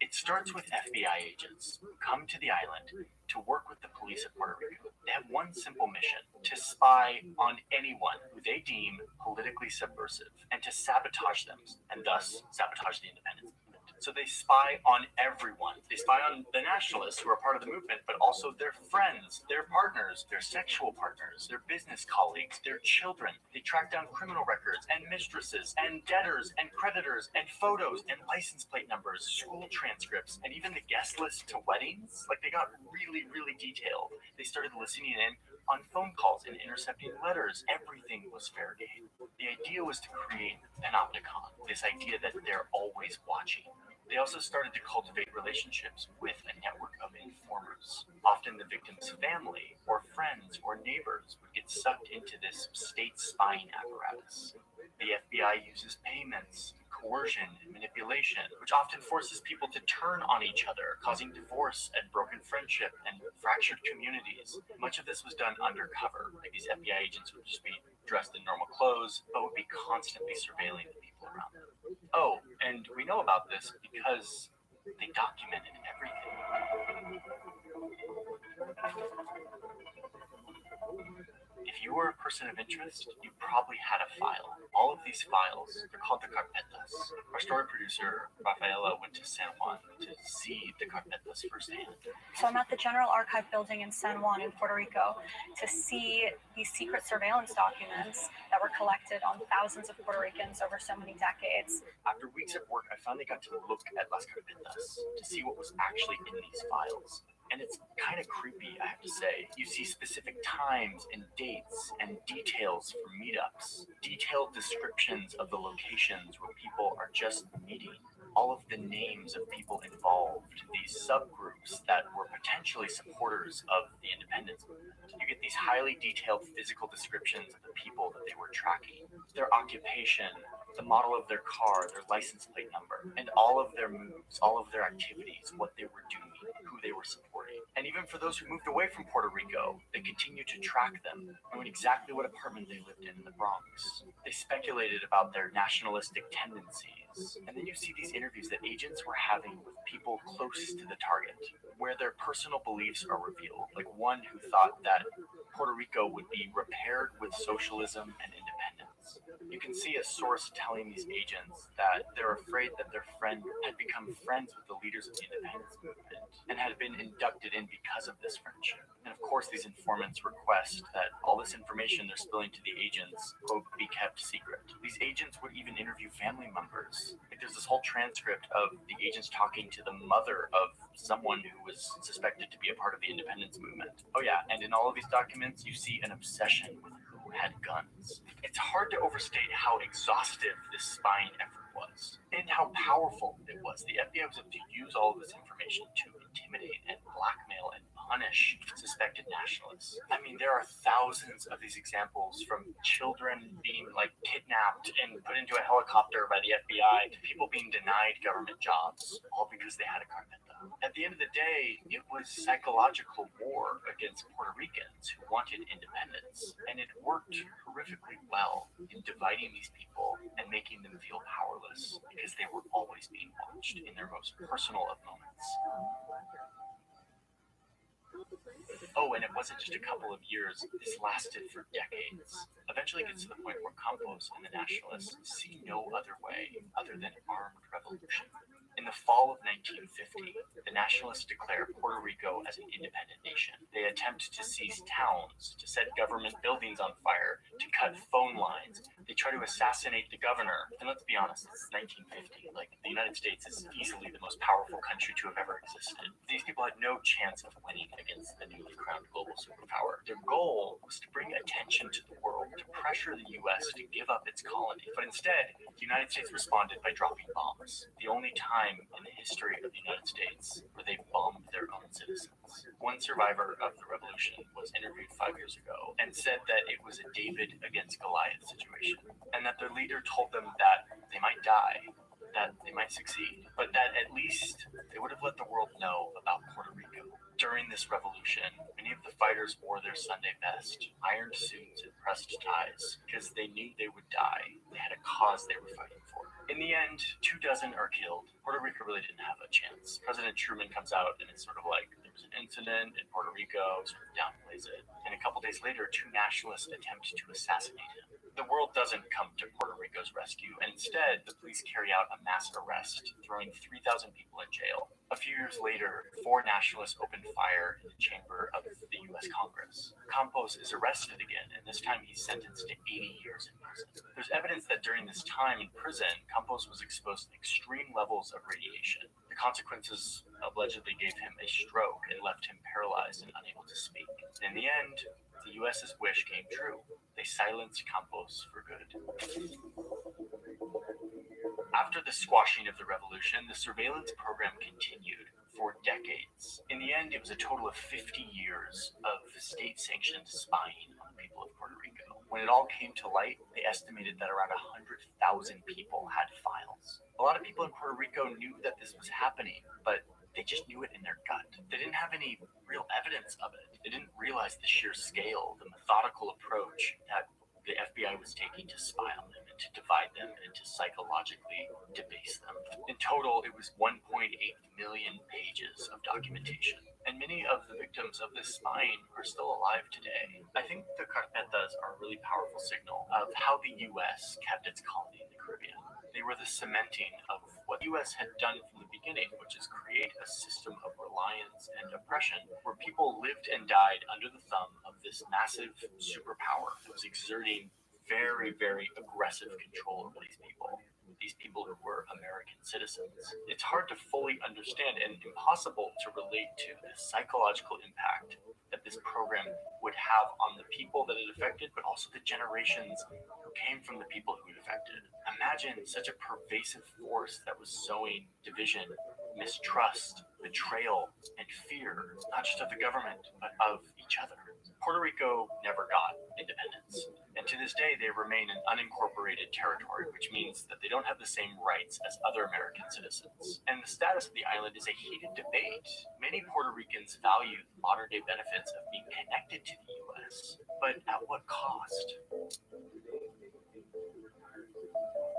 It starts with FBI agents who come to the island to work with the police of Puerto Rico. They have one simple mission: to spy on anyone who they deem politically subversive and to sabotage them, and thus sabotage the independence movement. So they spy on everyone. They spy on the Nationalists who are part of the movement, but also their friends, their partners, their sexual partners, their business colleagues, their children. They track down criminal records and mistresses and debtors and creditors and photos and license plate numbers, school transcripts, and even the guest list to weddings. Like, they got really, really detailed. They started listening in on phone calls and intercepting letters. Everything was fair game. The idea was to create panopticon, this idea that they're always watching. They also started to cultivate relationships with a network of informers. Often the victim's family or friends or neighbors would get sucked into this state spying apparatus. The FBI uses payments, coercion, and manipulation, which often forces people to turn on each other, causing divorce and broken friendship and fractured communities. Much of this was done undercover. Like these FBI agents would just be dressed in normal clothes, but would be constantly surveilling the people around them. Oh, and we know about this because they documented everything. If you were a person of interest, you probably had a file. All of these files, they're called the carpetas. Our story producer, Rafaela, went to San Juan to see the carpetas firsthand. So I'm at the General Archive building in San Juan in Puerto Rico to see these secret surveillance documents that were collected on thousands of Puerto Ricans over so many decades. After weeks of work, I finally got to look at las carpetas to see what was actually in these files. And it's kind of creepy, I have to say. You see specific times and dates and details for meetups, detailed descriptions of the locations where people are just meeting, all of the names of people involved, these subgroups that were potentially supporters of the independence movement. You get these highly detailed physical descriptions of the people that they were tracking, their occupation, the model of their car, their license plate number, and all of their moves, all of their activities, what they were doing, who they were supporting. And even for those who moved away from Puerto Rico, they continued to track them, knowing exactly what apartment they lived in the Bronx. They speculated about their nationalistic tendencies. And then you see these interviews that agents were having with people close to the target, where their personal beliefs are revealed, like one who thought that Puerto Rico would be repaired with socialism and independence. You can see a source telling these agents that they're afraid that their friend had become friends with the leaders of the independence movement and had been inducted in because of this friendship. And of course, these informants request that all this information they're spilling to the agents, quote, be kept secret. These agents would even interview family members. Like there's this whole transcript of the agents talking to the mother of someone who was suspected to be a part of the independence movement. Oh yeah, and in all of these documents, you see an obsession with who had guns. It's hard to overstate how exhaustive this spying effort was and how powerful it was. The FBI was able to use all of this information to intimidate and blackmail and punish suspected nationalists. I mean, there are thousands of these examples, from children being like kidnapped and put into a helicopter by the FBI to people being denied government jobs, all because they had a carpeta. At the end of the day, it was psychological war against Puerto Ricans who wanted independence, and it worked horrifically well in dividing these people and making them feel powerless because they were always being watched in their most personal of moments. Oh, and it wasn't just a couple of years, this lasted for decades. Eventually it gets to the point where Campos and the nationalists see no other way other than armed revolution. In the fall of 1950, the nationalists declare Puerto Rico as an independent nation. They attempt to seize towns, to set government buildings on fire, to cut phone lines. They try to assassinate the governor. And let's be honest, this is 1950. Like, the United States is easily the most powerful country to have ever existed. These people had no chance of winning against the newly crowned global superpower. Their goal was to bring attention to the world, to pressure the U.S. to give up its colony. But instead, the United States responded by dropping bombs. The only time in the history of the United States where they bombed their own citizens. One survivor of the revolution was interviewed 5 years ago and said that it was a David against Goliath situation, and that their leader told them that they might die, that they might succeed, but that at least they would have let the world know about Puerto Rico. During this revolution, many of the fighters wore their Sunday best, ironed suits and pressed ties, because they knew they would die. They had a cause they were fighting for. In the end, 24 are killed. Puerto Rico really didn't have a chance. President Truman comes out and it's sort of like, there was an incident in Puerto Rico, sort of downplays it. And a couple days later, 2 nationalists attempt to assassinate him. The world doesn't come to Puerto Rico's rescue, and instead, the police carry out a mass arrest, throwing 3,000 people in jail. A few years later, 4 nationalists open fire in the chamber of the U.S. Congress. Campos is arrested again, and this time he's sentenced to 80 years in prison. There's evidence that during this time in prison, Campos was exposed to extreme levels of radiation. The consequences allegedly gave him a stroke and left him paralyzed and unable to speak. In the end, the U.S.'s wish came true. They silenced Campos for good. After the squashing of the revolution, the surveillance program continued for decades. In the end, it was a total of 50 years of state-sanctioned spying on the people of Puerto Rico. When it all came to light, they estimated that around 100,000 people had files. A lot of people in Puerto Rico knew that this was happening, but they just knew it in their gut. They didn't have any real evidence of it. They didn't realize the sheer scale, the methodical approach that the FBI was taking to spy on them and to divide them and to psychologically debase them. In total, it was 1.8 million pages of documentation. And many of the victims of this spying are still alive today. I think the carpetas are a really powerful signal of how the U.S. kept its colony in the Caribbean. They were the cementing of what the U.S. had done from the beginning, which is create a system of reliance and oppression where people lived and died under the thumb of this massive superpower that was exerting very, very aggressive control over these people who were American citizens. It's hard to fully understand and impossible to relate to the psychological impact that this program would have on the people that it affected, but also the generations who came from the people who it affected. Imagine such a pervasive force that was sowing division, mistrust, betrayal, and fear, not just of the government, but of each other. Puerto Rico never got independence, and to this day they remain an unincorporated territory, which means that they don't have the same rights as other American citizens. And the status of the island is a heated debate. Many Puerto Ricans value the modern-day benefits of being connected to the U.S., but at what cost?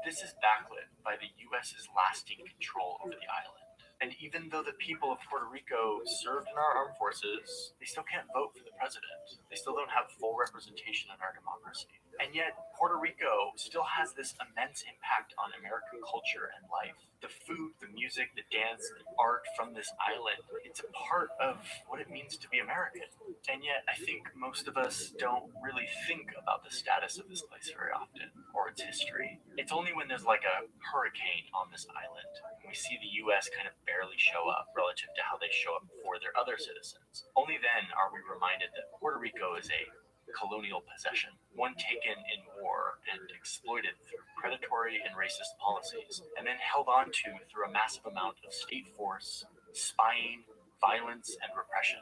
This is backlit by the U.S.'s lasting control over the island. And even though the people of Puerto Rico served in our armed forces, they still can't vote for the president. They still don't have full representation in our democracy. And yet, Puerto Rico still has this immense impact on American culture and life. The food, the music, the dance, the art from this island, it's a part of what it means to be American. And yet, I think most of us don't really think about the status of this place very often, or its history. It's only when there's like a hurricane on this island, and we see the U.S. kind of barely show up relative to how they show up for their other citizens. Only then are we reminded that Puerto Rico is a colonial possession, one taken in war and exploited through predatory and racist policies, and then held on to through a massive amount of state force, spying, violence, and repression.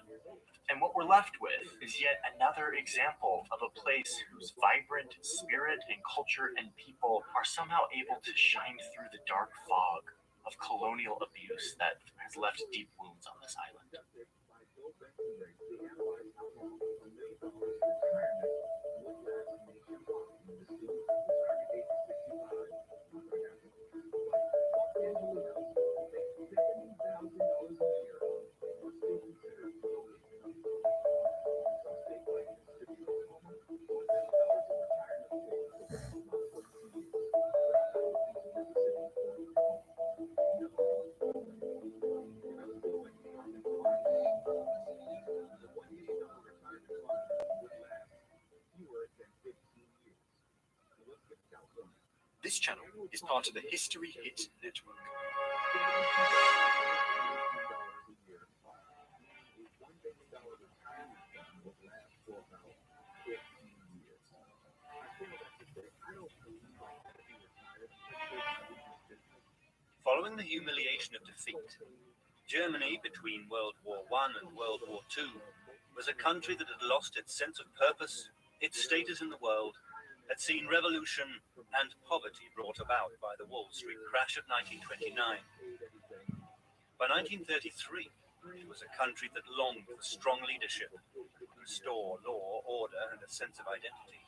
And what we're left with is yet another example of a place whose vibrant spirit and culture and people are somehow able to shine through the dark fog of colonial abuse that has left deep wounds on this island. This channel is part of the History Hit Network. Following the humiliation of defeat, Germany between World War I and World War II was a country that had lost its sense of purpose, its status in the world, had seen revolution and poverty brought about by the Wall Street crash of 1929. By 1933, it was a country that longed for strong leadership, restore law, order, and a sense of identity.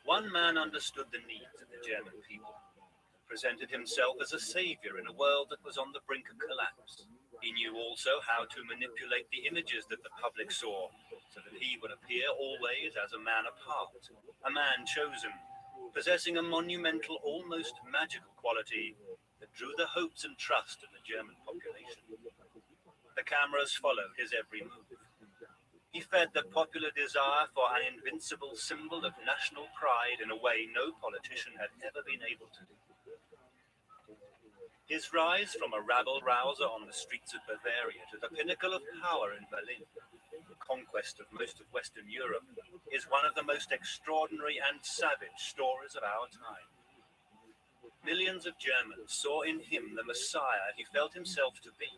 One man understood the needs of the German people, presented himself as a savior in a world that was on the brink of collapse. He knew also how to manipulate the images that the public saw, so that he would appear always as a man apart, a man chosen, possessing a monumental, almost magical quality that drew the hopes and trust of the German population. The cameras followed his every move. He fed the popular desire for an invincible symbol of national pride in a way no politician had ever been able to do. His rise from a rabble-rouser on the streets of Bavaria to the pinnacle of power in Berlin, the conquest of most of Western Europe, is one of the most extraordinary and savage stories of our time. Millions of Germans saw in him the Messiah he felt himself to be,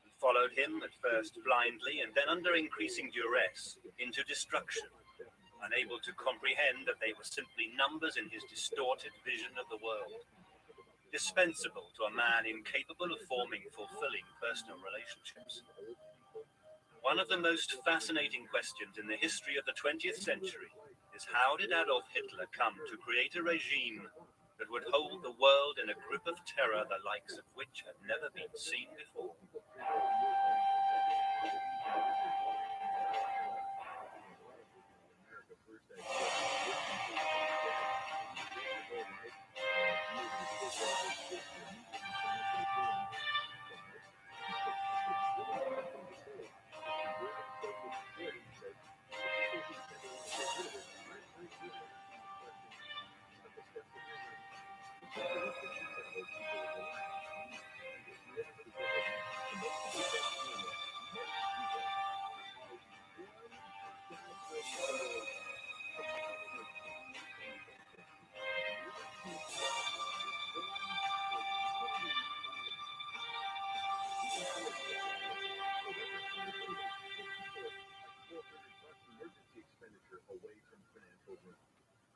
and followed him at first blindly and then under increasing duress into destruction, unable to comprehend that they were simply numbers in his distorted vision of the world, dispensable to a man incapable of forming fulfilling personal relationships. One of the most fascinating questions in the history of the 20th century is how did Adolf Hitler come to create a regime that would hold the world in a grip of terror the likes of which had never been seen before?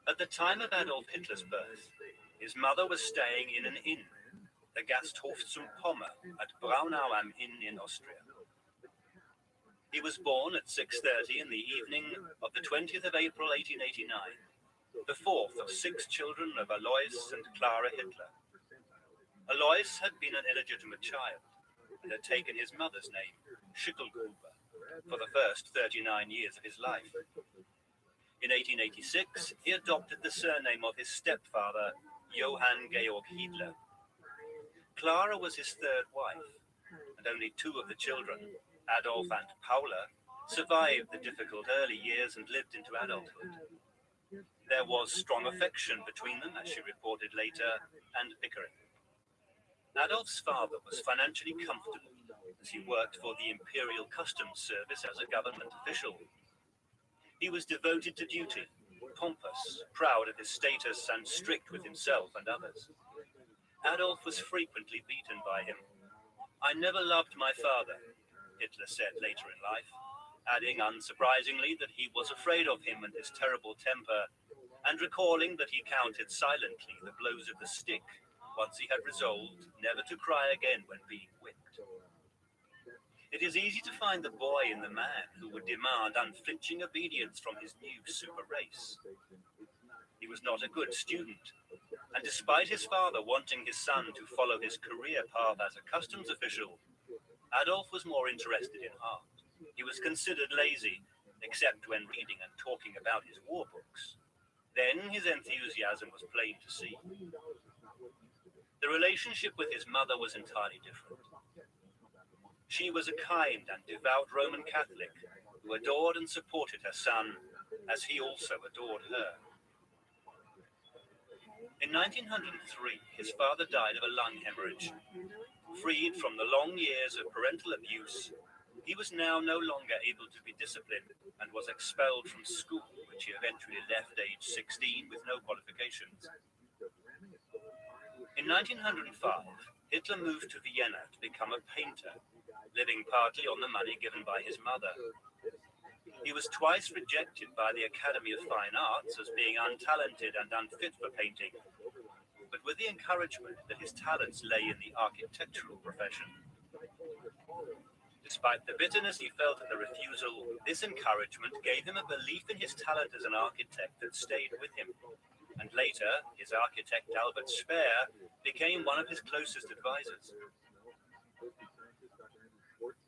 At the time of Adolf Hitler's birth, his mother was staying in an inn, the Gasthof zum Pommer at Braunau am Inn in Austria. He was born at 6:30 in the evening of the 20th of April 1889, the fourth of 6 children of Alois and Clara Hitler. Alois had been an illegitimate child and had taken his mother's name, Schickelgruber, for the first 39 years of his life. In 1886, he adopted the surname of his stepfather, Johann Georg Hitler. Clara was his third wife, and only 2 of the children, Adolf and Paula, survived the difficult early years and lived into adulthood. There was strong affection between them, as she reported later, and bickering. Adolf's father was financially comfortable as he worked for the Imperial Customs Service as a government official. He was devoted to duty, pompous, proud of his status, and strict with himself and others. Adolf was frequently beaten by him. "I never loved my father," Hitler said later in life, adding unsurprisingly that he was afraid of him and his terrible temper, and recalling that he counted silently the blows of the stick once he had resolved never to cry again when being whipped. It is easy to find the boy in the man who would demand unflinching obedience from his new super race. He was not a good student, and despite his father wanting his son to follow his career path as a customs official, Adolf was more interested in art. He was considered lazy, except when reading and talking about his war books. Then his enthusiasm was plain to see. The relationship with his mother was entirely different. She was a kind and devout Roman Catholic who adored and supported her son, as he also adored her. In 1903, his father died of a lung hemorrhage. Freed from the long years of parental abuse, he was now no longer able to be disciplined and was expelled from school, which he eventually left age 16 with no qualifications. In 1905, Hitler moved to Vienna to become a painter, living partly on the money given by his mother. He was twice rejected by the Academy of Fine Arts as being untalented and unfit for painting, but with the encouragement that his talents lay in the architectural profession. Despite the bitterness he felt at the refusal, this encouragement gave him a belief in his talent as an architect that stayed with him, and later his architect Albert Speer became one of his closest advisors.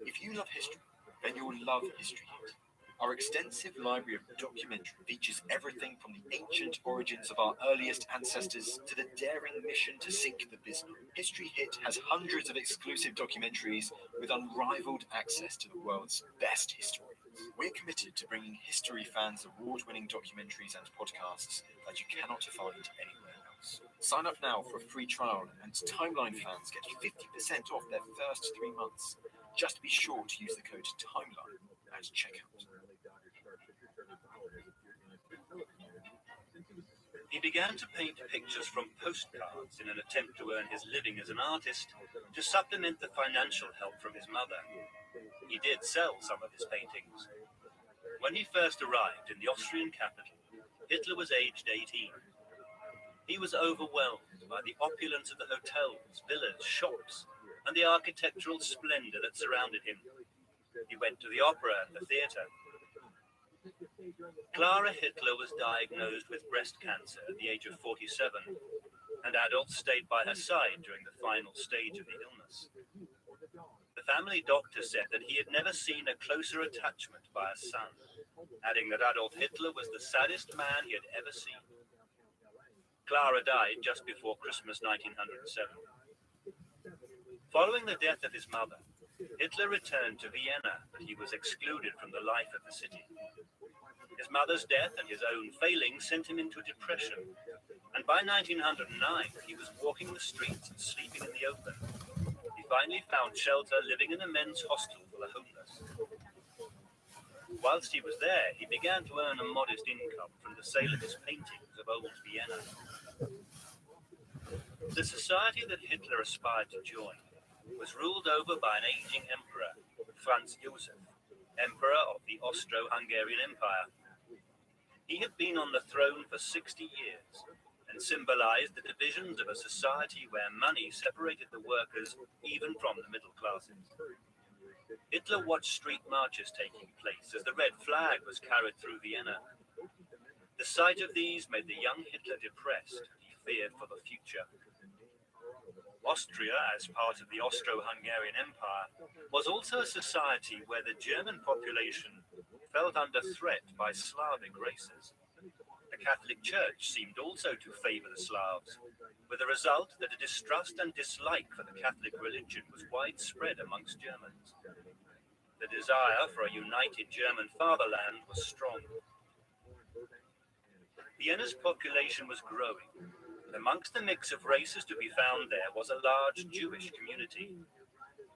If you love history, then you'll love History Hit. Our extensive library of documentary features everything from the ancient origins of our earliest ancestors to the daring mission to sink the Bismarck. History Hit has hundreds of exclusive documentaries with unrivaled access to the world's best historians. We're committed to bringing history fans award-winning documentaries and podcasts that you cannot find anywhere else. Sign up now for a free trial, and Timeline fans get 50% off their first 3 months. Just be sure to use the code TIMELINE at checkout. He began to paint pictures from postcards in an attempt to earn his living as an artist to supplement the financial help from his mother. He did sell some of his paintings. When he first arrived in the Austrian capital, Hitler was aged 18. He was overwhelmed by the opulence of the hotels, villas, shops, and the architectural splendor that surrounded him. He went to the opera and the theater. Clara Hitler was diagnosed with breast cancer at the age of 47, and adults stayed by her side during the final stage of the illness. The family doctor said that he had never seen a closer attachment by a son, adding that Adolf Hitler was the saddest man he had ever seen. Clara died just before Christmas 1907. Following the death of his mother, Hitler returned to Vienna, but he was excluded from the life of the city. His mother's death and his own failings sent him into a depression, and by 1909 he was walking the streets and sleeping in the open. He finally found shelter living in a men's hostel for the homeless. Whilst he was there, he began to earn a modest income from the sale of his paintings of old Vienna. The society that Hitler aspired to join was ruled over by an aging emperor, Franz Joseph, emperor of the Austro-Hungarian Empire. He had been on the throne for 60 years and symbolized the divisions of a society where money separated the workers even from the middle classes. Hitler watched street marches taking place as the red flag was carried through Vienna. The sight of these made the young Hitler depressed. He feared for the future. Austria, as part of the Austro-Hungarian Empire, was also a society where the German population felt under threat by Slavic races. The Catholic Church seemed also to favor the Slavs, with the result that a distrust and dislike for the Catholic religion was widespread amongst Germans. The desire for a united German fatherland was strong. Vienna's population was growing, and amongst the mix of races to be found there was a large Jewish community.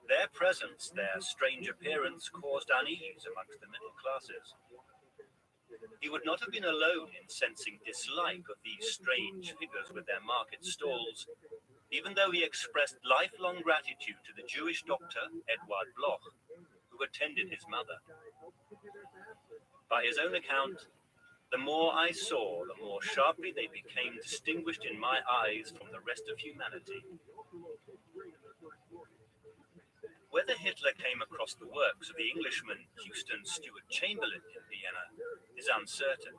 Their presence, their strange appearance, caused unease amongst the middle classes. He would not have been alone in sensing dislike of these strange figures with their market stalls, even though he expressed lifelong gratitude to the Jewish doctor, Eduard Bloch, who attended his mother. By his own account, the more I saw, the more sharply they became distinguished in my eyes from the rest of humanity. Whether Hitler came across the works of the Englishman Houston Stewart Chamberlain in Vienna is uncertain,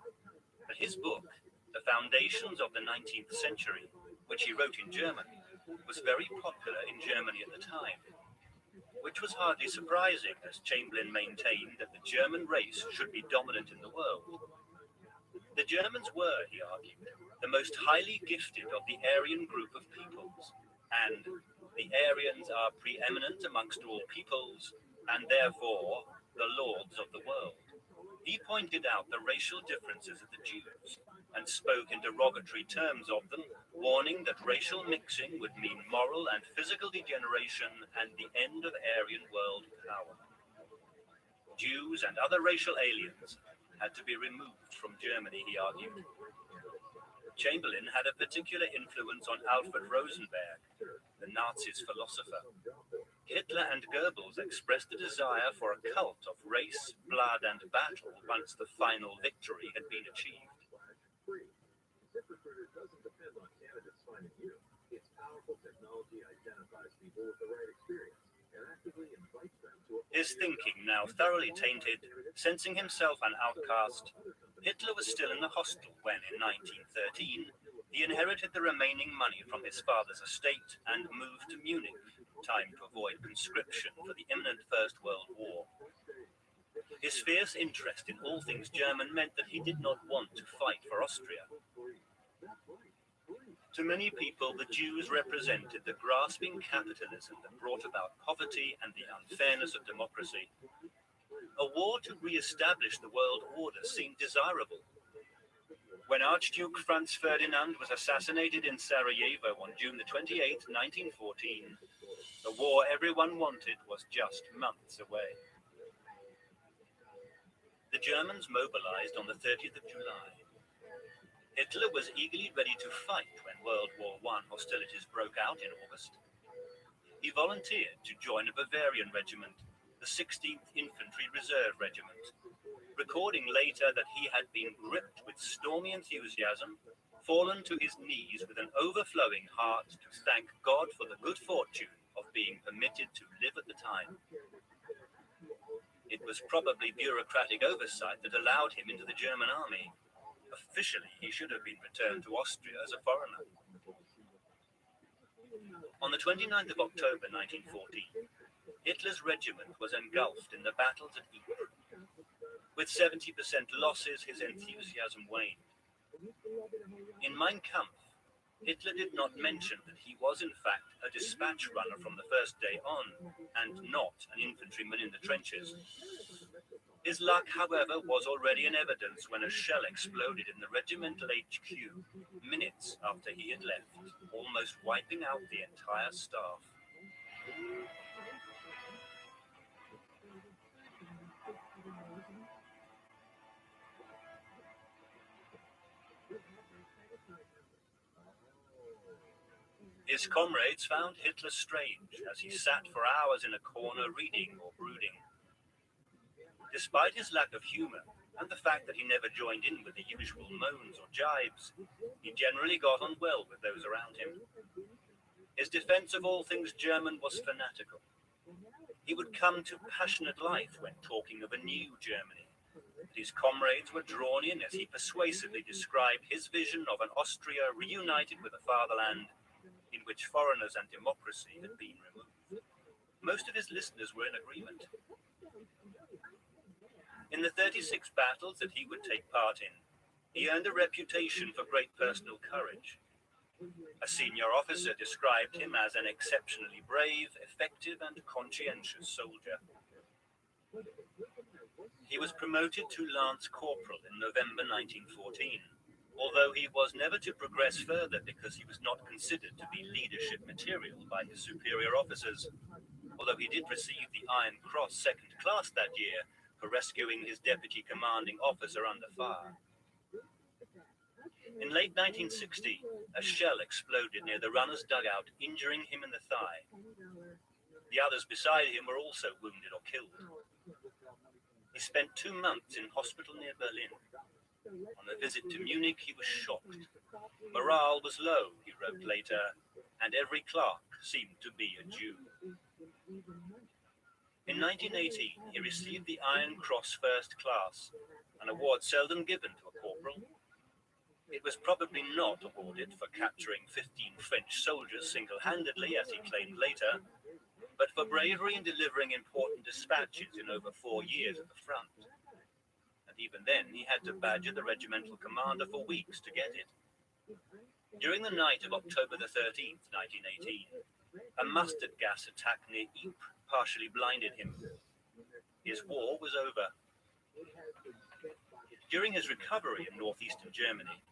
but his book, The Foundations of the 19th Century, which he wrote in German, was very popular in Germany at the time, which was hardly surprising as Chamberlain maintained that the German race should be dominant in the world. The Germans were, he argued, the most highly gifted of the Aryan group of peoples, and the Aryans are preeminent amongst all peoples, and therefore the lords of the world. He pointed out the racial differences of the Jews, and spoke in derogatory terms of them, warning that racial mixing would mean moral and physical degeneration and the end of Aryan world power. Jews and other racial aliens had to be removed from Germany, he argued. Chamberlain had a particular influence on Alfred Rosenberg, the Nazis' philosopher. Hitler and Goebbels expressed a desire for a cult of race, blood, and battle once the final victory had been achieved. ZipRecruiter doesn't depend on candidates finding you. Its powerful technology identifies people with the right experience and actively invites them to apply. His thinking now thoroughly tainted, sensing himself an outcast, Hitler was still in the hostel when, in 1913, he inherited the remaining money from his father's estate and moved to Munich, time to avoid conscription for the imminent First World War. His fierce interest in all things German meant that he did not want to fight for Austria. To many people, the Jews represented the grasping capitalism that brought about poverty and the unfairness of democracy. A war to re-establish the world order seemed desirable. When Archduke Franz Ferdinand was assassinated in Sarajevo on June the 28th, 1914, the war everyone wanted was just months away. The Germans mobilized on the 30th of July. Hitler was eagerly ready to fight when World War I hostilities broke out in August. He volunteered to join a Bavarian regiment, the 16th Infantry Reserve Regiment, recording later that he had been gripped with stormy enthusiasm, fallen to his knees with an overflowing heart to thank God for the good fortune of being permitted to live at the time. It was probably bureaucratic oversight that allowed him into the German army. Officially, he should have been returned to Austria as a foreigner. On the 29th of October 1914, Hitler's regiment was engulfed in the battles at Ypres. With 70% losses, his enthusiasm waned. In Mein Kampf, Hitler did not mention that he was in fact a dispatch runner from the first day on, and not an infantryman in the trenches. His luck, however, was already in evidence when a shell exploded in the regimental HQ minutes after he had left, almost wiping out the entire staff. His comrades found Hitler strange as he sat for hours in a corner reading or brooding. Despite his lack of humor and the fact that he never joined in with the usual moans or jibes, he generally got on well with those around him. His defense of all things German was fanatical. He would come to passionate life when talking of a new Germany. His comrades were drawn in as he persuasively described his vision of an Austria reunited with a fatherland in which foreigners and democracy had been removed. Most of his listeners were in agreement. In the 36 battles that he would take part in, he earned a reputation for great personal courage. A senior officer described him as an exceptionally brave, effective, and conscientious soldier. He was promoted to Lance Corporal in November 1914, although he was never to progress further because he was not considered to be leadership material by his superior officers, although he did receive the Iron Cross Second Class that year for rescuing his deputy commanding officer under fire. In late 1960, a shell exploded near the runner's dugout, injuring him in the thigh. The others beside him were also wounded or killed. He spent 2 months in hospital near Berlin. On a visit to Munich, he was shocked. Morale was low, he wrote later, and every clerk seemed to be a Jew. In 1918, he received the Iron Cross First Class, an award seldom given to a corporal. It was probably not awarded for capturing 15 French soldiers single-handedly, as he claimed later, but for bravery in delivering important dispatches in over 4 years at the front. And even then, he had to badger the regimental commander for weeks to get it. During the night of October the 13th, 1918, a mustard gas attack near Ypres partially blinded him. His war was over. During his recovery in northeastern Germany,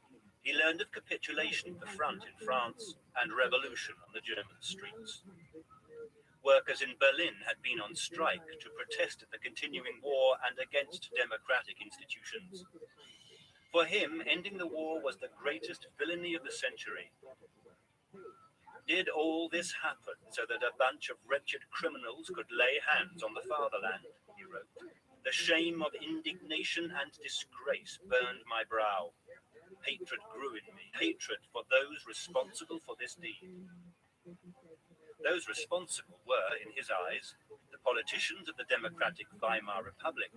he learned of capitulation at the front in France and revolution on the German streets. Workers in Berlin had been on strike to protest at the continuing war and against democratic institutions. For him, ending the war was the greatest villainy of the century. Did all this happen so that a bunch of wretched criminals could lay hands on the fatherland, he wrote. The shame of indignation and disgrace burned my brow. Hatred grew in me, hatred for those responsible for this deed. Those responsible were, in his eyes, the politicians of the democratic Weimar Republic,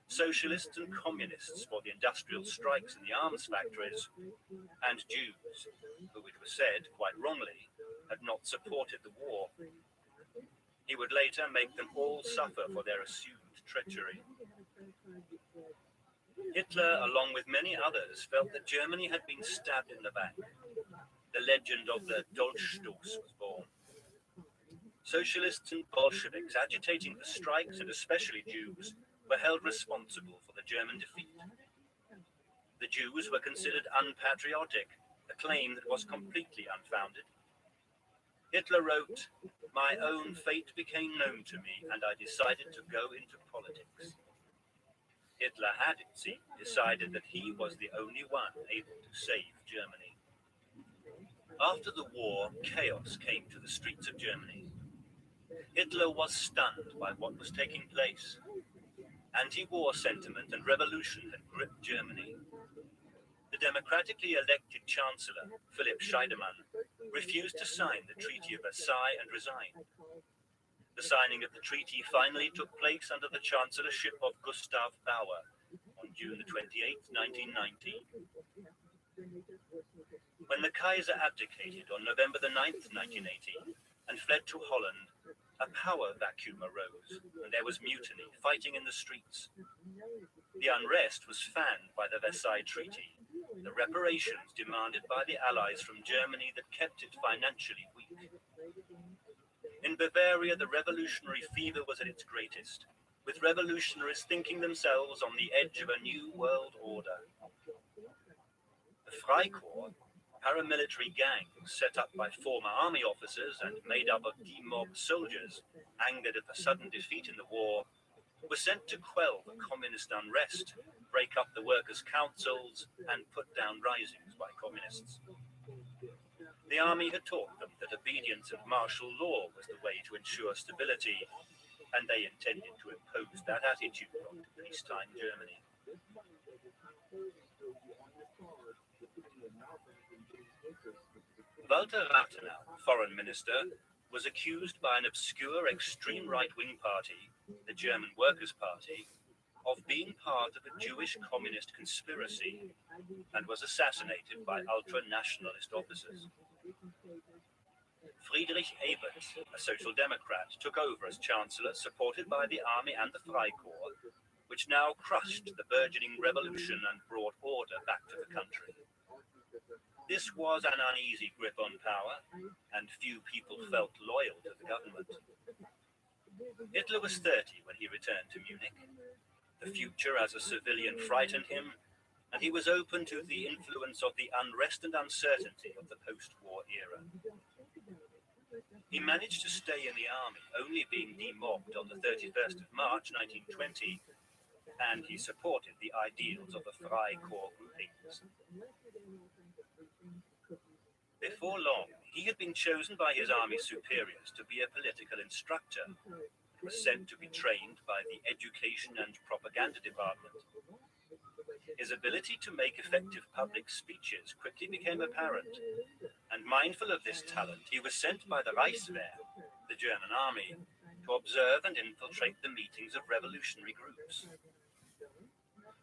socialists and communists for the industrial strikes in the arms factories, and Jews, who it was said, quite wrongly, had not supported the war. He would later make them all suffer for their assumed treachery. Hitler, along with many others, felt that Germany had been stabbed in the back. The legend of the Dolchstoß was born. Socialists and Bolsheviks agitating for strikes, and especially Jews, were held responsible for the German defeat. The Jews were considered unpatriotic, a claim that was completely unfounded. Hitler wrote, "My own fate became known to me, and I decided to go into politics." Hitler had, it seemed, decided that he was the only one able to save Germany. After the war, chaos came to the streets of Germany. Hitler was stunned by what was taking place. Anti-war sentiment and revolution had gripped Germany. The democratically elected Chancellor, Philipp Scheidemann, refused to sign the Treaty of Versailles and resigned. The signing of the treaty finally took place under the chancellorship of Gustav Bauer on June 28, 1919. When the Kaiser abdicated on November 9th, 1918, and fled to Holland, a power vacuum arose, and there was mutiny, fighting in the streets. The unrest was fanned by the Versailles Treaty, the reparations demanded by the Allies from Germany that kept it financially weak. In Bavaria, the revolutionary fever was at its greatest, with revolutionaries thinking themselves on the edge of a new world order. The Freikorps, paramilitary gangs set up by former army officers and made up of demobbed soldiers, angered at the sudden defeat in the war, were sent to quell the communist unrest, break up the workers' councils, and put down risings by communists. The army had taught them that obedience and martial law was the way to ensure stability, and they intended to impose that attitude on peacetime Germany. Walter Rathenau, foreign minister, was accused by an obscure extreme right-wing party, the German Workers' Party, of being part of a Jewish communist conspiracy and was assassinated by ultra-nationalist officers. Friedrich Ebert, a social democrat, took over as chancellor, supported by the army and the Freikorps, which now crushed the burgeoning revolution and brought order back to the country. This was an uneasy grip on power, and few people felt loyal to the government. Hitler was 30 when he returned to Munich. The future as a civilian frightened him, and he was open to the influence of the unrest and uncertainty of the post-war era. He managed to stay in the army, only being demobbed on the 31st of March 1920, and he supported the ideals of the Freikorps groupings. Before long, he had been chosen by his army superiors to be a political instructor and was sent to be trained by the Education and Propaganda Department. His ability to make effective public speeches quickly became apparent, and mindful of this talent, he was sent by the Reichswehr, the German army, to observe and infiltrate the meetings of revolutionary groups.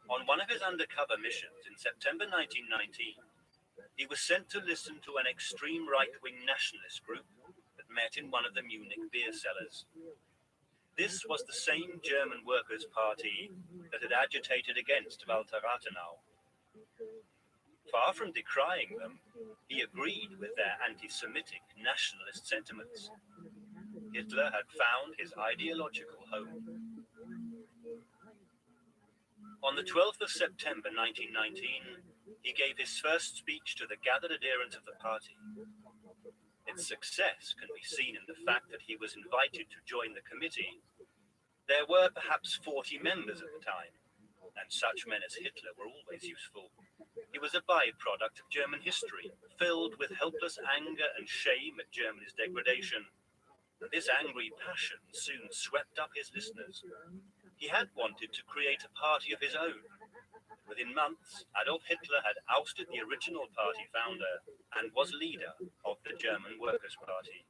On one of his undercover missions in September 1919, he was sent to listen to an extreme right-wing nationalist group that met in one of the Munich beer cellars. This was the same German Workers' Party that had agitated against Walter Rathenau. Far from decrying them, he agreed with their anti-Semitic nationalist sentiments. Hitler had found his ideological home. On the 12th of September 1919, he gave his first speech to the gathered adherents of the party. Its success can be seen in the fact that he was invited to join the committee. There were perhaps 40 members at the time, and such men as Hitler were always useful. He was a byproduct of German history, filled with helpless anger and shame at Germany's degradation. And this angry passion soon swept up his listeners. He had wanted to create a party of his own. Within months, Adolf Hitler had ousted the original party founder and was leader of the German Workers' Party.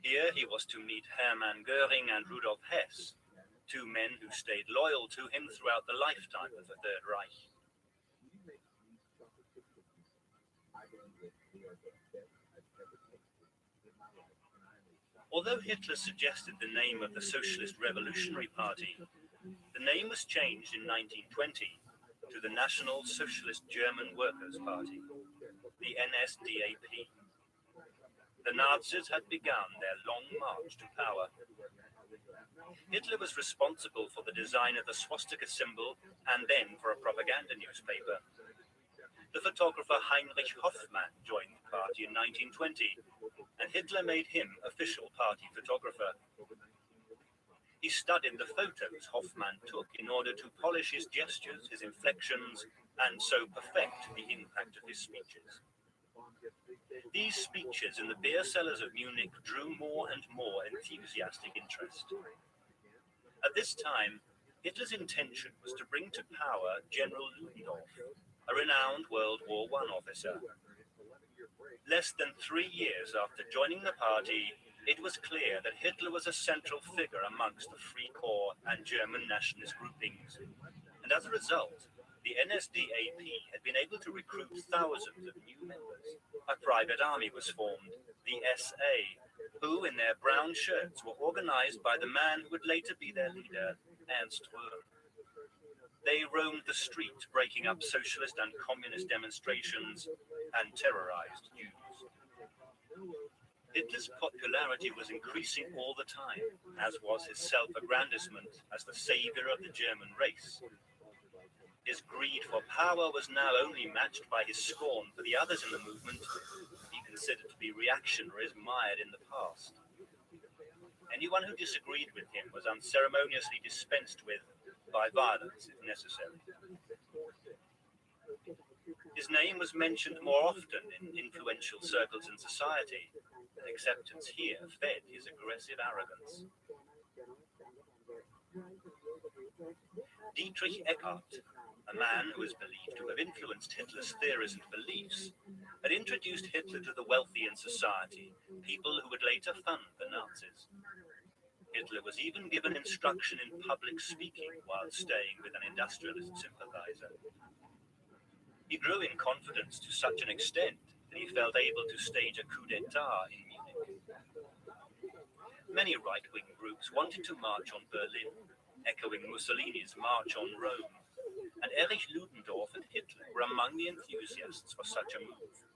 Here he was to meet Hermann Göring and Rudolf Hess, two men who stayed loyal to him throughout the lifetime of the Third Reich. Although Hitler suggested the name of the Socialist Revolutionary Party, the name was changed in 1920 to the National Socialist German Workers' Party, the NSDAP. The Nazis had begun their long march to power. Hitler was responsible for the design of the swastika symbol and then for a propaganda newspaper. The photographer Heinrich Hoffmann joined the party in 1920, and Hitler made him official party photographer. He studied the photos Hoffman took in order to polish his gestures, his inflections, and so perfect the impact of his speeches. These speeches in the beer cellars of Munich drew more and more enthusiastic interest. At this time, Hitler's intention was to bring to power General Ludendorff, a renowned World War I officer. Less than 3 years after joining the party, it was clear that Hitler was a central figure amongst the Free Corps and German nationalist groupings, and as a result, the NSDAP had been able to recruit thousands of new members. A private army was formed, the SA, who, in their brown shirts, were organized by the man who would later be their leader, Ernst Röhm. They roamed the streets, breaking up socialist and communist demonstrations, and terrorized Jews. Hitler's popularity was increasing all the time, as was his self-aggrandizement as the savior of the German race. His greed for power was now only matched by his scorn for the others in the movement he considered to be reactionaries mired in the past. Anyone who disagreed with him was unceremoniously dispensed with by violence if necessary. His name was mentioned more often in influential circles in society, and acceptance here fed his aggressive arrogance. Dietrich Eckart, a man who is believed to have influenced Hitler's theories and beliefs, had introduced Hitler to the wealthy in society, people who would later fund the Nazis. Hitler was even given instruction in public speaking while staying with an industrialist sympathizer. He grew in confidence to such an extent that he felt able to stage a coup d'etat in Munich. Many right-wing groups wanted to march on Berlin, echoing Mussolini's March on Rome, and Erich Ludendorff and Hitler were among the enthusiasts for such a move.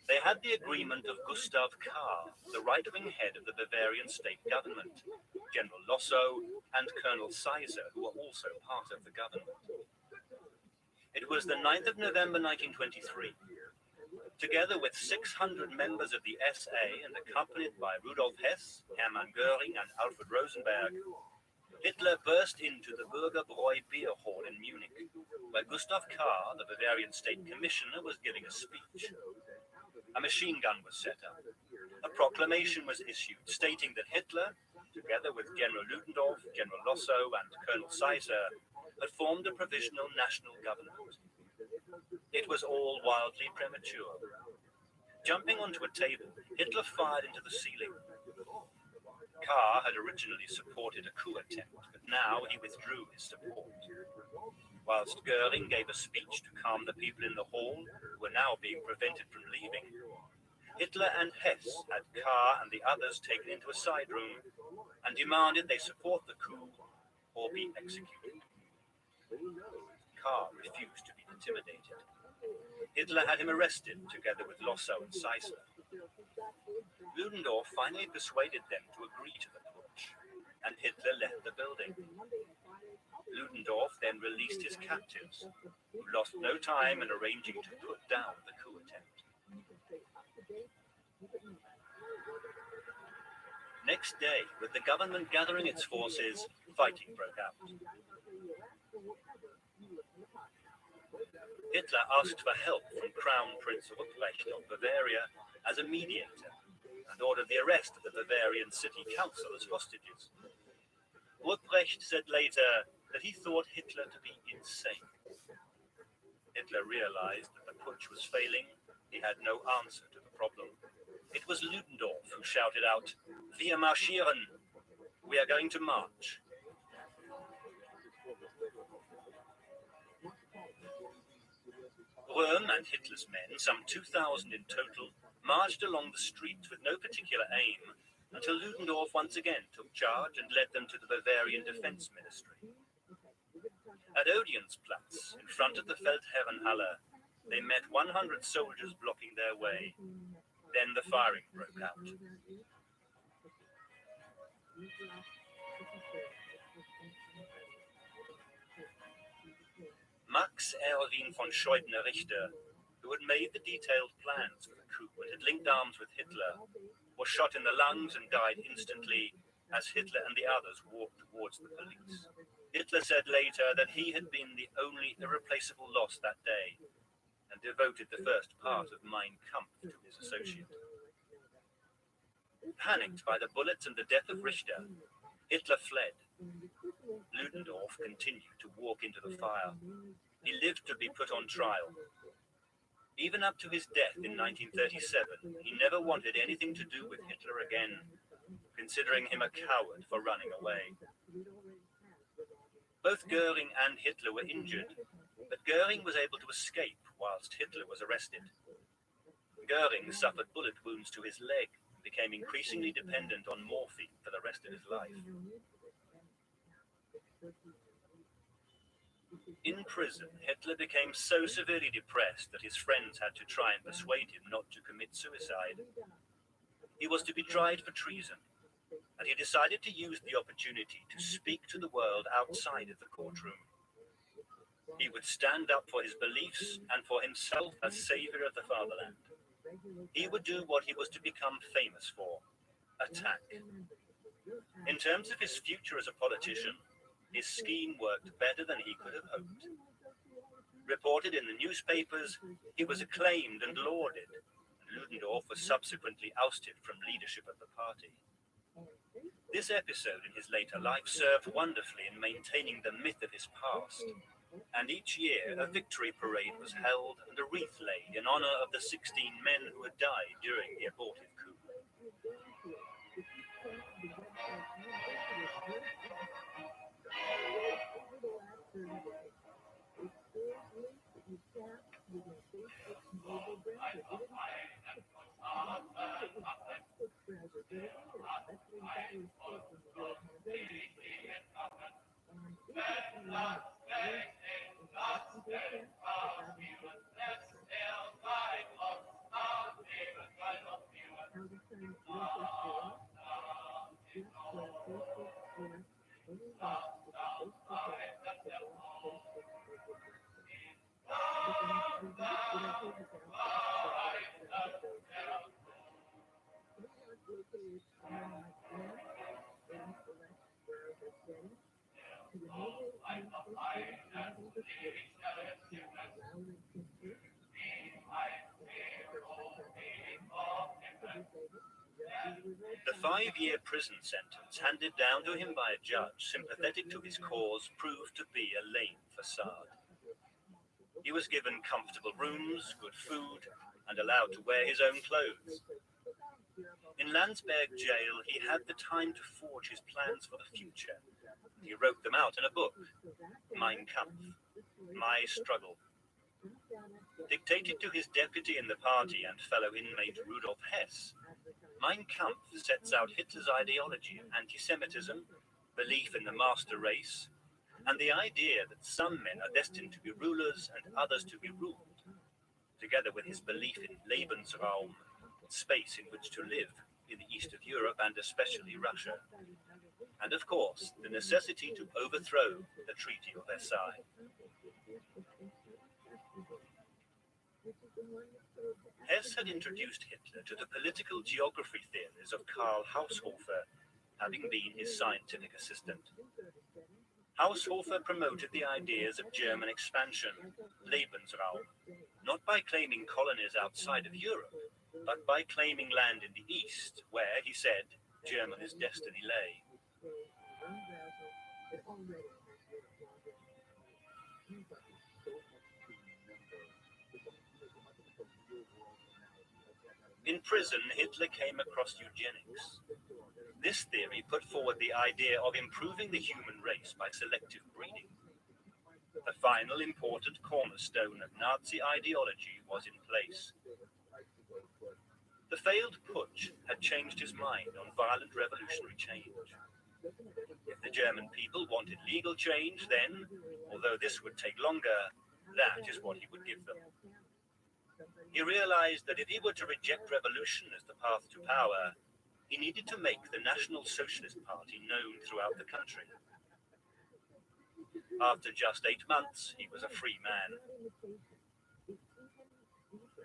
They had the agreement of Gustav Kahr, the right-wing head of the Bavarian state government, General Lossow, and Colonel Seiser, who were also part of the government. It was the 9th of November 1923. Together with 600 members of the SA and accompanied by Rudolf Hess, Hermann Göring, and Alfred Rosenberg, Hitler burst into the Bürgerbräu beer hall in Munich, where Gustav Kahr, the Bavarian state commissioner, was giving a speech. A machine gun was set up. A proclamation was issued stating that Hitler, together with General Ludendorff, General Lossow, and Colonel Seiser, had formed a provisional national government. It was all wildly premature. Jumping onto a table, Hitler fired into the ceiling. Kahr had originally supported a coup attempt, but now he withdrew his support. Whilst Göring gave a speech to calm the people in the hall, who were now being prevented from leaving, Hitler and Hess had Kahr and the others taken into a side room and demanded they support the coup or be executed. Kahr refused to be intimidated. Hitler had him arrested together with Lossow and Seiser. Ludendorff finally persuaded them to agree to the putsch, and Hitler left the building. Ludendorff then released his captives, who lost no time in arranging to put down the coup attempt. Next day, with the government gathering its forces, fighting broke out. Hitler asked for help from Crown Prince Ruprecht of Bavaria as a mediator and ordered the arrest of the Bavarian city council as hostages. Ruprecht said later that he thought Hitler to be insane. Hitler realized that the putsch was failing. He had no answer to the problem. It was Ludendorff who shouted out, "Wir marschieren! We are going to march." Röhm and Hitler's men, some 2,000 in total, marched along the streets with no particular aim until Ludendorff once again took charge and led them to the Bavarian Defense Ministry. At Odeonsplatz, in front of the Feldherrenhalle, they met 100 soldiers blocking their way. Then the firing broke out. Max Erwin von Scheubner-Richter, who had made the detailed plans for the coup and had linked arms with Hitler, was shot in the lungs and died instantly as Hitler and the others walked towards the police. Hitler said later that he had been the only irreplaceable loss that day and devoted the first part of Mein Kampf to his associate. Panicked by the bullets and the death of Richter, Hitler fled. Ludendorff continued to walk into the fire. He lived to be put on trial. Even up to his death in 1937, he never wanted anything to do with Hitler again, considering him a coward for running away. Both Goering and Hitler were injured, but Goering was able to escape whilst Hitler was arrested. Goering suffered bullet wounds to his leg and became increasingly dependent on morphine for the rest of his life. In prison, Hitler became so severely depressed that his friends had to try and persuade him not to commit suicide. He was to be tried for treason, and he decided to use the opportunity to speak to the world outside of the courtroom. He would stand up for his beliefs and for himself as savior of the fatherland. He would do what he was to become famous for: attack. In terms of his future as a politician, his scheme worked better than he could have hoped. Reported in the newspapers, he was acclaimed and lauded. Ludendorff was subsequently ousted from leadership of the party. This episode in his later life served wonderfully in maintaining the myth of his past, and each year a victory parade was held and a wreath laid in honor of the 16 men who had died during the abortive coup. The 5-year prison sentence handed down to him by a judge sympathetic to his cause proved to be a lame facade. He was given comfortable rooms, good food, and allowed to wear his own clothes. In Landsberg jail, he had the time to forge his plans for the future. He wrote them out in a book, Mein Kampf, My Struggle. Dictated to his deputy in the party and fellow inmate Rudolf Hess, Mein Kampf sets out Hitler's ideology of anti-Semitism, belief in the master race, and the idea that some men are destined to be rulers and others to be ruled, together with his belief in Lebensraum, space in which to live in the east of Europe and especially Russia, and of course the necessity to overthrow the Treaty of Versailles. Hess had introduced Hitler to the political geography theories of Karl Haushofer, having been his scientific assistant. Haushofer promoted the ideas of German expansion, Lebensraum, not by claiming colonies outside of Europe, but by claiming land in the east, where, he said, Germany's destiny lay. In prison, Hitler came across eugenics. This theory put forward the idea of improving the human race by selective breeding. The final important cornerstone of Nazi ideology was in place. The failed putsch had changed his mind on violent revolutionary change. If the German people wanted legal change, then, although this would take longer, that is what he would give them. He realized that if he were to reject revolution as the path to power, he needed to make the National Socialist Party known throughout the country. After just 8 months, he was a free man.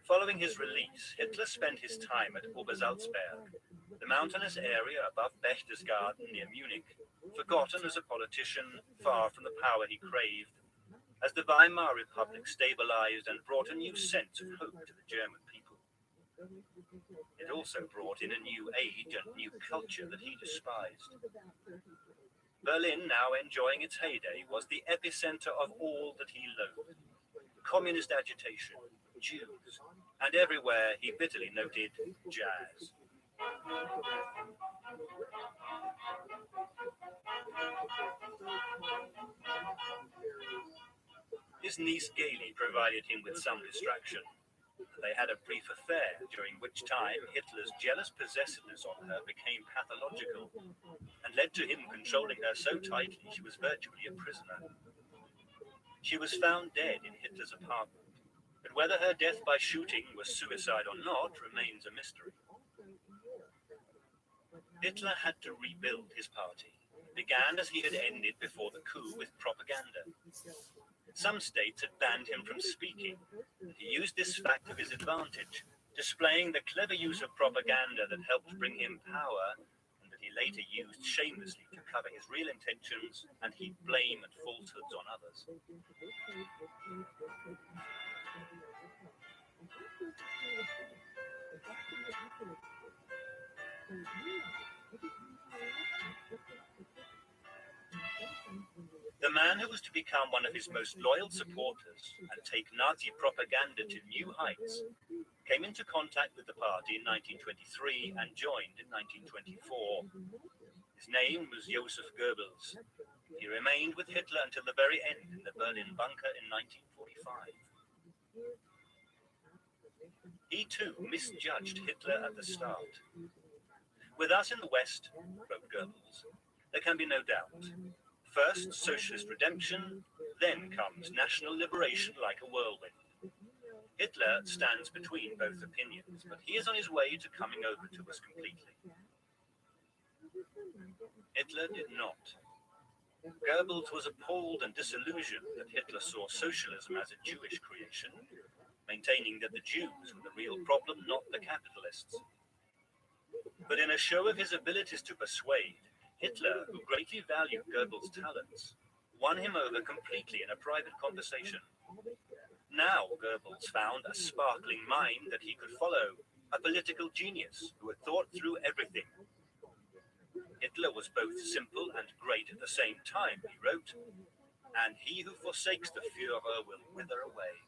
Following his release, Hitler spent his time at Obersalzberg, the mountainous area above Berchtesgaden near Munich, forgotten as a politician far from the power he craved, as the Weimar Republic stabilized and brought a new sense of hope to the German people. It also brought in a new age and new culture that he despised. Berlin, now enjoying its heyday, was the epicenter of all that he loathed: communist agitation, Jews, and everywhere he bitterly noted jazz. His niece Gaily provided him with some distraction. They had a brief affair, during which time Hitler's jealous possessiveness of her became pathological and led to him controlling her so tightly she was virtually a prisoner. She was found dead in Hitler's apartment, but whether her death by shooting was suicide or not remains a mystery. Hitler had to rebuild his party. It began as he had ended before the coup with propaganda. Some states had banned him from speaking. He used this fact to his advantage, displaying the clever use of propaganda that helped bring him power, and that he later used shamelessly to cover his real intentions and heap blame and falsehoods on others. The man who was to become one of his most loyal supporters and take Nazi propaganda to new heights came into contact with the party in 1923 and joined in 1924. His name was Joseph Goebbels. He remained with Hitler until the very end in the Berlin bunker in 1945. He too misjudged Hitler at the start. With us in the West, wrote Goebbels, there can be no doubt. First, socialist redemption, then comes national liberation like a whirlwind. Hitler stands between both opinions, but he is on his way to coming over to us completely. Hitler did not. Goebbels was appalled and disillusioned that Hitler saw socialism as a Jewish creation, maintaining that the Jews were the real problem, not the capitalists. But in a show of his abilities to persuade, Hitler, who greatly valued Goebbels' talents, won him over completely in a private conversation. Now Goebbels found a sparkling mind that he could follow, a political genius who had thought through everything. Hitler was both simple and great at the same time, he wrote, and he who forsakes the Führer will wither away.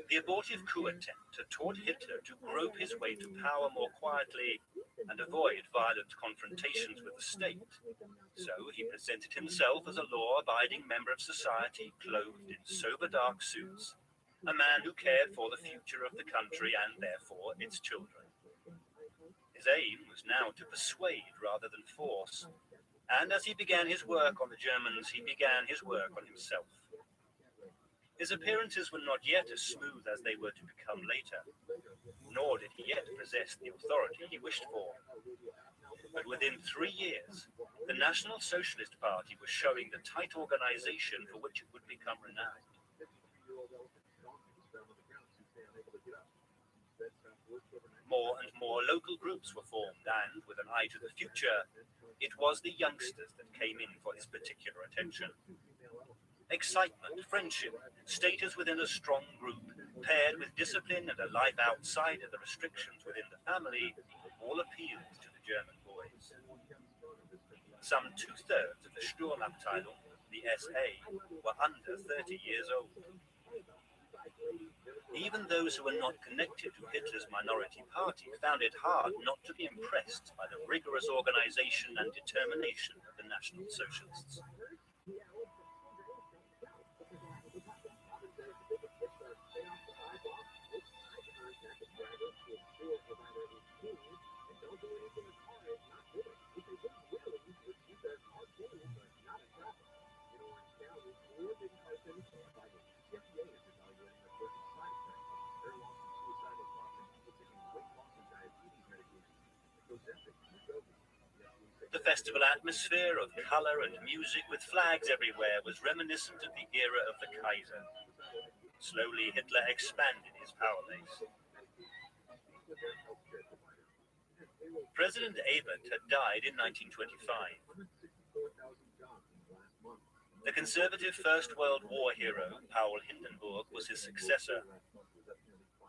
The abortive coup attempt had taught Hitler to grope his way to power more quietly and avoid violent confrontations with the state. So he presented himself as a law-abiding member of society, clothed in sober dark suits, a man who cared for the future of the country and therefore its children. His aim was now to persuade rather than force, and as he began his work on the Germans, he began his work on himself. His appearances were not yet as smooth as they were to become later, nor did he yet possess the authority he wished for. But within 3 years, the National Socialist Party was showing the tight organization for which it would become renowned. More and more local groups were formed, and, with an eye to the future, it was the youngsters that came in for his particular attention. Excitement, friendship, status within a strong group, paired with discipline and a life outside of the restrictions within the family, all appealed to the German boys. Some 2/3 of the Sturmabteilung, the SA, were under 30 years old. Even those who were not connected to Hitler's minority party found it hard not to be impressed by the rigorous organization and determination of the National Socialists. The festival atmosphere of color and music with flags everywhere was reminiscent of the era of the Kaiser. Slowly, Hitler expanded his power base. President Ebert had died in 1925. The conservative First World War hero, Paul Hindenburg, was his successor.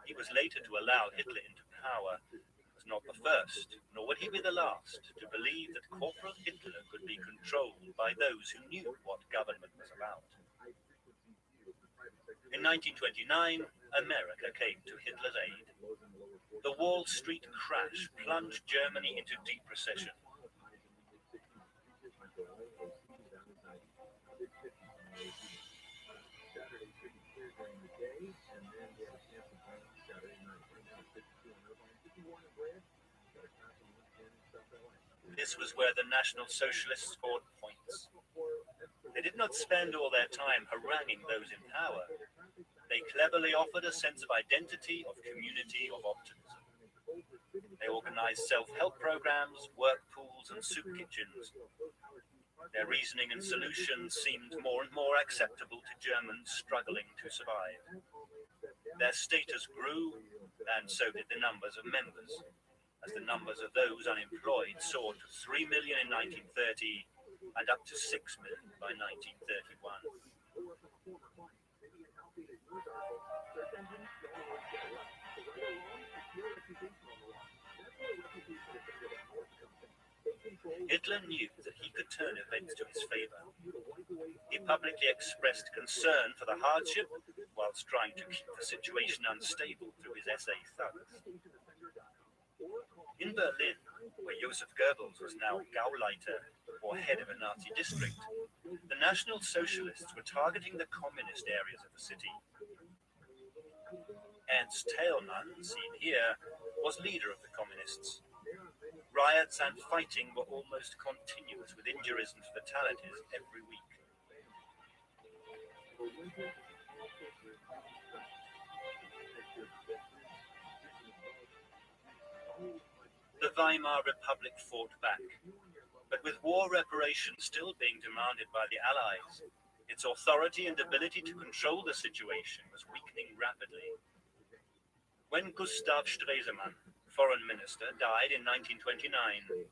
He was later to allow Hitler into power. He was not the first, nor would he be the last, to believe that Corporal Hitler could be controlled by those who knew what government was about. In 1929, America came to Hitler's aid. The Wall Street crash plunged Germany into deep recession. This was where the National Socialists scored points. They did not spend all their time haranguing those in power. They cleverly offered a sense of identity, of community, of optimism. They organized self-help programs, work pools, and soup kitchens. Their reasoning and solutions seemed more and more acceptable to Germans struggling to survive. Their status grew, and so did the numbers of members, as the numbers of those unemployed soared to 3 million in 1930 and up to 6 million by 1931. Hitler knew that he could turn events to his favor. He publicly expressed concern for the hardship whilst trying to keep the situation unstable through his SA thugs. In Berlin, where Joseph Goebbels was now Gauleiter, or head of a Nazi district, the National Socialists were targeting the communist areas of the city. Ernst Thälmann, seen here, was leader of the communists. Riots and fighting were almost continuous, with injuries and fatalities every week. The Weimar Republic fought back, but with war reparations still being demanded by the Allies, its authority and ability to control the situation was weakening rapidly. When Gustav Stresemann, foreign minister, died in 1929,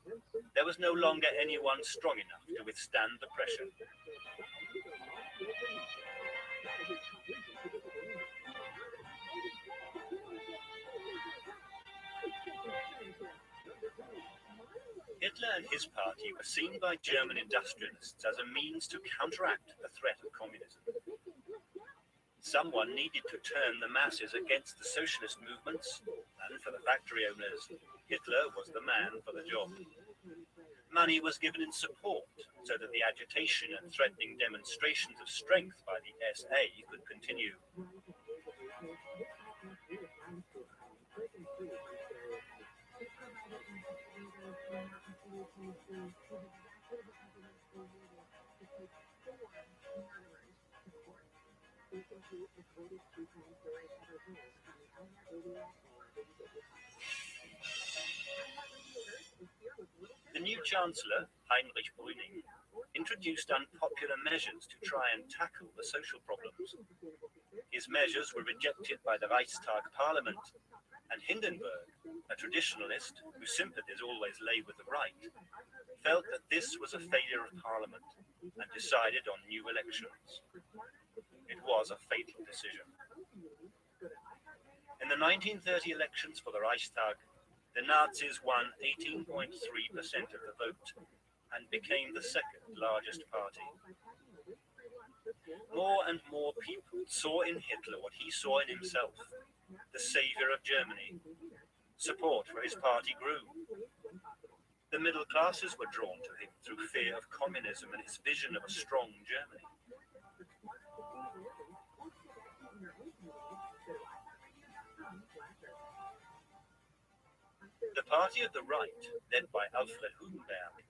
there was no longer anyone strong enough to withstand the pressure. Hitler and his party were seen by German industrialists as a means to counteract the threat of communism. Someone needed to turn the masses against the socialist movements, and for the factory owners, Hitler was the man for the job. Money was given in support so that the agitation and threatening demonstrations of strength by the SA could continue. The new Chancellor, Heinrich Brüning, introduced unpopular measures to try and tackle the social problems. His measures were rejected by the Reichstag Parliament, and Hindenburg, a traditionalist whose sympathies always lay with the right, felt that this was a failure of Parliament and decided on new elections. It was a fatal decision. In the 1930 elections for the Reichstag, the Nazis won 18.3% of the vote and became the second largest party. More and more people saw in Hitler what he saw in himself, the savior of Germany. Support for his party grew. The middle classes were drawn to him through fear of communism and his vision of a strong Germany. The party of the right, led by Alfred Hugenberg,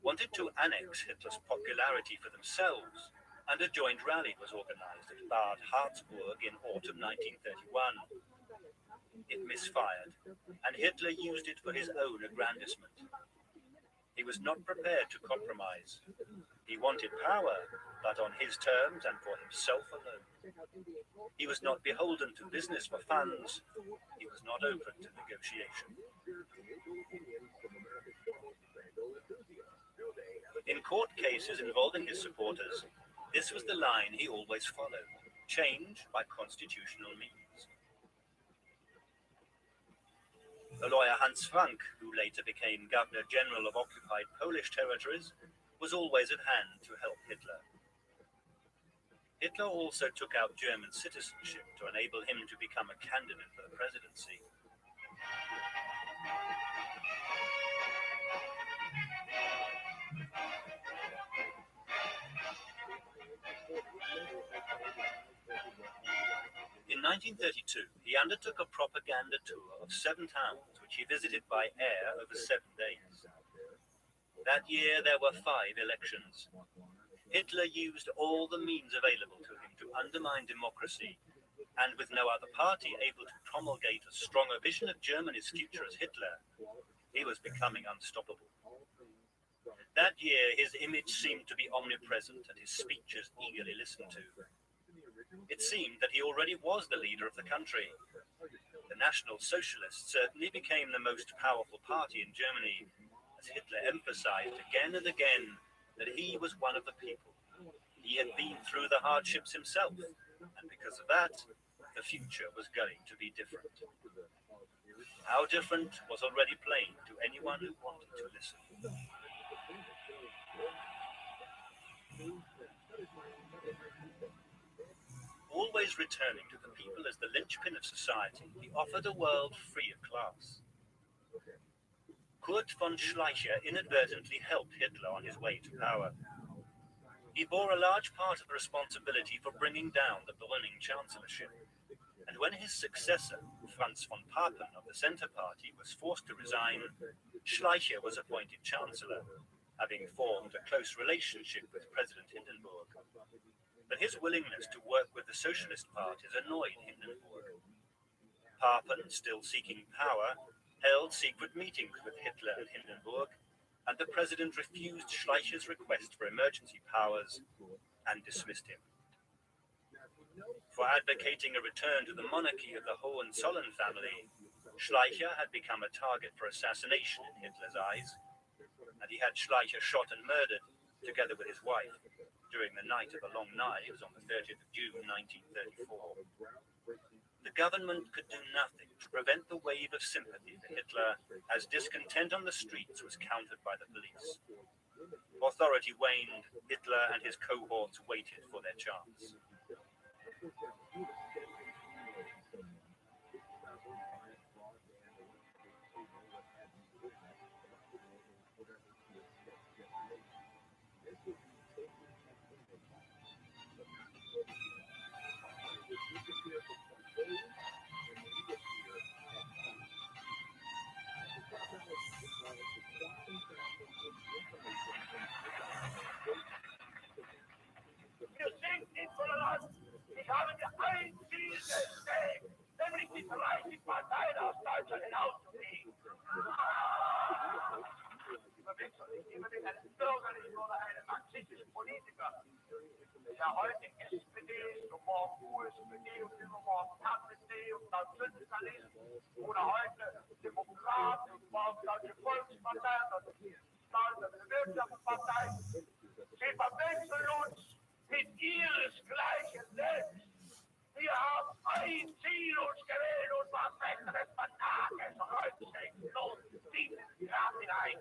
wanted to annex Hitler's popularity for themselves, and a joint rally was organized at Bad Harzburg in autumn 1931. It misfired, and Hitler used it for his own aggrandizement. He was not prepared to compromise. He wanted power, but on his terms and for himself alone. He was not beholden to business for funds. He was not open to negotiation. In court cases involving his supporters, this was the line he always followed: change by constitutional means. The lawyer Hans Frank, who later became Governor General of occupied Polish territories, was always at hand to help Hitler. Hitler also took out German citizenship to enable him to become a candidate for the presidency. In 1932, he undertook a propaganda tour of 7 towns, which he visited by air over 7 days. That year, there were 5 elections. Hitler used all the means available to him to undermine democracy, and with no other party able to promulgate as strong a vision of Germany's future as Hitler, he was becoming unstoppable. That year, his image seemed to be omnipresent and his speeches eagerly listened to. It seemed that he already was the leader of the country. The National Socialists certainly became the most powerful party in Germany, as Hitler emphasized again and again that he was one of the people. He had been through the hardships himself, and because of that, the future was going to be different. How different was already plain to anyone who wanted to listen. Always returning to the people as the linchpin of society, he offered a world free of class. Kurt von Schleicher inadvertently helped Hitler on his way to power. He bore a large part of the responsibility for bringing down the burning chancellorship, and when his successor, Franz von Papen of the Centre Party, was forced to resign, Schleicher was appointed chancellor, having formed a close relationship with President Hindenburg. But his willingness to work with the socialist parties annoyed Hindenburg. Papen, still seeking power, held secret meetings with Hitler and Hindenburg, and the president refused Schleicher's request for emergency powers and dismissed him. For advocating a return to the monarchy of the Hohenzollern family, Schleicher had become a target for assassination in Hitler's eyes, and he had Schleicher shot and murdered together with his wife during the Night of the Long Knives on the 30th of June 1934. The government could do nothing to prevent the wave of sympathy for Hitler, as discontent on the streets was countered by the police. Authority waned, Hitler and his cohorts waited for their chance. Ich habe mir ein Ziel gesteckt, nämlich die Vereinigten Parteien aus Deutschland hinauszukriegen. Verwechsel ich immer mit einem bürgerlichen oder einem marxistischen Politiker, der heute SPD ist und morgen USPD und übermorgen KPD und dann Sozialist oder heute Demokrat und morgen Deutsche Volkspartei und dann Wirtschaftspartei. Sie verwechseln uns mit ihresgleichen selbst. Wir haben ein Ziel uns gewählt und was besseres vertages rücksichtlos dieses Grab hinein.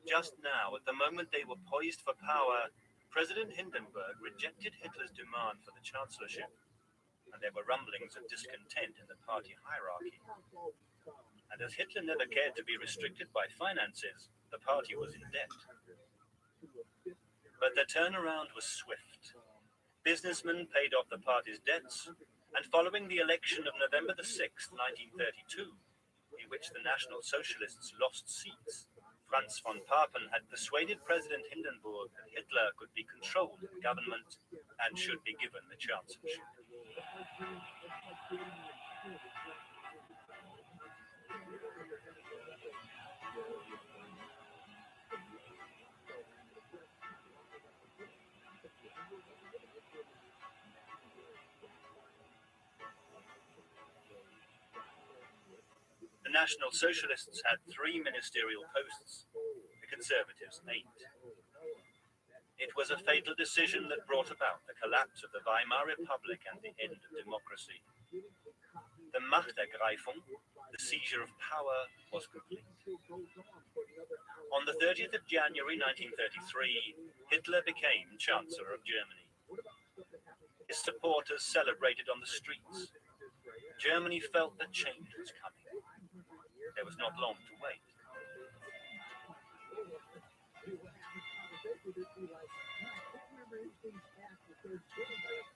Just now, at the moment they were poised for power, President Hindenburg rejected Hitler's demand for the chancellorship, and there were rumblings of discontent in the party hierarchy. And as Hitler never cared to be restricted by finances, the party was in debt. But the turnaround was swift. Businessmen paid off the party's debts, and following the election of November the 6th, 1932, in which the National Socialists lost seats, Franz von Papen had persuaded President Hindenburg that Hitler could be controlled in government and should be given the chancellorship. The National Socialists had 3 ministerial posts, the Conservatives 8. It was a fatal decision that brought about the collapse of the Weimar Republic and the end of democracy. The Machtergreifung, the seizure of power, was complete. On the 30th of January 1933, Hitler became Chancellor of Germany. His supporters celebrated on the streets. Germany felt that change was coming. There was not long to wait.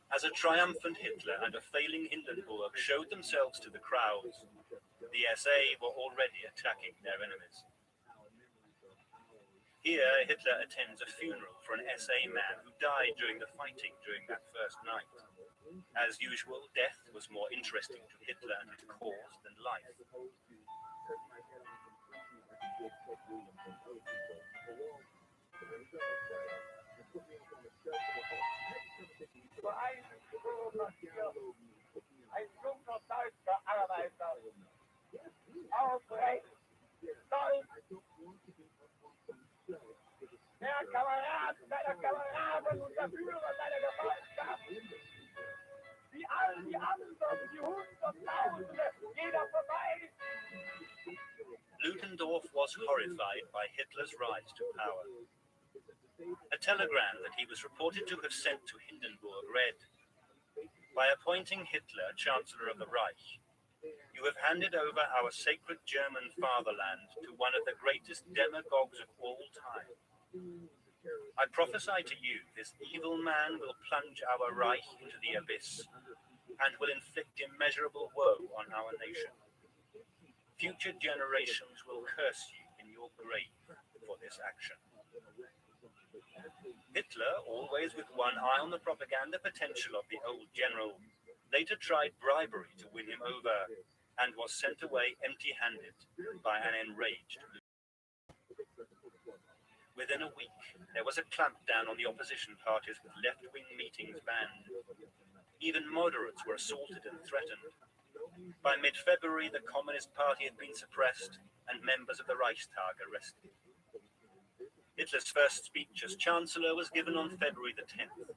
As a triumphant Hitler and a failing Hindenburg showed themselves to the crowds, the SA were already attacking their enemies. Here, Hitler attends a funeral for an SA man who died during the fighting during that first night. As usual, death was more interesting to Hitler and his cause than life. Ein junger deutscher Arbeiter, aufrecht, stolz, der Kamerad seiner Kameraden und der Führer seiner Gemeinschaft, wie all die anderen, die Hunderttausende, jeder vorbei. Ludendorff was horrified by Hitler's rise to power. A telegram that he was reported to have sent to Hindenburg read, "By appointing Hitler Chancellor of the Reich, you have handed over our sacred German fatherland to one of the greatest demagogues of all time. I prophesy to you, this evil man will plunge our Reich into the abyss and will inflict immeasurable woe on our nation. Future generations will curse you in your grave for this action." Hitler, always with one eye on the propaganda potential of the old general, later tried bribery to win him over and was sent away empty-handed by an enraged Ludendorff. Within a week, there was a clampdown on the opposition parties with left-wing meetings banned. Even moderates were assaulted and threatened. By mid-February, the Communist Party had been suppressed and members of the Reichstag arrested. Hitler's first speech as Chancellor was given on February the 10th.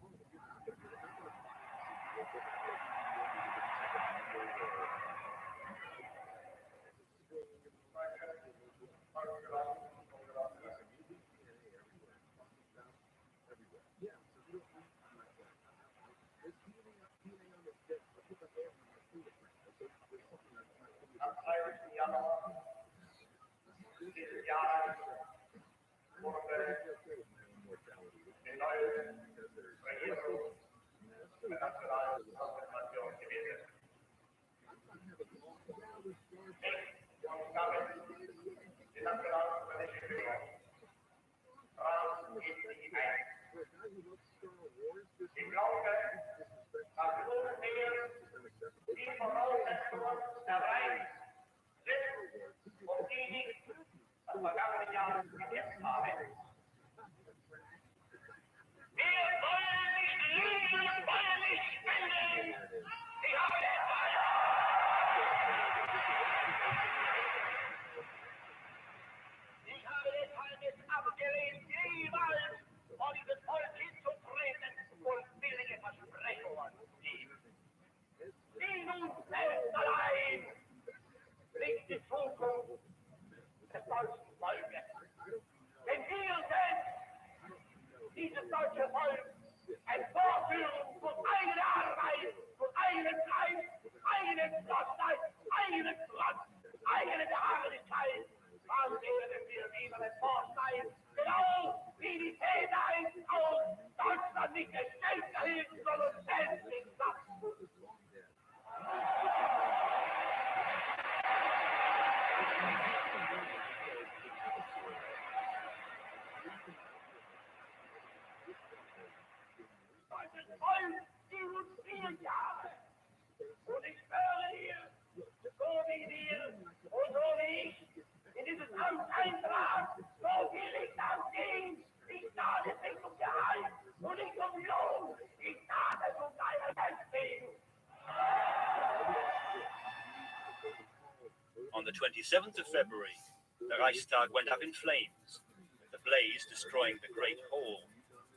27th of February, the Reichstag went up in flames, with the blaze destroying the Great Hall.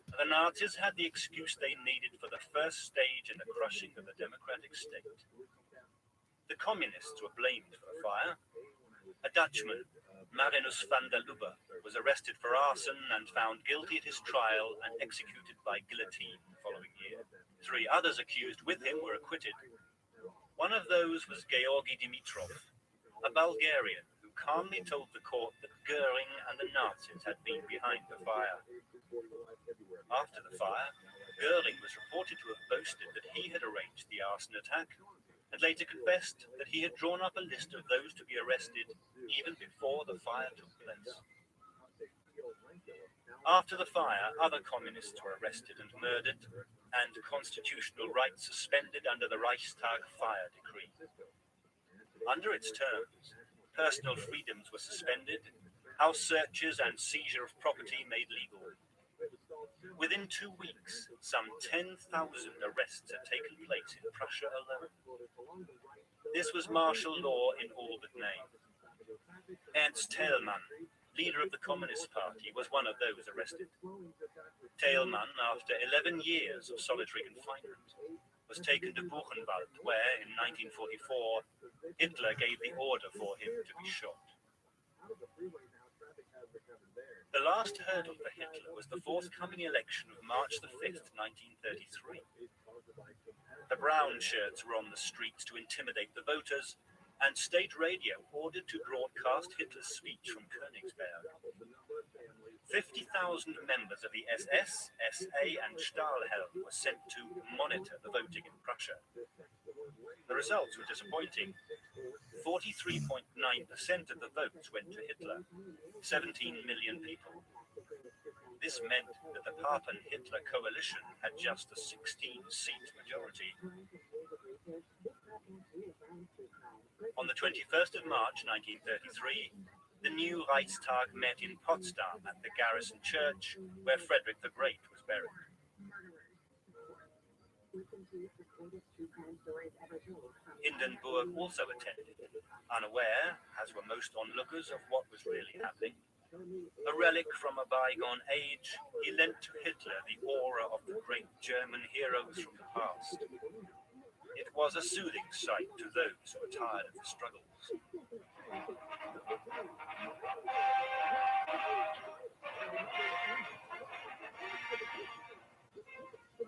And the Nazis had the excuse they needed for the first stage in the crushing of the democratic state. The communists were blamed for the fire. A Dutchman, Marinus van der Lubbe, was arrested for arson and found guilty at his trial and executed by guillotine the following year. 3 others accused with him were acquitted. One of those was Georgi Dimitrov, a Bulgarian who calmly told the court that Goering and the Nazis had been behind the fire. After the fire, Goering was reported to have boasted that he had arranged the arson attack, and later confessed that he had drawn up a list of those to be arrested even before the fire took place. After the fire, other communists were arrested and murdered, and constitutional rights suspended under the Reichstag fire decree. Under its terms, personal freedoms were suspended, house searches and seizure of property made legal. Within 2 weeks, some 10,000 arrests had taken place in Prussia alone. This was martial law in all but name. Ernst Thälmann, leader of the Communist Party, was one of those arrested. Thälmann, after 11 years of solitary confinement, was taken to Buchenwald, where, in 1944, Hitler gave the order for him to be shot. The last hurdle for Hitler was the forthcoming election of March the 5th, 1933. The brown shirts were on the streets to intimidate the voters, and state radio ordered to broadcast Hitler's speech from Königsberg. 50,000 members of the SS, SA, and Stahlhelm were sent to monitor the voting in Prussia. The results were disappointing. 43.9% of the votes went to Hitler, 17 million people. This meant that the Papen-Hitler coalition had just a 16-seat majority. On the 21st of March 1933, the new Reichstag met in Potsdam at the Garrison Church, where Frederick the Great was buried. Hindenburg also attended, unaware, as were most onlookers, of what was really happening. A relic from a bygone age, he lent to Hitler the aura of the great German heroes from the past. It was a soothing sight to those who were tired of the struggles.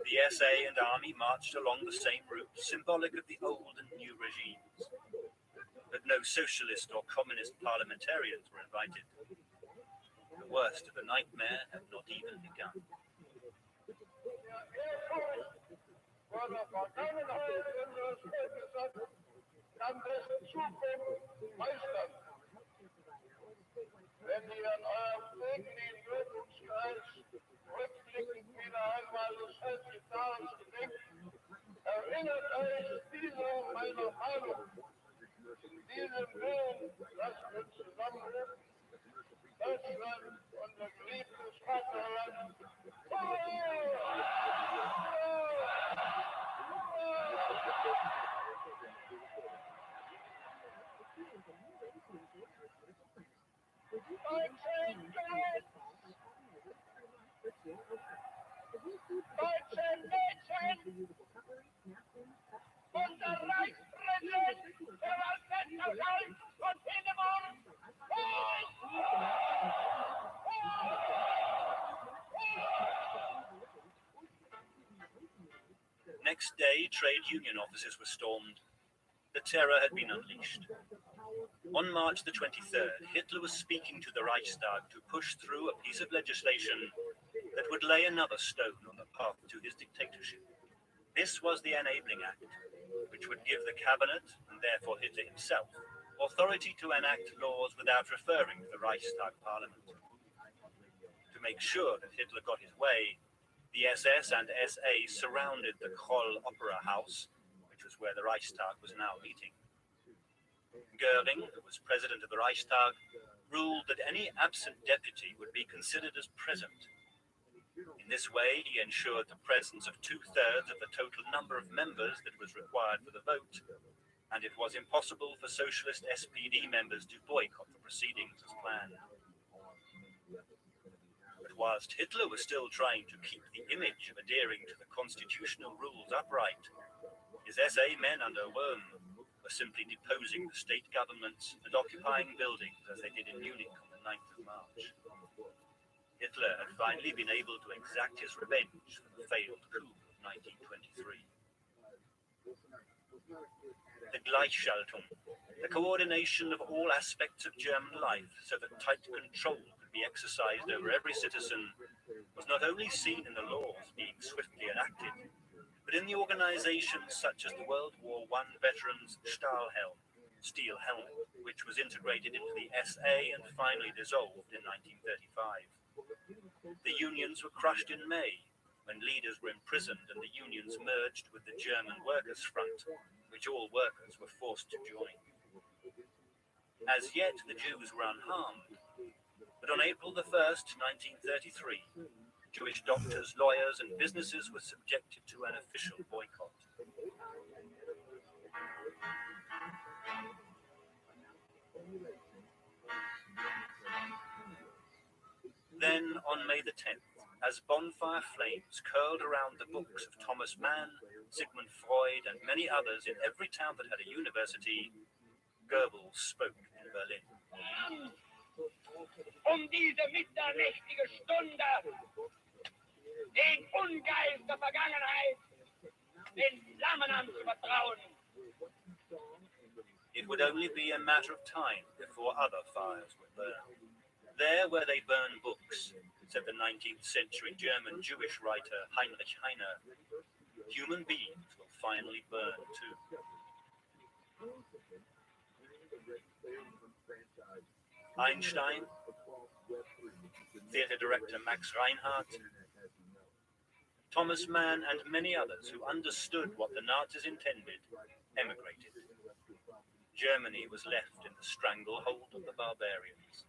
The SA and army marched along the same route, symbolic of the old and new regimes. But no socialist or communist parliamentarians were invited. The worst of the nightmare had not even begun. Wenn ihr an eurem täglichen Wirkungskreis rückblickend wieder einmal des heutigen Tages gedenkt, erinnert euch dieser meiner Meinung. In diesem Willen lasst uns zusammenrufen. Deutschland, unser geliebtes Vaterland. Deutsche Mädchen! Unser Reichspräsident, der als letzter Teil von Hindemann! Next day, trade union offices were stormed. The terror had been unleashed. On March the 23rd, Hitler was speaking to the Reichstag to push through a piece of legislation that would lay another stone on the path to his dictatorship. This was the Enabling Act, which would give the cabinet, and therefore Hitler himself, authority to enact laws without referring to the Reichstag parliament. To make sure that Hitler got his way, the SS and SA surrounded the Kroll Opera House, which was where the Reichstag was now meeting. Goering, who was president of the Reichstag, ruled that any absent deputy would be considered as present. In this way, he ensured the presence of 2/3 of the total number of members that was required for the vote, and it was impossible for socialist SPD members to boycott the proceedings as planned. But whilst Hitler was still trying to keep the image of adhering to the constitutional rules upright, his SA men under Röhm were simply deposing the state governments and occupying buildings as they did in Munich on the 9th of March. Hitler had finally been able to exact his revenge for the failed coup of 1923. The Gleichschaltung, the coordination of all aspects of German life so that tight control could be exercised over every citizen, was not only seen in the laws being swiftly enacted, but in the organizations such as the World War I Veterans Stahlhelm, Steel Helmet, which was integrated into the SA and finally dissolved in 1935. The unions were crushed in May, when leaders were imprisoned and the unions merged with the German Workers' Front, which all workers were forced to join. As yet, the Jews were unharmed, but on April the 1st, 1933, Jewish doctors, lawyers, and businesses were subjected to an official boycott. Then, on May the 10th, as bonfire flames curled around the books of Thomas Mann, Sigmund Freud, and many others in every town that had a university, Goebbels spoke in Berlin. Diese mitternächtige Stunde, den Ungeist der Vergangenheit, den Flammen anzuvertrauen. It would only be a matter of time before other fires would burn. There where they burn books, said the 19th century German Jewish writer Heinrich Heine, human beings will finally burn too. Einstein, theatre director Max Reinhardt, Thomas Mann, and many others who understood what the Nazis intended, emigrated. Germany was left in the stranglehold of the barbarians.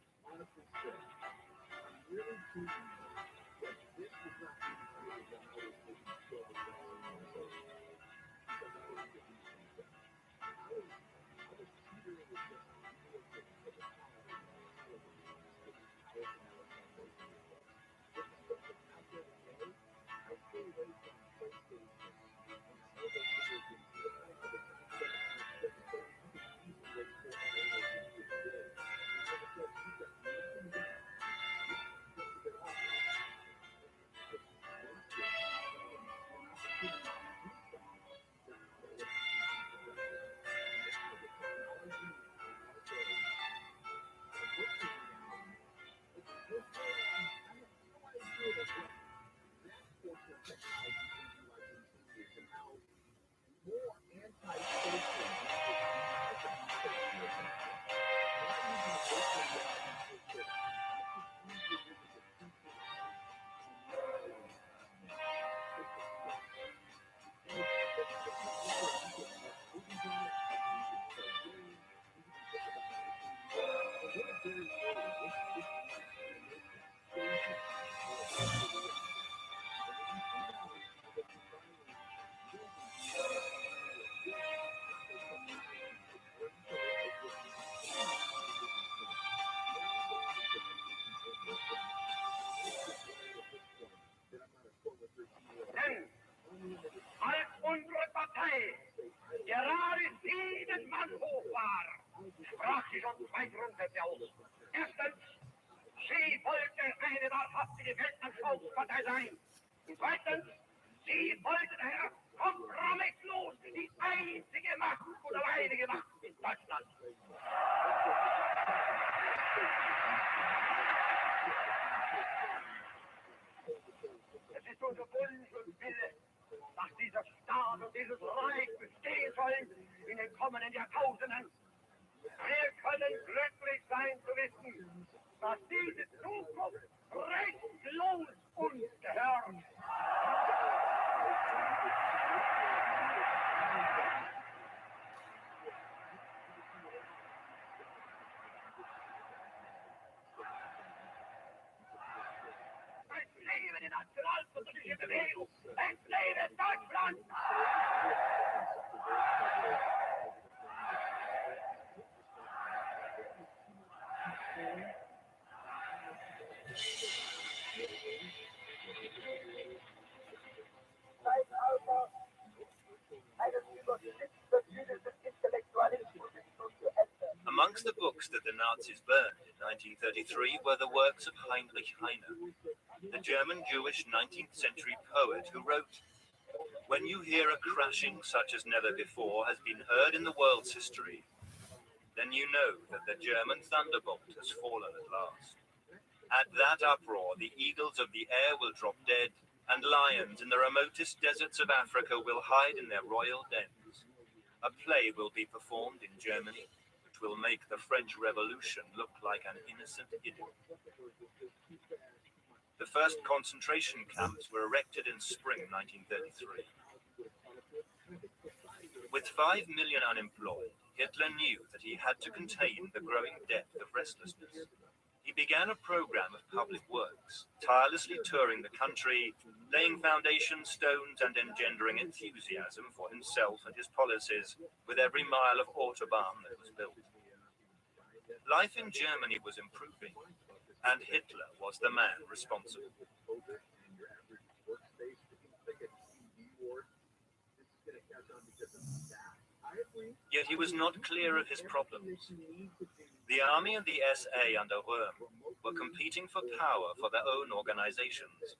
Denn als unsere Partei gerade 7 Mann hoch war, sprach sie schon 2 Grundsätze aus. Erstens, sie wollte eine wahrhaftige Weltanschauungspartei sein. Und zweitens, sie wollte daher kompromisslos die einzige Macht oder alleinige Macht in Deutschland. Es ist unser Wunsch und Wille, dass dieser Staat und dieses Reich bestehen sollen in den kommenden Jahrtausenden. Wir können glücklich sein zu wissen, dass diese Zukunft restlos uns gehört. Es lebe die nationalsozialistische Bewegung! Es lebe Deutschland! Amongst the books that the Nazis burned in 1933 were the works of Heinrich Heine, the German Jewish 19th century poet who wrote, "When you hear a crashing such as never before has been heard in the world's history, then you know that the German thunderbolt has fallen at last. At that uproar, the eagles of the air will drop dead, and lions in the remotest deserts of Africa will hide in their royal dens. A play will be performed in Germany, which will make the French Revolution look like an innocent idyll." The first concentration camps were erected in spring 1933. With 5 million unemployed, Hitler knew that he had to contain the growing depth of restlessness. He began a program of public works, tirelessly touring the country, laying foundation stones and engendering enthusiasm for himself and his policies with every mile of autobahn that was built. Life in Germany was improving, and Hitler was the man responsible. Yet he was not clear of his problems. The army and the SA under Röhm were competing for power for their own organizations.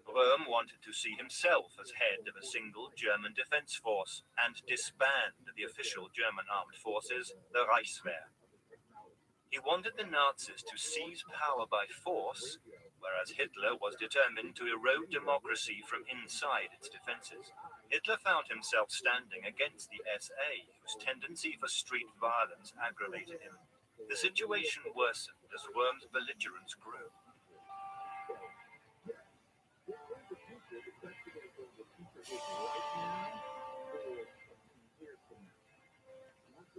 Röhm wanted to see himself as head of a single German defense force and disband the official German armed forces, the Reichswehr. He wanted the Nazis to seize power by force, whereas Hitler was determined to erode democracy from inside its defenses. Hitler found himself standing against the SA, whose tendency for street violence aggravated him. The situation worsened as Röhm's belligerence grew.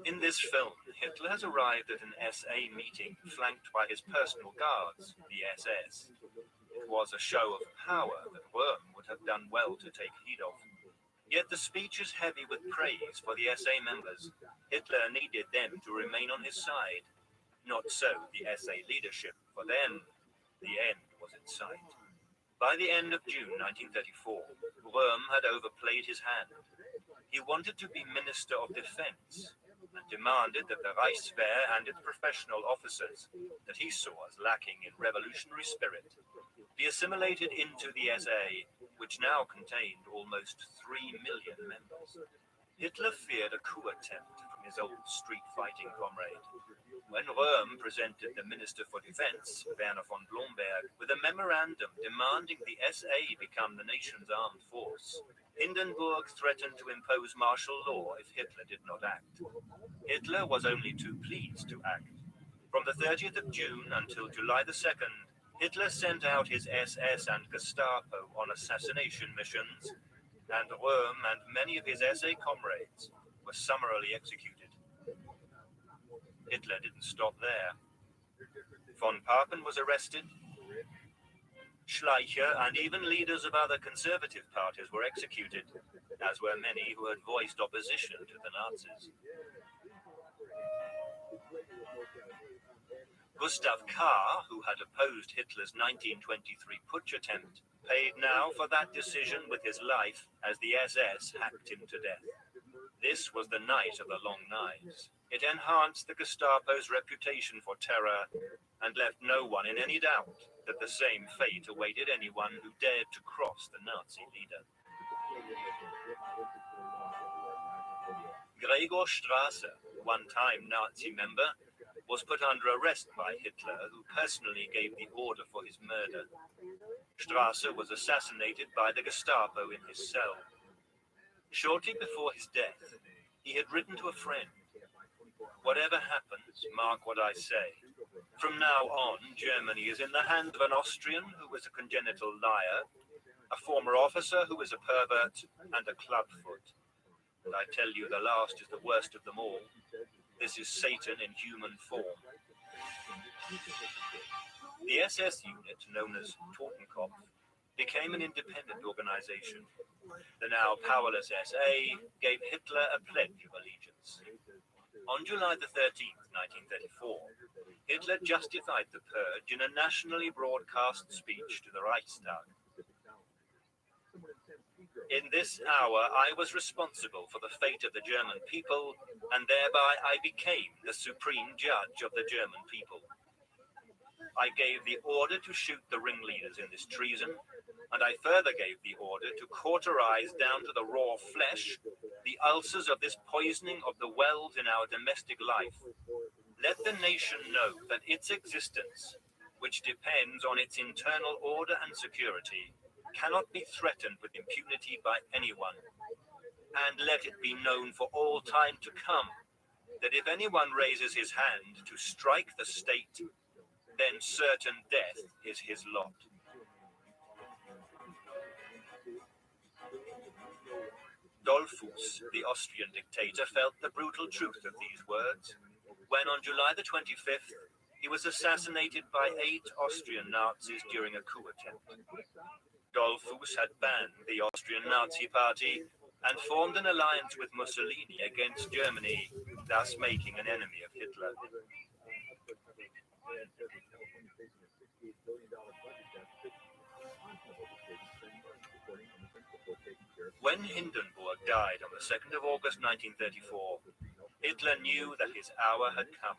In this film, Hitler has arrived at an SA meeting flanked by his personal guards, the SS. It was a show of power that Röhm would have done well to take heed of. Yet the speech is heavy with praise for the SA members. Hitler needed them to remain on his side. Not so the SA leadership, for them, the end was in sight. By the end of June 1934, Röhm had overplayed his hand. He wanted to be Minister of Defense and demanded that the Reichswehr and its professional officers, that he saw as lacking in revolutionary spirit, be assimilated into the SA, which now contained almost 3 million members. Hitler feared a coup attempt from his old street-fighting comrade. When Röhm presented the Minister for Defense, Werner von Blomberg, with a memorandum demanding the SA become the nation's armed force, Hindenburg threatened to impose martial law if Hitler did not act. Hitler was only too pleased to act. From the 30th of June until July the 2nd, Hitler sent out his SS and Gestapo on assassination missions, and Röhm and many of his SA comrades were summarily executed. Hitler didn't stop there. Von Papen was arrested. Schleicher and even leaders of other conservative parties were executed, as were many who had voiced opposition to the Nazis. Gustav Kahr, who had opposed Hitler's 1923 putsch attempt, paid now for that decision with his life as the SS hacked him to death. This was the night of the long knives. It enhanced the Gestapo's reputation for terror and left no one in any doubt that the same fate awaited anyone who dared to cross the Nazi leader. Gregor Strasser, one-time Nazi member, was put under arrest by Hitler, who personally gave the order for his murder. Strasser was assassinated by the Gestapo in his cell. Shortly before his death, he had written to a friend, "Whatever happens, mark what I say. From now on, Germany is in the hands of an Austrian who is a congenital liar, a former officer who is a pervert, and a clubfoot. And I tell you, the last is the worst of them all. This is Satan in human form." The SS unit, known as Totenkopf, became an independent organization. The now powerless SA gave Hitler a pledge of allegiance. On July the 13th, 1934, Hitler justified the purge in a nationally broadcast speech to the Reichstag. In this hour, I was responsible for the fate of the German people, and thereby I became the supreme judge of the German people. I gave the order to shoot the ringleaders in this treason, and I further gave the order to cauterize down to the raw flesh the ulcers of this poisoning of the wells in our domestic life. Let the nation know that its existence, which depends on its internal order and security, cannot be threatened with impunity by anyone. And let it be known for all time to come that if anyone raises his hand to strike the state, then certain death is his lot. Dollfuss, the Austrian dictator, felt the brutal truth of these words when on July the 25th he was assassinated by 8 Austrian Nazis during a coup attempt. Dollfuss had banned the Austrian Nazi Party and formed an alliance with Mussolini against Germany, thus making an enemy of Hitler. When Hindenburg died on the 2nd of August 1934, Hitler knew that his hour had come.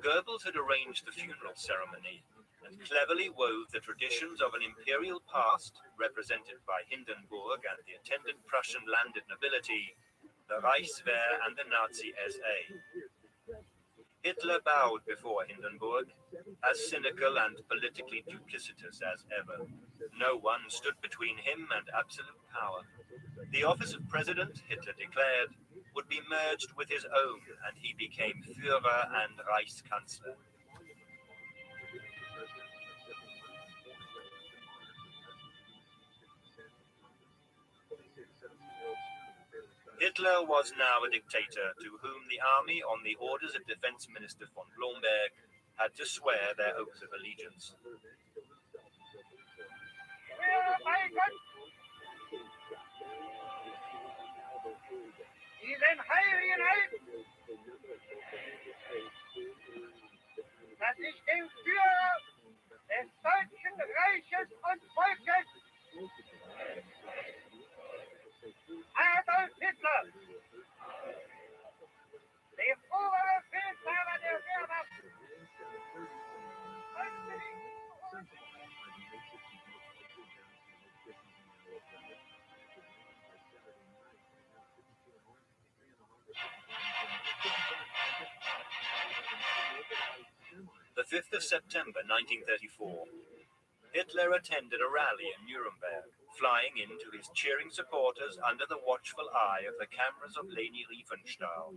Goebbels had arranged the funeral ceremony and cleverly wove the traditions of an imperial past, represented by Hindenburg and the attendant Prussian landed nobility, the Reichswehr and the Nazi SA. Hitler bowed before Hindenburg, as cynical and politically duplicitous as ever. No one stood between him and absolute power. The office of president, Hitler declared, would be merged with his own, and he became Führer and Reichskanzler. Hitler was now a dictator to whom the army, on the orders of Defense Minister von Blomberg, had to swear their oath of allegiance. Diesen heiligen Eid, dass ich dem Führer des Deutschen Reiches und Volkes, Adolf Hitler, der Oberbefehlshaber der Wehrmacht, The 5th of September 1934, Hitler attended a rally in Nuremberg, flying into his cheering supporters under the watchful eye of the cameras of Leni Riefenstahl.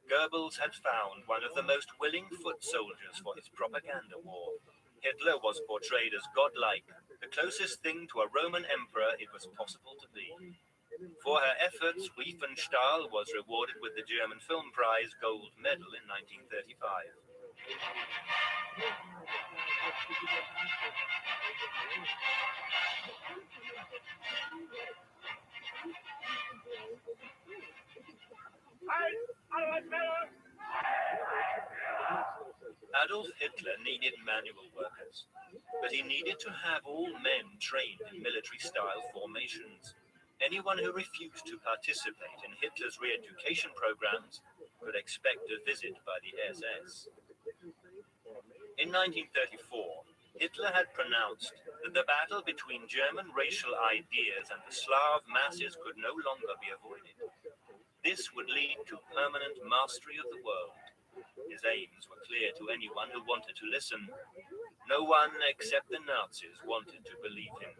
Goebbels had found one of the most willing foot soldiers for his propaganda war. Hitler was portrayed as godlike, the closest thing to a Roman emperor it was possible to be. For her efforts, Riefenstahl was rewarded with the German Film Prize Gold Medal in 1935. Adolf Hitler needed manual workers, but he needed to have all men trained in military-style formations. Anyone who refused to participate in Hitler's re-education programs could expect a visit by the SS. In 1934, Hitler had pronounced that the battle between German racial ideas and the Slav masses could no longer be avoided. This would lead to permanent mastery of the world. His aims were clear to anyone who wanted to listen. No one except the Nazis wanted to believe him.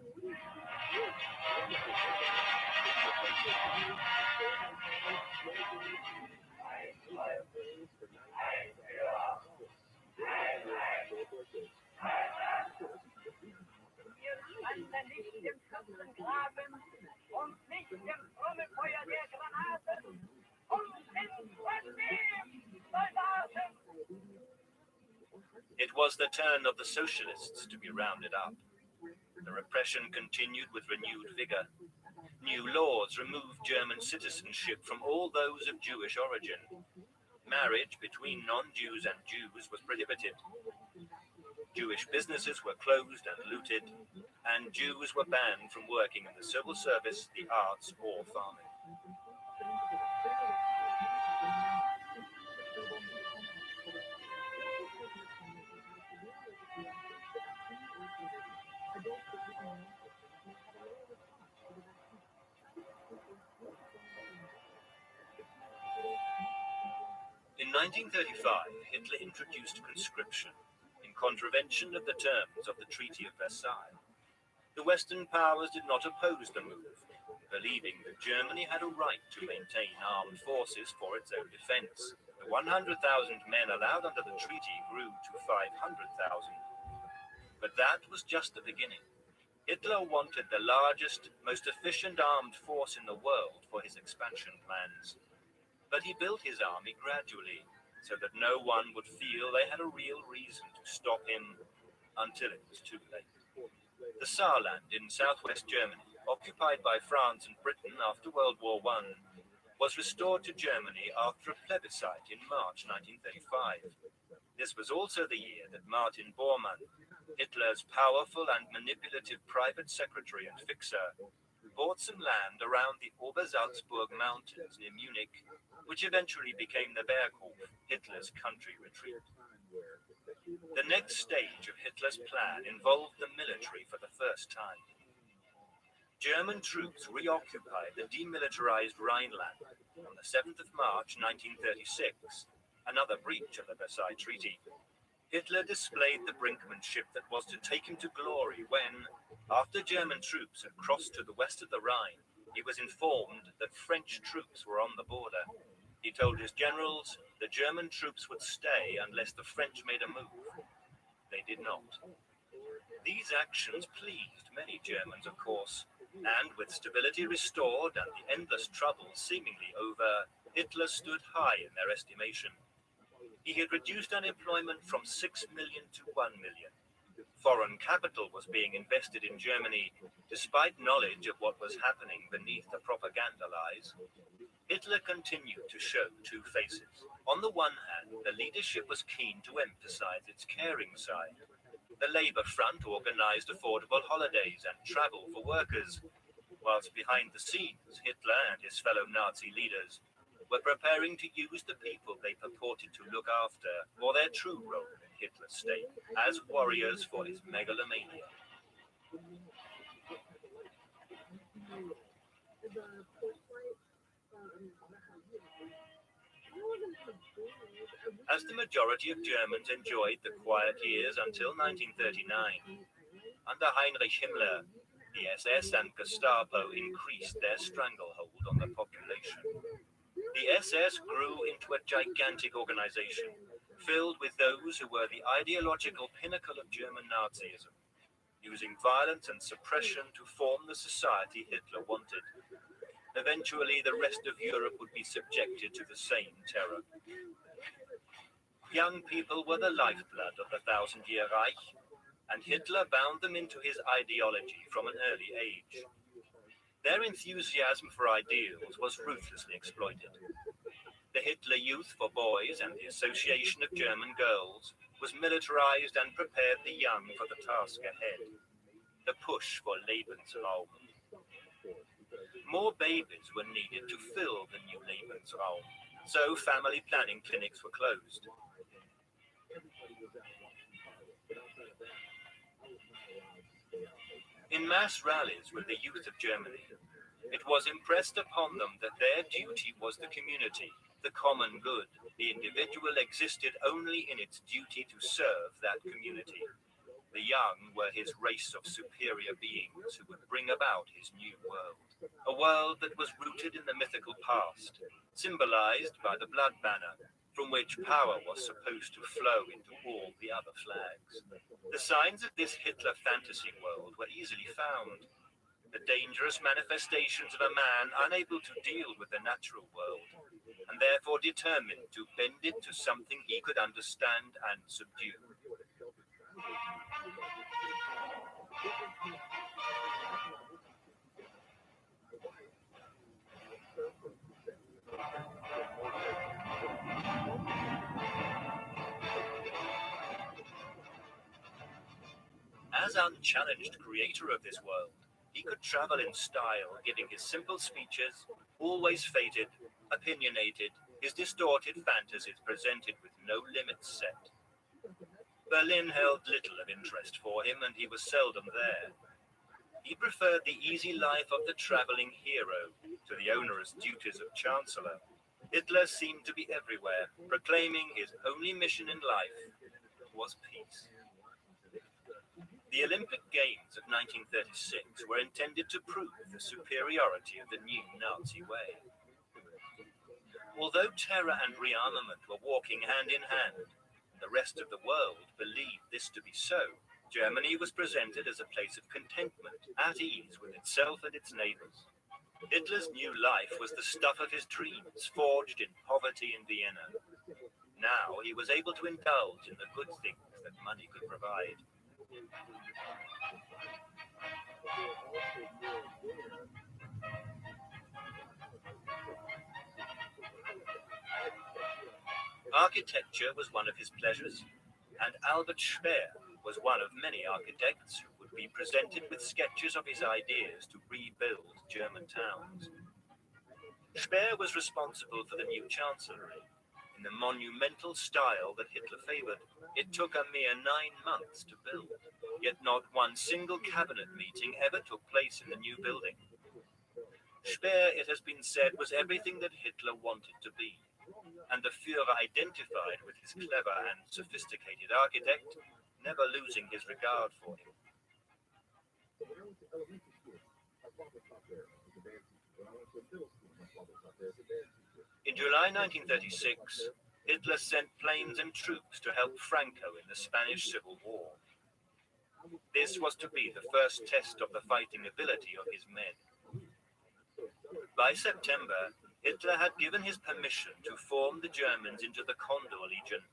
It was the turn of the socialists to be rounded up. The repression continued with renewed vigor. New laws removed German citizenship from all those of Jewish origin. Marriage between non-Jews and Jews was prohibited. Jewish businesses were closed and looted, and Jews were banned from working in the civil service, the arts, or farming. In 1935, Hitler introduced conscription in contravention of the terms of the Treaty of Versailles. The Western powers did not oppose the move, believing that Germany had a right to maintain armed forces for its own defense. The 100,000 men allowed under the treaty grew to 500,000. But that was just the beginning. Hitler wanted the largest, most efficient armed force in the world for his expansion plans. But he built his army gradually, so that no one would feel they had a real reason to stop him until it was too late. The Saarland in southwest Germany, occupied by France and Britain after World War I, was restored to Germany after a plebiscite in March 1935. This was also the year that Martin Bormann, Hitler's powerful and manipulative private secretary and fixer, bought some land around the Obersalzberg Mountains near Munich, which eventually became the Berghof, Hitler's country retreat. The next stage of Hitler's plan involved the military for the first time. German troops reoccupied the demilitarized Rhineland on the 7th of March 1936, another breach of the Versailles Treaty. Hitler displayed the brinkmanship that was to take him to glory when, after German troops had crossed to the west of the Rhine, he was informed that French troops were on the border. He told his generals the German troops would stay unless the French made a move. They did not. These actions pleased many Germans, of course, and with stability restored and the endless troubles seemingly over, Hitler stood high in their estimation. He had reduced unemployment from 6 million to 1 million. Foreign capital was being invested in Germany, despite knowledge of what was happening beneath the propaganda lies. Hitler continued to show two faces. On the one hand, the leadership was keen to emphasize its caring side. The Labour Front organized affordable holidays and travel for workers, whilst behind the scenes, Hitler and his fellow Nazi leaders were preparing to use the people they purported to look after for their true role in Hitler's state, as warriors for his megalomania. As the majority of Germans enjoyed the quiet years until 1939, under Heinrich Himmler, the SS and Gestapo increased their stranglehold on the population. The SS grew into a gigantic organization, filled with those who were the ideological pinnacle of German Nazism, using violence and suppression to form the society Hitler wanted. Eventually, the rest of Europe would be subjected to the same terror. Young people were the lifeblood of the Thousand-Year Reich, and Hitler bound them into his ideology from an early age. Their enthusiasm for ideals was ruthlessly exploited. The Hitler Youth for Boys and the Association of German Girls was militarized and prepared the young for the task ahead, the push for Lebensraum. More babies were needed to fill the new Lebensraum, so family planning clinics were closed. In mass rallies with the youth of Germany, it was impressed upon them that their duty was the community, the common good. The individual existed only in its duty to serve that community. The young were his race of superior beings who would bring about his new world, a world that was rooted in the mythical past, symbolized by the blood banner, from which power was supposed to flow into all the other flags. The signs of this Hitler fantasy world were easily found. The dangerous manifestations of a man unable to deal with the natural world, and therefore determined to bend it to something he could understand and subdue. unchallenged creator of this world. He could travel in style, giving his simple speeches, always fated, opinionated, his distorted fantasies presented with no limits set. Berlin held little of interest for him, and he was seldom there. He preferred the easy life of the traveling hero to the onerous duties of chancellor. Hitler seemed to be everywhere, proclaiming his only mission in life was peace. The Olympic Games of 1936 were intended to prove the superiority of the new Nazi way. Although terror and rearmament were walking hand in hand, the rest of the world believed this to be so. Germany was presented as a place of contentment, at ease with itself and its neighbors. Hitler's new life was the stuff of his dreams, forged in poverty in Vienna. Now he was able to indulge in the good things that money could provide. Architecture was one of his pleasures, and Albert Speer was one of many architects who would be presented with sketches of his ideas to rebuild German towns. Speer was responsible for the new chancellery. In the monumental style that Hitler favored, it took a mere 9 months to build, yet not one single cabinet meeting ever took place in the new building. Speer, it has been said, was everything that Hitler wanted to be, and the Führer identified with his clever and sophisticated architect, never losing his regard for him. In July 1936, Hitler sent planes and troops to help Franco in the Spanish Civil War. This was to be the first test of the fighting ability of his men. By September, Hitler had given his permission to form the Germans into the Condor Legion.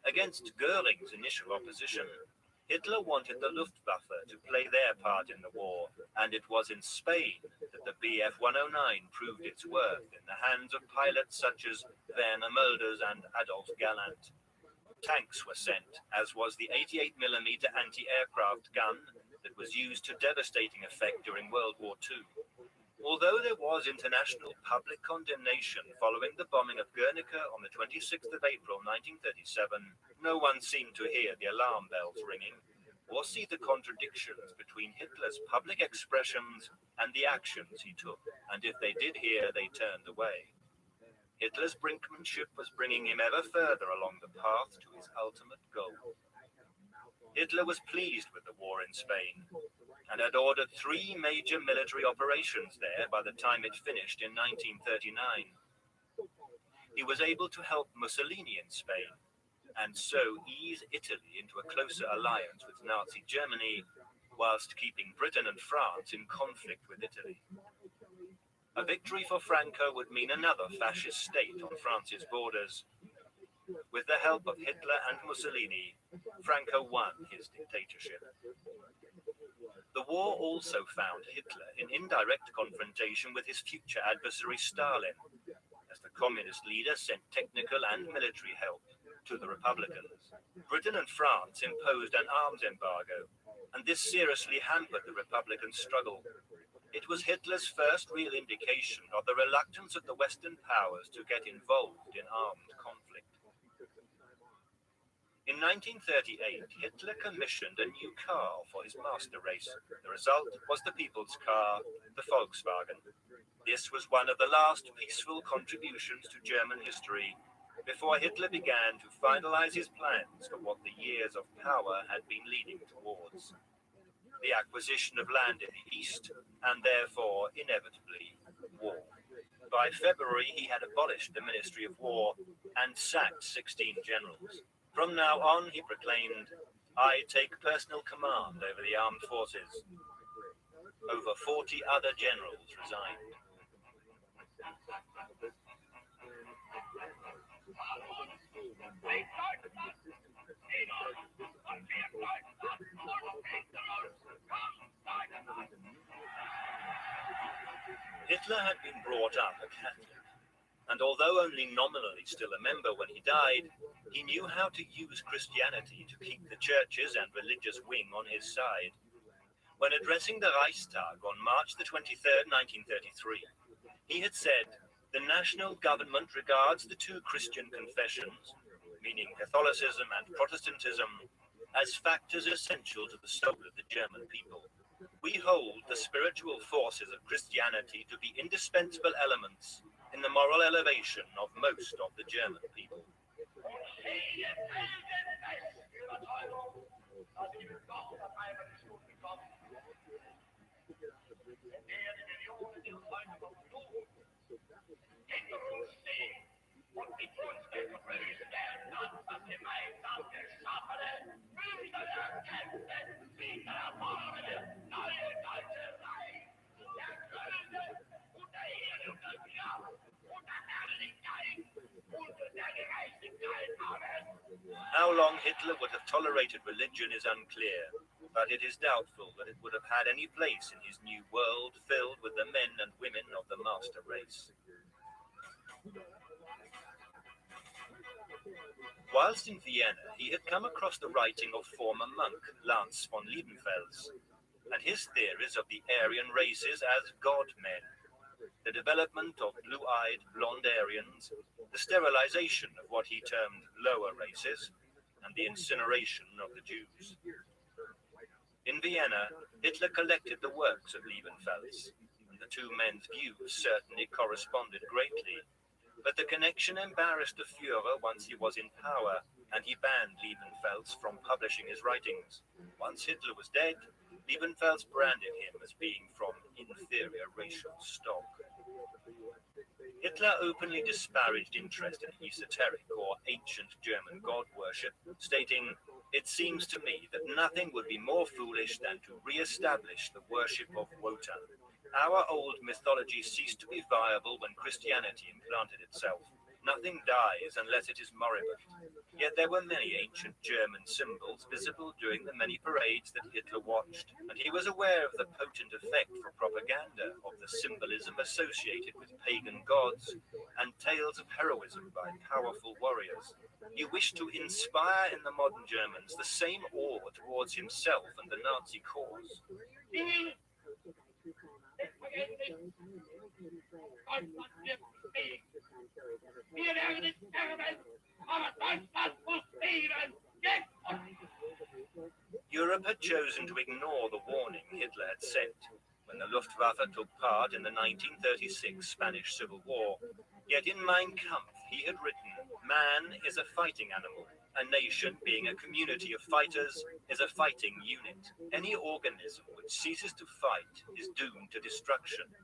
Against Goering's initial opposition, Hitler wanted the Luftwaffe to play their part in the war, and it was in Spain that the Bf 109 proved its worth in the hands of pilots such as Werner Mulders and Adolf Galland. Tanks were sent, as was the 88mm anti-aircraft gun that was used to devastating effect during World War II. Although there was international public condemnation following the bombing of Guernica on the 26th of April 1937, no one seemed to hear the alarm bells ringing or see the contradictions between Hitler's public expressions and the actions he took, and if they did hear, they turned away. Hitler's brinkmanship was bringing him ever further along the path to his ultimate goal. Hitler was pleased with the war in Spain, and had ordered 3 major military operations there by the time it finished in 1939. He was able to help Mussolini in Spain, and so ease Italy into a closer alliance with Nazi Germany, whilst keeping Britain and France in conflict with Italy. A victory for Franco would mean another fascist state on France's borders. With the help of Hitler and Mussolini, Franco won his dictatorship. The war also found Hitler in indirect confrontation with his future adversary Stalin, as the communist leader sent technical and military help to the Republicans. Britain and France imposed an arms embargo, and this seriously hampered the Republican struggle. It was Hitler's first real indication of the reluctance of the Western powers to get involved in armed conflict. In 1938, Hitler commissioned a new car for his master race. The result was the people's car, the Volkswagen. This was one of the last peaceful contributions to German history before Hitler began to finalize his plans for what the years of power had been leading towards: the acquisition of land in the east, and therefore, inevitably, war. By February, he had abolished the Ministry of War and sacked 16 generals. From now on, he proclaimed, "I take personal command over the armed forces." Over 40 other generals resigned. Hitler had been brought up a Catholic, and although only nominally still a member when he died, he knew how to use Christianity to keep the churches and religious wing on his side. When addressing the Reichstag on March the 23rd, 1933, he had said, "The national government regards the two Christian confessions, meaning Catholicism and Protestantism, as factors essential to the soul of the German people. We hold the spiritual forces of Christianity to be indispensable elements in the moral elevation of most of the German people." How long Hitler would have tolerated religion is unclear, but it is doubtful that it would have had any place in his new world filled with the men and women of the master race. Whilst in Vienna, he had come across the writing of former monk Lanz von Liebenfels, and his theories of the Aryan races as God-men, the development of blue-eyed blonde Aryans, the sterilization of what he termed lower races, and the incineration of the Jews. In Vienna, Hitler collected the works of Liebenfels, and the two men's views certainly corresponded greatly, but the connection embarrassed the Führer once he was in power, and he banned Liebenfels from publishing his writings. Once Hitler was dead, Liebenfels branded him as being from inferior racial stock. Hitler openly disparaged interest in esoteric or ancient German god worship, stating, "It seems to me that nothing would be more foolish than to re-establish the worship of Wotan. Our old mythology ceased to be viable when Christianity implanted itself. Nothing dies unless it is moribund." Yet there were many ancient German symbols visible during the many parades that Hitler watched, and he was aware of the potent effect for propaganda of the symbolism associated with pagan gods and tales of heroism by powerful warriors. He wished to inspire in the modern Germans the same awe towards himself and the Nazi cause. Europe had chosen to ignore the warning Hitler had sent when the Luftwaffe took part in the 1936 Spanish Civil War. Yet in Mein Kampf he had written, "Man is a fighting animal. A nation, being a community of fighters, is a fighting unit. Any organism which ceases to fight is doomed to destruction."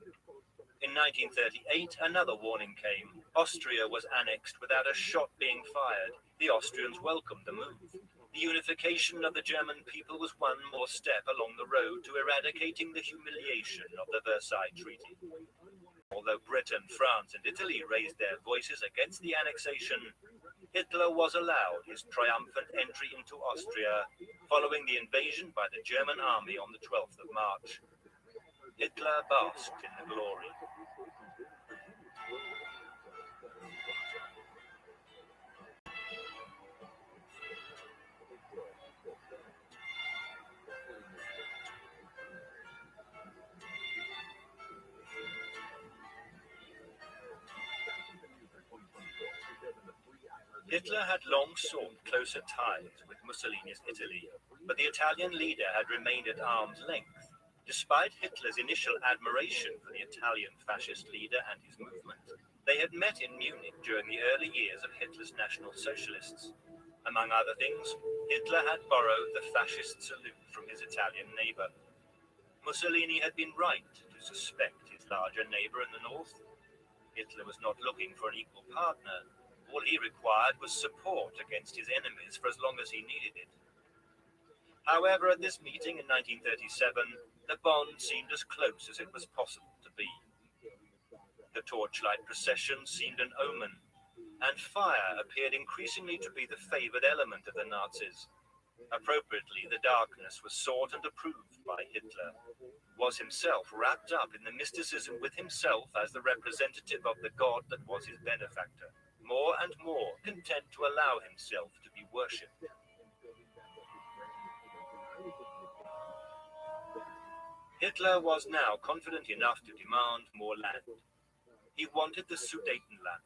In 1938, another warning came. Austria was annexed without a shot being fired. The Austrians welcomed the move. The unification of the German people was one more step along the road to eradicating the humiliation of the Versailles Treaty. Although Britain, France, and Italy raised their voices against the annexation, Hitler was allowed his triumphant entry into Austria following the invasion by the German army on the 12th of March. Hitler basked in the glory. Hitler had long sought closer ties with Mussolini's Italy, but the Italian leader had remained at arm's length. Despite Hitler's initial admiration for the Italian fascist leader and his movement, they had met in Munich during the early years of Hitler's National Socialists. Among other things, Hitler had borrowed the fascist salute from his Italian neighbor. Mussolini had been right to suspect his larger neighbor in the north. Hitler was not looking for an equal partner. All he required was support against his enemies for as long as he needed it. However, at this meeting in 1937, the bond seemed as close as it was possible to be. The torchlight procession seemed an omen, and fire appeared increasingly to be the favored element of the Nazis. Appropriately, the darkness was sought and approved by Hitler, was himself wrapped up in the mysticism with himself as the representative of the god that was his benefactor, more and more content to allow himself to be worshipped. Hitler was now confident enough to demand more land. He wanted the Sudetenland,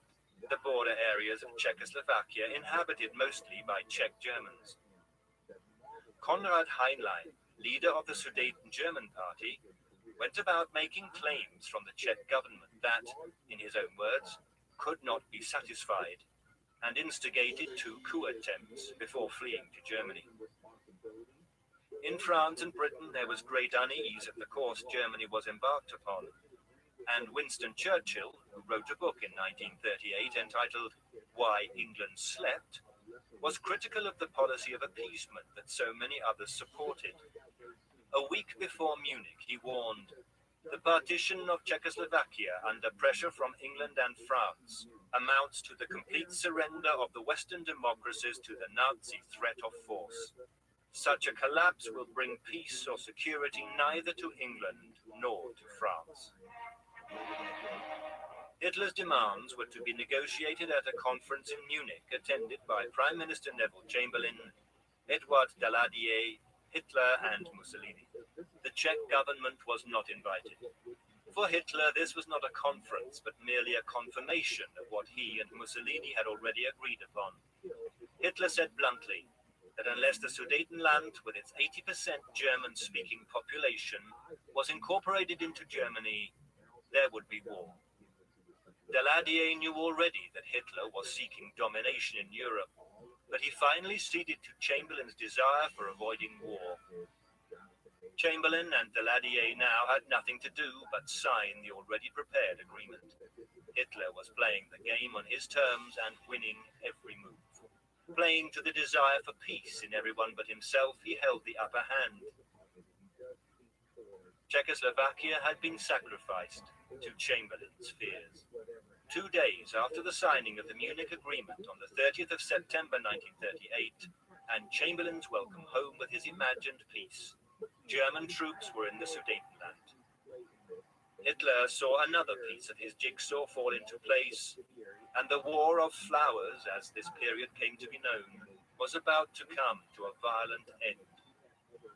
the border areas of Czechoslovakia inhabited mostly by Czech Germans. Konrad Heinlein, leader of the Sudeten German Party, went about making claims from the Czech government that, in his own words, could not be satisfied, and instigated 2 coup attempts before fleeing to Germany. In France and Britain there was great unease at the course Germany was embarked upon, and Winston Churchill, who wrote a book in 1938 entitled Why England Slept, was critical of the policy of appeasement that so many others supported. A week before Munich, he warned, "The partition of Czechoslovakia under pressure from England and France amounts to the complete surrender of the Western democracies to the Nazi threat of force. Such a collapse will bring peace or security neither to England nor to France." Hitler's demands were to be negotiated at a conference in Munich attended by Prime Minister Neville Chamberlain, Edouard Daladier, Hitler and Mussolini. The Czech government was not invited. For Hitler, this was not a conference, but merely a confirmation of what he and Mussolini had already agreed upon. Hitler said bluntly that unless the Sudetenland, with its 80% German-speaking population, was incorporated into Germany, there would be war. Daladier knew already that Hitler was seeking domination in Europe, but he finally ceded to Chamberlain's desire for avoiding war. Chamberlain and Daladier now had nothing to do but sign the already prepared agreement. Hitler was playing the game on his terms and winning every move. Playing to the desire for peace in everyone but himself, he held the upper hand. Czechoslovakia had been sacrificed to Chamberlain's fears. 2 days after the signing of the Munich Agreement on the 30th of September 1938, and Chamberlain's welcome home with his imagined peace, German troops were in the Sudetenland. Hitler saw another piece of his jigsaw fall into place, and the War of Flowers, as this period came to be known, was about to come to a violent end.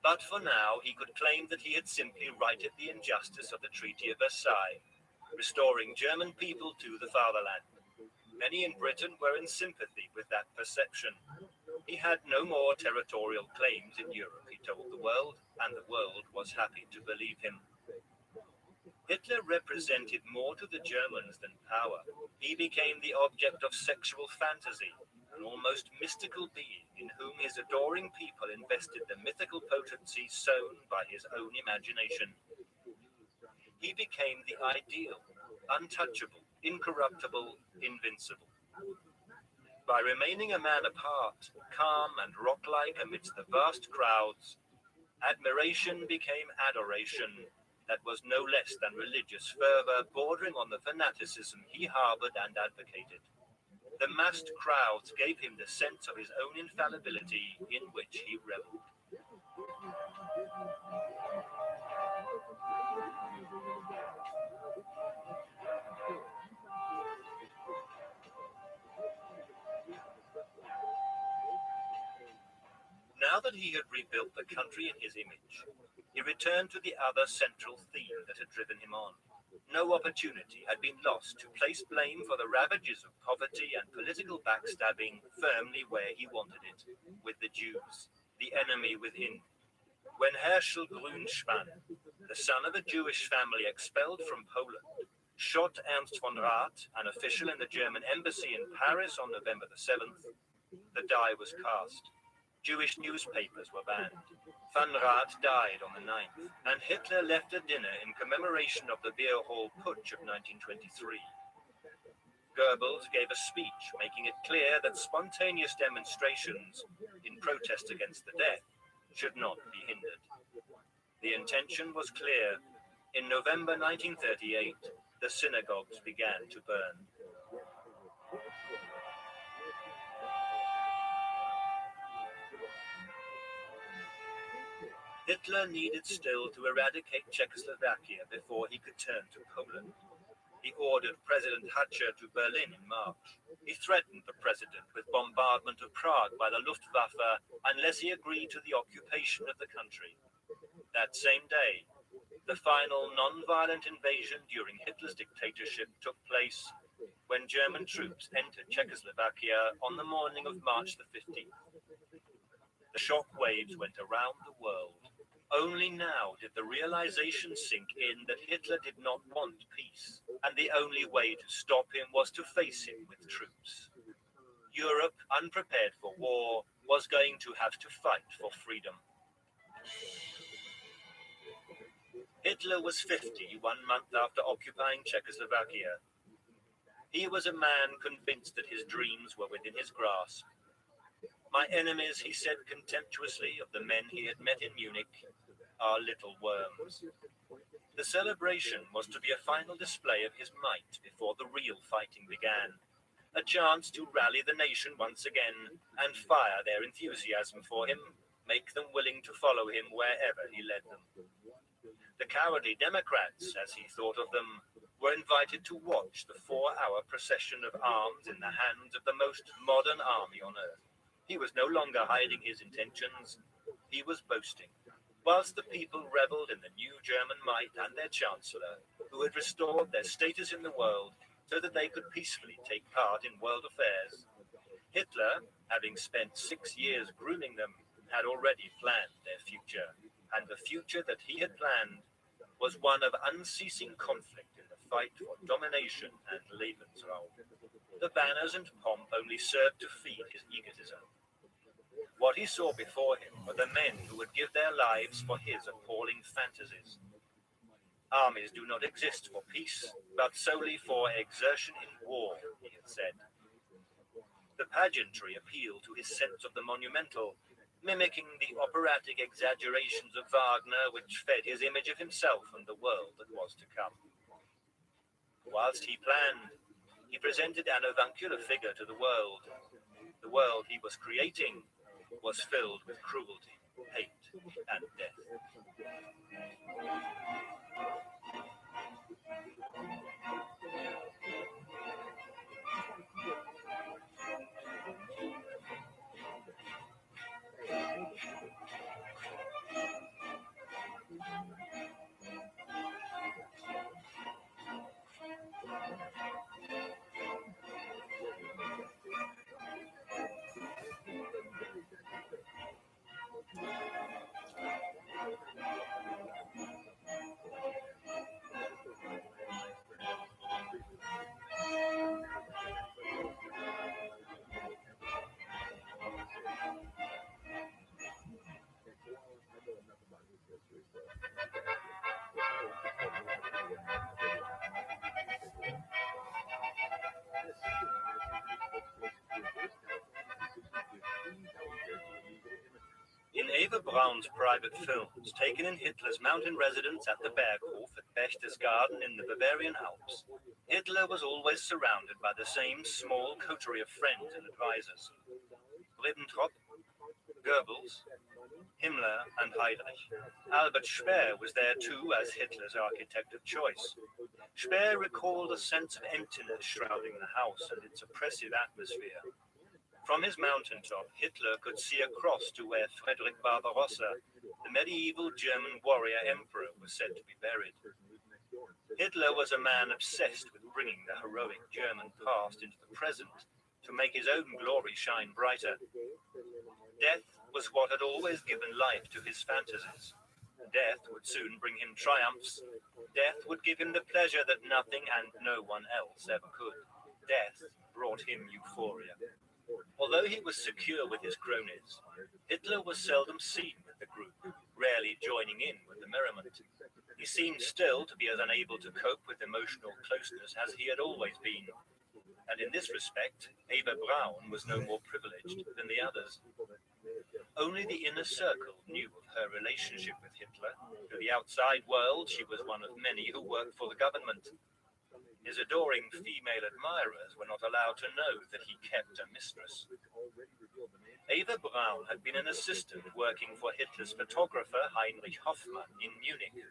But for now, he could claim that he had simply righted the injustice of the Treaty of Versailles, restoring German people to the fatherland. Many in Britain were in sympathy with that perception. He had no more territorial claims in Europe, he told the world, and the world was happy to believe him. Hitler represented more to the Germans than power. He became the object of sexual fantasy, an almost mystical being in whom his adoring people invested the mythical potency sown by his own imagination. He became the ideal, untouchable, incorruptible, invincible. By remaining a man apart, calm and rock-like amidst the vast crowds, admiration became adoration that was no less than religious fervor bordering on the fanaticism he harbored and advocated. The massed crowds gave him the sense of his own infallibility in which he reveled. Now that he had rebuilt the country in his image, he returned to the other central theme that had driven him on. No opportunity had been lost to place blame for the ravages of poverty and political backstabbing firmly where he wanted it, with the Jews, the enemy within. When Herschel Grünspan, the son of a Jewish family expelled from Poland, shot Ernst von Rath, an official in the German embassy in Paris on November the 7th, the die was cast. Jewish newspapers were banned. Van Rath died on the 9th, and Hitler left a dinner in commemoration of the beer hall putsch of 1923. Goebbels gave a speech making it clear that spontaneous demonstrations in protest against the death should not be hindered. The intention was clear. In November 1938, the synagogues began to burn. Hitler needed still to eradicate Czechoslovakia before he could turn to Poland. He ordered President Hatcher to Berlin in March. He threatened the president with bombardment of Prague by the Luftwaffe unless he agreed to the occupation of the country. That same day, The final non-violent invasion during Hitler's dictatorship took place when German troops entered Czechoslovakia on the morning of March the 15th. The shock waves went around the world. Only now did the realization sink in that Hitler did not want peace, and the only way to stop him was to face him with troops. Europe, unprepared for war, was going to have to fight for freedom. Hitler was 50 1 month after occupying Czechoslovakia. He was a man convinced that his dreams were within his grasp. My enemies, he said contemptuously of the men he had met in Munich, are little worms. The celebration was to be a final display of his might before the real fighting began, a chance to rally the nation once again and fire their enthusiasm for him, make them willing to follow him wherever he led them. The cowardly Democrats, as he thought of them, were invited to watch the 4-hour procession of arms in the hands of the most modern army on earth. He was no longer hiding his intentions, he was boasting, whilst the people revelled in the new German might and their chancellor, who had restored their status in the world so that they could peacefully take part in world affairs. Hitler, having spent 6 years grooming them, had already planned their future, and the future that he had planned was one of unceasing conflict in the fight for domination and Lebensraum. The banners and pomp only served to feed his egotism. What he saw before him were the men who would give their lives for his appalling fantasies. Armies do not exist for peace, but solely for exertion in war, he had said. The pageantry appealed to his sense of the monumental, mimicking the operatic exaggerations of Wagner, which fed his image of himself and the world that was to come. Whilst he planned, he presented an avuncular figure to the world. The world he was creating was filled with cruelty, hate, and death. In Eva Braun's private films, taken in Hitler's mountain residence at the Berghof at Berchtesgaden in the Bavarian Alps, Hitler was always surrounded by the same small coterie of friends and advisors. Ribbentrop, Goebbels, Himmler, and Heydrich. Albert Speer was there too as Hitler's architect of choice. Speer recalled a sense of emptiness shrouding the house and its oppressive atmosphere. From his mountaintop, Hitler could see across to where Friedrich Barbarossa, the medieval German warrior emperor, was said to be buried. Hitler was a man obsessed with bringing the heroic German past into the present to make his own glory shine brighter. Death was what had always given life to his fantasies. Death would soon bring him triumphs. Death would give him the pleasure that nothing and no one else ever could. Death brought him euphoria. Although he was secure with his cronies, Hitler was seldom seen with the group, rarely joining in with the merriment. He seemed still to be as unable to cope with emotional closeness as he had always been. And in this respect, Eva Braun was no more privileged than the others. Only the inner circle knew of her relationship with Hitler. To the outside world, she was one of many who worked for the government. His adoring female admirers were not allowed to know that he kept a mistress. Eva Braun had been an assistant working for Hitler's photographer Heinrich Hoffmann in Munich,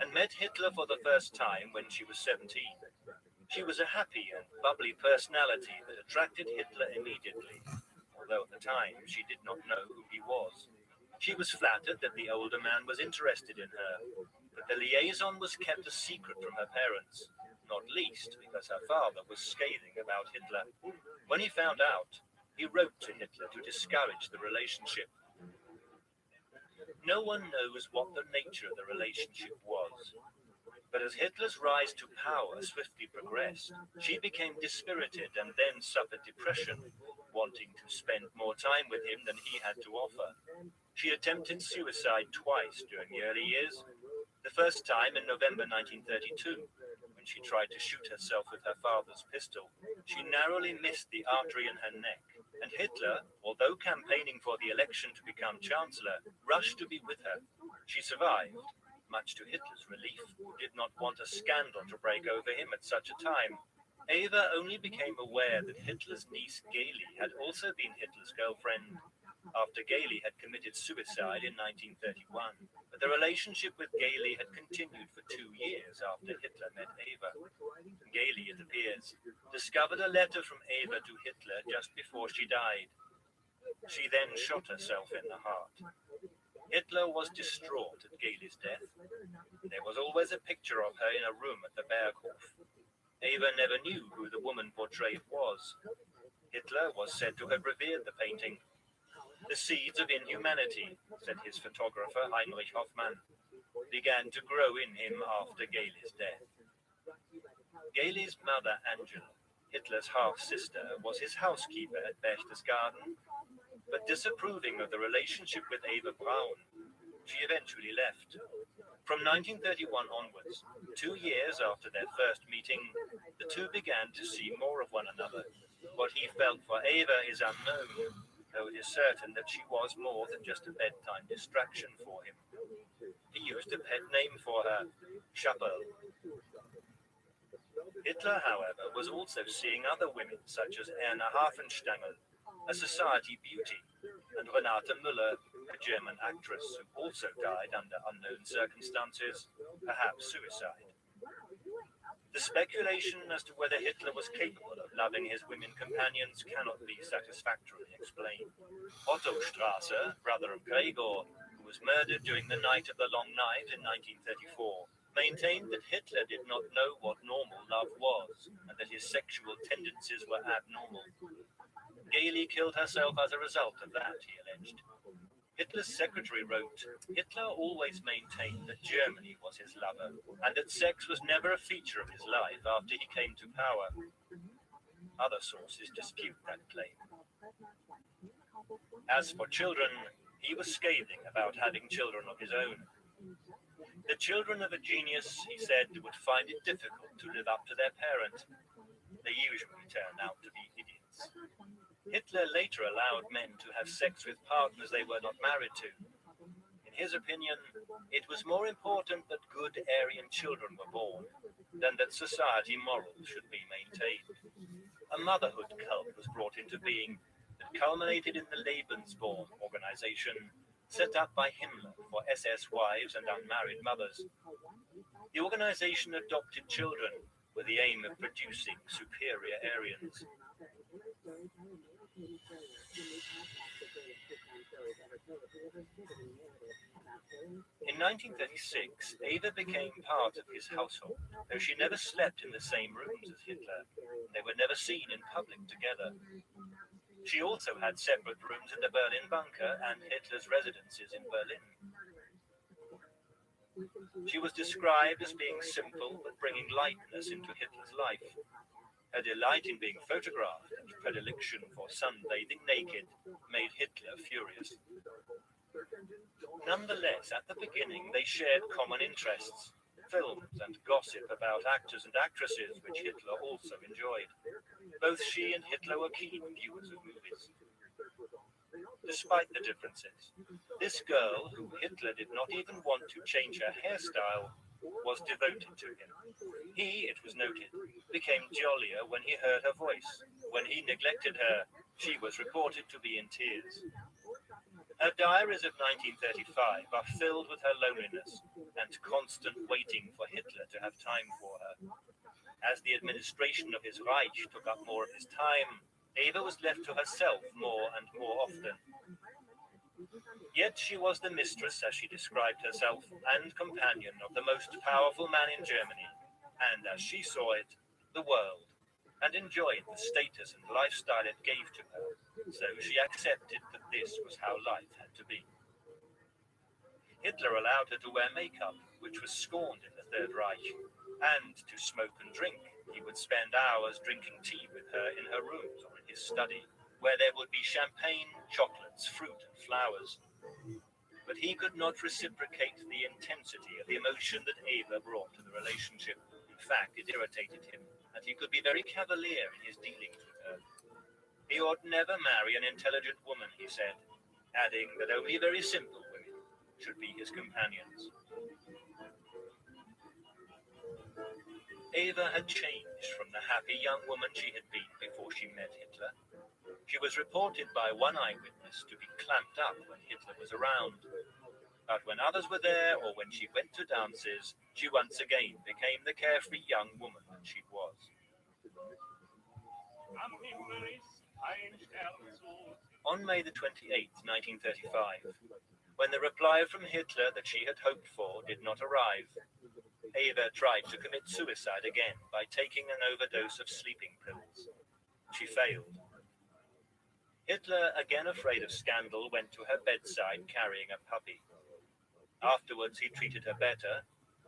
and met Hitler for the first time when she was 17. She was a happy and bubbly personality that attracted Hitler immediately, although at the time she did not know who he was. She was flattered that the older man was interested in her, but The liaison was kept a secret from her parents, not least because her father was scathing about Hitler. When he found out, he wrote to Hitler to discourage the relationship. No one knows what the nature of the relationship was. But as Hitler's rise to power swiftly progressed, she became dispirited and then suffered depression, wanting to spend more time with him than he had to offer. She attempted suicide twice during the early years. The first time in November 1932, when she tried to shoot herself with her father's pistol. She narrowly missed the artery in her neck, and Hitler, although campaigning for the election to become chancellor, rushed to be with her. She survived, much to Hitler's relief, who did not want a scandal to break over him at such a time. Eva only became aware that Hitler's niece Gaily had also been Hitler's girlfriend after Gaily had committed suicide in 1931. But the relationship with Gaily had continued for 2 years after Hitler met Eva. Gaily, it appears, discovered a letter from Eva to Hitler just before she died. She then shot herself in the heart. Hitler was distraught at Gaily's death. There was always a picture of her in a room at the Berghof. Eva never knew who the woman portrayed was. Hitler was said to have revered the painting. The seeds of inhumanity, said his photographer Heinrich Hoffmann, began to grow in him after Gaily's death. Gaily's mother Angela, Hitler's half-sister, was his housekeeper at Berchtesgaden, but disapproving of the relationship with Eva Braun, she eventually left. From 1931 onwards, 2 years after their first meeting, the two began to see more of one another. What he felt for Eva is unknown, though it is certain that she was more than just a bedtime distraction for him. He used a pet name for her, Chappelle. Hitler, however, was also seeing other women such as Erna Hafenstangl, a society beauty, and Renate Müller, a German actress who also died under unknown circumstances, perhaps suicide. The speculation as to whether Hitler was capable of loving his women companions cannot be satisfactorily explained. Otto Strasser, brother of Gregor, who was murdered during the Night of the Long Knives in 1934, maintained that Hitler did not know what normal love was, and that his sexual tendencies were abnormal. Gaily killed herself as a result of that, he alleged. Hitler's secretary wrote, Hitler always maintained that Germany was his lover, and that sex was never a feature of his life after he came to power. Other sources dispute that claim. As for children, he was scathing about having children of his own. The children of a genius, he said, would find it difficult to live up to their parent. They usually turn out to be idiots. Hitler later allowed men to have sex with partners they were not married to. In his opinion, it was more important that good Aryan children were born than that society morals should be maintained. A motherhood cult was brought into being that culminated in the Lebensborn organization set up by Himmler for SS wives and unmarried mothers. The organization adopted children with the aim of producing superior Aryans. In 1936, Eva became part of his household, though she never slept in the same rooms as Hitler. They were never seen in public together. She also had separate rooms in the Berlin bunker and Hitler's residences in Berlin. She was described as being simple but bringing lightness into Hitler's life. Her delight in being photographed and predilection for sunbathing naked made Hitler furious. Nonetheless, at the beginning, they shared common interests, films and gossip about actors and actresses, which Hitler also enjoyed. Both she and Hitler were keen viewers of movies. Despite the differences, this girl, who Hitler did not even want to change her hairstyle, was devoted to him. He, it was noted, became jollier when he heard her voice. When he neglected her, she was reported to be in tears. Her diaries of 1935 are filled with her loneliness and constant waiting for Hitler to have time for her. As the administration of his Reich took up more of his time, Eva was left to herself more and more often. Yet she was the mistress, as she described herself, and companion of the most powerful man in Germany, and as she saw it, the world, and enjoyed the status and lifestyle it gave to her, so she accepted that this was how life had to be. Hitler allowed her to wear makeup, which was scorned in the Third Reich, and to smoke and drink. He would spend hours drinking tea with her in her rooms or in his study, where there would be champagne, chocolates, fruit, and flowers. But he could not reciprocate the intensity of the emotion that Eva brought to the relationship. In fact, it irritated him, and he could be very cavalier in his dealings with her. He ought never marry an intelligent woman, he said, adding that only very simple women should be his companions. Eva had changed from the happy young woman she had been before she met Hitler. She was reported by one eyewitness to be clamped up when Hitler was around. But when others were there or when she went to dances, she once again became the carefree young woman that she was. On May the 28th, 1935, when the reply from Hitler that she had hoped for did not arrive, Eva tried to commit suicide again by taking an overdose of sleeping pills. She failed. Hitler, again afraid of scandal, went to her bedside carrying a puppy. Afterwards, he treated her better,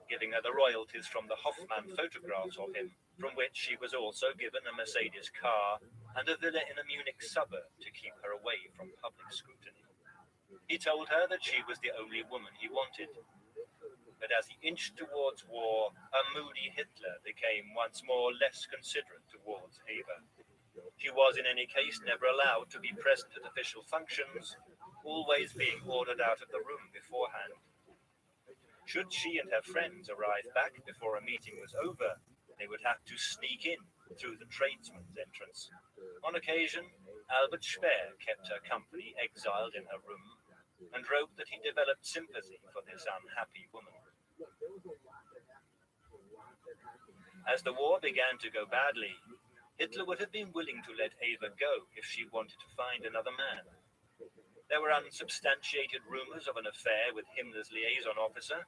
giving her the royalties from the Hoffmann photographs of him, from which she was also given a Mercedes car and a villa in a Munich suburb to keep her away from public scrutiny. He told her that she was the only woman he wanted. But as he inched towards war, a moody Hitler became once more less considerate towards Eva. She was in any case never allowed to be present at official functions, always being ordered out of the room beforehand. Should she and her friends arrive back before a meeting was over, they would have to sneak in through the tradesman's entrance. On occasion, Albert Speer kept her company exiled in her room and wrote that he developed sympathy for this unhappy woman. As the war began to go badly, Hitler would have been willing to let Eva go if she wanted to find another man. There were unsubstantiated rumors of an affair with Himmler's liaison officer,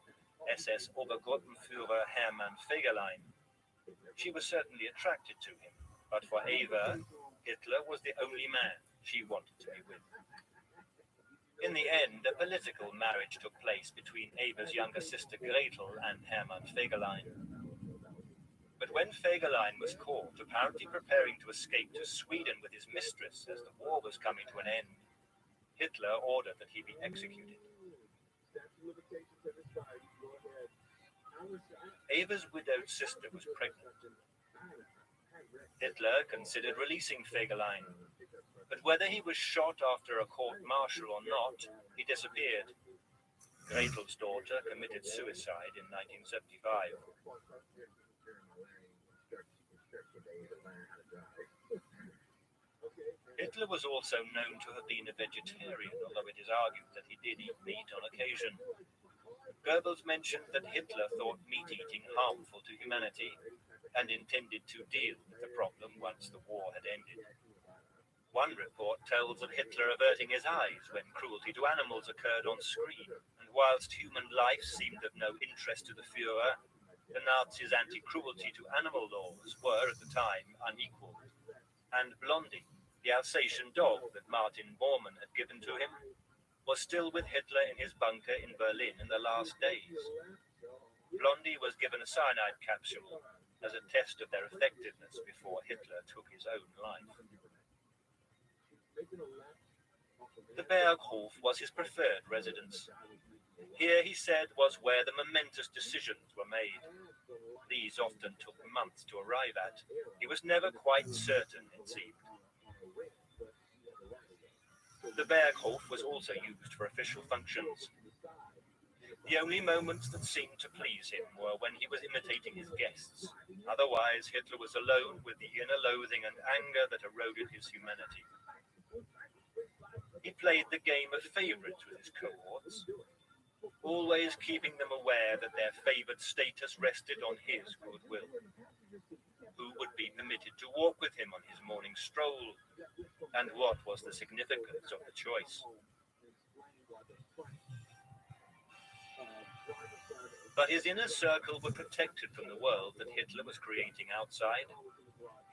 SS Obergruppenführer Hermann Fegelein. She was certainly attracted to him, but for Eva, Hitler was the only man she wanted to be with. In the end, a political marriage took place between Eva's younger sister Gretel and Hermann Fegelein. But when Fegelein was caught, apparently preparing to escape to Sweden with his mistress as the war was coming to an end, Hitler ordered that he be executed. Eva's widowed sister was pregnant. Hitler considered releasing Fegelein, but whether he was shot after a court-martial or not, he disappeared. Gretel's daughter committed suicide in 1975. Hitler was also known to have been a vegetarian, although it is argued that he did eat meat on occasion. Goebbels mentioned that Hitler thought meat-eating harmful to humanity and intended to deal with the problem once the war had ended. One report tells of Hitler averting his eyes when cruelty to animals occurred on screen, and whilst human life seemed of no interest to the Führer, the Nazis' anti-cruelty to animal laws were at the time unequaled, and Blondie, the Alsatian dog that Martin Bormann had given to him, was still with Hitler in his bunker in Berlin in the last days. Blondie was given a cyanide capsule as a test of their effectiveness before Hitler took his own life. The Berghof was his preferred residence. Here, he said, was where the momentous decisions were made. These often took months to arrive at. He was never quite certain, it seemed. The Berghof was also used for official functions. The only moments that seemed to please him were when he was imitating his guests. Otherwise, Hitler was alone with the inner loathing and anger that eroded his humanity. He played the game of favorites with his cohorts, always keeping them aware that their favored status rested on his goodwill. Who would be permitted to walk with him on his morning stroll, and what was the significance of the choice? But his inner circle were protected from the world that Hitler was creating outside.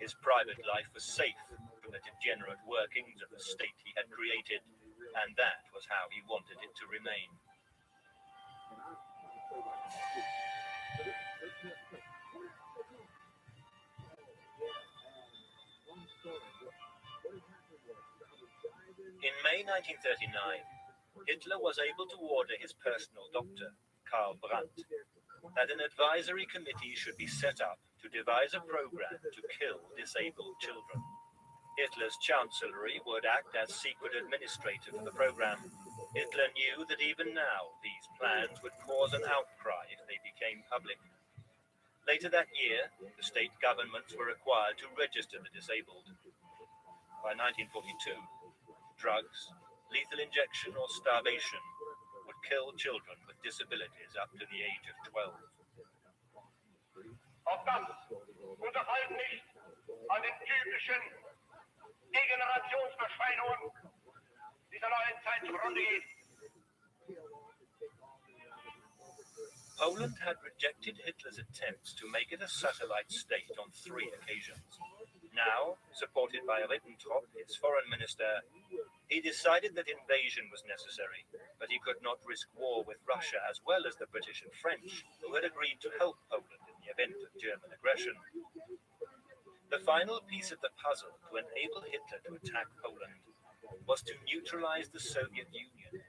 His private life was safe from the degenerate workings of the state he had created, and that was how he wanted it to remain. In May 1939, Hitler was able to order his personal doctor, Karl Brandt, that an advisory committee should be set up to devise a program to kill disabled children. Hitler's chancellery would act as secret administrator for the program. Hitler knew that even now these plans would cause an outcry if they became public. Later that year, the state governments were required to register the disabled. By 1942, drugs, lethal injection, or starvation would kill children with disabilities up to the age of 12. Auf das unser Volk nicht an den typischen Degenerationsverschweinungen dieser neuen Zeit zugrunde geht. Poland had rejected Hitler's attempts to make it a satellite state on 3 occasions. Now, supported by Ribbentrop, his foreign minister, he decided that invasion was necessary, but he could not risk war with Russia as well as the British and French, who had agreed to help Poland in the event of German aggression. The final piece of the puzzle to enable Hitler to attack Poland was to neutralize the Soviet Union.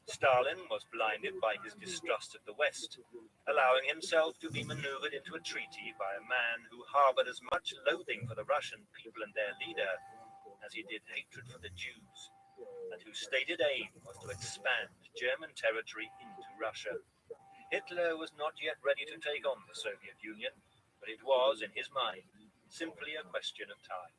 Stalin was blinded by his distrust of the West, allowing himself to be maneuvered into a treaty by a man who harbored as much loathing for the Russian people and their leader as he did hatred for the Jews, and whose stated aim was to expand German territory into Russia. Hitler was not yet ready to take on the Soviet Union, but it was, in his mind, simply a question of time.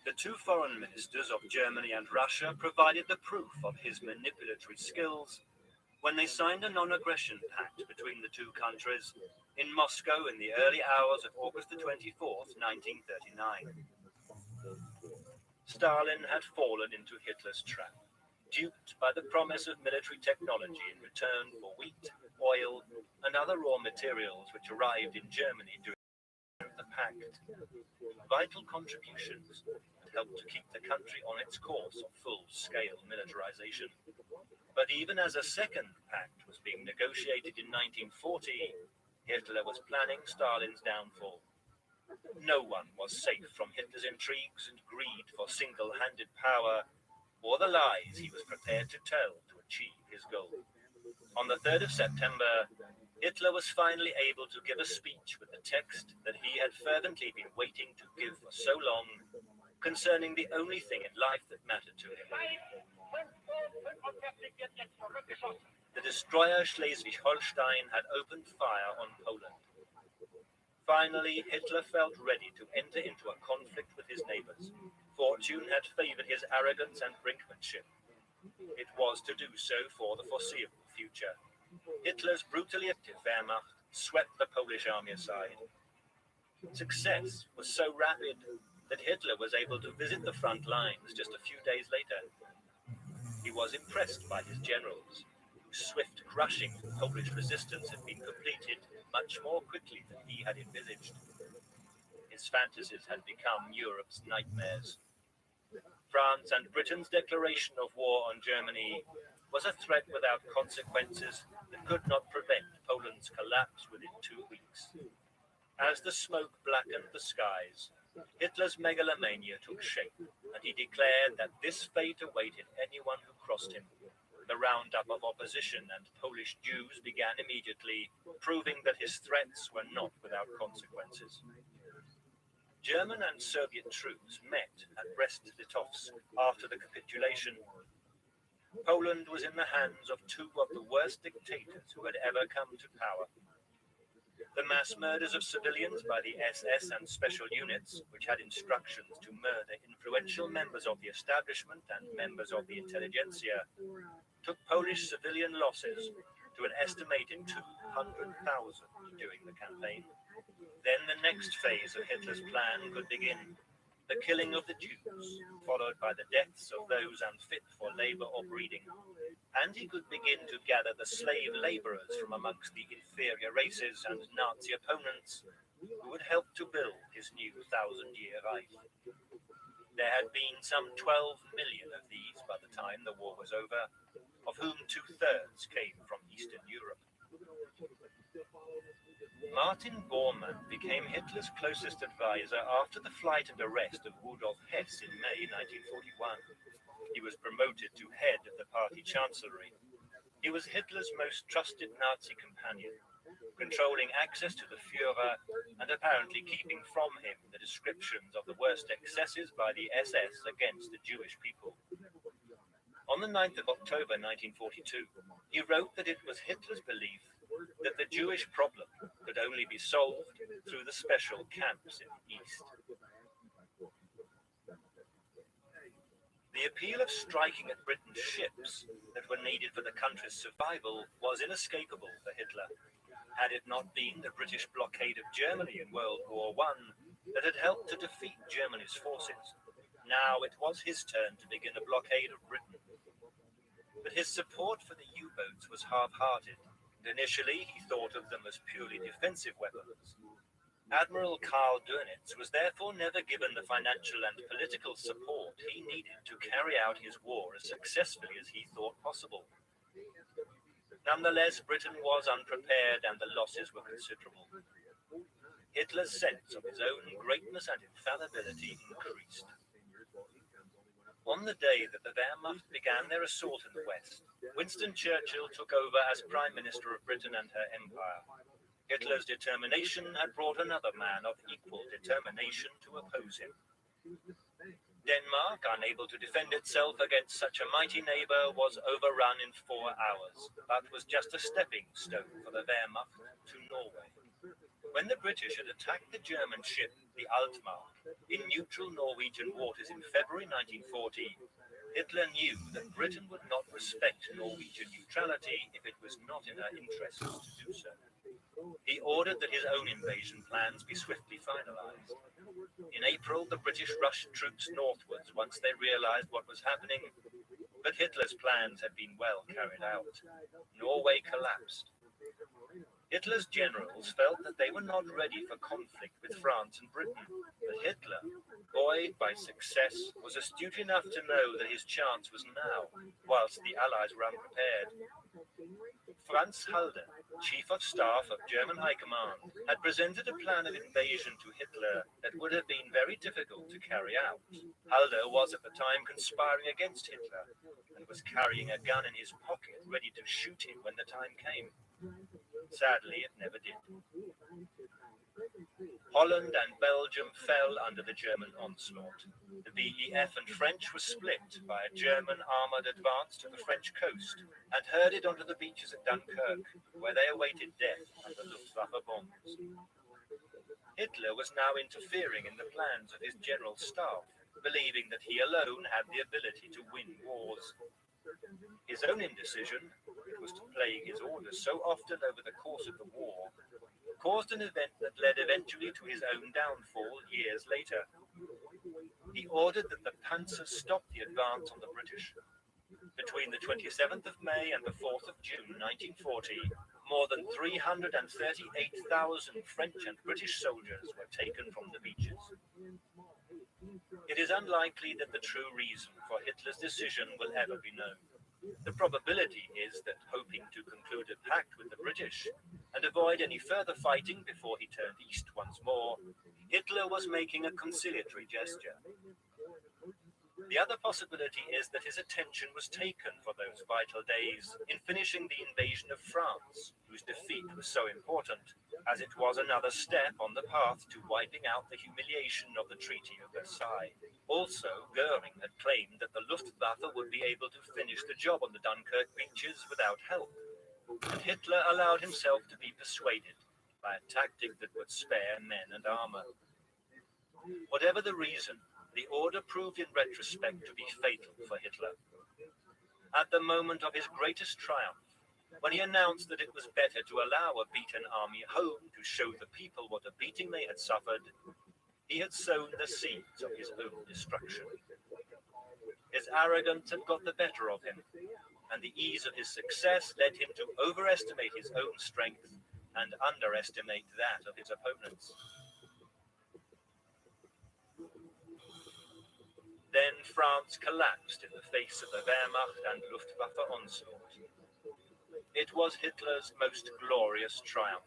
The 2 foreign ministers of Germany and Russia provided the proof of his manipulatory skills when they signed a non-aggression pact between the 2 countries in Moscow in the early hours of August the 24th, 1939. Stalin had fallen into Hitler's trap, duped by the promise of military technology in return for wheat, oil, and other raw materials which arrived in Germany during the pact. Vital contributions had helped to keep the country on its course of full-scale militarization. But even as a second pact was being negotiated in 1940, Hitler was planning Stalin's downfall. No one was safe from Hitler's intrigues and greed for single-handed power, or the lies he was prepared to tell to achieve his goal. On the 3rd of September, Hitler was finally able to give a speech with the text that he had fervently been waiting to give for so long, concerning the only thing in life that mattered to him. The destroyer Schleswig-Holstein had opened fire on Poland. Finally, Hitler felt ready to enter into a conflict with his neighbors. Fortune had favored his arrogance and brinkmanship. It was to do so for the foreseeable future. Hitler's brutally active Wehrmacht swept the Polish army aside. Success was so rapid that Hitler was able to visit the front lines just a few days later. He was impressed by his generals, whose swift crushing of Polish resistance had been completed much more quickly than he had envisaged. His fantasies had become Europe's nightmares. France and Britain's declaration of war on Germany was a threat without consequences that could not prevent Poland's collapse within 2 weeks. As the smoke blackened the skies, Hitler's megalomania took shape, and he declared that this fate awaited anyone who crossed him. The roundup of opposition and Polish Jews began immediately, proving that his threats were not without consequences. German and Soviet troops met at Brest-Litovsk after the capitulation. Poland was in the hands of 2 of the worst dictators who had ever come to power. The mass murders of civilians by the SS and special units, which had instructions to murder influential members of the establishment and members of the intelligentsia, took Polish civilian losses to an estimated 200,000 during the campaign. Then the next phase of Hitler's plan could begin. the killing of the Jews, followed by the deaths of those unfit for labor or breeding, and he could begin to gather the slave laborers from amongst the inferior races and Nazi opponents who would help to build his new 1,000-year Reich. There had been some 12 million of these by the time the war was over, of whom 2/3 came from Eastern Europe. Martin Bormann became Hitler's closest advisor after the flight and arrest of Rudolf Hess in May 1941. He was promoted to head of the party chancellery. He was Hitler's most trusted Nazi companion, controlling access to the Führer and apparently keeping from him the descriptions of the worst excesses by the SS against the Jewish people. On the 9th of October 1942, he wrote that it was Hitler's belief that the Jewish problem could only be solved through the special camps in the East. The appeal of striking at Britain's ships that were needed for the country's survival was inescapable for Hitler. Had it not been the British blockade of Germany in World War I that had helped to defeat Germany's forces, now it was his turn to begin a blockade of Britain. But his support for the U-boats was half-hearted. Initially, he thought of them as purely defensive weapons. Admiral Karl Dönitz was therefore never given the financial and political support he needed to carry out his war as successfully as he thought possible. Nonetheless, Britain was unprepared and the losses were considerable. Hitler's sense of his own greatness and infallibility increased. On the day that the Wehrmacht began their assault in the West, Winston Churchill took over as Prime Minister of Britain and her empire. Hitler's determination had brought another man of equal determination to oppose him. Denmark, unable to defend itself against such a mighty neighbor, was overrun in 4 hours, but was just a stepping stone for the Wehrmacht to Norway. When the British had attacked the German ship, the Altmark, in neutral Norwegian waters in February 1940, Hitler knew that Britain would not respect Norwegian neutrality if it was not in her interests to do so. He ordered that his own invasion plans be swiftly finalized. In April, the British rushed troops northwards once they realized what was happening, but Hitler's plans had been well carried out. Norway collapsed. Hitler's generals felt that they were not ready for conflict with France and Britain, but Hitler, buoyed by success, was astute enough to know that his chance was now, whilst the Allies were unprepared. Franz Halder, Chief of Staff of German High Command, had presented a plan of invasion to Hitler that would have been very difficult to carry out. Halder was at the time conspiring against Hitler and was carrying a gun in his pocket ready to shoot him when the time came. Sadly, it never did. Holland and Belgium fell under the German onslaught. The BEF and French were split by a German armoured advance to the French coast and herded onto the beaches at Dunkirk, where they awaited death under Luftwaffe bombs. Hitler was now interfering in the plans of his general staff, believing that he alone had the ability to win wars. His own indecision, which was to plague his orders so often over the course of the war, caused an event that led eventually to his own downfall years later. He ordered that the panzers stop the advance on the British. Between the 27th of May and the 4th of June 1940, more than 338,000 French and British soldiers were taken from the beaches. It is unlikely that the true reason for Hitler's decision will ever be known. The probability is that, hoping to conclude a pact with the British and avoid any further fighting before he turned east once more, Hitler was making a conciliatory gesture. The other possibility is that his attention was taken for those vital days in finishing the invasion of France, whose defeat was so important, as it was another step on the path to wiping out the humiliation of the Treaty of Versailles. Also, Goering had claimed that the Luftwaffe would be able to finish the job on the Dunkirk beaches without help, and Hitler allowed himself to be persuaded by a tactic that would spare men and armor. Whatever the reason, the order proved in retrospect to be fatal for Hitler. At the moment of his greatest triumph, when he announced that it was better to allow a beaten army home to show the people what a beating they had suffered, He had sown the seeds of his own destruction. His arrogance had got the better of him, and the ease of his success led him to overestimate his own strength and underestimate that of his opponents. Then France collapsed in the face of the Wehrmacht and Luftwaffe onslaught. It was Hitler's most glorious triumph.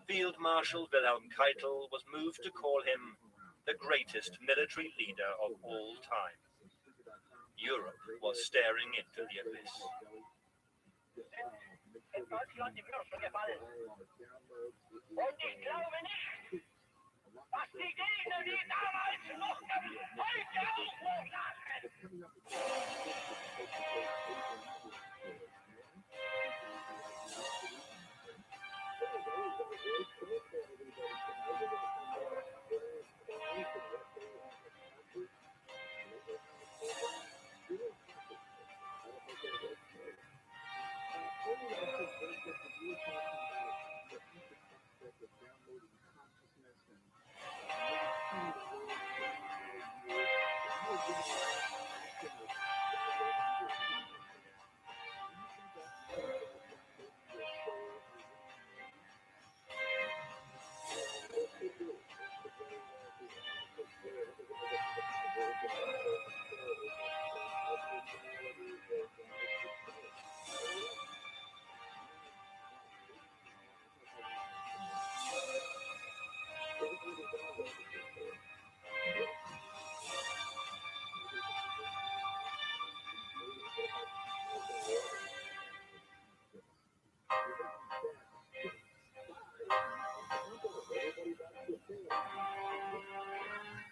Field Marshal Wilhelm Keitel was moved to call him the greatest military leader of all time. Europe was staring into the abyss. Und ich glaube nicht, dass die Gegner, die damals noch heute aufrufen.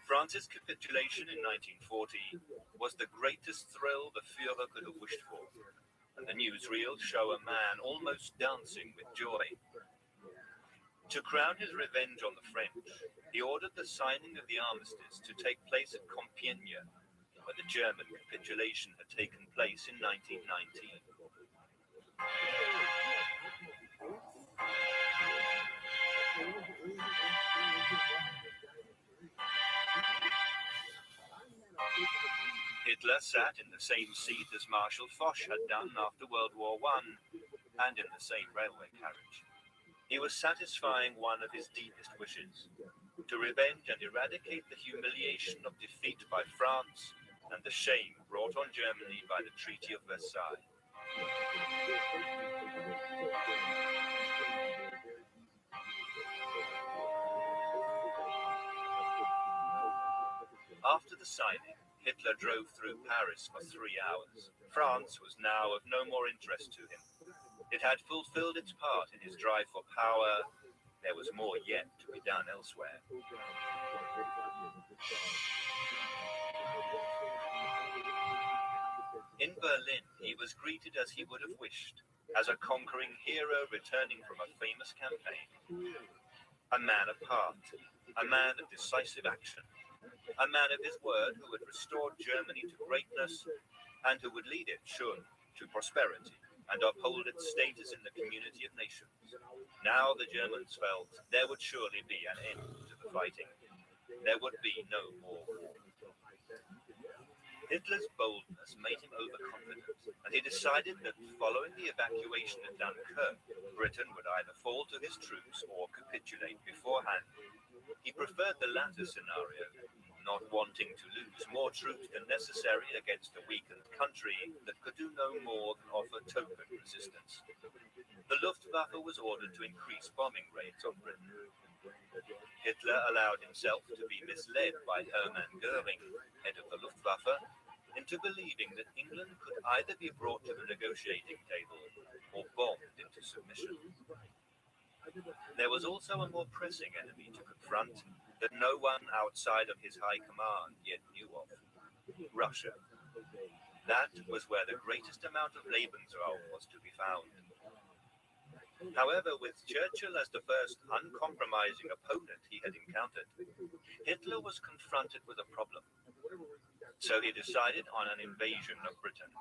France's capitulation in 1940 was the greatest thrill the Führer could have wished for, and the newsreels show a man almost dancing with joy. To crown his revenge on the French, he ordered the signing of the armistice to take place at Compiègne, where the German capitulation had taken place in 1919. Hitler sat in the same seat as Marshal Foch had done after World War I, and in the same railway carriage. He was satisfying one of his deepest wishes, to revenge and eradicate the humiliation of defeat by France and the shame brought on Germany by the Treaty of Versailles. After the signing, Hitler drove through Paris for 3 hours. France was now of no more interest to him. It had fulfilled its part in his drive for power. There was more yet to be done elsewhere. In Berlin, he was greeted as he would have wished, as a conquering hero returning from a famous campaign. A man apart, a man of decisive action, a man of his word who would restore Germany to greatness and who would lead it, sure, to prosperity and uphold its status in the community of nations. Now the Germans felt there would surely be an end to the fighting. There would be no more war. Hitler's boldness made him overconfident, and he decided that following the evacuation of Dunkirk, Britain would either fall to his troops or capitulate beforehand. He preferred the latter scenario, not wanting to lose more troops than necessary against a weakened country that could do no more than offer token resistance. The Luftwaffe was ordered to increase bombing rates on Britain. Hitler allowed himself to be misled by Hermann Göring, head of the Luftwaffe, into believing that England could either be brought to the negotiating table or bombed into submission. There was also a more pressing enemy to confront that no one outside of his high command yet knew of: Russia. That was where the greatest amount of Lebensraum was to be found. However, with Churchill as the first uncompromising opponent he had encountered, Hitler was confronted with a problem. So he decided on an invasion of Britain.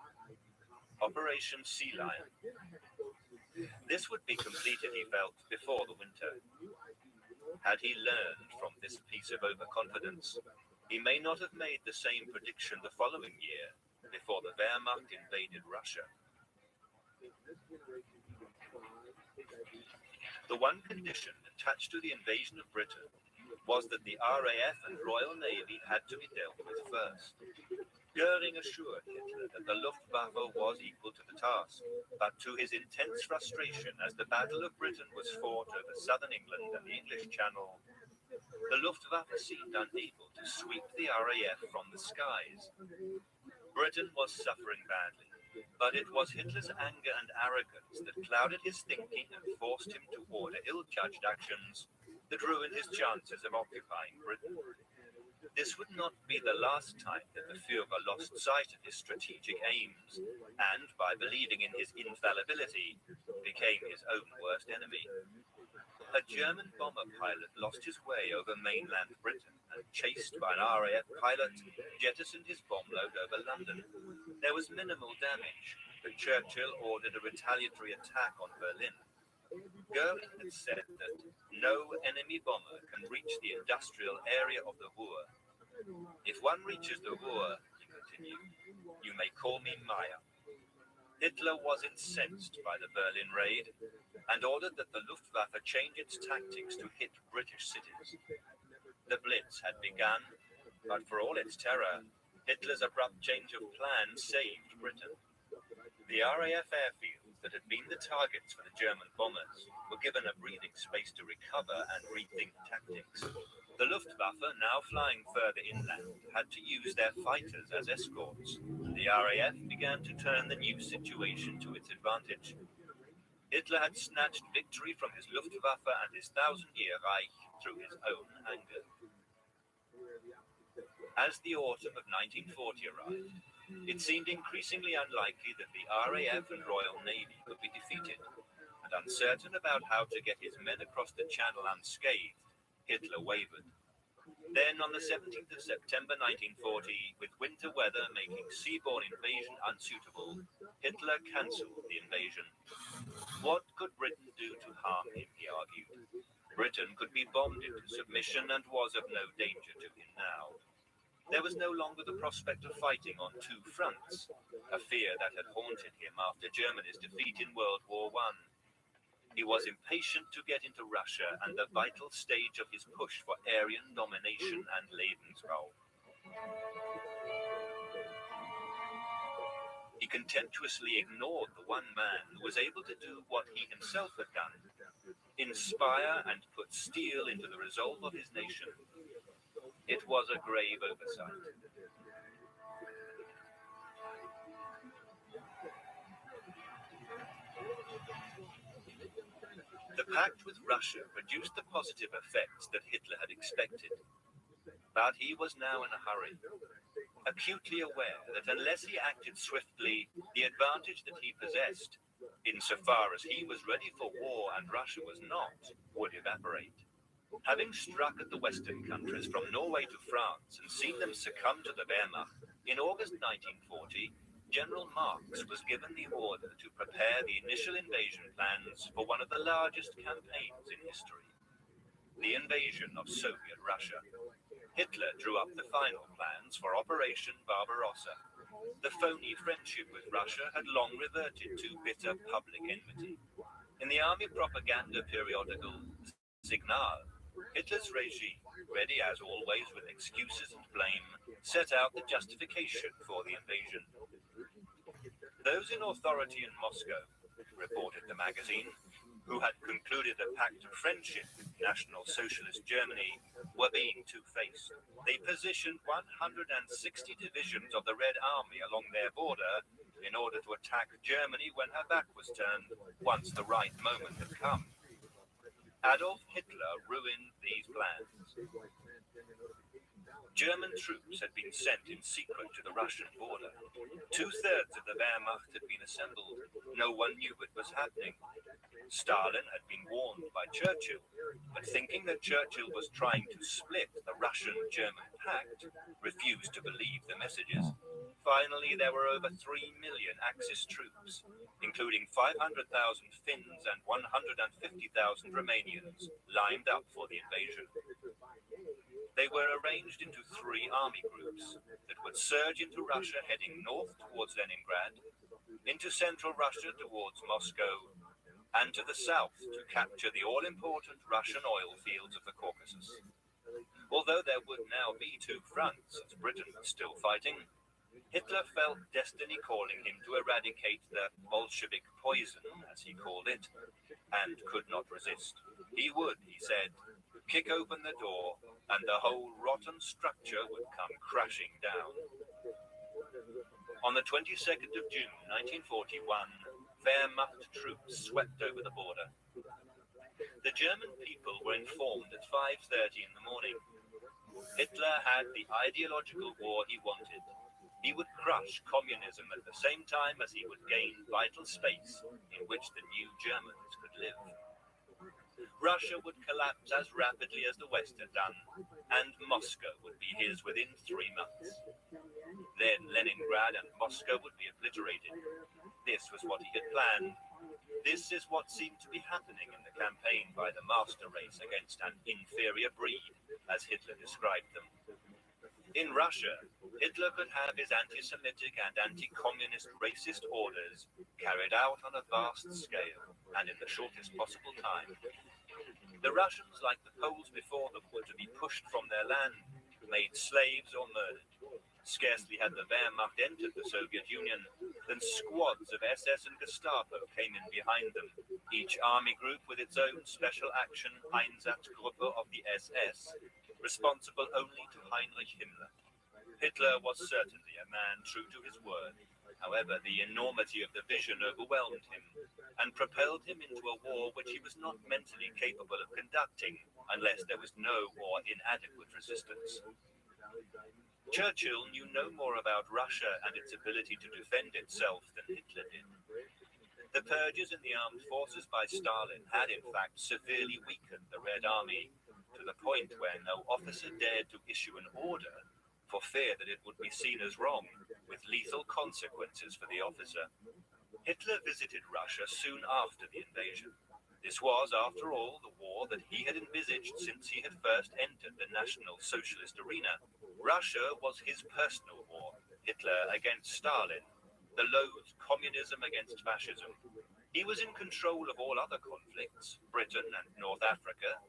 Operation Sea Lion. This would be completed, he felt, before the winter. Had he learned from this piece of overconfidence, he may not have made the same prediction the following year, before the Wehrmacht invaded Russia. The one condition attached to the invasion of Britain was that the RAF and Royal Navy had to be dealt with first. Goering assured Hitler that the Luftwaffe was equal to the task, but to his intense frustration as the Battle of Britain was fought over southern England and the English Channel, the Luftwaffe seemed unable to sweep the RAF from the skies. Britain was suffering badly, but it was Hitler's anger and arrogance that clouded his thinking and forced him to order ill-judged actions that ruined his chances of occupying Britain. This would not be the last time that the Führer lost sight of his strategic aims and, by believing in his infallibility, became his own worst enemy. A German bomber pilot lost his way over mainland Britain and, chased by an RAF pilot, jettisoned his bomb load over London. There was minimal damage, but Churchill ordered a retaliatory attack on Berlin. Goering had said that no enemy bomber can reach the industrial area of the Ruhr. If one reaches the Ruhr, he continued, you may call me Meyer. Hitler was incensed by the Berlin raid and ordered that the Luftwaffe change its tactics to hit British cities. The Blitz had begun, but for all its terror, Hitler's abrupt change of plan saved Britain. The RAF airfields that had been the targets for the German bombers were given a breathing space to recover and rethink tactics. The Luftwaffe, now flying further inland, had to use their fighters as escorts. The RAF began to turn the new situation to its advantage. Hitler had snatched victory from his Luftwaffe and his 1,000-year Reich through his own anger. As the autumn of 1940 arrived, it seemed increasingly unlikely that the RAF and Royal Navy would be defeated, and uncertain about how to get his men across the Channel unscathed, Hitler wavered. Then, on the 17th of September 1940, with winter weather making seaborne invasion unsuitable, Hitler cancelled the invasion. What could Britain do to harm him, he argued. Britain could be bombed into submission and was of no danger to him now. There was no longer the prospect of fighting on two fronts, a fear that had haunted him after Germany's defeat in World War I. He was impatient to get into Russia and the vital stage of his push for Aryan domination and Lebensraum. He contemptuously ignored the one man who was able to do what he himself had done, inspire and put steel into the resolve of his nation. It was a grave oversight. The pact with Russia produced the positive effects that Hitler had expected. But he was now in a hurry, acutely aware that unless he acted swiftly, the advantage that he possessed, insofar as he was ready for war and Russia was not, would evaporate. Having struck at the Western countries from Norway to France and seen them succumb to the Wehrmacht, in August 1940, General Marx was given the order to prepare the initial invasion plans for one of the largest campaigns in history, the invasion of Soviet Russia. Hitler drew up the final plans for Operation Barbarossa. The phony friendship with Russia had long reverted to bitter public enmity. In the army propaganda periodical Signal, Hitler's regime, ready as always with excuses and blame, set out the justification for the invasion. Those in authority in Moscow, reported the magazine, who had concluded a pact of friendship with National Socialist Germany, were being two-faced. They positioned 160 divisions of the Red Army along their border in order to attack Germany when her back was turned, once the right moment had come. Adolf Hitler ruined these plans. German troops had been sent in secret to the Russian border. 2/3 of the Wehrmacht had been assembled. No one knew what was happening. Stalin had been warned by Churchill but thinking that Churchill was trying to split the Russian-German pact, refused to believe the messages. Finally, there were over 3 million Axis troops, including 500,000 Finns and 150,000 Romanians, lined up for the invasion. They were arranged into 3 army groups that would surge into Russia heading north towards Leningrad, into central Russia towards Moscow, and to the south to capture the all-important Russian oil fields of the Caucasus. Although there would now be 2 fronts, as Britain was still fighting, Hitler felt destiny calling him to eradicate the Bolshevik poison, as he called it, and could not resist. He would, he said, kick open the door, and the whole rotten structure would come crashing down. On the 22nd of June, 1941, Wehrmacht troops swept over the border. The German people were informed at 5:30 in the morning. Hitler had the ideological war he wanted. He would crush communism at the same time as he would gain vital space in which the new Germans could live. Russia would collapse as rapidly as the West had done, and Moscow would be his within 3 months. Then Leningrad and Moscow would be obliterated. This was what he had planned. This is what seemed to be happening in the campaign by the master race against an inferior breed, as Hitler described them. In Russia, Hitler could have his anti-Semitic and anti-communist racist orders carried out on a vast scale and in the shortest possible time. The Russians, like the Poles before them, were to be pushed from their land, made slaves or murdered. Scarcely had the Wehrmacht entered the Soviet Union than squads of SS and Gestapo came in behind them, each army group with its own special action Einsatzgruppe of the SS, responsible only to Heinrich Himmler. Hitler was certainly a man true to his word. However, the enormity of the vision overwhelmed him and propelled him into a war which he was not mentally capable of conducting unless there was no or inadequate resistance. Churchill knew no more about Russia and its ability to defend itself than Hitler did. The purges in the armed forces by Stalin had in fact severely weakened the Red Army to the point where no officer dared to issue an order for fear that it would be seen as wrong, with lethal consequences for the officer. Hitler visited Russia soon after the invasion. This was, after all, the war that he had envisaged since he had first entered the National Socialist arena. Russia was his personal war, Hitler against Stalin, the loathed communism against fascism. He was in control of all other conflicts, Britain and North Africa.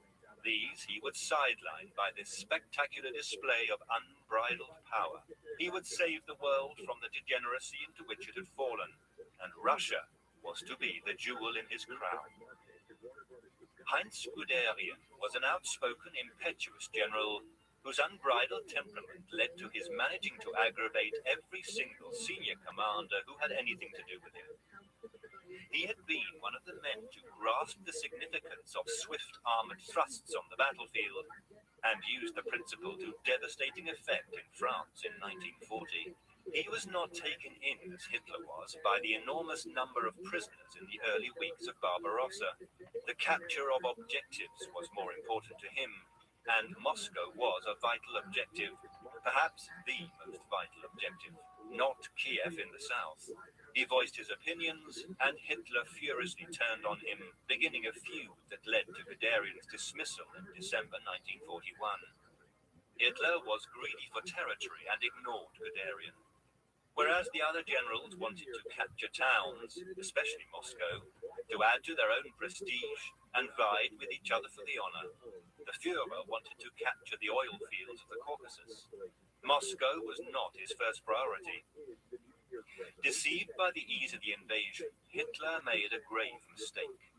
These he would sideline by this spectacular display of unbridled power. He would save the world from the degeneracy into which it had fallen, and Russia was to be the jewel in his crown. Heinz Guderian was an outspoken, impetuous general whose unbridled temperament led to his managing to aggravate every single senior commander who had anything to do with him. He had been one of the men to grasp the significance of swift armored thrusts on the battlefield and used the principle to devastating effect in France in 1940. He was not taken in, as Hitler was, by the enormous number of prisoners in the early weeks of Barbarossa. The capture of objectives was more important to him, and Moscow was a vital objective, perhaps the most vital objective, not Kiev in the south. He voiced his opinions, and Hitler furiously turned on him, beginning a feud that led to Guderian's dismissal in December 1941. Hitler was greedy for territory and ignored Guderian. Whereas the other generals wanted to capture towns, especially Moscow, to add to their own prestige and vied with each other for the honor, the Führer wanted to capture the oil fields of the Caucasus. Moscow was not his first priority. Deceived by the ease of the invasion, Hitler made a grave mistake.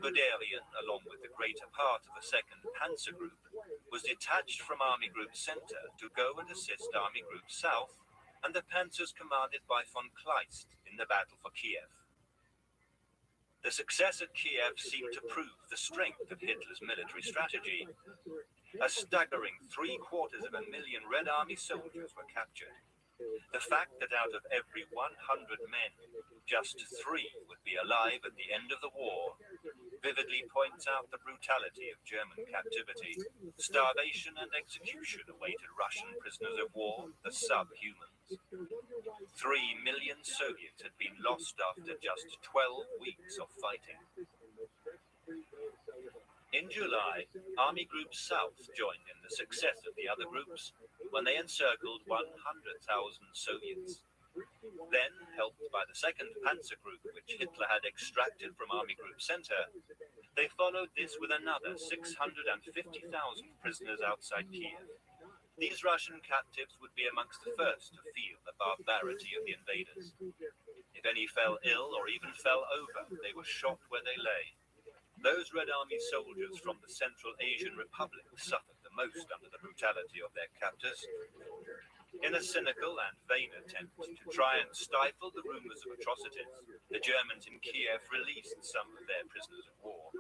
Guderian, along with the greater part of the 2nd Panzer Group, was detached from Army Group Center to go and assist Army Group South and the panzers commanded by von Kleist in the battle for Kiev. The success at Kiev seemed to prove the strength of Hitler's military strategy. A staggering 750,000 Red Army soldiers were captured. The fact that out of every 100 men, just 3 would be alive at the end of the war vividly points out the brutality of German captivity. Starvation and execution awaited Russian prisoners of war, the subhumans. 3 million Soviets had been lost after just 12 weeks of fighting. In July, Army Group South joined in the success of the other groups when they encircled 100,000 Soviets. Then, helped by the 2nd Panzer Group, which Hitler had extracted from Army Group Center, they followed this with another 650,000 prisoners outside Kiev. These Russian captives would be amongst the first to feel the barbarity of the invaders. If any fell ill or even fell over, they were shot where they lay. Those Red Army soldiers from the Central Asian Republic suffered the most under the brutality of their captors. In a cynical and vain attempt to try and stifle the rumors of atrocities, the Germans in Kiev released some of their prisoners of war.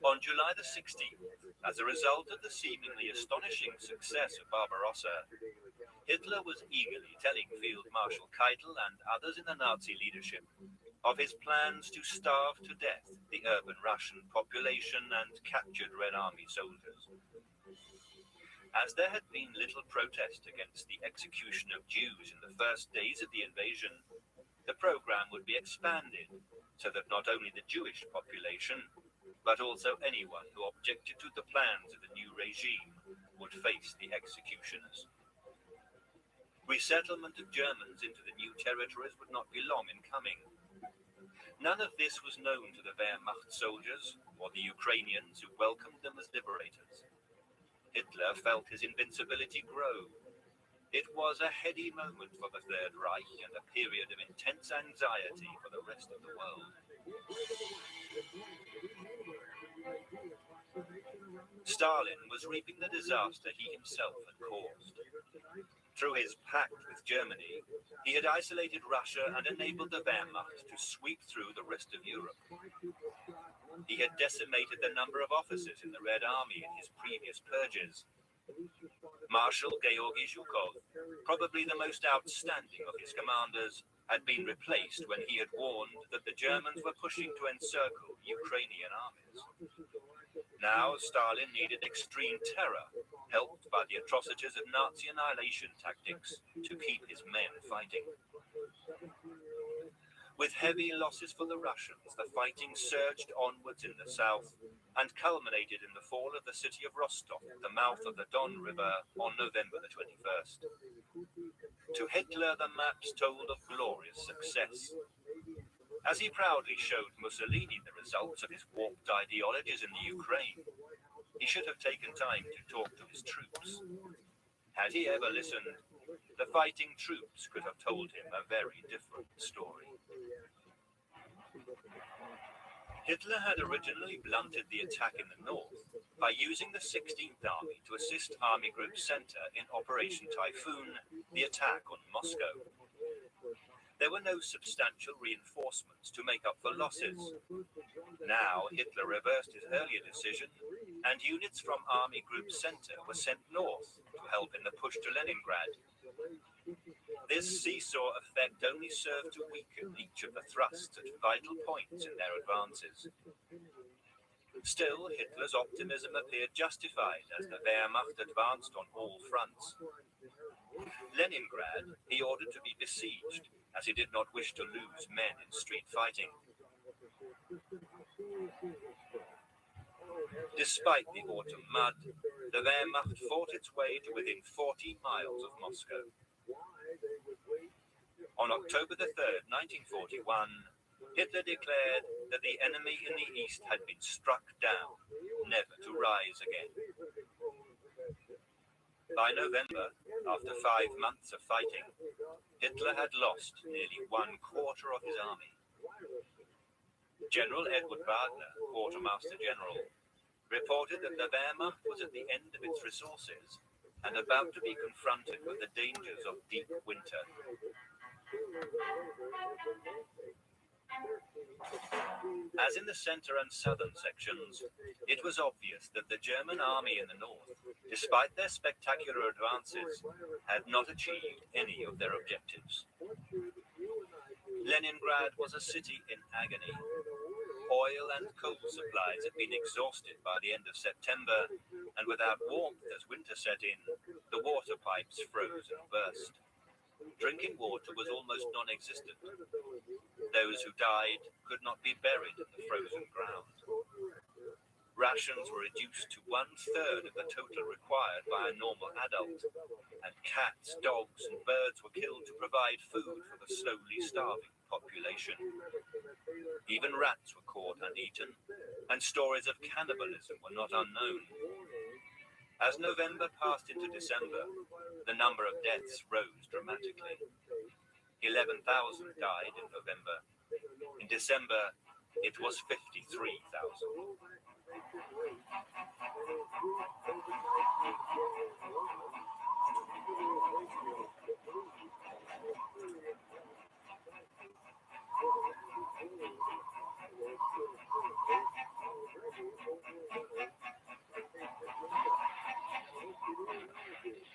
On July the 16th, as a result of the seemingly astonishing success of Barbarossa, Hitler was eagerly telling Field Marshal Keitel and others in the Nazi leadership of his plans to starve to death the urban Russian population and captured Red Army soldiers. As there had been little protest against the execution of Jews in the first days of the invasion, the program would be expanded so that not only the Jewish population, but also anyone who objected to the plans of the new regime would face the executioners. Resettlement of Germans into the new territories would not be long in coming. None of this was known to the Wehrmacht soldiers or the Ukrainians who welcomed them as liberators. Hitler felt his invincibility grow. It was a heady moment for the Third Reich and a period of intense anxiety for the rest of the world. Stalin was reaping the disaster he himself had caused. Through his pact with Germany, he had isolated Russia and enabled the Wehrmacht to sweep through the rest of Europe. He had decimated the number of officers in the Red Army in his previous purges. Marshal Georgy Zhukov, probably the most outstanding of his commanders, had been replaced when he had warned that the Germans were pushing to encircle Ukrainian armies. Now Stalin needed extreme terror, helped by the atrocities of Nazi annihilation tactics, to keep his men fighting. With heavy losses for the Russians, the fighting surged onwards in the south and culminated in the fall of the city of Rostov at the mouth of the Don River on November the 21st. To Hitler, the maps told of glorious success. As he proudly showed Mussolini the results of his warped ideologies in the Ukraine, he should have taken time to talk to his troops. Had he ever listened, the fighting troops could have told him a very different story. Hitler had originally blunted the attack in the north by using the 16th Army to assist Army Group Center in Operation Typhoon, the attack on Moscow. There were no substantial reinforcements to make up for losses. Now Hitler reversed his earlier decision, and units from Army Group Center were sent north to help in the push to Leningrad. This seesaw effect only served to weaken each of the thrusts at vital points in their advances. Still, Hitler's optimism appeared justified as the Wehrmacht advanced on all fronts. Leningrad he ordered to be besieged, as he did not wish to lose men in street fighting. Despite the autumn mud, the Wehrmacht fought its way to within 40 miles of Moscow. On October the 3rd, 1941, Hitler declared that the enemy in the east had been struck down, never to rise again. By November, after 5 months of fighting, Hitler had lost nearly 1/4 of his army. General Edward Wagner, Quartermaster General, reported that the Wehrmacht was at the end of its resources and about to be confronted with the dangers of deep winter. As in the center and southern sections, it was obvious that the German army in the north, despite their spectacular advances, had not achieved any of their objectives. Leningrad was a city in agony. Oil and coal supplies had been exhausted by the end of September, and without warmth as winter set in, the water pipes froze and burst. Drinking water was almost non-existent. Those who died could not be buried in the frozen ground. Rations were reduced to 1/3 of the total required by a normal adult, and cats, dogs, and birds were killed to provide food for the slowly starving population. Even rats were caught and eaten, and stories of cannibalism were not unknown. As November passed into December, the number of deaths rose dramatically. 11,000 died in November. In December, it was 53,000.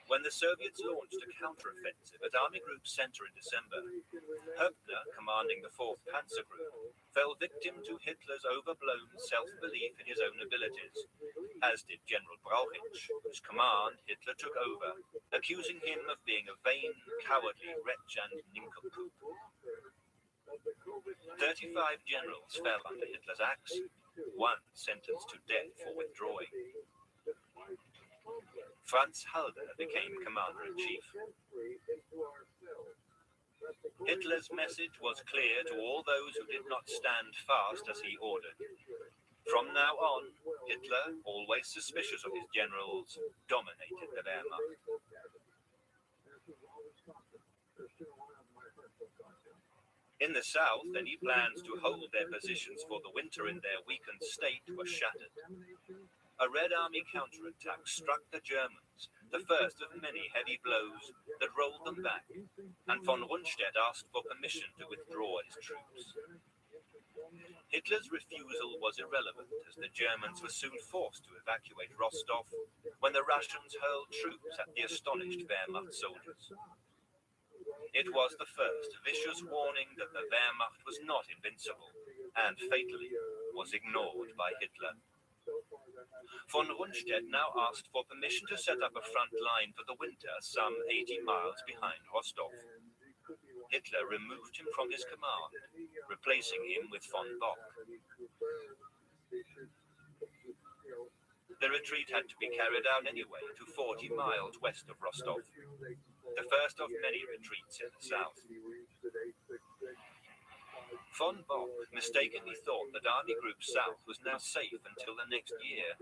When the Soviets launched a counteroffensive at Army Group Center in December, Höppner, commanding the 4th Panzer Group, fell victim to Hitler's overblown self-belief in his own abilities, as did General Brauchitsch, whose command Hitler took over, accusing him of being a vain, cowardly wretch and nincompoop. 35 generals fell under Hitler's axe, one sentenced to death for withdrawing. Franz Halder became commander-in-chief. Hitler's message was clear to all those who did not stand fast as he ordered. From now on, Hitler, always suspicious of his generals, dominated the Wehrmacht. In the south, any plans to hold their positions for the winter in their weakened state were shattered. A Red Army counterattack struck the Germans, the first of many heavy blows that rolled them back, and von Rundstedt asked for permission to withdraw his troops. Hitler's refusal was irrelevant, as the Germans were soon forced to evacuate Rostov when the Russians hurled troops at the astonished Wehrmacht soldiers. It was the first vicious warning that the Wehrmacht was not invincible, and fatally was ignored by Hitler. Von Rundstedt now asked for permission to set up a front line for the winter some 80 miles behind Rostov. Hitler removed him from his command, replacing him with von Bock. The retreat had to be carried out anyway to 40 miles west of Rostov, the first of many retreats in the south. Von Bock mistakenly thought that Army Group South was now safe until the next year.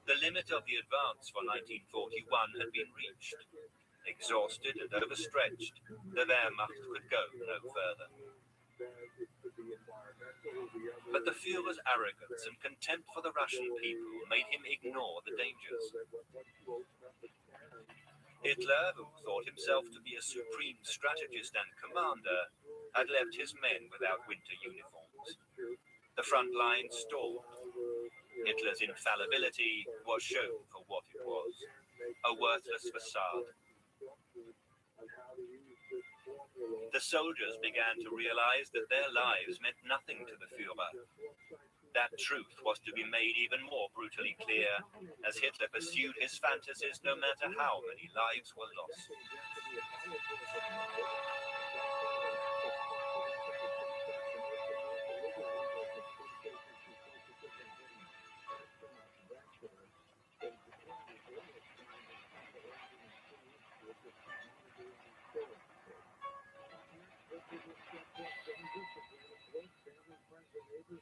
The limit of the advance for 1941 had been reached. Exhausted and overstretched, the Wehrmacht could go no further. But the Führer's arrogance and contempt for the Russian people made him ignore the dangers. Hitler, who thought himself to be a supreme strategist and commander, had left his men without winter uniforms. The front line stalled. Hitler's infallibility was shown for what it was, a worthless facade. The soldiers began to realize that their lives meant nothing to the Führer. That truth was to be made even more brutally clear as Hitler pursued his fantasies no matter how many lives were lost.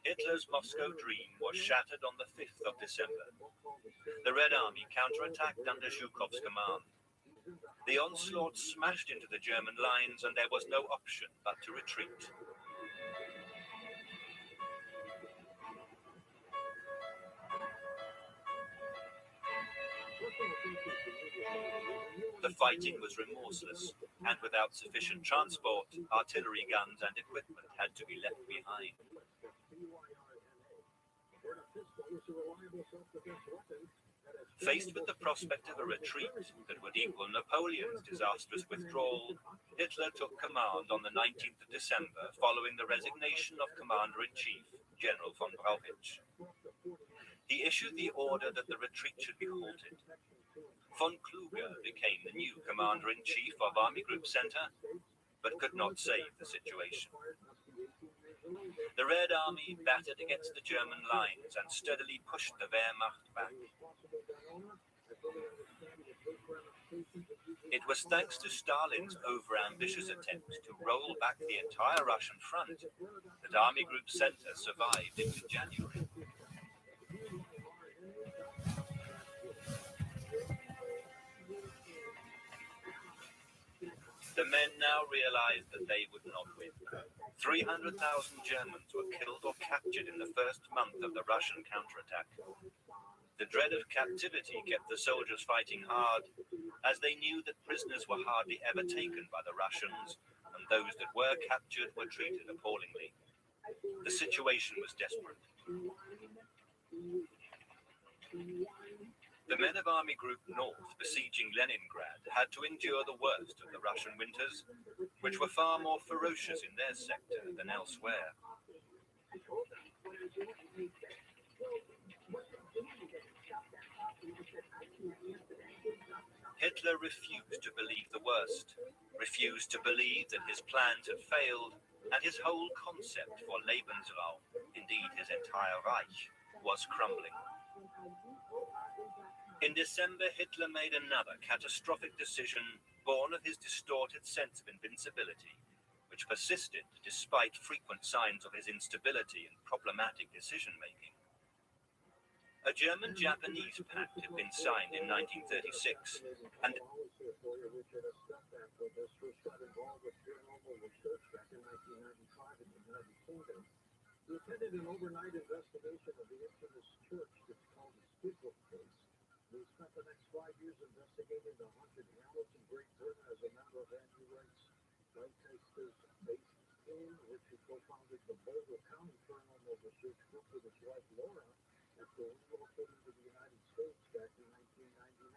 Hitler's Moscow dream was shattered on the 5th of December. The Red Army counterattacked under Zhukov's command. The onslaught smashed into the German lines, and there was no option but to retreat. The fighting was remorseless, and without sufficient transport, artillery guns and equipment had to be left behind. Faced with the prospect of a retreat that would equal Napoleon's disastrous withdrawal, Hitler took command on the 19th of December following the resignation of Commander-in-Chief, General von Brauchitsch. He issued the order that the retreat should be halted. Von Kluge became the new Commander-in-Chief of Army Group Center, but could not save the situation. The Red Army battered against the German lines and steadily pushed the Wehrmacht back. It was thanks to Stalin's overambitious attempt to roll back the entire Russian front that Army Group Center survived into January. The men now realized that they would not win. 300,000 Germans were killed or captured in the first month of the Russian counterattack. The dread of captivity kept the soldiers fighting hard, as they knew that prisoners were hardly ever taken by the Russians, and those that were captured were treated appallingly. The situation was desperate. The men of Army Group North besieging Leningrad had to endure the worst of the Russian winters, which were far more ferocious in their sector than elsewhere. Hitler refused to believe the worst, refused to believe that his plans had failed, and his whole concept for Lebensraum, indeed his entire Reich, was crumbling. In December, Hitler made another catastrophic decision born of his distorted sense of invincibility, which persisted despite frequent signs of his instability and problematic decision-making. A German-Japanese pact had been signed in 1936, and he attended an overnight investigation of the infamous church that's called the Skidmore case. He spent the next 5 years investigating the haunted hamlets in Great Britain as a member of anti-rights rightisters based in which he co-founded the Boulder County Paranormal Research Group with his wife Laura after relocating to the United States back in 1999.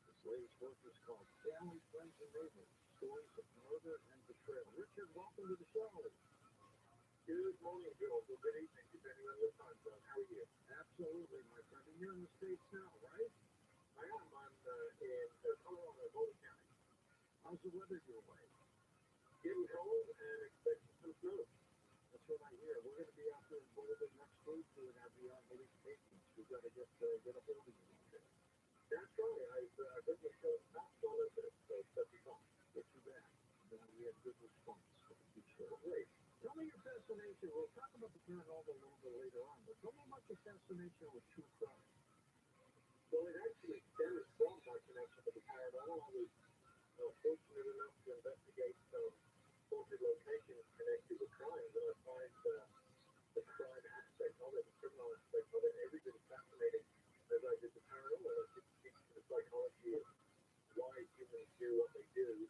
His latest work is called Family, Friends, and Neighbors, Stories of Murder and Betrayal. Richard, welcome to the show. Good morning, Bill. Well, good evening, depending on your time zone. How are you? Absolutely, my friend. And you're in the States now, right? I am. I'm in Colorado, Boulder County. How's the weather your way? Getting cold and expecting some snow. That's what I hear. We're going to be out there in Boulder next week doing our Beyond Belief tapings. We've got to get a hold of you. That's right. I've heard the show not so limited, so that's fun. Not too bad. We had good response. Great. Tell me your fascination. We'll talk about the paranormal a little bit later on, but tell me about your fascination with true crime. Well, it actually stems from my connection with the paranormal. I was fortunate enough to investigate some haunted locations connected with crime, and I find the crime aspect of it, the criminal aspect of it, every bit as fascinating as I did the paranormal. It speaks to the psychology of why humans do what they do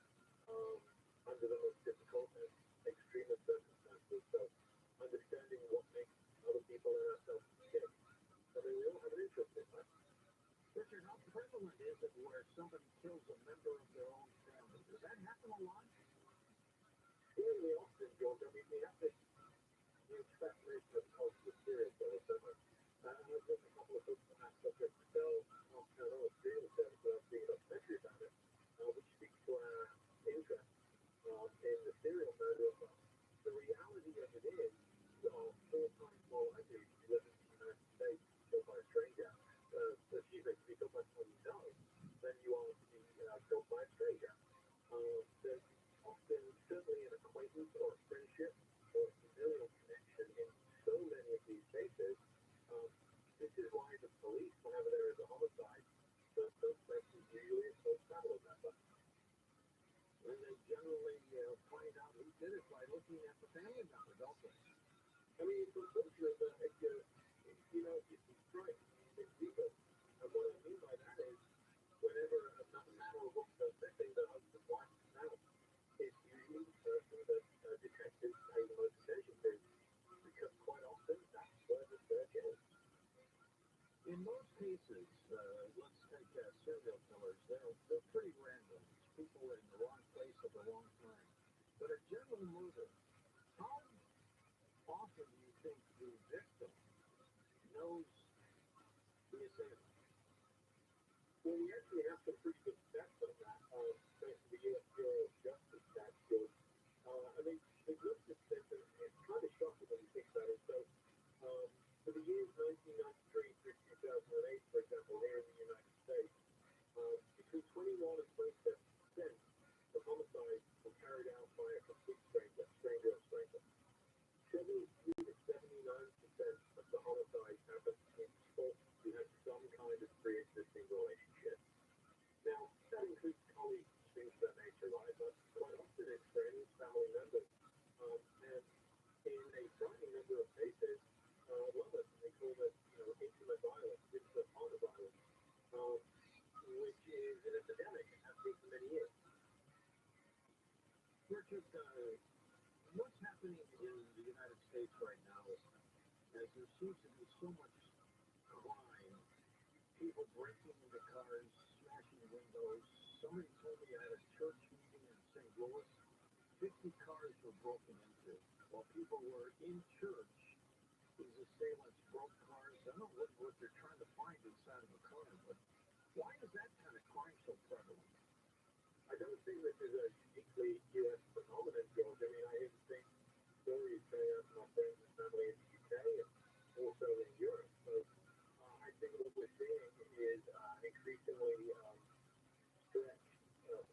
under the most difficult and extreme of circumstances. So understanding what makes other people and ourselves tick. I mean, we all have an interest in that. Richard, how prevalent is it where somebody kills a member of their own family? Does that happen a lot? Fairly often, George. I mean, we have this huge fascination of culture, serial killer summer. And I've written a couple of books on that subject myself. Paranormal serial killers, but I've seen a documentary about it, which speaks to our interest in the serial murder of us. The reality of it is, 4 times more likely to live in the United States killed by a stranger, to be killed by someone you know, than you are to be killed by a stranger. There's often certainly an acquaintance or a friendship or a familial connection in so many of these cases. This is why the police, whenever there is a homicide, first suspect is usually a close family member. And they generally find out who did it by looking at the family member, don't they? I mean, it's unfortunate that if you strike in people. And what I mean by that is, a murder, how often do you think the victim knows the assailant? Well, we actually have some pretty good stats on that, thanks to the U.S. Bureau of Justice stats skills. I mean, they looked at this, and it's kind of shocking when you think about it. So, for the years 1993 through 2008, for example, here in the United States, between 21 and 27% of homicides were carried out by a complete stranger or stranger. 73 to 79% of the homicides happened in people who had some kind of pre-existing relationship. Now, that includes colleagues, things of that nature, right? But quite often it's friends, family members. And in a frightening number of cases, lovers, they call it, intimate violence, intimate partner violence, which is an epidemic and has been for many years. Richard, what's happening in the United States right now is there seems to be so much crime, people breaking into cars, smashing windows. Somebody told me at a church meeting in St. Louis, 50 cars were broken into. While people were in church, these assailants broke cars. I don't know what they're trying to find inside of a car, but why is that kind of crime so prevalent? I don't think this is a uniquely U.S. phenomenon, George. I mean, I hear the same stories coming out from my friends and family in the UK and also in Europe. So I think what we're seeing is an increasingly stretched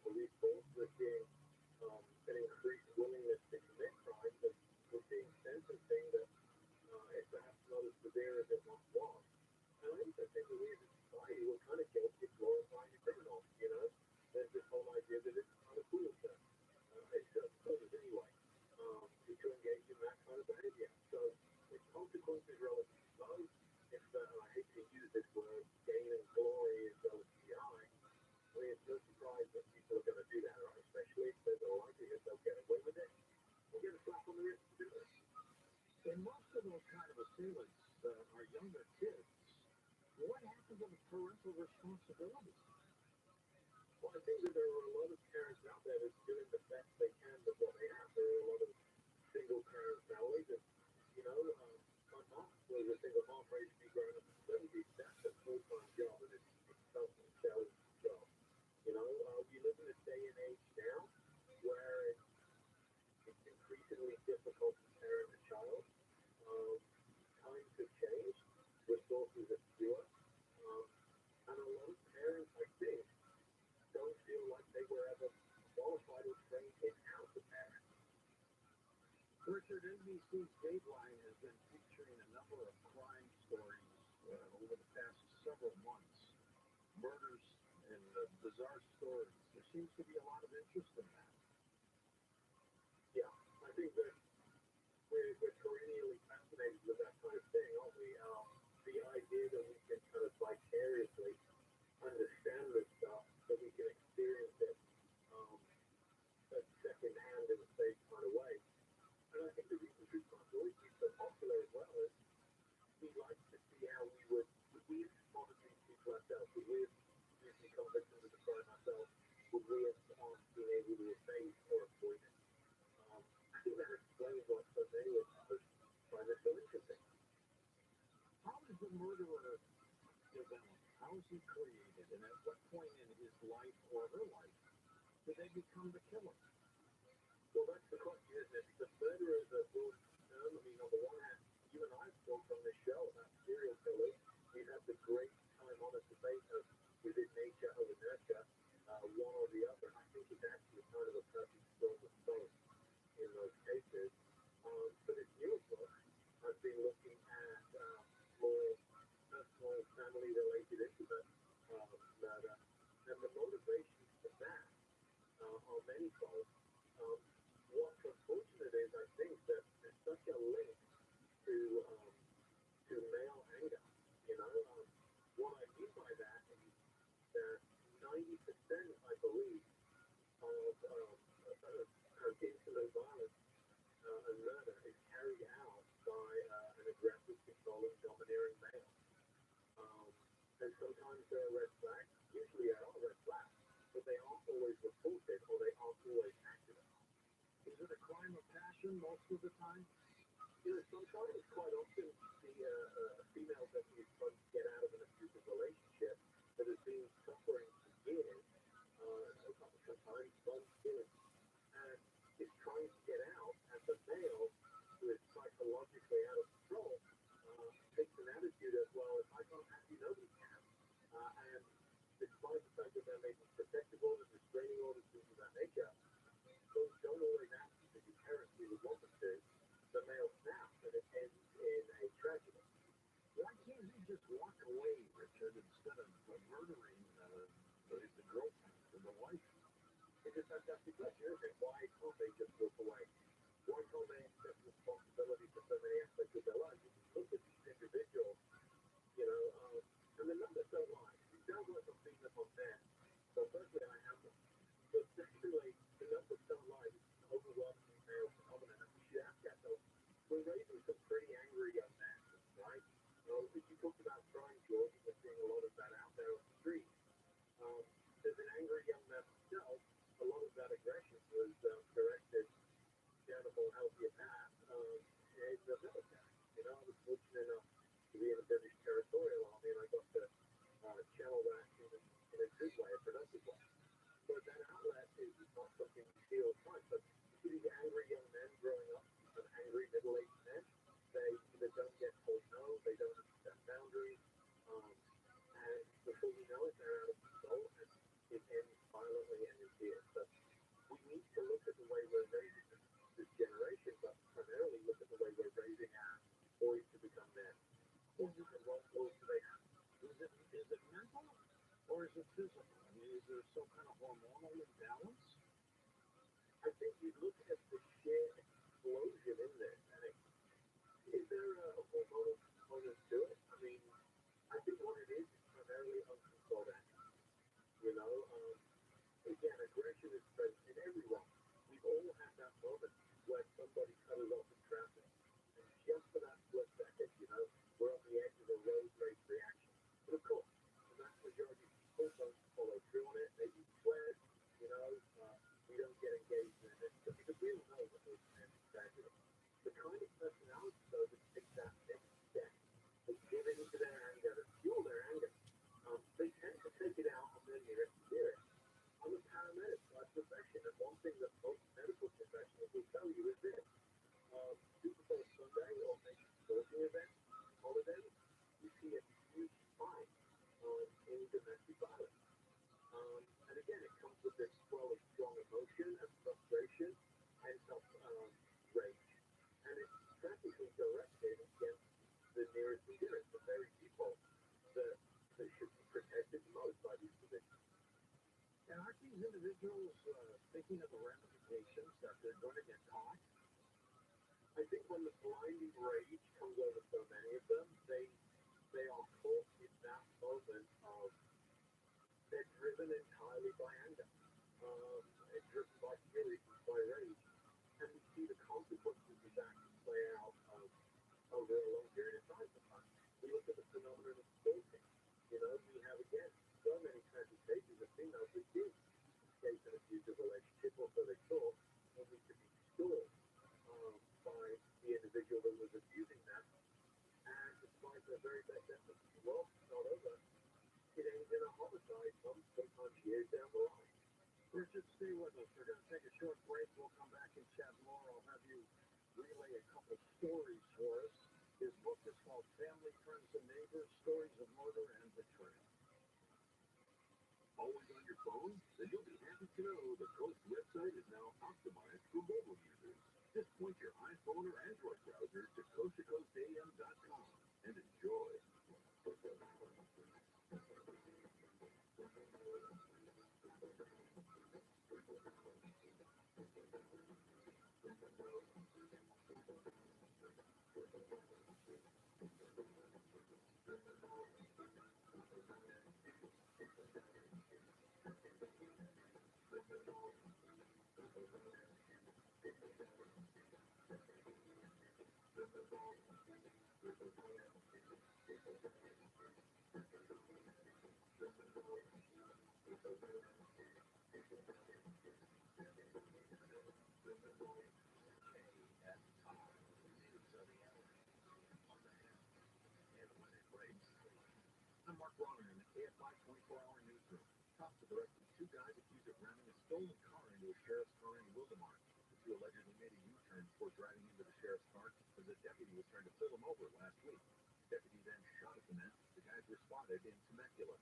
police force. We're seeing an increased willingness to commit crimes, and we're seeing sentencing that is perhaps not as severe as it once was. And I also think that we as a society were kind of guilty of glorifying the criminal, There's this whole idea that it's kind of cool to, it's soldiers anyway, to engage in that kind of behavior. So its consequences relatively low. If, I hate to use this word, gain and glory is relatively high. I mean, it's no surprise that people are going to do that, right? Especially if there's a likelihood they'll get away with it. We'll get a slap on the wrist to do it. And most of those kind of assailants are younger kids. What happened to the parental responsibility? Well, I think that there are a lot of parents out there that's doing the best they can with what they have. There are a lot of single parent families, and my mom was a single mom, raised me growing up in the 70s. That's a full-time job, and it's tough and challenging job. We live in a day and age now where it's increasingly difficult to parent a child. Times have changed, resources are fewer, and a lot of parents, I think, don't feel like they were ever qualified or trained in how to parent. Richard, NBC's Dateline has been featuring a number of crime stories over the past several months. Murders and bizarre stories. There seems to be a lot of interest in that. Yeah, I think that we're perennially fascinated with that kind of thing, aren't we? The idea that we can kind of vicariously understand this stuff, that we can experience it second hand in a safe kind of way. And I think the reason True Crime's always been so popular as well is we like to see how we've spotted these people ourselves, we have become victims of the crime ourselves, would we have been able to evade or avoid it? I think that explains why so many of us find it so interesting. How does the murderer develop? How is he created? And at what point in his life or her life do they become the killer? Well, that's the question, isn't it? Because murder is a broad term. I mean, on the one hand, you and I have talked on this show about serial killers. We've had the great time-honored debate of is it nature over nurture, one or the other. I think it's actually kind of a perfect storm of both in those cases. For this newest book, I've been looking at more personal, family-related incidents, murder, and the motivations for that are manifold. it a crime of passion most of the time? Sometimes, quite often, the females that we've tried to get out of an abusive relationship that has been suffering for years, sometimes months, years, and is trying to get out, and the male, who is psychologically out of control, takes an attitude of, well, if I can't have you, nobody can. And despite the fact that there may be protective orders, restraining orders, things of that nature, those don't always act as the parents we would want them to. The male snaps, and it ends in a tragedy. Why can't he just walk away, Richard, instead of murdering the girlfriend and the wife? It's a fantastic question, isn't it? Why can't they just walk away? Why can't they accept responsibility for so many aspects of their lives? You can look at these individuals, and the numbers don't lie. It sounds like I'm beating them on men. So firstly, I have them. But secondly, the numbers don't lie. This is an overwhelmingly male phenomenon, and we should ask ourselves, we're raising some pretty angry young men, right? If you talked about crime, George, and we're seeing a lot of that out there on the street. There's an angry young man himself. A lot of that aggression was directed down a more healthier path in the military. I was fortunate enough to be in the British Territorial Army, and I got to channel that in a good way, a productive way. But that outlet is not something we see all the time. So these angry young men growing up, angry middle-aged men, they either don't get told no, they don't understand boundaries, and before we know it, they're out of control, and it ends violently and in tears. So we need to look at the way we're raising this generation, but primarily look at the way we're raising our boys to become men. And what goals do they have? Is it mental or is it physical? I mean, is there some kind of hormonal imbalance? I think you look at the sheer explosion in this, and is there a hormonal component to it? I mean, I think what it is primarily uncontrolled anger. Again, aggression is present in everyone. We've all had that moment where somebody cut us off in traffic, and just for that split second, we're on the edge of a road rage reaction. But of course, the vast majority of people don't follow through on it. They swear, we don't get engaged in it because we all know that those men are tragedy. The kind of personality, though, that takes that next step, they give into their anger, they fuel their anger. They tend to take it out on their nearest spirit. I'm a paramedic by profession, and one thing that most medical professionals will tell you is this. Super Bowl Sunday or maybe sporting events, holidays, you see a huge spike in domestic violence. And again, it comes with this swell of strong emotion and frustration and rage. And it's practically directed against the nearest and dearest, the very people that should be protected most by these positions. And aren't these individuals thinking of the ramifications that they're going to get caught? I think when the blinding rage comes over so many of them, they are caught in that moment of they're driven entirely by anger, and driven by fury, by rage. And we see the consequences of that play out over a long period of time sometimes. We look at the phenomenon of stalking. We have, again, so many tragic cases of females who did escape an abusive relationship, or so they thought, only to be stalked by the individual that was abusing them. And despite their very best efforts, well, it's not over. It ends in a homicide, sometimes years down the line. Richard, stay with us. We're going to take a short break. We'll come back and chat more. I'll have you relay a couple of stories for us. His book is called Family, Friends, and Neighbors, Stories of Murder and Betrayal. Always on your phone? Then you'll be happy to know the Coast website is now optimized for mobile users. Just point your iPhone or Android browser to coasttocoastam.com and enjoy. Bronner in the KFI 24-hour newsroom. Cops have arrested two guys accused of ramming a stolen car into a sheriff's car in Wildomar. The two allegedly made a U-turn before driving into the sheriff's car as a deputy was trying to pull them over last week. The deputy then shot at the men. The guys were spotted in Temecula.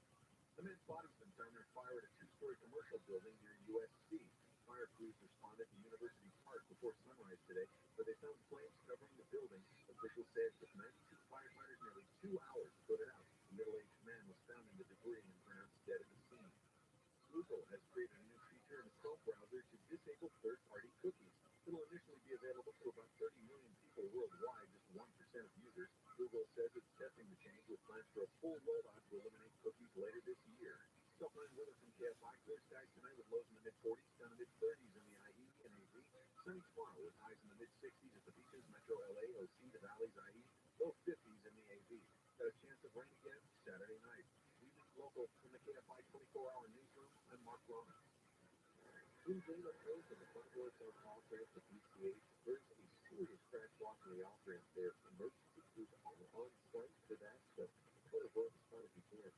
The men's body's been found on fire at a two-story commercial building near USC. Fire crews responded to University Park before sunrise today, where they found flames covering the building. Officials say it took 92 firefighters nearly 2 hours to put it out. A middle-aged man was found in the debris and pronounced dead at the scene. Google has created a new feature in the Chrome browser to disable third-party cookies. It'll initially be available to about 30 million people worldwide, just 1% of users. Google says it's testing the change with plans for a full rollout to eliminate cookies later this year. Self-line weather from KFI. Clear skies tonight with lows in the mid-40s, down to mid-30s in the IE and AV. Sunny tomorrow with highs in the mid-60s at the beaches, Metro LA, OC, the valleys, IE. Low 50s in the AV. Got a chance of rain again Saturday night. We lead local from the KFI 24-hour newsroom. I'm Mark Roman. In Jayla Hills in the front door of South Trail to PCH, there's a serious crash block in the off-ramp there. Emergency crews are on site for that, so try to work as far as you can.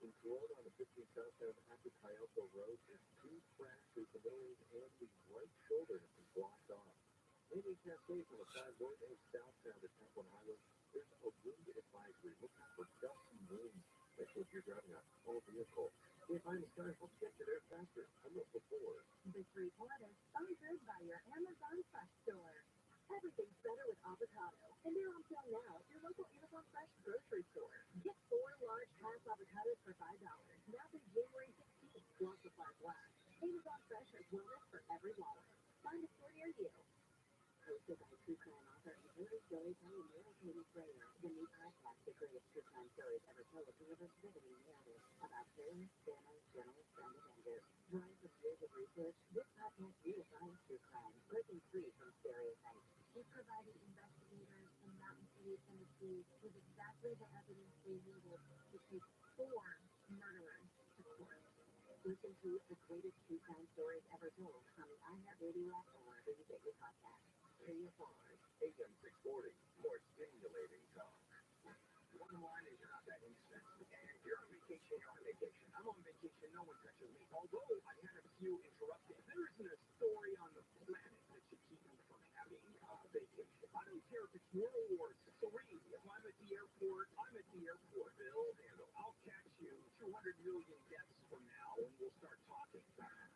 In Corona on the 15th southbound after Payalto Road, there's two crashes. The middle and the right shoulder have been blocked off. Maybe Cascade from the 5 north and southbound at Temple Highway, there's a wind advisory. Look out for gusty winds, especially if you're driving a small vehicle. If I'm sorry, I'll get you there faster. I'm up before. This report is sponsored by your Amazon Fresh store. Everything's better with avocado. And they're on sale now at your local Amazon Fresh grocery store. Get 4 large half avocados for $5. Now through January 16th, while supplies last. Amazon Fresh has wellness for every wallet. Find a store near you. Hosted by true crime author and Hillary Joy Kelly Mary Katie Frayer, the new podcast, The Greatest True Crime Stories Ever Told, delivers vivid narratives about terrorists, families, journalists, and avengers. Drawing from years of research, this podcast redefines true crime, breaking free from stereotypes. She's providing investigators in Mountain City, Tennessee, with exactly the evidence they needed to take 4 murderers to court. Listen to The Greatest True Crime Stories Ever Told on the iHeartRadio app or wherever you get your podcasts. KFI, AM 640, more stimulating talk. One line is not that instant. And you're on vacation, you're on vacation. I'm on vacation, no one touches me. Although I had a few interruptions, there isn't a story on the planet that should keep me from having a vacation. I don't care if it's World War III. If I'm at the airport, I'm at the airport. Bill Handle, I'll catch you 200 million deaths from now and we'll start talking.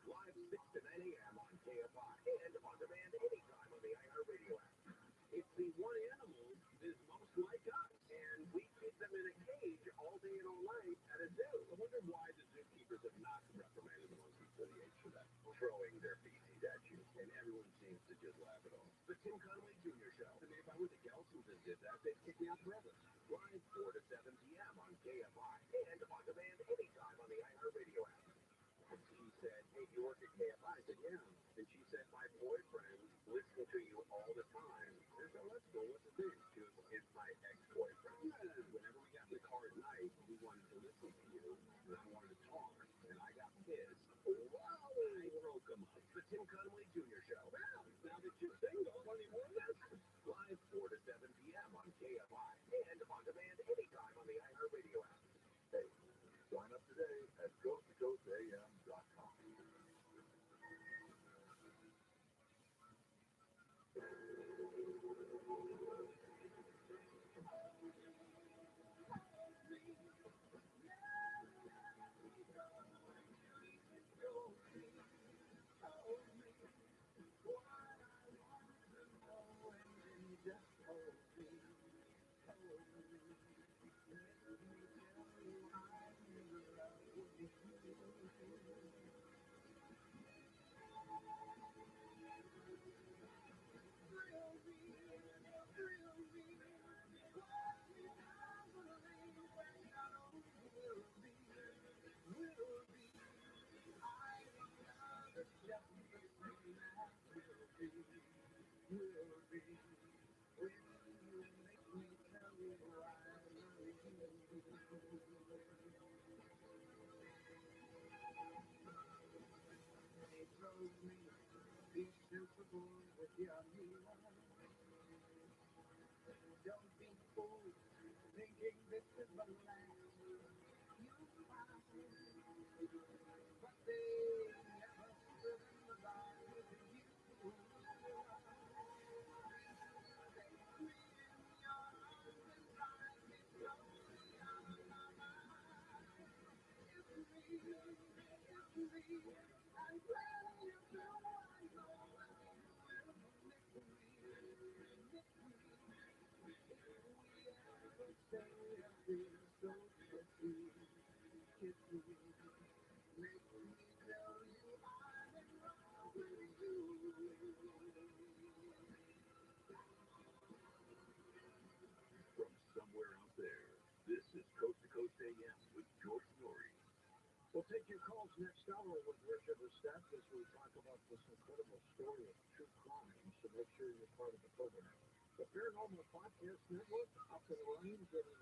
Live 6 to 9 a.m. on KFI and on demand anytime on the iHeartRadio app. It's the one animal that is most like us, and we keep them in a cage all day and all night at a zoo. I wonder why the zookeepers have not reprimanded the monkeys for the age for that, throwing their feces at you, and everyone seems to just laugh it off. The Tim Conway Jr. Show. I mean, if I went to Gelson's and did that, they'd kick me out forever. Live 4 to 7 p.m. on KFI and on demand anytime on the iHeartRadio app. She said, hey, you work at KFI? I said, yeah. And she said, my boyfriend listens to you all the time. I said, let's go. What's the thing? She goes, it's my ex-boyfriend. Whenever we got in the car at night, he wanted to listen to you, and I wanted to talk, and I got pissed. Whoa! I broke him up. The Tim Conway Jr. Show. Well, now that you're single, funny more this. Live 4 to 7 p.m. on KFI and on demand anytime on the iHeartRadio app. Hey, sign up today at coasttocoastam.com. Don't be fooled, thinking this is the last. You From somewhere out there, this is Coast to Coast AM with George Norrie. We'll take your calls next hour with Richard Estep as we talk about this incredible story of true crime, so make sure you're part of the program. The Paranormal Podcast Network, up and running, getting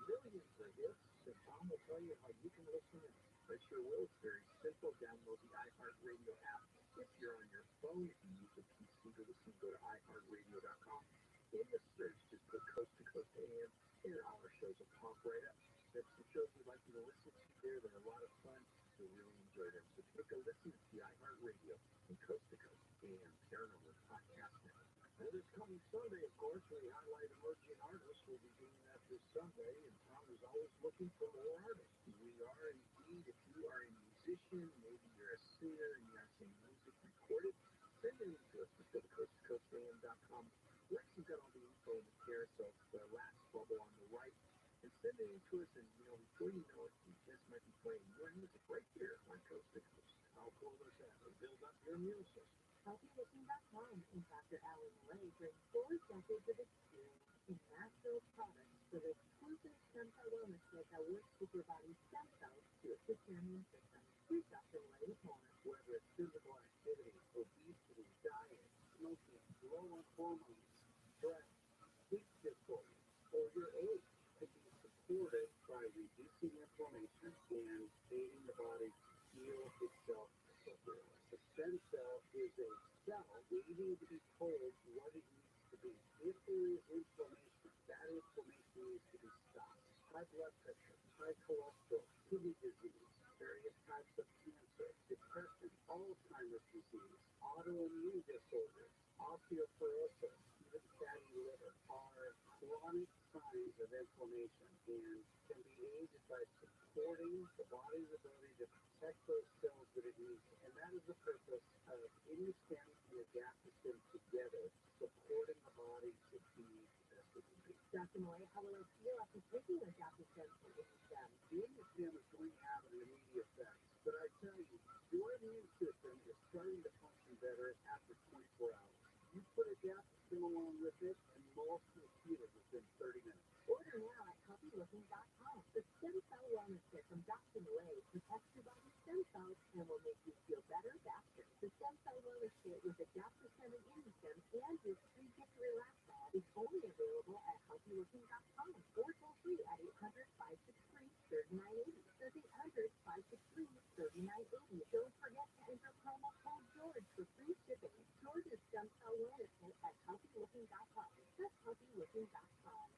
millions of hits, and Tom will tell you how you can listen in. I sure will. It's very simple. Download the iHeartRadio app. If you're on your phone, if you use a PC to listen, go to iHeartRadio.com. In the search, just put Coast to Coast AM, and all our shows will pop right up. There's some shows we'd like you to listen to there. They're a lot of fun. You'll really enjoy them. So take a listen to the iHeartRadio and Coast to Coast AM Paranormal Podcast Network. And this coming Sunday, of course, we highlight emerging artists. We'll be doing that this Sunday, and Tom is always looking for more artists. We are indeed, if you are a musician, maybe you're a singer, and you have some music recorded, send it in to us. Just go to coasttocoastam.com. Lex has got all the info in the carousel, the last bubble on the right, and send it in to us, and before you know it, we just might be playing your music right here on Coast to Coast. How cool is that? It'll build up your immune system. HealthyLooking.com and Dr. Alan Ray bring 4 decades of experience in natural products for the exclusive stem cell wellness kit that works with your body's stem cells to assist your immune system. Here's Dr. Ray with more. Whether it's physical activity, obesity, diet, smoking, low on hormones, stress, sleep disorders, or your age, can be supported by reducing inflammation and aiding the body heal itself appropriately. A stem cell is a cell waiting to be told what it needs to be. If there is inflammation, that inflammation needs to be stopped. High blood pressure, high cholesterol, kidney disease, various types of cancer, depression, Alzheimer's disease, autoimmune disorders, osteoporosis, even fatty liver are chronic signs of inflammation and can be aided by supporting the body's ability to protect those cells that it needs. And that is the purpose of InStem and Adaptostem together, supporting the body to be the best it can be. Dr. Moy, how will I feel after taking Adaptostem and InStem? The InStem is going to have an immediate effect, but I tell you, your immune system is starting to function better after 24 hours. You put Adaptostem along with it, and most will feel it within 30 minutes. Order now at HealthyLooking.com. The Stem Cell Wellness Kit from Dr. Ray protects your body's stem cells and will make you feel better faster. The Stem Cell Wellness Kit with Adaptostem and InStem and your free gift relax bag is only available at HealthyLooking.com or toll free at 800-563-3980. That's 800-563-3980. Don't forget to enter promo code George for free shipping. George's Stem Cell Wellness Kit at HealthyLooking.com. That's HealthyLooking.com.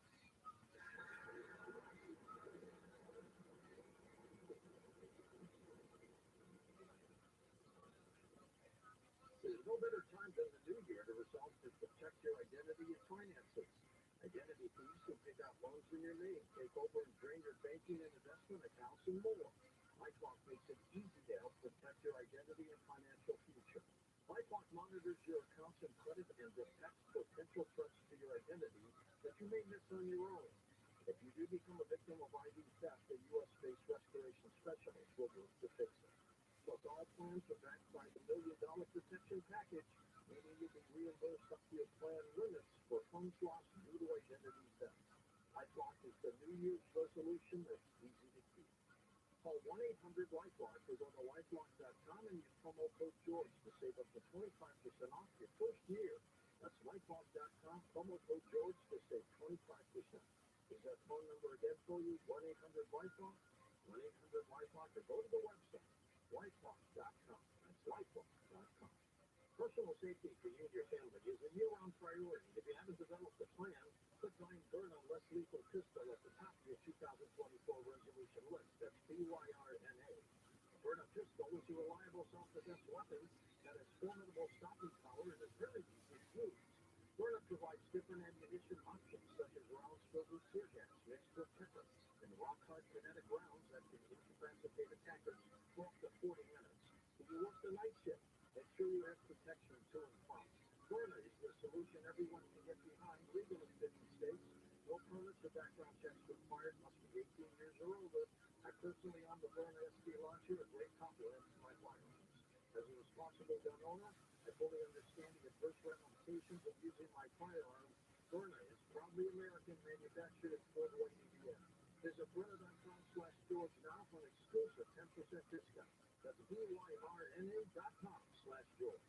There's no better time than the new year to resolve to protect your identity and finances. Identity thieves can pick out loans in your name, take over and drain your banking and investment accounts, and more. LifeLock makes it easy to help protect your identity and financial future. LifeLock monitors your accounts and credit and detects potential threats to your identity that you may miss on your own. If you do become a victim of ID theft, a U.S.-based restoration specialist will work to fix it. Plus, all plans are backed by the $1 Million Protection Package, meaning you can reimburse up to your plan limits for funds lost due to identity theft. LifeLock is the New Year's resolution that's easy to keep. Call 1-800-LifeLock or go to lifelock.com and use promo code George to save up to 25% off your first year. That's lifelock.com, promo code George to save 25%. Is that phone number again for you? 1-800-LifeLock, 1-800-LifeLock, or go to the website, lifelock.com. That's lifelock.com. Personal safety for you and your family is a year-round priority. If you haven't developed a plan, put Brian Byrne on less lethal pistol at the top of your 2024 resolution list. That's BYRN different ammunition options such as rounds filled with tear gas mixed with pepper and rock-hard kinetic rounds that can incapacitate attackers for up to 40 minutes. If you work the night shift, make sure you have protection to and from. Burner is the solution everyone can get behind legally in 50 states. No permits or background checks required. Must be 18 years or older. I personally own the Burner SD launcher, a great complement to my firearms. As a responsible gun owner, I fully understand the adverse ramifications of using my firearm. Burner is proudly American, manufactured in Fort Wayne, Indiana. Visit Burner.com/George now for an exclusive 10% discount. That's BYRNA.com/George.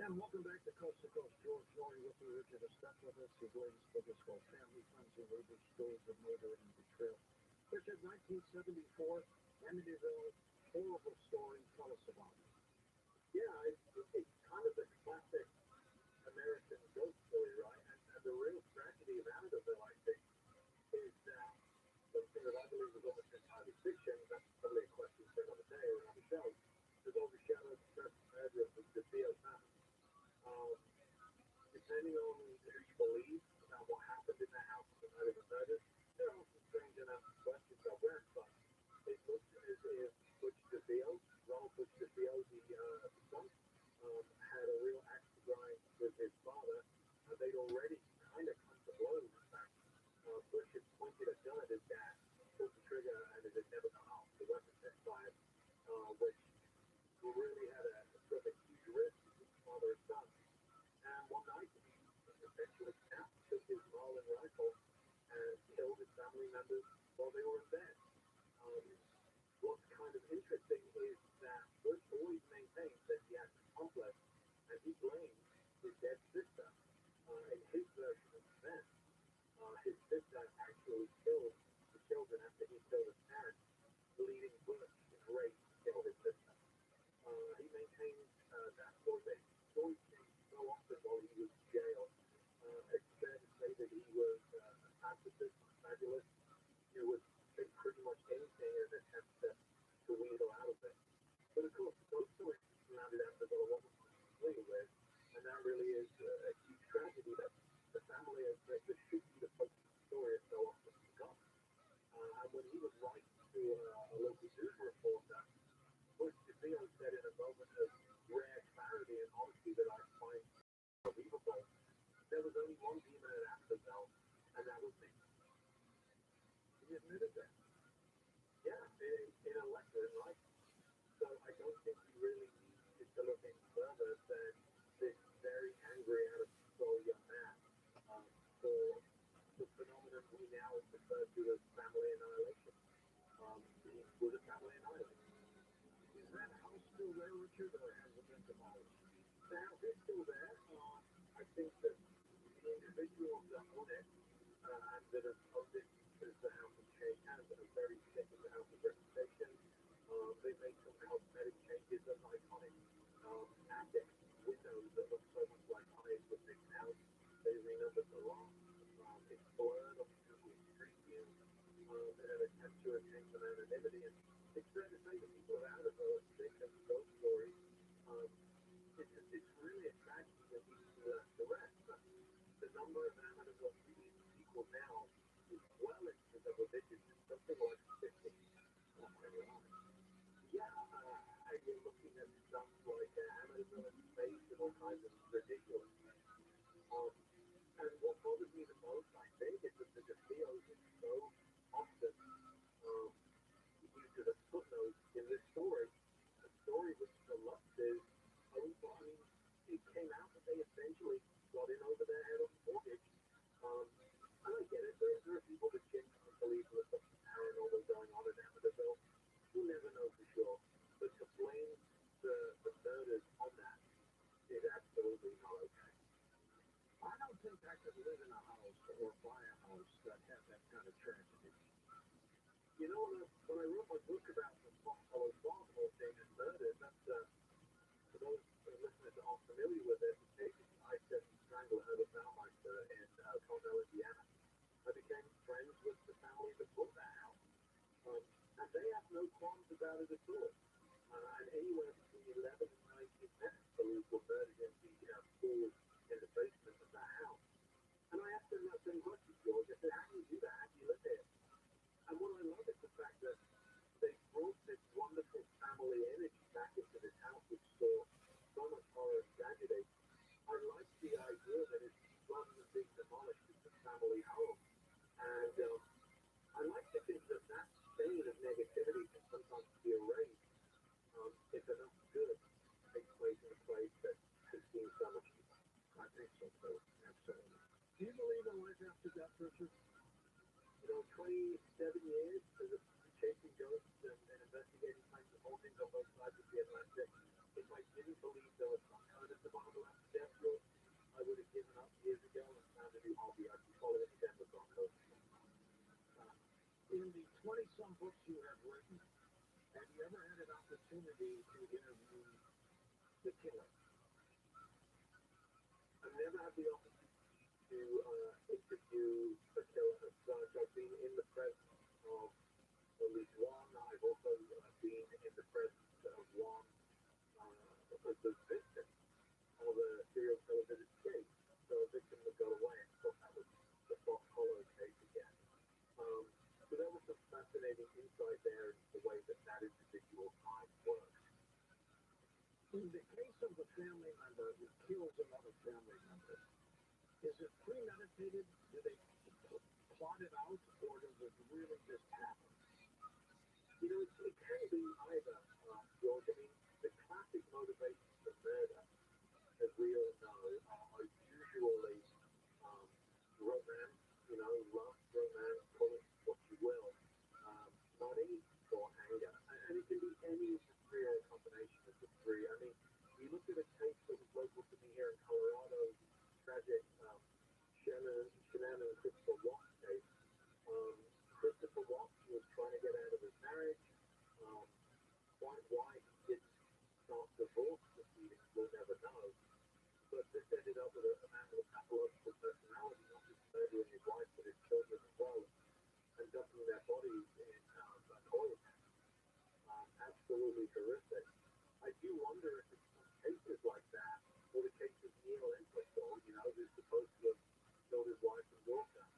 And welcome back to Coast George Norrie with you. Richard is stuck with us. His latest book is called Family, Friends, and Neighbors, Stories of Murder and Betrayal. Richard, 1974, Amityville, horrible story. Tell us about it. Yeah, it's kind of a classic American ghost story, right? And the real tragedy of Amityville, I think, is that something that I believe is almost entirely fiction, that's probably a question for another day or another show, has overshadowed the threatened murder of the DeVille family. Depending on who you believe about what happened in the house the night of the murder, there are some strange enough questions I read, but it looks as if Butch DeVille, Ronald Butch DeVille, the son, had a real axe to grind with his father. They'd already kind of come to blows. In fact, Butch had pointed a gun at his dad, pulled the trigger, and it had never gone off. The weapon backfired, which really had a sort of a huge risk between father and son. And one night, he eventually snapped, took his Marlin rifle, and killed his family members while they were in bed. What's kind of interesting is that Bush always maintained that he had an accomplice, and he blamed his dead sister. In his version of events, his sister actually killed the children after he killed his parents, leading Bush in rage to kill his sister. He maintained that story, but his story changed so often while he was in jail. It's fair to say that he was a pacifist, fabulous. He would say pretty much anything in an attempt to wheedle out of it. But of course, those stories surrounded Amityville are what we're familiar with, and that really is a huge tragedy that the family of the should be the focus of the story is so often forgotten. And when he was writing to a local news reporter, Butch DeVille said in a moment of rare clarity and honesty that I find unbelievable, there was only one demon in Amityville, and that was me. He admitted that. Yeah, in a letter, right? So I don't think we really need to look any further than this very angry, out of control young man for the phenomenon we now refer to as family annihilation. He was a family annihilator. Is that house still there, Richard, or has it been demolished? The house is still there. I think that the individuals that own it and that have owned it since the house has changed hands are very sick of the house's reputation. They made some cosmetic changes that are iconic. Attic windows that look so much like eyes were taken out. They renumbered the lock. It's blurred on Google Street View in an attempt to attain some anonymity. And it's fair to say that people are out of those sick of those stories. It's really a tragedy that we can left to rest. But the number of Amityville sequels now is well into the double digits. It's something like 50. Oh my God. Yeah, and you're looking at stuff like Amityville in space and all kinds of ridiculous things. And what bothers me the most, I think, is that the DeVilles is so often used as a footnote in this story. A story which the Lutz is owned by. I mean, it came out that they essentially got in over their head on the mortgage. And I get it. There are people that genuinely believe there's something paranormal going on in Amityville. We'll never know for sure. But to blame the murders on that is absolutely not okay. I don't think I could live in a house or buy a house that had that kind of tragedy. You know, when I wrote my book about the followforfollow thing and murder, that's for those listeners that aren't familiar with it, I said strangle Herbert Baumeister in Cornell, Indiana. I became qualms about it at all. And anywhere between 11 and 19 men, police were murdered in the pool in the basement of that house. And I asked them that same question, George. I said, how do you do that? How do you live there? And what I love is the fact that they brought this wonderful family energy back into this house, which saw so much horror and tragedy. I like the idea that it's rather than being demolished, it's a family home. And I like to think that that stain of negativity can sometimes be erased if enough good takes place in a place that has seen so much evil. I think so, too. Absolutely. Do you believe in life after death, Richard? 27 years as a chasing ghosts and investigating kinds of holdings on both sides of the Atlantic. If I didn't believe there was some kind of survival after death, I would have given up years ago and found a new hobby. I'd be following Denver Broncos. In the 20-some books you have written, have you ever had an opportunity to interview the killer? I've never had the opportunity to interview the killer as such. I've been in the presence of at least one. I've also been in the presence of one of the victim of a serial killer that escaped. So a victim that got away, and thought that was the followforfollow case again. So there was some fascinating insight there into the way that that individual's mind works. In the case of the family member who kills another family member, is it premeditated? Do they plot it out, or does it really just happen? It can be either, George. I mean, the classic motivations for murder, as we all know, are usually romance, love, romance, call it what you will, money or anger. And it can be any of the three or a combination of the three. I mean, you look at a case that was local to me here in Colorado, tragic Shannon and Christopher Watts case. Christopher Watts was trying to get out of his marriage. Why he didn't start divorce proceedings, we'll never know. But this ended up with a man with a pathological personality, not just murdering his wife, but his children as well, and dumping their bodies in an oil tank. Absolutely horrific. I do wonder if it's cases like that, or the case of Neil Entwistle, who's supposed to have killed his wife and daughter,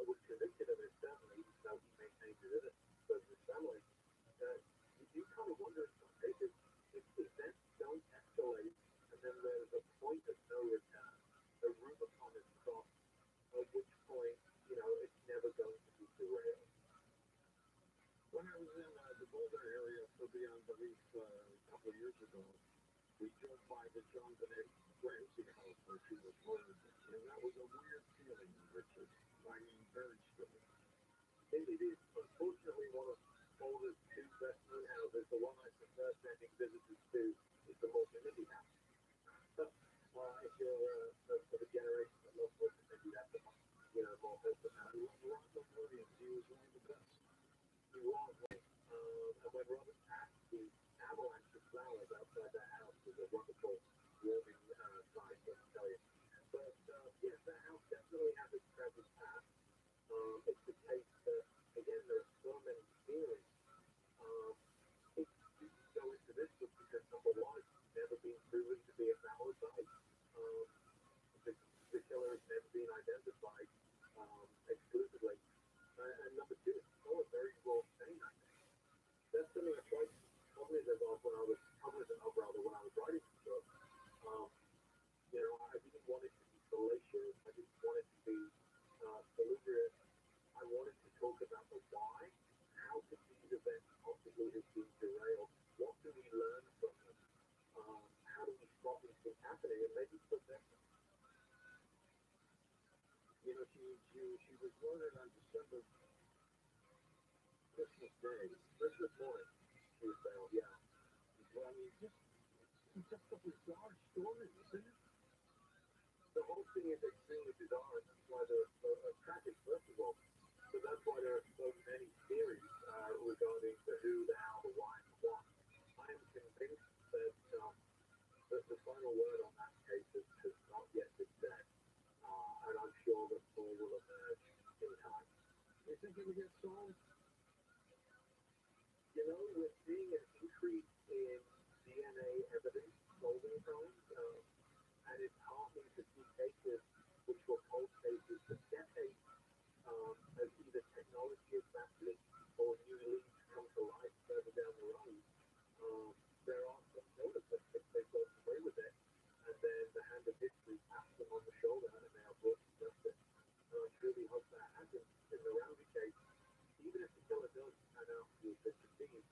was convicted of it certainly, even though he maintained his innocence of his family. You kind of wonder in some cases if events don't escalate, and then there's a point of no return, a Rubicon is crossed, at which point, it's never going to be derailed. When I was in the Boulder area for Beyond Belief a couple of years ago, we drove by the John Benet Ramsey house where she was murdered, and that was a weird feeling, Richard. I mean, very strange. It is, unfortunately, one of Boulder's two best-known houses. The one I prefer sending visitors to is the Morganity house. If you're for the generation that loves Morganity, that's the one, more wholesome house. Robert Williams, he was one of the best. He was. And when Robert passed, the avalanche of flowers outside that house was a wonderful warming sight, let me tell you. But yes, that house definitely has its present past. It's the case that, again, there are so many theories. It didn't go into this book because, number one, it's never been proven to be a family site. The killer has never been identified exclusively. And number two, it's still a very raw stain, I think. That's something I tried cognizant of when I was writing the book. I didn't want it to be salacious. I didn't want it to be salubrious. I wanted to talk about the why. How could these events possibly have been derailed? What do we learn from them? How do we stop these things happening and maybe prevent them? She was murdered on Christmas morning. She was found, yeah. So, I mean, just a bizarre story, isn't it? The whole thing is extremely bizarre, and that's why there's tragic, first of all. So that's why there are so many theories regarding the who, the how, the why, and the what. I am convinced that the final word on that case has not yet been said, and I'm sure that all will emerge in time. You think it will get solved? we're seeing an increase in DNA evidence solving crimes, and it's heartening to see cases which were cold cases for decades as either technology advances or new leads come to light further down the road. There are some killers that think they've got away with it, and then the hand of history taps them on the shoulder and they are brought to justice. And I truly hope that happens in the Rabbi case. Even if the killer does turn out to be a good deceived,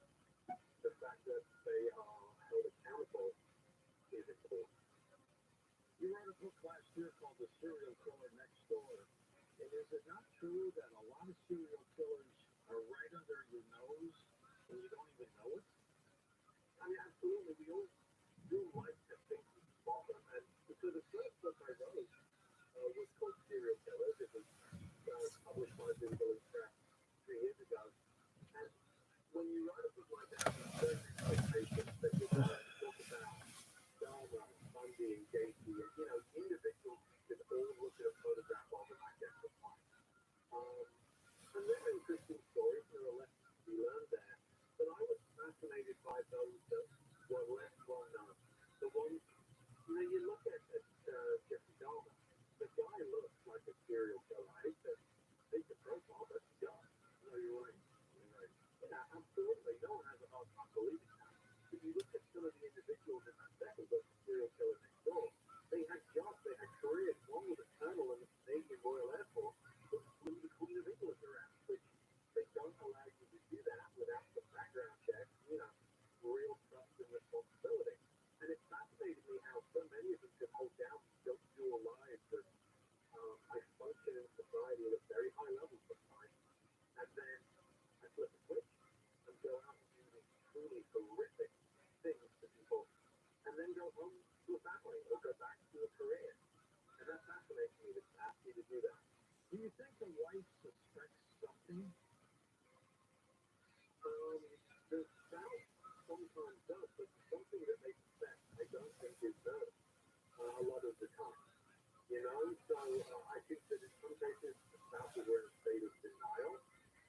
the fact that they are held accountable is important. You wrote a book last year called The Serial Killer Next Door. And is it not true that a lot of serial killers are right under your nose and you don't even know it? I mean, absolutely. We all do like to think we spot them. And so the first book I wrote was called Serial Killers. It was published by ViralRabbi 3 years ago. And when you write a book like that, there's expectations that you're going to talk about Dharma, Bundy, and Gacy, and, you know, individuals that all look at a photograph of and identify. And they're interesting stories. There are lessons to be learned there. But I was fascinated by those that were less well known. The ones, you know, you look at Jeffrey Dahmer. The guy looks like a serial killer. I hate the profile, but he does. No, you're right. You're right. Yeah, absolutely. No one has a hard time believing that. If you look at some of the individuals in that second book, Serial Killer Next Door, they had jobs, they had careers. One was a colonel in the Canadian Royal Air Force who flew the Queen of England around, which they don't allow you to do that without some background checks, you know, real trust and responsibility. And it fascinated me how so many of them could hold down these dual lives and I function in society at a very high level sometimes. And then I flip a switch and go out and do these truly horrific things to people, and then go home to a family or go back to a career. And that fascinates me, to ask you to do that. Do you think the wife suspects something? The spouse sometimes does, but something that they suspect, I don't think is known a lot of the time. You know, so I think that in some cases the spouses were in a state of denial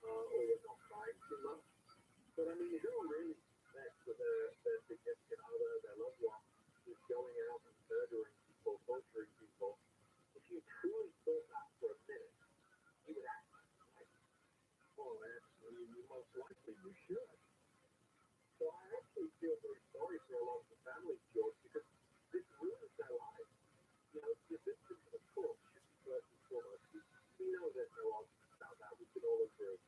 or were not trying too much. But I mean, who really suspects that their significant other, their loved one, is going out and murdering people, torturing people? If you truly thought that for a minute, you would act like, Well, you most likely you should. so I actually feel very sorry for a lot of the families, George, because this ruins their lives. You know, the victims, of course, should be first and foremost. We know there's no argument about that. We can all agree.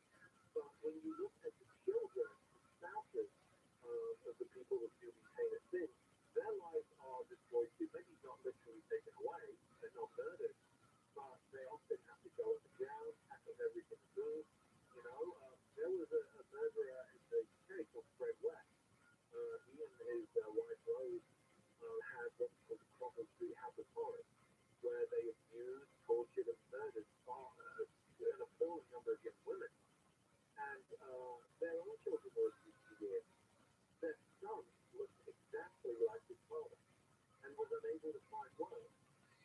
But when you look at the children, the spouses of the people that do these heinous things, their lives are destroyed too. Maybe not literally taken away, they're not murdered, but they often have to go underground, pack up everything to move. You know, there was a murderer in the UK called Fred West. He and his wife Rose had what's called the Crawford Street House of Horrors, where they abused, tortured, and murdered an appalling number of young women. And their own children were abused for years. Their son looked exactly like his father and was unable to find work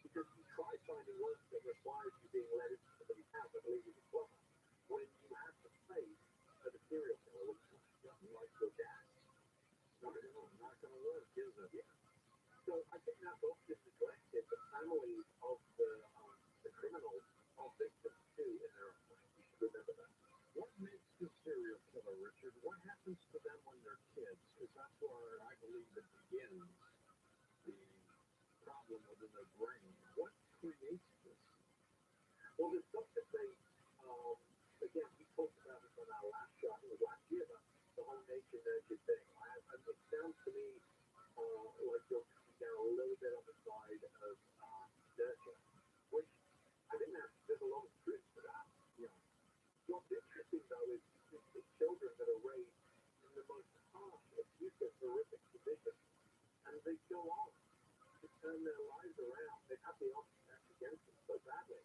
because he tried finding work that required you being let into somebody's house. I believe it was plumber. When you have the face of a serial killer, which looks just like your dad. Not going to work, is it? Yeah. So I think that's often neglected. The families of the criminals are victims too in their own way. You should remember that. What makes the serial killer, Richard? What happens to them when they're kids? Because that's where I believe it begins, the problem within their brain. What creates this? Well, there's such a thing. Again, we talked about this on our last show. It was last year, but the whole nature nurture thing. It sounds to me like you're coming down a little bit on the side of nurture, which I think there's a lot of truth to that. Yeah. What's interesting though is you see children that are raised in the most harsh, abusive, horrific conditions, and they go on to turn their lives around. They have the odds stacked against them so badly,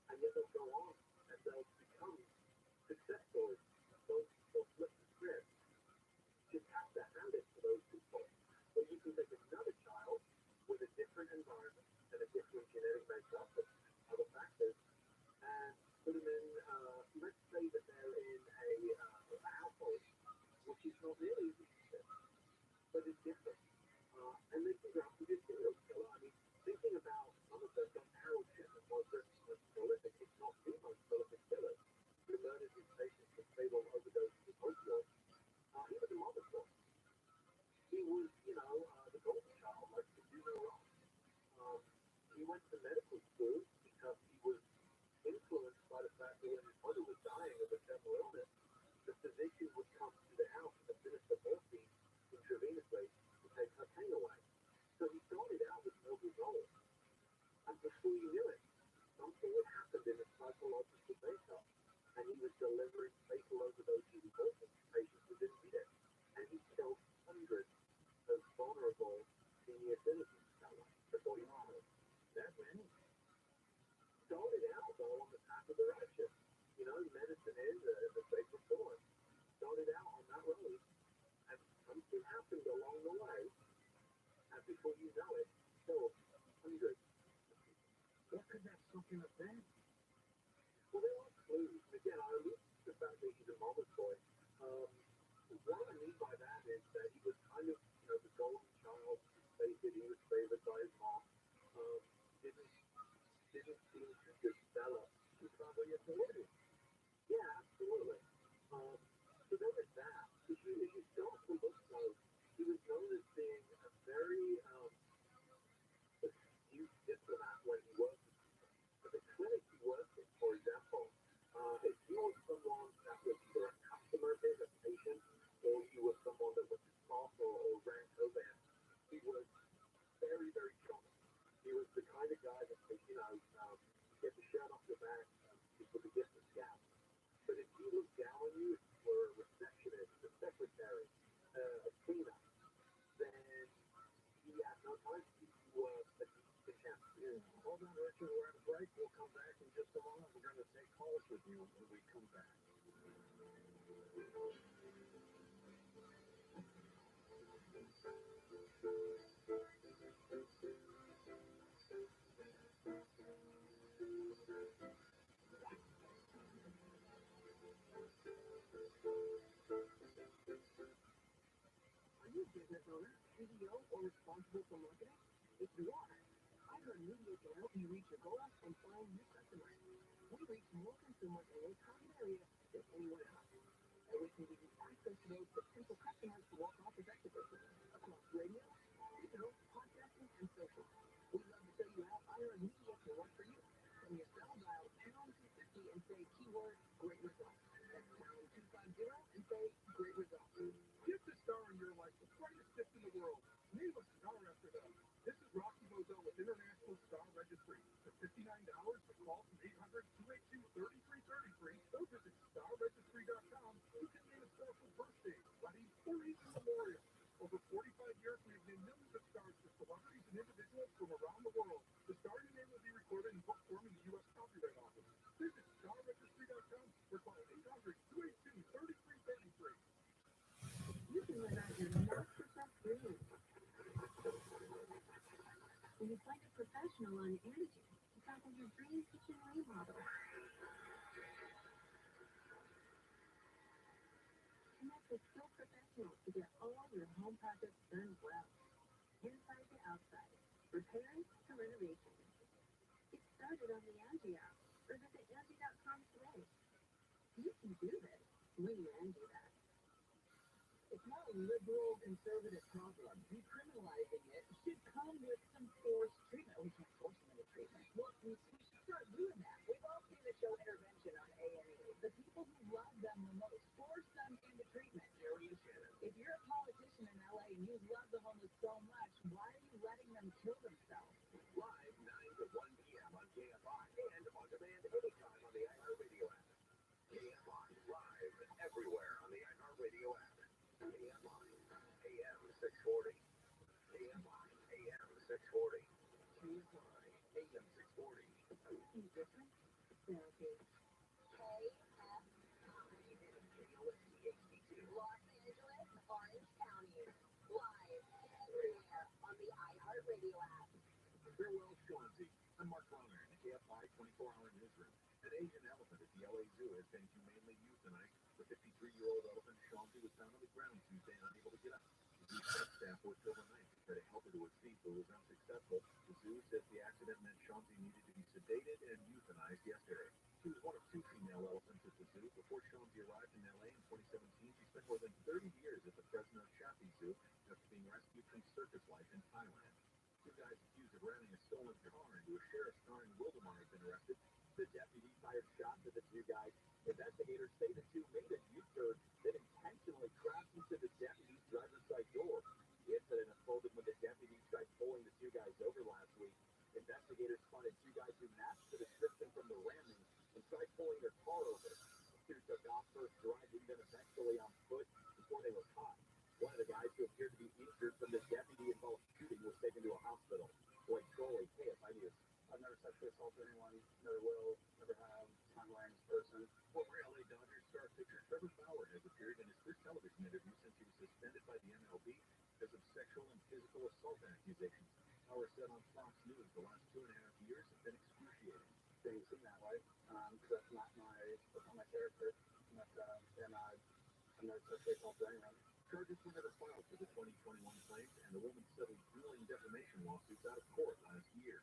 and yet they'll go on and they'll become success stories. They'll flip the script. You just have to hand it to those people. Or you can take another child with a different environment and a different genetic makeup and other factors, and put them in, let's say that they're in a household which is not really a mama's boy. What I mean by that is that he was kind of, the golden child. He was favored by his mom. Didn't seem to develop to probably authority. Yeah, absolutely. So there was that. If you saw from book though, he was known as being a very astute diplomat when he was the clinic he worked in, for example. If you were someone that was either a customer, a patient, or you were someone that was responsible or ran over, he was very, very charming. He was the kind of guy that could, get the shirt off your back, people could get the scab. But if he looked down on you, if you were a receptionist, a secretary, a cleaner, then he had no time for you. You were a decent champ. Yeah. Hold on, Richard, we're at a break. We'll come back in just a moment. We're going to take calls with you when we come back. Are you a business owner, CEO, or responsible for marketing? If you are, iHeartMedia can help you reach your goals and find new customers. We reach more consumers in a common area than anyone else. And we can give you access to those potential customers to work off effectively across radio, digital, podcasting, and social. We'd love to show you how iHeartMedia can work for you. From your cell, dial pound 250 and say keyword great results. That's pound 250 and say great results. Get the star in your life, the brightest gift in the world. Name a star after them. This is Rocky Bozo with International Star Registry. For $59, call from 800-282-3333 or visit starregistry.com. You can name a star for birthday, wedding, or even memorial. Over 45 years, we have named millions of stars for celebrities and individuals from around the world. The star you name will be recorded in book form in the U.S. Copyright Office. Visit starregistry.com or call 800-282-3333. You can live out your masterclass dream. When you find a professional on Angie to tackle your dream kitchen remodel. Connect with skilled professionals to get all your home projects done well. Inside to outside, repairs to renovations. Get started on the Angie app or visit Angie.com today. You can do this when you Angie that. It's not a liberal conservative problem. Decriminalizing it should come with some forced treatment. We can't force them into treatment. Well, we should start doing that. We've all seen the show Intervention on A&E. The people who love them the most force them into treatment. If you're a politician in LA and you love the homeless so much, why are you letting them kill themselves? Live 9 to 1 p.m. on KFI and on demand anytime on the iHeartRadio app. KFI live everywhere on the iHeartRadio app. KFI AM 640. KFI AM 640. KFI AM 640. Anything different? Therapy. KFI. Los Angeles, Orange County. Live everywhere on the iHeartRadio app. Farewell, Chauncey. I'm Mark Roner in the KFI 24-hour newsroom. An Asian elephant at the LA Zoo has been humanely euthanized. The 53-year-old elephant Chauncey was found on the ground Tuesday, unable to get up. The zoo staff worked overnight to try to help her to his feet, but was unsuccessful. The zoo says the accident meant Chauncey needed to be sedated and euthanized yesterday. She was one of 2 female elephants at the zoo. Before Chauncey arrived in LA in 2017, she spent more than 30 years at the Fresno Chaffee Zoo after being rescued from circus life in Thailand. 2 guys accused of ramming a stolen car into a sheriff's car in Wildomar have been arrested. The deputy fired shots at the 2 guys. Investigators say the 2 made a U-turn that intentionally crashed into the deputy's driver's side door. The incident unfolded when the deputy tried pulling the 2 guys over last week. Investigators spotted 2 guys who matched the description from the ramming and tried pulling their car over. The 2 took off first driving, then eventually on foot before they were caught. One of the guys who appeared to be injured from the deputy-involved shooting was taken to a hospital. Blake Crowley, KFI News. I've never sexually assaulted anyone, never will, never have. I'm wearing this person. Former LA Dodgers star pitcher Trevor Bauer has appeared in his first television interview since he was suspended by the MLB because of sexual and physical assault accusations. Bauer said on Fox News the last 2.5 years have been excruciating. Things seem that way, because that's not my character. I'm not and there's a baseball thing. Charges were never filed for the 2021 claims, and the woman settled dueling defamation lawsuits out of court last year.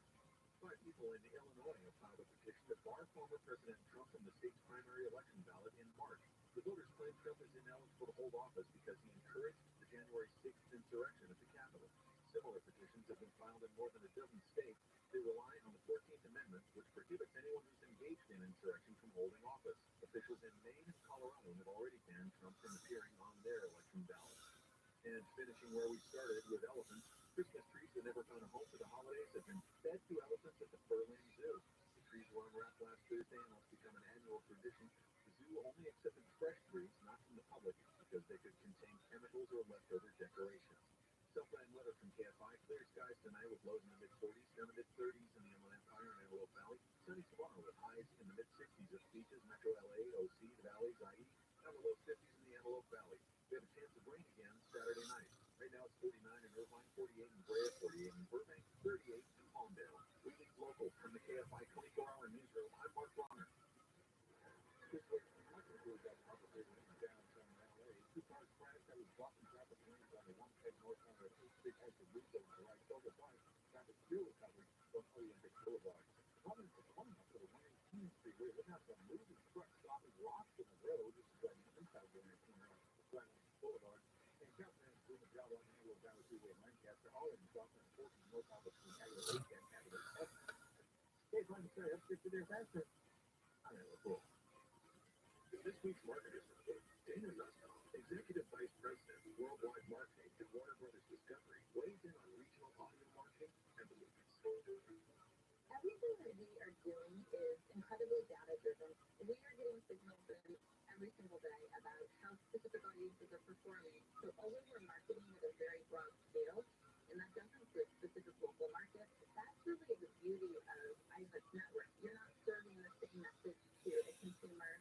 5 people in Illinois have filed a petition to bar former President Trump from the state's primary election ballot in March. The voters claim Trump is ineligible to hold office because he encouraged the January 6th insurrection at the Capitol. Similar petitions have been filed in more than a dozen states. They rely on the 14th Amendment, which prohibits anyone who's engaged in insurrection from holding office. Officials in Maine and Colorado have already banned Trump from appearing on their election ballots. And finishing where we started with elephants, Christmas trees that never found a home for the holidays have been fed to elephants at the Berlin Zoo. The trees were unwrapped last Thursday and must become an annual tradition. The zoo only accepted fresh trees, not from the public, because they could contain chemicals or leftover decorations. Self-ran weather from KFI. Clear skies tonight with lows in the mid-40s, down to mid-30s in the Inland Empire and Antelope Valley. Sunny tomorrow with highs in the mid-60s at the beaches, Metro LA, OC, the valleys, IE, down to low 50s in the Antelope Valley. We have a chance of rain again Saturday night. Right now it's 49 in Irvine, 48 in Brea, 48 in Burbank, 38 in Palmdale. We need local from the KFI 24-hour newsroom. I'm Mark Bonner. This week, we got complicated in downtown LA. 2 cars crashed that was blocking traffic lanes on the 110 north side of the big exit route on the right. Over by traffic still recovering from Olympic Boulevard. Coming up to the 118th freeway, we're now some moving trucks stopping rocks in the road. This is right now inside the corner of Olympic Boulevard. And Countdown doing a job on the Antelope Valley Freeway in Lancaster. All of them stopping at 14 north out of the Avenue Weekend Avenue. Hey, trying to say, let's get to there faster. I'm in the pool. This week's marketers report, Dana Nussbaum, Executive Vice President, Worldwide Marketing at Warner Brothers Discovery, weighs in on regional audio marketing and believes. Everything that we are doing is incredibly data-driven. We are getting signals in every single day about how specific audiences are performing. So although we're marketing at a very broad scale, and that does include specific local markets, that's really the beauty of iVer's network. You're not serving the same message to a consumer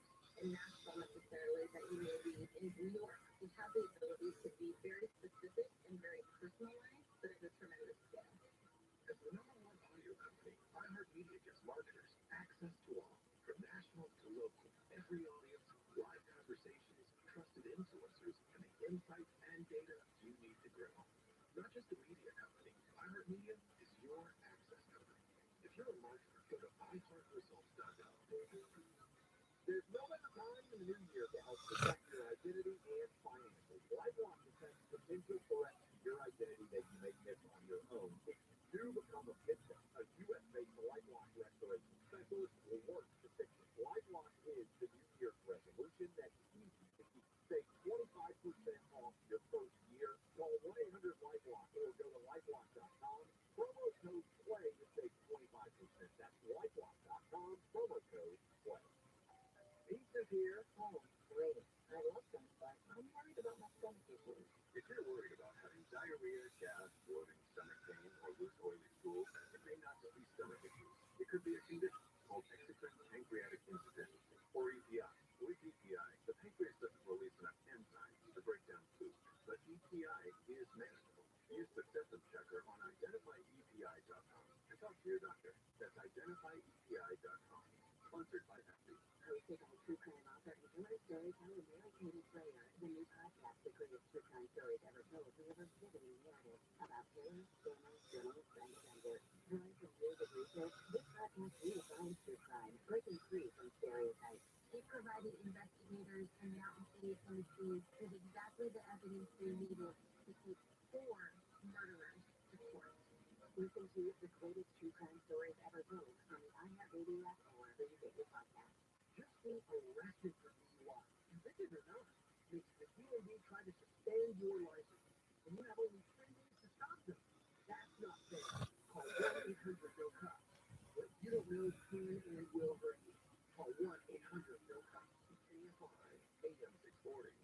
in Nashville necessarily that you may be in New York. We have the ability to be very specific and very personalized, but at a tremendous scale. As the #1 audio company, iHeartMedia gives marketers access to all, from national to local, every audience, live conversations, trusted influencers, and the insights and data you need to grow. Not just a media company, iHeartMedia is your access company. If you're a marketer, go to iHeartResults.com. There's no better time in the new year to help protect your identity and finances. LifeLock detects potential threats to your identity that you may miss on your own. If you do become a victim, a U.S.-based LifeLock restoration specialist will work to fix it. LifeLock is the New Year's resolution that's easy to keep. Save 25% off your first year. Call 1-800-LifeLock or go to lifelock.com. Promo code PLAY to save 25%. That's lifelock.com. Promo code PLAY. Pizza's here. Oh, great. I love them, but I'm worried about my stomach issues. If you're worried about having diarrhea, gas, bloating, stomach pain, or loose oily stool, it may not just be stomach issues. It could be a condition called exocrine pancreatic insufficiency, or EPI. With EPI, the pancreas doesn't release enough enzymes to break down food, but EPI is manageable. Use the symptom checker on identifyepi.com and talk to your doctor. That's identifyepi.com. Sponsored by Pepsi. I was taking a true crime author and doing a storyteller, Mary Katie Slayer, the new podcast, the greatest true crime stories ever told, delivers vivid narrative about killers, scammers, journalists, and offenders. Drawing from years of research, this podcast redefines true crime, breaking free from stereotypes. It provided investigators and mountain cities from the seas with exactly the evidence they needed to take 4 murderers to court. Listen to the greatest true crime stories ever told on the iHeartRadio app or wherever you get your podcast. Just being arrested for DUI, convicted or not, makes the DMV try to suspend your license, and you have only 3 days to stop them. That's not fair. Call 1-800-NO-COPS. What you don't know can and will hurt you. Call 1-800-NO-COPS. KFI AM 640.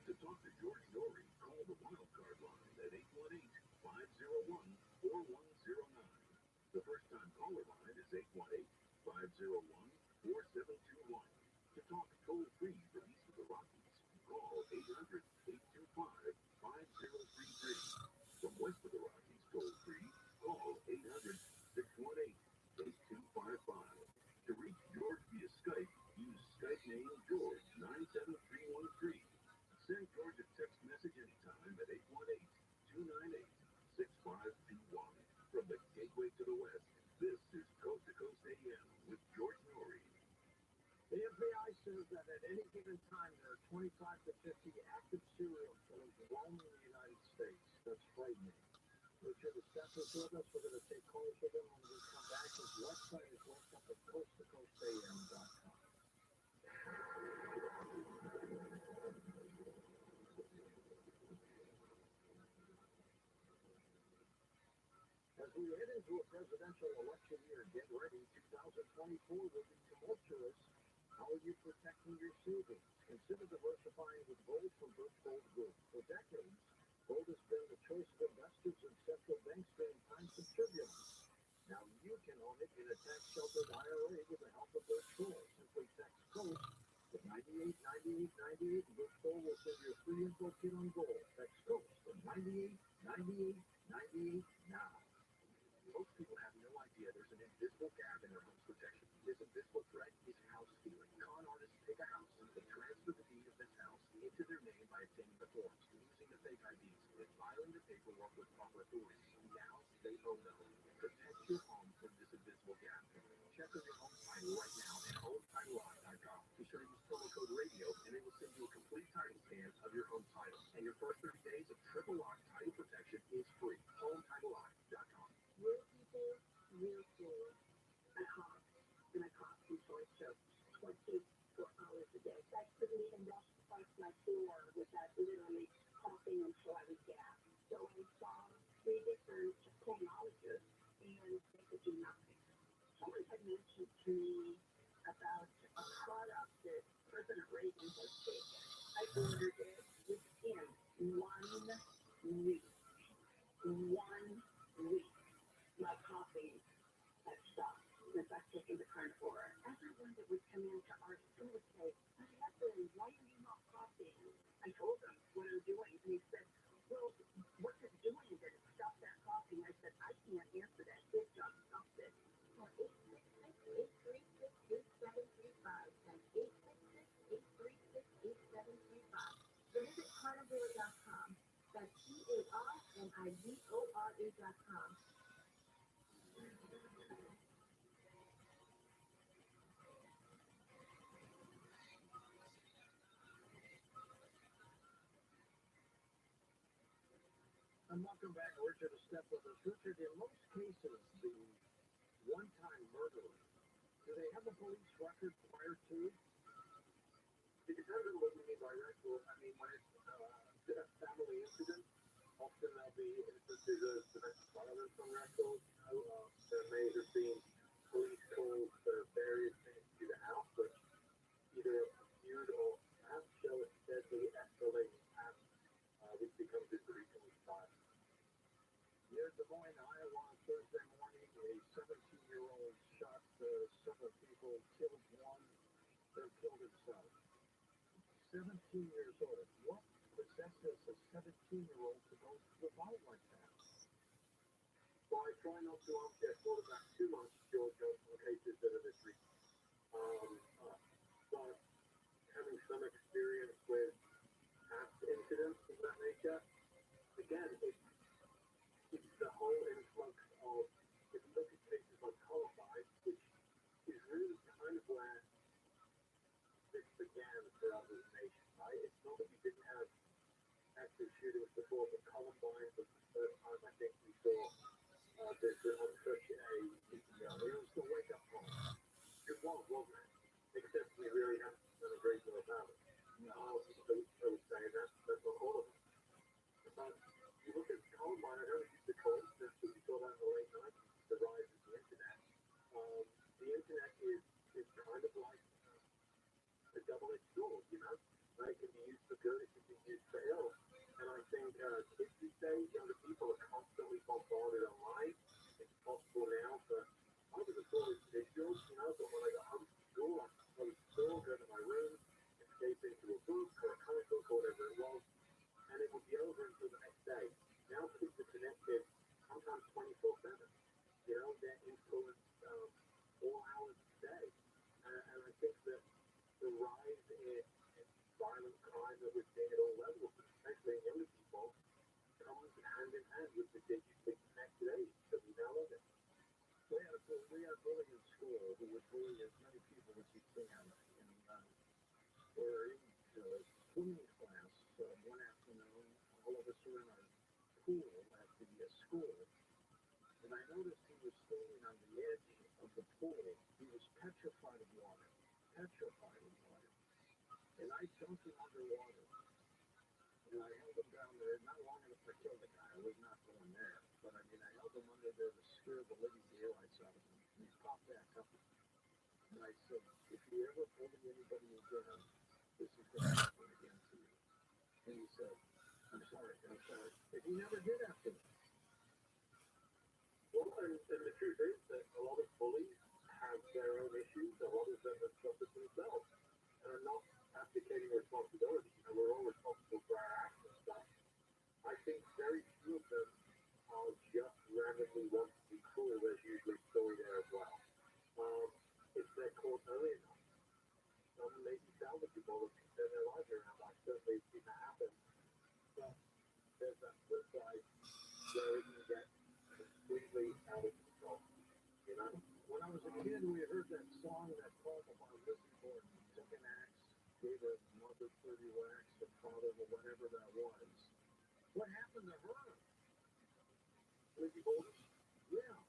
To talk to George Norrie, call the wildcard line at 818-501-4109. The first-time caller line is 818-501-4721. To talk toll-free from east of the Rockies, call 800-825-5033. From west of the Rockies, toll-free, call 800-618-8255. To reach George via Skype, use Skype name George97313. Send George a text message anytime at 818-298-6521. From the gateway to the west, this is Coast to Coast AM with George Norrie. The FBI says that at any given time there are 25 to 50 active serial killers roaming the United States. That's frightening. Richard Estep is with us. We're going to take calls with him when we come back. His website is linked up at coasttocoastam.com. As we head into a presidential election year, get ready. 2024 will be tumultuous. How are you protecting your savings? Consider diversifying with gold from Berkshire Group. For decades, gold has been the choice of investors and central banks during times of turbulence. Now you can own it in a tax-sheltered IRA with the help of Berkshire. Simply text COAST to 989898 and Berkshire will send you a free info kit on gold. Text COAST to 989898 now. Most people have no idea there's an invisible gap in their home's protection. This invisible threat is house stealing. Con artists take a house, they transfer the deed of this house into their name by obtaining the forms, using the fake IDs, and filing the paperwork with proper authorities. Now they owe them. Protect your home from this invisible gap. Check on your home title right now at HomeTitleLock.com. Be sure to use promo code RADIO, and they will send you a complete title scan of your home title. And your first 30 days of triple lock title protection is free. HomeTitleLock.com. Real people, real food. I cough, and I cough from choice soaps 24 hours a day. I couldn't even brush my floor without literally coughing until I was gasped. So I saw 3 different pulmonologists, and they could do nothing. Someone had mentioned to me about a product that President Reagan has taken. I ordered it within 1 week. 1 week. My coughing had stopped since I've taken the carnivore. Everyone that would come into our store would say, "What happened? Why are you not coughing?" I told him what I'm doing, and he said, "Well, what's it doing that it stopped that coughing?" I said, "I can't answer that. It just stopped it." So 866-836-8735. That's 866-836-8735. So visit carnivore.com. That's CARNIVORE.com. And welcome back, Richard Estep with us. Richard, in most cases, the one-time murderer, do they have a police record prior to? It depends on what you mean by record. I mean, when it's a family incident, often there'll be instances of domestic violence on record. There may have been police calls for various things to the house, but either viewed or perhaps show a steadily escalating pattern, which becomes the reason we start. Near Des Moines, Iowa, on Thursday morning, a 17-year-old shot several people, killed one, then killed himself. 17 years old. What possesses a 17-year-old to go about like that? Well, I try not to get quarterback too much, George, on cases that are this recent. But having some experience with past incidents of that nature, again, it's the whole influx of, if you look at the kind of where this began for us as a nation, right? It's not that we didn't have active shootings before, but Columbine was the first time I think we saw this on such a, it was the wake-up call. It was, wasn't it? Except we really haven't done a great deal about it. I would say that's not all of it. But you look at Columbine, I know we used to call it, since we saw that in the late 90s, the rise of the internet. The internet is kind of like a double-edged sword, you know? It can be used for good, it can be used for ill. And I think kids these days, younger people are constantly bombarded online. It's possible now for, I was a college visuals, you know, but when I got home from school, I would still go to my room, escape into a book or a comic book or whatever it was, and it would be over until the next day. Now kids are connected sometimes 24/7. You know, they're influenced all hours of the day. And I think that the rise in violent crime that we're seeing at all levels, especially in younger people, comes hand in hand with the digitally connected age that we now live in. We had a bully in school who would bully as many people as he can. And we're in the swimming class one afternoon. All of us were in our pool at the school. And I noticed he was standing on the edge of the pool. He was petrified of water. Petrified of water. And I jumped him underwater. And I held him down there, not long enough to kill the guy. I was not going there. But I mean, I held him under there to scare the living daylights out of him. And he popped back up. And I said, if you ever bully anybody again, this is going to happen again to you. And he said, I'm sorry. And he never did after that. Well, and the truth is that a lot of bullies have their own issues. A lot of them have suffered themselves and are not abdicating responsibility. You know, we're all responsible for our actions, but I think very few of them are just randomly want to be cruel. There's usually a story there as well. If they're caught early enough, some may be salvageable and can turn their lives around. I've certainly seen that happen. But there's that flip side where it can get completely out of control. You know, when I was a kid, we heard that song that called about Lizzie Borden. Took an axe, gave her mother 30 whacks, her father, or whatever that was. What happened to her? Lizzie Borden? Yeah.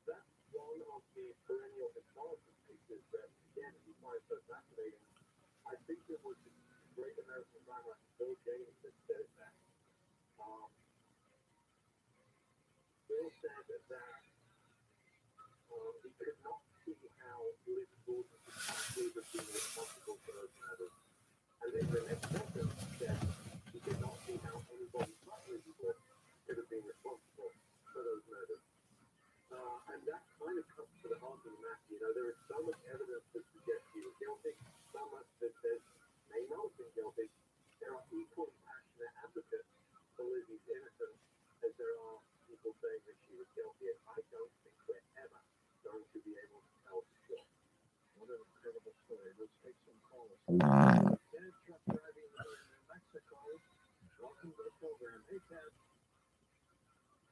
That's one of the perennial historical pieces that, again, you find so fascinating. I think it was the great American drama Bill James that said it best. Bill said that he could not see how Liz Borden could possibly have been responsible for those murders. And then the next sentence said he could not see how anybody but Liz Borden could have been responsible for those murders. And that kind of comes to the heart of the matter. You know, there is so much evidence that suggests he was guilty, so much that says may not have been guilty. There are equally passionate advocates for Lizzie's innocence as there are people saying that she was guilty, and I don't think we're ever going to be able to tell for sure. What an incredible story. Let's take some calls. Ted, truck driving in New Mexico. Welcome to the program. Hey, Ted.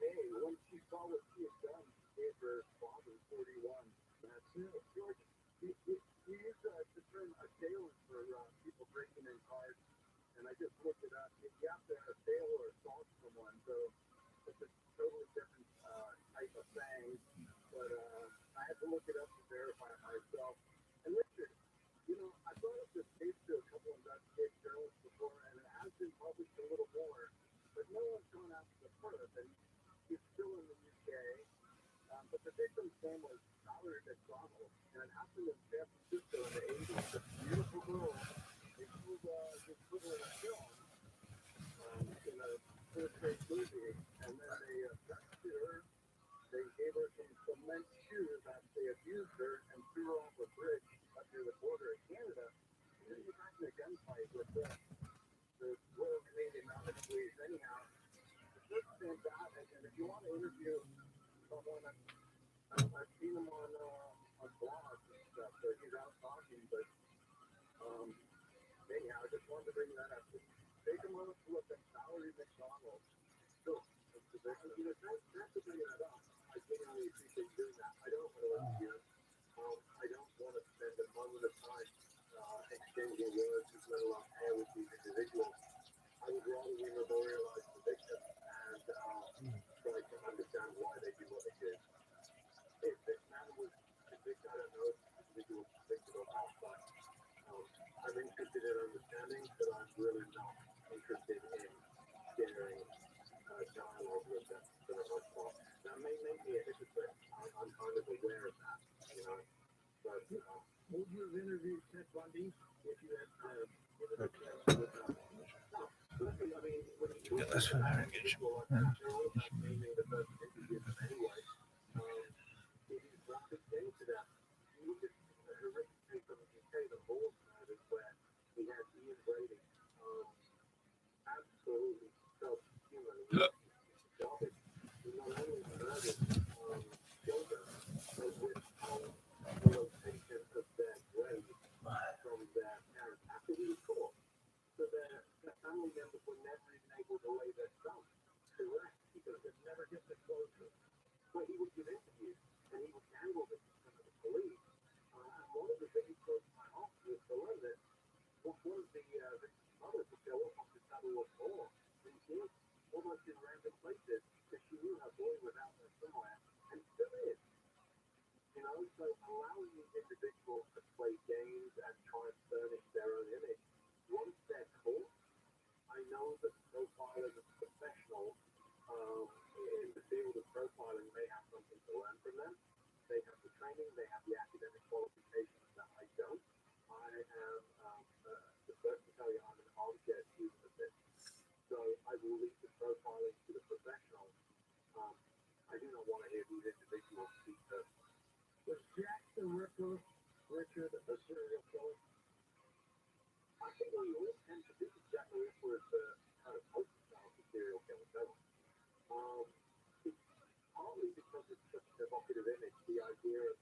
Hey, once she saw what she had done, she gave her father 41. That's it. George, you use the term assailant for people breaking in cars, and I just looked it up. You have to assail or assault someone, so it's a totally different type of thing. But I had to look it up to verify it myself. And Richard, you know, I brought up this case to a couple of investigative journalists before, and it has been published a little more, but no one's gone out to the Perth, and he's still in the UK. But the victim's name was Valerie McDonald, and it happened in San Francisco in the 80s. A beautiful girl. They put her in a film, in a first-rate movie, and then they arrested her. They gave her some cement shoes after they abused her and threw her off a bridge up near the border of Canada. And then they got in a gunfight with the Royal Canadian Mounted Police. Anyhow, it's just fantastic. And if you want to interview someone, I've seen him on blogs and stuff, so he's out talking. But anyhow, I just wanted to bring that up. Take a moment to look at Valerie McDonald. So, you know, thanks for bringing that up. I genuinely appreciate doing that. I don't want to interview. I don't want to spend Yeah, this is good. I'm kind of aware of that, you know. But would you have interviewed Ted Bundy if you had given a chance with no. I mean, when you talk about people like that, they're all about naming the first interview anyway. It is graphic into that. You look at a horrific thing from the UK, the Moors murders, where we had Ian Brady, absolutely self-human. Garbage. He not only murdered children, but withheld the location of their grave from their parents after he was caught. So their family members were never even able to lay their son to rest because they'd never get the closure. But he would give interviews and he would handle this in front of the police. And one of the things that broke my heart was to learn that one of the mothers would go up on the saddle of war and she was almost in random places because she knew her boy was out there somewhere and still is. You know, so allowing these individuals to play games and try and furnish their own image. Once they're caught, I know that profilers and professionals in the field of profiling may have something to learn from them. They have the training, they have the academic qualifications that I don't. I am the first to tell you I'm an armchair student of this. So I will leave the profiling to the professionals. I do not want to hear these individuals speak to. Was Jack the Ripper, Richard, a serial killer? I think we all tend to think of Jack the Ripper as the kind of poster child for serial killers, don't we? It's partly because it's such an evocative image, the idea of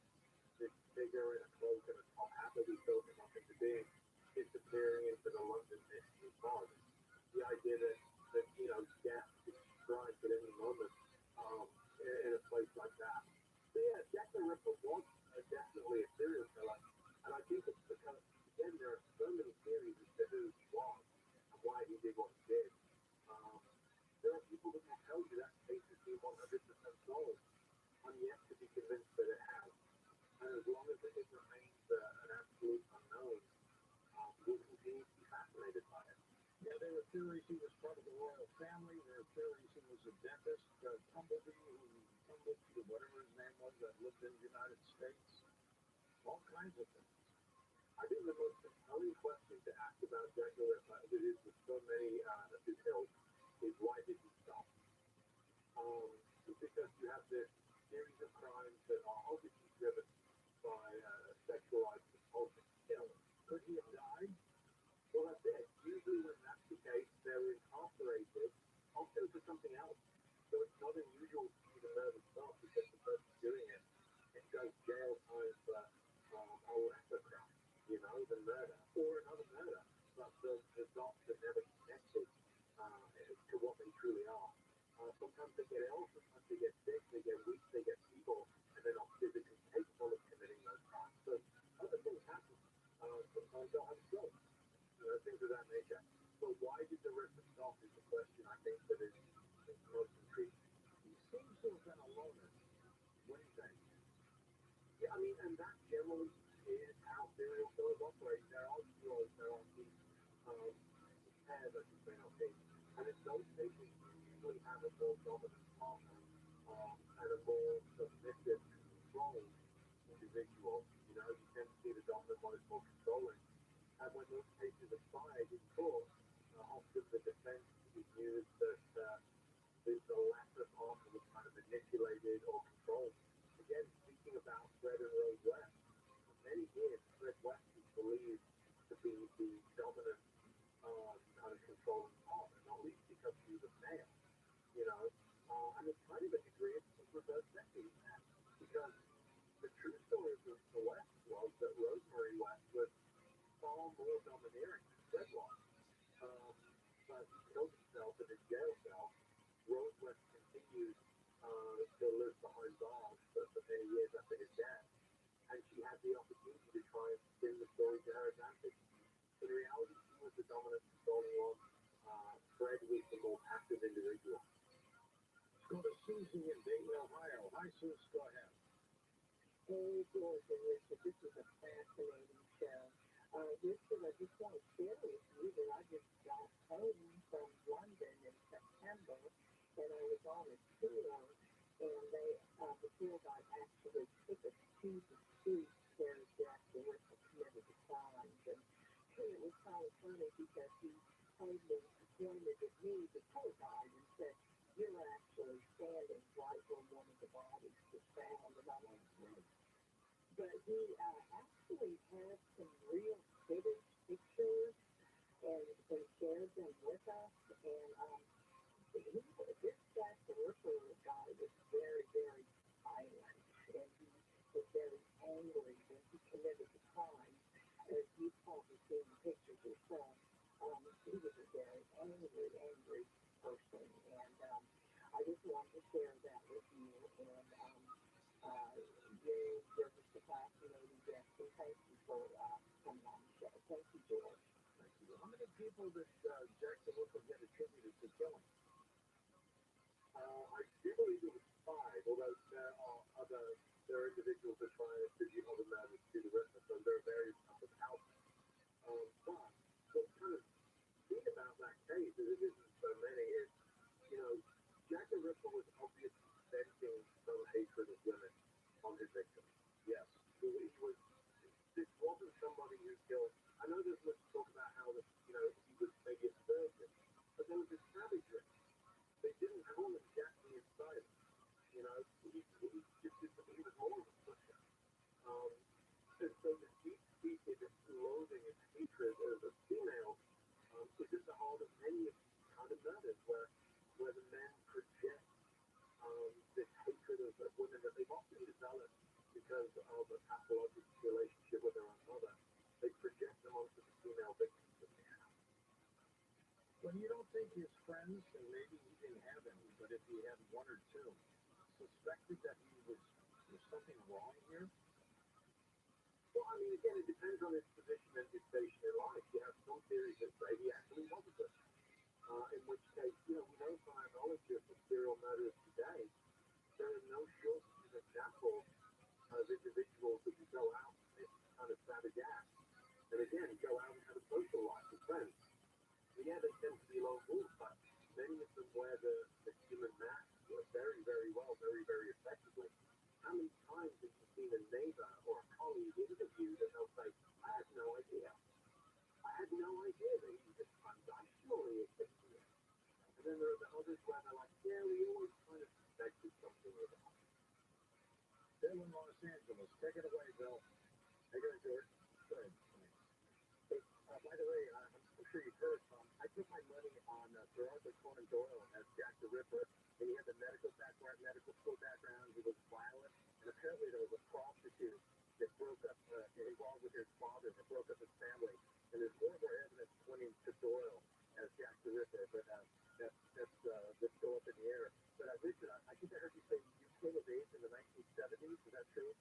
this figure in a cloak and a top hat that we built him up into being, disappearing into the London mystery fog. The idea that you know, death could strike at any moment in a place like that. So yeah, Jack the Ripper was definitely a serial killer, and I think it's because, again, there are so many theories as to who he was and why he did what he did. There are people that will tell you that case has been 100% solved. I'm yet to be convinced that it has. And as long as it remains an absolute unknown, we'll continue to be fascinated by it. Yeah, there were theories he was part of the royal family. There are theories he was a dentist, Tumblebee, whatever his name was, that lived in the United States. All kinds of things. I think the most compelling question to ask about Jack the Ripper, as it is with so many of his ilk, is why did he stop? Because you have this series of crimes that are obviously driven by sexualized compulsive killing. Could he have died? Well, that's it. Usually when that's the case, they're incarcerated, often for something else. So it's not unusual to see the murder stop because the person doing it does jail time for a lesser crime, you know, the murder, or another murder. But the dots are never connected to what they truly are. Sometimes they get ill, sometimes they get sick, they get weak, they get feeble, and they're not physically capable of committing those crimes. So other things happen. Sometimes they'll have strokes, things of that nature. So why did the Ripper stop is the question I think that is most intriguing. He seems to have been a loner. What do you think? Yeah, I mean, and that generally is how serial killers operate. There are duos, there are teams, pairs, I should say, not teams. And in those cases, you usually have a more dominant partner and a more submissive, controlled individual. You know, you tend to see the dominant one is more controlling. And when those cases are tried in court, often the defense is used that the lesser partner was kind of manipulated or controlled. Again, speaking about Fred and Rose West, for many years, Fred West was believed to be the dominant kind of controlling partner, not least because he was a male, you know. And it's kind of a degree of reverse sexing there, because the true story of the West was that Rosemary West was far more domineering than Fred was. But he killed himself in his jail cell. Rose West continued to live behind bars for many years after his death, and she had the opportunity to try and spin the story to her advantage. In reality, she was the dominant, controlling one. Fred was the more passive individual. Go to Susie in Dayton, Ohio. Hi, Susie. Go ahead. Hey, George and Richard, this is a fascinating show. Richard, I just want to share with you that I just got home from London in September, and I was on a tour, and they tour guide actually took us to the street where Jack the Ripper committed the crimes. And it was kind of funny because he totally pointed at me, the tour guide, and said, "You're actually standing right where one of the bodies was found." And I went, but he actually had some real footage pictures and shared them with us. And this Jack the Ripper guy was very, very violent, and he was very angry when he committed the crime. As you probably seen the pictures yourself, he was a very angry, angry person. And I just wanted to share that with you. And you're just a fascinating guest, and thank you for coming on the show. Thank you, George. Thank you. How many people did Jack the Ripper get attributed to killing? I do believe it was 5, although there are individuals that try and attribute other matters to the rest of them. There are various numbers out there. But what's kind of neat about that case, as it isn't so many, is, Jack the Ripper was obviously venting some hatred of women on his victims. Yes. This wasn't somebody who killed. I know there's much talk about how he was maybe a surgeon, but there was this savagery. They didn't call him Jack the Insider. He was more of a pusher. And so the deep-seated loathing and hatred of females is at the heart of many of these kind of murders, where the men project this hatred of women that they've often developed because of a pathological relationship with their own mother. They project them onto the female victims that they have. When you don't think his friends, and maybe he didn't have any, but if he had one or two, suspected that there's something wrong here? Well, I mean, again, it depends on his position and his station in life. You have some theories that say he actually was a butcher. In which case, we know from our knowledge of serial murderers today, there are no shortage of examples of individuals who can go out and this kind of savage act. And again, go out and have a social life with friends. And yeah, they tend to be lone wolves, but many of them wear the human mask very, very well, very, very effectively. How many times have you seen a neighbor or a colleague interviewed and they'll say, "I had no idea. I had no idea that he was this kind of guy. Surely it's this year." And then there are the others where they're like, "Yeah, we always kind of suspected something with him." Bill in Los Angeles. Take it away, Bill. Hey, go ahead, George. Go ahead. Hey, by the way, I'm sure you've heard, I put my money on Sir Arthur Conan Doyle as Jack the Ripper, and he had the medical school background. He was violent, and apparently there was a prostitute that broke up, involved with his father, that broke up his family. And there's more evidence pointing to Doyle as Jack the Ripper, but that's still up in the air. But Richard, I think I heard you say you came of age in the 1970s. Is that true?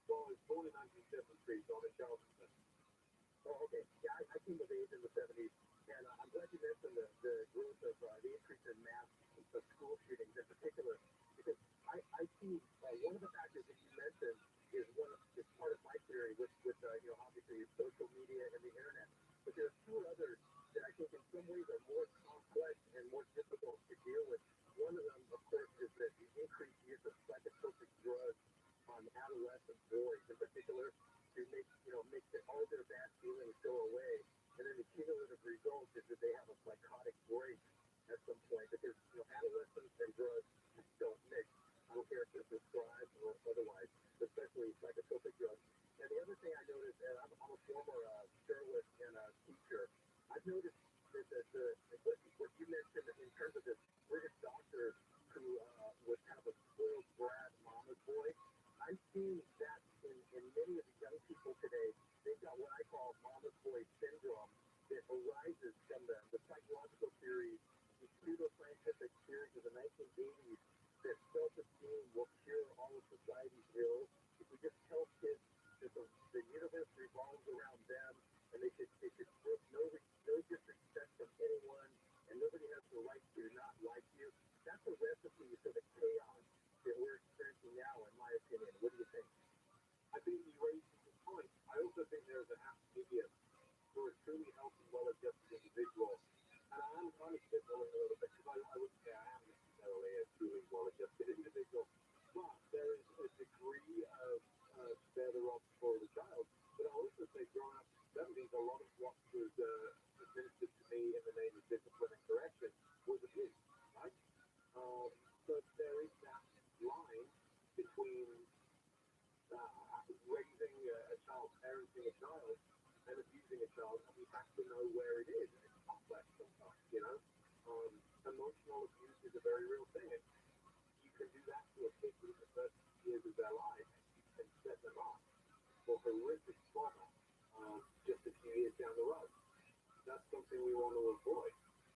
Well, I was born in 1973, so I'm in Charleston. Oh, okay. Yeah, I came of age in the 70s, and I'm glad you mentioned the growth of the increase in mass school shootings in particular, because I see one of the factors that you mentioned is part of my theory with obviously social media and the internet. But there are 2 others that I think in some ways are more complex and more difficult to deal with. One of them, of course, is that the increased use of psychotropic drugs on adolescent boys in particular to make all their bad feelings go away. And then the cumulative result is that they have a psychotic break at some point, because adolescents and drugs just don't mix. I don't care if they're prescribed or otherwise, especially psychotropic drugs. And the other thing I noticed, and I'm a former journalist and a teacher, I've noticed that what you mentioned in terms of this British doctor who was kind of a spoiled brat mama's boy, I'm seeing that in many of the young people today. They've got what I call mama's boy syndrome that arises from the psychological theories, the pseudoscientific theories of the 1980s, that self-esteem will cure all of society's ills. If we just tell kids that the universe revolves around them, and they should feel no disrespect from anyone, and nobody has the right to not like you, that's a recipe for the chaos that we're experiencing now, in my opinion. What do you think? I think you raised a good point. I also think there's a happy medium for a truly healthy, well-adjusted individual. And I'm kind of spitballing a little bit, because I wouldn't say I am necessarily a truly well-adjusted individual. But there is a they're the rods for the child. But I'll also say, growing up in the 70s, a lot of what was administered to me in the name of discipline and correction was abuse, right? So there is that line between raising a child, parenting a child, and abusing a child, and we have to know where it is. It's complex sometimes, you know? Emotional abuse is a very real thing. And you can do that to a kid in the first years of their life and set them up for horrific trauma just a few years down the road. That's something we want to avoid.